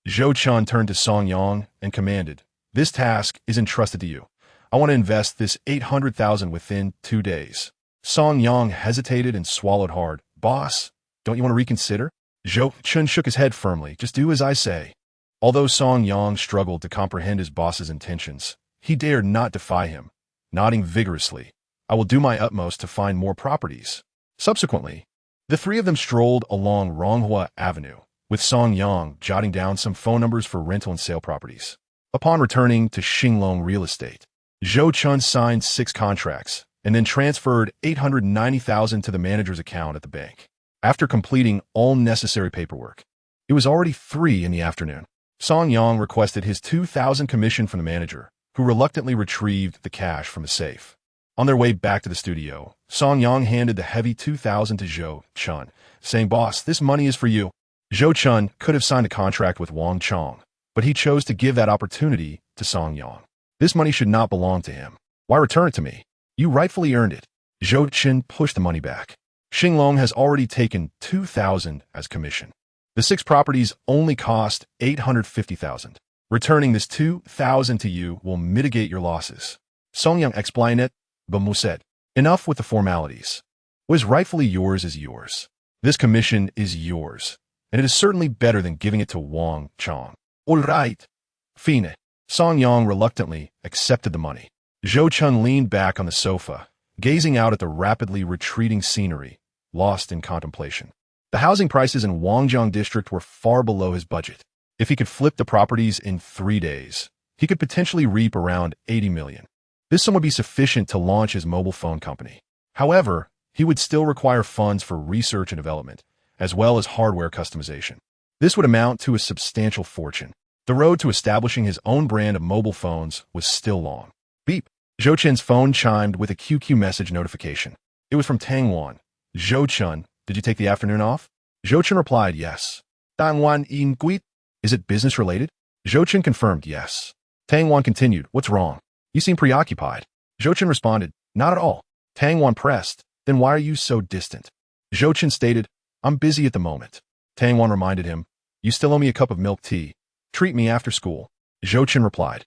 Zhou Chen turned to Song Yang and commanded, "This task is entrusted to you. I want to invest this 800,000 within 2 days." Song Yang hesitated and swallowed hard. "Boss, don't you want to reconsider?" Zhou Chen shook his head firmly. "Just do as I say." Although Song Yang struggled to comprehend his boss's intentions, he dared not defy him. Nodding vigorously, "I will do my utmost to find more properties." Subsequently, the three of them strolled along Ronghua Avenue, with Song Yang jotting down some phone numbers for rental and sale properties. Upon returning to Xinglong Real Estate, Zhou Chen signed 6 contracts and then transferred 890,000 to the manager's account at the bank. After completing all necessary paperwork, it was already 3 in the afternoon. Song Yang requested his 2,000 commission from the manager, who reluctantly retrieved the cash from the safe. On their way back to the studio, Song Yang handed the heavy 2,000 to Zhou Chen, saying, "Boss, this money is for you." Zhou Chen could have signed a contract with Wang Chong, but he chose to give that opportunity to Song Yang. This money should not belong to him. Why return it to me? You rightfully earned it. Zhou Chen pushed the money back. Xinglong has already taken 2,000 as commission. The 6 properties only cost 850,000. Returning this 2,000 to you will mitigate your losses. Song Yang explained it, but Mu said, enough with the formalities. What is rightfully yours is yours. This commission is yours, and it is certainly better than giving it to Wang Chong. All right. Fine. Song Yang reluctantly accepted the money. Zhou Chen leaned back on the sofa, gazing out at the rapidly retreating scenery, lost in contemplation. The housing prices in Wangjiang district were far below his budget. If he could flip the properties in 3 days, he could potentially reap around 80 million. This sum would be sufficient to launch his mobile phone company. However, he would still require funds for research and development, as well as hardware customization. This would amount to a substantial fortune. The road to establishing his own brand of mobile phones was still long. Beep. Zhou Chen's phone chimed with a QQ message notification. It was from Tang Wan. Zhou Chen, did you take the afternoon off? Zhou Chen replied, yes. Tang Wan in Guit? Is it business related? Zhou Chen confirmed, yes. Tang Wan continued, what's wrong? You seem preoccupied. Zhou Chen responded, not at all. Tang Wan pressed, then why are you so distant? Zhou Chen stated, I'm busy at the moment. Tang Wan reminded him, you still owe me a cup of milk tea. Treat me after school. Zhou Chen replied,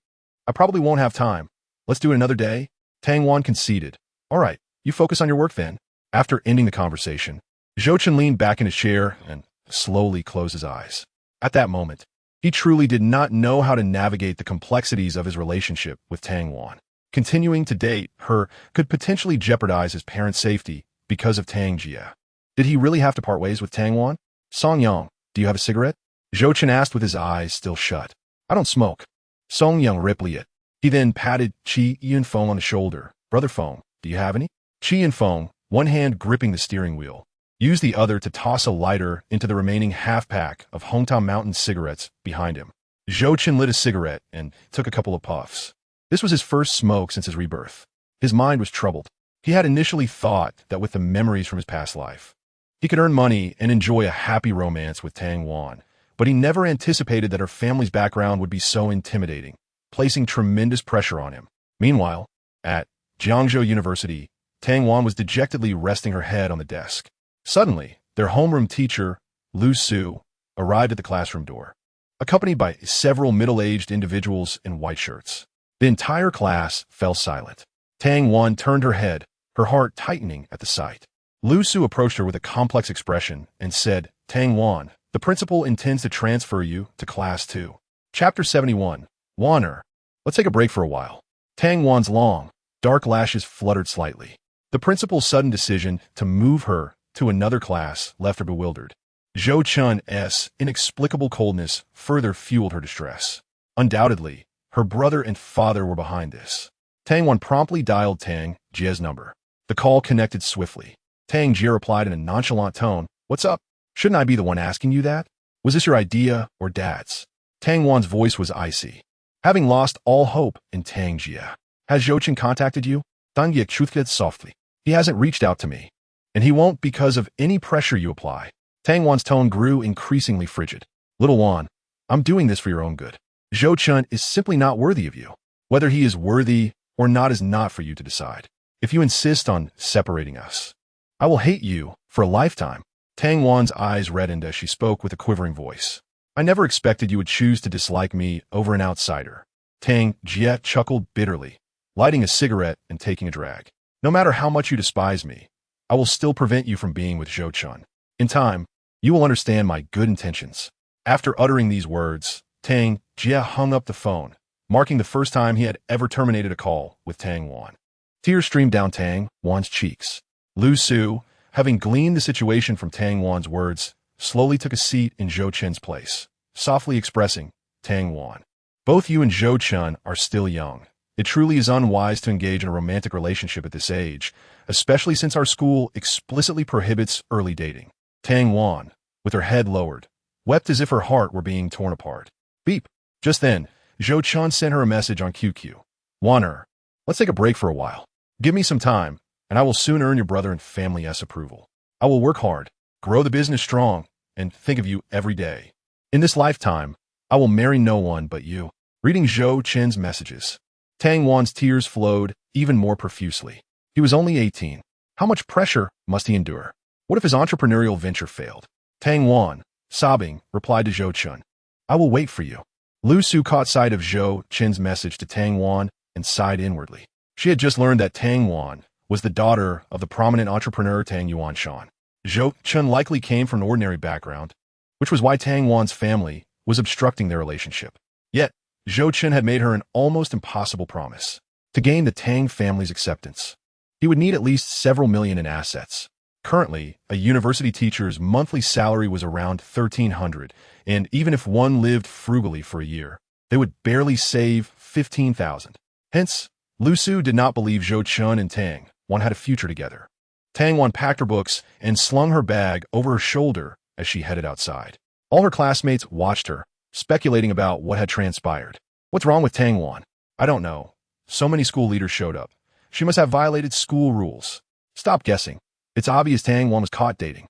I probably won't have time. Let's do it another day. Tang Wan conceded. All right, you focus on your work then. After ending the conversation, Zhou Chen leaned back in his chair and slowly closed his eyes. At that moment, he truly did not know how to navigate the complexities of his relationship with Tang Wan. Continuing to date her could potentially jeopardize his parents' safety because of Tang Jia. Did he really have to part ways with Tang Wan? Song Yang, do you have a cigarette? Zhou Chen asked with his eyes still shut. I don't smoke. Song Yang ripped it. He then patted Qi Yunfeng on the shoulder. Brother Feng, do you have any? Qi Yunfeng, one hand gripping the steering wheel, used the other to toss a lighter into the remaining half-pack of Hongtao Mountain cigarettes behind him. Zhou Chen lit a cigarette and took a couple of puffs. This was his first smoke since his rebirth. His mind was troubled. He had initially thought that with the memories from his past life, he could earn money and enjoy a happy romance with Tang Wan, but he never anticipated that her family's background would be so intimidating, placing tremendous pressure on him. Meanwhile, at Jiangzhou University, Tang Wan was dejectedly resting her head on the desk. Suddenly, their homeroom teacher, Lu Su, arrived at the classroom door, accompanied by several middle-aged individuals in white shirts. The entire class fell silent. Tang Wan turned her head, her heart tightening at the sight. Lu Su approached her with a complex expression and said, Tang Wan, the principal intends to transfer you to Class 2. Chapter 71. Wanner. Let's take a break for a while. Tang Wan's long, dark lashes fluttered slightly. The principal's sudden decision to move her to another class left her bewildered. Zhou Chen's inexplicable coldness further fueled her distress. Undoubtedly, her brother and father were behind this. Tang Wan promptly dialed Tang Jie's number. The call connected swiftly. Tang Jie replied in a nonchalant tone, What's up? Shouldn't I be the one asking you that? Was this your idea or Dad's? Tang Wan's voice was icy. Having lost all hope in Tang Jie. Has Zhou Chen contacted you? Tang Jie truthfully softly. He hasn't reached out to me. And he won't because of any pressure you apply. Tang Wan's tone grew increasingly frigid. Little Wan, I'm doing this for your own good. Zhou Chen is simply not worthy of you. Whether he is worthy or not is not for you to decide. If you insist on separating us, I will hate you for a lifetime. Tang Wan's eyes reddened as she spoke with a quivering voice. I never expected you would choose to dislike me over an outsider. Tang Jie chuckled bitterly, lighting a cigarette and taking a drag. No matter how much you despise me, I will still prevent you from being with Zhou Chen. In time, you will understand my good intentions. After uttering these words, Tang Jie hung up the phone, marking the first time he had ever terminated a call with Tang Wan. Tears streamed down Tang Wan's cheeks. Lu Su, having gleaned the situation from Tang Wan's words, slowly took a seat in Zhou Chen's place, softly expressing, Tang Wan. Both you and Zhou Chen are still young. It truly is unwise to engage in a romantic relationship at this age, especially since our school explicitly prohibits early dating. Tang Wan, with her head lowered, wept as if her heart were being torn apart. Beep. Just then, Zhou Chen sent her a message on QQ. Wanner, let's take a break for a while. Give me some time, and I will soon earn your brother and family's approval. I will work hard, grow the business strong, and think of you every day. In this lifetime, I will marry no one but you. Reading Zhou Chen's messages, Tang Wan's tears flowed even more profusely. He was only 18. How much pressure must he endure? What if his entrepreneurial venture failed? Tang Wan, sobbing, replied to Zhou Chen, I will wait for you. Lu Su caught sight of Zhou Chen's message to Tang Wan and sighed inwardly. She had just learned that Tang Wan was the daughter of the prominent entrepreneur Tang Yuanshan. Zhou Chen likely came from an ordinary background, which was why Tang Wan's family was obstructing their relationship. Yet, Zhou Chen had made her an almost impossible promise. To gain the Tang family's acceptance, he would need at least several million in assets. Currently, a university teacher's monthly salary was around 1,300, and even if one lived frugally for a year, they would barely save 15,000. Hence, Lu Su did not believe Zhou Chen and Tang Wan had a future together. Tang Wan packed her books and slung her bag over her shoulder as she headed outside. All her classmates watched her, speculating about what had transpired. What's wrong with Tang Wan? I don't know. So many school leaders showed up. She must have violated school rules. Stop guessing. It's obvious Tang Wan was caught dating.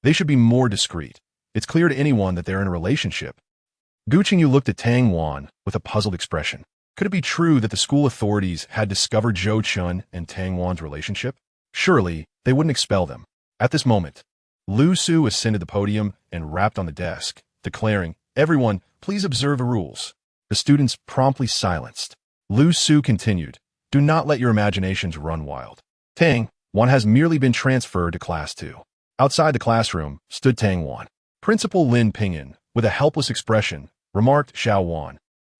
They should be more discreet. It's clear to anyone that they're in a relationship. Gu Qingyu looked at Tang Wan with a puzzled expression. Could it be true that the school authorities had discovered Zhou Chen and Tang Wan's relationship? Surely, they wouldn't expel them. At this moment, Lu Su ascended the podium and rapped on the desk, declaring, Everyone, please observe the rules. The students promptly silenced. Lu Su continued, Do not let your imaginations run wild. Tang Wan has merely been transferred to Class 2. Outside the classroom stood Tang Wan. Principal Lin Pingyan, with a helpless expression, remarked, Xiao Wan,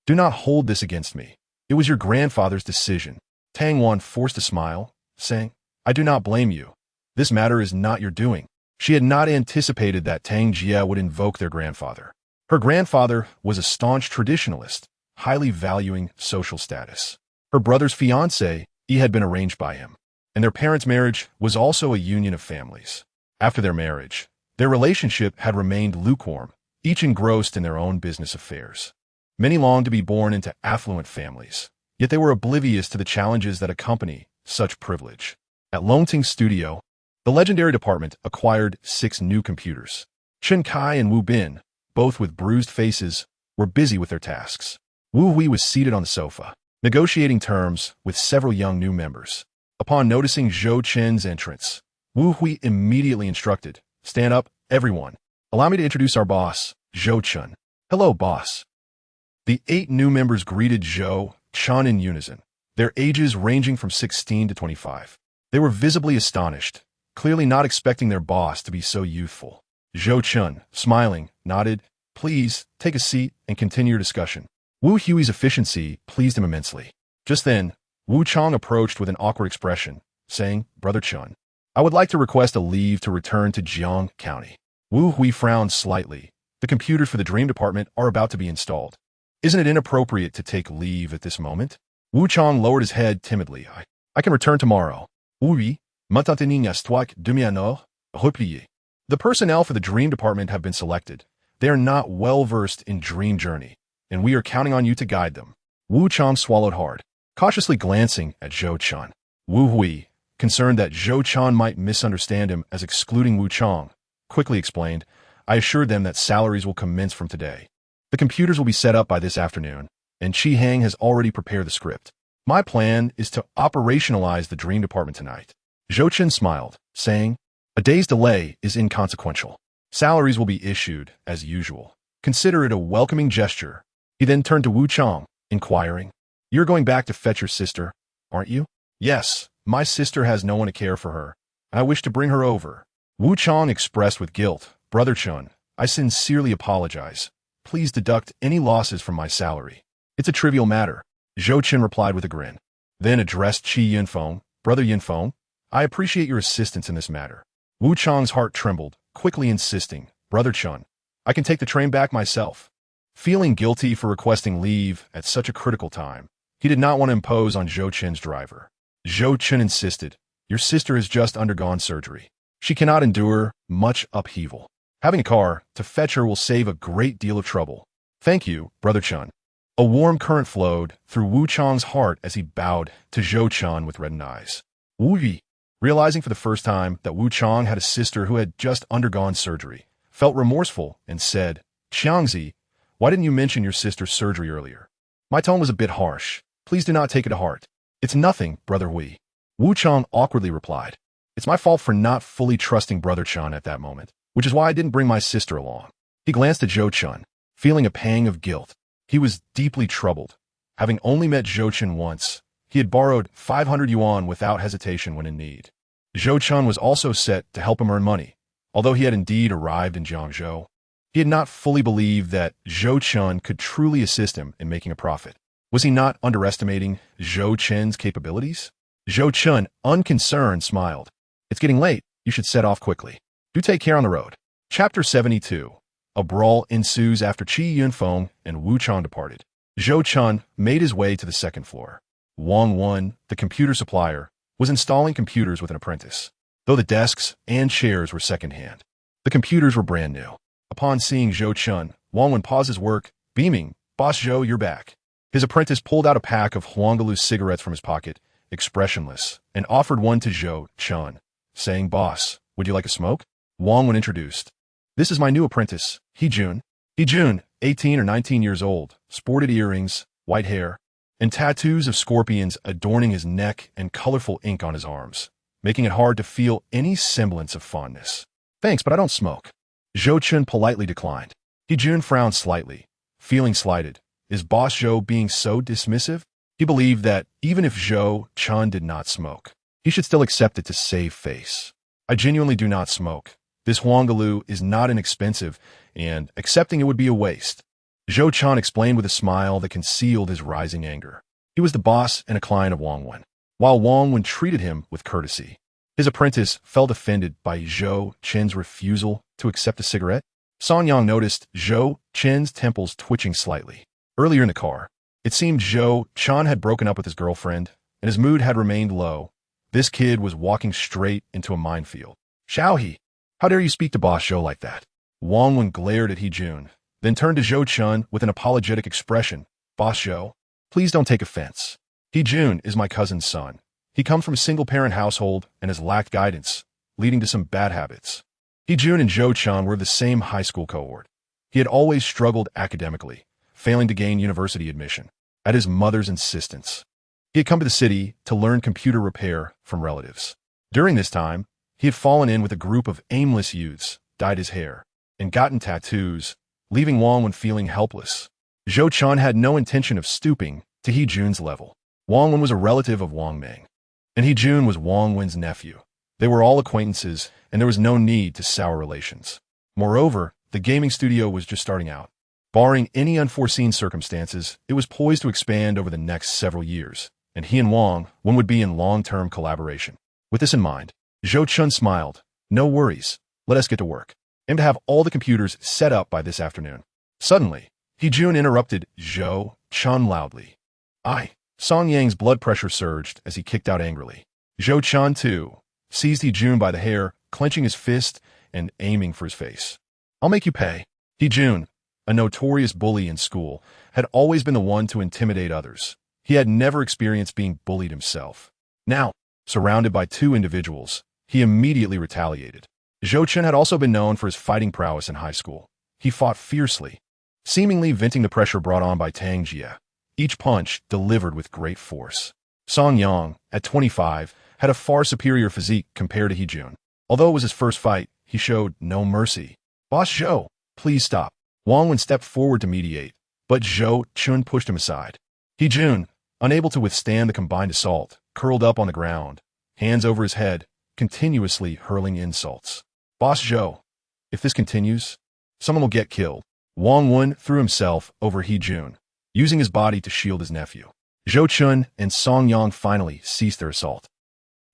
do not hold this against me. It was your grandfather's decision. Tang Wan forced a smile, saying, I do not blame you. This matter is not your doing. She had not anticipated that Tang Jie would invoke their grandfather. Her grandfather was a staunch traditionalist, highly valuing social status. Her brother's fiancé had been arranged by him, and their parents' marriage was also a union of families. After their marriage, their relationship had remained lukewarm, each engrossed in their own business affairs. Many longed to be born into affluent families, yet they were oblivious to the challenges that accompany such privilege. At Longting's studio, the legendary department acquired 6 new computers. Chen Kai and Wu Bin, both with bruised faces, were busy with their tasks. Wu Hui was seated on the sofa, negotiating terms with several young new members. Upon noticing Zhou Chen's entrance, Wu Hui immediately instructed, Stand up, everyone. Allow me to introduce our boss, Zhou Chen. Hello, boss. The 8 new members greeted Zhou Chen in unison, their ages ranging from 16 to 25. They were visibly astonished, clearly not expecting their boss to be so youthful. Zhou Chen, smiling, nodded, Please, take a seat and continue your discussion. Wu Hui's efficiency pleased him immensely. Just then, Wu Chang approached with an awkward expression, saying, Brother Chen, I would like to request a leave to return to Jiang County. Wu Hui frowned slightly. The computers for the dream department are about to be installed. Isn't it inappropriate to take leave at this moment? Wu Chang lowered his head timidly. I can return tomorrow. Oui, maintenant stock demi-heure, replié. The personnel for the dream department have been selected. They are not well-versed in dream journey, and we are counting on you to guide them. Wu Chang swallowed hard, cautiously glancing at Zhou Chen. Wu Hui, concerned that Zhou Chen might misunderstand him as excluding Wu Chang, quickly explained, I assured them that salaries will commence from today. The computers will be set up by this afternoon, and Chi Hang has already prepared the script. My plan is to operationalize the dream department tonight. Zhou Chen smiled, saying, A day's delay is inconsequential. Salaries will be issued, as usual. Consider it a welcoming gesture. He then turned to Wu Chang, inquiring, You're going back to fetch your sister, aren't you? Yes, my sister has no one to care for her, and I wish to bring her over. Wu Chang expressed with guilt, Brother Chen, I sincerely apologize. Please deduct any losses from my salary. It's a trivial matter. Zhou Chen replied with a grin, then addressed Qi Yinfeng, Brother Yinfeng, I appreciate your assistance in this matter. Wu Chang's heart trembled, quickly insisting, Brother Chen, I can take the train back myself. Feeling guilty for requesting leave at such a critical time, he did not want to impose on Zhou Chen's driver. Zhou Chen insisted, Your sister has just undergone surgery. She cannot endure much upheaval. Having a car to fetch her will save a great deal of trouble. Thank you, Brother Chen. A warm current flowed through Wu Chang's heart as he bowed to Zhou Chen with reddened eyes. Wu Yi, realizing for the first time that Wu Chang had a sister who had just undergone surgery, felt remorseful and said, Xiangzi, Why didn't you mention your sister's surgery earlier? My tone was a bit harsh. Please do not take it to heart. It's nothing, Brother Hui. Wu Chang awkwardly replied. It's my fault for not fully trusting Brother Chen at that moment, which is why I didn't bring my sister along. He glanced at Zhou Chen, feeling a pang of guilt. He was deeply troubled. Having only met Zhou Chen once, he had borrowed 500 yuan without hesitation when in need. Zhou Chen was also set to help him earn money. Although he had indeed arrived in Jiangzhou, he had not fully believed that Zhou Chen could truly assist him in making a profit. Was he not underestimating Zhou Chen's capabilities? Zhou Chen, unconcerned, smiled. It's getting late. You should set off quickly. Do take care on the road. Chapter 72. A brawl ensues after Qi Yunfeng and Wu Chang departed. Zhou Chen made his way to the second floor. Wang Wen, the computer supplier, was installing computers with an apprentice, though the desks and chairs were second-hand. The computers were brand new. Upon seeing Zhou Chen, Wang Wen paused his work, beaming, Boss Zhou, you're back. His apprentice pulled out a pack of Huangalu cigarettes from his pocket, expressionless, and offered one to Zhou Chen, saying, Boss, would you like a smoke? Wang Wen introduced. This is my new apprentice, He Jun. He Jun, 18 or 19 years old, sported earrings, white hair, and tattoos of scorpions adorning his neck and colorful ink on his arms, making it hard to feel any semblance of fondness. Thanks, but I don't smoke. Zhou Chen politely declined. He Jun frowned slightly, feeling slighted. Is Boss Zhou being so dismissive? He believed that even if Zhou Chen did not smoke, he should still accept it to save face. I genuinely do not smoke. This Huangalu is not inexpensive, and accepting it would be a waste. Zhou Chen explained with a smile that concealed his rising anger. He was the boss and a client of Wang Wen, while Wang Wen treated him with courtesy. His apprentice felt offended by Zhou Chen's refusal to accept a cigarette. Song Yang noticed Zhou Chen's temples twitching slightly. Earlier in the car, it seemed Zhou Chen had broken up with his girlfriend, and his mood had remained low. This kid was walking straight into a minefield. Xiaohe, how dare you speak to Boss Zhou like that? Wang Wen glared at He Jun, then turned to Zhou Chen with an apologetic expression. Boss Zhou, please don't take offense. He Jun is my cousin's son. He comes from a single-parent household and has lacked guidance, leading to some bad habits. He Jun and Zhou Chen were of the same high school cohort. He had always struggled academically, failing to gain university admission, at his mother's insistence. He had come to the city to learn computer repair from relatives. During this time, he had fallen in with a group of aimless youths, dyed his hair, and gotten tattoos, leaving Wang Wen feeling helpless. Zhou Chen had no intention of stooping to He Jun's level. Wang Wen was a relative of Wang Ming, and He Jun was Wang Wen's nephew. They were all acquaintances, and there was no need to sour relations. Moreover, the gaming studio was just starting out. Barring any unforeseen circumstances, it was poised to expand over the next several years, and he and Wang Wen would be in long-term collaboration. With this in mind, Zhou Chen smiled. No worries. Let us get to work. Aim to have all the computers set up by this afternoon. Suddenly, He Jun interrupted Zhou Chen loudly. Song Yang's blood pressure surged as he kicked out angrily. Zhou Chen, too, seized He Jun by the hair, clenching his fist and aiming for his face. I'll make you pay. He Jun, a notorious bully in school, had always been the one to intimidate others. He had never experienced being bullied himself. Now, surrounded by two individuals, he immediately retaliated. Zhou Chen had also been known for his fighting prowess in high school. He fought fiercely, seemingly venting the pressure brought on by Tang Jie. Each punch delivered with great force. Song Yang, at 25, had a far superior physique compared to He Jun. Although it was his first fight, he showed no mercy. Boss Zhou, please stop. Wang Wen stepped forward to mediate, but Zhou Chen pushed him aside. He Jun, unable to withstand the combined assault, curled up on the ground, hands over his head, continuously hurling insults. Boss Zhou, if this continues, someone will get killed. Wang Wen threw himself over He Jun, using his body to shield his nephew. Zhou Chen and Song Yang finally ceased their assault.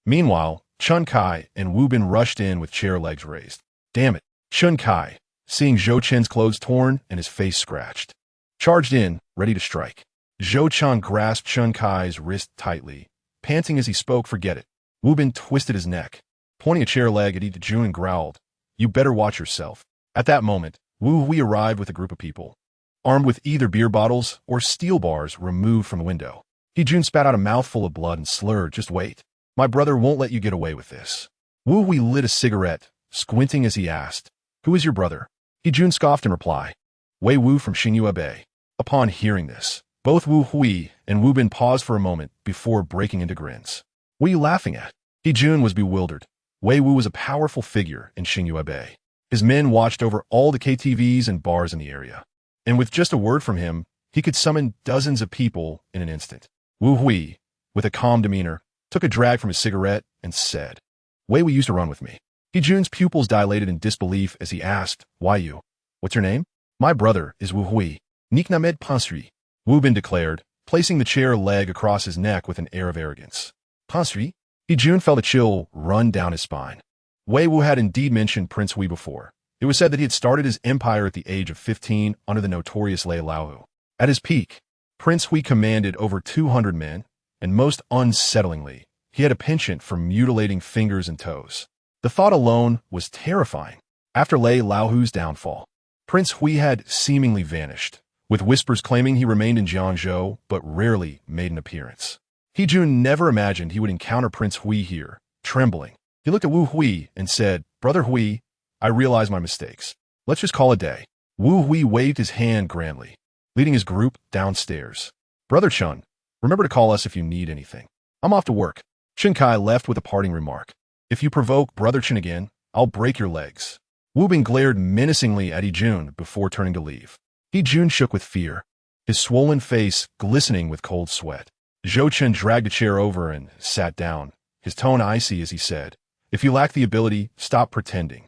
Meanwhile, Chun Kai and Wu Bin rushed in with chair legs raised. Damn it, Chun Kai, seeing Zhou Chen's clothes torn and his face scratched, charged in, ready to strike. Zhou Chen grasped Chun Kai's wrist tightly, panting as he spoke, forget it. Wu Bin twisted his neck, pointing a chair leg at He Jun and growled, you better watch yourself. At that moment, Wu Hui arrived with a group of people, armed with either beer bottles or steel bars removed from the window. He Jun spat out a mouthful of blood and slurred, just wait. My brother won't let you get away with this. Wu Hui lit a cigarette, squinting as he asked, who is your brother? He Jun scoffed in reply. Wei Wu from Xingyue Bay. Upon hearing this, both Wu Hui and Wu Bin paused for a moment before breaking into grins. What are you laughing at? He Jun was bewildered. Wei Wu was a powerful figure in Xingyue Bay. His men watched over all the KTVs and bars in the area. And with just a word from him, he could summon dozens of people in an instant. Wu Hui, with a calm demeanor, took a drag from his cigarette and said, Wei Wu used to run with me. He Jun's pupils dilated in disbelief as he asked, Why you? What's your name? My brother is Wu Hui. Niknamed Pansri, Wu Bin declared, placing the chair leg across his neck with an air of arrogance. Pansri? He Jun felt a chill run down his spine. Wei Wu had indeed mentioned Prince Hui before. It was said that he had started his empire at the age of 15 under the notorious Lei Laohu. At his peak, Prince Hui commanded over 200 men, and most unsettlingly, he had a penchant for mutilating fingers and toes. The thought alone was terrifying. After Lei Laohu's downfall, Prince Hui had seemingly vanished, with whispers claiming he remained in Jiangzhou but rarely made an appearance. He Jun never imagined he would encounter Prince Hui here, trembling. He looked at Wu Hui and said, Brother Hui, I realize my mistakes. Let's just call it a day. Wu Hui waved his hand grandly, leading his group downstairs. Brother Chen, remember to call us if you need anything. I'm off to work. Chen Kai left with a parting remark. If you provoke Brother Chen again, I'll break your legs. Wu Bin glared menacingly at He Jun before turning to leave. He Jun shook with fear, his swollen face glistening with cold sweat. Zhou Chen dragged a chair over and sat down, his tone icy as he said, If you lack the ability, stop pretending.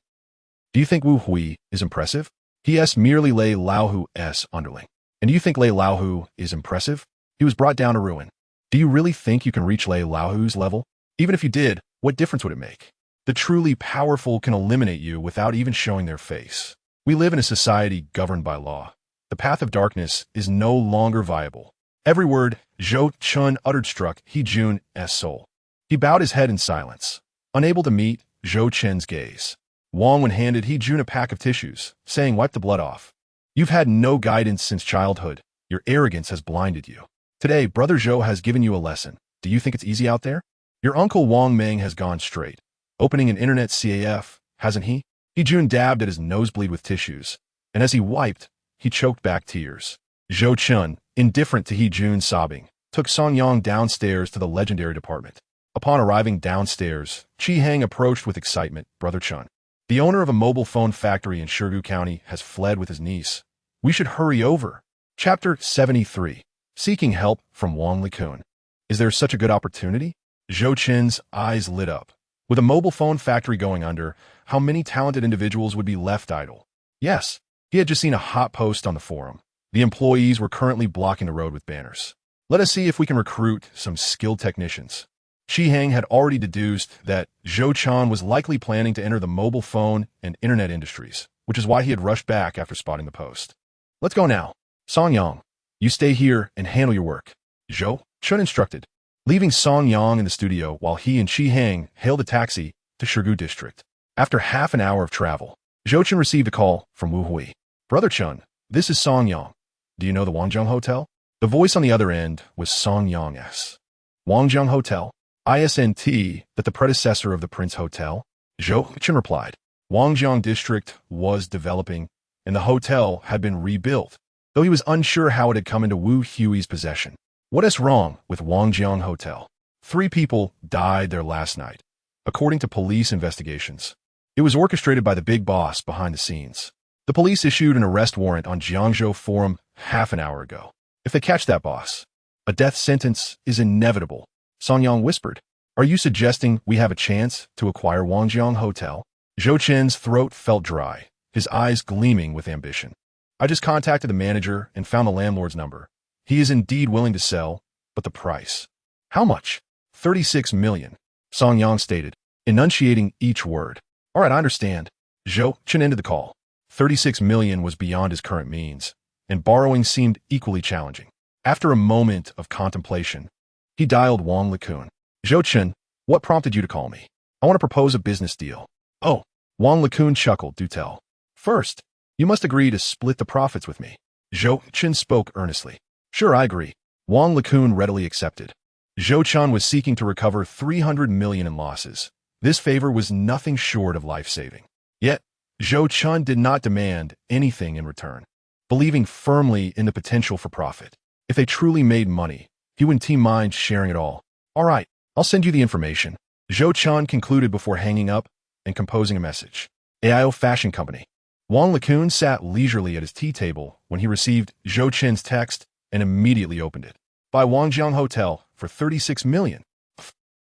Do you think Wu Hui is impressive? He asked merely Lei Laohu's underling. And do you think Lei Laohu is impressive? He was brought down to ruin. Do you really think you can reach Lei Laohu's level? Even if you did, what difference would it make? The truly powerful can eliminate you without even showing their face. We live in a society governed by law. The path of darkness is no longer viable. Every word Zhou Chen uttered struck He Jun's soul. He bowed his head in silence, unable to meet Zhou Chen's gaze. Wang Wen handed He Jun a pack of tissues, saying, Wipe the blood off. You've had no guidance since childhood. Your arrogance has blinded you. Today, Brother Zhou has given you a lesson. Do you think it's easy out there? Your uncle Wang Meng has gone straight, opening an internet CAF, hasn't he? He Jun dabbed at his nosebleed with tissues, and as he wiped, he choked back tears. Zhou Chen, indifferent to He Jun's sobbing, took Song Yang downstairs to the legendary department. Upon arriving downstairs, Chi Hang approached with excitement. Brother Chen, the owner of a mobile phone factory in Shirgu County, has fled with his niece. We should hurry over. Chapter 73. Seeking help from Wang Likun. Is there such a good opportunity? Zhou Chen's eyes lit up. With a mobile phone factory going under, how many talented individuals would be left idle? Yes, he had just seen a hot post on the forum. The employees were currently blocking the road with banners. Let us see if we can recruit some skilled technicians. Chi Hang had already deduced that Zhou Chen was likely planning to enter the mobile phone and internet industries, which is why he had rushed back after spotting the post. Let's go now. Song Yang, you stay here and handle your work. Zhou Chen instructed, leaving Song Yang in the studio while he and Chi Hang hailed a taxi to Shirgu District. After half an hour of travel, Zhou Chen received a call from Wu Hui. Brother Chen, this is Song Yang. Do you know the Wangjiang Hotel? The voice on the other end was Song Yang's. Wangjiang Hotel? ISNT, that the predecessor of the Prince Hotel? Zhou Chen replied. Wangjiang District was developing, and the hotel had been rebuilt, though he was unsure how it had come into Wu Hui's possession. What is wrong with Wangjiang Hotel? 3 people died there last night, according to police investigations. It was orchestrated by the big boss behind the scenes. The police issued an arrest warrant on Jiangzhou Forum half an hour ago. If they catch that boss, a death sentence is inevitable. Song Yang whispered, Are you suggesting we have a chance to acquire Wangjiang Hotel? Zhou Chen's throat felt dry, his eyes gleaming with ambition. I just contacted the manager and found the landlord's number. He is indeed willing to sell, but the price. How much? 36 million, Song Yang stated, enunciating each word. All right, I understand. Zhou Chen ended the call. 36 million was beyond his current means, and borrowing seemed equally challenging. After a moment of contemplation, he dialed Wang Likun. Zhou Chen, what prompted you to call me? I want to propose a business deal. Oh, Wang Likun chuckled. Do tell. First, you must agree to split the profits with me. Zhou Chen spoke earnestly. Sure, I agree. Wang Likun readily accepted. Zhou Chen was seeking to recover 300 million in losses. This favor was nothing short of life-saving. Yet, Zhou Chen did not demand anything in return. believing firmly in the potential for profit. If they truly made money, he wouldn't mind sharing it all. All right, I'll send you the information. Zhou Chen concluded before hanging up and composing a message. AIO Fashion Company. Wang Lecoon sat leisurely at his tea table when he received Zhou Chen's text and immediately opened it. By Wangjiang Hotel for 36 million.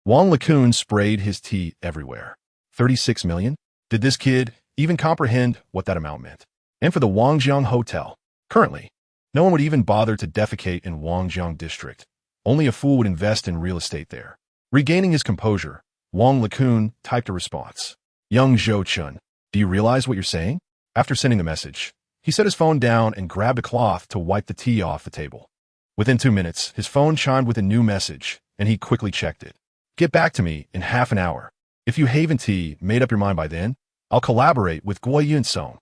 Wang Lecoon sprayed his tea everywhere. 36 million? Did this kid even comprehend what that amount meant? And for the Wangjiang Hotel. Currently, no one would even bother to defecate in Wangjiang District. Only a fool would invest in real estate there. Regaining his composure, Wang Lecoon typed a response. Young Zhou Chen, do you realize what you're saying? After sending the message, he set his phone down and grabbed a cloth to wipe the tea off the table. Within 2 minutes, his phone chimed with a new message, and he quickly checked it. Get back to me in half an hour. If you haven't made up your mind by then, I'll collaborate with Gui Yunsong.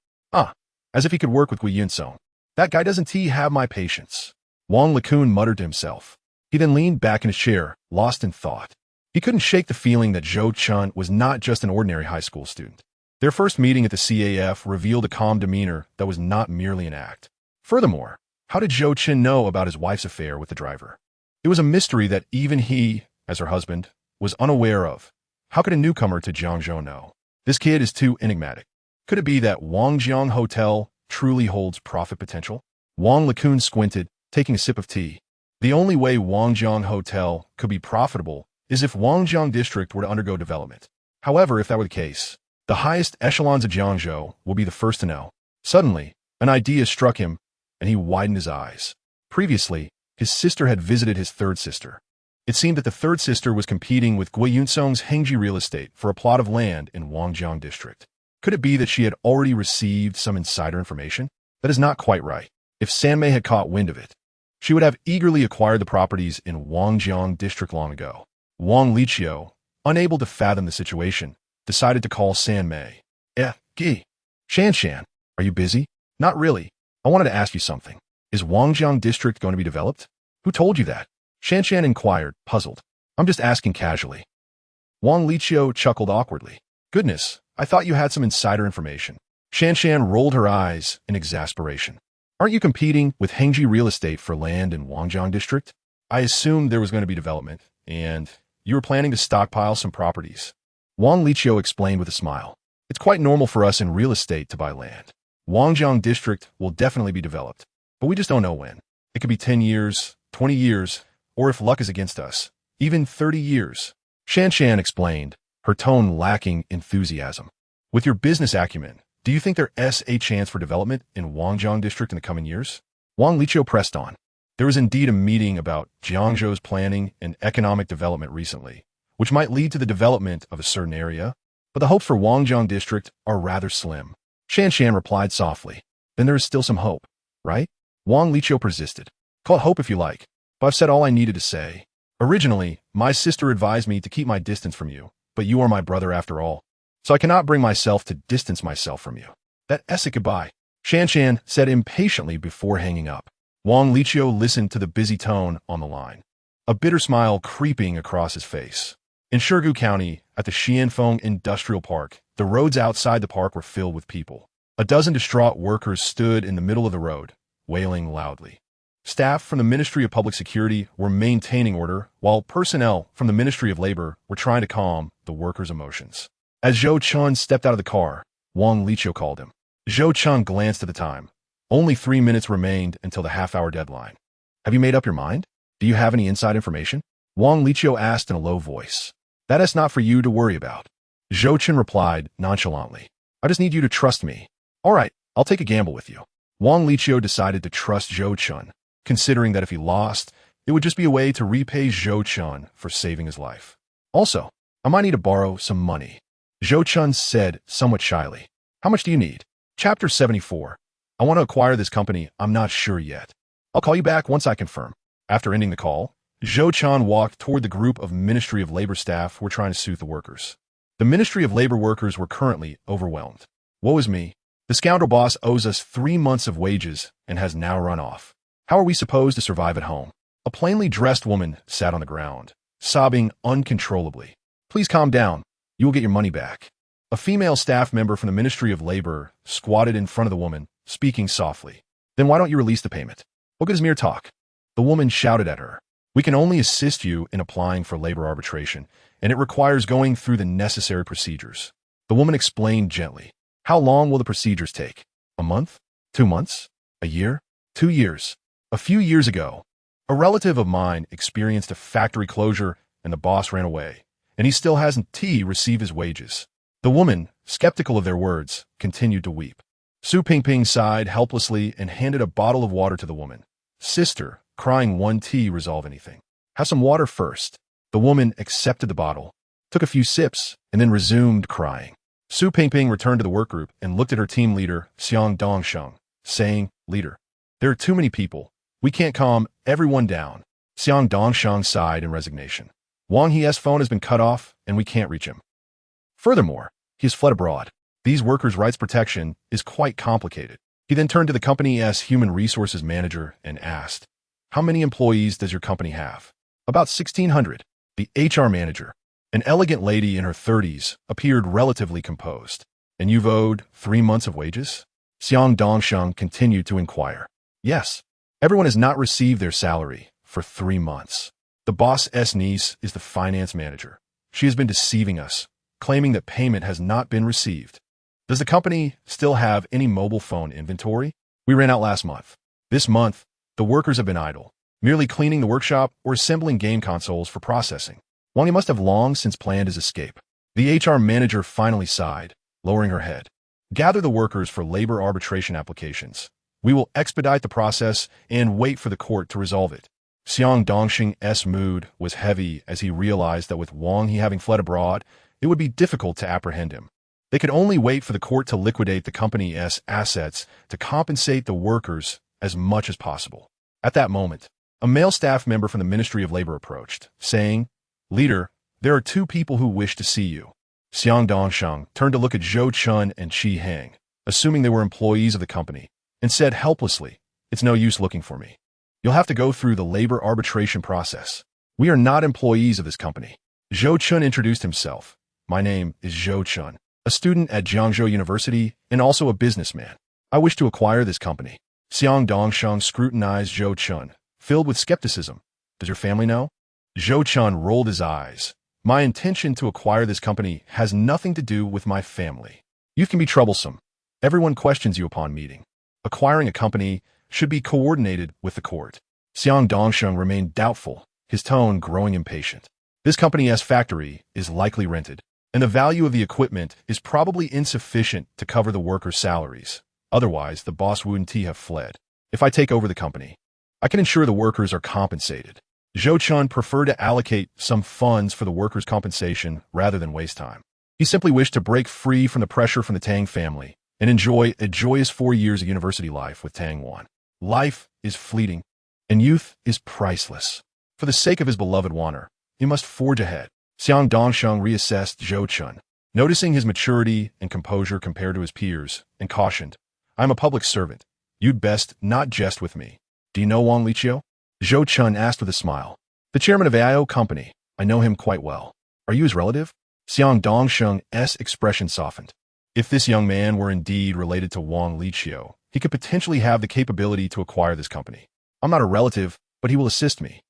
As if he could work with Gui Yunsong. That guy doesn't have my patience. Wang Lecoon muttered to himself. He then leaned back in his chair, lost in thought. He couldn't shake the feeling that Zhou Chen was not just an ordinary high school student. Their first meeting at the CAF revealed a calm demeanor that was not merely an act. Furthermore, how did Zhou Chen know about his wife's affair with the driver? It was a mystery that even he, as her husband, was unaware of. How could a newcomer to Jiangzhou know? This kid is too enigmatic. Could it be that Wangjiang Hotel truly holds profit potential? Wang Lecoon squinted, taking a sip of tea. The only way Wangjiang Hotel could be profitable is if Wangjiang District were to undergo development. However, if that were the case, the highest echelons of Jiangzhou will be the first to know. Suddenly, an idea struck him, and he widened his eyes. Previously, his sister had visited his third sister. It seemed that the third sister was competing with Gui Yunsong's Hengji real estate for a plot of land in Wangjiang District. Could it be that she had already received some insider information? That is not quite right. If Sanmei had caught wind of it, she would have eagerly acquired the properties in Wangjiang District long ago. Wang Liqiu, unable to fathom the situation, decided to call Sanmei. Gi. Shan, are you busy? Not really. I wanted to ask you something. Is Wangjiang District going to be developed? Who told you that? Shan inquired, puzzled. I'm just asking casually. Wang Liqiu chuckled awkwardly. Goodness, I thought you had some insider information. Shan rolled her eyes in exasperation. Aren't you competing with Hengji real estate for land in Wangjiang District? I assumed there was going to be development, and you were planning to stockpile some properties. Wang Liqiu explained with a smile. It's quite normal for us in real estate to buy land. Wangjiang District will definitely be developed, but we just don't know when. It could be 10 years, 20 years, or if luck is against us, even 30 years. Shan explained, her tone lacking enthusiasm. With your business acumen, do you think there's a chance for development in Wangjiang District in the coming years? Wang Liqiu pressed on. There was indeed a meeting about Jiangzhou's planning and economic development recently, which might lead to the development of a certain area, but the hopes for Wangjiang District are rather slim. Shan replied softly. Then there is still some hope, right? Wang Liqiu persisted. Call it hope if you like, but I've said all I needed to say. Originally, my sister advised me to keep my distance from you, but you are my brother after all, so I cannot bring myself to distance myself from you. That's a goodbye, Shan said impatiently before hanging up. Wang Liqiu listened to the busy tone on the line, a bitter smile creeping across his face. In Shirgu County, at the Xianfeng Industrial Park, the roads outside the park were filled with people. A dozen distraught workers stood in the middle of the road, wailing loudly. Staff from the Ministry of Public Security were maintaining order, while personnel from the Ministry of Labor were trying to calm the workers' emotions. As Zhou Chen stepped out of the car, Wang Liqiu called him. Zhou Chen glanced at the time. Only 3 minutes remained until the half-hour deadline. Have you made up your mind? Do you have any inside information? Wang Liqiu asked in a low voice. That is not for you to worry about. Zhou Chen replied nonchalantly. I just need you to trust me. All right, I'll take a gamble with you. Wang Liqiu decided to trust Zhou Chen, considering that if he lost, it would just be a way to repay Zhou Chen for saving his life. Also, I might need to borrow some money. Zhou Chen said somewhat shyly. How much do you need? Chapter 74. I want to acquire this company. I'm not sure yet. I'll call you back once I confirm. After ending the call, Zhou Chen walked toward the group of Ministry of Labor staff who were trying to soothe the workers. The Ministry of Labor workers were currently overwhelmed. Woe is me. The scoundrel boss owes us 3 months of wages and has now run off. How are we supposed to survive at home? A plainly dressed woman sat on the ground, sobbing uncontrollably. Please calm down. You will get your money back. A female staff member from the Ministry of Labor squatted in front of the woman, speaking softly. Then why don't you release the payment? What good is mere talk? The woman shouted at her. We can only assist you in applying for labor arbitration, and it requires going through the necessary procedures. The woman explained gently. How long will the procedures take? A month? 2 months? A year? 2 years? A few years ago, a relative of mine experienced a factory closure and the boss ran away, and he still hasn't received his wages. The woman, skeptical of their words, continued to weep. Su Pingping sighed helplessly and handed a bottle of water to the woman. Sister, crying, won't resolve anything. Have some water first. The woman accepted the bottle, took a few sips, and then resumed crying. Su Pingping returned to the work group and looked at her team leader, Xiang Dongsheng, saying, Leader, there are too many people. We can't calm everyone down. Xiang Dongsheng sighed in resignation. Wang He's phone has been cut off, and we can't reach him. Furthermore, he has fled abroad. These workers' rights protection is quite complicated. He then turned to the company's human resources manager and asked, How many employees does your company have? About 1,600. The HR manager, an elegant lady in her 30s, appeared relatively composed. And you've owed 3 months of wages? Xiang Dongsheng continued to inquire. Yes. Everyone has not received their salary for 3 months. The boss's niece is the finance manager. She has been deceiving us, claiming that payment has not been received. Does the company still have any mobile phone inventory? We ran out last month. This month, the workers have been idle, merely cleaning the workshop or assembling game consoles for processing. Wang must have long since planned his escape. The HR manager finally sighed, lowering her head. Gather the workers for labor arbitration applications. We will expedite the process and wait for the court to resolve it. Xiang Dongsheng's mood was heavy as he realized that with Wang He having fled abroad, it would be difficult to apprehend him. They could only wait for the court to liquidate the company's assets to compensate the workers as much as possible. At that moment, a male staff member from the Ministry of Labor approached, saying, Leader, there are 2 people who wish to see you. Xiang Dongsheng turned to look at Zhou Chen and Qi Hang, assuming they were employees of the company, and said helplessly, It's no use looking for me. You'll have to go through the labor arbitration process. We are not employees of this company. Zhou Chen introduced himself. My name is Zhou Chen, a student at Jiangzhou University and also a businessman. I wish to acquire this company. Xiang Dongsheng scrutinized Zhou Chen, filled with skepticism. Does your family know? Zhou Chen rolled his eyes. My intention to acquire this company has nothing to do with my family. Youth can be troublesome. Everyone questions you upon meeting. Acquiring a company should be coordinated with the court. Xiang Dongsheng remained doubtful, his tone growing impatient. This company's factory is likely rented, and the value of the equipment is probably insufficient to cover the workers' salaries. Otherwise, the boss wouldn't have fled. If I take over the company, I can ensure the workers are compensated. Zhou Chen preferred to allocate some funds for the workers' compensation rather than waste time. He simply wished to break free from the pressure from the Tang family and enjoy a joyous 4 years of university life with Tang Wan. Life is fleeting, and youth is priceless. For the sake of his beloved Waner, he must forge ahead. Xiang Dongsheng reassessed Zhou Chen, noticing his maturity and composure compared to his peers, and cautioned, I'm a public servant. You'd best not jest with me. Do you know Wang Liqiu? Zhou Chen asked with a smile. The chairman of AIO Company. I know him quite well. Are you his relative? Xiang Dongsheng's expression softened. If this young man were indeed related to Wang Liqiu, he could potentially have the capability to acquire this company. I'm not a relative, but he will assist me.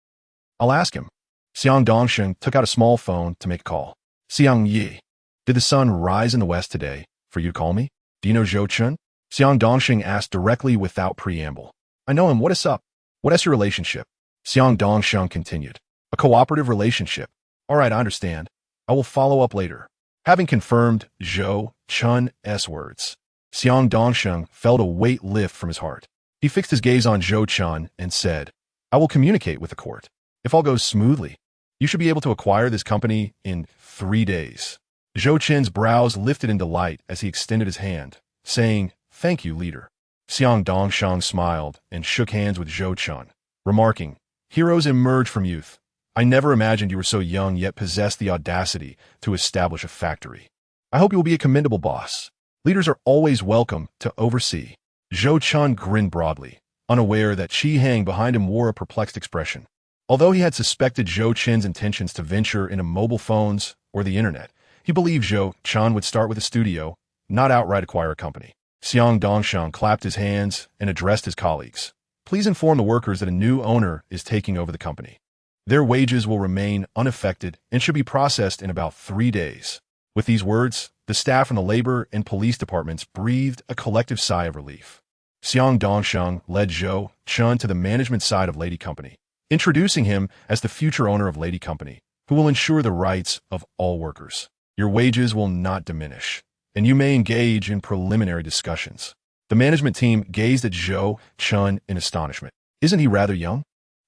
I'll ask him. Xiang Dongsheng took out a small phone to make a call. Xiang Yi, did the sun rise in the west today for you to call me? Do you know Zhou Chen? Xiang Dongsheng asked directly without preamble. I know him. What is up? What is your relationship? Xiang Dongsheng continued. A cooperative relationship. All right, I understand. I will follow up later. Having confirmed Zhou Chen's words, Xiang Dongsheng felt a weight lift from his heart. He fixed his gaze on Zhou Chen and said, I will communicate with the court. If all goes smoothly, you should be able to acquire this company in 3 days. Zhou Chen's brows lifted in delight as he extended his hand, saying, Thank you, leader. Xiang Dongsheng smiled and shook hands with Zhou Chen, remarking, Heroes emerge from youth. I never imagined you were so young yet possessed the audacity to establish a factory. I hope you will be a commendable boss. Leaders are always welcome to oversee. Zhou Chen grinned broadly, unaware that Qi Hang behind him wore a perplexed expression. Although he had suspected Zhou Chen's intentions to venture into mobile phones or the internet, he believed Zhou Chen would start with a studio, not outright acquire a company. Xiang Dongshang clapped his hands and addressed his colleagues. Please inform the workers that a new owner is taking over the company. Their wages will remain unaffected and should be processed in about 3 days. With these words, the staff from the labor and police departments breathed a collective sigh of relief. Xiang Dongsheng led Zhou Chen to the management side of Lady Company, introducing him as the future owner of Lady Company, who will ensure the rights of all workers. Your wages will not diminish, and you may engage in preliminary discussions. The management team gazed at Zhou Chen in astonishment. Isn't he rather young?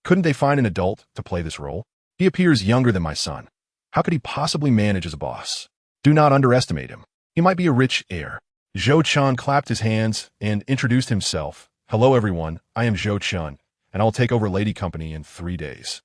Couldn't they find an adult to play this role? He appears younger than my son. How could he possibly manage as a boss? Do not underestimate him. He might be a rich heir. Zhou Chen clapped his hands and introduced himself. Hello everyone, I am Zhou Chen, and I'll take over Lady Company in 3 days.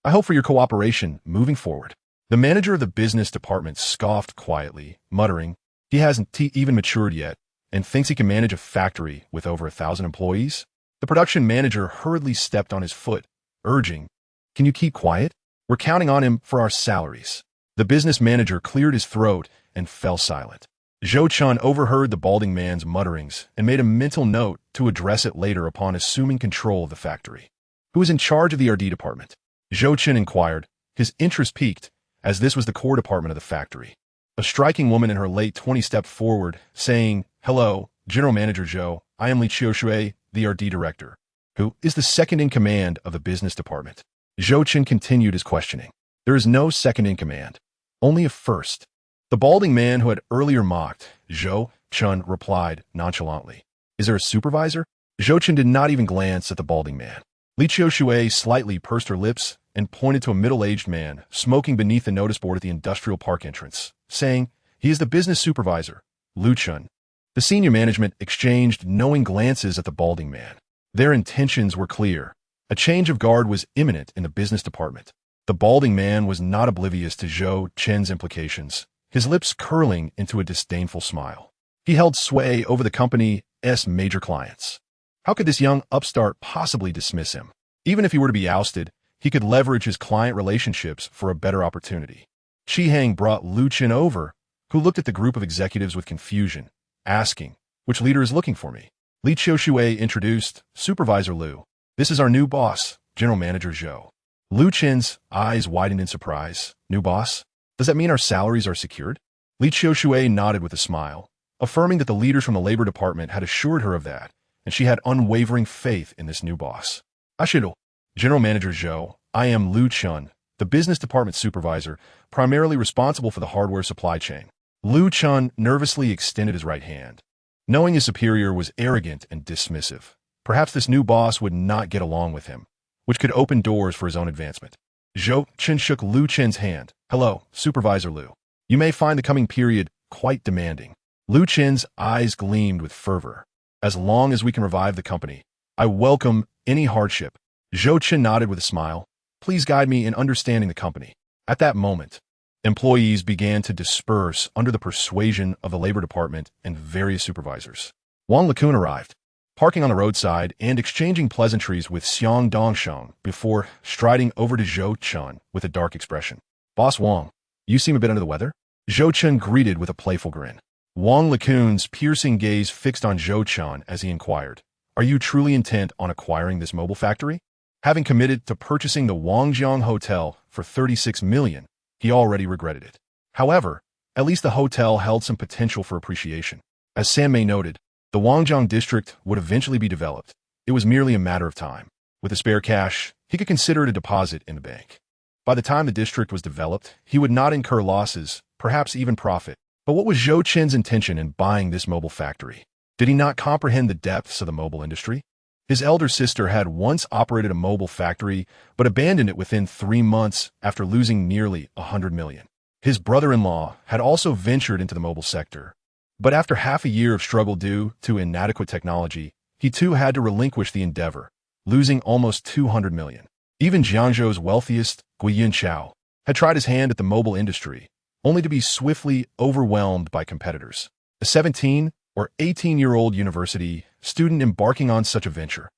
I hope for your cooperation moving forward. The manager of the business department scoffed quietly, muttering, he hasn't even matured yet, and thinks he can manage a factory with over 1,000 employees? The production manager hurriedly stepped on his foot, urging, can you keep quiet? We're counting on him for our salaries. The business manager cleared his throat and fell silent. Zhou Chen overheard the balding man's mutterings and made a mental note to address it later upon assuming control of the factory. Who is in charge of the R&D department? Zhou Chen inquired, his interest piqued, as this was the core department of the factory. A striking woman in her late 20s stepped forward, saying, hello, General Manager Zhou, I am Li Qiushui, the R&D director, who is the second in command of the business department. Zhou Chen continued his questioning. There is no second in command, only a first. The balding man who had earlier mocked Zhou Chen replied nonchalantly, is there a supervisor? Zhou Chen did not even glance at the balding man. Li Qiushui slightly pursed her lips and pointed to a middle-aged man smoking beneath the notice board at the industrial park entrance, saying, he is the business supervisor, Lu Chen. The senior management exchanged knowing glances at the balding man. Their intentions were clear. A change of guard was imminent in the business department. The balding man was not oblivious to Zhou Chen's implications, his lips curling into a disdainful smile. He held sway over the company's major clients. How could this young upstart possibly dismiss him? Even if he were to be ousted, he could leverage his client relationships for a better opportunity. Qi Hang brought Lu Chen over, who looked at the group of executives with confusion, asking, which leader is looking for me? Li Qiushui introduced, Supervisor Lu. This is our new boss, General Manager Zhou. Lu Chen's eyes widened in surprise. New boss? Does that mean our salaries are secured? Li Qiushui nodded with a smile, affirming that the leaders from the labor department had assured her of that, and she had unwavering faith in this new boss. Ashido, General Manager Zhou, I am Lu Chen, the business department supervisor, primarily responsible for the hardware supply chain. Lu Chen nervously extended his right hand. Knowing his superior was arrogant and dismissive, perhaps this new boss would not get along with him, which could open doors for his own advancement. Zhou Chen shook Lu Chen's hand. Hello, Supervisor Lu. You may find the coming period quite demanding. Lu Chen's eyes gleamed with fervor. As long as we can revive the company, I welcome any hardship. Zhou Chen nodded with a smile. Please guide me in understanding the company. At that moment, employees began to disperse under the persuasion of the labor department and various supervisors. Wang Lekun arrived, parking on the roadside and exchanging pleasantries with Xiang Dongsheng before striding over to Zhou Chen with a dark expression. Boss Wang, you seem a bit under the weather? Zhou Chen greeted with a playful grin. Wang Lekun's piercing gaze fixed on Zhou Chen as he inquired, are you truly intent on acquiring this mobile factory? Having committed to purchasing the Wangjiang Hotel for 36 million, he already regretted it. However, at least the hotel held some potential for appreciation. As San Mei noted, the Wangjiang district would eventually be developed. It was merely a matter of time. With the spare cash, he could consider it a deposit in the bank. By the time the district was developed, he would not incur losses, perhaps even profit. But what was Zhou Chen's intention in buying this mobile factory? Did he not comprehend the depths of the mobile industry? His elder sister had once operated a mobile factory, but abandoned it within 3 months after losing nearly 100 million. His brother-in-law had also ventured into the mobile sector, but after half a year of struggle due to inadequate technology, he too had to relinquish the endeavor, losing almost 200 million. Even Jiangzhou's wealthiest, Guiyun Chao, had tried his hand at the mobile industry, only to be swiftly overwhelmed by competitors. A 17 or 18-year-old university student embarking on such a venture.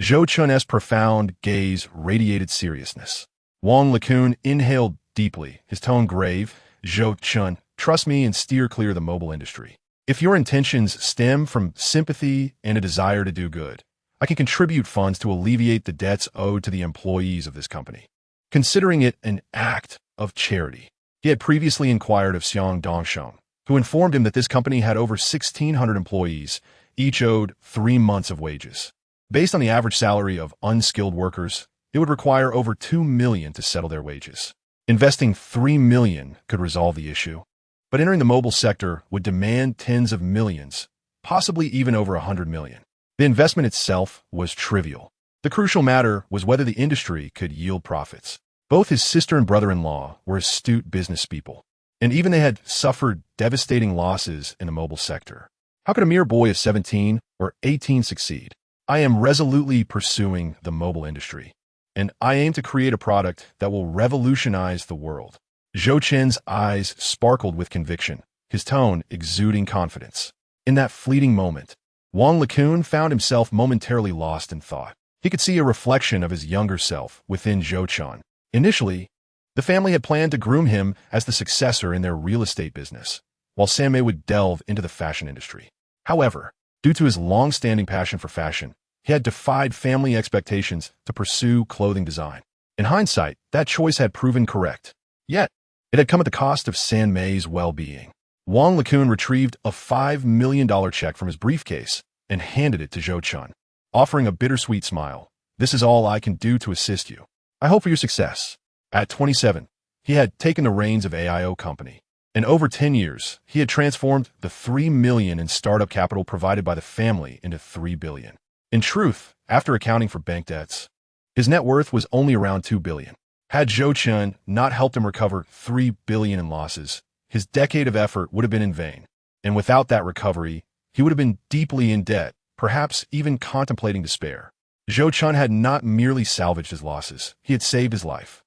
Zhou Chen's profound gaze radiated seriousness. Wang Lekun inhaled deeply, his tone grave. Zhou Chen, trust me and steer clear of the mobile industry. If your intentions stem from sympathy and a desire to do good, I can contribute funds to alleviate the debts owed to the employees of this company, considering it an act of charity. He had previously inquired of Xiang Dongsheng, who informed him that this company had over 1,600 employees, each owed 3 months of wages. Based on the average salary of unskilled workers, it would require over $2 million to settle their wages. Investing $3 million could resolve the issue, but entering the mobile sector would demand tens of millions, possibly even over $100 million. The investment itself was trivial. The crucial matter was whether the industry could yield profits. Both his sister and brother-in-law were astute business people, and even they had suffered devastating losses in the mobile sector. How could a mere boy of 17 or 18 succeed? I am resolutely pursuing the mobile industry, and I aim to create a product that will revolutionize the world. Zhou Chen's eyes sparkled with conviction, his tone exuding confidence. In that fleeting moment, Wang Lekun found himself momentarily lost in thought. He could see a reflection of his younger self within Zhou Chen. Initially, the family had planned to groom him as the successor in their real estate business, while Sammei would delve into the fashion industry. However, due to his long-standing passion for fashion, he had defied family expectations to pursue clothing design. In hindsight, that choice had proven correct. Yet, it had come at the cost of Sammei's well-being. Wang Lekun retrieved a $5 million check from his briefcase and handed it to Zhou Chen, offering a bittersweet smile. "This is all I can do to assist you. I hope for your success." At 27, he had taken the reins of AIO Company. In over 10 years, he had transformed the $3 million in startup capital provided by the family into $3 billion. In truth, after accounting for bank debts, his net worth was only around $2 billion. Had Zhou Chen not helped him recover $3 billion in losses, his decade of effort would have been in vain. And without that recovery, he would have been deeply in debt, perhaps even contemplating despair. Zhou Chen had not merely salvaged his losses, he had saved his life.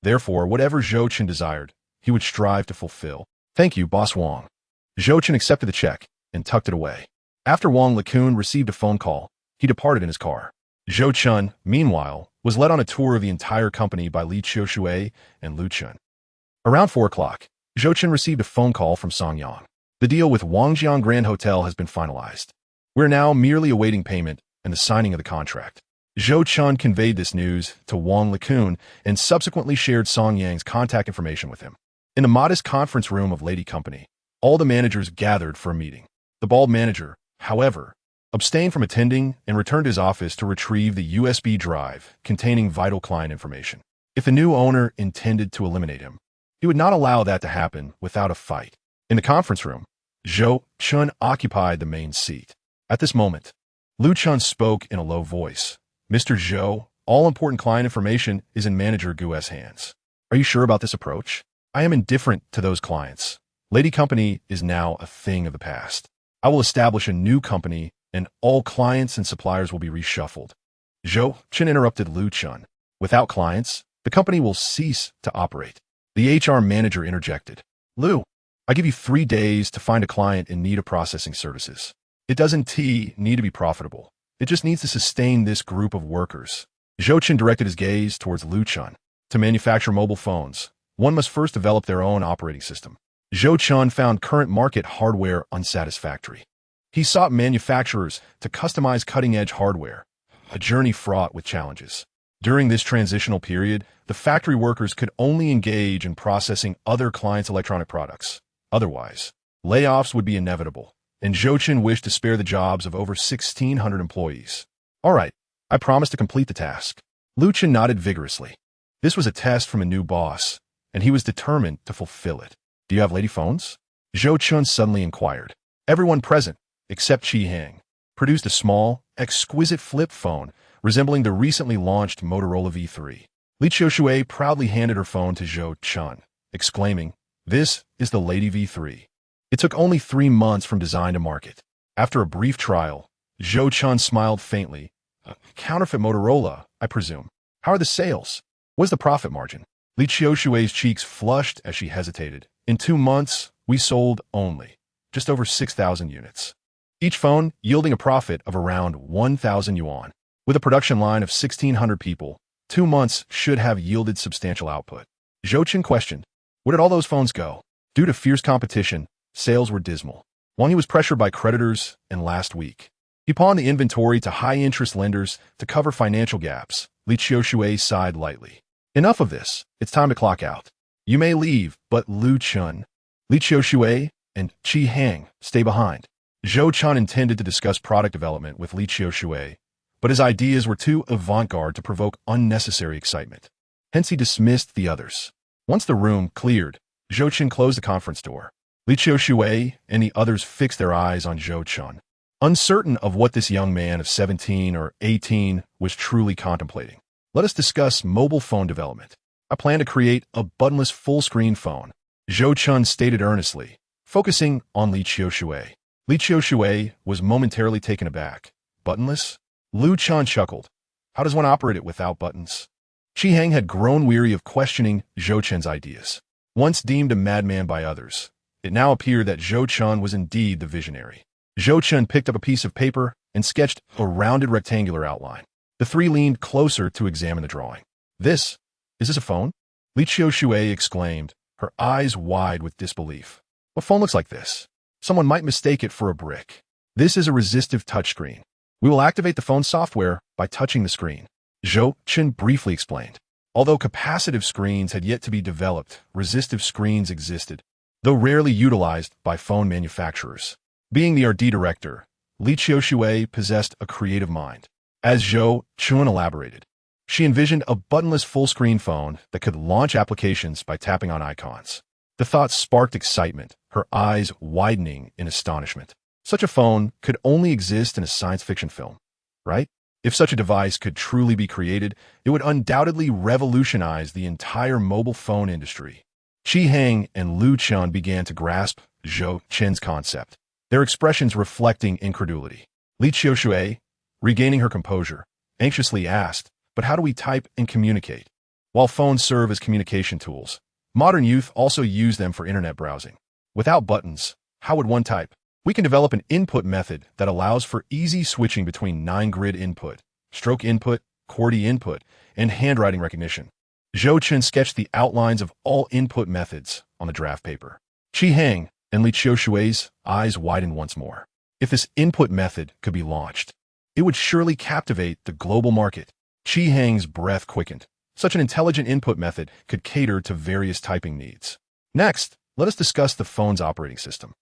Therefore, whatever Zhou Chen desired, he would strive to fulfill. "Thank you, Boss Wang." Zhou Chen accepted the check and tucked it away. After Wang Lekun received a phone call, he departed in his car. Zhou Chen, meanwhile, was led on a tour of the entire company by Li Qiushui and Lu Chen. Around 4 o'clock, Zhou Chen received a phone call from Song Yang. "The deal with Wangjiang Grand Hotel has been finalized. We're now merely awaiting payment and the signing of the contract." Zhou Chen conveyed this news to Wang Lekun and subsequently shared Song Yang's contact information with him. In the modest conference room of Lady Company, all the managers gathered for a meeting. The bald manager, however, abstained from attending and returned to his office to retrieve the USB drive containing vital client information. If the new owner intended to eliminate him, he would not allow that to happen without a fight. In the conference room, Zhou Chen occupied the main seat. At this moment, Lu Chen spoke in a low voice. "Mr. Zhou, all important client information is in Manager Gu's hands. Are you sure about this approach? I am indifferent to those clients. Lady Company is now a thing of the past. I will establish a new company and all clients and suppliers will be reshuffled." Zhou Chen interrupted Lu Chen. "Without clients, the company will cease to operate." The HR manager interjected. "Lu, I give you 3 days to find a client in need of processing services. It doesn't need to be profitable. It just needs to sustain this group of workers." Zhou Chen directed his gaze towards Lu Chen. "To manufacture mobile phones, one must first develop their own operating system." Zhou Chen found current market hardware unsatisfactory. He sought manufacturers to customize cutting-edge hardware, a journey fraught with challenges. During this transitional period, the factory workers could only engage in processing other clients' electronic products. Otherwise, layoffs would be inevitable, and Zhou Chen wished to spare the jobs of over 1,600 employees. "All right, I promise to complete the task." Lu Chen nodded vigorously. This was a test from a new boss, and he was determined to fulfill it. "Do you have lady phones?" Zhou Chen suddenly inquired. Everyone present, except Qi Hang, produced a small, exquisite flip phone resembling the recently launched Motorola V3. Li Qiushui proudly handed her phone to Zhou Chen, exclaiming, "This is the Lady V3. It took only 3 months from design to market." After a brief trial, Zhou Chen smiled faintly. "A counterfeit Motorola, I presume. How are the sales? What is the profit margin?" Li Qiushui's cheeks flushed as she hesitated. "In 2 months, we sold only just over 6,000 units. Each phone yielding a profit of around 1,000 yuan. With a production line of 1,600 people, 2 months should have yielded substantial output." Zhou Chen questioned, "Where did all those phones go?" Due to fierce competition, sales were dismal. One he was pressured by creditors, and last week, he pawned the inventory to high-interest lenders to cover financial gaps. Li Qiushui sighed lightly. Enough of this. It's time to clock out. You may leave, but Zhou Chen, Li Qiushui, and Qi Hang stay behind. Zhou Chen intended to discuss product development with Li Qiushui, but his ideas were too avant-garde to provoke unnecessary excitement. Hence he dismissed the others. Once the room cleared, Zhou Chen closed the conference door. Li Qiushui and the others fixed their eyes on Zhou Chen, uncertain of what this young man of 17 or 18 was truly contemplating. Let us discuss mobile phone development. I plan to create a buttonless full-screen phone, Zhou Chen stated earnestly, focusing on Li Qiushui. Li Qiushui was momentarily taken aback. Buttonless? Zhou Chen chuckled. How does one operate it without buttons? Qi Hang had grown weary of questioning Zhou Chen's ideas. Once deemed a madman by others, it now appeared that Zhou Chen was indeed the visionary. Zhou Chen picked up a piece of paper and sketched a rounded rectangular outline. The three leaned closer to examine the drawing. Is this a phone? Li Qiushui exclaimed, her eyes wide with disbelief. What phone looks like this? Someone might mistake it for a brick. This is a resistive touchscreen. We will activate the phone software by touching the screen. Zhou Chen briefly explained. Although capacitive screens had yet to be developed, resistive screens existed, though rarely utilized by phone manufacturers. Being the R&D director, Li Qiushui possessed a creative mind. As Zhou Chen elaborated, she envisioned a buttonless full-screen phone that could launch applications by tapping on icons. The thought sparked excitement, her eyes widening in astonishment. Such a phone could only exist in a science fiction film, right? If such a device could truly be created, it would undoubtedly revolutionize the entire mobile phone industry. Qi Hang and Zhou Chen began to grasp Zhou Chen's concept, their expressions reflecting incredulity. Li Qiushui, regaining her composure, anxiously asked, but how do we type and communicate? While phones serve as communication tools, modern youth also use them for internet browsing. Without buttons, how would one type? We can develop an input method that allows for easy switching between 9-grid input, stroke input, QWERTY input, and handwriting recognition. Zhou Chen sketched the outlines of all input methods on the draft paper. Qi Hang and Li Qiushui's eyes widened once more. If this input method could be launched, it would surely captivate the global market. Qi Hang's breath quickened. Such an intelligent input method could cater to various typing needs. Next, let us discuss the phone's operating system.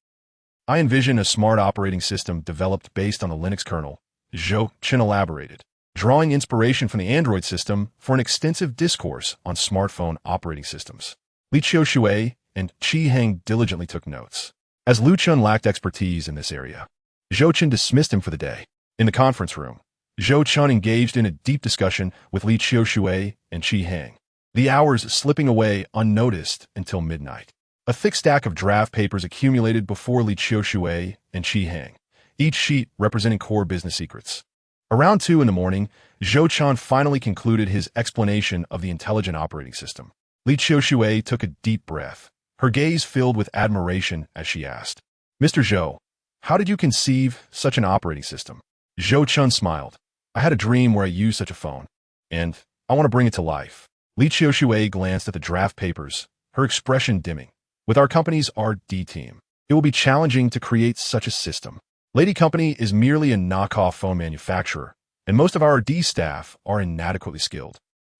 I envision a smart operating system developed based on the Linux kernel, Zhou Chen elaborated, drawing inspiration from the Android system for an extensive discourse on smartphone operating systems. Li Qiushui and Qi Hang diligently took notes. As Zhou Chen lacked expertise in this area, Zhou Chen dismissed him for the day. In the conference room, Zhou Chen engaged in a deep discussion with Li Qiushui and Qi Hang, the hours slipping away unnoticed until midnight. A thick stack of draft papers accumulated before Li Qiushui and Qi Hang, each sheet representing core business secrets. Around 2 in the morning, Zhou Chen finally concluded his explanation of the intelligent operating system. Li Qiushui took a deep breath, her gaze filled with admiration as she asked, Mr. Zhou, how did you conceive such an operating system? Zhou Chen smiled. I had a dream where I used such a phone, and I want to bring it to life. Li Qiushui glanced at the draft papers, her expression dimming. With our company's R&D team, it will be challenging to create such a system. Lady Company is merely a knockoff phone manufacturer, and most of our R&D staff are inadequately skilled.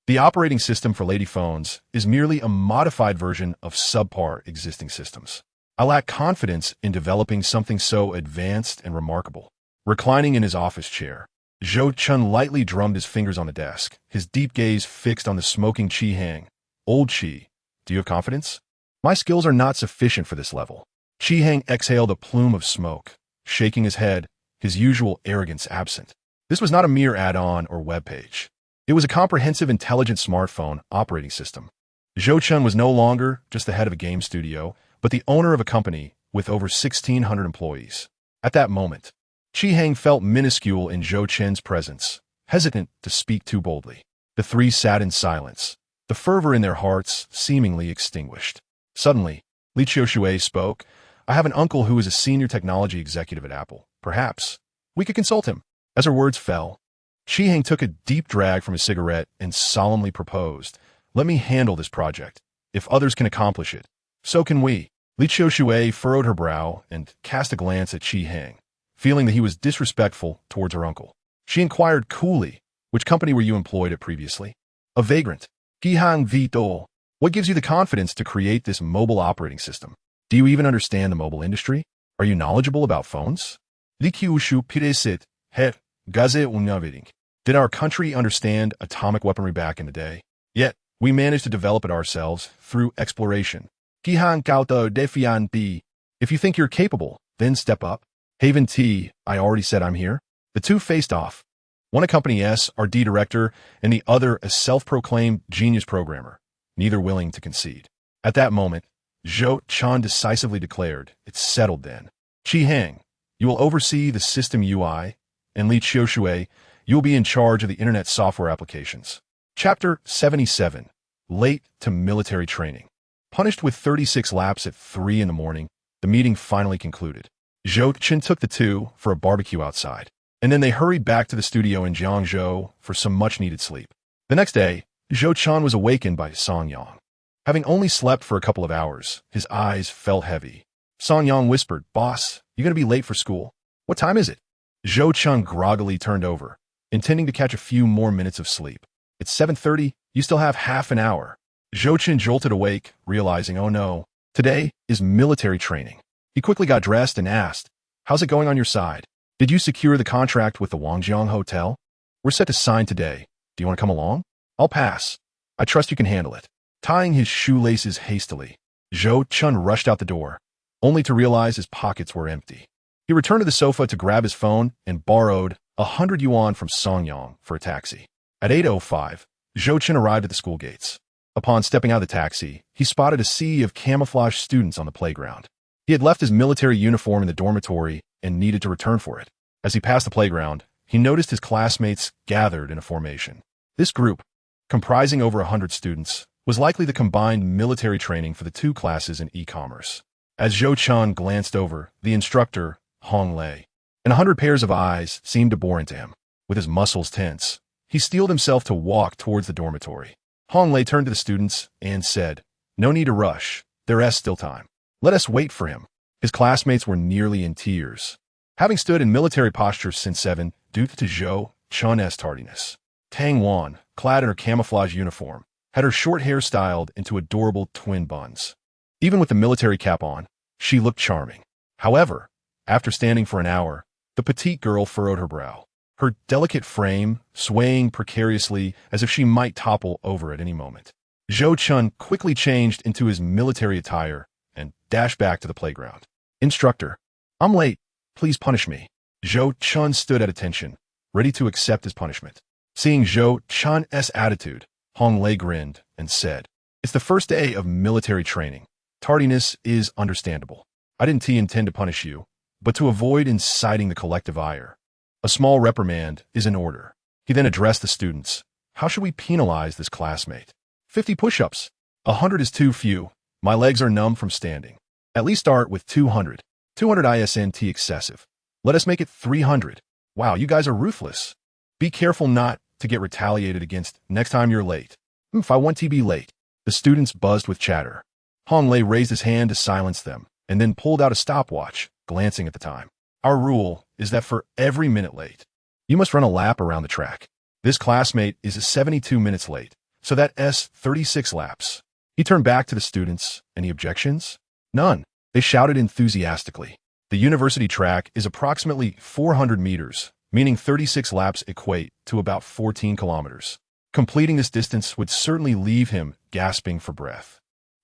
The operating system for Lady phones is merely a modified version of subpar existing systems. I lack confidence in developing something so advanced and remarkable. Reclining in his office chair, Zhou Chen lightly drummed his fingers on the desk, his deep gaze fixed on the smoking Qi Hang. Old Qi, do you have confidence? My skills are not sufficient for this level. Qi Hang exhaled a plume of smoke, shaking his head, his usual arrogance absent. This was not a mere add-on or web page. It was a comprehensive intelligent smartphone operating system. Zhou Chen was no longer just the head of a game studio, but the owner of a company with over 1,600 employees. At that moment, Qi Hang felt minuscule in Zhou Chen's presence, hesitant to speak too boldly. The three sat in silence, the fervor in their hearts seemingly extinguished. Suddenly, Li Qiushui spoke. I have an uncle who is a senior technology executive at Apple. Perhaps we could consult him. As her words fell, Qi Hang took a deep drag from his cigarette and solemnly proposed, let me handle this project. If others can accomplish it, so can we. Li Qiushui furrowed her brow and cast a glance at Qi Hang, feeling that he was disrespectful towards her uncle. She inquired coolly, which company were you employed at previously? A vagrant. Qi Hang V. Dole. What gives you the confidence to create this mobile operating system? Do you even understand the mobile industry? Are you knowledgeable about phones? Li Qiushu piresit, het, gaze unavering. Did our country understand atomic weaponry back in the day? Yet, we managed to develop it ourselves through exploration. Qi Hang Kauto Defian B. If you think you're capable, then step up. Haven T, I already said I'm here. The two faced off. One a company S.R.D. director and the other a self-proclaimed genius programmer, neither willing to concede. At that moment, Zhou Chen decisively declared, it's settled then. Qi Hang, you will oversee the system UI, and Li Qiushui, you will be in charge of the internet software applications. Chapter 77, Late to Military Training. Punished with 36 laps at 3 in the morning, the meeting finally concluded. Zhou Chen took the two for a barbecue outside, and then they hurried back to the studio in Jiangzhou for some much-needed sleep. The next day, Zhou Chen was awakened by Song Yang. Having only slept for a couple of hours, his eyes felt heavy. Song Yang whispered, Boss, you gonna be late for school? What time is it? Zhou Chen groggily turned over, intending to catch a few more minutes of sleep. It's 7:30, you still have half an hour. Zhou Chen jolted awake, realizing, oh no, today is military training. He quickly got dressed and asked, how's it going on your side? Did you secure the contract with the Wangjiang Hotel? We're set to sign today. Do you want to come along? I'll pass. I trust you can handle it. Tying his shoelaces hastily, Zhou Chen rushed out the door, only to realize his pockets were empty. He returned to the sofa to grab his phone and borrowed 100 yuan from Song Yang for a taxi. At 8:05, Zhou Chen arrived at the school gates. Upon stepping out of the taxi, he spotted a sea of camouflaged students on the playground. He had left his military uniform in the dormitory and needed to return for it. As he passed the playground, he noticed his classmates gathered in a formation. This group, comprising over 100 students, was likely the combined military training for the two classes in e-commerce. As Zhou Chen glanced over, the instructor, Hong Lei, and 100 pairs of eyes seemed to bore into him. With his muscles tense, he steeled himself to walk towards the dormitory. Hong Lei turned to the students and said, no need to rush. There's still time. Let us wait for him. His classmates were nearly in tears, having stood in military posture since 7 due to Zhou Chen's tardiness. Tang Wan, clad in her camouflage uniform, had her short hair styled into adorable twin buns. Even with the military cap on, she looked charming. However, after standing for an hour, the petite girl furrowed her brow, her delicate frame swaying precariously as if she might topple over at any moment. Zhou Chen quickly changed into his military attire and dashed back to the playground. Instructor, I'm late. Please punish me. Zhou Chen stood at attention, ready to accept his punishment. Seeing Zhou Chen's attitude, Hong Lei grinned and said, it's the first day of military training. Tardiness is understandable. I didn't intend to punish you, but to avoid inciting the collective ire. A small reprimand is in order. He then addressed the students. How should we penalize this classmate? 50 push-ups. 100 is too few. My legs are numb from standing. At least start with 200. 200 isn't excessive. Let us make it 300. Wow, you guys are ruthless. Be careful not to get retaliated against next time you're late. If I want to be late. The students buzzed with chatter. Hong Lei raised his hand to silence them, and then pulled out a stopwatch, glancing at the time. Our rule is that for every minute late, you must run a lap around the track. This classmate is 72 minutes late, so that's 36 laps. He turned back to the students. Any objections? None. They shouted enthusiastically. The university track is approximately 400 meters, meaning 36 laps equate to about 14 kilometers. Completing this distance would certainly leave him gasping for breath.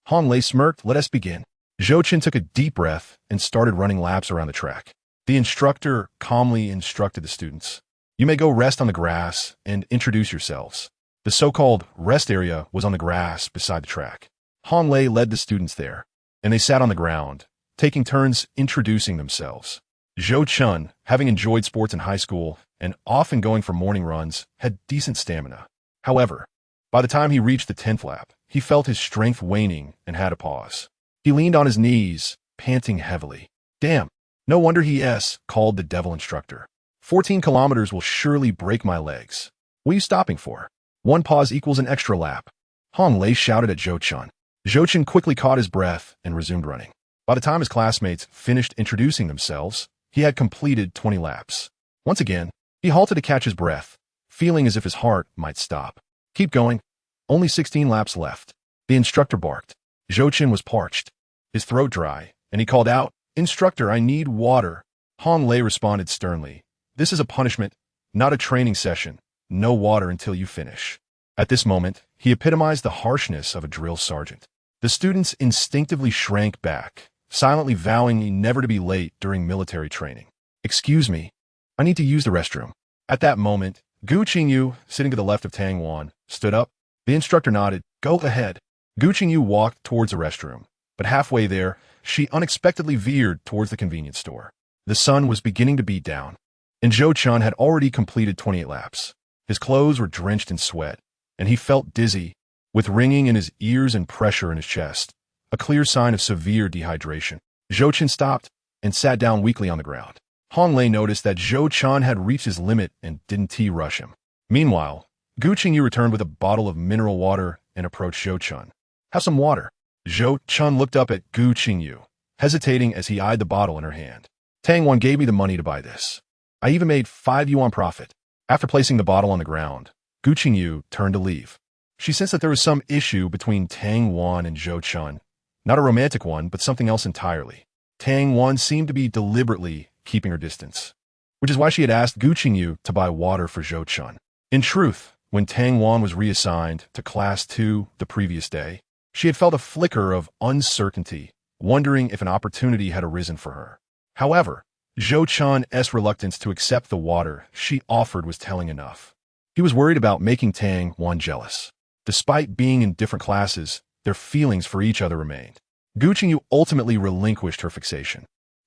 Hong Lei smirked. Let us begin. Zhou Chen took a deep breath and started running laps around the track. The instructor calmly instructed the students. You may go rest on the grass and introduce yourselves. The so-called rest area was on the grass beside the track. Hong Lei led the students there, and they sat on the ground, taking turns introducing themselves. Zhou Chen, having enjoyed sports in high school and often going for morning runs, had decent stamina. However, by the time he reached the 10th lap, he felt his strength waning and had to pause. He leaned on his knees, panting heavily. Damn, no wonder he called the devil instructor. 14 kilometers will surely break my legs. What are you stopping for? One pause equals an extra lap. Hong Lei shouted at Zhou Chen. Zhou Chen quickly caught his breath and resumed running. By the time his classmates finished introducing themselves, he had completed 20 laps. Once again, he halted to catch his breath, feeling as if his heart might stop. Keep going. Only 16 laps left. The instructor barked. Zhou Chen was parched, his throat dry, and he called out, "Instructor, I need water." Hong Lei responded sternly, "This is a punishment, not a training session. No water until you finish." At this moment, he epitomized the harshness of a drill sergeant. The students instinctively shrank back, silently vowing never to be late during military training. "Excuse me, I need to use the restroom." At that moment, Gu Qingyu, sitting to the left of Tang Wan, stood up. The instructor nodded. "Go ahead." Gu Qingyu walked towards the restroom, but halfway there, she unexpectedly veered towards the convenience store. The sun was beginning to beat down, and Zhou Chen had already completed 28 laps. His clothes were drenched in sweat, and he felt dizzy, with ringing in his ears and pressure in his chest, a clear sign of severe dehydration. Zhou Chen stopped and sat down weakly on the ground. Hong Lei noticed that Zhou Chen had reached his limit and didn't rush him. Meanwhile, Gu Qingyu returned with a bottle of mineral water and approached Zhou Chen. "Have some water." Zhou Chen looked up at Gu Qingyu, hesitating as he eyed the bottle in her hand. "Tang Wan gave me the money to buy this. I even made 5 yuan profit." After placing the bottle on the ground, Gu Qingyu turned to leave. She sensed that there was some issue between Tang Wan and Zhou Chen. Not a romantic one, but something else entirely. Tang Wan seemed to be deliberately keeping her distance, which is why she had asked Gu Qingyu to buy water for Zhou Chen. In truth, when Tang Wan was reassigned to Class 2 the previous day, she had felt a flicker of uncertainty, wondering if an opportunity had arisen for her. However, Zhou Chen's reluctance to accept the water she offered was telling enough. He was worried about making Tang Wan jealous. Despite being in different classes, their feelings for each other remained. Gu Qingyu ultimately relinquished her fixation.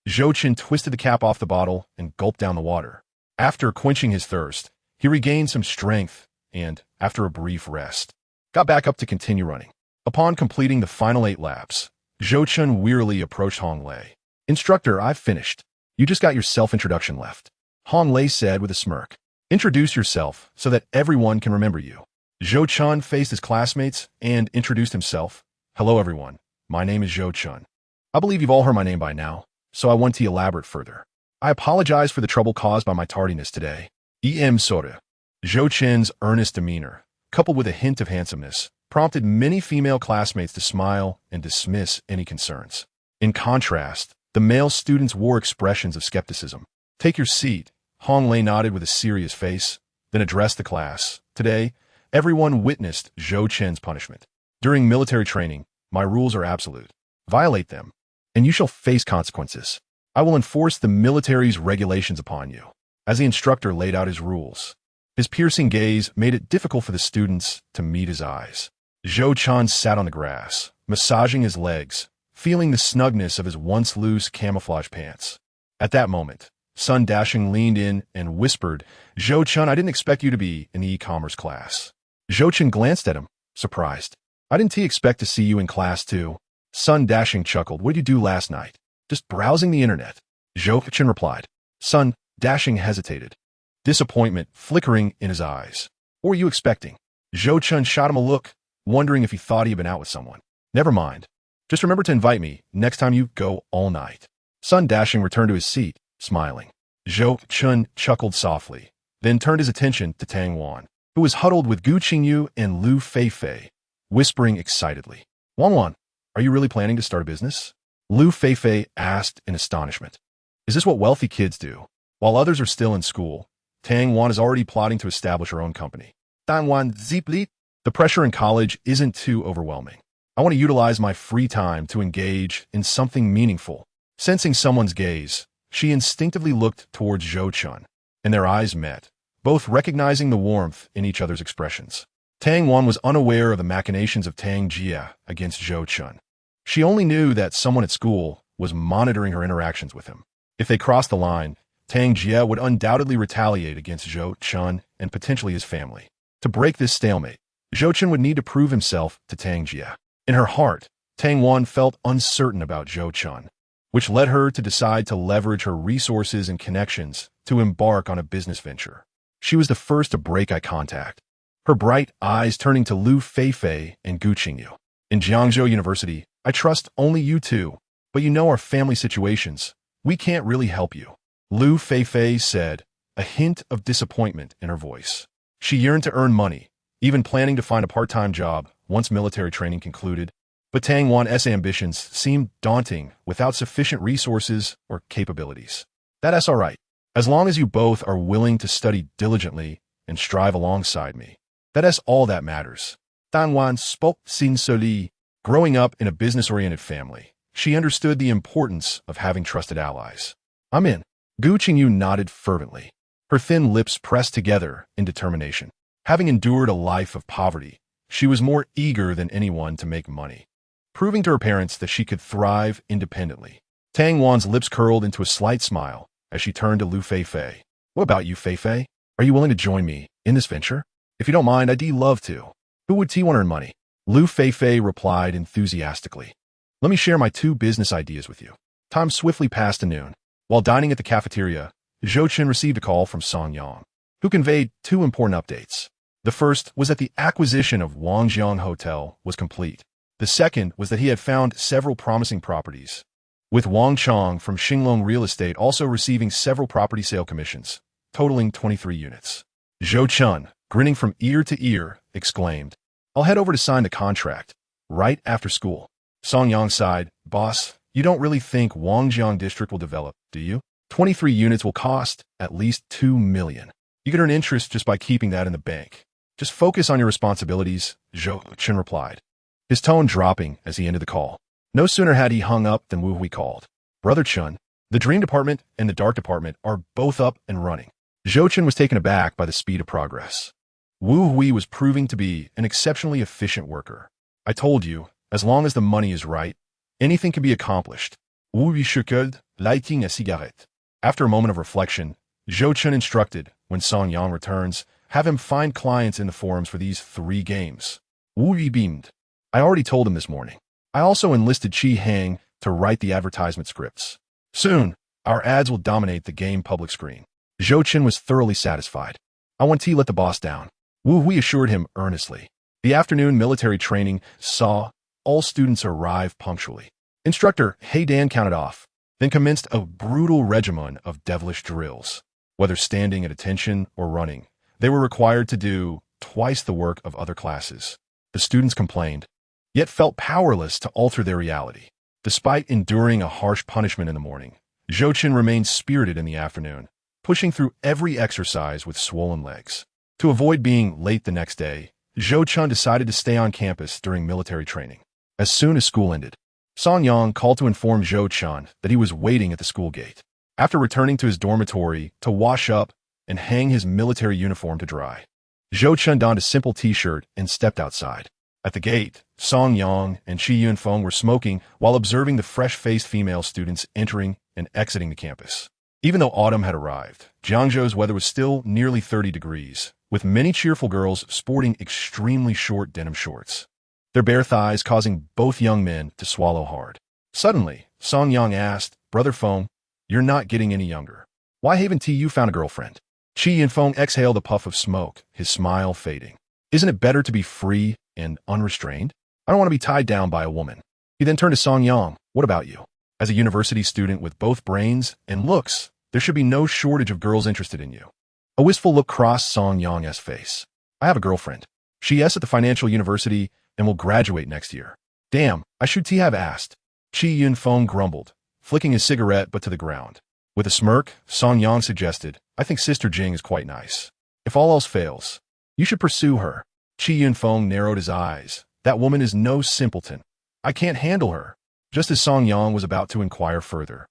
Zhou Chen twisted the cap off the bottle and gulped down the water. After quenching his thirst, he regained some strength and, after a brief rest, got back up to continue running. Upon completing the final 8 laps, Zhou Chen wearily approached Hong Lei. "Instructor, I've finished. You just got your self-introduction left." Hong Lei said with a smirk. "Introduce yourself so that everyone can remember you." Zhou Chen faced his classmates and introduced himself. "Hello, everyone. My name is Zhou Chen. I believe you've all heard my name by now, so I want to elaborate further. I apologize for the trouble caused by my tardiness today." Soda. Zhou Chen's earnest demeanor, coupled with a hint of handsomeness, prompted many female classmates to smile and dismiss any concerns. In contrast, the male students wore expressions of skepticism. "Take your seat." Hong Lei nodded with a serious face, then addressed the class. "Today, everyone witnessed Zhou Chen's punishment. During military training, my rules are absolute. Violate them, and you shall face consequences. I will enforce the military's regulations upon you." As the instructor laid out his rules, his piercing gaze made it difficult for the students to meet his eyes. Zhou Chen sat on the grass, massaging his legs, feeling the snugness of his once loose camouflage pants. At that moment, Sun Dashing leaned in and whispered, "Zhou Chen, I didn't expect you to be in the e-commerce class." Zhou Chen glanced at him, surprised. "I didn't expect to see you in class too." Sun Dashing chuckled. "What did you do last night?" "Just browsing the internet." Zhou Chen replied. Sun Dashing hesitated, disappointment flickering in his eyes. "What were you expecting?" Zhou Chen shot him a look, wondering if he thought he had been out with someone. "Never mind. Just remember to invite me next time you go all night." Sun Dashing returned to his seat, smiling. Zhou Chen chuckled softly, then turned his attention to Tang Wan, who was huddled with Gu Qingyu and Lu Feifei, whispering excitedly. "Wan, are you really planning to start a business?" Lu Feifei asked in astonishment. "Is this what wealthy kids do?" While others are still in school, Tang Wan is already plotting to establish her own company. Tang Wan Zipli. The pressure in college isn't too overwhelming. I want to utilize my free time to engage in something meaningful. Sensing someone's gaze, she instinctively looked towards Zhou Chen, and their eyes met, both recognizing the warmth in each other's expressions. Tang Wan was unaware of the machinations of Tang Jia against Zhou Chen. She only knew that someone at school was monitoring her interactions with him. If they crossed the line, Tang Jia would undoubtedly retaliate against Zhou Chen and potentially his family. To break this stalemate, Zhou Chen would need to prove himself to Tang Jia. In her heart, Tang Wan felt uncertain about Zhou Chen, which led her to decide to leverage her resources and connections to embark on a business venture. She was the first to break eye contact, her bright eyes turning to Lu Feifei and Gu Qingyu. "In Jiangzhou University, I trust only you two." but you know our family situations. We can't really help you. Lu Feifei said, a hint of disappointment in her voice. She yearned to earn money, even planning to find a part-time job once military training concluded. But Tang Wan's ambitions seemed daunting without sufficient resources or capabilities. That's all right, as long as you both are willing to study diligently and strive alongside me. That's all that matters. Tang Wan spoke sincerely. Growing up in a business-oriented family, she understood the importance of having trusted allies. I'm in. Gu Qingyu nodded fervently. Her thin lips pressed together in determination. Having endured a life of poverty, she was more eager than anyone to make money, proving to her parents that she could thrive independently. Tang Wan's lips curled into a slight smile as she turned to Lu Feifei. What about you, Feifei? Are you willing to join me in this venture? If you don't mind, I'd love to. Who would want to earn money? Lu Feifei replied enthusiastically. Let me share my 2 business ideas with you. Time swiftly passed to noon. While dining at the cafeteria, Zhou Chen received a call from Song Yang, who conveyed 2 important updates. The first was that the acquisition of Wangjiang Hotel was complete. The second was that he had found several promising properties, with Wang Chong from Xinglong Real Estate also receiving several property sale commissions, totaling 23 units. Zhou Chen, grinning from ear to ear, exclaimed, I'll head over to sign the contract, right after school. Song Yang sighed, Boss, you don't really think Wangjiang District will develop, do you? 23 units will cost at least 2 million. You could earn interest just by keeping that in the bank. Just focus on your responsibilities, Zhou Chen replied, his tone dropping as he ended the call. No sooner had he hung up than Wu Hui called. Brother Chen, the Dream Department and the Dark Department are both up and running. Zhou Chen was taken aback by the speed of progress. Wu Hui was proving to be an exceptionally efficient worker. I told you, as long as the money is right, anything can be accomplished. Wu Hui chuckled, lighting a cigarette. After a moment of reflection, Zhou Chen instructed, when Song Yang returns, have him find clients in the forums for these 3 games. Wu Hui beamed. I already told him this morning. I also enlisted Qi Hang to write the advertisement scripts. Soon, our ads will dominate the game public screen. Zhou Chen was thoroughly satisfied. I want to let the boss down. Wu Hui assured him earnestly. The afternoon military training saw all students arrive punctually. Instructor He Dan counted off, then commenced a brutal regimen of devilish drills. Whether standing at attention or running, they were required to do twice the work of other classes. The students complained, yet felt powerless to alter their reality. Despite enduring a harsh punishment in the morning, Zhou Chen remained spirited in the afternoon, pushing through every exercise with swollen legs. To avoid being late the next day, Zhou Chen decided to stay on campus during military training. As soon as school ended, Song Yang called to inform Zhou Chen that he was waiting at the school gate. After returning to his dormitory to wash up and hang his military uniform to dry, Zhou Chen donned a simple t-shirt and stepped outside. At the gate, Song Yang and Shi Yunfeng were smoking while observing the fresh-faced female students entering and exiting the campus. Even though autumn had arrived, Jiangzhou's weather was still nearly 30 degrees, with many cheerful girls sporting extremely short denim shorts, their bare thighs causing both young men to swallow hard. Suddenly, Song Yang asked, Brother Feng, you're not getting any younger. Why haven't you found a girlfriend? Qi Yunfeng exhaled a puff of smoke, his smile fading. Isn't it better to be free and unrestrained? I don't want to be tied down by a woman. He then turned to Song Yang. What about you? As a university student with both brains and looks, there should be no shortage of girls interested in you. A wistful look crossed Song Yang's face. I have a girlfriend. She's at the financial university and will graduate next year. Damn, I should have asked. Qi Yunfeng grumbled, flicking his cigarette but to the ground. With a smirk, Song Yang suggested, I think Sister Jing is quite nice. If all else fails, you should pursue her. Qi Yunfeng narrowed his eyes. That woman is no simpleton. I can't handle her. Just as Song Yang was about to inquire further,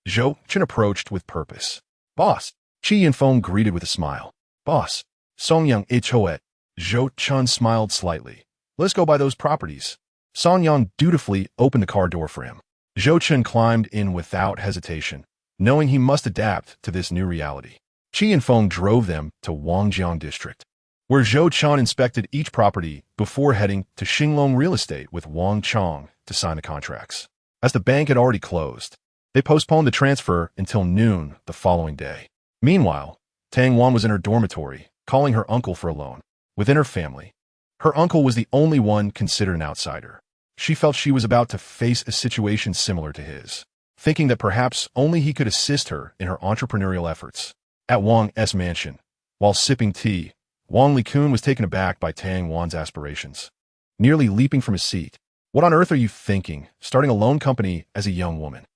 Zhou Chen approached with purpose. Boss. Qi Yunfeng greeted with a smile. Boss. Song Yang Ichoet. Zhou Chen smiled slightly. Let's go by those properties. Song Yang dutifully opened the car door for him. Zhou Chen climbed in without hesitation, knowing he must adapt to this new reality. Qi Yunfeng drove them to Wangjiang District, where Zhou Chen inspected each property before heading to Xinglong Real Estate with Wang Chong to sign the contracts. As the bank had already closed, they postponed the transfer until noon the following day. Meanwhile, Tang Wan was in her dormitory, calling her uncle for a loan. Within her family, her uncle was the only one considered an outsider. she felt she was about to face a situation similar to his, thinking that perhaps only he could assist her in her entrepreneurial efforts. At Wang's mansion, while sipping tea, Wang Likun was taken aback by Tang Wan's aspirations. Nearly leaping from his seat, "What on earth are you thinking, starting a loan company as a young woman?"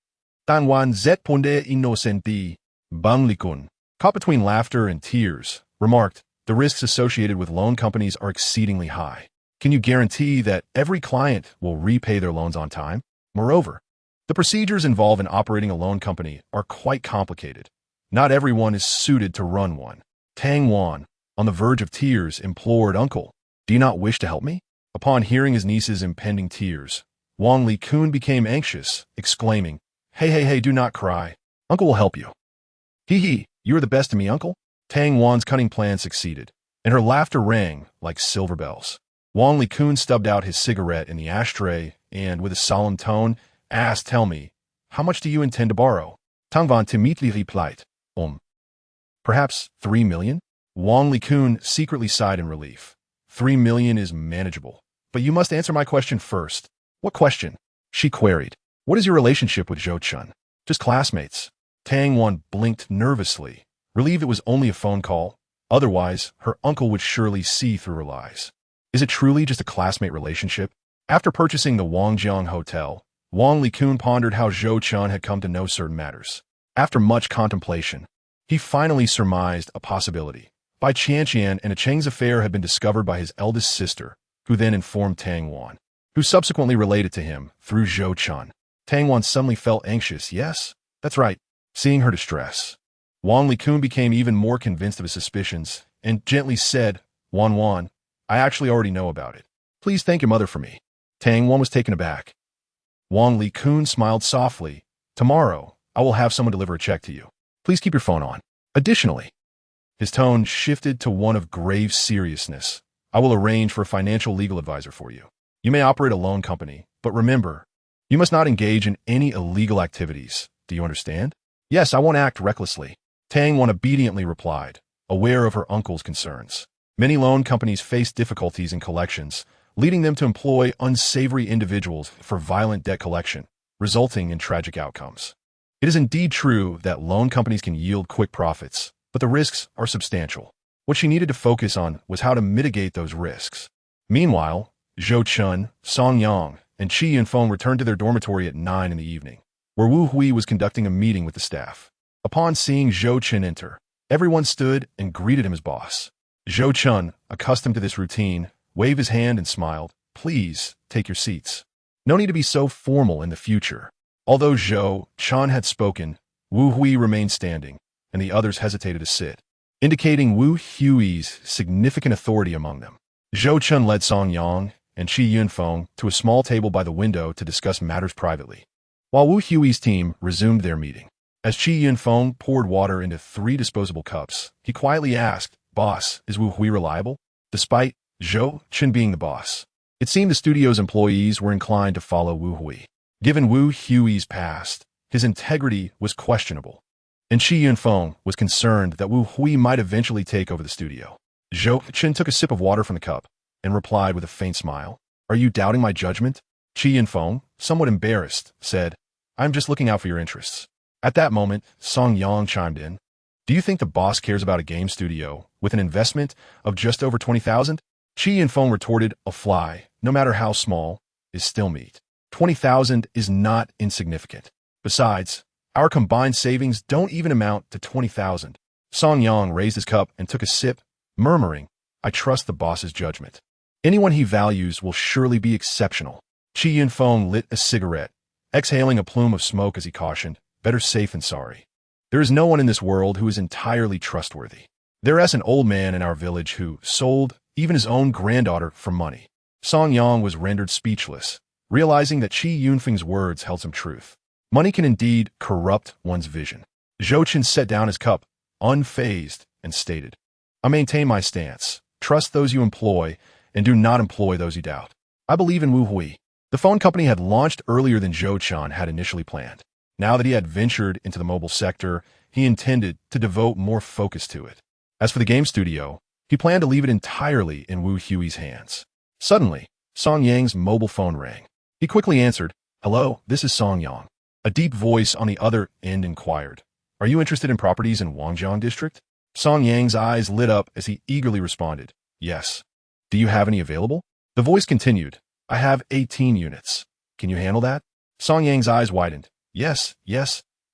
Tang Wan zponde innocenti, Bang Likun, caught between laughter and tears, remarked, "The risks associated with loan companies are exceedingly high. Can you guarantee that every client will repay their loans on time? Moreover, the procedures involved in operating a loan company are quite complicated. Not everyone is suited to run one." Tang Wan, on the verge of tears, implored, "Uncle, do you not wish to help me?" Upon hearing his niece's impending tears, Wang Likun became anxious, exclaiming, Hey, do not cry. Uncle will help you." "Hee, you are the best to me, Uncle." Tang Wan's cunning plan succeeded, and her laughter rang like silver bells. Wang Likun stubbed out his cigarette in the ashtray and, with a solemn tone, asked, "Tell me, how much do you intend to borrow?" Tang Van timidly replied, Perhaps 3 million? Wang Likun secretly sighed in relief. 3 million is manageable. But you must answer my question first. "What question?" she queried. "What is your relationship with Zhou Chen?" "Just classmates." Tang Wan blinked nervously, relieved it was only a phone call. Otherwise, her uncle would surely see through her lies. Is it truly just a classmate relationship? After purchasing the Wangjiang Hotel, Wang Likun pondered how Zhou Chen had come to know certain matters. After much contemplation, he finally surmised a possibility. Bai Qianqian and a Cheng's affair had been discovered by his eldest sister, who then informed Tang Wan, who subsequently related to him through Zhou Chen. Tang Wan suddenly felt anxious. Yes, that's right. Seeing her distress, Wang Likun became even more convinced of his suspicions and gently said, Wan, I actually already know about it. Please thank your mother for me." Tang Wan was taken aback. Wang Likun smiled softly. "Tomorrow, I will have someone deliver a check to you. Please keep your phone on. Additionally," his tone shifted to one of grave seriousness, "I will arrange for a financial legal advisor for you. You may operate a loan company, but remember, you must not engage in any illegal activities. Do you understand?" "Yes, I won't act recklessly," Tang Wan obediently replied, aware of her uncle's concerns. Many loan companies face difficulties in collections, leading them to employ unsavory individuals for violent debt collection, resulting in tragic outcomes. It is indeed true that loan companies can yield quick profits, but the risks are substantial. What she needed to focus on was how to mitigate those risks. Meanwhile, Zhou Chen, Song Yang, and Qi Yunfeng returned to their dormitory at 9 in the evening, where Wu Hui was conducting a meeting with the staff. Upon seeing Zhou Chen enter, everyone stood and greeted him as boss. Zhou Chen, accustomed to this routine, waved his hand and smiled. "Please, take your seats. No need to be so formal in the future." Although Zhou Chen had spoken, Wu Hui remained standing, and the others hesitated to sit, indicating Wu Hui's significant authority among them. Zhou Chen led Song Yang and Qi Yunfeng to a small table by the window to discuss matters privately, while Wu Hui's team resumed their meeting. As Qi Yunfeng poured water into 3 disposable cups, he quietly asked, "Boss, is Wu Hui reliable?" Despite Zhou Chen being the boss, it seemed the studio's employees were inclined to follow Wu Hui. Given Wu Hui's past, his integrity was questionable, and Qi Yunfeng was concerned that Wu Hui might eventually take over the studio. Zhou Chen took a sip of water from the cup and replied with a faint smile, "Are you doubting my judgment?" Qi Yunfeng, somewhat embarrassed, said, "I'm just looking out for your interests." At that moment, Song Yang chimed in. "Do you think the boss cares about a game studio with an investment of just over 20,000? Qi Yunfeng retorted, "A fly, no matter how small, is still meat. 20,000 is not insignificant. Besides, our combined savings don't even amount to 20,000. Song Yang raised his cup and took a sip, murmuring, "I trust the boss's judgment. Anyone he values will surely be exceptional." Qi Yunfeng lit a cigarette, exhaling a plume of smoke as he cautioned, "Better safe than sorry. There is no one in this world who is entirely trustworthy. There is an old man in our village who sold even his own granddaughter for money." Song Yang was rendered speechless, realizing that Qi Yunfeng's words held some truth. Money can indeed corrupt one's vision. Zhou Chen set down his cup, unfazed, and stated, "I maintain my stance. Trust those you employ, and do not employ those you doubt. I believe in Wu Hui." The phone company had launched earlier than Zhou Chen had initially planned. Now that he had ventured into the mobile sector, he intended to devote more focus to it. As for the game studio, he planned to leave it entirely in Wu Hui's hands. Suddenly, Song Yang's mobile phone rang. He quickly answered, "Hello, this is Song Yang." A deep voice on the other end inquired, "Are you interested in properties in Wangjiang district?" Song Yang's eyes lit up as he eagerly responded, "Yes." "Do you have any available?" The voice continued, "I have 18 units. Can you handle that?" Song Yang's eyes widened. Yes,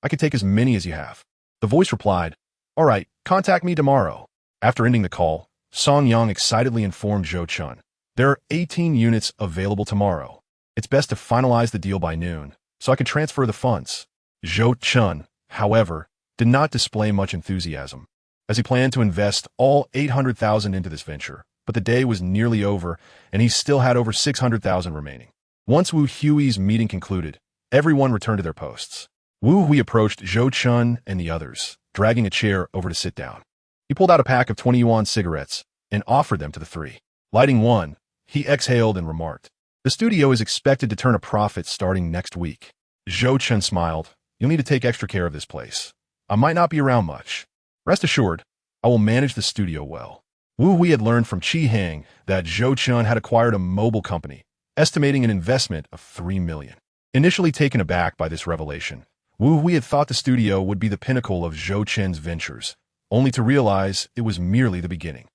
I can take as many as you have." The voice replied, "All right, contact me tomorrow." After ending the call, Song Yang excitedly informed Zhou Chen, "There are 18 units available tomorrow. It's best to finalize the deal by noon, so I can transfer the funds." Zhou Chen, however, did not display much enthusiasm, as he planned to invest all 800,000 into this venture, but the day was nearly over, and he still had over 600,000 remaining. Once Wu Hui's meeting concluded, everyone returned to their posts. Wu Hui approached Zhou Chen and the others, dragging a chair over to sit down. He pulled out a pack of 20 yuan cigarettes and offered them to the three. Lighting one, he exhaled and remarked, "The studio is expected to turn a profit starting next week." Zhou Chen smiled, "You'll need to take extra care of this place. I might not be around much. Rest assured, I will manage the studio well." Wu Hui had learned from Qi Hang that Zhou Chen had acquired a mobile company, estimating an investment of 3 million. Initially taken aback by this revelation, Wu Hui had thought the studio would be the pinnacle of Zhou Chen's ventures, only to realize it was merely the beginning.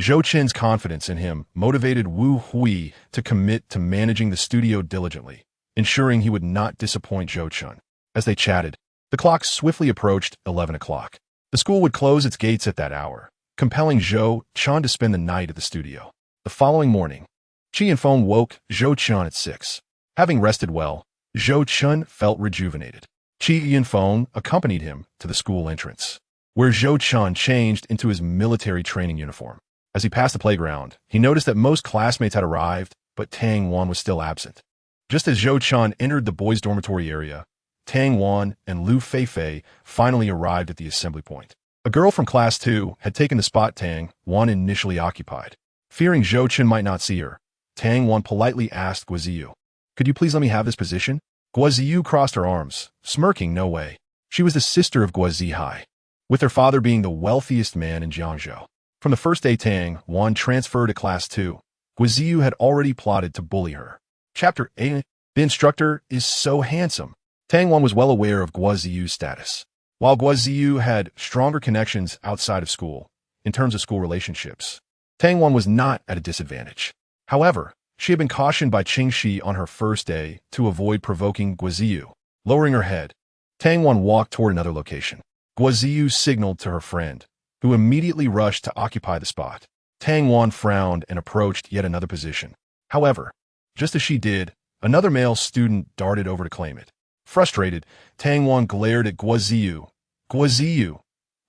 Zhou Chen's confidence in him motivated Wu Hui to commit to managing the studio diligently, ensuring he would not disappoint Zhou Chen. As they chatted, the clock swiftly approached 11 o'clock. The school would close its gates at that hour, compelling Zhou Chen to spend the night at the studio. The following morning, Qi and Feng woke Zhou Chen at 6. Having rested well, Zhou Chen felt rejuvenated. Qi and Feng accompanied him to the school entrance, where Zhou Chen changed into his military training uniform. As he passed the playground, he noticed that most classmates had arrived, but Tang Wan was still absent. Just as Zhou Chen entered the boys' dormitory area, Tang Wan and Lu Feifei finally arrived at the assembly point. A girl from Class 2 had taken the spot Tang Wan initially occupied. Fearing Zhou Chen might not see her, Tang Wan politely asked Guaziyu, "Could you please let me have this position?" Guaziyu crossed her arms, smirking no way. She was the sister of Guazihai, with her father being the wealthiest man in Jiangzhou. From the first day Tang Wan transferred to Class 2, Guaziyu had already plotted to bully her. Chapter 8. The instructor is so handsome. Tang Wan was well aware of Guaziyu's status. While Guaziyu had stronger connections outside of school, in terms of school relationships, Tang Wan was not at a disadvantage. However, she had been cautioned by Qingxi on her first day to avoid provoking Guaziyu. Lowering her head, Tang Wan walked toward another location. Guaziyu signaled to her friend, who immediately rushed to occupy the spot. Tang Wan frowned and approached yet another position. However, just as she did, another male student darted over to claim it. Frustrated, Tang Wan glared at Guaziyu. "Guaziyu,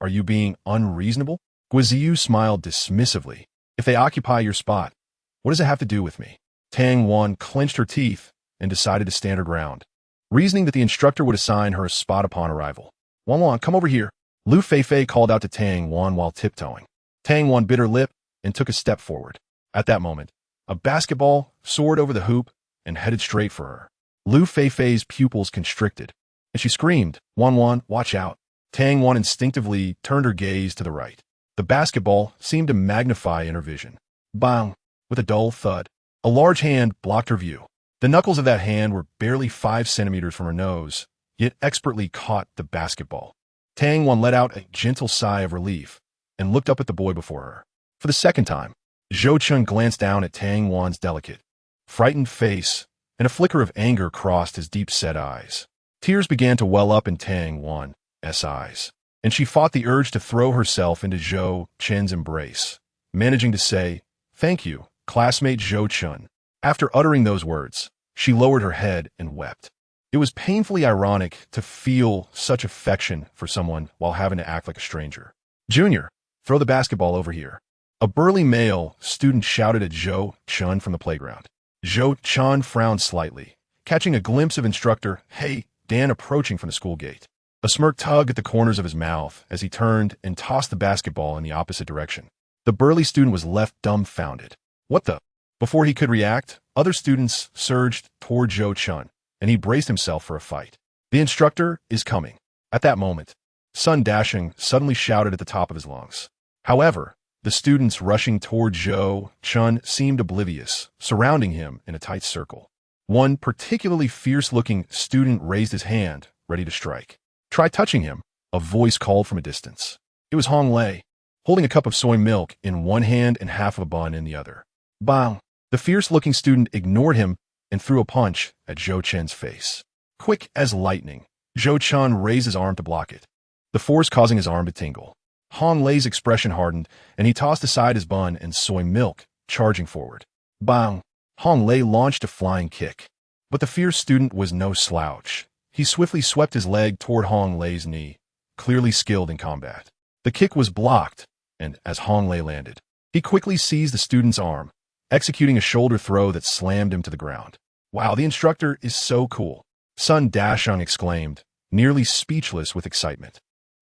are you being unreasonable?" Guaziyu smiled dismissively. "If they occupy your spot, what does it have to do with me?" Tang Wan clenched her teeth and decided to stand her ground, reasoning that the instructor would assign her a spot upon arrival. "Wan Wan, come over here." Lu Feifei called out to Tang Wan while tiptoeing. Tang Wan bit her lip and took a step forward. At that moment, a basketball soared over the hoop and headed straight for her. Lu Feifei's pupils constricted, and she screamed, "Wan Wan, watch out." Tang Wan instinctively turned her gaze to the right. The basketball seemed to magnify in her vision. Bang! With a dull thud, a large hand blocked her view. The knuckles of that hand were barely 5 centimeters from her nose, yet expertly caught the basketball. Tang Wan let out a gentle sigh of relief and looked up at the boy before her. For the second time, Zhou Chen glanced down at Tang Wan's delicate, frightened face, and a flicker of anger crossed his deep-set eyes. Tears began to well up in Tang Wan's eyes, and she fought the urge to throw herself into Zhou Chen's embrace, managing to say, "Thank you, classmate Zhou Chen." After uttering those words, she lowered her head and wept. It was painfully ironic to feel such affection for someone while having to act like a stranger. "Junior, throw the basketball over here." A burly male student shouted at Zhou Chen from the playground. Zhou Chen frowned slightly, catching a glimpse of instructor Hey Dan approaching from the school gate. A smirk tugged at the corners of his mouth as he turned and tossed the basketball in the opposite direction. The burly student was left dumbfounded. "What the?" Before he could react, other students surged toward Zhou Chen, and he braced himself for a fight. "The instructor is coming." At that moment, Sun Dashing suddenly shouted at the top of his lungs. However, the students rushing toward Zhou Chen seemed oblivious, surrounding him in a tight circle. One particularly fierce-looking student raised his hand, ready to strike. "Try touching him," a voice called from a distance. It was Hong Lei, holding a cup of soy milk in one hand and half of a bun in the other. Bang! The fierce-looking student ignored him and threw a punch at Zhou Chen's face. Quick as lightning, Zhou Chen raised his arm to block it, the force causing his arm to tingle. Hong Lei's expression hardened, and he tossed aside his bun and soy milk, charging forward. Bang! Hong Lei launched a flying kick. But the fierce student was no slouch. He swiftly swept his leg toward Hong Lei's knee, clearly skilled in combat. The kick was blocked, and as Hong Lei landed, he quickly seized the student's arm, executing a shoulder throw that slammed him to the ground. "Wow, the instructor is so cool," Sun Dasheng exclaimed, nearly speechless with excitement.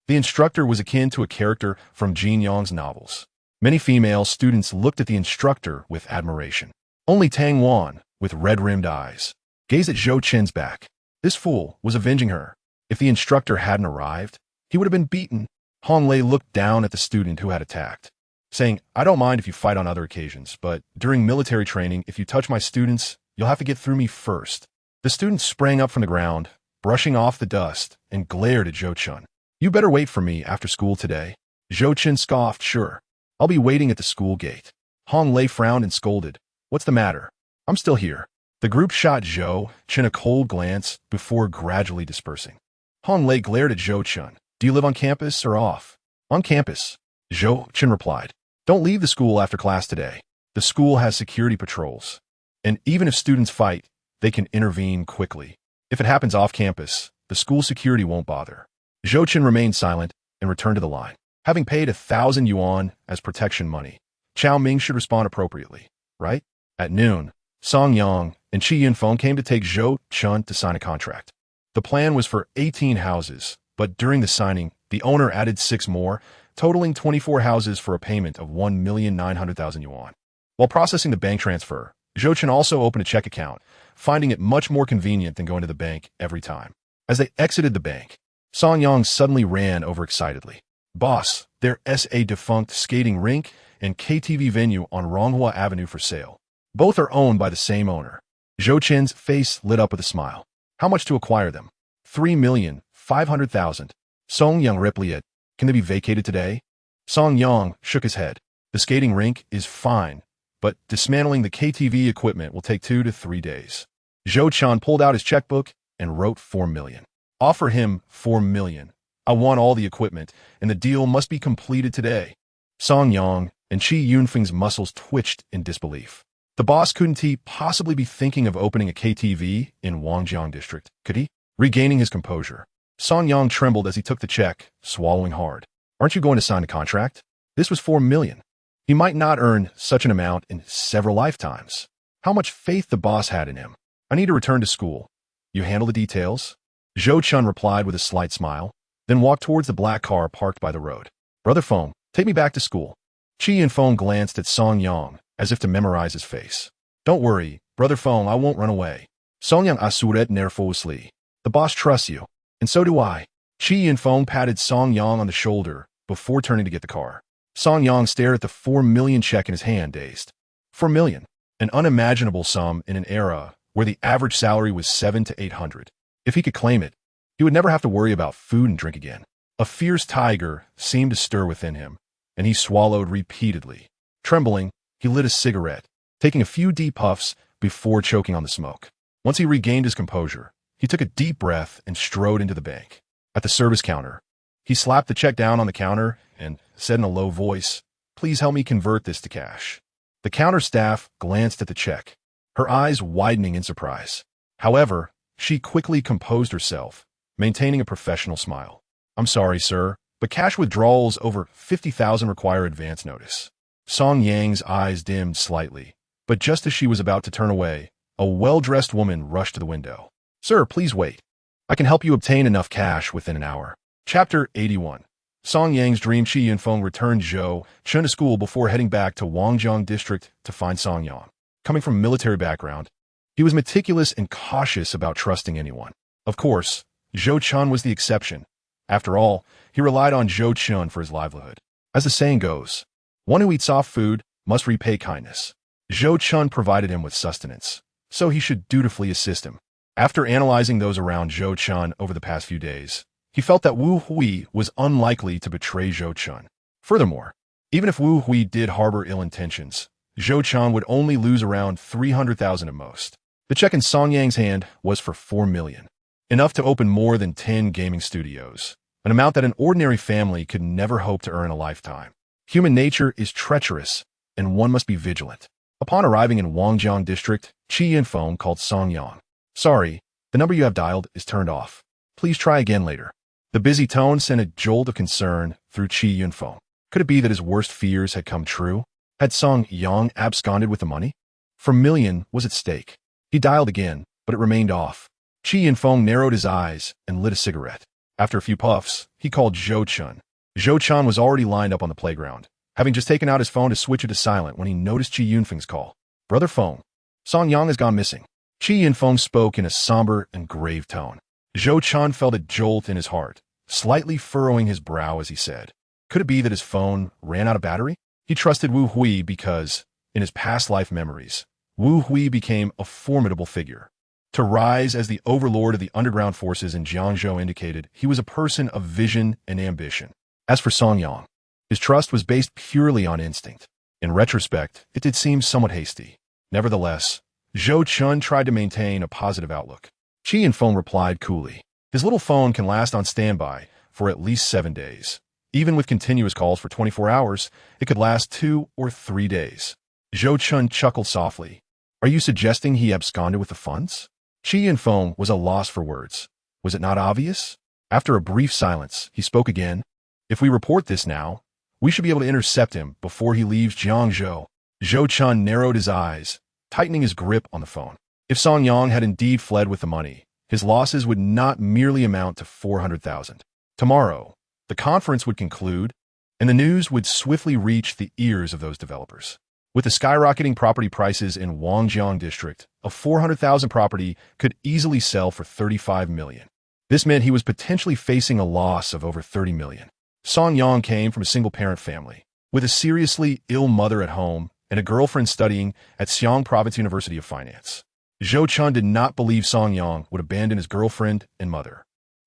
The instructor was akin to a character from Jin Yang's novels. Many female students looked at the instructor with admiration. Only Tang Wan, with red-rimmed eyes, gazed at Zhou Chen's back. This fool was avenging her. If the instructor hadn't arrived, he would have been beaten. Hong Lei looked down at the student who had attacked, saying, "I don't mind if you fight on other occasions, but during military training, if you touch my students, you'll have to get through me first." The student sprang up from the ground, brushing off the dust, and glared at Zhou Chen. "You better wait for me after school today." Zhou Chen scoffed, "Sure. I'll be waiting at the school gate." Hong Lei frowned and scolded, "What's the matter? I'm still here." The group shot Zhou Chen a cold glance before gradually dispersing. Hong Lei glared at Zhou Chen. "Do you live on campus or off?" "On campus," Zhou Chen replied. "Don't leave the school after class today. The school has security patrols. And even if students fight, they can intervene quickly. If it happens off campus, the school security won't bother." Zhou Chen remained silent and returned to the line. Having paid 1,000 yuan as protection money, Chao Ming should respond appropriately, right? At noon, Song Yang and Qi Yunfeng came to take Zhou Chen to sign a contract. The plan was for 18 houses, but during the signing, the owner added 6 more, totaling 24 houses for a payment of 1,900,000 yuan. While processing the bank transfer, Zhou Chen also opened a check account, finding it much more convenient than going to the bank every time. As they exited the bank, Song Yang suddenly ran overexcitedly. "Boss, there's a defunct skating rink and KTV venue on Ronghua Avenue for sale. Both are owned by the same owner." Zhou Chen's face lit up with a smile. "How much to acquire them?" 3,500,000. Song Yang replied, "Can they be vacated today?" Song Yang shook his head. "The skating rink is fine, but dismantling the KTV equipment will take 2 to 3 days." Zhou Chen pulled out his checkbook and wrote 4 million. "Offer him 4 million. I want all the equipment, and the deal must be completed today." Song Yang and Qi Yunfeng's muscles twitched in disbelief. The boss couldn't he possibly be thinking of opening a KTV in Wangjiang district, could he? Regaining his composure, Song Yang trembled as he took the check, swallowing hard. "Aren't you going to sign a contract? This was 4 million. He might not earn such an amount in several lifetimes." How much faith the boss had in him. "I need to return to school. You handle the details?" Zhou Chen replied with a slight smile, then walked towards the black car parked by the road. "Brother Feng, take me back to school." Qi Yunfeng glanced at Song Yang as if to memorize his face. "Don't worry, Brother Feng, I won't run away." Song Yang assured nervously. "The boss trusts you, and so do I." Qi Yunfeng patted Song Yang on the shoulder before turning to get the car. Song Yang stared at the 4 million check in his hand, dazed. 4 million, an unimaginable sum in an era where the average salary was 700 to 800. If he could claim it, he would never have to worry about food and drink again. A fierce tiger seemed to stir within him, and he swallowed repeatedly. Trembling, he lit a cigarette, taking a few deep puffs before choking on the smoke. Once he regained his composure, he took a deep breath and strode into the bank. At the service counter, he slapped the check down on the counter and said in a low voice, "Please help me convert this to cash." The counter staff glanced at the check, her eyes widening in surprise. However, she quickly composed herself, maintaining a professional smile. "I'm sorry, sir, but cash withdrawals over 50,000 require advance notice." Song Yang's eyes dimmed slightly, but just as she was about to turn away, a well-dressed woman rushed to the window. "Sir, please wait. I can help you obtain enough cash within an hour." Chapter 81. Song Yang's dream. Qi Yunfeng returned Zhou Chen to school before heading back to Wangjiang district to find Song Yang. Coming from a military background, he was meticulous and cautious about trusting anyone. Of course, Zhou Chen was the exception. After all, he relied on Zhou Chen for his livelihood. As the saying goes, one who eats soft food must repay kindness. Zhou Chen provided him with sustenance, so he should dutifully assist him. After analyzing those around Zhou Chen over the past few days, he felt that Wu Hui was unlikely to betray Zhou Chen. Furthermore, even if Wu Hui did harbor ill intentions, Zhou Chen would only lose around 300,000 at most. The check in Song Yang's hand was for 4 million, enough to open more than 10 gaming studios, an amount that an ordinary family could never hope to earn in a lifetime. Human nature is treacherous, and one must be vigilant. Upon arriving in Wangjiang District, Qi Yinfeng called Song Yang. "Sorry, the number you have dialed is turned off. Please try again later." The busy tone sent a jolt of concern through Qi Yinfeng. Could it be that his worst fears had come true? Had Song Yang absconded with the money? $4 million was at stake. He dialed again, but it remained off. Qi Yinfeng narrowed his eyes and lit a cigarette. After a few puffs, he called Zhou Chen. Zhou Chen was already lined up on the playground, having just taken out his phone to switch it to silent when he noticed Qi Yinfeng's call. "Brother Feng, Song Yang has gone missing." Qi Yinfeng spoke in a somber and grave tone. Zhou Chen felt a jolt in his heart, slightly furrowing his brow as he said, "Could it be that his phone ran out of battery?" He trusted Wu Hui because, in his past life memories, Wu Hui became a formidable figure. To rise as the overlord of the underground forces in Jiangzhou indicated he was a person of vision and ambition. As for Song Yang, his trust was based purely on instinct. In retrospect, it did seem somewhat hasty. Nevertheless, Zhou Chen tried to maintain a positive outlook. Qi Yinfeng replied coolly, "His little phone can last on standby for at least 7 days. Even with continuous calls for 24 hours, it could last 2 or 3 days." Zhou Chen chuckled softly. "Are you suggesting he absconded with the funds?" Qi Yinfeng was a loss for words. Was it not obvious? After a brief silence, he spoke again. "If we report this now, we should be able to intercept him before he leaves Jiangzhou." Zhou Chen narrowed his eyes, tightening his grip on the phone. If Song Yang had indeed fled with the money, his losses would not merely amount to 400,000. Tomorrow, the conference would conclude, and the news would swiftly reach the ears of those developers. With the skyrocketing property prices in Wangjiang District, a 400,000 property could easily sell for 35 million. This meant he was potentially facing a loss of over 30 million. Song Yang came from a single-parent family, with a seriously ill mother at home and a girlfriend studying at Xi'an Province University of Finance. Zhou Chen did not believe Song Yang would abandon his girlfriend and mother.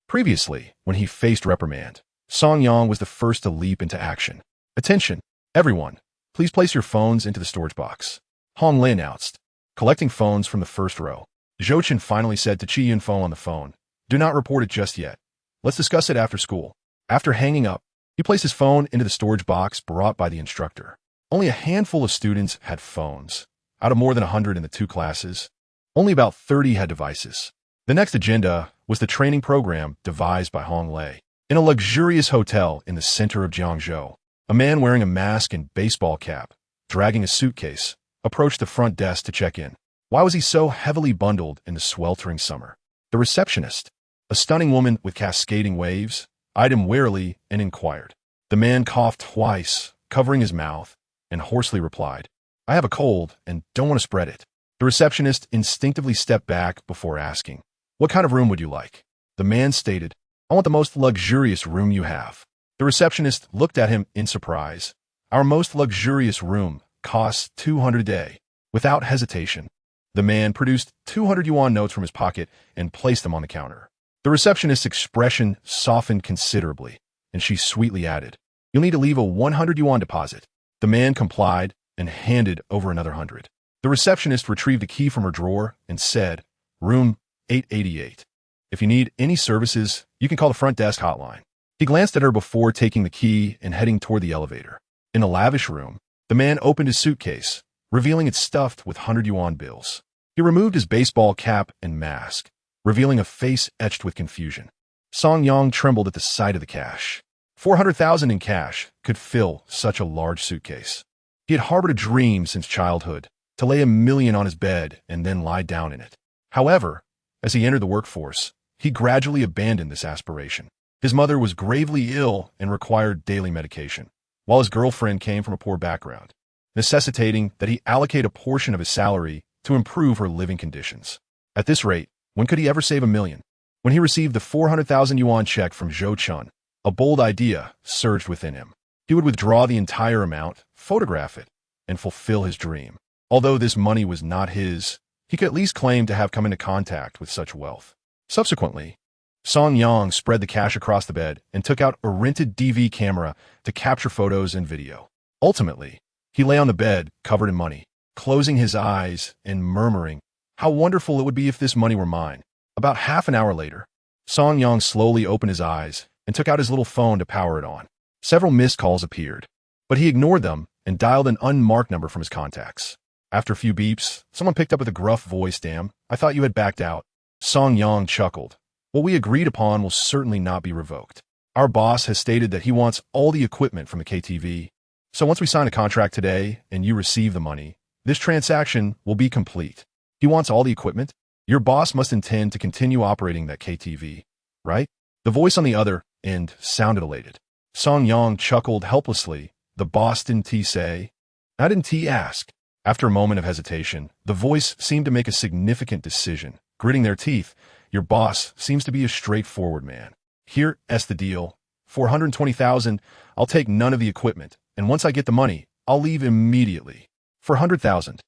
Previously, when he faced reprimand, Song Yang was the first to leap into action. "Attention, everyone. Please place your phones into the storage box," Hong Lei announced, collecting phones from the first row. Zhou Chen finally said to Qi Yinfeng on the phone, "Do not report it just yet. Let's discuss it after school." After hanging up, he placed his phone into the storage box brought by the instructor. Only a handful of students had phones. Out of more than 100 in the 2 classes, only about 30 had devices. The next agenda was the training program devised by Hong Lei. In a luxurious hotel in the center of Jiangzhou, a man wearing a mask and baseball cap, dragging a suitcase, approached the front desk to check in. Why was he so heavily bundled in the sweltering summer? The receptionist, a stunning woman with cascading waves, eyed him warily and inquired. The man coughed twice, covering his mouth, and hoarsely replied, "I have a cold and don't want to spread it." The receptionist instinctively stepped back before asking, "What kind of room would you like?" The man stated, "I want the most luxurious room you have." The receptionist looked at him in surprise. "Our most luxurious room costs 200 a day." Without hesitation, the man produced 200 yuan notes from his pocket and placed them on the counter. The receptionist's expression softened considerably, and she sweetly added, "You'll need to leave a 100 yuan deposit." The man complied and handed over another 100. The receptionist retrieved a key from her drawer and said, "Room 888. If you need any services, you can call the front desk hotline." He glanced at her before taking the key and heading toward the elevator. In a lavish room, the man opened his suitcase, revealing it stuffed with 100 yuan bills. He removed his baseball cap and mask, revealing a face etched with confusion. Song Yang trembled at the sight of the cash. 400,000 in cash could fill such a large suitcase. He had harbored a dream since childhood, to lay $1 million on his bed and then lie down in it. However, as he entered the workforce, he gradually abandoned this aspiration. His mother was gravely ill and required daily medication, while his girlfriend came from a poor background, necessitating that he allocate a portion of his salary to improve her living conditions. At this rate, when could he ever save $1 million? When he received the 400,000 yuan check from Zhou Chen, a bold idea surged within him. He would withdraw the entire amount, photograph it, and fulfill his dream. Although this money was not his, he could at least claim to have come into contact with such wealth. Subsequently, Song Yang spread the cash across the bed and took out a rented DV camera to capture photos and video. Ultimately, he lay on the bed, covered in money, closing his eyes and murmuring, "How wonderful it would be if this money were mine." About half an hour later, Song Yang slowly opened his eyes and took out his little phone to power it on. Several missed calls appeared, but he ignored them and dialed an unmarked number from his contacts. After a few beeps, someone picked up with a gruff voice, "Damn, I thought you had backed out." Song Yang chuckled. "What we agreed upon will certainly not be revoked. Our boss has stated that he wants all the equipment from the KTV. So once we sign a contract today and you receive the money, this transaction will be complete. He wants all the equipment. Your boss must intend to continue operating that KTV, right?" The voice on the other end sounded elated. Song Yang chuckled helplessly. "The boss didn't he say?" "I didn't he ask?" After a moment of hesitation, the voice seemed to make a significant decision. Gritting their teeth, "Your boss seems to be a straightforward man. Here's the deal. 420,000, I'll take none of the equipment, and once I get the money, I'll leave immediately." "For 100,000.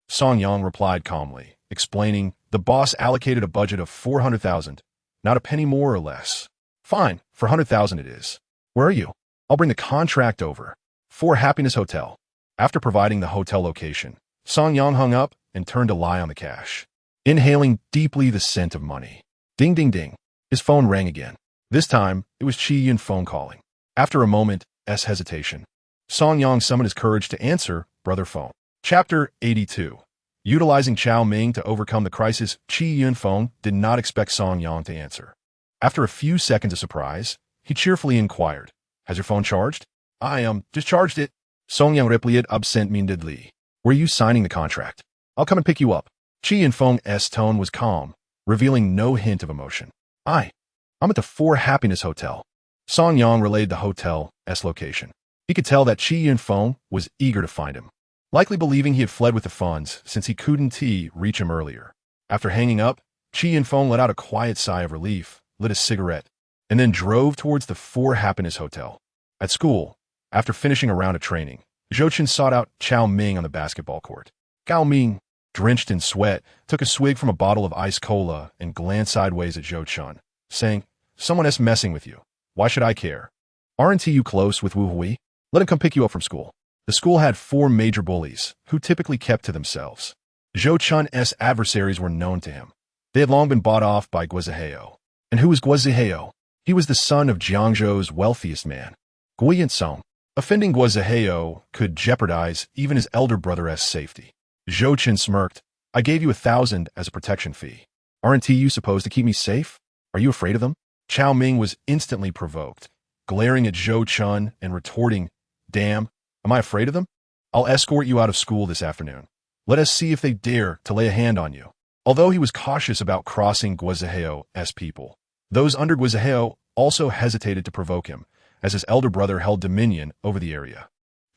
Song Yang replied calmly, explaining, "The boss allocated a budget of 400,000, not a penny more or less." "Fine, for 100,000 it is. Where are you?" "I'll bring the contract over." "For Happiness Hotel." After providing the hotel location, Song Yang hung up and turned to lie on the cash, inhaling deeply the scent of money. Ding, ding, ding. His phone rang again. This time, it was Chi Yun phone calling. After a moment's hesitation, Song Yang summoned his courage to answer brother phone. Chapter 82. Utilizing Chow Ming to overcome the crisis, Chi Yun phone did not expect Song Yang to answer. After a few seconds of surprise, he cheerfully inquired, "Has your phone charged?" "I discharged it." Song Yang replied absent-mindedly. "Were you signing the contract?" "I'll come and pick you up." Chi Yun Feng's tone was calm, revealing no hint of emotion. I'm at the 4 Happiness Hotel." Song Yang relayed the hotel's location. He could tell that Chi Yun Feng was eager to find him, likely believing he had fled with the funds since he couldn't reach him earlier. After hanging up, Chi Yun Feng let out a quiet sigh of relief, lit a cigarette, and then drove towards the 4 Happiness Hotel. At school, after finishing a round of training, Zhou Chen sought out Chao Ming on the basketball court. Gao Ming, drenched in sweat, took a swig from a bottle of ice cola and glanced sideways at Zhou Chen, saying, "Someone's messing with you. Why should I care? Aren't you close with Wu Hui? Let him come pick you up from school." The school had 4 major bullies, who typically kept to themselves. Zhou Chen's adversaries were known to him. They had long been bought off by Guizhihao. And who was Guizhihao? He was the son of Jiangzhou's wealthiest man, Gui Yinsong. Offending Guizhihao could jeopardize even his elder brother's safety. Zhou Chen smirked. "I gave you 1,000 as a protection fee. Aren't you supposed to keep me safe? Are you afraid of them?" Chao Ming was instantly provoked, glaring at Zhou Chen and retorting, "Damn, am I afraid of them? I'll escort you out of school this afternoon. Let us see if they dare to lay a hand on you." Although he was cautious about crossing Guizhihao's people, those under Guizhihao also hesitated to provoke him, as his elder brother held dominion over the area.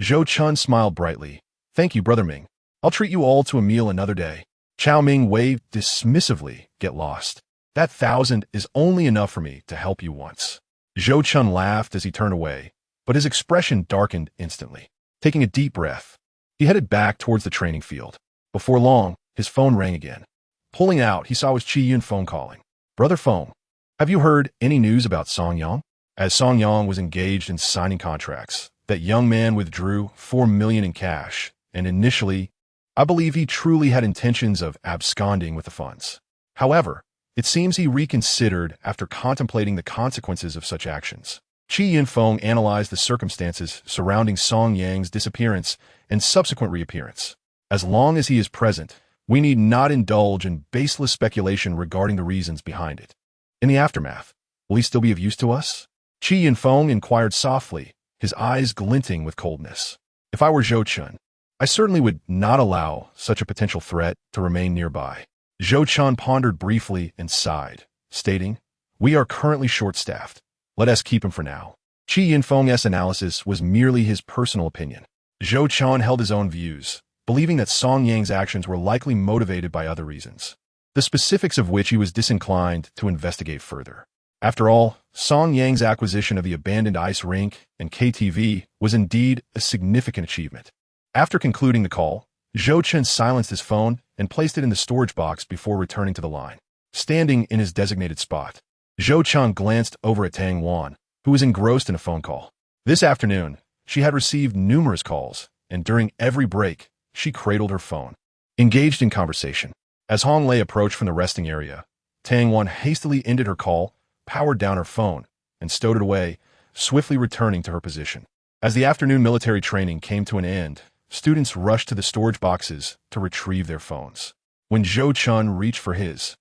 Zhou Chen smiled brightly. "Thank you, Brother Ming. I'll treat you all to a meal another day." Chao Ming waved dismissively. "Get lost. That 1,000 is only enough for me to help you once." Zhou Chen laughed as he turned away, but his expression darkened instantly. Taking a deep breath, he headed back towards the training field. Before long, his phone rang again. Pulling out, he saw it was Chi Yun phone calling. "Brother Phone, have you heard any news about Song Yang?" As Song Yang was engaged in signing contracts, that young man withdrew 4 million in cash, and initially, I believe he truly had intentions of absconding with the funds. However, it seems he reconsidered after contemplating the consequences of such actions. Chi Yun Feng analyzed the circumstances surrounding Song Yang's disappearance and subsequent reappearance. As long as he is present, we need not indulge in baseless speculation regarding the reasons behind it. In the aftermath, will he still be of use to us? Chi Yun Feng inquired softly, his eyes glinting with coldness. If I were Zhou Chen, I certainly would not allow such a potential threat to remain nearby. Zhou Chen pondered briefly and sighed, stating, "We are currently short-staffed. Let us keep him for now." Chi Yun Feng's analysis was merely his personal opinion. Zhou Chen held his own views, believing that Song Yang's actions were likely motivated by other reasons, the specifics of which he was disinclined to investigate further. After all, Song Yang's acquisition of the abandoned ice rink and KTV was indeed a significant achievement. After concluding the call, Zhou Chen silenced his phone and placed it in the storage box before returning to the line. Standing in his designated spot, Zhou Chen glanced over at Tang Wan, who was engrossed in a phone call. This afternoon, she had received numerous calls, and during every break, she cradled her phone, engaged in conversation. As Hong Lei approached from the resting area, Tang Wan hastily ended her call, powered down her phone, and stowed it away, swiftly returning to her position. As the afternoon military training came to an end, students rushed to the storage boxes to retrieve their phones. When Zhou Chen reached for his,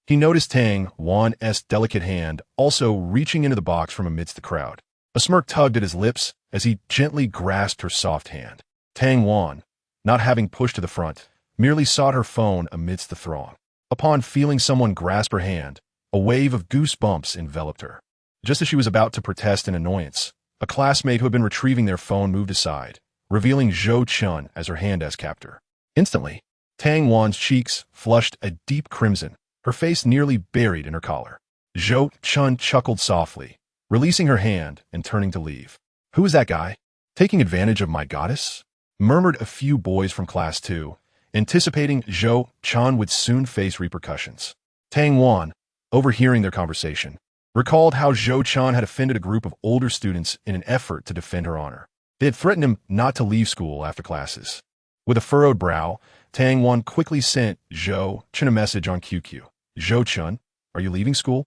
he noticed Tang Wan's delicate hand also reaching into the box from amidst the crowd. A smirk tugged at his lips as he gently grasped her soft hand. Tang Wan, not having pushed to the front, merely sought her phone amidst the throng. Upon feeling someone grasp her hand, a wave of goosebumps enveloped her. Just as she was about to protest in annoyance, a classmate who had been retrieving their phone moved aside, revealing Zhou Chen as her hand-as captor. Instantly, Tang Wan's cheeks flushed a deep crimson, her face nearly buried in her collar. Zhou Chen chuckled softly, releasing her hand and turning to leave. "Who is that guy? Taking advantage of my goddess?" murmured a few boys from Class 2, anticipating Zhou Chen would soon face repercussions. Tang Wan, overhearing their conversation, recalled how Zhou Chen had offended a group of older students in an effort to defend her honor. They had threatened him not to leave school after classes. With a furrowed brow, Tang Wan quickly sent Zhou Chen a message on QQ. "Zhou Chen, are you leaving school?"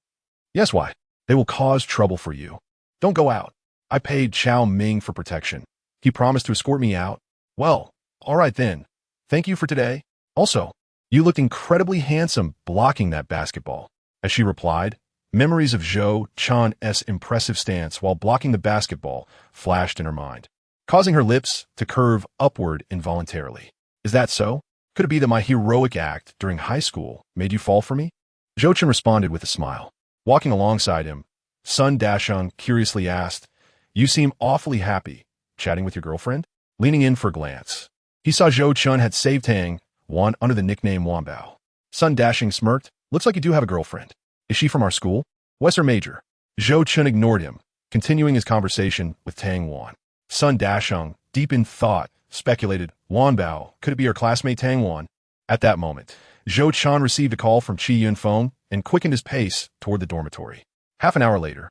"Yes, why?" "They will cause trouble for you. Don't go out. I paid Chao Ming for protection. He promised to escort me out." "Well, all right then. Thank you for today. Also, you looked incredibly handsome blocking that basketball." As she replied, memories of Zhou Chen's impressive stance while blocking the basketball flashed in her mind, causing her lips to curve upward involuntarily. "Is that so? Could it be that my heroic act during high school made you fall for me?" Zhou Chen responded with a smile. Walking alongside him, Sun Dasheng curiously asked, "You seem awfully happy, chatting with your girlfriend?" Leaning in for a glance, he saw Zhou Chen had saved Tang Wan under the nickname Wanbao. Sun Dasheng smirked. "Looks like you do have a girlfriend. Is she from our school? What's her major?" Zhou Chen ignored him, continuing his conversation with Tang Wan. Sun Dasheng, deep in thought, speculated, "Wanbao, could it be her classmate Tang Wan?" At that moment, Zhou Chen received a call from Qi Yunfeng and quickened his pace toward the dormitory. Half an hour later,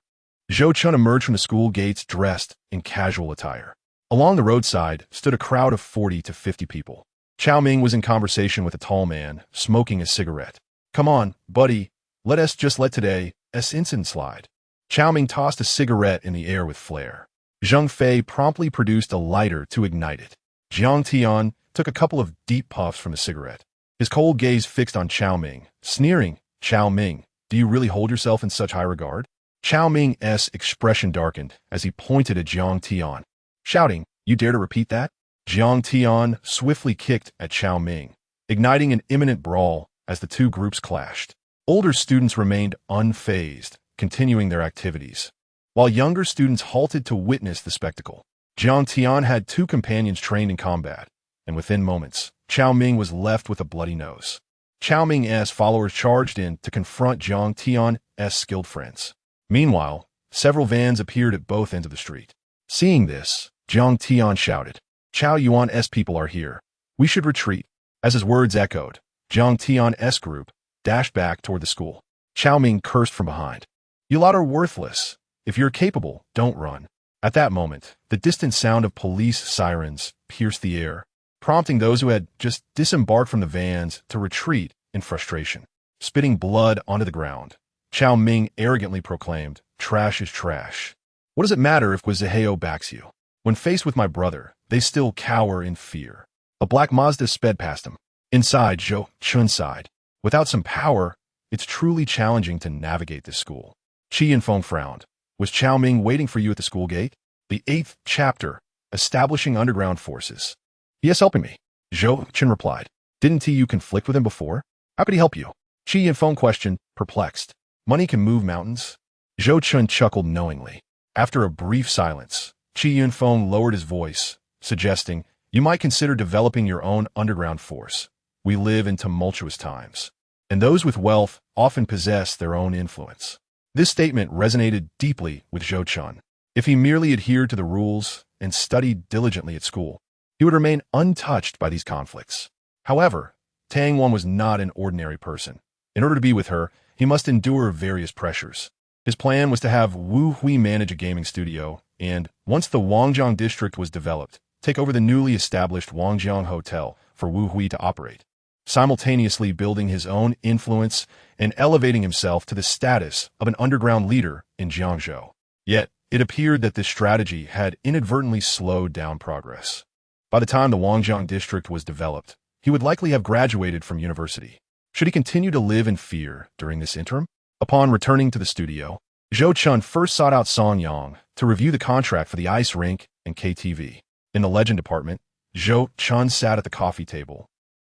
Zhou Chen emerged from the school gates dressed in casual attire. Along the roadside stood a crowd of 40 to 50 people. Chao Ming was in conversation with a tall man, smoking a cigarette. "Come on, buddy, let today's incident slide." Chao Ming tossed a cigarette in the air with flair. Zheng Fei promptly produced a lighter to ignite it. Jiang Tian took a couple of deep puffs from the cigarette, his cold gaze fixed on Chao Ming, sneering, "Chao Ming, do you really hold yourself in such high regard?" Chao Ming's expression darkened as he pointed at Jiang Tian, shouting, "You dare to repeat that?" Jiang Tian swiftly kicked at Chao Ming, igniting an imminent brawl as the two groups clashed. Older students remained unfazed, continuing their activities, while younger students halted to witness the spectacle. Jiang Tian had two companions trained in combat, and within moments, Chao Ming was left with a bloody nose. Chao Ming's followers charged in to confront Jiang Tian's skilled friends. Meanwhile, several vans appeared at both ends of the street. Seeing this, Jiang Tian shouted, "Chao Yuan's people are here. We should retreat." As his words echoed, Jiang Tian's group dashed back toward the school. Chao Ming cursed from behind, "You lot are worthless. If you're capable, don't run." At that moment, the distant sound of police sirens pierced the air, prompting those who had just disembarked from the vans to retreat in frustration. Spitting blood onto the ground, Chao Ming arrogantly proclaimed, "Trash is trash. What does it matter if Guizhihao backs you? When faced with my brother, they still cower in fear." A black Mazda sped past him. Inside, Zhou Chen sighed. "Without some power, it's truly challenging to navigate this school." Qi Yunfeng frowned. "Was Chao Ming waiting for you at the school gate?" "The 8th chapter, Establishing Underground Forces." "He is helping me," Zhou Chen replied. "Didn't you conflict with him before? How could he help you?" Qi Yunfeng questioned, perplexed. "Money can move mountains?" Zhou Chen chuckled knowingly. After a brief silence, Qi Yunfeng lowered his voice, suggesting, "You might consider developing your own underground force. We live in tumultuous times, and those with wealth often possess their own influence." This statement resonated deeply with Zhou Chen. If he merely adhered to the rules and studied diligently at school, he he would remain untouched by these conflicts. However, Tang Wan was not an ordinary person. In order to be with her, he must endure various pressures. His plan was to have Wu Hui manage a gaming studio, and, once the Wangjiang district was developed, take over the newly established Wangjiang Hotel for Wu Hui to operate, simultaneously building his own influence and elevating himself to the status of an underground leader in Jiangzhou. Yet, it appeared that this strategy had inadvertently slowed down progress. By the time the Wangjiang district was developed, he would likely have graduated from university. Should he continue to live in fear during this interim? Upon returning to the studio, Zhou Chen first sought out Song Yang to review the contract for the ice rink and KTV. In the legend department, Zhou Chen sat at the coffee table,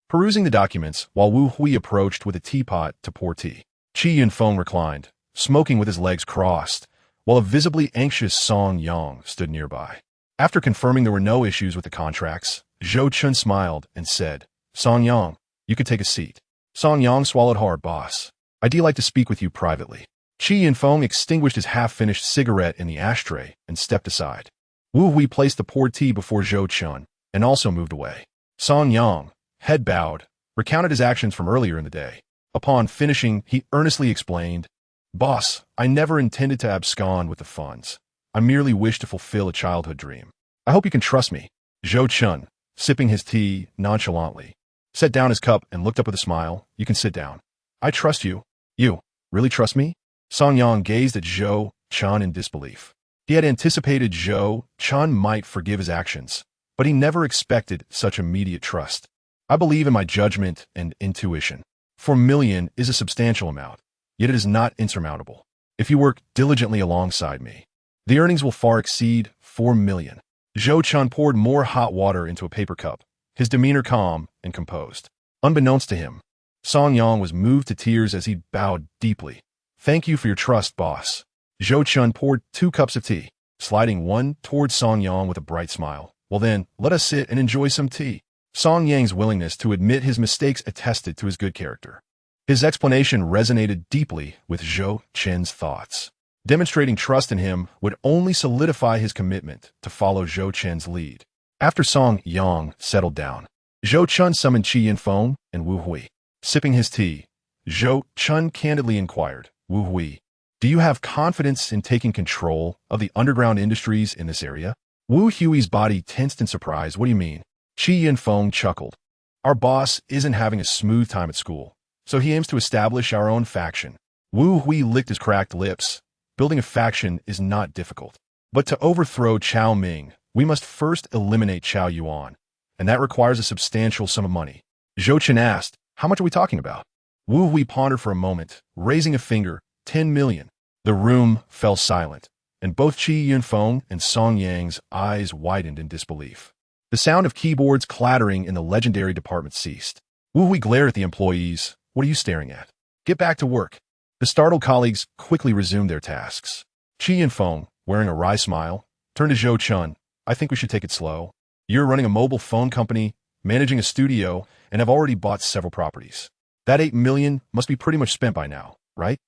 perusing the documents while Wu Hui approached with a teapot to pour tea. Qi Yunfeng reclined, smoking with his legs crossed, while a visibly anxious Song Yang stood nearby. After confirming there were no issues with the contracts, Zhou Chen smiled and said, "Song Yang, you could take a seat." Song Yang swallowed hard. "Boss, I'd like to speak with you privately." Qi Yunfeng extinguished his half-finished cigarette in the ashtray and stepped aside. Wu Hui placed the poured tea before Zhou Chen and also moved away. Song Yang, head bowed, recounted his actions from earlier in the day. Upon finishing, he earnestly explained, "Boss, I never intended to abscond with the funds. I merely wish to fulfill a childhood dream. I hope you can trust me." Zhou Chen, sipping his tea nonchalantly, set down his cup and looked up with a smile. "You can sit down. I trust you." "You really trust me?" Song Yang gazed at Zhou Chen in disbelief. He had anticipated Zhou Chen might forgive his actions, but he never expected such immediate trust. "I believe in my judgment and intuition. 4 million is a substantial amount, yet it is not insurmountable. If you work diligently alongside me, the earnings will far exceed 4 million. Zhou Chen poured more hot water into a paper cup, his demeanor calm and composed. Unbeknownst to him, Song Yang was moved to tears as he bowed deeply. "Thank you for your trust, boss." Zhou Chen poured 2 cups of tea, sliding one towards Song Yang with a bright smile. "Well then, let us sit and enjoy some tea." Song Yang's willingness to admit his mistakes attested to his good character. His explanation resonated deeply with Zhou Chen's thoughts. Demonstrating trust in him would only solidify his commitment to follow Zhou Chen's lead. After Song Yang settled down, Zhou Chen summoned Qi Yunfeng and Wu Hui. Sipping his tea, Zhou Chen candidly inquired, "Wu Hui, do you have confidence in taking control of the underground industries in this area?" Wu Hui's body tensed in surprise. "What do you mean?" Qi Yunfeng chuckled. "Our boss isn't having a smooth time at school, so he aims to establish our own faction." Wu Hui licked his cracked lips. "Building a faction is not difficult. But to overthrow Chao Ming, we must first eliminate Chao Yuan, and that requires a substantial sum of money." Zhou Chen asked, "How much are we talking about?" Wu Hui pondered for a moment, raising a finger. 10 million. The room fell silent, and both Qi Yunfeng and Song Yang's eyes widened in disbelief. The sound of keyboards clattering in the legendary department ceased. Wu Hui glared at the employees. "What are you staring at? Get back to work." The startled colleagues quickly resumed their tasks. Qi Yunfeng, wearing a wry smile, turned to Zhou Chen. "I think we should take it slow. You're running a mobile phone company, managing a studio, and have already bought several properties. That 8 million must be pretty much spent by now, right?"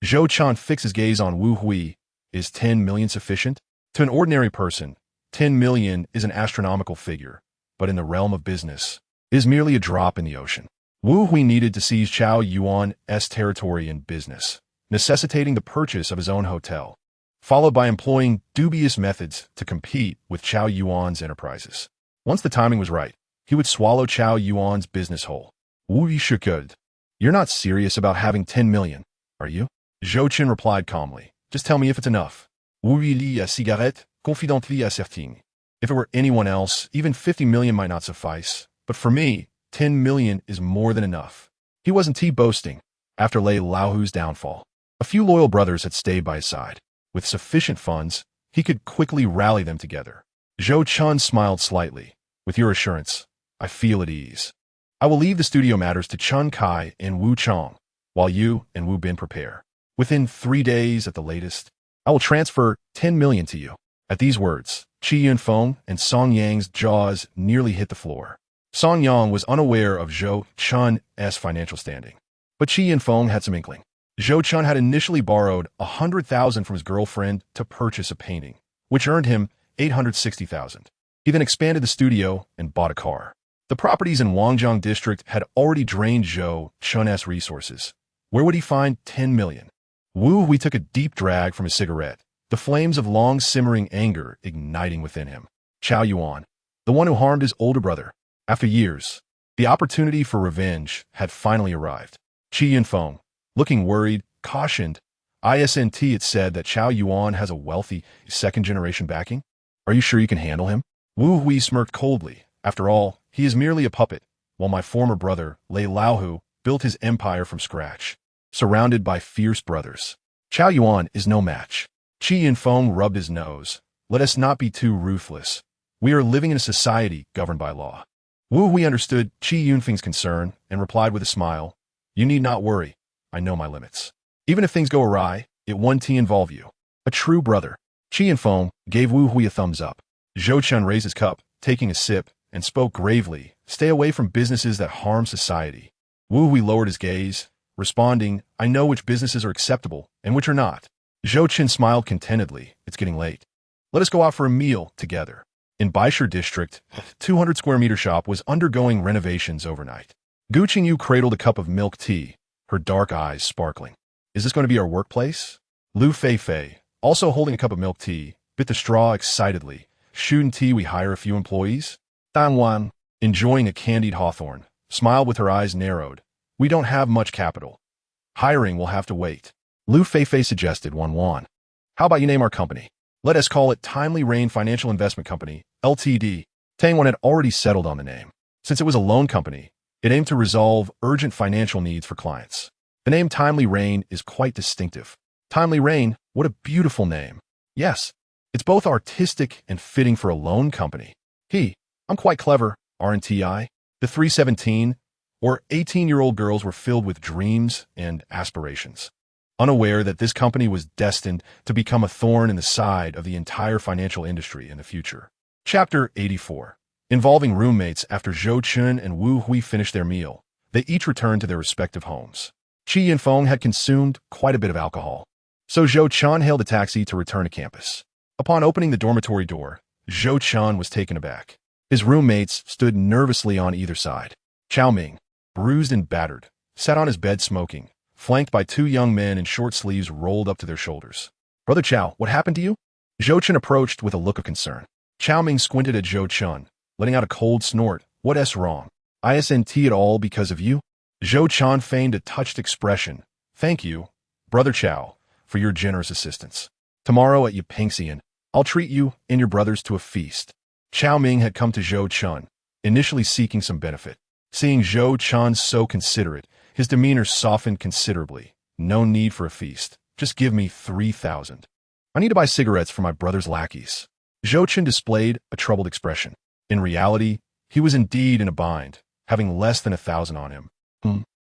Zhou Chen fixed his gaze on Wu Hui. "Is 10 million sufficient?" To an ordinary person, 10 million is an astronomical figure, but in the realm of business, it is merely a drop in the ocean. Wu Hui needed to seize Chao Yuan's territory in business, necessitating the purchase of his own hotel, followed by employing dubious methods to compete with Chao Yuan's enterprises. Once the timing was right, he would swallow Chao Yuan's business whole. "Wu Hui should. You're not serious about having 10 million, are you?" Zhou Chen replied calmly. "Just tell me if it's enough." "Wu Hui lit a cigarette, confidently asserting. If it were anyone else, even 50 million might not suffice. But for me, 10 million is more than enough." He wasn't boasting. After Lei Laohu's downfall, a few loyal brothers had stayed by his side. With sufficient funds, he could quickly rally them together. Zhou Chen smiled slightly. "With your assurance, I feel at ease. I will leave the studio matters to Chen Kai and Wu Chong, while you and Wu Bin prepare. Within 3 days at the latest, I will transfer 10 million to you." At these words, Qi Yunfeng and Song Yang's jaws nearly hit the floor. Song Yang was unaware of Zhou Chen's financial standing, but Qi Yunfeng had some inkling. Zhou Chen had initially borrowed 100,000 from his girlfriend to purchase a painting, which earned him 860,000. He then expanded the studio and bought a car. The properties in Wangjiang district had already drained Zhou Chen's resources. Where would he find 10 million? Wu Hui took a deep drag from his cigarette, the flames of long-simmering anger igniting within him. Chao Yuan, the one who harmed his older brother. After years, the opportunity for revenge had finally arrived. Qi Yunfeng, looking worried, cautioned. "Isn't it said that Chao Yuan has a wealthy second-generation backing? Are you sure you can handle him?" Wu Hui smirked coldly. "After all, he is merely a puppet, while my former brother, Lei Laohu, built his empire from scratch, surrounded by fierce brothers. Chao Yuan is no match." Qi Yunfeng rubbed his nose. "Let us not be too ruthless. We are living in a society governed by law." Wu Hui understood Qi Yunfeng's concern and replied with a smile, "You need not worry. I know my limits. Even if things go awry, it won't involve you." A true brother. Qi Yunfeng gave Wu Hui a thumbs up. Zhou Chen raised his cup, taking a sip, and spoke gravely, "Stay away from businesses that harm society." Wu Hui lowered his gaze, responding, "I know which businesses are acceptable and which are not." Zhou Chen smiled contentedly. "It's getting late. Let us go out for a meal together." In Baisher district, 200 square meter shop was undergoing renovations overnight. Gu Qingyu cradled a cup of milk tea, her dark eyes sparkling. "Is this going to be our workplace?" Lu Feifei, also holding a cup of milk tea, bit the straw excitedly. "Shouldn't we hire a few employees?" Dan Wan, enjoying a candied hawthorn, smiled with her eyes narrowed. "We don't have much capital. Hiring will have to wait." Lu Feifei suggested Wan. "How about you name our company? Let us call it Timely Rain Financial Investment Company, Ltd." Tang Wan had already settled on the name. Since it was a loan company, it aimed to resolve urgent financial needs for clients. The name Timely Rain is quite distinctive. Timely Rain, what a beautiful name. Yes, it's both artistic and fitting for a loan company. I'm quite clever, aren't I? The 317 or 18-year-old girls were filled with dreams and aspirations, unaware that this company was destined to become a thorn in the side of the entire financial industry in the future. Chapter 84. Involving roommates. After Zhou Chen and Wu Hui finished their meal, they each returned to their respective homes. Qi Yunfeng had consumed quite a bit of alcohol, so Zhou Chen hailed a taxi to return to campus. Upon opening the dormitory door, Zhou Chen was taken aback. His roommates stood nervously on either side. Chao Ming, bruised and battered, sat on his bed smoking, flanked by two young men in short sleeves rolled up to their shoulders. "Brother Chao, what happened to you?" Zhou Chen approached with a look of concern. Chao Ming squinted at Zhou Chen, letting out a cold snort. "What's wrong? Isn't it all because of you?" Zhou Chen feigned a touched expression. "Thank you, Brother Chao, for your generous assistance. Tomorrow at Yipingxian, I'll treat you and your brothers to a feast." Chao Ming had come to Zhou Chen, initially seeking some benefit. Seeing Zhou Chen so considerate, his demeanor softened considerably. "No need for a feast. Just give me 3,000. I need to buy cigarettes for my brother's lackeys." Zhou Chen displayed a troubled expression. In reality, he was indeed in a bind, having less than 1,000 on him.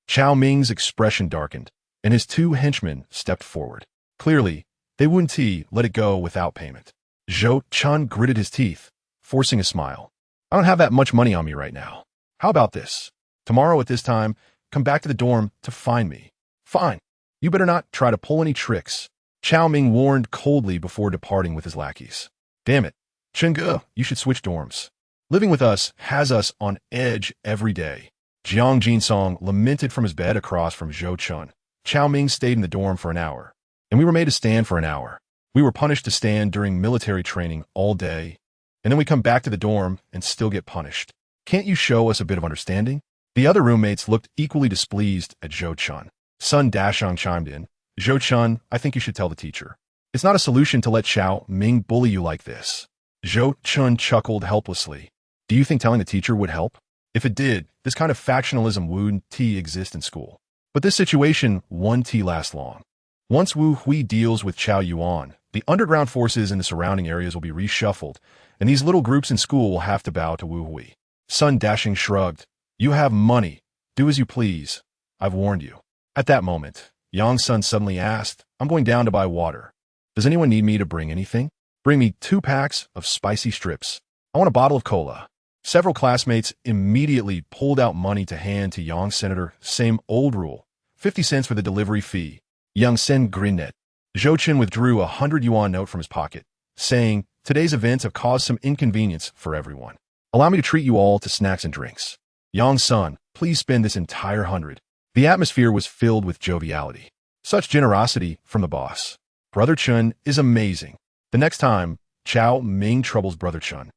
Chao Ming's expression darkened, and his two henchmen stepped forward. Clearly, they wouldn't let it go without payment. Zhou Chen gritted his teeth, forcing a smile. "I don't have that much money on me right now. How about this? Tomorrow at this time, come back to the dorm to find me." "Fine. You better not try to pull any tricks," Chao Ming warned coldly before departing with his lackeys. "Damn it. Chengge, you should switch dorms. Living with us has us on edge every day." Jiang Jinsong lamented from his bed across from Zhou Chen. "Chao Ming stayed in the dorm for an hour, and we were made to stand for an hour. We were punished to stand during military training all day, and then we come back to the dorm and still get punished. Can't you show us a bit of understanding?" The other roommates looked equally displeased at Zhou Chen. Sun Dashang chimed in. "Zhou Chen, I think you should tell the teacher. It's not a solution to let Chao Ming bully you like this." Zhou Chen chuckled helplessly. "Do you think telling the teacher would help? If it did, this kind of factionalism wouldn't exist in school. But this situation won't last long. Once Wu Hui deals with Chao Yuan, the underground forces in the surrounding areas will be reshuffled, and these little groups in school will have to bow to Wu Hui." Sun Dashing shrugged. "You have money. Do as you please. I've warned you." At that moment, Yang Sun suddenly asked, "I'm going down to buy water. Does anyone need me to bring anything?" "Bring me 2 packs of spicy strips. I want a bottle of cola." Several classmates immediately pulled out money to hand to Yang Senator. Same old rule. 50 cents for the delivery fee. Yang Sen grinned. Zhou Chen withdrew a 100 yuan note from his pocket, saying, Today's events have caused some inconvenience for everyone. Allow me to treat you all to snacks and drinks. Yang Sun, please spend this entire 100. The atmosphere was filled with joviality. Such generosity from the boss. Brother Chun is amazing. The next time Chao Ming troubles Brother Chun,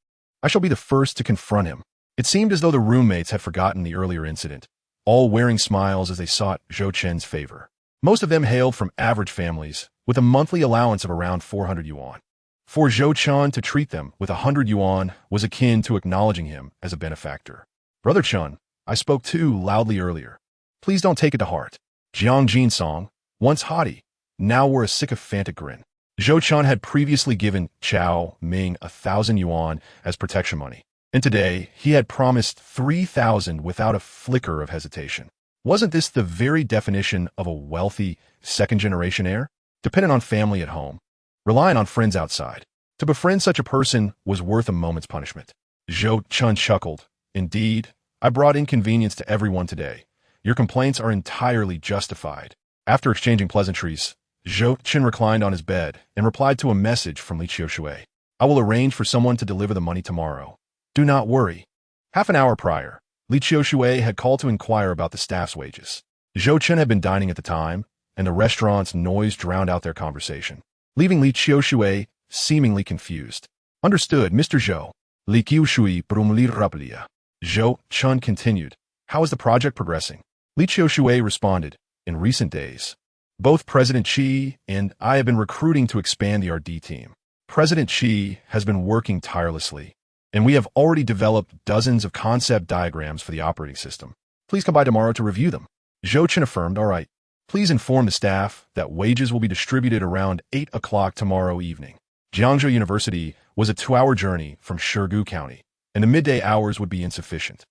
I shall be the first to confront him. It seemed as though the roommates had forgotten the earlier incident, all wearing smiles as they sought Zhou Chen's favor. Most of them hailed from average families, with a monthly allowance of around 400 yuan. For Zhou Chen to treat them with 100 yuan was akin to acknowledging him as a benefactor. Brother Chun, I spoke too loudly earlier. Please don't take it to heart. Jiang Jin Song, once haughty, now wore a sycophantic grin. Zhou Chen had previously given Chao Ming 1,000 yuan as protection money, and today he had promised 3,000 without a flicker of hesitation. Wasn't this the very definition of a wealthy, second-generation heir? Dependent on family at home, relying on friends outside. To befriend such a person was worth a moment's punishment. Zhou Chen chuckled. Indeed, I brought inconvenience to everyone today. Your complaints are entirely justified. After exchanging pleasantries, Zhou Chen reclined on his bed and replied to a message from Li Qiushui. I will arrange for someone to deliver the money tomorrow. Do not worry. Half an hour prior, Li Qiushui had called to inquire about the staff's wages. Zhou Chen had been dining at the time, and the restaurant's noise drowned out their conversation, leaving Li Qiushui seemingly confused. Understood, Mr. Zhou. Li Qiushui brumli raplia. Zhou Chen continued. How is the project progressing? Li Qiushui responded. In recent days, both President Qi and I have been recruiting to expand the RD team. President Qi has been working tirelessly, and we have already developed dozens of concept diagrams for the operating system. Please come by tomorrow to review them. Zhou Chen affirmed, all right. Please inform the staff that wages will be distributed around 8 o'clock tomorrow evening. Jiangzhou University was a 2-hour journey from Shirgu County, and the midday hours would be insufficient.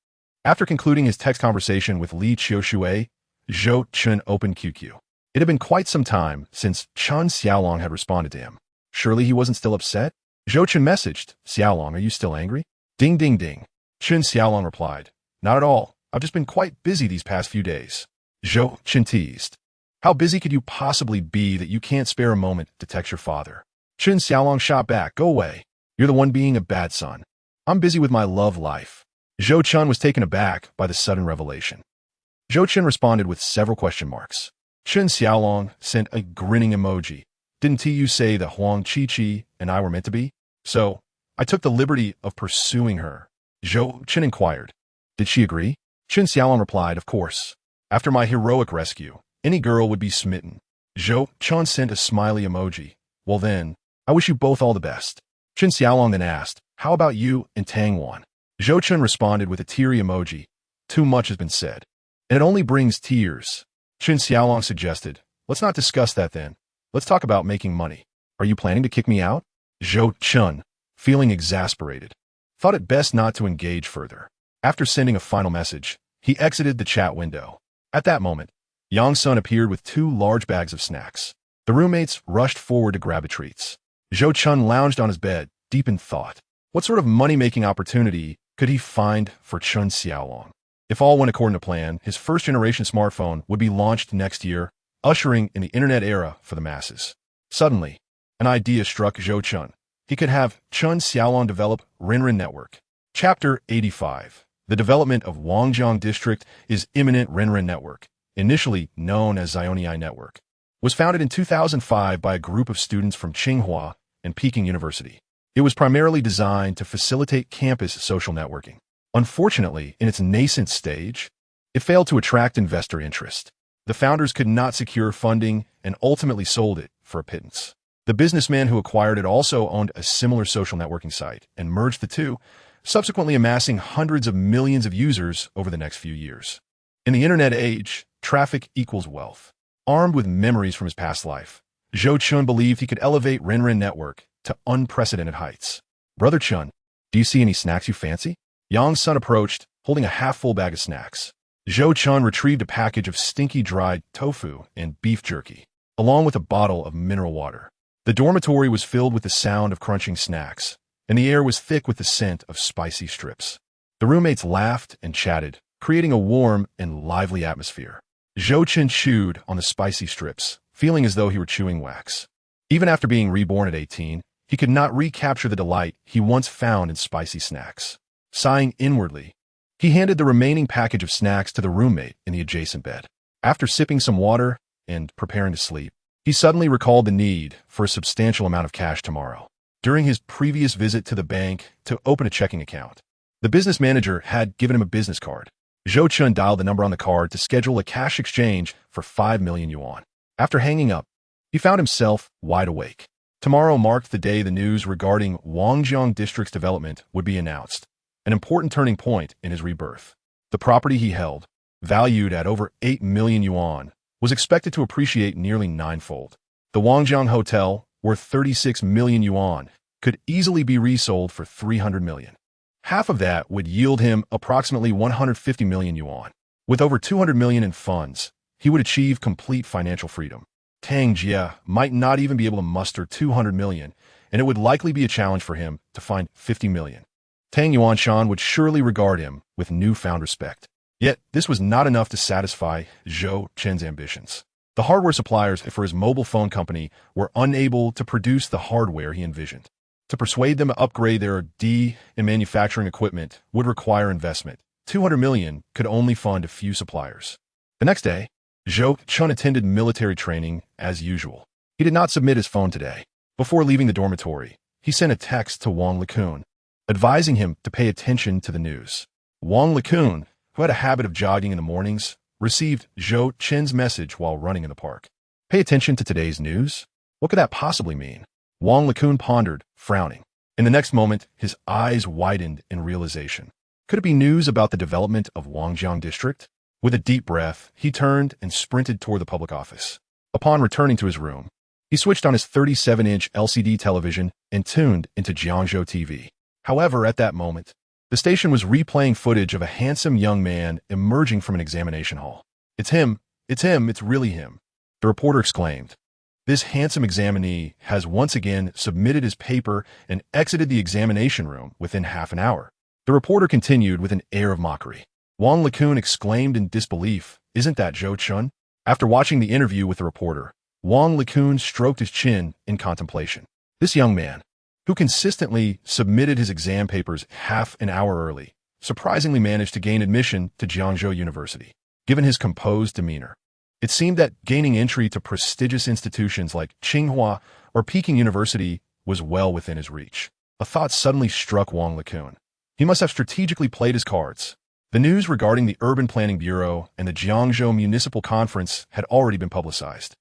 After concluding his text conversation with Li Qiushui, Zhou Chen opened QQ. It had been quite some time since Chen Xiaolong had responded to him. Surely he wasn't still upset? Zhou Chen messaged, Xiaolong, are you still angry? Ding ding ding. Chen Xiaolong replied, not at all. I've just been quite busy these past few days. Zhou Chen teased. How busy could you possibly be that you can't spare a moment to text your father? Chen Xiaolong shot back, go away. You're the one being a bad son. I'm busy with my love life. Zhou Chen was taken aback by the sudden revelation. Zhou Chen responded with several question marks. Chen Xiaolong sent a grinning emoji. Didn't you say that Huang Chi and I were meant to be? So, I took the liberty of pursuing her. Zhou Chen inquired. Did she agree? Chen Xiaolong replied, of course. After my heroic rescue, any girl would be smitten. Zhou Chen sent a smiley emoji. Well then, I wish you both all the best. Chen Xiaolong then asked, how about you and Tang Wan? Zhou Chen responded with a teary emoji. Too much has been said, and it only brings tears. Chen Xiaolong suggested, let's not discuss that then. Let's talk about making money. Are you planning to kick me out? Zhou Chen, feeling exasperated, thought it best not to engage further. After sending a final message, he exited the chat window. At that moment, Yang Sun appeared with 2 large bags of snacks. The roommates rushed forward to grab the treats. Zhou Chen lounged on his bed, deep in thought. What sort of money-making opportunity could he find for Chen Xiaolong? If all went according to plan, his first-generation smartphone would be launched next year, ushering in the internet era for the masses. Suddenly, an idea struck Zhou Chen. He could have Chen Xiaolong develop Renren Network. Chapter 85. The development of Wangjiang District is imminent. Renren Network, initially known as Zionei Network, was founded in 2005 by a group of students from Tsinghua and Peking University. It was primarily designed to facilitate campus social networking. Unfortunately, in its nascent stage, it failed to attract investor interest. The founders could not secure funding and ultimately sold it for a pittance. The businessman who acquired it also owned a similar social networking site and merged the two, subsequently amassing hundreds of millions of users over the next few years. In the internet age, traffic equals wealth. Armed with memories from his past life, Zhou Chen believed he could elevate Renren Network to unprecedented heights. Brother Chen, do you see any snacks you fancy? Yang's son approached, holding a half-full bag of snacks. Zhou Chen retrieved a package of stinky dried tofu and beef jerky, along with a bottle of mineral water. The dormitory was filled with the sound of crunching snacks, and the air was thick with the scent of spicy strips. The roommates laughed and chatted, creating a warm and lively atmosphere. Zhou Chen chewed on the spicy strips, feeling as though he were chewing wax. Even after being reborn at 18, He could not recapture the delight he once found in spicy snacks. Sighing inwardly, he handed the remaining package of snacks to the roommate in the adjacent bed. After sipping some water and preparing to sleep, he suddenly recalled the need for a substantial amount of cash tomorrow. During his previous visit to the bank to open a checking account, the business manager had given him a business card. Zhou Chen dialed the number on the card to schedule a cash exchange for 5 million yuan. After hanging up, he found himself wide awake. Tomorrow marked the day the news regarding Wangjiang District's development would be announced, an important turning point in his rebirth. The property he held, valued at over 8 million yuan, was expected to appreciate nearly ninefold. The Wangjiang Hotel, worth 36 million yuan, could easily be resold for 300 million. Half of that would yield him approximately 150 million yuan. With over 200 million in funds, he would achieve complete financial freedom. Tang Jie might not even be able to muster 200 million, and it would likely be a challenge for him to find 50 million. Tang Yuanshan would surely regard him with newfound respect. Yet, this was not enough to satisfy Zhou Chen's ambitions. The hardware suppliers for his mobile phone company were unable to produce the hardware he envisioned. To persuade them to upgrade their D and manufacturing equipment would require investment. 200 million could only fund a few suppliers. The next day, Zhou Chen attended military training as usual. He did not submit his phone today. Before leaving the dormitory, he sent a text to Wang Lekun, advising him to pay attention to the news. Wang Lekun, who had a habit of jogging in the mornings, received Zhou Chen's message while running in the park. Pay attention to today's news? What could that possibly mean? Wang Lekun pondered, frowning. In the next moment, his eyes widened in realization. Could it be news about the development of Wangjiang District? With a deep breath, he turned and sprinted toward the public office. Upon returning to his room, he switched on his 37-inch LCD television and tuned into Jiangzhou TV. However, at that moment, the station was replaying footage of a handsome young man emerging from an examination hall. It's him, it's really him, the reporter exclaimed. This handsome examinee has once again submitted his paper and exited the examination room within half an hour. The reporter continued with an air of mockery. Wang Lekun exclaimed in disbelief, "Isn't that Zhou Chen?" After watching the interview with the reporter, Wang Lekun stroked his chin in contemplation. This young man, who consistently submitted his exam papers half an hour early, surprisingly managed to gain admission to Jiangzhou University. Given his composed demeanor, it seemed that gaining entry to prestigious institutions like Tsinghua or Peking University was well within his reach. A thought suddenly struck Wang Lekun. He must have strategically played his cards. The news regarding the Urban Planning Bureau and the Jiangzhou Municipal Conference had already been publicized.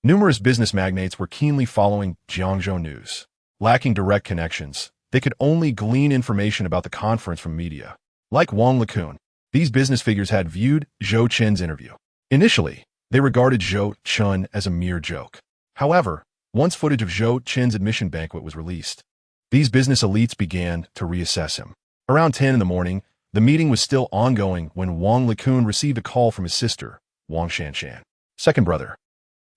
Numerous business magnates were keenly following Jiangzhou news. Lacking direct connections, they could only glean information about the conference from media. Like Wang Lekun, these business figures had viewed Zhou Chen's interview. Initially, they regarded Zhou Chen as a mere joke. However, once footage of Zhou Chen's admission banquet was released, these business elites began to reassess him. Around 10 in the morning, the meeting was still ongoing when Wang Lekun received a call from his sister, Wang Shanshan. Second brother.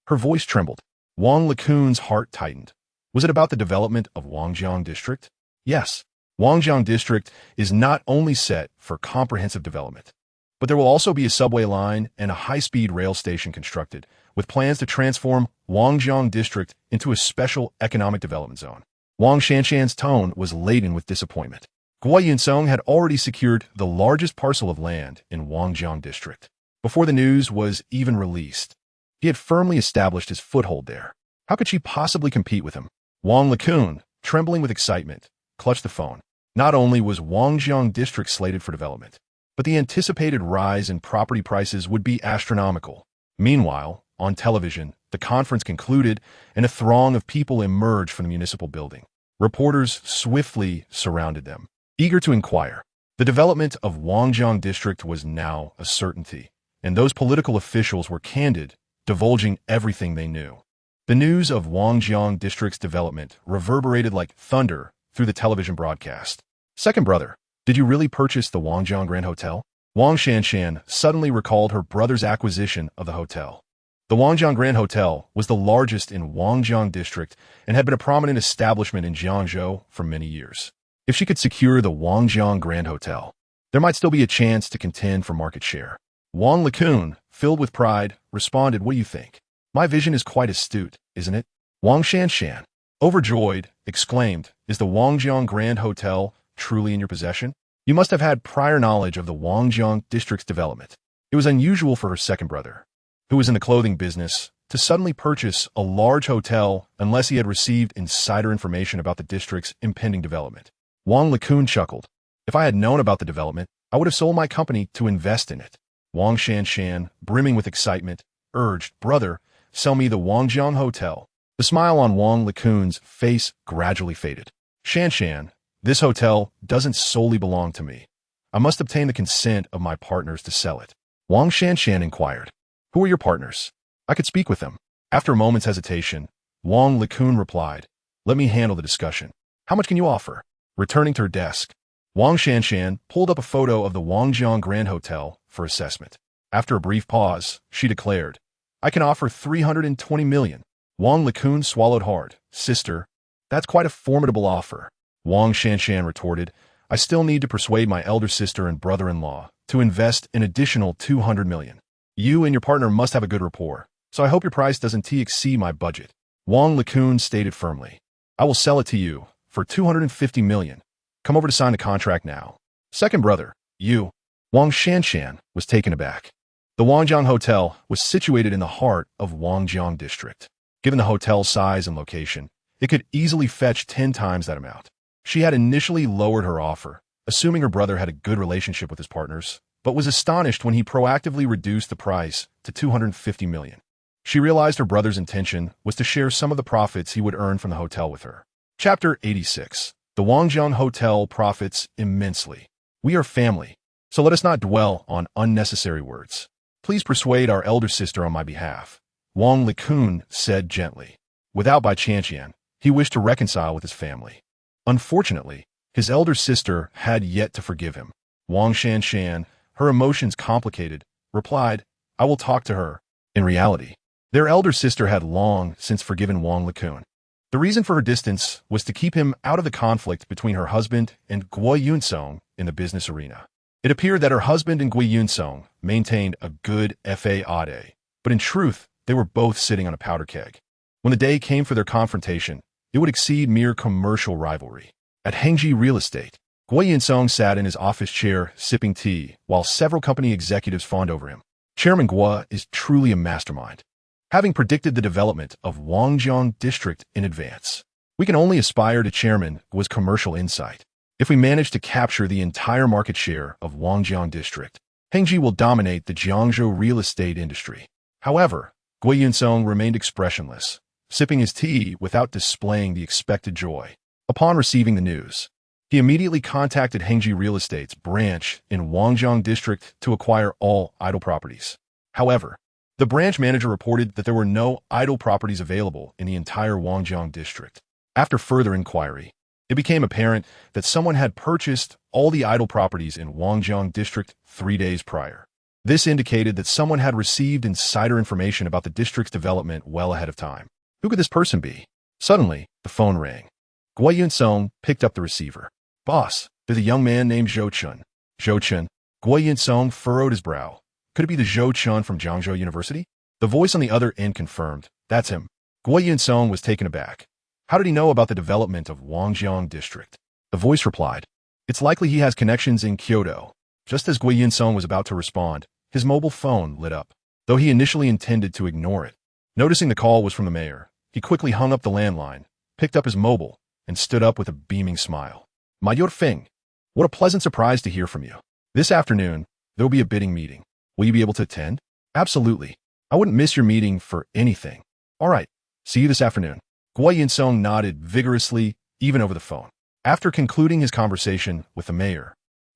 Her voice trembled. Wang Lekun's heart tightened. Was it about the development of Wangjiang District? Yes. Wangjiang District is not only set for comprehensive development, but there will also be a subway line and a high-speed rail station constructed, with plans to transform Wangjiang District into a special economic development zone. Wang Shanshan's tone was laden with disappointment. Guo Yunsong had already secured the largest parcel of land in Wangjiang District. Before the news was even released, he had firmly established his foothold there. How could she possibly compete with him? Wang Lekun, trembling with excitement, clutched the phone. Not only was Wangjiang District slated for development, but the anticipated rise in property prices would be astronomical. Meanwhile, on television, the conference concluded and a throng of people emerged from the municipal building. Reporters swiftly surrounded them, eager to inquire. The development of Wangjiang District was now a certainty, and those political officials were candid, divulging everything they knew. The news of Wangjiang District's development reverberated like thunder through the television broadcast. Second brother, did you really purchase the Wangjiang Grand Hotel? Wang Shanshan suddenly recalled her brother's acquisition of the hotel. The Wangjiang Grand Hotel was the largest in Wangjiang District and had been a prominent establishment in Jiangzhou for many years. If she could secure the Wangjiang Grand Hotel, there might still be a chance to contend for market share. Wang Lekun, filled with pride, responded, "What do you think? My vision is quite astute, isn't it?" Wang Shanshan, Overjoyed, exclaimed, "Is the Wangjiang Grand Hotel truly in your possession? You must have had prior knowledge of the Wangjiang district's development." It was unusual for her second brother, who was in the clothing business, to suddenly purchase a large hotel unless he had received insider information about the district's impending development. Wang Lekun chuckled. "If I had known about the development, I would have sold my company to invest in it." Wang Shanshan, brimming with excitement, urged, "Brother, sell me the Wangjiang Hotel." The smile on Wang Lekun's face gradually faded. "Shanshan, this hotel doesn't solely belong to me. I must obtain the consent of my partners to sell it." Wang Shanshan inquired, "Who are your partners? I could speak with them." After a moment's hesitation, Wang Lekun replied, "Let me handle the discussion. How much can you offer?" Returning to her desk, Wang Shanshan pulled up a photo of the Wangjiang Grand Hotel for assessment. After a brief pause, she declared, "I can offer 320 million. Wang Lekun swallowed hard. "Sister, that's quite a formidable offer." Wang Shanshan retorted, "I still need to persuade my elder sister and brother-in-law to invest an additional 200 million. You and your partner must have a good rapport, so I hope your price doesn't exceed my budget." Wang Lekun stated firmly, "I will sell it to you for 250 million. Come over to sign the contract now." "Second brother, you." Wang Shanshan was taken aback. The Wangjiang Hotel was situated in the heart of Wangjiang District. Given the hotel's size and location, it could easily fetch 10 times that amount. She had initially lowered her offer, assuming her brother had a good relationship with his partners, but was astonished when he proactively reduced the price to 250 million. She realized her brother's intention was to share some of the profits he would earn from the hotel with her. Chapter 86. The Wangjiang Hotel profits immensely. "We are family, so let us not dwell on unnecessary words. Please persuade our elder sister on my behalf," Wang Lekun said gently. Without by Chantian, he wished to reconcile with his family. Unfortunately, his elder sister had yet to forgive him. Wang Shanshan, her emotions complicated, replied, "I will talk to her." In reality, their elder sister had long since forgiven Wang Lekun. The reason for her distance was to keep him out of the conflict between her husband and Guo Yunsong in the business arena. It appeared that her husband and Guo Yunsong maintained a good FAAD, but in truth, they were both sitting on a powder keg. When the day came for their confrontation, it would exceed mere commercial rivalry. At Hengji Real Estate, Guo Yunsong sat in his office chair sipping tea while several company executives fawned over him. Chairman Guo is truly a mastermind, having predicted the development of Wangjiang District in advance. We can only aspire to Chairman Guo's commercial insight. If we manage to capture the entire market share of Wangjiang District, Hengji will dominate the Jiangzhou real estate industry. However, Guo Yunsong remained expressionless, sipping his tea without displaying the expected joy. Upon receiving the news, he immediately contacted Hengji Real Estate's branch in Wangjiang District to acquire all idle properties. However, the branch manager reported that there were no idle properties available in the entire Wangjiang District. After further inquiry, it became apparent that someone had purchased all the idle properties in Wangjiang District 3 days prior. This indicated that someone had received insider information about the district's development well ahead of time. Who could this person be? Suddenly, the phone rang. Guo Yunsong picked up the receiver. "Boss, there's a young man named Zhou Chen." "Zhou Chen?" Guo Yunsong furrowed his brow. Could it be the Zhou Chen from Jiangzhou University? The voice on the other end confirmed. "That's him." Guo Yunsong was taken aback. How did he know about the development of Wangjiang District? The voice replied, "It's likely he has connections in Kyoto." Just as Guo Yunsong was about to respond, his mobile phone lit up, though he initially intended to ignore it. Noticing the call was from the mayor, he quickly hung up the landline, picked up his mobile, and stood up with a beaming smile. "Mayor Feng, what a pleasant surprise to hear from you. This afternoon, there will be a bidding meeting. Will you be able to attend?" "Absolutely. I wouldn't miss your meeting for anything." "All right. See you this afternoon." Guo Yunsong nodded vigorously, even over the phone. After concluding his conversation with the mayor,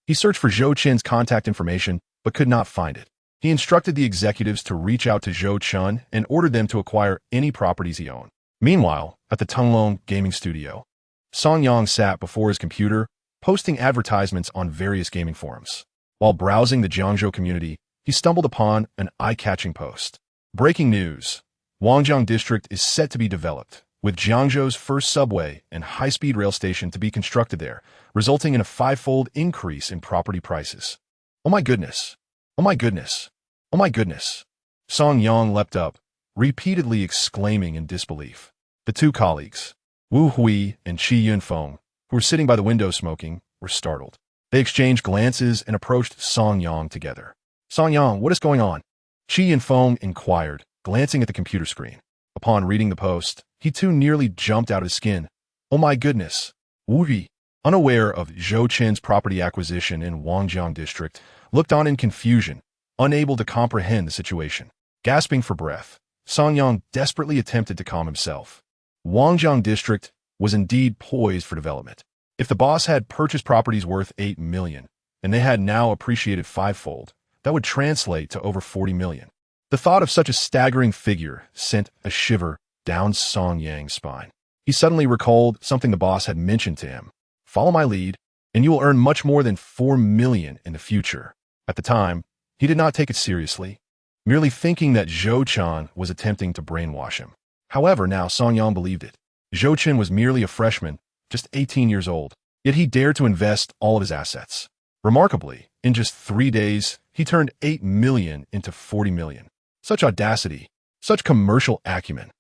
he searched for Zhou Chen's contact information but could not find it. He instructed the executives to reach out to Zhou Chen and ordered them to acquire any properties he owned. Meanwhile, at the Tunglong gaming studio, Song Yang sat before his computer, posting advertisements on various gaming forums. While browsing the Jiangzhou community, he stumbled upon an eye-catching post. Breaking news: Wangjiang District is set to be developed, with Jiangzhou's first subway and high-speed rail station to be constructed there, resulting in a 5-fold increase in property prices. "Oh my goodness! Oh my goodness! Oh my goodness!" Song Yang leapt up, repeatedly exclaiming in disbelief. The two colleagues, Wu Hui and Qi Yunfeng, who were sitting by the window smoking, were startled. They exchanged glances and approached Song Yang together. Song Yang, what is going on? Qi Yunfeng inquired, glancing at the computer screen. Upon reading the post, he too nearly jumped out of his skin. Oh my goodness! Wu Hui, unaware of Zhou Chen's property acquisition in Wangjiang district, looked on in confusion, unable to comprehend the situation. Gasping for breath, Song Yang desperately attempted to calm himself. Wangjiang district was indeed poised for development. If the boss had purchased properties worth 8 million, and they had now appreciated fivefold, that would translate to over 40 million. The thought of such a staggering figure sent a shiver down Song Yang's spine. He suddenly recalled something the boss had mentioned to him. Follow my lead, and you will earn much more than 4 million in the future. At the time, he did not take it seriously, merely thinking that Zhou Chen was attempting to brainwash him. However, now Song Yang believed it. Zhou Chen was merely a freshman, just 18 years old, yet he dared to invest all of his assets. Remarkably, in just 3 days, he turned 8 million into 40 million. Such audacity, such commercial acumen.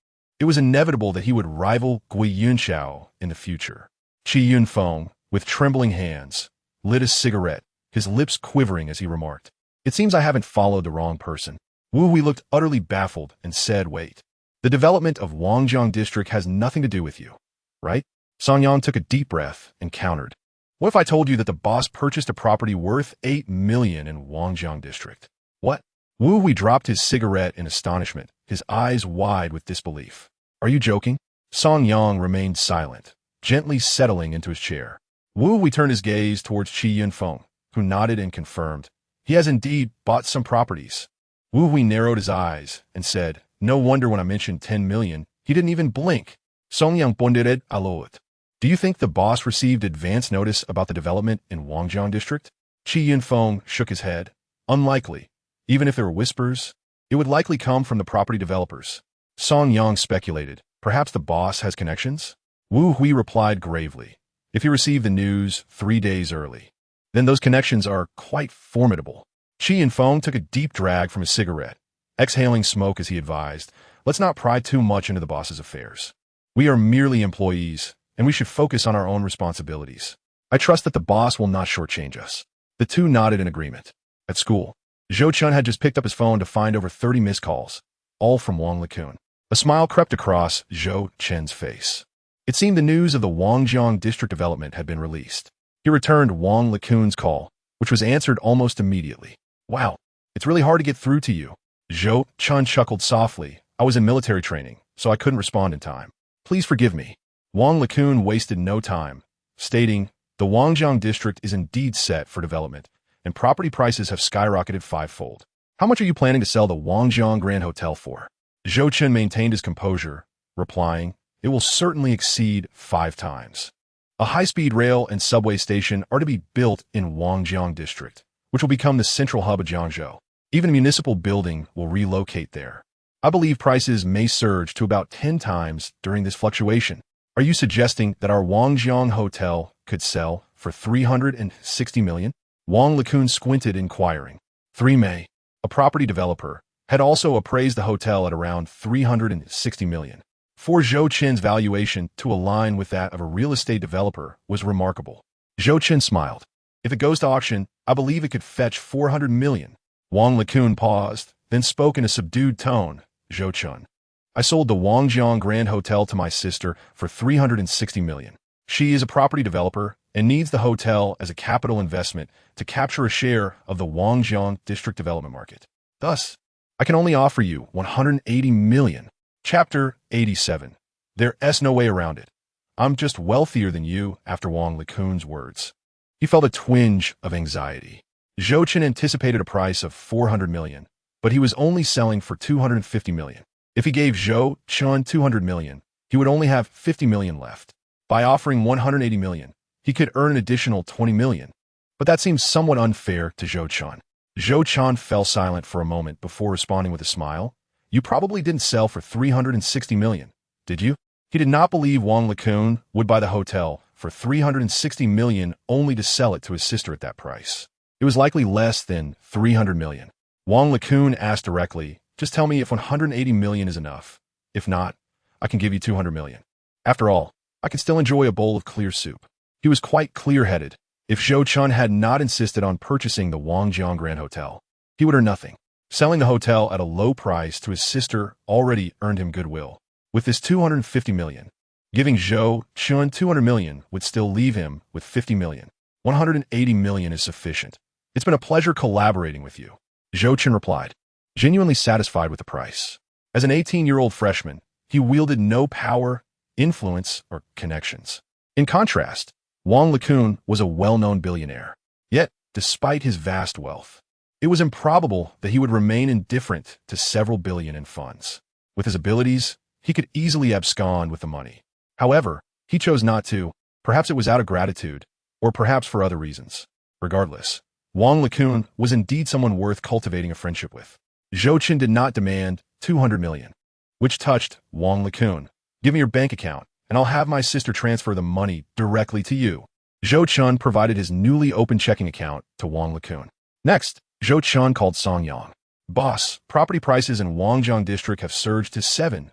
It was inevitable that he would rival Gui Yunxiao in the future. Qi Yunfeng, with trembling hands, lit a cigarette, his lips quivering as he remarked, "It seems I haven't followed the wrong person." Wu Hui looked utterly baffled and said, "Wait. The development of Wangjiang district has nothing to do with you, right?" Song Yang took a deep breath and countered. "What if I told you that the boss purchased a property worth 8 million in Wangjiang district?" "What?" Wu Hui dropped his cigarette in astonishment, his eyes wide with disbelief. "Are you joking?" Song Yang remained silent, gently settling into his chair. Wu Hui turned his gaze towards Qi Yunfeng, who nodded and confirmed. "He has indeed bought some properties." Wu Hui narrowed his eyes and said, "No wonder when I mentioned 10 million, he didn't even blink." Song Yang pondered aloud. "Do you think the boss received advance notice about the development in Wangjiang district?" Qi Yunfeng shook his head. "Unlikely. Even if there were whispers, it would likely come from the property developers." Song Yang speculated, "Perhaps the boss has connections?" Wu Hui replied gravely, "If he received the news 3 days early, then those connections are quite formidable." Qi Yunfeng took a deep drag from his cigarette, exhaling smoke as he advised, "Let's not pry too much into the boss's affairs. We are merely employees, and we should focus on our own responsibilities. I trust that the boss will not shortchange us." The two nodded in agreement. At school, Zhou Chen had just picked up his phone to find over 30 missed calls, all from Wang Lekun. A smile crept across Zhou Chen's face. It seemed the news of the Wangjiang district development had been released. He returned Wang Lekun's call, which was answered almost immediately. "Wow, it's really hard to get through to you." Zhou Chen chuckled softly. "I was in military training, so I couldn't respond in time. Please forgive me." Wang Lekun wasted no time, stating, "The Wangjiang district is indeed set for development, and property prices have skyrocketed fivefold. How much are you planning to sell the Wangjiang Grand Hotel for?" Zhou Chen maintained his composure, replying, "It will certainly exceed 5 times. A high-speed rail and subway station are to be built in Wangjiang district, which will become the central hub of Jiangzhou. Even a municipal building will relocate there. I believe prices may surge to about 10 times during this fluctuation. Are you suggesting that our Wangjiang hotel could sell for 360 million? Wang Lekun squinted, inquiring. 3 May, a property developer, had also appraised the hotel at around 360 million. For Zhou Chen's valuation to align with that of a real estate developer was remarkable. Zhou Chen smiled. "If it goes to auction, I believe it could fetch 400 million. Wang Lekun paused, then spoke in a subdued tone. "Zhou Chen, I sold the Wangjiang Grand Hotel to my sister for 360 million. She is a property developer and needs the hotel as a capital investment to capture a share of the Wangjiang district development market. Thus, I can only offer you 180 million. Chapter 87. There's no way around it. I'm just wealthier than you after Wang Lekun's words. He felt a twinge of anxiety. Zhou Chen anticipated a price of 400 million, but he was only selling for 250 million. If he gave Zhou Chen 200 million, he would only have 50 million left. By offering 180 million, he could earn an additional 20 million. But that seemed somewhat unfair to Zhou Chen. Zhou Chen fell silent for a moment before responding with a smile. You probably didn't sell for 360 million, did you? He did not believe Wang Lekun would buy the hotel for 360 million only to sell it to his sister at that price. It was likely less than 300 million. Wang Lekun asked directly, just tell me if 180 million is enough. If not, I can give you 200 million. After all, I could still enjoy a bowl of clear soup. He was quite clear-headed. If Zhou Chen had not insisted on purchasing the Wangjiang Grand Hotel, he would earn nothing. Selling the hotel at a low price to his sister already earned him goodwill. With this 250 million, giving Zhou Chen 200 million would still leave him with 50 million. 180 million is sufficient. It's been a pleasure collaborating with you, Zhou Chen replied, genuinely satisfied with the price. As an 18-year-old freshman, he wielded no power, influence, or connections. In contrast, Wang Lekun was a well-known billionaire. Yet, despite his vast wealth, it was improbable that he would remain indifferent to several billion in funds. With his abilities, he could easily abscond with the money. However, he chose not to. Perhaps it was out of gratitude, or perhaps for other reasons. Regardless, Wang Lekun was indeed someone worth cultivating a friendship with. Zhou Chen did not demand 200 million, which touched Wang Lekun. Give me your bank account, and I'll have my sister transfer the money directly to you. Zhou Chen provided his newly opened checking account to Wang Lekun. Next, Zhou Chen called Song Yang. Boss, property prices in Wangjiang district have surged to 7,000.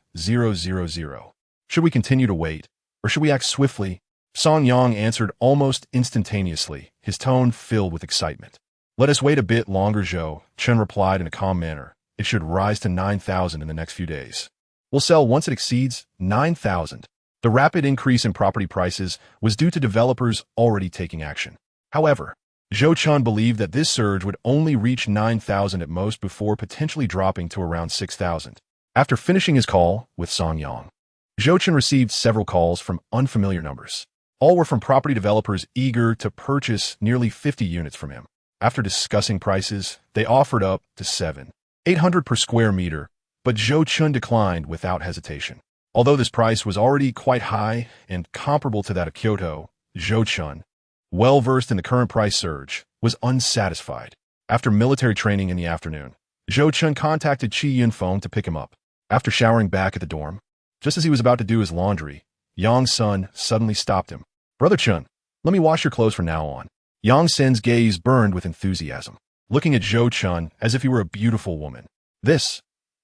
Should we continue to wait, or should we act swiftly? Song Yang answered almost instantaneously, his tone filled with excitement. Let us wait a bit longer, Zhou Chen replied in a calm manner. It should rise to 9,000 in the next few days. We'll sell once it exceeds 9,000. The rapid increase in property prices was due to developers already taking action. However, Zhou Chen believed that this surge would only reach 9,000 at most before potentially dropping to around 6,000. After finishing his call with Song Yang, Zhou Chen received several calls from unfamiliar numbers. All were from property developers eager to purchase nearly 50 units from him. After discussing prices, they offered up to 7,800 per square meter, but Zhou Chen declined without hesitation. Although this price was already quite high and comparable to that of Kyoto, Zhou Chen, well-versed in the current price surge, was unsatisfied. After military training in the afternoon, Zhou Chen contacted Qi Yunfeng to pick him up. After showering back at the dorm, just as he was about to do his laundry, Yang Sun suddenly stopped him. Brother Chen, let me wash your clothes from now on. Yang Sun's gaze burned with enthusiasm, looking at Zhou Chen as if he were a beautiful woman. This,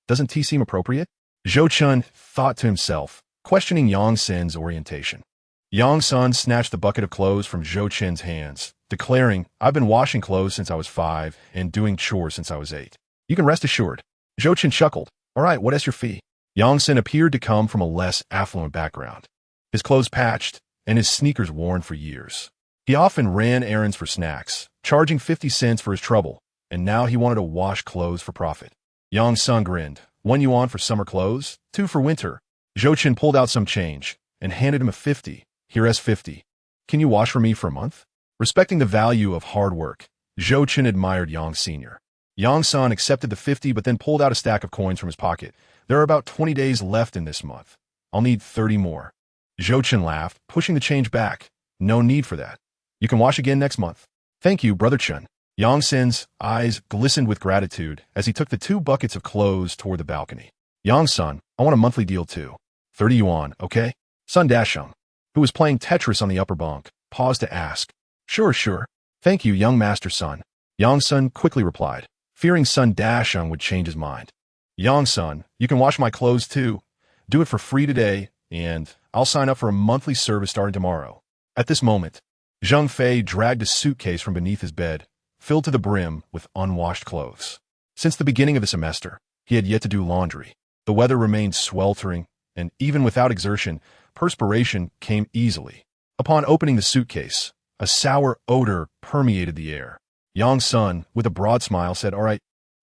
doesn't tea seem appropriate? Zhou Chen thought to himself, questioning Yang Sun's orientation. Yang Sun snatched the bucket of clothes from Zhou Chen's hands, declaring, I've been washing clothes since I was 5 and doing chores since I was 8. You can rest assured. Zhou Chen chuckled. All right, what is your fee? Yang Sun appeared to come from a less affluent background. His clothes patched and his sneakers worn for years. He often ran errands for snacks, charging 50 cents for his trouble, and now he wanted to wash clothes for profit. Yang Sun grinned. 1 yuan for summer clothes, 2 for winter. Zhou Chen pulled out some change and handed him a 50. Here's 50. Can you wash for me for a month? Respecting the value of hard work, Zhou Chen admired Yang Sr. Yang Sun accepted the 50 but then pulled out a stack of coins from his pocket. There are about 20 days left in this month. I'll need 30 more. Zhou Chen laughed, pushing the change back. No need for that. You can wash again next month. Thank you, Brother Chen. Yang Sun's eyes glistened with gratitude as he took the 2 buckets of clothes toward the balcony. Yang Sun, I want a monthly deal too. 30 yuan, okay? Sun Dasheng, who was playing Tetris on the upper bunk, paused to ask. Sure. Thank you, young master Sun. Yang Sun quickly replied, fearing Sun Dasheng would change his mind. Yang Sun, you can wash my clothes too. Do it for free today, and I'll sign up for a monthly service starting tomorrow. At this moment, Zheng Fei dragged a suitcase from beneath his bed, filled to the brim with unwashed clothes. Since the beginning of the semester, he had yet to do laundry. The weather remained sweltering, and even without exertion, perspiration came easily. Upon opening the suitcase, a sour odor permeated the air. Yang Sun, with a broad smile, said, All right,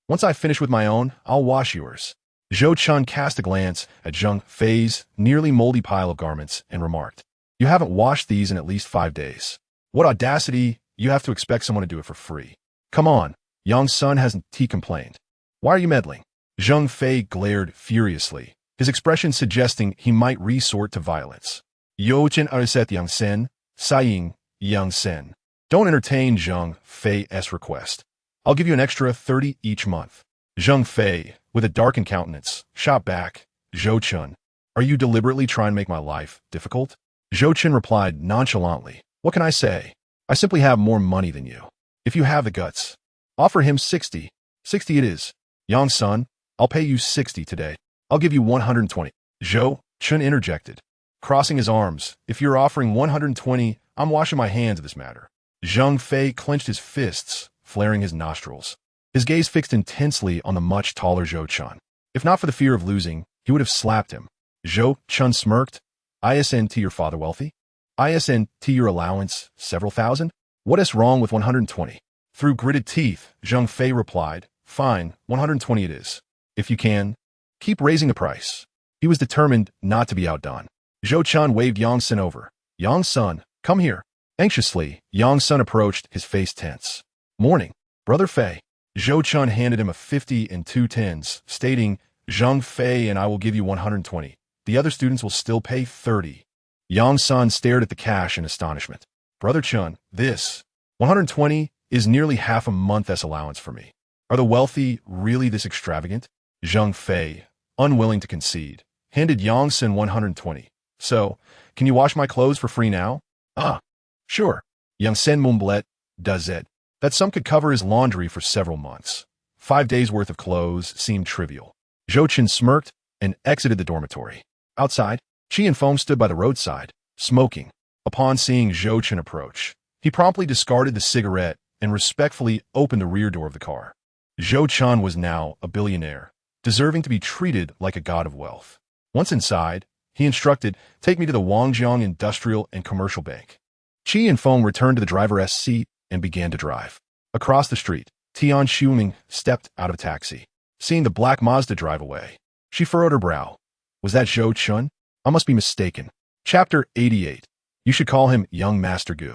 once I finish with my own, I'll wash yours. Zhou Chen cast a glance at Zheng Fei's nearly moldy pile of garments and remarked, You haven't washed these in at least 5 days. What audacity! You have to expect someone to do it for free. Come on, Yang Sun hasn't he complained. Why are you meddling? Zheng Fei glared furiously, his expression suggesting he might resort to violence. Yo Chen Ariset Yang Sen, Saying, Yang Sen. Don't entertain Zheng Fei's request. I'll give you an extra 30 each month. Zheng Fei, with a darkened countenance, shot back, Zhou Chen, are you deliberately trying to make my life difficult? Zhou Chen replied nonchalantly, What can I say? I simply have more money than you. If you have the guts, offer him 60. 60 it is. Yang Sun, I'll pay you 60 today. I'll give you 120. Zhou Chen interjected. crossing his arms. If you're offering 120, I'm washing my hands of this matter. Zhang Fei clenched his fists, flaring his nostrils. His gaze fixed intensely on the much taller Zhou Chen. If not for the fear of losing, he would have slapped him. Zhou Chen smirked. Isn't your father wealthy? Isn't your allowance several thousand? What is wrong with 120? Through gritted teeth, Zhang Fei replied, fine, 120 it is. If you can, keep raising the price. He was determined not to be outdone. Zhou Chen waved Yang Sun over. Yang Sun, come here. Anxiously, Yang Sun approached, his face tense. Morning, Brother Fei. Zhou Chen handed him a 50 and 2 tens, stating, Zhang Fei and I will give you 120. The other students will still pay 30. Yang Sun stared at the cash in astonishment. Brother Chen, this 120 is nearly half a month's allowance for me. Are the wealthy really this extravagant? Zhang Fei, unwilling to concede, handed Yang Sun 120. So, can you wash my clothes for free now? Ah, sure. Yang Sen Mumblet does it. That sum could cover his laundry for several months. 5 days' worth of clothes seemed trivial. Zhou Chen smirked and exited the dormitory. Outside, Qi and Foam stood by the roadside, smoking. Upon seeing Zhou Chen approach, he promptly discarded the cigarette and respectfully opened the rear door of the car. Zhou Chen was now a billionaire, deserving to be treated like a god of wealth. Once inside, he instructed, take me to the Wangjiang Industrial and Commercial Bank. Qi and Foam returned to the driver's seat and began to drive. Across the street, Tian Xiuming stepped out of a taxi. Seeing the black Mazda drive away, she furrowed her brow. Was that Zhou Chen? I must be mistaken. Chapter 88. You should call him Young Master Gu.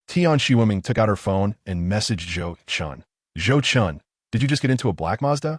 Tian Xiuming took out her phone and messaged Zhou Chen. Zhou Chen, did you just get into a black Mazda?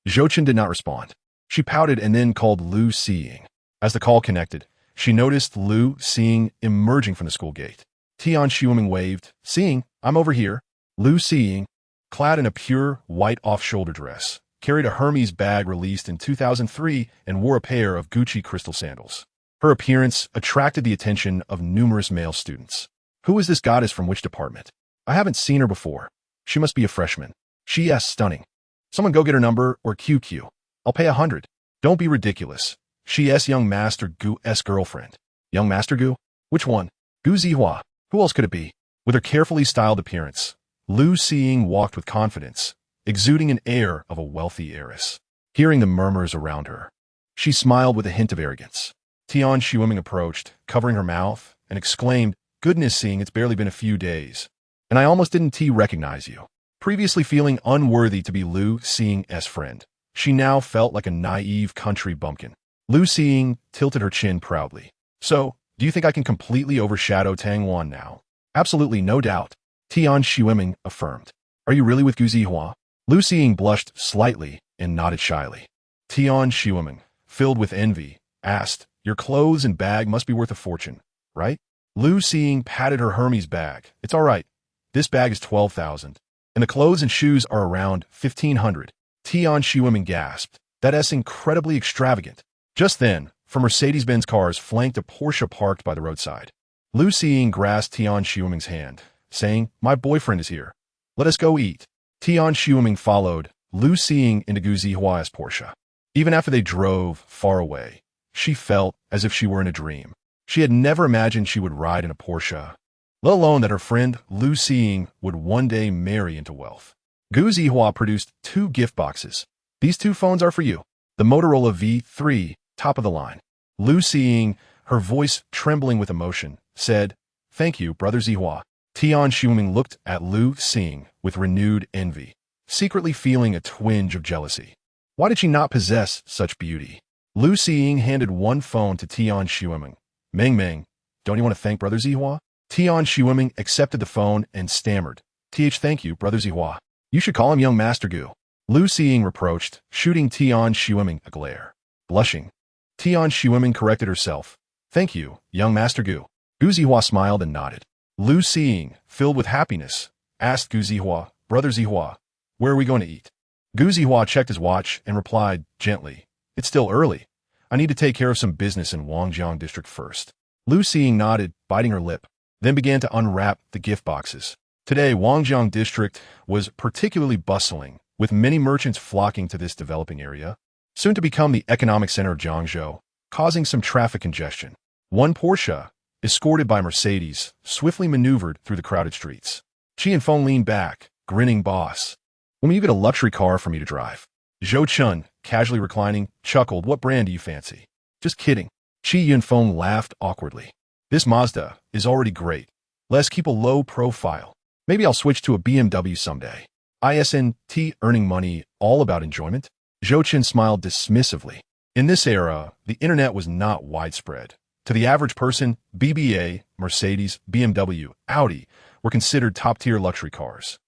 Zhou Chen did not respond. She pouted and then called Lu Xiying. As the call connected, she noticed Lu Xiying emerging from the school gate. Tian Xiuming waved. Xiying, I'm over here. Lu Xiying, clad in a pure white off-shoulder dress, carried a Hermes bag released in 2003 and wore a pair of Gucci crystal sandals. Her appearance attracted the attention of numerous male students. Who is this goddess from which department? I haven't seen her before. She must be a freshman. She is stunning. Someone go get her number or QQ. I'll pay 100. Don't be ridiculous. She is Young Master Gu's girlfriend. Young Master Gu? Which one? Gu Zihua. Who else could it be? With her carefully styled appearance, Lu Xiying walked with confidence, exuding an air of a wealthy heiress. Hearing the murmurs around her, she smiled with a hint of arrogance. Tian Xiuming approached, covering her mouth, and exclaimed, Goodness, seeing it's barely been a few days, and I almost didn't recognize you. Previously feeling unworthy to be Lu Xiying's friend, she now felt like a naive country bumpkin. Lu Xiying tilted her chin proudly. So, do you think I can completely overshadow Tang Wan now? Absolutely, no doubt. Tian Xiuming affirmed. Are you really with Gu Zihua? Lu Xiying blushed slightly and nodded shyly. Tian Xiuming, filled with envy, asked, Your clothes and bag must be worth a fortune, right? Lu Xiying patted her Hermes bag. It's all right. This bag is 12,000, and the clothes and shoes are around 1,500. Tian Xiuming gasped. That is incredibly extravagant. Just then, from Mercedes-Benz cars flanked a Porsche parked by the roadside. Lu Xiying grasped Tian Xiuming's hand, saying, My boyfriend is here. Let us go eat. Tian Xiuming followed Lu Xiying into Gu Zihua's Porsche. Even after they drove far away, she felt as if she were in a dream. She had never imagined she would ride in a Porsche, let alone that her friend Lu Xiying would one day marry into wealth. Gu Zihua produced 2 gift boxes. These 2 phones are for you. The Motorola V3, top of the line. Lu Xiying, her voice trembling with emotion, said, Thank you, Brother Zihua. Tian Xiuming looked at Lu Xiying with renewed envy, secretly feeling a twinge of jealousy. Why did she not possess such beauty? Lu Xiying handed 1 phone to Tian Xiuming. Meng, don't you want to thank Brother Zihua? Tian Xiuming accepted the phone and stammered. Thank you, Brother Zihua. You should call him Young Master Gu. Lu Xiying reproached, shooting Tian Xiuming a glare. Blushing, Tian Xiuming corrected herself. Thank you, Young Master Gu. Gu Zihua smiled and nodded. Lu Xiying, filled with happiness, asked Gu Zihua, Brother Zihua, where are we going to eat? Gu Zihua checked his watch and replied gently, It's still early. I need to take care of some business in Wangjiang District first. Lu Xiying nodded, biting her lip, then began to unwrap the gift boxes. Today, Wangjiang District was particularly bustling, with many merchants flocking to this developing area, soon to become the economic center of Jiangzhou, causing some traffic congestion. One Porsche, escorted by Mercedes, swiftly maneuvered through the crowded streets. Qi Yunfeng leaned back, grinning. Boss, when will you get a luxury car for me to drive? Zhou Chen, casually reclining, chuckled. What brand do you fancy? Just kidding. Qi Yunfeng laughed awkwardly. This Mazda is already great. Let's keep a low profile. Maybe I'll switch to a BMW someday. ISNT, earning money, all about enjoyment? Zhou Chen smiled dismissively. In this era, the internet was not widespread. To the average person, BBA, Mercedes, BMW, Audi were considered top-tier luxury cars.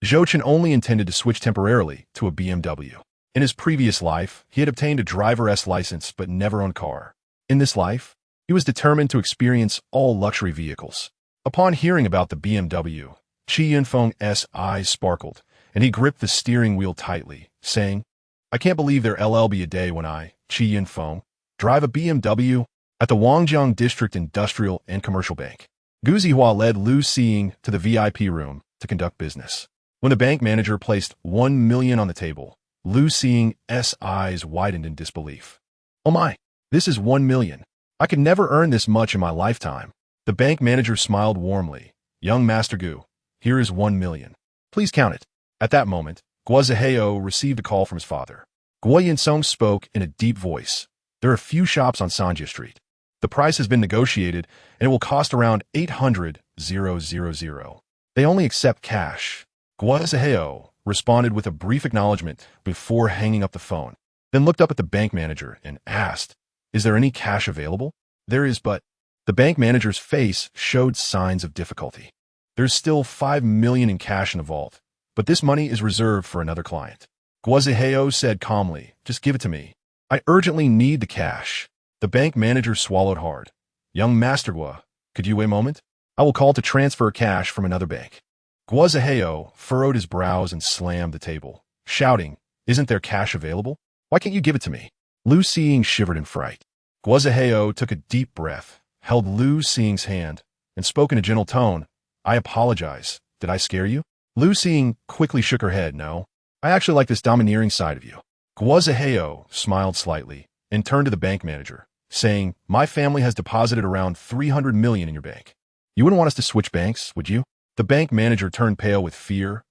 Zhou Chen only intended to switch temporarily to a BMW. In his previous life, he had obtained a driver's license but never owned a car. In this life, he was determined to experience all luxury vehicles. Upon hearing about the BMW, Qi Yunfeng's eyes sparkled, and he gripped the steering wheel tightly, saying, I can't believe there'll be a day when I, Qi Yunfeng, drive a BMW. At the Wangjiang District Industrial and Commercial Bank, Gu Zihua led Lu Xiying to the VIP room to conduct business. When the bank manager placed 1 million on the table, Lu Xiying's eyes widened in disbelief. Oh my, this is 1 million. I could never earn this much in my lifetime. The bank manager smiled warmly. Young Master Gu, here is 1 million. Please count it. At that moment, Guo Zihao received a call from his father. Guo Yinsong spoke in a deep voice. There are few shops on Sanjia Street. The price has been negotiated, and it will cost around 800,000. They only accept cash. Guo Zihao responded with a brief acknowledgement before hanging up the phone, then looked up at the bank manager and asked, Is there any cash available? There is, but the bank manager's face showed signs of difficulty. There's still 5 million in cash in the vault, but this money is reserved for another client. Guo Zihao said calmly, Just give it to me. I urgently need the cash. The bank manager swallowed hard. Young Master Guo, could you wait a moment? I will call to transfer cash from another bank. Guo Zihao furrowed his brows and slammed the table, shouting, Isn't there cash available? Why can't you give it to me? Lu Xiying shivered in fright. Guo Zihao took a deep breath, held Lu Xiying's hand, and spoke in a gentle tone. I apologize. Did I scare you? Lu Xiying quickly shook her head. No. I actually like this domineering side of you. Guo Zihao smiled slightly and turned to the bank manager, saying, My family has deposited around 300 million in your bank. You wouldn't want us to switch banks, would you? The bank manager turned pale with fear.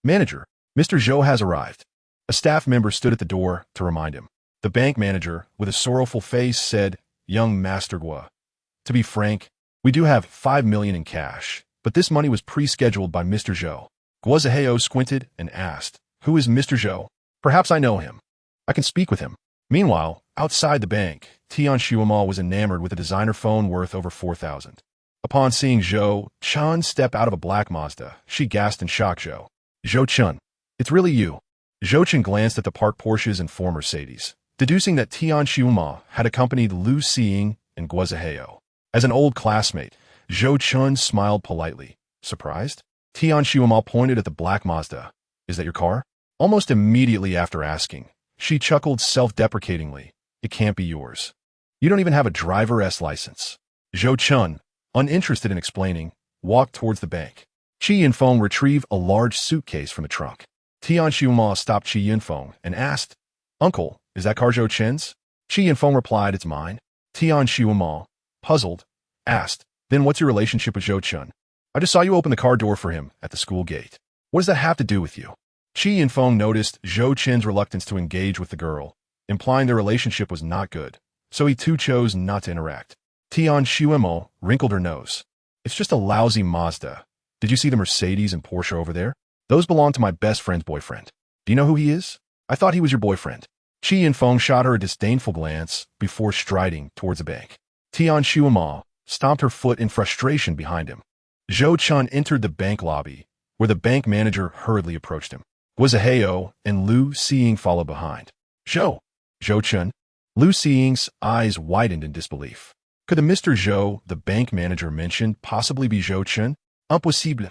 Manager, Mr. Zhou has arrived. A staff member stood at the door to remind him. The bank manager, with a sorrowful face, said, Young Master Guo, to be frank, we do have 5 million in cash, but this money was pre-scheduled by Mr. Zhou. Guo Zihao squinted and asked, Who is Mr. Zhou? Perhaps I know him. I can speak with him. Meanwhile, outside the bank, Tian Shuama was enamored with a designer phone worth over 4,000. Upon seeing Zhou Chen step out of a black Mazda, she gasped in shock. Zhou Chen, it's really you. Zhou Chen glanced at the parked Porsches and 4 Mercedes, deducing that Tian Shuama had accompanied Lu Xiying and Guo Zihao. As an old classmate, Zhou Chen smiled politely. Surprised? Tian Shuama pointed at the black Mazda. Is that your car? Almost immediately after asking, she chuckled self-deprecatingly. It can't be yours. You don't even have a driver's license. Zhou Chen, uninterested in explaining, walked towards the bank. Qi Yunfeng retrieved a large suitcase from the trunk. Tian Shuama stopped Qi Yunfeng and asked, Uncle, is that car Zhou Chen's? Qi Yunfeng replied, It's mine. Tian Shuama, puzzled, asked, Then what's your relationship with Zhou Chen? I just saw you open the car door for him at the school gate. What does that have to do with you? Qi Yunfeng noticed Zhou Chen's reluctance to engage with the girl, implying their relationship was not good, so he too chose not to interact. Tian Shuama wrinkled her nose. It's just a lousy Mazda. Did you see the Mercedes and Porsche over there? Those belong to my best friend's boyfriend. Do you know who he is? I thought he was your boyfriend. Qi Yunfeng shot her a disdainful glance before striding towards the bank. Tian Shuama stomped her foot in frustration behind him. Zhou Chen entered the bank lobby, where the bank manager hurriedly approached him. Guo Zihao and Lu Xiying followed behind. Zhou Chen. Lu Xiying's eyes widened in disbelief. Could the Mr. Zhou the bank manager mentioned possibly be Zhou Chen? Impossible.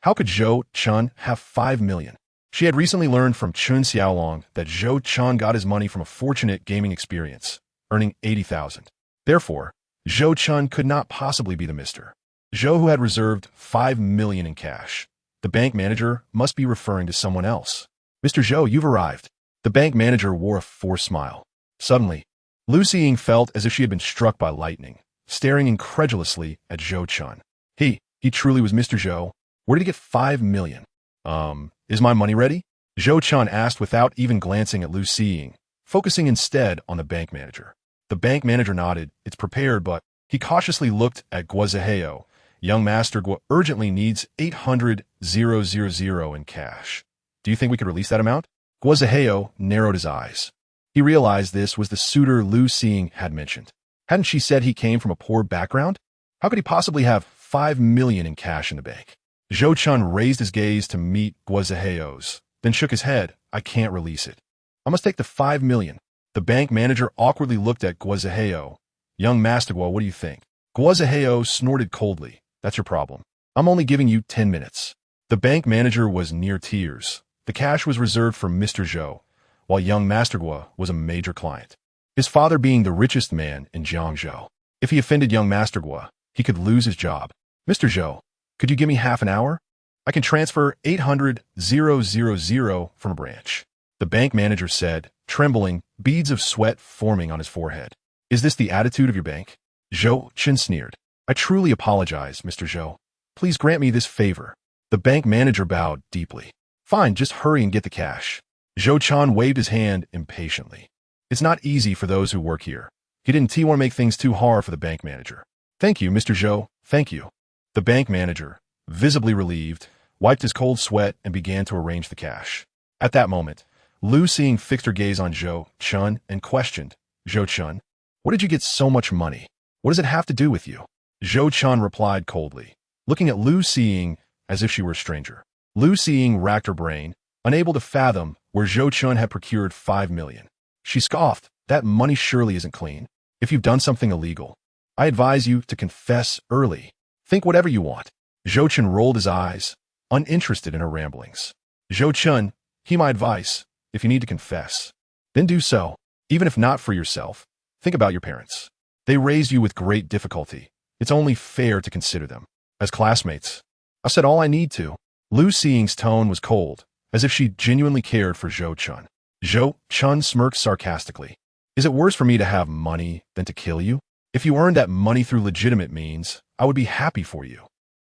How could Zhou Chen have 5 million? She had recently learned from Chun Xiaolong that Zhou Chen got his money from a fortunate gaming experience, earning 80,000. Therefore, Zhou Chen could not possibly be the Mr. Zhou who had reserved 5 million in cash. The bank manager must be referring to someone else. Mr. Zhou, you've arrived. The bank manager wore a forced smile. Suddenly, Lu Xiying felt as if she had been struck by lightning, staring incredulously at Zhou Chen. He truly was Mr. Zhou. Where did he get 5 million? Is my money ready? Zhou Chen asked without even glancing at Lu Xiying, focusing instead on the bank manager. The bank manager nodded. It's prepared, but he cautiously looked at Guo Zihao. Young Master Guo urgently needs 800,000 in cash. Do you think we could release that amount? Guo Zihao narrowed his eyes. He realized this was the suitor Lu Xiying had mentioned. Hadn't she said he came from a poor background? How could he possibly have 5 million in cash in the bank? Zhou Chen raised his gaze to meet Guo Zihao's, then shook his head. I can't release it. I must take the 5 million. The bank manager awkwardly looked at Guo Zihao. Young Master Guo, what do you think? Guo Zihao snorted coldly. That's your problem. I'm only giving you 10 minutes. The bank manager was near tears. The cash was reserved for Mr. Zhou, while young Master Guo was a major client, his father being the richest man in Jiangzhou. If he offended young Master Guo, he could lose his job. Mr. Zhou, could you give me half an hour? I can transfer 800,000 from a branch. The bank manager said, trembling, beads of sweat forming on his forehead. Is this the attitude of your bank? Zhou Chen sneered. I truly apologize, Mr. Zhou. Please grant me this favor. The bank manager bowed deeply. Fine, just hurry and get the cash. Zhou Chen waved his hand impatiently. It's not easy for those who work here. He didn't want to make things too hard for the bank manager. Thank you, Mr. Zhou. Thank you. The bank manager, visibly relieved, wiped his cold sweat and began to arrange the cash. At that moment, Lu Xiying fixed her gaze on Zhou Chen and questioned, Zhou Chen, where did you get so much money? What does it have to do with you? Zhou Chen replied coldly, looking at Lu Xiying as if she were a stranger. Lu Xiying racked her brain, unable to fathom where Zhou Chen had procured 5 million. She scoffed, that money surely isn't clean. If you've done something illegal, I advise you to confess early. Think whatever you want. Zhou Chen rolled his eyes, uninterested in her ramblings. Zhou Chen, heed my advice. If you need to confess, then do so. Even if not for yourself, think about your parents. They raised you with great difficulty. It's only fair to consider them as classmates. I said all I need to. Lu Xiying's tone was cold, as if she genuinely cared for Zhou Chen. Zhou Chen smirked sarcastically. Is it worse for me to have money than to kill you? If you earned that money through legitimate means, I would be happy for you.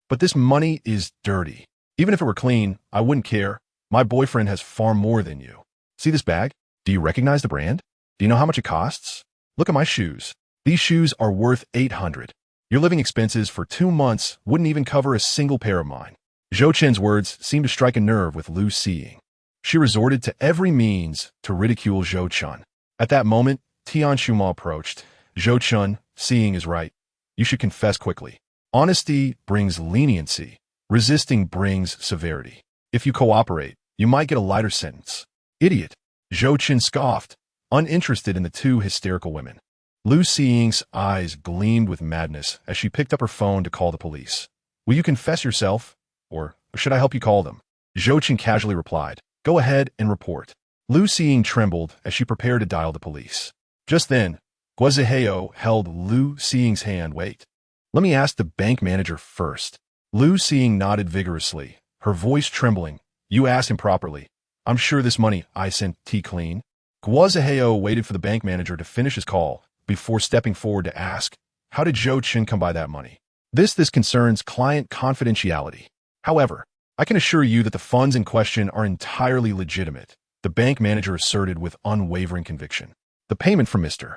But this money is dirty. Even if it were clean, I wouldn't care. My boyfriend has far more than you. See this bag? Do you recognize the brand? Do you know how much it costs? Look at my shoes. These shoes are worth 800. Your living expenses for 2 months wouldn't even cover a single pair of mine. Zhou Chen's words seemed to strike a nerve with Lu Xiying. She resorted to every means to ridicule Zhou Chen. At that moment, Tian Shuma approached. Zhou Chen, Xiying is right. You should confess quickly. Honesty brings leniency. Resisting brings severity. If you cooperate, you might get a lighter sentence. Idiot. Zhou Chen scoffed, uninterested in the two hysterical women. Lu Xiying's eyes gleamed with madness as she picked up her phone to call the police. Will you confess yourself? Or should I help you call them? Zhou Chen casually replied. Go ahead and report. Lu Xiying trembled as she prepared to dial the police. Just then, Guo Zihao held Lu Xiying's hand. Wait. Let me ask the bank manager first. Lu Xiying nodded vigorously, her voice trembling. You asked him properly. I'm sure this money I sent clean. Guo Zihao waited for the bank manager to finish his call before stepping forward to ask, how did Zhou Chen come by that money? This concerns client confidentiality. However, I can assure you that the funds in question are entirely legitimate, the bank manager asserted with unwavering conviction. The payment from Mr.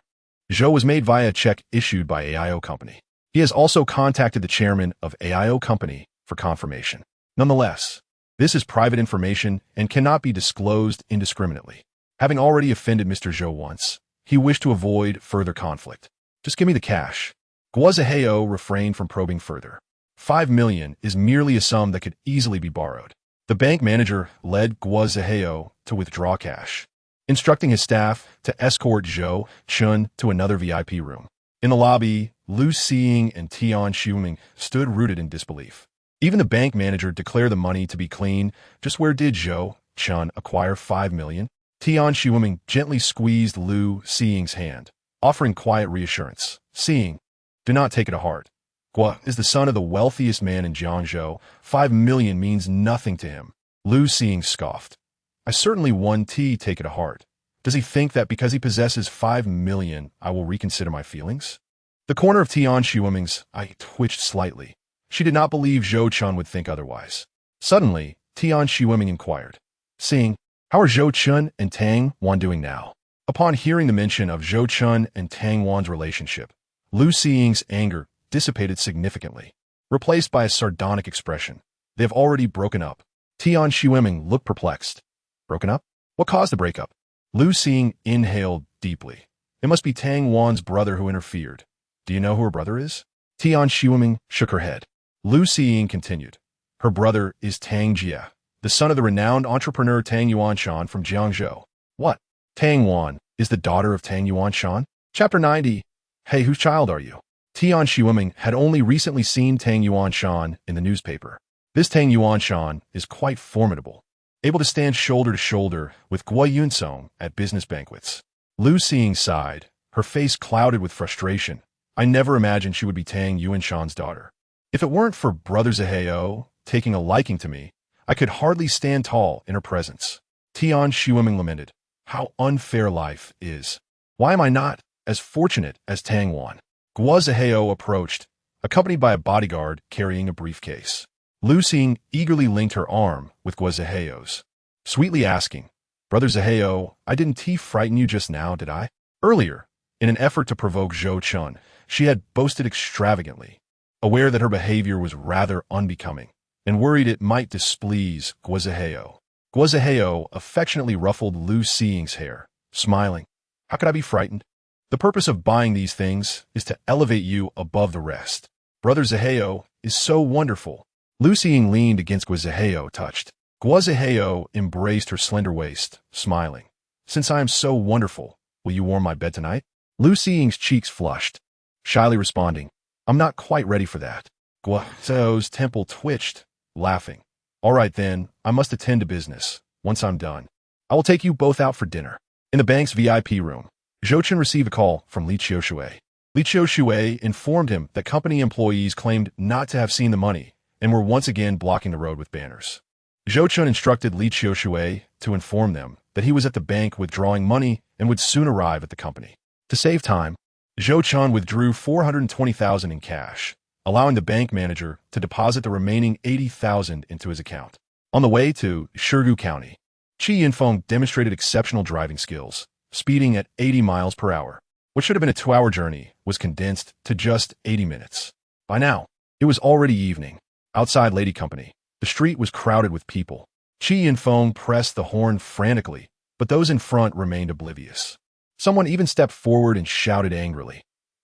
Zhou was made via a check issued by AIO Company. He has also contacted the chairman of AIO Company for confirmation. Nonetheless, this is private information and cannot be disclosed indiscriminately. Having already offended Mr. Zhou once, he wished to avoid further conflict. Just give me the cash. Guo Zihao refrained from probing further. 5 million is merely a sum that could easily be borrowed. The bank manager led Guo Zihao to withdraw cash, instructing his staff to escort Zhou Chen to another VIP room. In the lobby, Lu Xiying and Tian Shuming stood rooted in disbelief. Even the bank manager declared the money to be clean. Just where did Zhou Chen acquire 5 million? Tian Shuming gently squeezed Lu Xiying's hand, offering quiet reassurance. Xiying, do not take it to heart. Guo is the son of the wealthiest man in Jiangzhou. 5 million means nothing to him. Lu Xiying scoffed. I certainly won't take it to heart. Does he think that because he possesses 5 million, I will reconsider my feelings? The corner of Tian Shiweming's eye twitched slightly. She did not believe Zhou Chen would think otherwise. Suddenly, Tian Shiweming inquired, seeing, how are Zhou Chen and Tang Wan doing now? Upon hearing the mention of Zhou Chen and Tang Wan's relationship, Lu Xiying's anger dissipated significantly, replaced by a sardonic expression. They have already broken up. Tian Shiweming looked perplexed. Broken up? What caused the breakup? Lu Xiying inhaled deeply. It must be Tang Wan's brother who interfered. Do you know who her brother is? Tian Shiweming shook her head. Lu Xiying continued. Her brother is Tang Jie, the son of the renowned entrepreneur Tang Yuanshan from Jiangzhou. What? Tang Wan is the daughter of Tang Yuanshan? Chapter 90. Hey, whose child are you? Tian Shiweming had only recently seen Tang Yuanshan in the newspaper. This Tang Yuanshan is quite formidable, able to stand shoulder to shoulder with Guo Yunsong at business banquets. Lu Xiying sighed, her face clouded with frustration. I never imagined she would be Tang Yuanshan's daughter. If it weren't for Brother Zaheo taking a liking to me, I could hardly stand tall in her presence. Tian Shiweming lamented. How unfair life is. Why am I not as fortunate as Tang Wan? Guo Zaheo approached, accompanied by a bodyguard carrying a briefcase. Lu Xiying eagerly linked her arm with Guo Zaheo's, sweetly asking, Brother Zaheo, I didn't frighten you just now, did I? Earlier, in an effort to provoke Zhou Chen, she had boasted extravagantly, aware that her behavior was rather unbecoming, and worried it might displease Guo Zaheo. Guo Zaheo affectionately ruffled Lu Xiying's hair, smiling. How could I be frightened? The purpose of buying these things is to elevate you above the rest. Brother Zaheo is so wonderful. Lu Xiying leaned against Guo Zaheo, touched. Guo Zaheo embraced her slender waist, smiling. Since I am so wonderful, will you warm my bed tonight? Lu Xiying's cheeks flushed, shyly responding, I'm not quite ready for that. Guo Zaheo's temple twitched, laughing. All right then, I must attend to business. Once I'm done, I will take you both out for dinner. In the bank's VIP room, Zhou Chen received a call from Li Qiushui. Li Qiushui informed him that company employees claimed not to have seen the money and were once again blocking the road with banners. Zhou Chen instructed Li Qiushui to inform them that he was at the bank withdrawing money and would soon arrive at the company. To save time, Zhou Chen withdrew 420,000 in cash, allowing the bank manager to deposit the remaining 80,000 into his account. On the way to Shigu County, Qi Yinfeng demonstrated exceptional driving skills, speeding at 80 miles per hour. What should have been a 2-hour journey was condensed to just 80 minutes. By now, it was already evening. Outside Lady Company, the street was crowded with people. Qi Yinfeng pressed the horn frantically, but those in front remained oblivious. Someone even stepped forward and shouted angrily,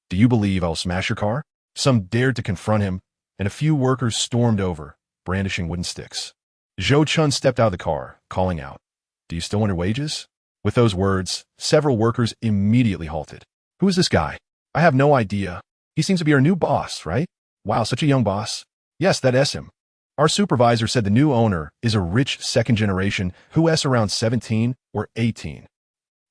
Do you believe I'll smash your car? Some dared to confront him, and a few workers stormed over, brandishing wooden sticks. Zhou Chen stepped out of the car, calling out, Do you still want your wages? With those words, several workers immediately halted. Who is this guy? I have no idea. He seems to be our new boss, right? Wow, such a young boss. Yes, that's him. Our supervisor said the new owner is a rich second generation who is around 17 or 18.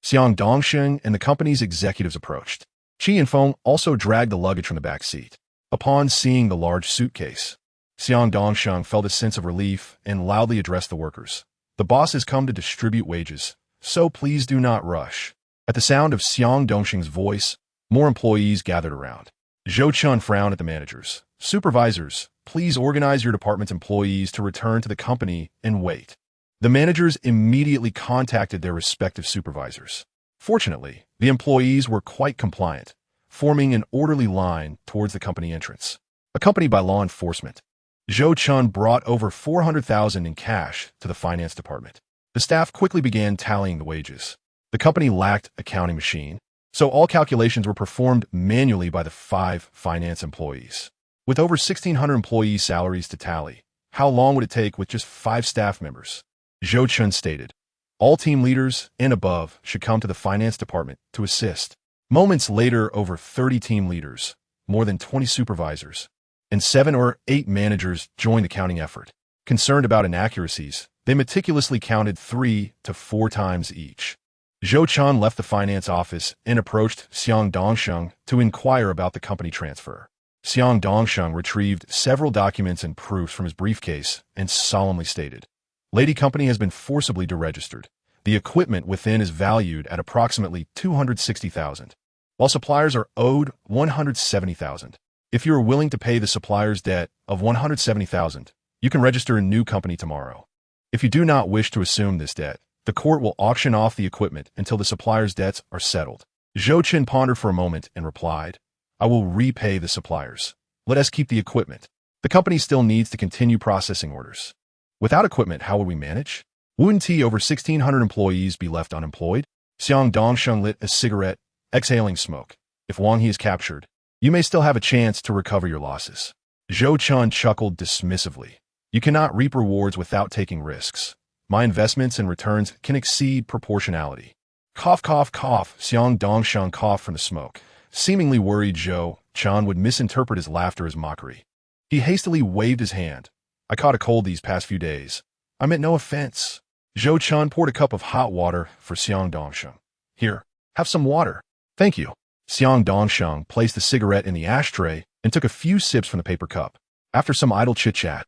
Xiang Dongsheng and the company's executives approached. Qi Yinfeng also dragged the luggage from the back seat. Upon seeing the large suitcase, Xiang Dongsheng felt a sense of relief and loudly addressed the workers. The boss has come to distribute wages, so please do not rush. At the sound of Xiang Dongsheng's voice, more employees gathered around. Zhou Chen frowned at the managers. Supervisors, please organize your department's employees to return to the company and wait. The managers immediately contacted their respective supervisors. Fortunately, the employees were quite compliant, forming an orderly line towards the company entrance. Accompanied by law enforcement, Zhou Chen brought over 400,000 in cash to the finance department. The staff quickly began tallying the wages. The company lacked a counting machine, so all calculations were performed manually by the 5 finance employees. With over 1,600 employee salaries to tally, how long would it take with just 5 staff members? Zhou Chen stated, all team leaders and above should come to the finance department to assist. Moments later, over 30 team leaders, more than 20 supervisors, and 7 or 8 managers joined the counting effort. Concerned about inaccuracies, they meticulously counted 3 to 4 times each. Zhou Chen left the finance office and approached Xiang Dongsheng to inquire about the company transfer. Xiang Dongsheng retrieved several documents and proofs from his briefcase and solemnly stated, Lady Company has been forcibly deregistered. The equipment within is valued at approximately 260,000, while suppliers are owed 170,000. If you are willing to pay the supplier's debt of 170,000, you can register a new company tomorrow. If you do not wish to assume this debt, the court will auction off the equipment until the supplier's debts are settled. Zhou Chen pondered for a moment and replied, I will repay the suppliers. Let us keep the equipment. The company still needs to continue processing orders. Without equipment, how would we manage? Wouldn't over 1,600 employees be left unemployed? Xiang Dongsheng lit a cigarette, exhaling smoke. If Wang He is captured, you may still have a chance to recover your losses. Zhou Chen chuckled dismissively. You cannot reap rewards without taking risks. My investments and returns can exceed proportionality. Cough, cough, cough. Xiang Dongsheng coughed from the smoke. Seemingly worried Zhou Chen would misinterpret his laughter as mockery. He hastily waved his hand. I caught a cold these past few days. I meant no offense. Zhou Chen poured a cup of hot water for Xiang Dongsheng. Here, have some water. Thank you. Xiang Dongsheng placed the cigarette in the ashtray and took a few sips from the paper cup. After some idle chit-chat,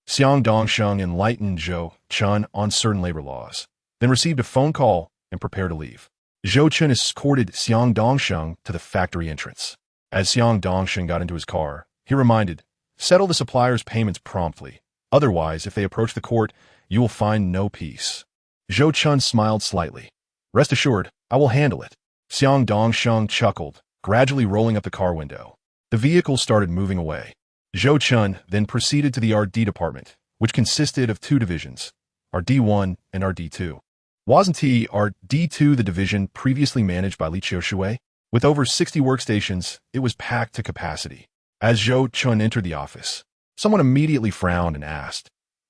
Xiang Dongsheng enlightened Zhou Chen on certain labor laws, then received a phone call and prepared to leave. Zhou Chen escorted Xiang Dongsheng to the factory entrance. As Xiang Dongsheng got into his car, he reminded, settle the supplier's payments promptly. Otherwise, if they approach the court, you will find no peace. Zhou Chen smiled slightly. Rest assured, I will handle it. Xiang Dongsheng chuckled, gradually rolling up the car window. The vehicle started moving away. Zhou Chen then proceeded to the RD department, which consisted of two divisions, RD1 and RD2. Wasn't RD2 the division previously managed by Li Qiushui? With over 60 workstations, it was packed to capacity. As Zhou Chen entered the office, someone immediately frowned and asked,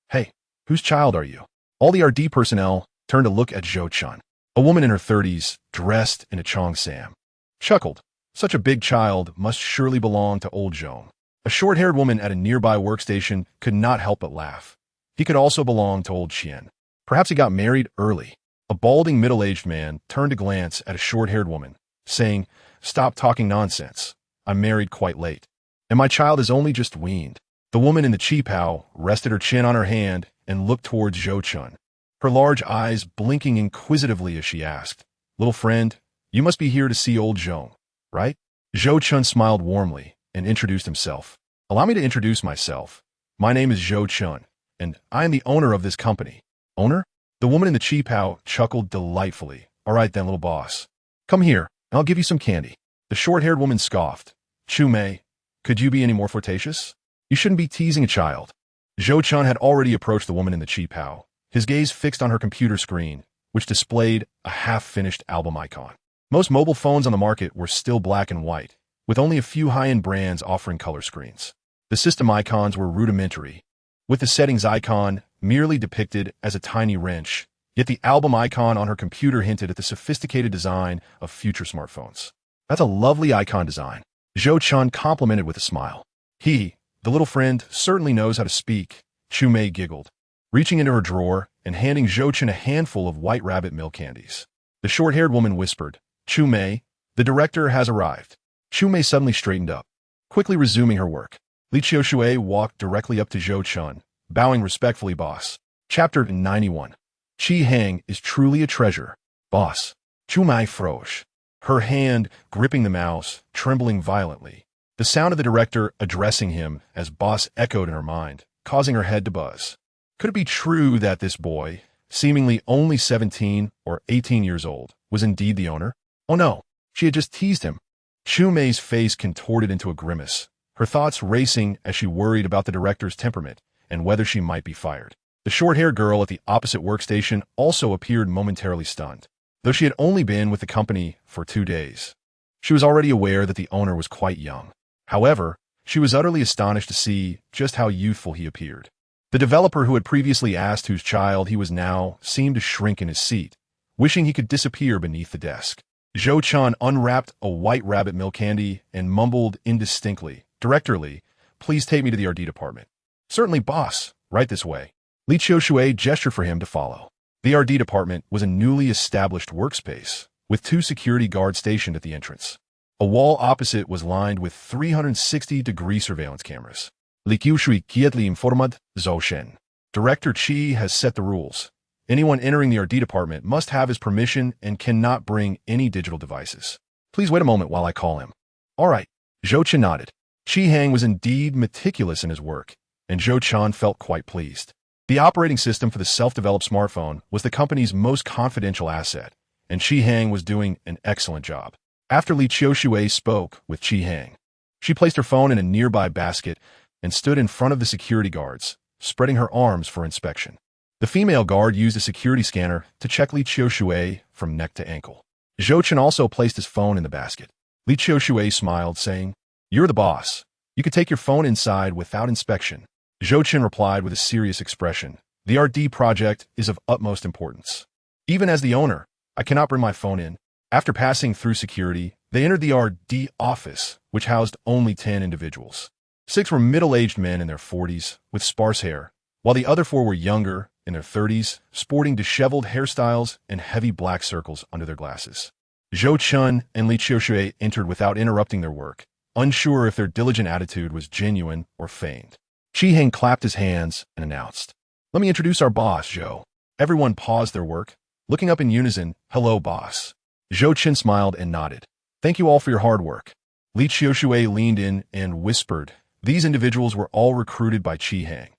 Hey, whose child are you? All the RD personnel turned to look at Zhou Chen. A woman in her 30s, dressed in a cheongsam, chuckled. Such a big child must surely belong to old Zhou. A short-haired woman at a nearby workstation could not help but laugh. He could also belong to old Qian. Perhaps he got married early. A balding middle-aged man turned to glance at a short-haired woman, saying, Stop talking nonsense. I'm married quite late, and my child is only just weaned. The woman in the qipao rested her chin on her hand and looked towards Zhou Chen, her large eyes blinking inquisitively as she asked, Little friend, you must be here to see old Zhou, right? Zhou Chen smiled warmly and introduced himself. Allow me to introduce myself. My name is Zhou Chen, and I am the owner of this company. Owner? The woman in the qipao chuckled delightfully. All right then, little boss. Come here, and I'll give you some candy. The short-haired woman scoffed. Chu Mei, could you be any more flirtatious? You shouldn't be teasing a child. Zhou Chen had already approached the woman in the qipao, his gaze fixed on her computer screen, which displayed a half-finished album icon. Most mobile phones on the market were still black and white, with only a few high-end brands offering color screens. The system icons were rudimentary, with the settings icon merely depicted as a tiny wrench, yet the album icon on her computer hinted at the sophisticated design of future smartphones. That's a lovely icon design. Zhou Chen complimented with a smile. He, the little friend, certainly knows how to speak, Chu Mei giggled, reaching into her drawer and handing Zhou Chen a handful of white rabbit milk candies. The short-haired woman whispered, Chu Mei, the director has arrived. Chu Mei suddenly straightened up, quickly resuming her work. Li Qiushui walked directly up to Zhou Chen, bowing respectfully, boss. Chapter 91. Qi Hang is truly a treasure, boss. Chu Mei froze, her hand gripping the mouse, trembling violently. The sound of the director addressing him as boss echoed in her mind, causing her head to buzz. Could it be true that this boy, seemingly only 17 or 18 years old, was indeed the owner? Oh no, she had just teased him. Chu Mei's face contorted into a grimace, her thoughts racing as she worried about the director's temperament and whether she might be fired. The short-haired girl at the opposite workstation also appeared momentarily stunned, though she had only been with the company for 2 days. She was already aware that the owner was quite young. However, she was utterly astonished to see just how youthful he appeared. The developer who had previously asked whose child he was now seemed to shrink in his seat, wishing he could disappear beneath the desk. Zhou Chen unwrapped a white rabbit milk candy and mumbled indistinctly, Director Li, please take me to the RD department. Certainly, boss. Right this way. Li Qiushui gestured for him to follow. The RD department was a newly established workspace, with 2 security guards stationed at the entrance. A wall opposite was lined with 360-degree surveillance cameras. Li Qiushui quietly informed Zhou Chen. Director Qi has set the rules. Anyone entering the RD department must have his permission and cannot bring any digital devices. Please wait a moment while I call him. All right. Zhou Chen nodded. Qi Hang was indeed meticulous in his work, and Zhou Chen felt quite pleased. The operating system for the self-developed smartphone was the company's most confidential asset, and Qi Hang was doing an excellent job. After Li Qiushui spoke with Qi Hang, she placed her phone in a nearby basket and stood in front of the security guards, spreading her arms for inspection. The female guard used a security scanner to check Li Qiushui from neck to ankle. Zhou Chen also placed his phone in the basket. Li Qiushui smiled, saying, "You're the boss. You could take your phone inside without inspection." Zhou Chen replied with a serious expression, "The RD project is of utmost importance. Even as the owner, I cannot bring my phone in." After passing through security, they entered the RD office, which housed only 10 individuals. 6 were middle-aged men in their 40s, with sparse hair, while the other 4 were younger, in their 30s, sporting disheveled hairstyles and heavy black circles under their glasses. Zhou Chen and Li Qiushui entered without interrupting their work, unsure if their diligent attitude was genuine or feigned. Qi Hang clapped his hands and announced, "Let me introduce our boss, Zhou." Everyone paused their work, looking up in unison, "Hello, boss." Zhou Chen smiled and nodded. "Thank you all for your hard work." Li Qiushui leaned in and whispered, "These individuals were all recruited by Qi Hang.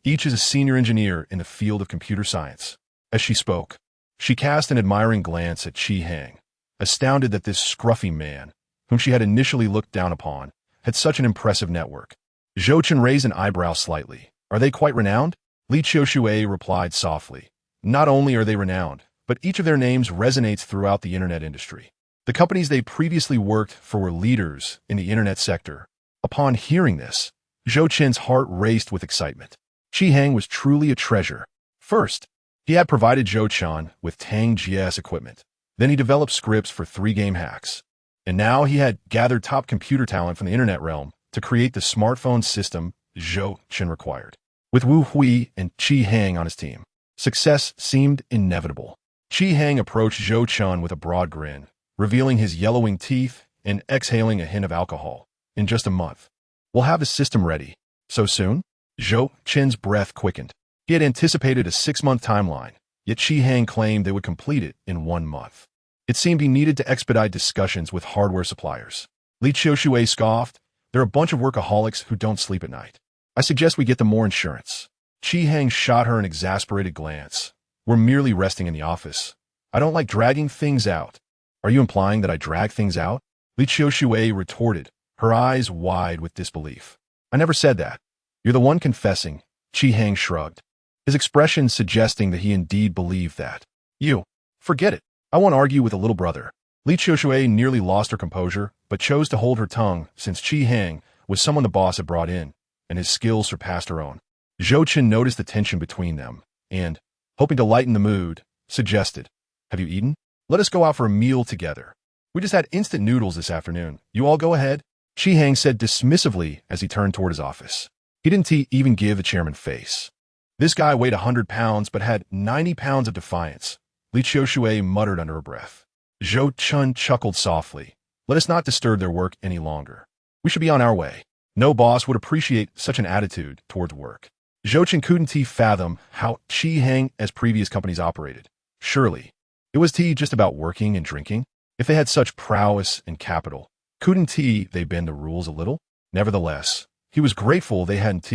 Each is a senior engineer in the field of computer science." As she spoke, she cast an admiring glance at Qi Hang, astounded that this scruffy man, whom she had initially looked down upon, had such an impressive network. Zhou Chen raised an eyebrow slightly. "Are they quite renowned?" Li Qiushui replied softly, "Not only are they renowned, but each of their names resonates throughout the internet industry. The companies they previously worked for were leaders in the internet sector." Upon hearing this, Zhou Chen's heart raced with excitement. Qi Hang was truly a treasure. First, he had provided Zhou Chen with Tang GS equipment. Then he developed scripts for 3 game hacks. And now he had gathered top computer talent from the internet realm to create the smartphone system Zhou Chen required. With Wu Hui and Qi Hang on his team, success seemed inevitable. Qi Hang approached Zhou Chen with a broad grin, revealing his yellowing teeth and exhaling a hint of alcohol. "In just a month, we'll have the system ready." "So soon?" Zhou Chen's breath quickened. He had anticipated a 6-month timeline, yet Qi Hang claimed they would complete it in 1 month. It seemed he needed to expedite discussions with hardware suppliers. Li Qiushui scoffed, "They're a bunch of workaholics who don't sleep at night. I suggest we get them more insurance." Qi Hang shot her an exasperated glance. "We're merely resting in the office. I don't like dragging things out." "Are you implying that I drag things out?" Li Qiushui retorted, her eyes wide with disbelief. "I never said that. You're the one confessing." Qi Hang shrugged, his expression suggesting that he indeed believed that. "You. Forget it. I won't argue with a little brother." Li Qiushui nearly lost her composure, but chose to hold her tongue since Qi Hang was someone the boss had brought in, and his skills surpassed her own. Zhou Chen noticed the tension between them, and, hoping to lighten the mood, suggested, "Have you eaten? Let us go out for a meal together. We just had instant noodles this afternoon. You all go ahead." Qi Hang said dismissively as he turned toward his office. He didn't even give the chairman face. This guy weighed 100 pounds but had 90 pounds of defiance. Li Qiushui muttered under her breath. Zhou Chen chuckled softly. "Let us not disturb their work any longer. We should be on our way." No boss would appreciate such an attitude towards work. Zhou Chen couldn't fathom how Qi Hang as previous companies operated. Surely, it was just about working and drinking? If they had such prowess and capital, couldn't they bend the rules a little? Nevertheless, he was grateful they hadn't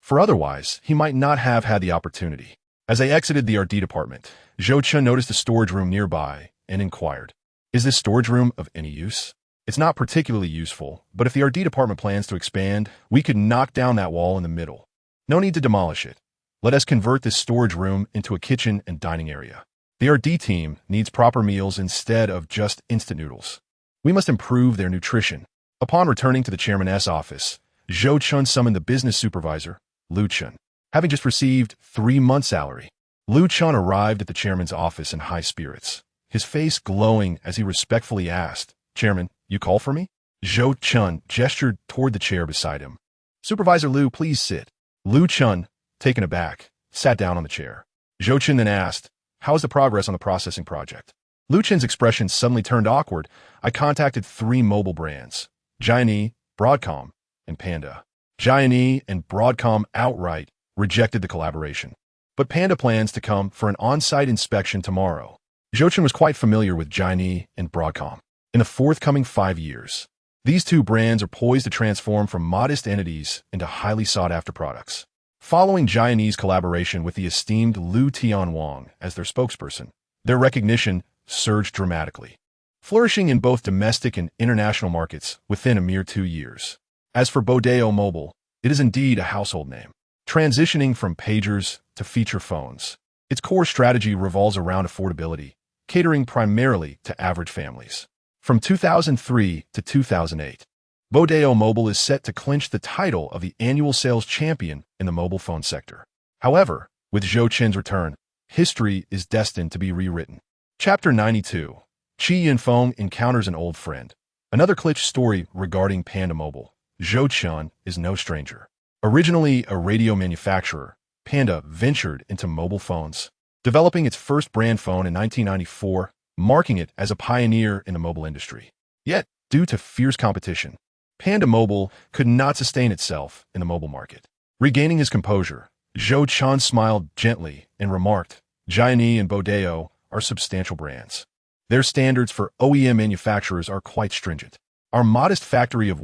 for otherwise he might not have had the opportunity. As they exited the RD department, Zhou Chen noticed a storage room nearby and inquired, "Is this storage room of any use?" "It's not particularly useful, but if the RD department plans to expand, we could knock down that wall in the middle. No need to demolish it. Let us convert this storage room into a kitchen and dining area. The RD team needs proper meals instead of just instant noodles. We must improve their nutrition." Upon returning to the chairman's office, Zhou Chen summoned the business supervisor, Lu Chen. Having just received 3 months' salary, Lu Chen arrived at the chairman's office in high spirits, his face glowing as he respectfully asked, "Chairman, you call for me?" Zhou Chen gestured toward the chair beside him. "Supervisor Lu, please sit." Lu Chen, taken aback, sat down on the chair. Zhou Chen then asked, "How is the progress on the processing project?" Lu Chen's expression suddenly turned awkward. "I contacted 3 mobile brands, Giant, Broadcom, and Panda. Giant and Broadcom outright rejected the collaboration. but Panda plans to come for an on-site inspection tomorrow. Zhou Chen was quite familiar with Jiani and Broadcom. In the forthcoming 5 years, these two brands are poised to transform from modest entities into highly sought-after products. Following Jiani's collaboration with the esteemed Liu Tianwang as their spokesperson, their recognition surged dramatically, flourishing in both domestic and international markets within a mere 2 years. As for Belle Mobile, it is indeed a household name. Transitioning from pagers to feature phones, its core strategy revolves around affordability, catering primarily to average families. From 2003 to 2008, Belle Mobile is set to clinch the title of the annual sales champion in the mobile phone sector. However, with Zhou Chen's return, history is destined to be rewritten. Chapter 92. Qi Yinfeng encounters an old friend. Another glitch story regarding Panda Mobile. Zhou Chen is no stranger. Originally a radio manufacturer, Panda ventured into mobile phones, developing its first brand phone in 1994, marking it as a pioneer in the mobile industry. Yet, due to fierce competition, Panda Mobile could not sustain itself in the mobile market. Regaining his composure, Zhou Chen smiled gently and remarked, Jiani and Belle are substantial brands. Their standards for OEM manufacturers are quite stringent. Our modest factory of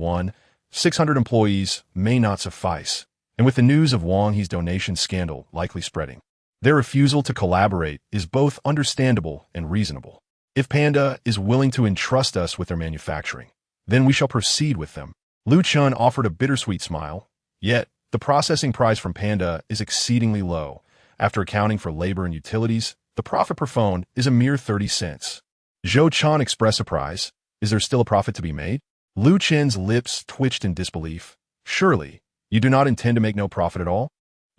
600 employees may not suffice, and with the news of Wang He's donation scandal likely spreading, their refusal to collaborate is both understandable and reasonable. If Panda is willing to entrust us with their manufacturing, then we shall proceed with them. Liu Chen offered a bittersweet smile, yet the processing price from Panda is exceedingly low. After accounting for labor and utilities, the profit per phone is a mere 30 cents. Zhou Chen expressed surprise. Is there still a profit to be made? Liu Chen's lips twitched in disbelief. Surely, you do not intend to make no profit at all?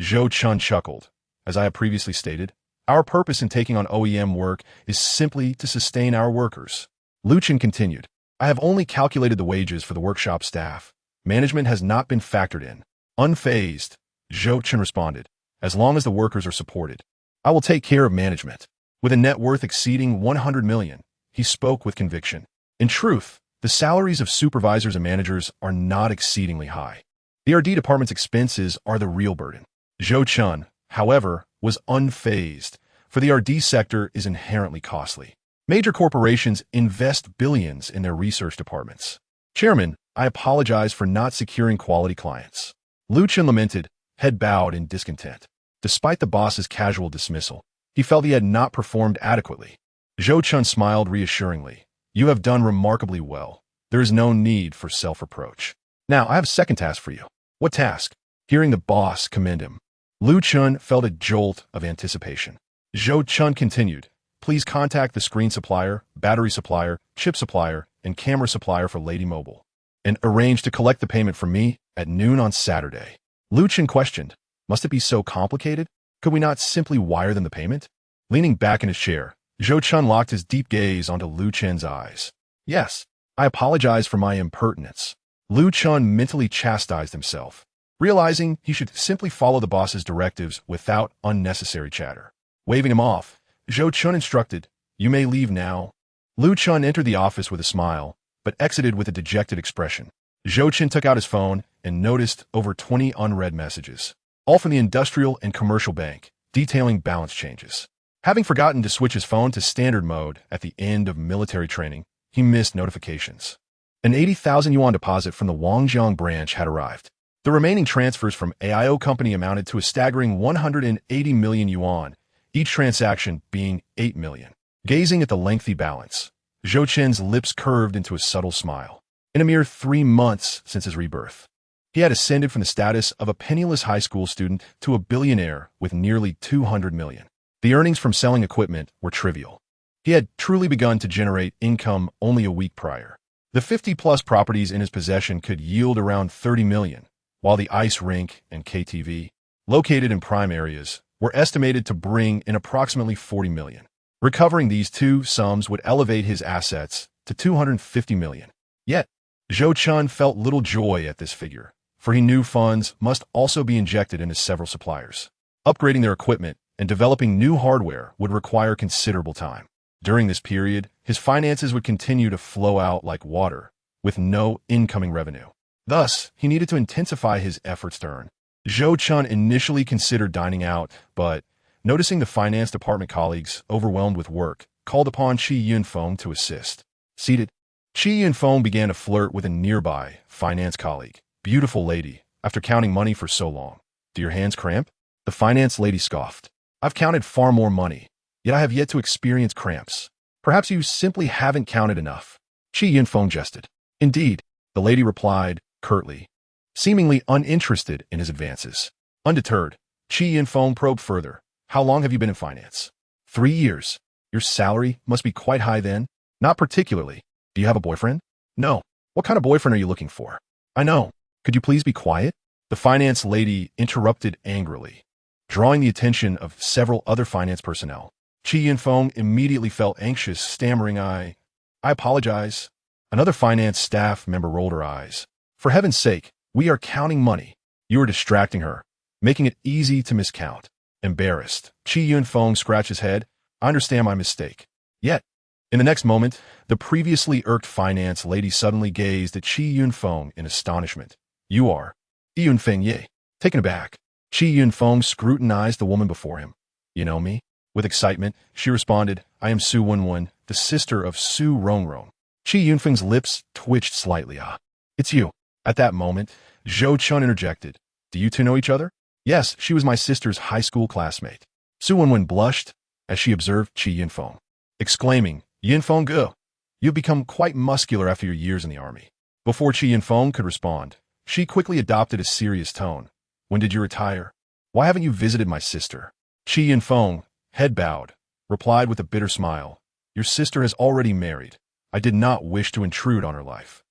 Zhou Chen chuckled. As I have previously stated, our purpose in taking on OEM work is simply to sustain our workers. Liu Chen continued. I have only calculated the wages for the workshop staff. Management has not been factored in. Unfazed, Zhou Chen responded. As long as the workers are supported, I will take care of management. With a net worth exceeding 100 million, he spoke with conviction. In truth, the salaries of supervisors and managers are not exceedingly high. The R&D department's expenses are the real burden. Zhou Chen, however, was unfazed, for the R&D sector is inherently costly. Major corporations invest billions in their research departments. Chairman, I apologize for not securing quality clients. Liu Chen lamented, head bowed in discontent. Despite the boss's casual dismissal, he felt he had not performed adequately. Zhou Chen smiled reassuringly. You have done remarkably well. There is no need for self-reproach. Now, I have a second task for you. What task? Hearing the boss commend him, Liu Chen felt a jolt of anticipation. Zhou Chen continued, please contact the screen supplier, battery supplier, chip supplier, and camera supplier for Lady Mobile, and arrange to collect the payment from me at noon on Saturday. Liu Chen questioned, must it be so complicated? Could we not simply wire them the payment? Leaning back in his chair, Zhou Chen locked his deep gaze onto Liu Chen's eyes. Yes, I apologize for my impertinence. Liu Chen mentally chastised himself, realizing he should simply follow the boss's directives without unnecessary chatter. Waving him off, Zhou Chen instructed, you may leave now. Liu Chen entered the office with a smile, but exited with a dejected expression. Zhou Chen took out his phone and noticed over 20 unread messages, all from the industrial and commercial bank, detailing balance changes. Having forgotten to switch his phone to standard mode at the end of military training, he missed notifications. An 80,000 yuan deposit from the Wangjiang branch had arrived. The remaining transfers from AIO Company amounted to a staggering 180 million yuan, each transaction being 8 million. Gazing at the lengthy balance, Zhou Chen's lips curved into a subtle smile. In a mere 3 months since his rebirth, he had ascended from the status of a penniless high school student to a billionaire with nearly 200 million. The earnings from selling equipment were trivial. He had truly begun to generate income only a week prior. The 50-plus properties in his possession could yield around 30 million, while the ice rink and KTV, located in prime areas, were estimated to bring in approximately 40 million. Recovering these two sums would elevate his assets to 250 million. Yet, Zhou Chen felt little joy at this figure, for he knew funds must also be injected into several suppliers. Upgrading their equipment and developing new hardware would require considerable time. During this period, his finances would continue to flow out like water, with no incoming revenue. Thus, he needed to intensify his efforts to earn. Zhou Chen initially considered dining out, but noticing the finance department colleagues, overwhelmed with work, called upon Chi Yunfeng to assist. Seated, Chi Yunfeng began to flirt with a nearby finance colleague. Beautiful lady, after counting money for so long. Do your hands cramp? The finance lady scoffed. I've counted far more money, yet I have yet to experience cramps. Perhaps you simply haven't counted enough. Chi Yunfeng jested. Indeed, the lady replied, curtly, seemingly uninterested in his advances. Undeterred, Chi Yunfeng probed further. How long have you been in finance? 3 years. Your salary must be quite high then? Not particularly. Do you have a boyfriend? No. What kind of boyfriend are you looking for? I know. Could you please be quiet? The finance lady interrupted angrily, drawing the attention of several other finance personnel. Chi Yunfeng immediately felt anxious, stammering, I apologize. Another finance staff member rolled her eyes. For heaven's sake, we are counting money. You are distracting her, making it easy to miscount. Embarrassed, Chi Yunfeng scratched his head. I understand my mistake. Yet, in the next moment, the previously irked finance lady suddenly gazed at Chi Yunfeng in astonishment. You are Yunfeng Ye. Taken aback, Chi Yunfeng scrutinized the woman before him. You know me? With excitement, she responded, I am Su Wenwen, the sister of Su Rongrong. Chi Yunfeng's lips twitched slightly. Ah, it's you. At that moment, Zhou Chen interjected. Do you two know each other? Yes, she was my sister's high school classmate. Su Wenwen blushed as she observed Chi Yunfeng, exclaiming, Yunfeng Ge, you've become quite muscular after your years in the army. Before Chi Yunfeng could respond, she quickly adopted a serious tone. When did you retire? Why haven't you visited my sister? Chi Yunfeng, head bowed, replied with a bitter smile. Your sister has already married. I did not wish to intrude on her life.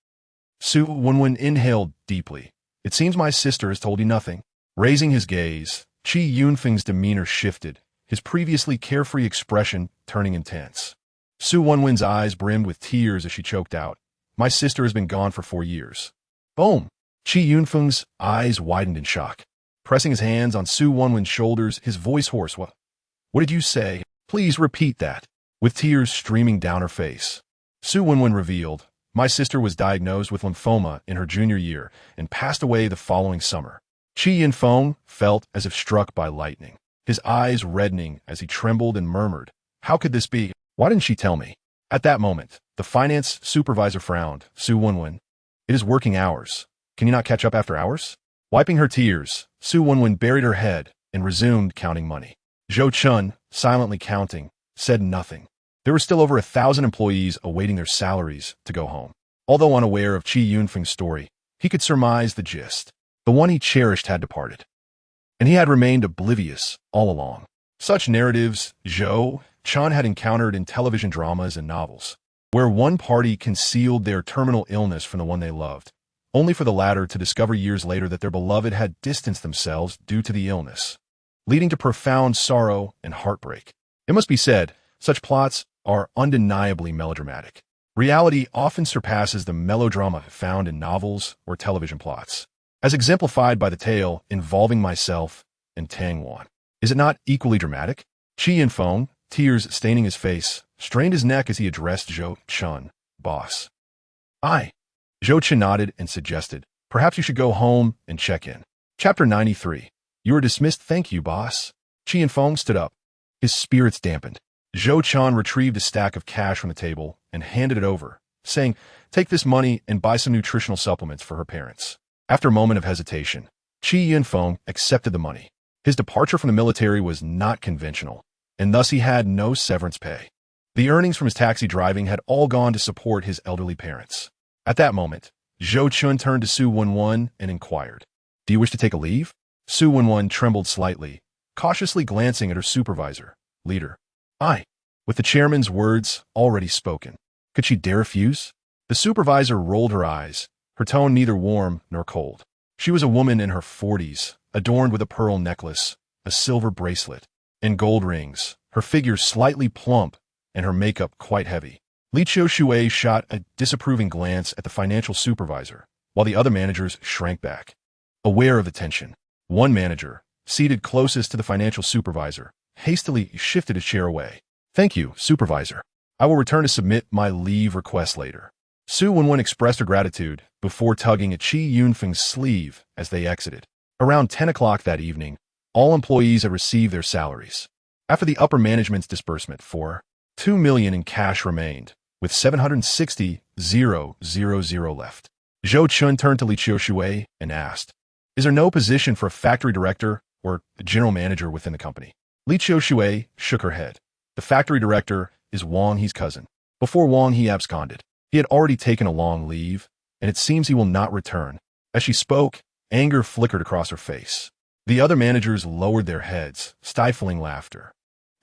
Su Wenwen inhaled deeply. It seems my sister has told you nothing. Raising his gaze, Chi Yunfeng's demeanor shifted, his previously carefree expression turning intense. Su Wenwen's eyes brimmed with tears as she choked out. My sister has been gone for 4 years. Boom! Chi Yunfeng's eyes widened in shock. Pressing his hands on Su Wenwen's shoulders, his voice hoarse. What did you say? Please repeat that. With tears streaming down her face, Su Wenwen revealed, my sister was diagnosed with lymphoma in her junior year and passed away the following summer. Chi Yunfeng felt as if struck by lightning, his eyes reddening as he trembled and murmured, how could this be? Why didn't she tell me? At that moment, the finance supervisor frowned. Su Wenwen, it is working hours. Can you not catch up after hours? Wiping her tears, Su Wenwen buried her head and resumed counting money. Zhou Chen, silently counting, said nothing. There were still over 1,000 employees awaiting their salaries to go home. Although unaware of Chi Yunfeng's story, he could surmise the gist. The one he cherished had departed, and he had remained oblivious all along. Such narratives Zhou Chen had encountered in television dramas and novels, where one party concealed their terminal illness from the one they loved, only for the latter to discover years later that their beloved had distanced themselves due to the illness, leading to profound sorrow and heartbreak. It must be said, such plots are undeniably melodramatic. Reality often surpasses the melodrama found in novels or television plots, as exemplified by the tale involving myself and Tang Wan. Is it not equally dramatic? Chi Yunfeng, tears staining his face, strained his neck as he addressed Zhou Chen. Boss. Zhou Chen nodded and suggested, perhaps you should go home and check in. Chapter 93. You are dismissed, thank you, boss. Chi Yunfeng stood up, his spirits dampened. Zhou Chen retrieved a stack of cash from the table and handed it over, saying, take this money and buy some nutritional supplements for her parents. After a moment of hesitation, Chi Yunfeng accepted the money. His departure from the military was not conventional, and thus he had no severance pay. The earnings from his taxi driving had all gone to support his elderly parents. At that moment, Zhou Chen turned to Su Wenwen and inquired, do you wish to take a leave? Su Wenwen trembled slightly, cautiously glancing at her supervisor. Leader. With the chairman's words already spoken. Could she dare refuse? The supervisor rolled her eyes, her tone neither warm nor cold. She was a woman in her 40s, adorned with a pearl necklace, a silver bracelet, and gold rings, her figure slightly plump and her makeup quite heavy. Li Shui shot a disapproving glance at the financial supervisor, while the other managers shrank back. Aware of the tension, one manager, seated closest to the financial supervisor, hastily shifted his chair away. Thank you, supervisor. I will return to submit my leave request later. Su Wenwen expressed her gratitude before tugging at Chi Yunfeng's sleeve as they exited. Around 10 o'clock that evening, all employees had received their salaries. After the upper management's disbursement, 2 million in cash remained, with 760,000 left. Zhou Chen turned to Li Qiushui and asked, "Is there no position for a factory director or a general manager within the company?" Li Qiushui shook her head. The factory director is Wang He's cousin. Before Wang He absconded, he had already taken a long leave, and it seems he will not return. As she spoke, anger flickered across her face. The other managers lowered their heads, stifling laughter.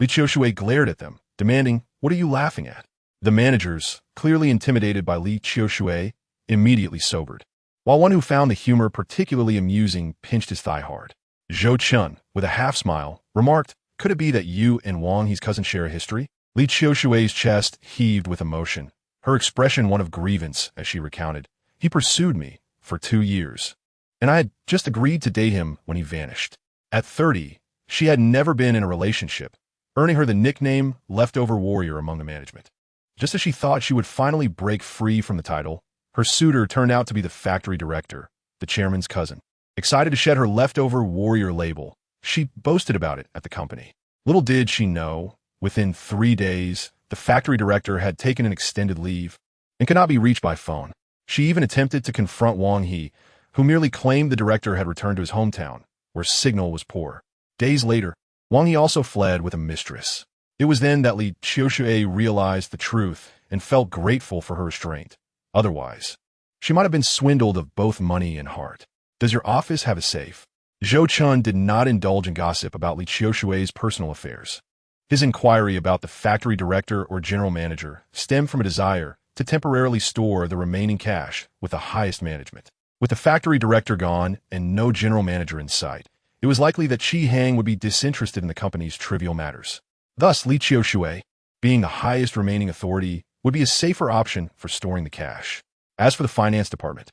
Li Qiushui glared at them, demanding, "What are you laughing at?" The managers, clearly intimidated by Li Qiushui, immediately sobered, while one who found the humor particularly amusing pinched his thigh hard. Zhou Chen, with a half-smile, remarked, "Could it be that you and Wang He's cousin share a history?" Li Qiushui's chest heaved with emotion, her expression one of grievance as she recounted, "He pursued me for 2 years, and I had just agreed to date him when he vanished. At 30, she had never been in a relationship, earning her the nickname Leftover Warrior among the management. Just as she thought she would finally break free from the title, her suitor turned out to be the factory director, the chairman's cousin. Excited to shed her Leftover Warrior label, she boasted about it at the company. Little did she know, within 3 days, the factory director had taken an extended leave and could not be reached by phone. She even attempted to confront Wang He, who merely claimed the director had returned to his hometown, where signal was poor. Days later, Wang He also fled with a mistress. It was then that Li Qiushui realized the truth and felt grateful for her restraint. Otherwise, she might have been swindled of both money and heart. "Does your office have a safe?" Zhou Chen did not indulge in gossip about Li Qiushui's personal affairs. His inquiry about the factory director or general manager stemmed from a desire to temporarily store the remaining cash with the highest management. With the factory director gone and no general manager in sight, it was likely that Qi Hang would be disinterested in the company's trivial matters. Thus, Li Qiushui, being the highest remaining authority, would be a safer option for storing the cash. As for the finance department,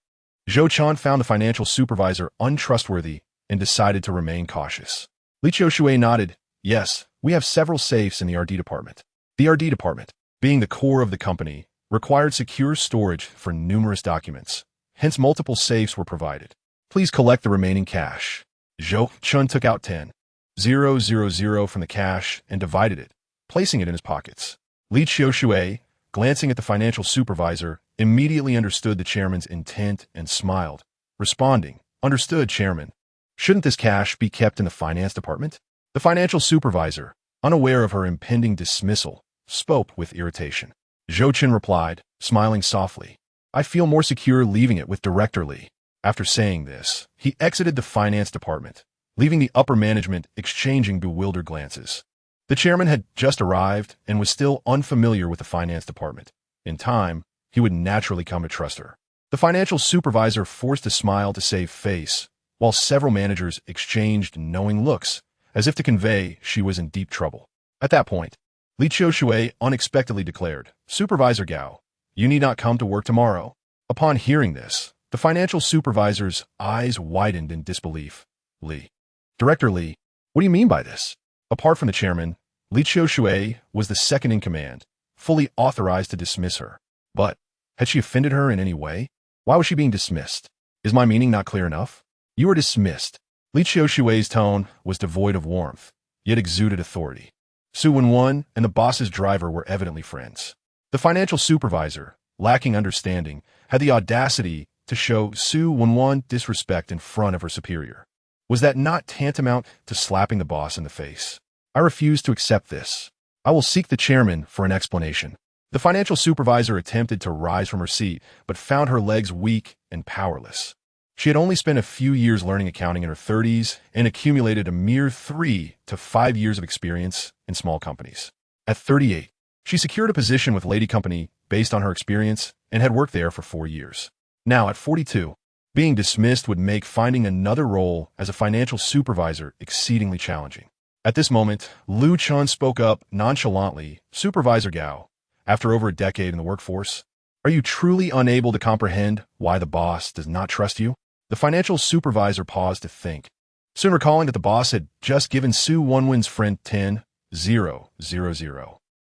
Zhou Chen found the financial supervisor untrustworthy and decided to remain cautious. Li Qiushui nodded, "Yes, we have several safes in the RD department." The RD department, being the core of the company, required secure storage for numerous documents. Hence, multiple safes were provided. "Please collect the remaining cash." Zhou Chen took out 10,000 from the cash and divided it, placing it in his pockets. Li Qiushui, glancing at the financial supervisor, immediately understood the chairman's intent and smiled, responding, "Understood, Chairman. Shouldn't this cash be kept in the finance department?" The financial supervisor, unaware of her impending dismissal, spoke with irritation. Zhou Chen replied, smiling softly, "I feel more secure leaving it with Director Li." After saying this, he exited the finance department, leaving the upper management exchanging bewildered glances. The chairman had just arrived and was still unfamiliar with the finance department. In time, he would naturally come to trust her. The financial supervisor forced a smile to save face, while several managers exchanged knowing looks, as if to convey she was in deep trouble. At that point, Li Qiushui unexpectedly declared, "Supervisor Gao, you need not come to work tomorrow." Upon hearing this, the financial supervisor's eyes widened in disbelief. Director Li, what do you mean by this?" Apart from the chairman, Li Qiushui was the second in command, fully authorized to dismiss her. But had she offended her in any way? Why was she being dismissed? Is my meaning not clear enough? "You are dismissed." Li Qiushui's tone was devoid of warmth, yet exuded authority. Su Wenwen and the boss's driver were evidently friends. The financial supervisor, lacking understanding, had the audacity to show Su Wenwen disrespect in front of her superior. Was that not tantamount to slapping the boss in the face? "I refuse to accept this. I will seek the chairman for an explanation." The financial supervisor attempted to rise from her seat, but found her legs weak and powerless. She had only spent a few years learning accounting in her 30s and accumulated a mere 3 to 5 years of experience in small companies. At 38, she secured a position with Lady Company based on her experience and had worked there for 4 years. Now, at 42, being dismissed would make finding another role as a financial supervisor exceedingly challenging. At this moment, Lu Chun spoke up nonchalantly, "Supervisor Gao, after over a decade in the workforce, are you truly unable to comprehend why the boss does not trust you?" The financial supervisor paused to think, soon recalling that the boss had just given Su Wenwen's friend 10,000.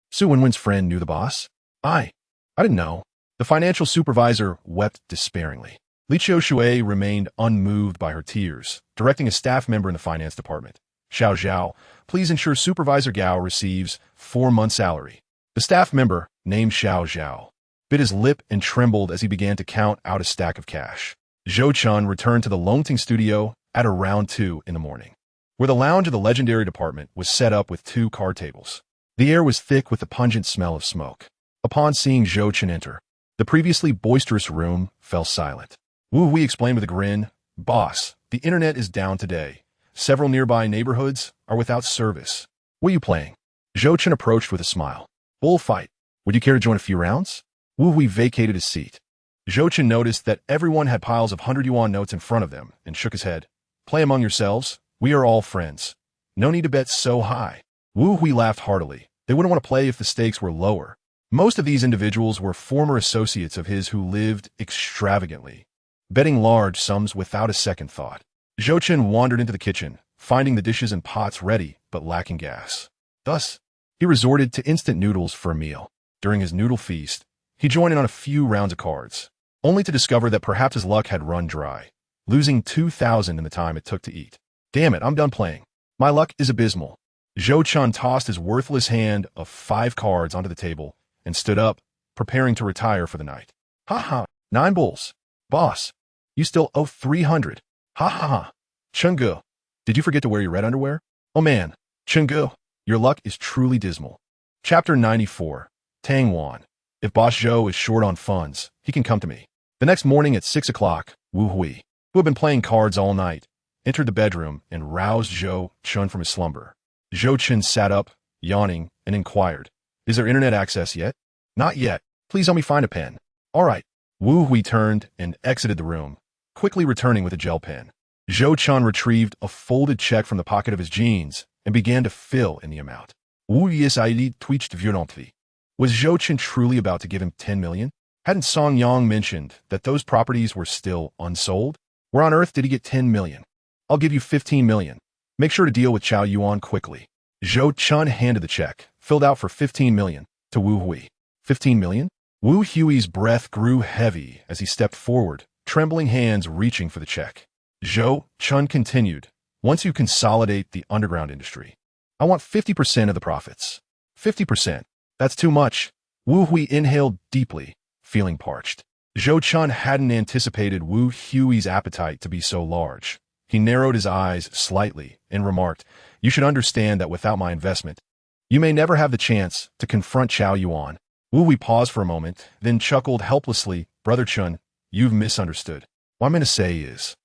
Su Wenwen's friend knew the boss? I didn't know. The financial supervisor wept despairingly. Li Qiushui remained unmoved by her tears, directing a staff member in the finance department, Xiao Zhao, please ensure Supervisor Gao receives 4 months' salary. The staff member, named Xiao Zhao, bit his lip and trembled as he began to count out a stack of cash. Zhou Chen returned to the Longting studio at around 2 in the morning, where the lounge of the legendary department was set up with 2 card tables. The air was thick with the pungent smell of smoke. Upon seeing Zhou Chen enter, the previously boisterous room fell silent. Wu Hui explained with a grin, "Boss, the internet is down today. Several nearby neighborhoods are without service. What are you playing?" Zhou Chen approached with a smile. "Bullfight. Would you care to join a few rounds?" Wu Hui vacated his seat. Zhou Chen noticed that everyone had piles of 100 yuan notes in front of them and shook his head. "Play among yourselves. We are all friends. No need to bet so high." Wu Hui laughed heartily. They wouldn't want to play if the stakes were lower. Most of these individuals were former associates of his who lived extravagantly, betting large sums without a second thought. Zhou Chen wandered into the kitchen, finding the dishes and pots ready but lacking gas. Thus, he resorted to instant noodles for a meal. During his noodle feast, he joined in on a few rounds of cards, only to discover that perhaps his luck had run dry, losing 2,000 in the time it took to eat. "Damn it, I'm done playing. My luck is abysmal." Zhou Chen tossed his worthless hand of 5 cards onto the table and stood up, preparing to retire for the night. "Ha ha, 9 bulls. Boss, you still owe 300. Ha ha ha. Chengge, did you forget to wear your red underwear? Oh man, Chengge, your luck is truly dismal." Chapter 94. Tang Wan. If Boss Zhou is short on funds, he can come to me. The next morning at 6 o'clock, Wu Hui, who had been playing cards all night, entered the bedroom and roused Zhou Chen from his slumber. Zhou Chen sat up, yawning, and inquired, "Is there internet access yet?" "Not yet. Please help me find a pen." "All right." Wu Hui turned and exited the room, quickly returning with a gel pen. Zhou Chen retrieved a folded check from the pocket of his jeans and began to fill in the amount. Wu Hui's eyelid twitched violently. Was Zhou Chen truly about to give him 10 million? Hadn't Song Yang mentioned that those properties were still unsold? Where on earth did he get 10 million? "I'll give you 15 million. Make sure to deal with Chao Yuan quickly." Zhou Chen handed the check, filled out for 15 million, to Wu Hui. 15 million? Wu Hui's breath grew heavy as he stepped forward, trembling hands reaching for the check. Zhou Chen continued, "Once you consolidate the underground industry, I want 50% of the profits." 50%? That's too much. Wu Hui inhaled deeply, feeling parched. Zhou Chen hadn't anticipated Wu Hui's appetite to be so large. He narrowed his eyes slightly and remarked, "You should understand that without my investment, you may never have the chance to confront Chao Yuan." Wu Hui paused for a moment, then chuckled helplessly, "Brother Chen, you've misunderstood. What I'm going to say is,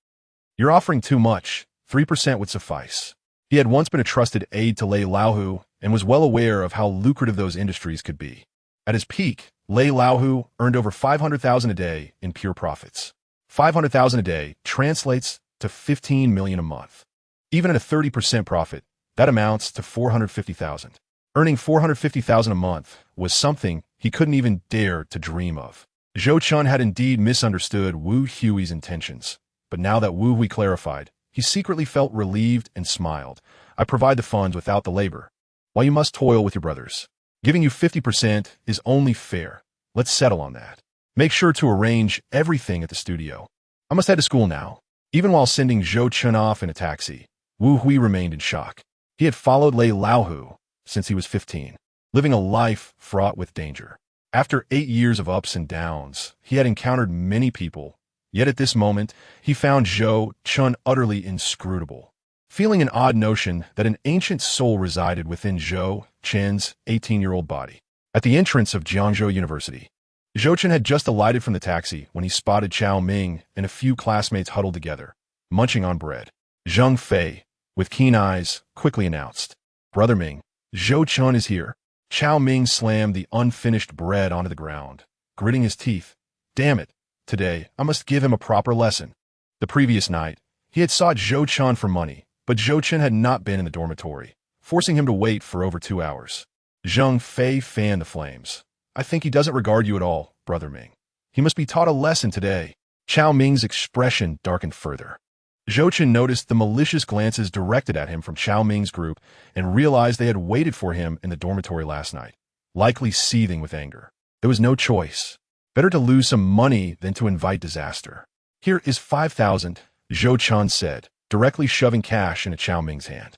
you're offering too much. 3% would suffice." He had once been a trusted aide to Lei Laohu and was well aware of how lucrative those industries could be. At his peak, Lei Laohu earned over 500,000 a day in pure profits. 500,000 a day translates to 15 million a month. Even at a 30% profit, that amounts to 450,000. Earning 450,000 a month was something he couldn't even dare to dream of. Zhou Chen had indeed misunderstood Wu Hui's intentions, but now that Wu Hui clarified, he secretly felt relieved and smiled. "I provide the funds without the labor, while you must toil with your brothers. Giving you 50% is only fair. Let's settle on that. Make sure to arrange everything at the studio. I must head to school now." Even while sending Zhou Chen off in a taxi, Wu Hui remained in shock. He had followed Lei Laohu since he was 15, living a life fraught with danger. After 8 years of ups and downs, he had encountered many people, yet at this moment, he found Zhou Chen utterly inscrutable. Feeling an odd notion that an ancient soul resided within Zhou Chen's 18-year-old body. At the entrance of Jiangzhou University, Zhou Chen had just alighted from the taxi when he spotted Chao Ming and a few classmates huddled together, munching on bread. Zheng Fei, with keen eyes, quickly announced, "Brother Ming, Zhou Chen is here." Chao Ming slammed the unfinished bread onto the ground, gritting his teeth. "Damn it, today I must give him a proper lesson." The previous night, he had sought Zhou Chen for money, but Zhou Chen had not been in the dormitory, forcing him to wait for over 2 hours. Zheng Fei fanned the flames. "I think he doesn't regard you at all, Brother Ming. He must be taught a lesson today." Chao Ming's expression darkened further. Zhou Chen noticed the malicious glances directed at him from Chao Ming's group and realized they had waited for him in the dormitory last night, likely seething with anger. There was no choice. Better to lose some money than to invite disaster. "Here is 5,000, Zhou Chen said, directly shoving cash into Chao Ming's hand.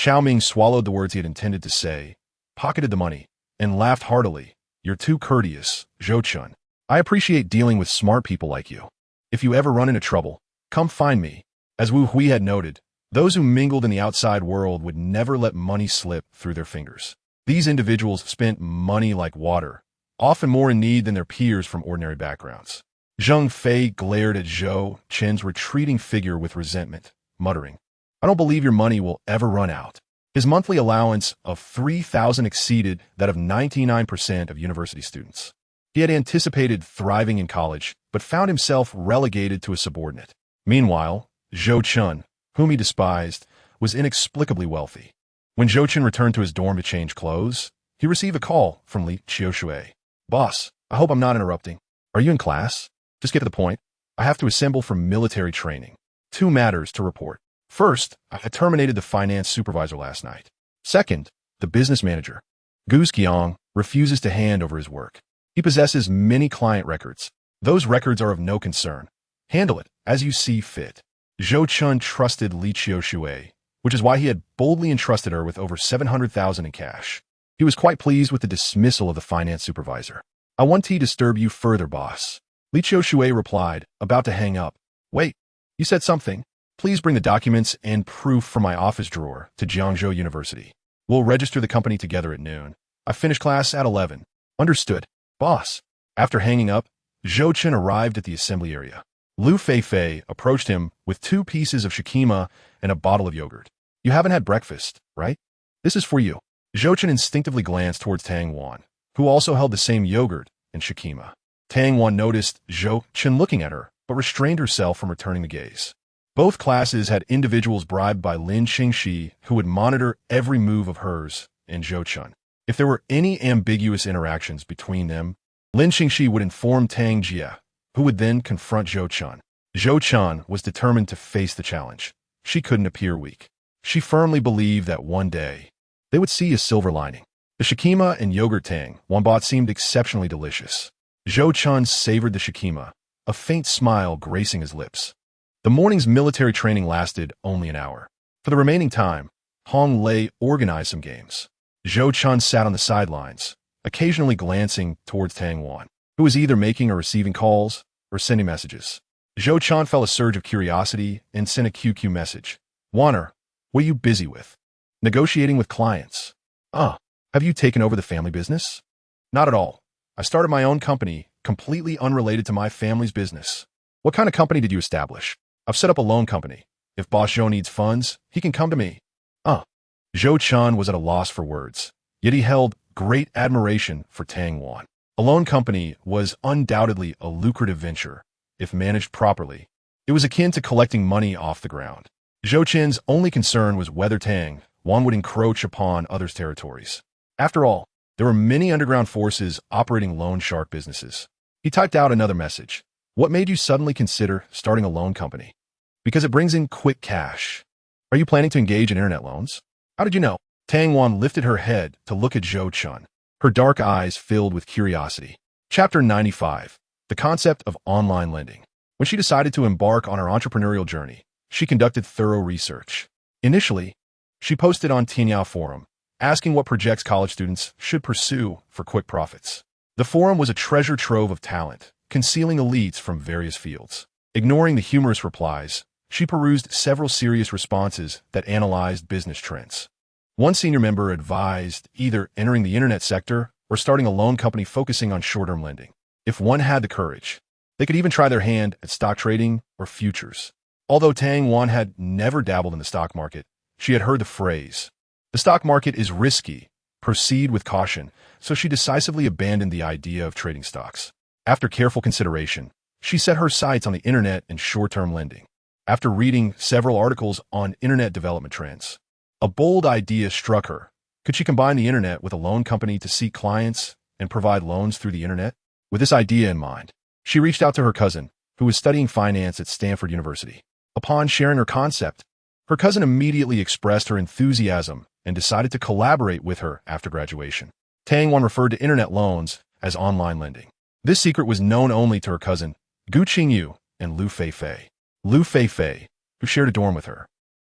Chao Ming swallowed the words he had intended to say, pocketed the money, and laughed heartily. You're too courteous, Zhou Chen. I appreciate dealing with smart people like you. If you ever run into trouble, come find me. As Wu Hui had noted, those who mingled in the outside world would never let money slip through their fingers. These individuals spent money like water, often more in need than their peers from ordinary backgrounds. Zheng Fei glared at Zhou Chen's retreating figure with resentment, muttering, I don't believe your money will ever run out. His monthly allowance of 3,000 exceeded that of 99% of university students. He had anticipated thriving in college, but found himself relegated to a subordinate. Meanwhile, Zhou Chen, whom he despised, was inexplicably wealthy. When Zhou Chen returned to his dorm to change clothes, he received a call from Li Qiushui. Boss, I hope I'm not interrupting. Are you in class? Just get to the point. I have to assemble for military training. 2 matters to report. First, I terminated the finance supervisor last night. Second, the business manager, Gu Qiang, refuses to hand over his work. He possesses many client records. Those records are of no concern. Handle it as you see fit. Zhou Chen trusted Li Qiushui, which is why he had boldly entrusted her with over 700,000 in cash. He was quite pleased with the dismissal of the finance supervisor. I won't disturb you further, boss. Li Qiushui replied, about to hang up. Wait, you said something. Please bring the documents and proof from my office drawer to Jiangzhou University. We'll register the company together at noon. I finish class at 11. Understood, boss. After hanging up, Zhou Chen arrived at the assembly area. Lu Feifei approached him with 2 pieces of shikima and a bottle of yogurt. You haven't had breakfast, right? This is for you. Zhou Chen instinctively glanced towards Tang Wan, who also held the same yogurt and shikima. Tang Wan noticed Zhou Chen looking at her, but restrained herself from returning the gaze. Both classes had individuals bribed by Lin Qingxi who would monitor every move of hers and Zhou Chen. If there were any ambiguous interactions between them, Lin Qingxi would inform Tang Jia, who would then confront Zhou Chen. Zhou Chen was determined to face the challenge. She couldn't appear weak. She firmly believed that one day, they would see a silver lining. The shikima and yogurt Tang Wan bought seemed exceptionally delicious. Zhou Chen savored the shikima, a faint smile gracing his lips. The morning's military training lasted only an hour. For the remaining time, Hong Lei organized some games. Zhou Chen sat on the sidelines, occasionally glancing towards Tang Wan, who was either making or receiving calls or sending messages. Zhou Chen felt a surge of curiosity and sent a QQ message. Wanner, what are you busy with? Negotiating with clients. Have you taken over the family business? Not at all. I started my own company, completely unrelated to my family's business. What kind of company did you establish? I've set up a loan company. If Boss Zhou needs funds, he can come to me. Zhou Chen was at a loss for words, yet he held great admiration for Tang Wan. A loan company was undoubtedly a lucrative venture, if managed properly. It was akin to collecting money off the ground. Zhou Chen's only concern was whether Tang Wan would encroach upon others' territories. After all, there were many underground forces operating loan shark businesses. He typed out another message. What made you suddenly consider starting a loan company? Because it brings in quick cash. Are you planning to engage in internet loans? How did you know? Tang Wan lifted her head to look at Zhou Chen, her dark eyes filled with curiosity. Chapter 95. The Concept of Online Lending. When she decided to embark on her entrepreneurial journey, she conducted thorough research. Initially, she posted on Tianyao Forum, asking what projects college students should pursue for quick profits. The forum was a treasure trove of talent, concealing elites from various fields. Ignoring the humorous replies, she perused several serious responses that analyzed business trends. One senior member advised either entering the internet sector or starting a loan company focusing on short-term lending. If one had the courage, they could even try their hand at stock trading or futures. Although Tang Wan had never dabbled in the stock market, she had heard the phrase, "The stock market is risky. Proceed with caution," so she decisively abandoned the idea of trading stocks. After careful consideration, she set her sights on the internet and short-term lending. After reading several articles on internet development trends, a bold idea struck her. Could she combine the internet with a loan company to seek clients and provide loans through the internet? With this idea in mind, she reached out to her cousin, who was studying finance at Stanford University. Upon sharing her concept, her cousin immediately expressed her enthusiasm and decided to collaborate with her after graduation. Tang Wan referred to internet loans as online lending. This secret was known only to her cousin, Gu Qingyu and Lu Feifei. Lu Feifei, who shared a dorm with her,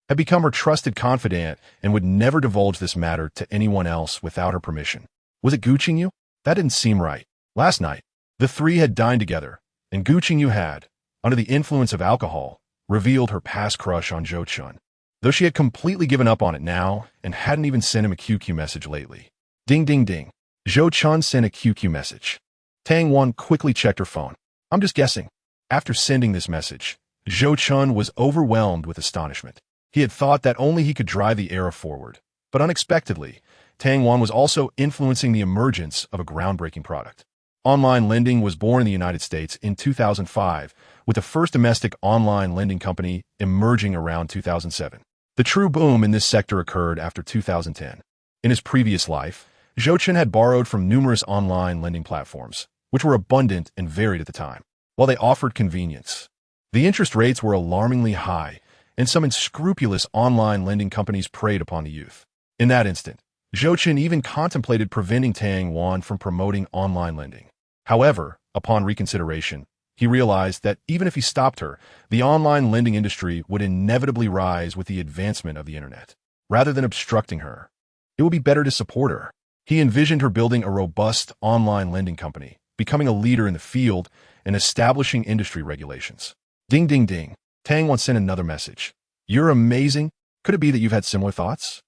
had become her trusted confidant and would never divulge this matter to anyone else without her permission. Was it Zhou Chen? That didn't seem right. Last night, the three had dined together, and Zhou Chen had, under the influence of alcohol, revealed her past crush on Zhou Chen, though she had completely given up on it now and hadn't even sent him a QQ message lately. Ding ding ding. Zhou Chen sent a QQ message. Tang Wan quickly checked her phone. I'm just guessing. After sending this message, Zhou Chen was overwhelmed with astonishment. He had thought that only he could drive the era forward, but unexpectedly, Tang Wan was also influencing the emergence of a groundbreaking product. Online lending was born in the United States in 2005, with the first domestic online lending company emerging around 2007. The true boom in this sector occurred after 2010. In his previous life, Zhou Chen had borrowed from numerous online lending platforms, which were abundant and varied at the time. While they offered convenience, the interest rates were alarmingly high, and some unscrupulous online lending companies preyed upon the youth. In that instant, Zhou Chen even contemplated preventing Tang Wan from promoting online lending. However, upon reconsideration, he realized that even if he stopped her, the online lending industry would inevitably rise with the advancement of the internet. Rather than obstructing her, it would be better to support her. He envisioned her building a robust online lending company, becoming a leader in the field, and establishing industry regulations. Ding ding ding. Tang Wan sent another message. You're amazing. Could it be that you've had similar thoughts?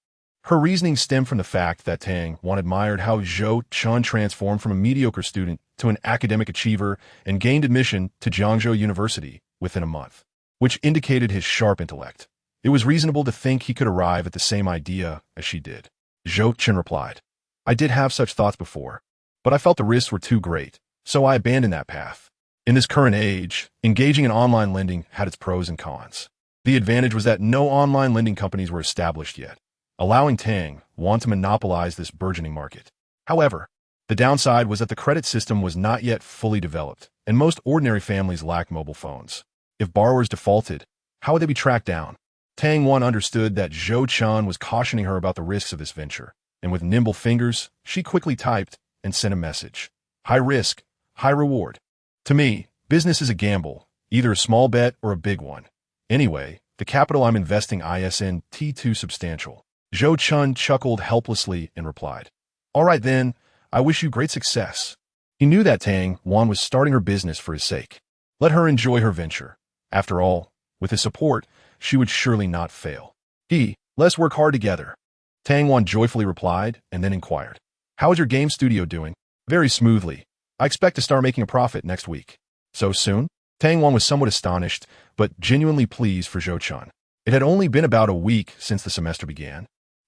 Her reasoning stemmed from the fact that Tang Wan admired how Zhou Chen transformed from a mediocre student to an academic achiever and gained admission to Jiangzhou University within a month, which indicated his sharp intellect. It was reasonable to think he could arrive at the same idea as she did. Zhou Chen replied, I did have such thoughts before, but I felt the risks were too great, so I abandoned that path. In this current age, engaging in online lending had its pros and cons. The advantage was that no online lending companies were established yet, allowing Tang Wan to monopolize this burgeoning market. However, the downside was that the credit system was not yet fully developed, and most ordinary families lacked mobile phones. If borrowers defaulted, how would they be tracked down? Tang Wan understood that Zhou Chen was cautioning her about the risks of this venture, and with nimble fingers, she quickly typed and sent a message. High risk, high reward. To me, business is a gamble, either a small bet or a big one. Anyway, the capital I'm investing isn't too substantial. Zhou Chen chuckled helplessly and replied, All right then, I wish you great success. He knew that Tang Wan was starting her business for his sake. Let her enjoy her venture. After all, with his support, she would surely not fail. Let's work hard together. Tang Wan joyfully replied and then inquired, How is your game studio doing? Very smoothly. I expect to start making a profit next week. So soon? Tang Wan was somewhat astonished, but genuinely pleased for Zhou Chen. It had only been about a week since the semester began,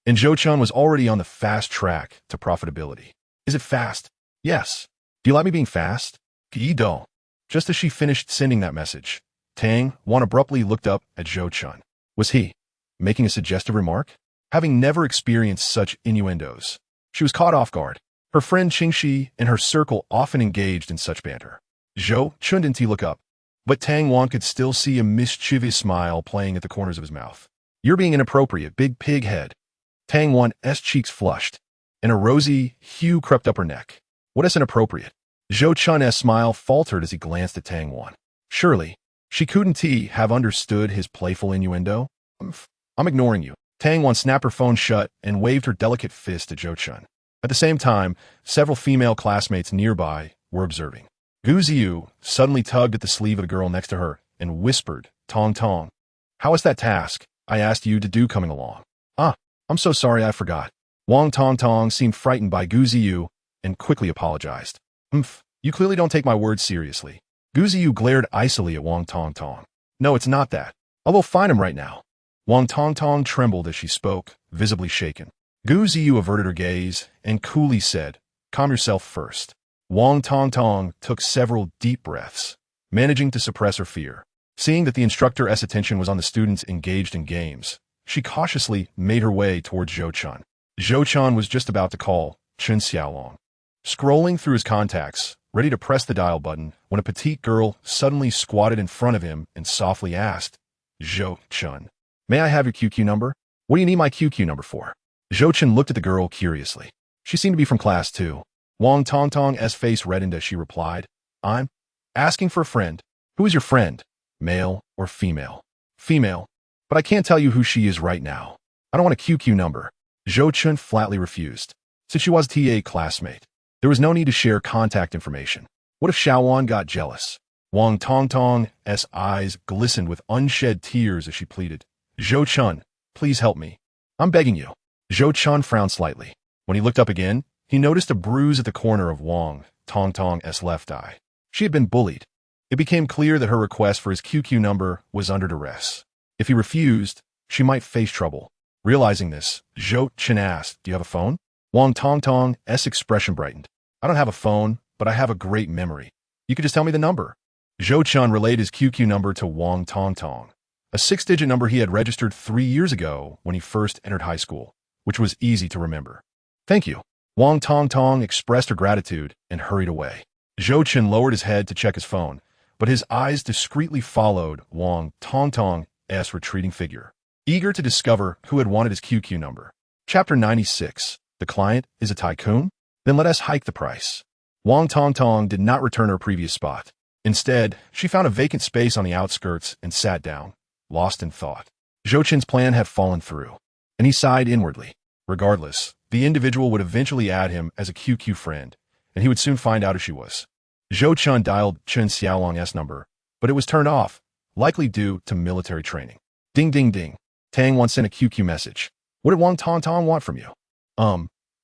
and Zhou Chen was already on the fast track to profitability. Is it fast? Yes. Do you like me being fast? Don't. Just as she finished sending that message, Tang Wan abruptly looked up at Zhou Chen. Was he making a suggestive remark? Having never experienced such innuendos, she was caught off guard. Her friend Qingxi and her circle often engaged in such banter. Zhou Chen didn't look up, but Tang Wan could still see a mischievous smile playing at the corners of his mouth. You're being inappropriate, big pig head. Tang Wan's cheeks flushed, and a rosy hue crept up her neck. What is inappropriate? Zhou Chen's smile faltered as he glanced at Tang Wan. Surely, she couldn't have understood his playful innuendo? I'm ignoring you. Tang Wan snapped her phone shut and waved her delicate fist at Zhou Chen. At the same time, several female classmates nearby were observing. Gu Ziyu suddenly tugged at the sleeve of the girl next to her and whispered, Tong Tong. How is that task I asked you to do coming along? I'm so sorry I forgot. Wang Tong Tong seemed frightened by Gu Ziyu and quickly apologized. You clearly don't take my words seriously. Gu Ziyu glared icily at Wang Tong Tong. No, it's not that. I will find him right now. Wang Tong Tong trembled as she spoke, visibly shaken. Gu Ziyu averted her gaze and coolly said, Calm yourself first. Wang Tong Tong took several deep breaths, managing to suppress her fear. Seeing that the instructor's attention was on the students engaged in games, she cautiously made her way towards Zhou Chen. Zhou Chen was just about to call Chen Xiaolong. Scrolling through his contacts, ready to press the dial button, when a petite girl suddenly squatted in front of him and softly asked, Zhou Chen, may I have your QQ number? What do you need my QQ number for? Zhou Chen looked at the girl curiously. She seemed to be from class 2. Wang Tong Tong's face reddened as she replied, I'm asking for a friend. Who is your friend? Male or female? Female. but I can't tell you who she is right now. I don't want a QQ number. Zhou Chen flatly refused. Since she was a TA classmate, there was no need to share contact information. What if Xiaowan got jealous? Wang Tongtong's eyes glistened with unshed tears as she pleaded. Zhou Chen, please help me. I'm begging you. Zhou Chen frowned slightly. When he looked up again, he noticed a bruise at the corner of Wang Tongtong's left eye. She had been bullied. It became clear that her request for his QQ number was under duress. If he refused, she might face trouble. Realizing this, Zhou Chen asked, "Do you have a phone?" Wang Tongtong's expression brightened. "I don't have a phone, but I have a great memory. You could just tell me the number." Zhou Chen relayed his QQ number to Wang Tongtong, a 6-digit number he had registered 3 years ago when he first entered high school, which was easy to remember. "Thank you." Wang Tongtong expressed her gratitude and hurried away. Zhou Chen lowered his head to check his phone, but his eyes discreetly followed Wang Tongtong's retreating figure, eager to discover who had wanted his QQ number. Chapter 96. The client is a tycoon? Then let us hike the price. Wang Tongtong did not return her previous spot. Instead, she found a vacant space on the outskirts and sat down, lost in thought. Zhou Chen's plan had fallen through, and he sighed inwardly. Regardless, the individual would eventually add him as a QQ friend, and he would soon find out who she was. Zhou Chen dialed Chen Xiaolong's number, but it was turned off, likely due to military training. Ding ding ding. Tang Wan sent a QQ message. "What did Wang Tongtong want from you?"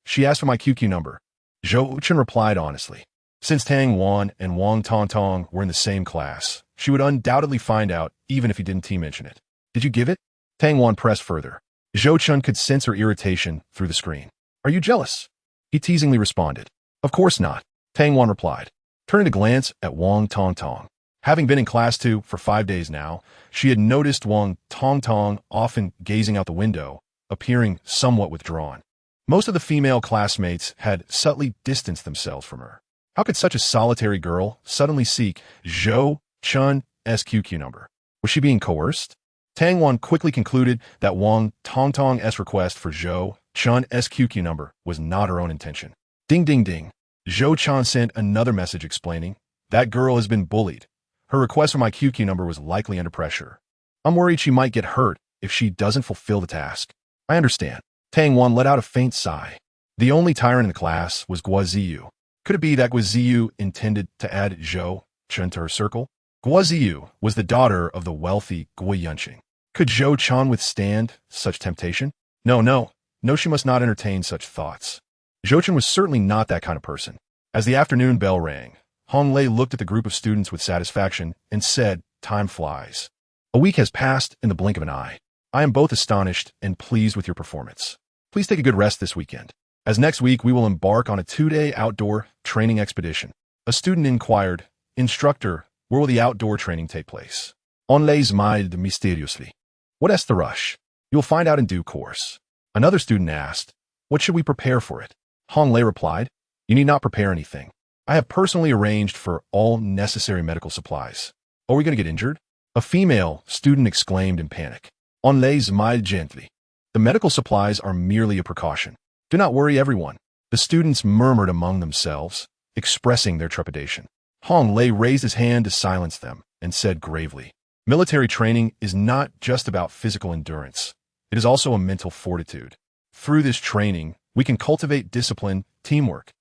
She asked for my QQ number. Zhou Chen replied honestly. Since Tang Wan and Wang Tongtong were in the same class, she would undoubtedly find out even if he didn't mention it. "Did you give it?" Tang Wan pressed further. Zhou Chen could sense her irritation through the screen. "Are you jealous?" He teasingly responded. "Of course not," Tang Wan replied, turning to glance at Wang Tongtong. Having been in class 2 for 5 days now, she had noticed Wang Tongtong often gazing out the window, appearing somewhat withdrawn. Most of the female classmates had subtly distanced themselves from her. How could such a solitary girl suddenly seek Zhou Chen's QQ number? Was she being coerced? Tang Wan quickly concluded that Wang Tongtong's request for Zhou Chen's QQ number was not her own intention. Ding ding ding. Zhou Chen sent another message explaining, "That girl has been bullied. Her request for my QQ number was likely under pressure. I'm worried she might get hurt if she doesn't fulfill the task." "I understand." Tang Wan let out a faint sigh. The only tyrant in the class was Guo Ziyu. Could it be that Guo Ziyu intended to add Zhou Chen to her circle? Guo Ziyu was the daughter of the wealthy Guo Yunqing. Could Zhou Chen withstand such temptation? No, she must not entertain such thoughts. Zhou Chen was certainly not that kind of person. As the afternoon bell rang, Hong Lei looked at the group of students with satisfaction and said, "Time flies. A week has passed in the blink of an eye. I am both astonished and pleased with your performance. Please take a good rest this weekend, as next week we will embark on a 2-day outdoor training expedition." A student inquired, "Instructor, where will the outdoor training take place?" Hong Lei smiled mysteriously. "What is the rush? You will find out in due course." Another student asked, "What should we prepare for it?" Hong Lei replied, "You need not prepare anything. I have personally arranged for all necessary medical supplies." "Are we going to get injured?" A female student exclaimed in panic. Hong Lei smiled gently. "The medical supplies are merely a precaution. Do not worry, everyone." The students murmured among themselves, expressing their trepidation. Hong Lei raised his hand to silence them and said gravely, "Military training is not just about physical endurance. It is also a mental fortitude. Through this training, we can cultivate discipline, teamwork,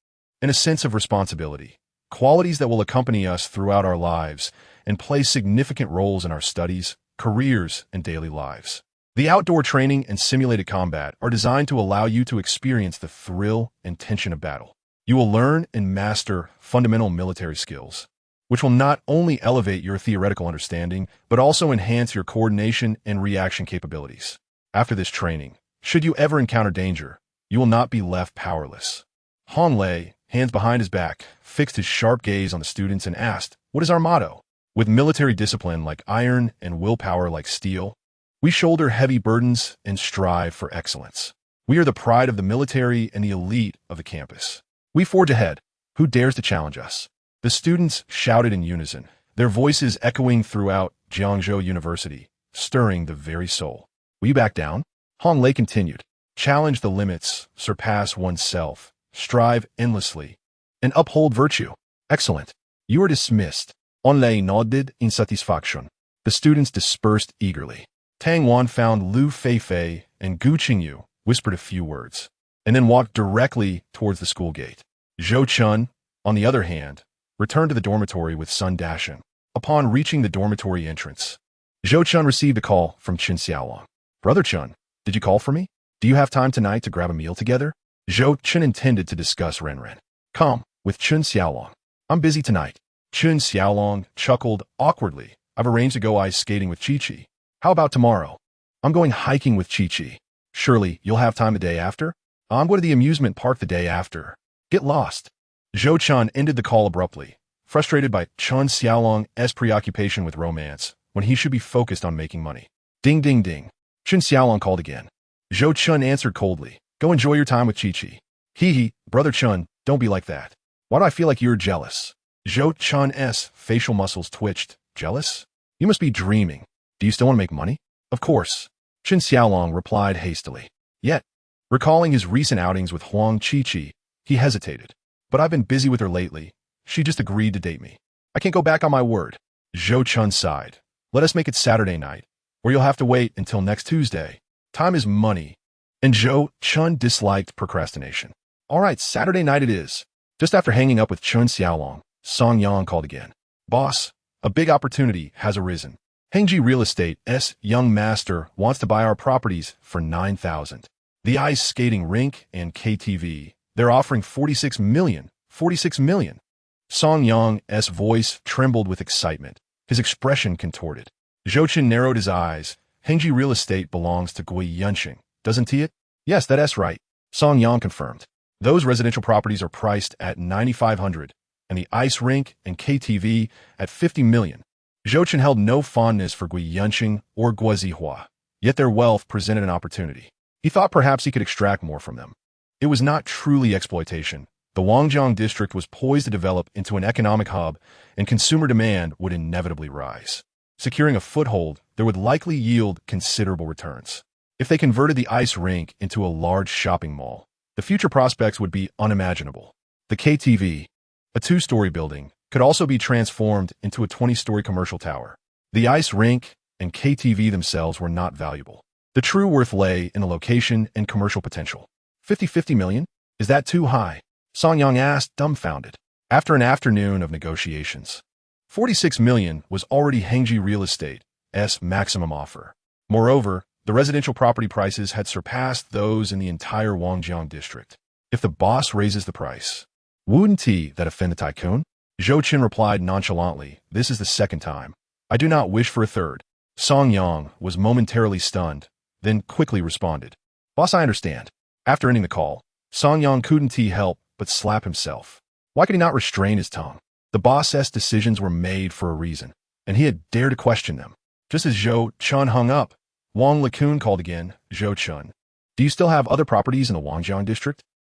and a sense of responsibility, qualities that will accompany us throughout our lives and play significant roles in our studies, careers, and daily lives. The outdoor training and simulated combat are designed to allow you to experience the thrill and tension of battle. You will learn and master fundamental military skills, which will not only elevate your theoretical understanding, but also enhance your coordination and reaction capabilities. After this training, should you ever encounter danger, you will not be left powerless." Hong Lei, hands behind his back, fixed his sharp gaze on the students and asked, "What is our motto?" "With military discipline like iron and willpower like steel, we shoulder heavy burdens and strive for excellence. We are the pride of the military and the elite of the campus. We forge ahead. Who dares to challenge us?" The students shouted in unison, their voices echoing throughout Jiangzhou University, stirring the very soul. "Will you back down?" Hong Lei continued. "Challenge the limits, surpass oneself, strive endlessly, and uphold virtue." "Excellent. You are dismissed." Hong Lei nodded in satisfaction. The students dispersed eagerly. Tang Wan found Lu Feifei and Gu Qingyu, whispered a few words, and then walked directly towards the school gate. Zhou Chen, on the other hand, returned to the dormitory with Sun Dasheng. Upon reaching the dormitory entrance, Zhou Chen received a call from Chen Xiaolong. Brother Chen, did you call for me? Do you have time tonight to grab a meal together? Zhou Chen intended to discuss Renren. Come, with Chen Xiaolong. I'm busy tonight. Chen Xiaolong chuckled awkwardly. I've arranged to go ice skating with Chi-Chi. How about tomorrow? I'm going hiking with Chi-Chi. Surely you'll have time the day after? I'm going to the amusement park the day after. Get lost. Zhou Chen ended the call abruptly, frustrated by Chen Xiaolong's preoccupation with romance when he should be focused on making money. Ding ding ding. Chen Xiaolong called again. Zhou Chen answered coldly. Go enjoy your time with Chi-Chi. Hee, brother Chen, don't be like that. Why do I feel like you're jealous? Zhou Chen's facial muscles twitched. Jealous? You must be dreaming. Do you still want to make money? Of course. Chen Xiaolong replied hastily. Yet, recalling his recent outings with Huang Chi-Chi, he hesitated. But I've been busy with her lately. She just agreed to date me. I can't go back on my word. Zhou Chen sighed. Let us make it Saturday night, or you'll have to wait until next Tuesday. Time is money. And Zhou Chen disliked procrastination. All right, Saturday night it is. Just after hanging up with Chen Xiaolong, Song Yang called again. Boss, a big opportunity has arisen. Hengji Real Estate's young master wants to buy our properties for 9,000. The ice skating rink and KTV, they're offering 46 million. 46 million. Song Yang's voice trembled with excitement. His expression contorted. Zhou Chen narrowed his eyes. Hengji Real Estate belongs to Gui Yunxing, doesn't it? Yes, that's right. Song Yang confirmed. Those residential properties are priced at 9,500, and the ice rink and KTV at 50 million. Zhou Chen held no fondness for Gui Yunxing or Guozihua, yet their wealth presented an opportunity. He thought perhaps he could extract more from them. It was not truly exploitation. The Wangjiang district was poised to develop into an economic hub, and consumer demand would inevitably rise. Securing a foothold, there would likely yield considerable returns. If they converted the ice rink into a large shopping mall, the future prospects would be unimaginable. The KTV, a 2-story building, could also be transformed into a 20-story commercial tower. The ice rink and KTV themselves were not valuable. The true worth lay in the location and commercial potential. 50 million? Is that too high? Song Yang asked, dumbfounded. After an afternoon of negotiations, 46 million was already Hengji Real Estate's maximum offer. Moreover, the residential property prices had surpassed those in the entire Wangjiang district. If the boss raises the price, wouldn't that offend the tycoon? Zhou Chen replied nonchalantly, this is the second time. I do not wish for a third. Song Yang was momentarily stunned, then quickly responded. Boss, I understand. After ending the call, Song Yang couldn't help but slap himself. Why could he not restrain his tongue? The boss's decisions were made for a reason, and he had dared to question them. Just as Zhou Chen hung up, Wang Lekun called again. Zhou Chen, do you still have other properties in the Wangjiang district?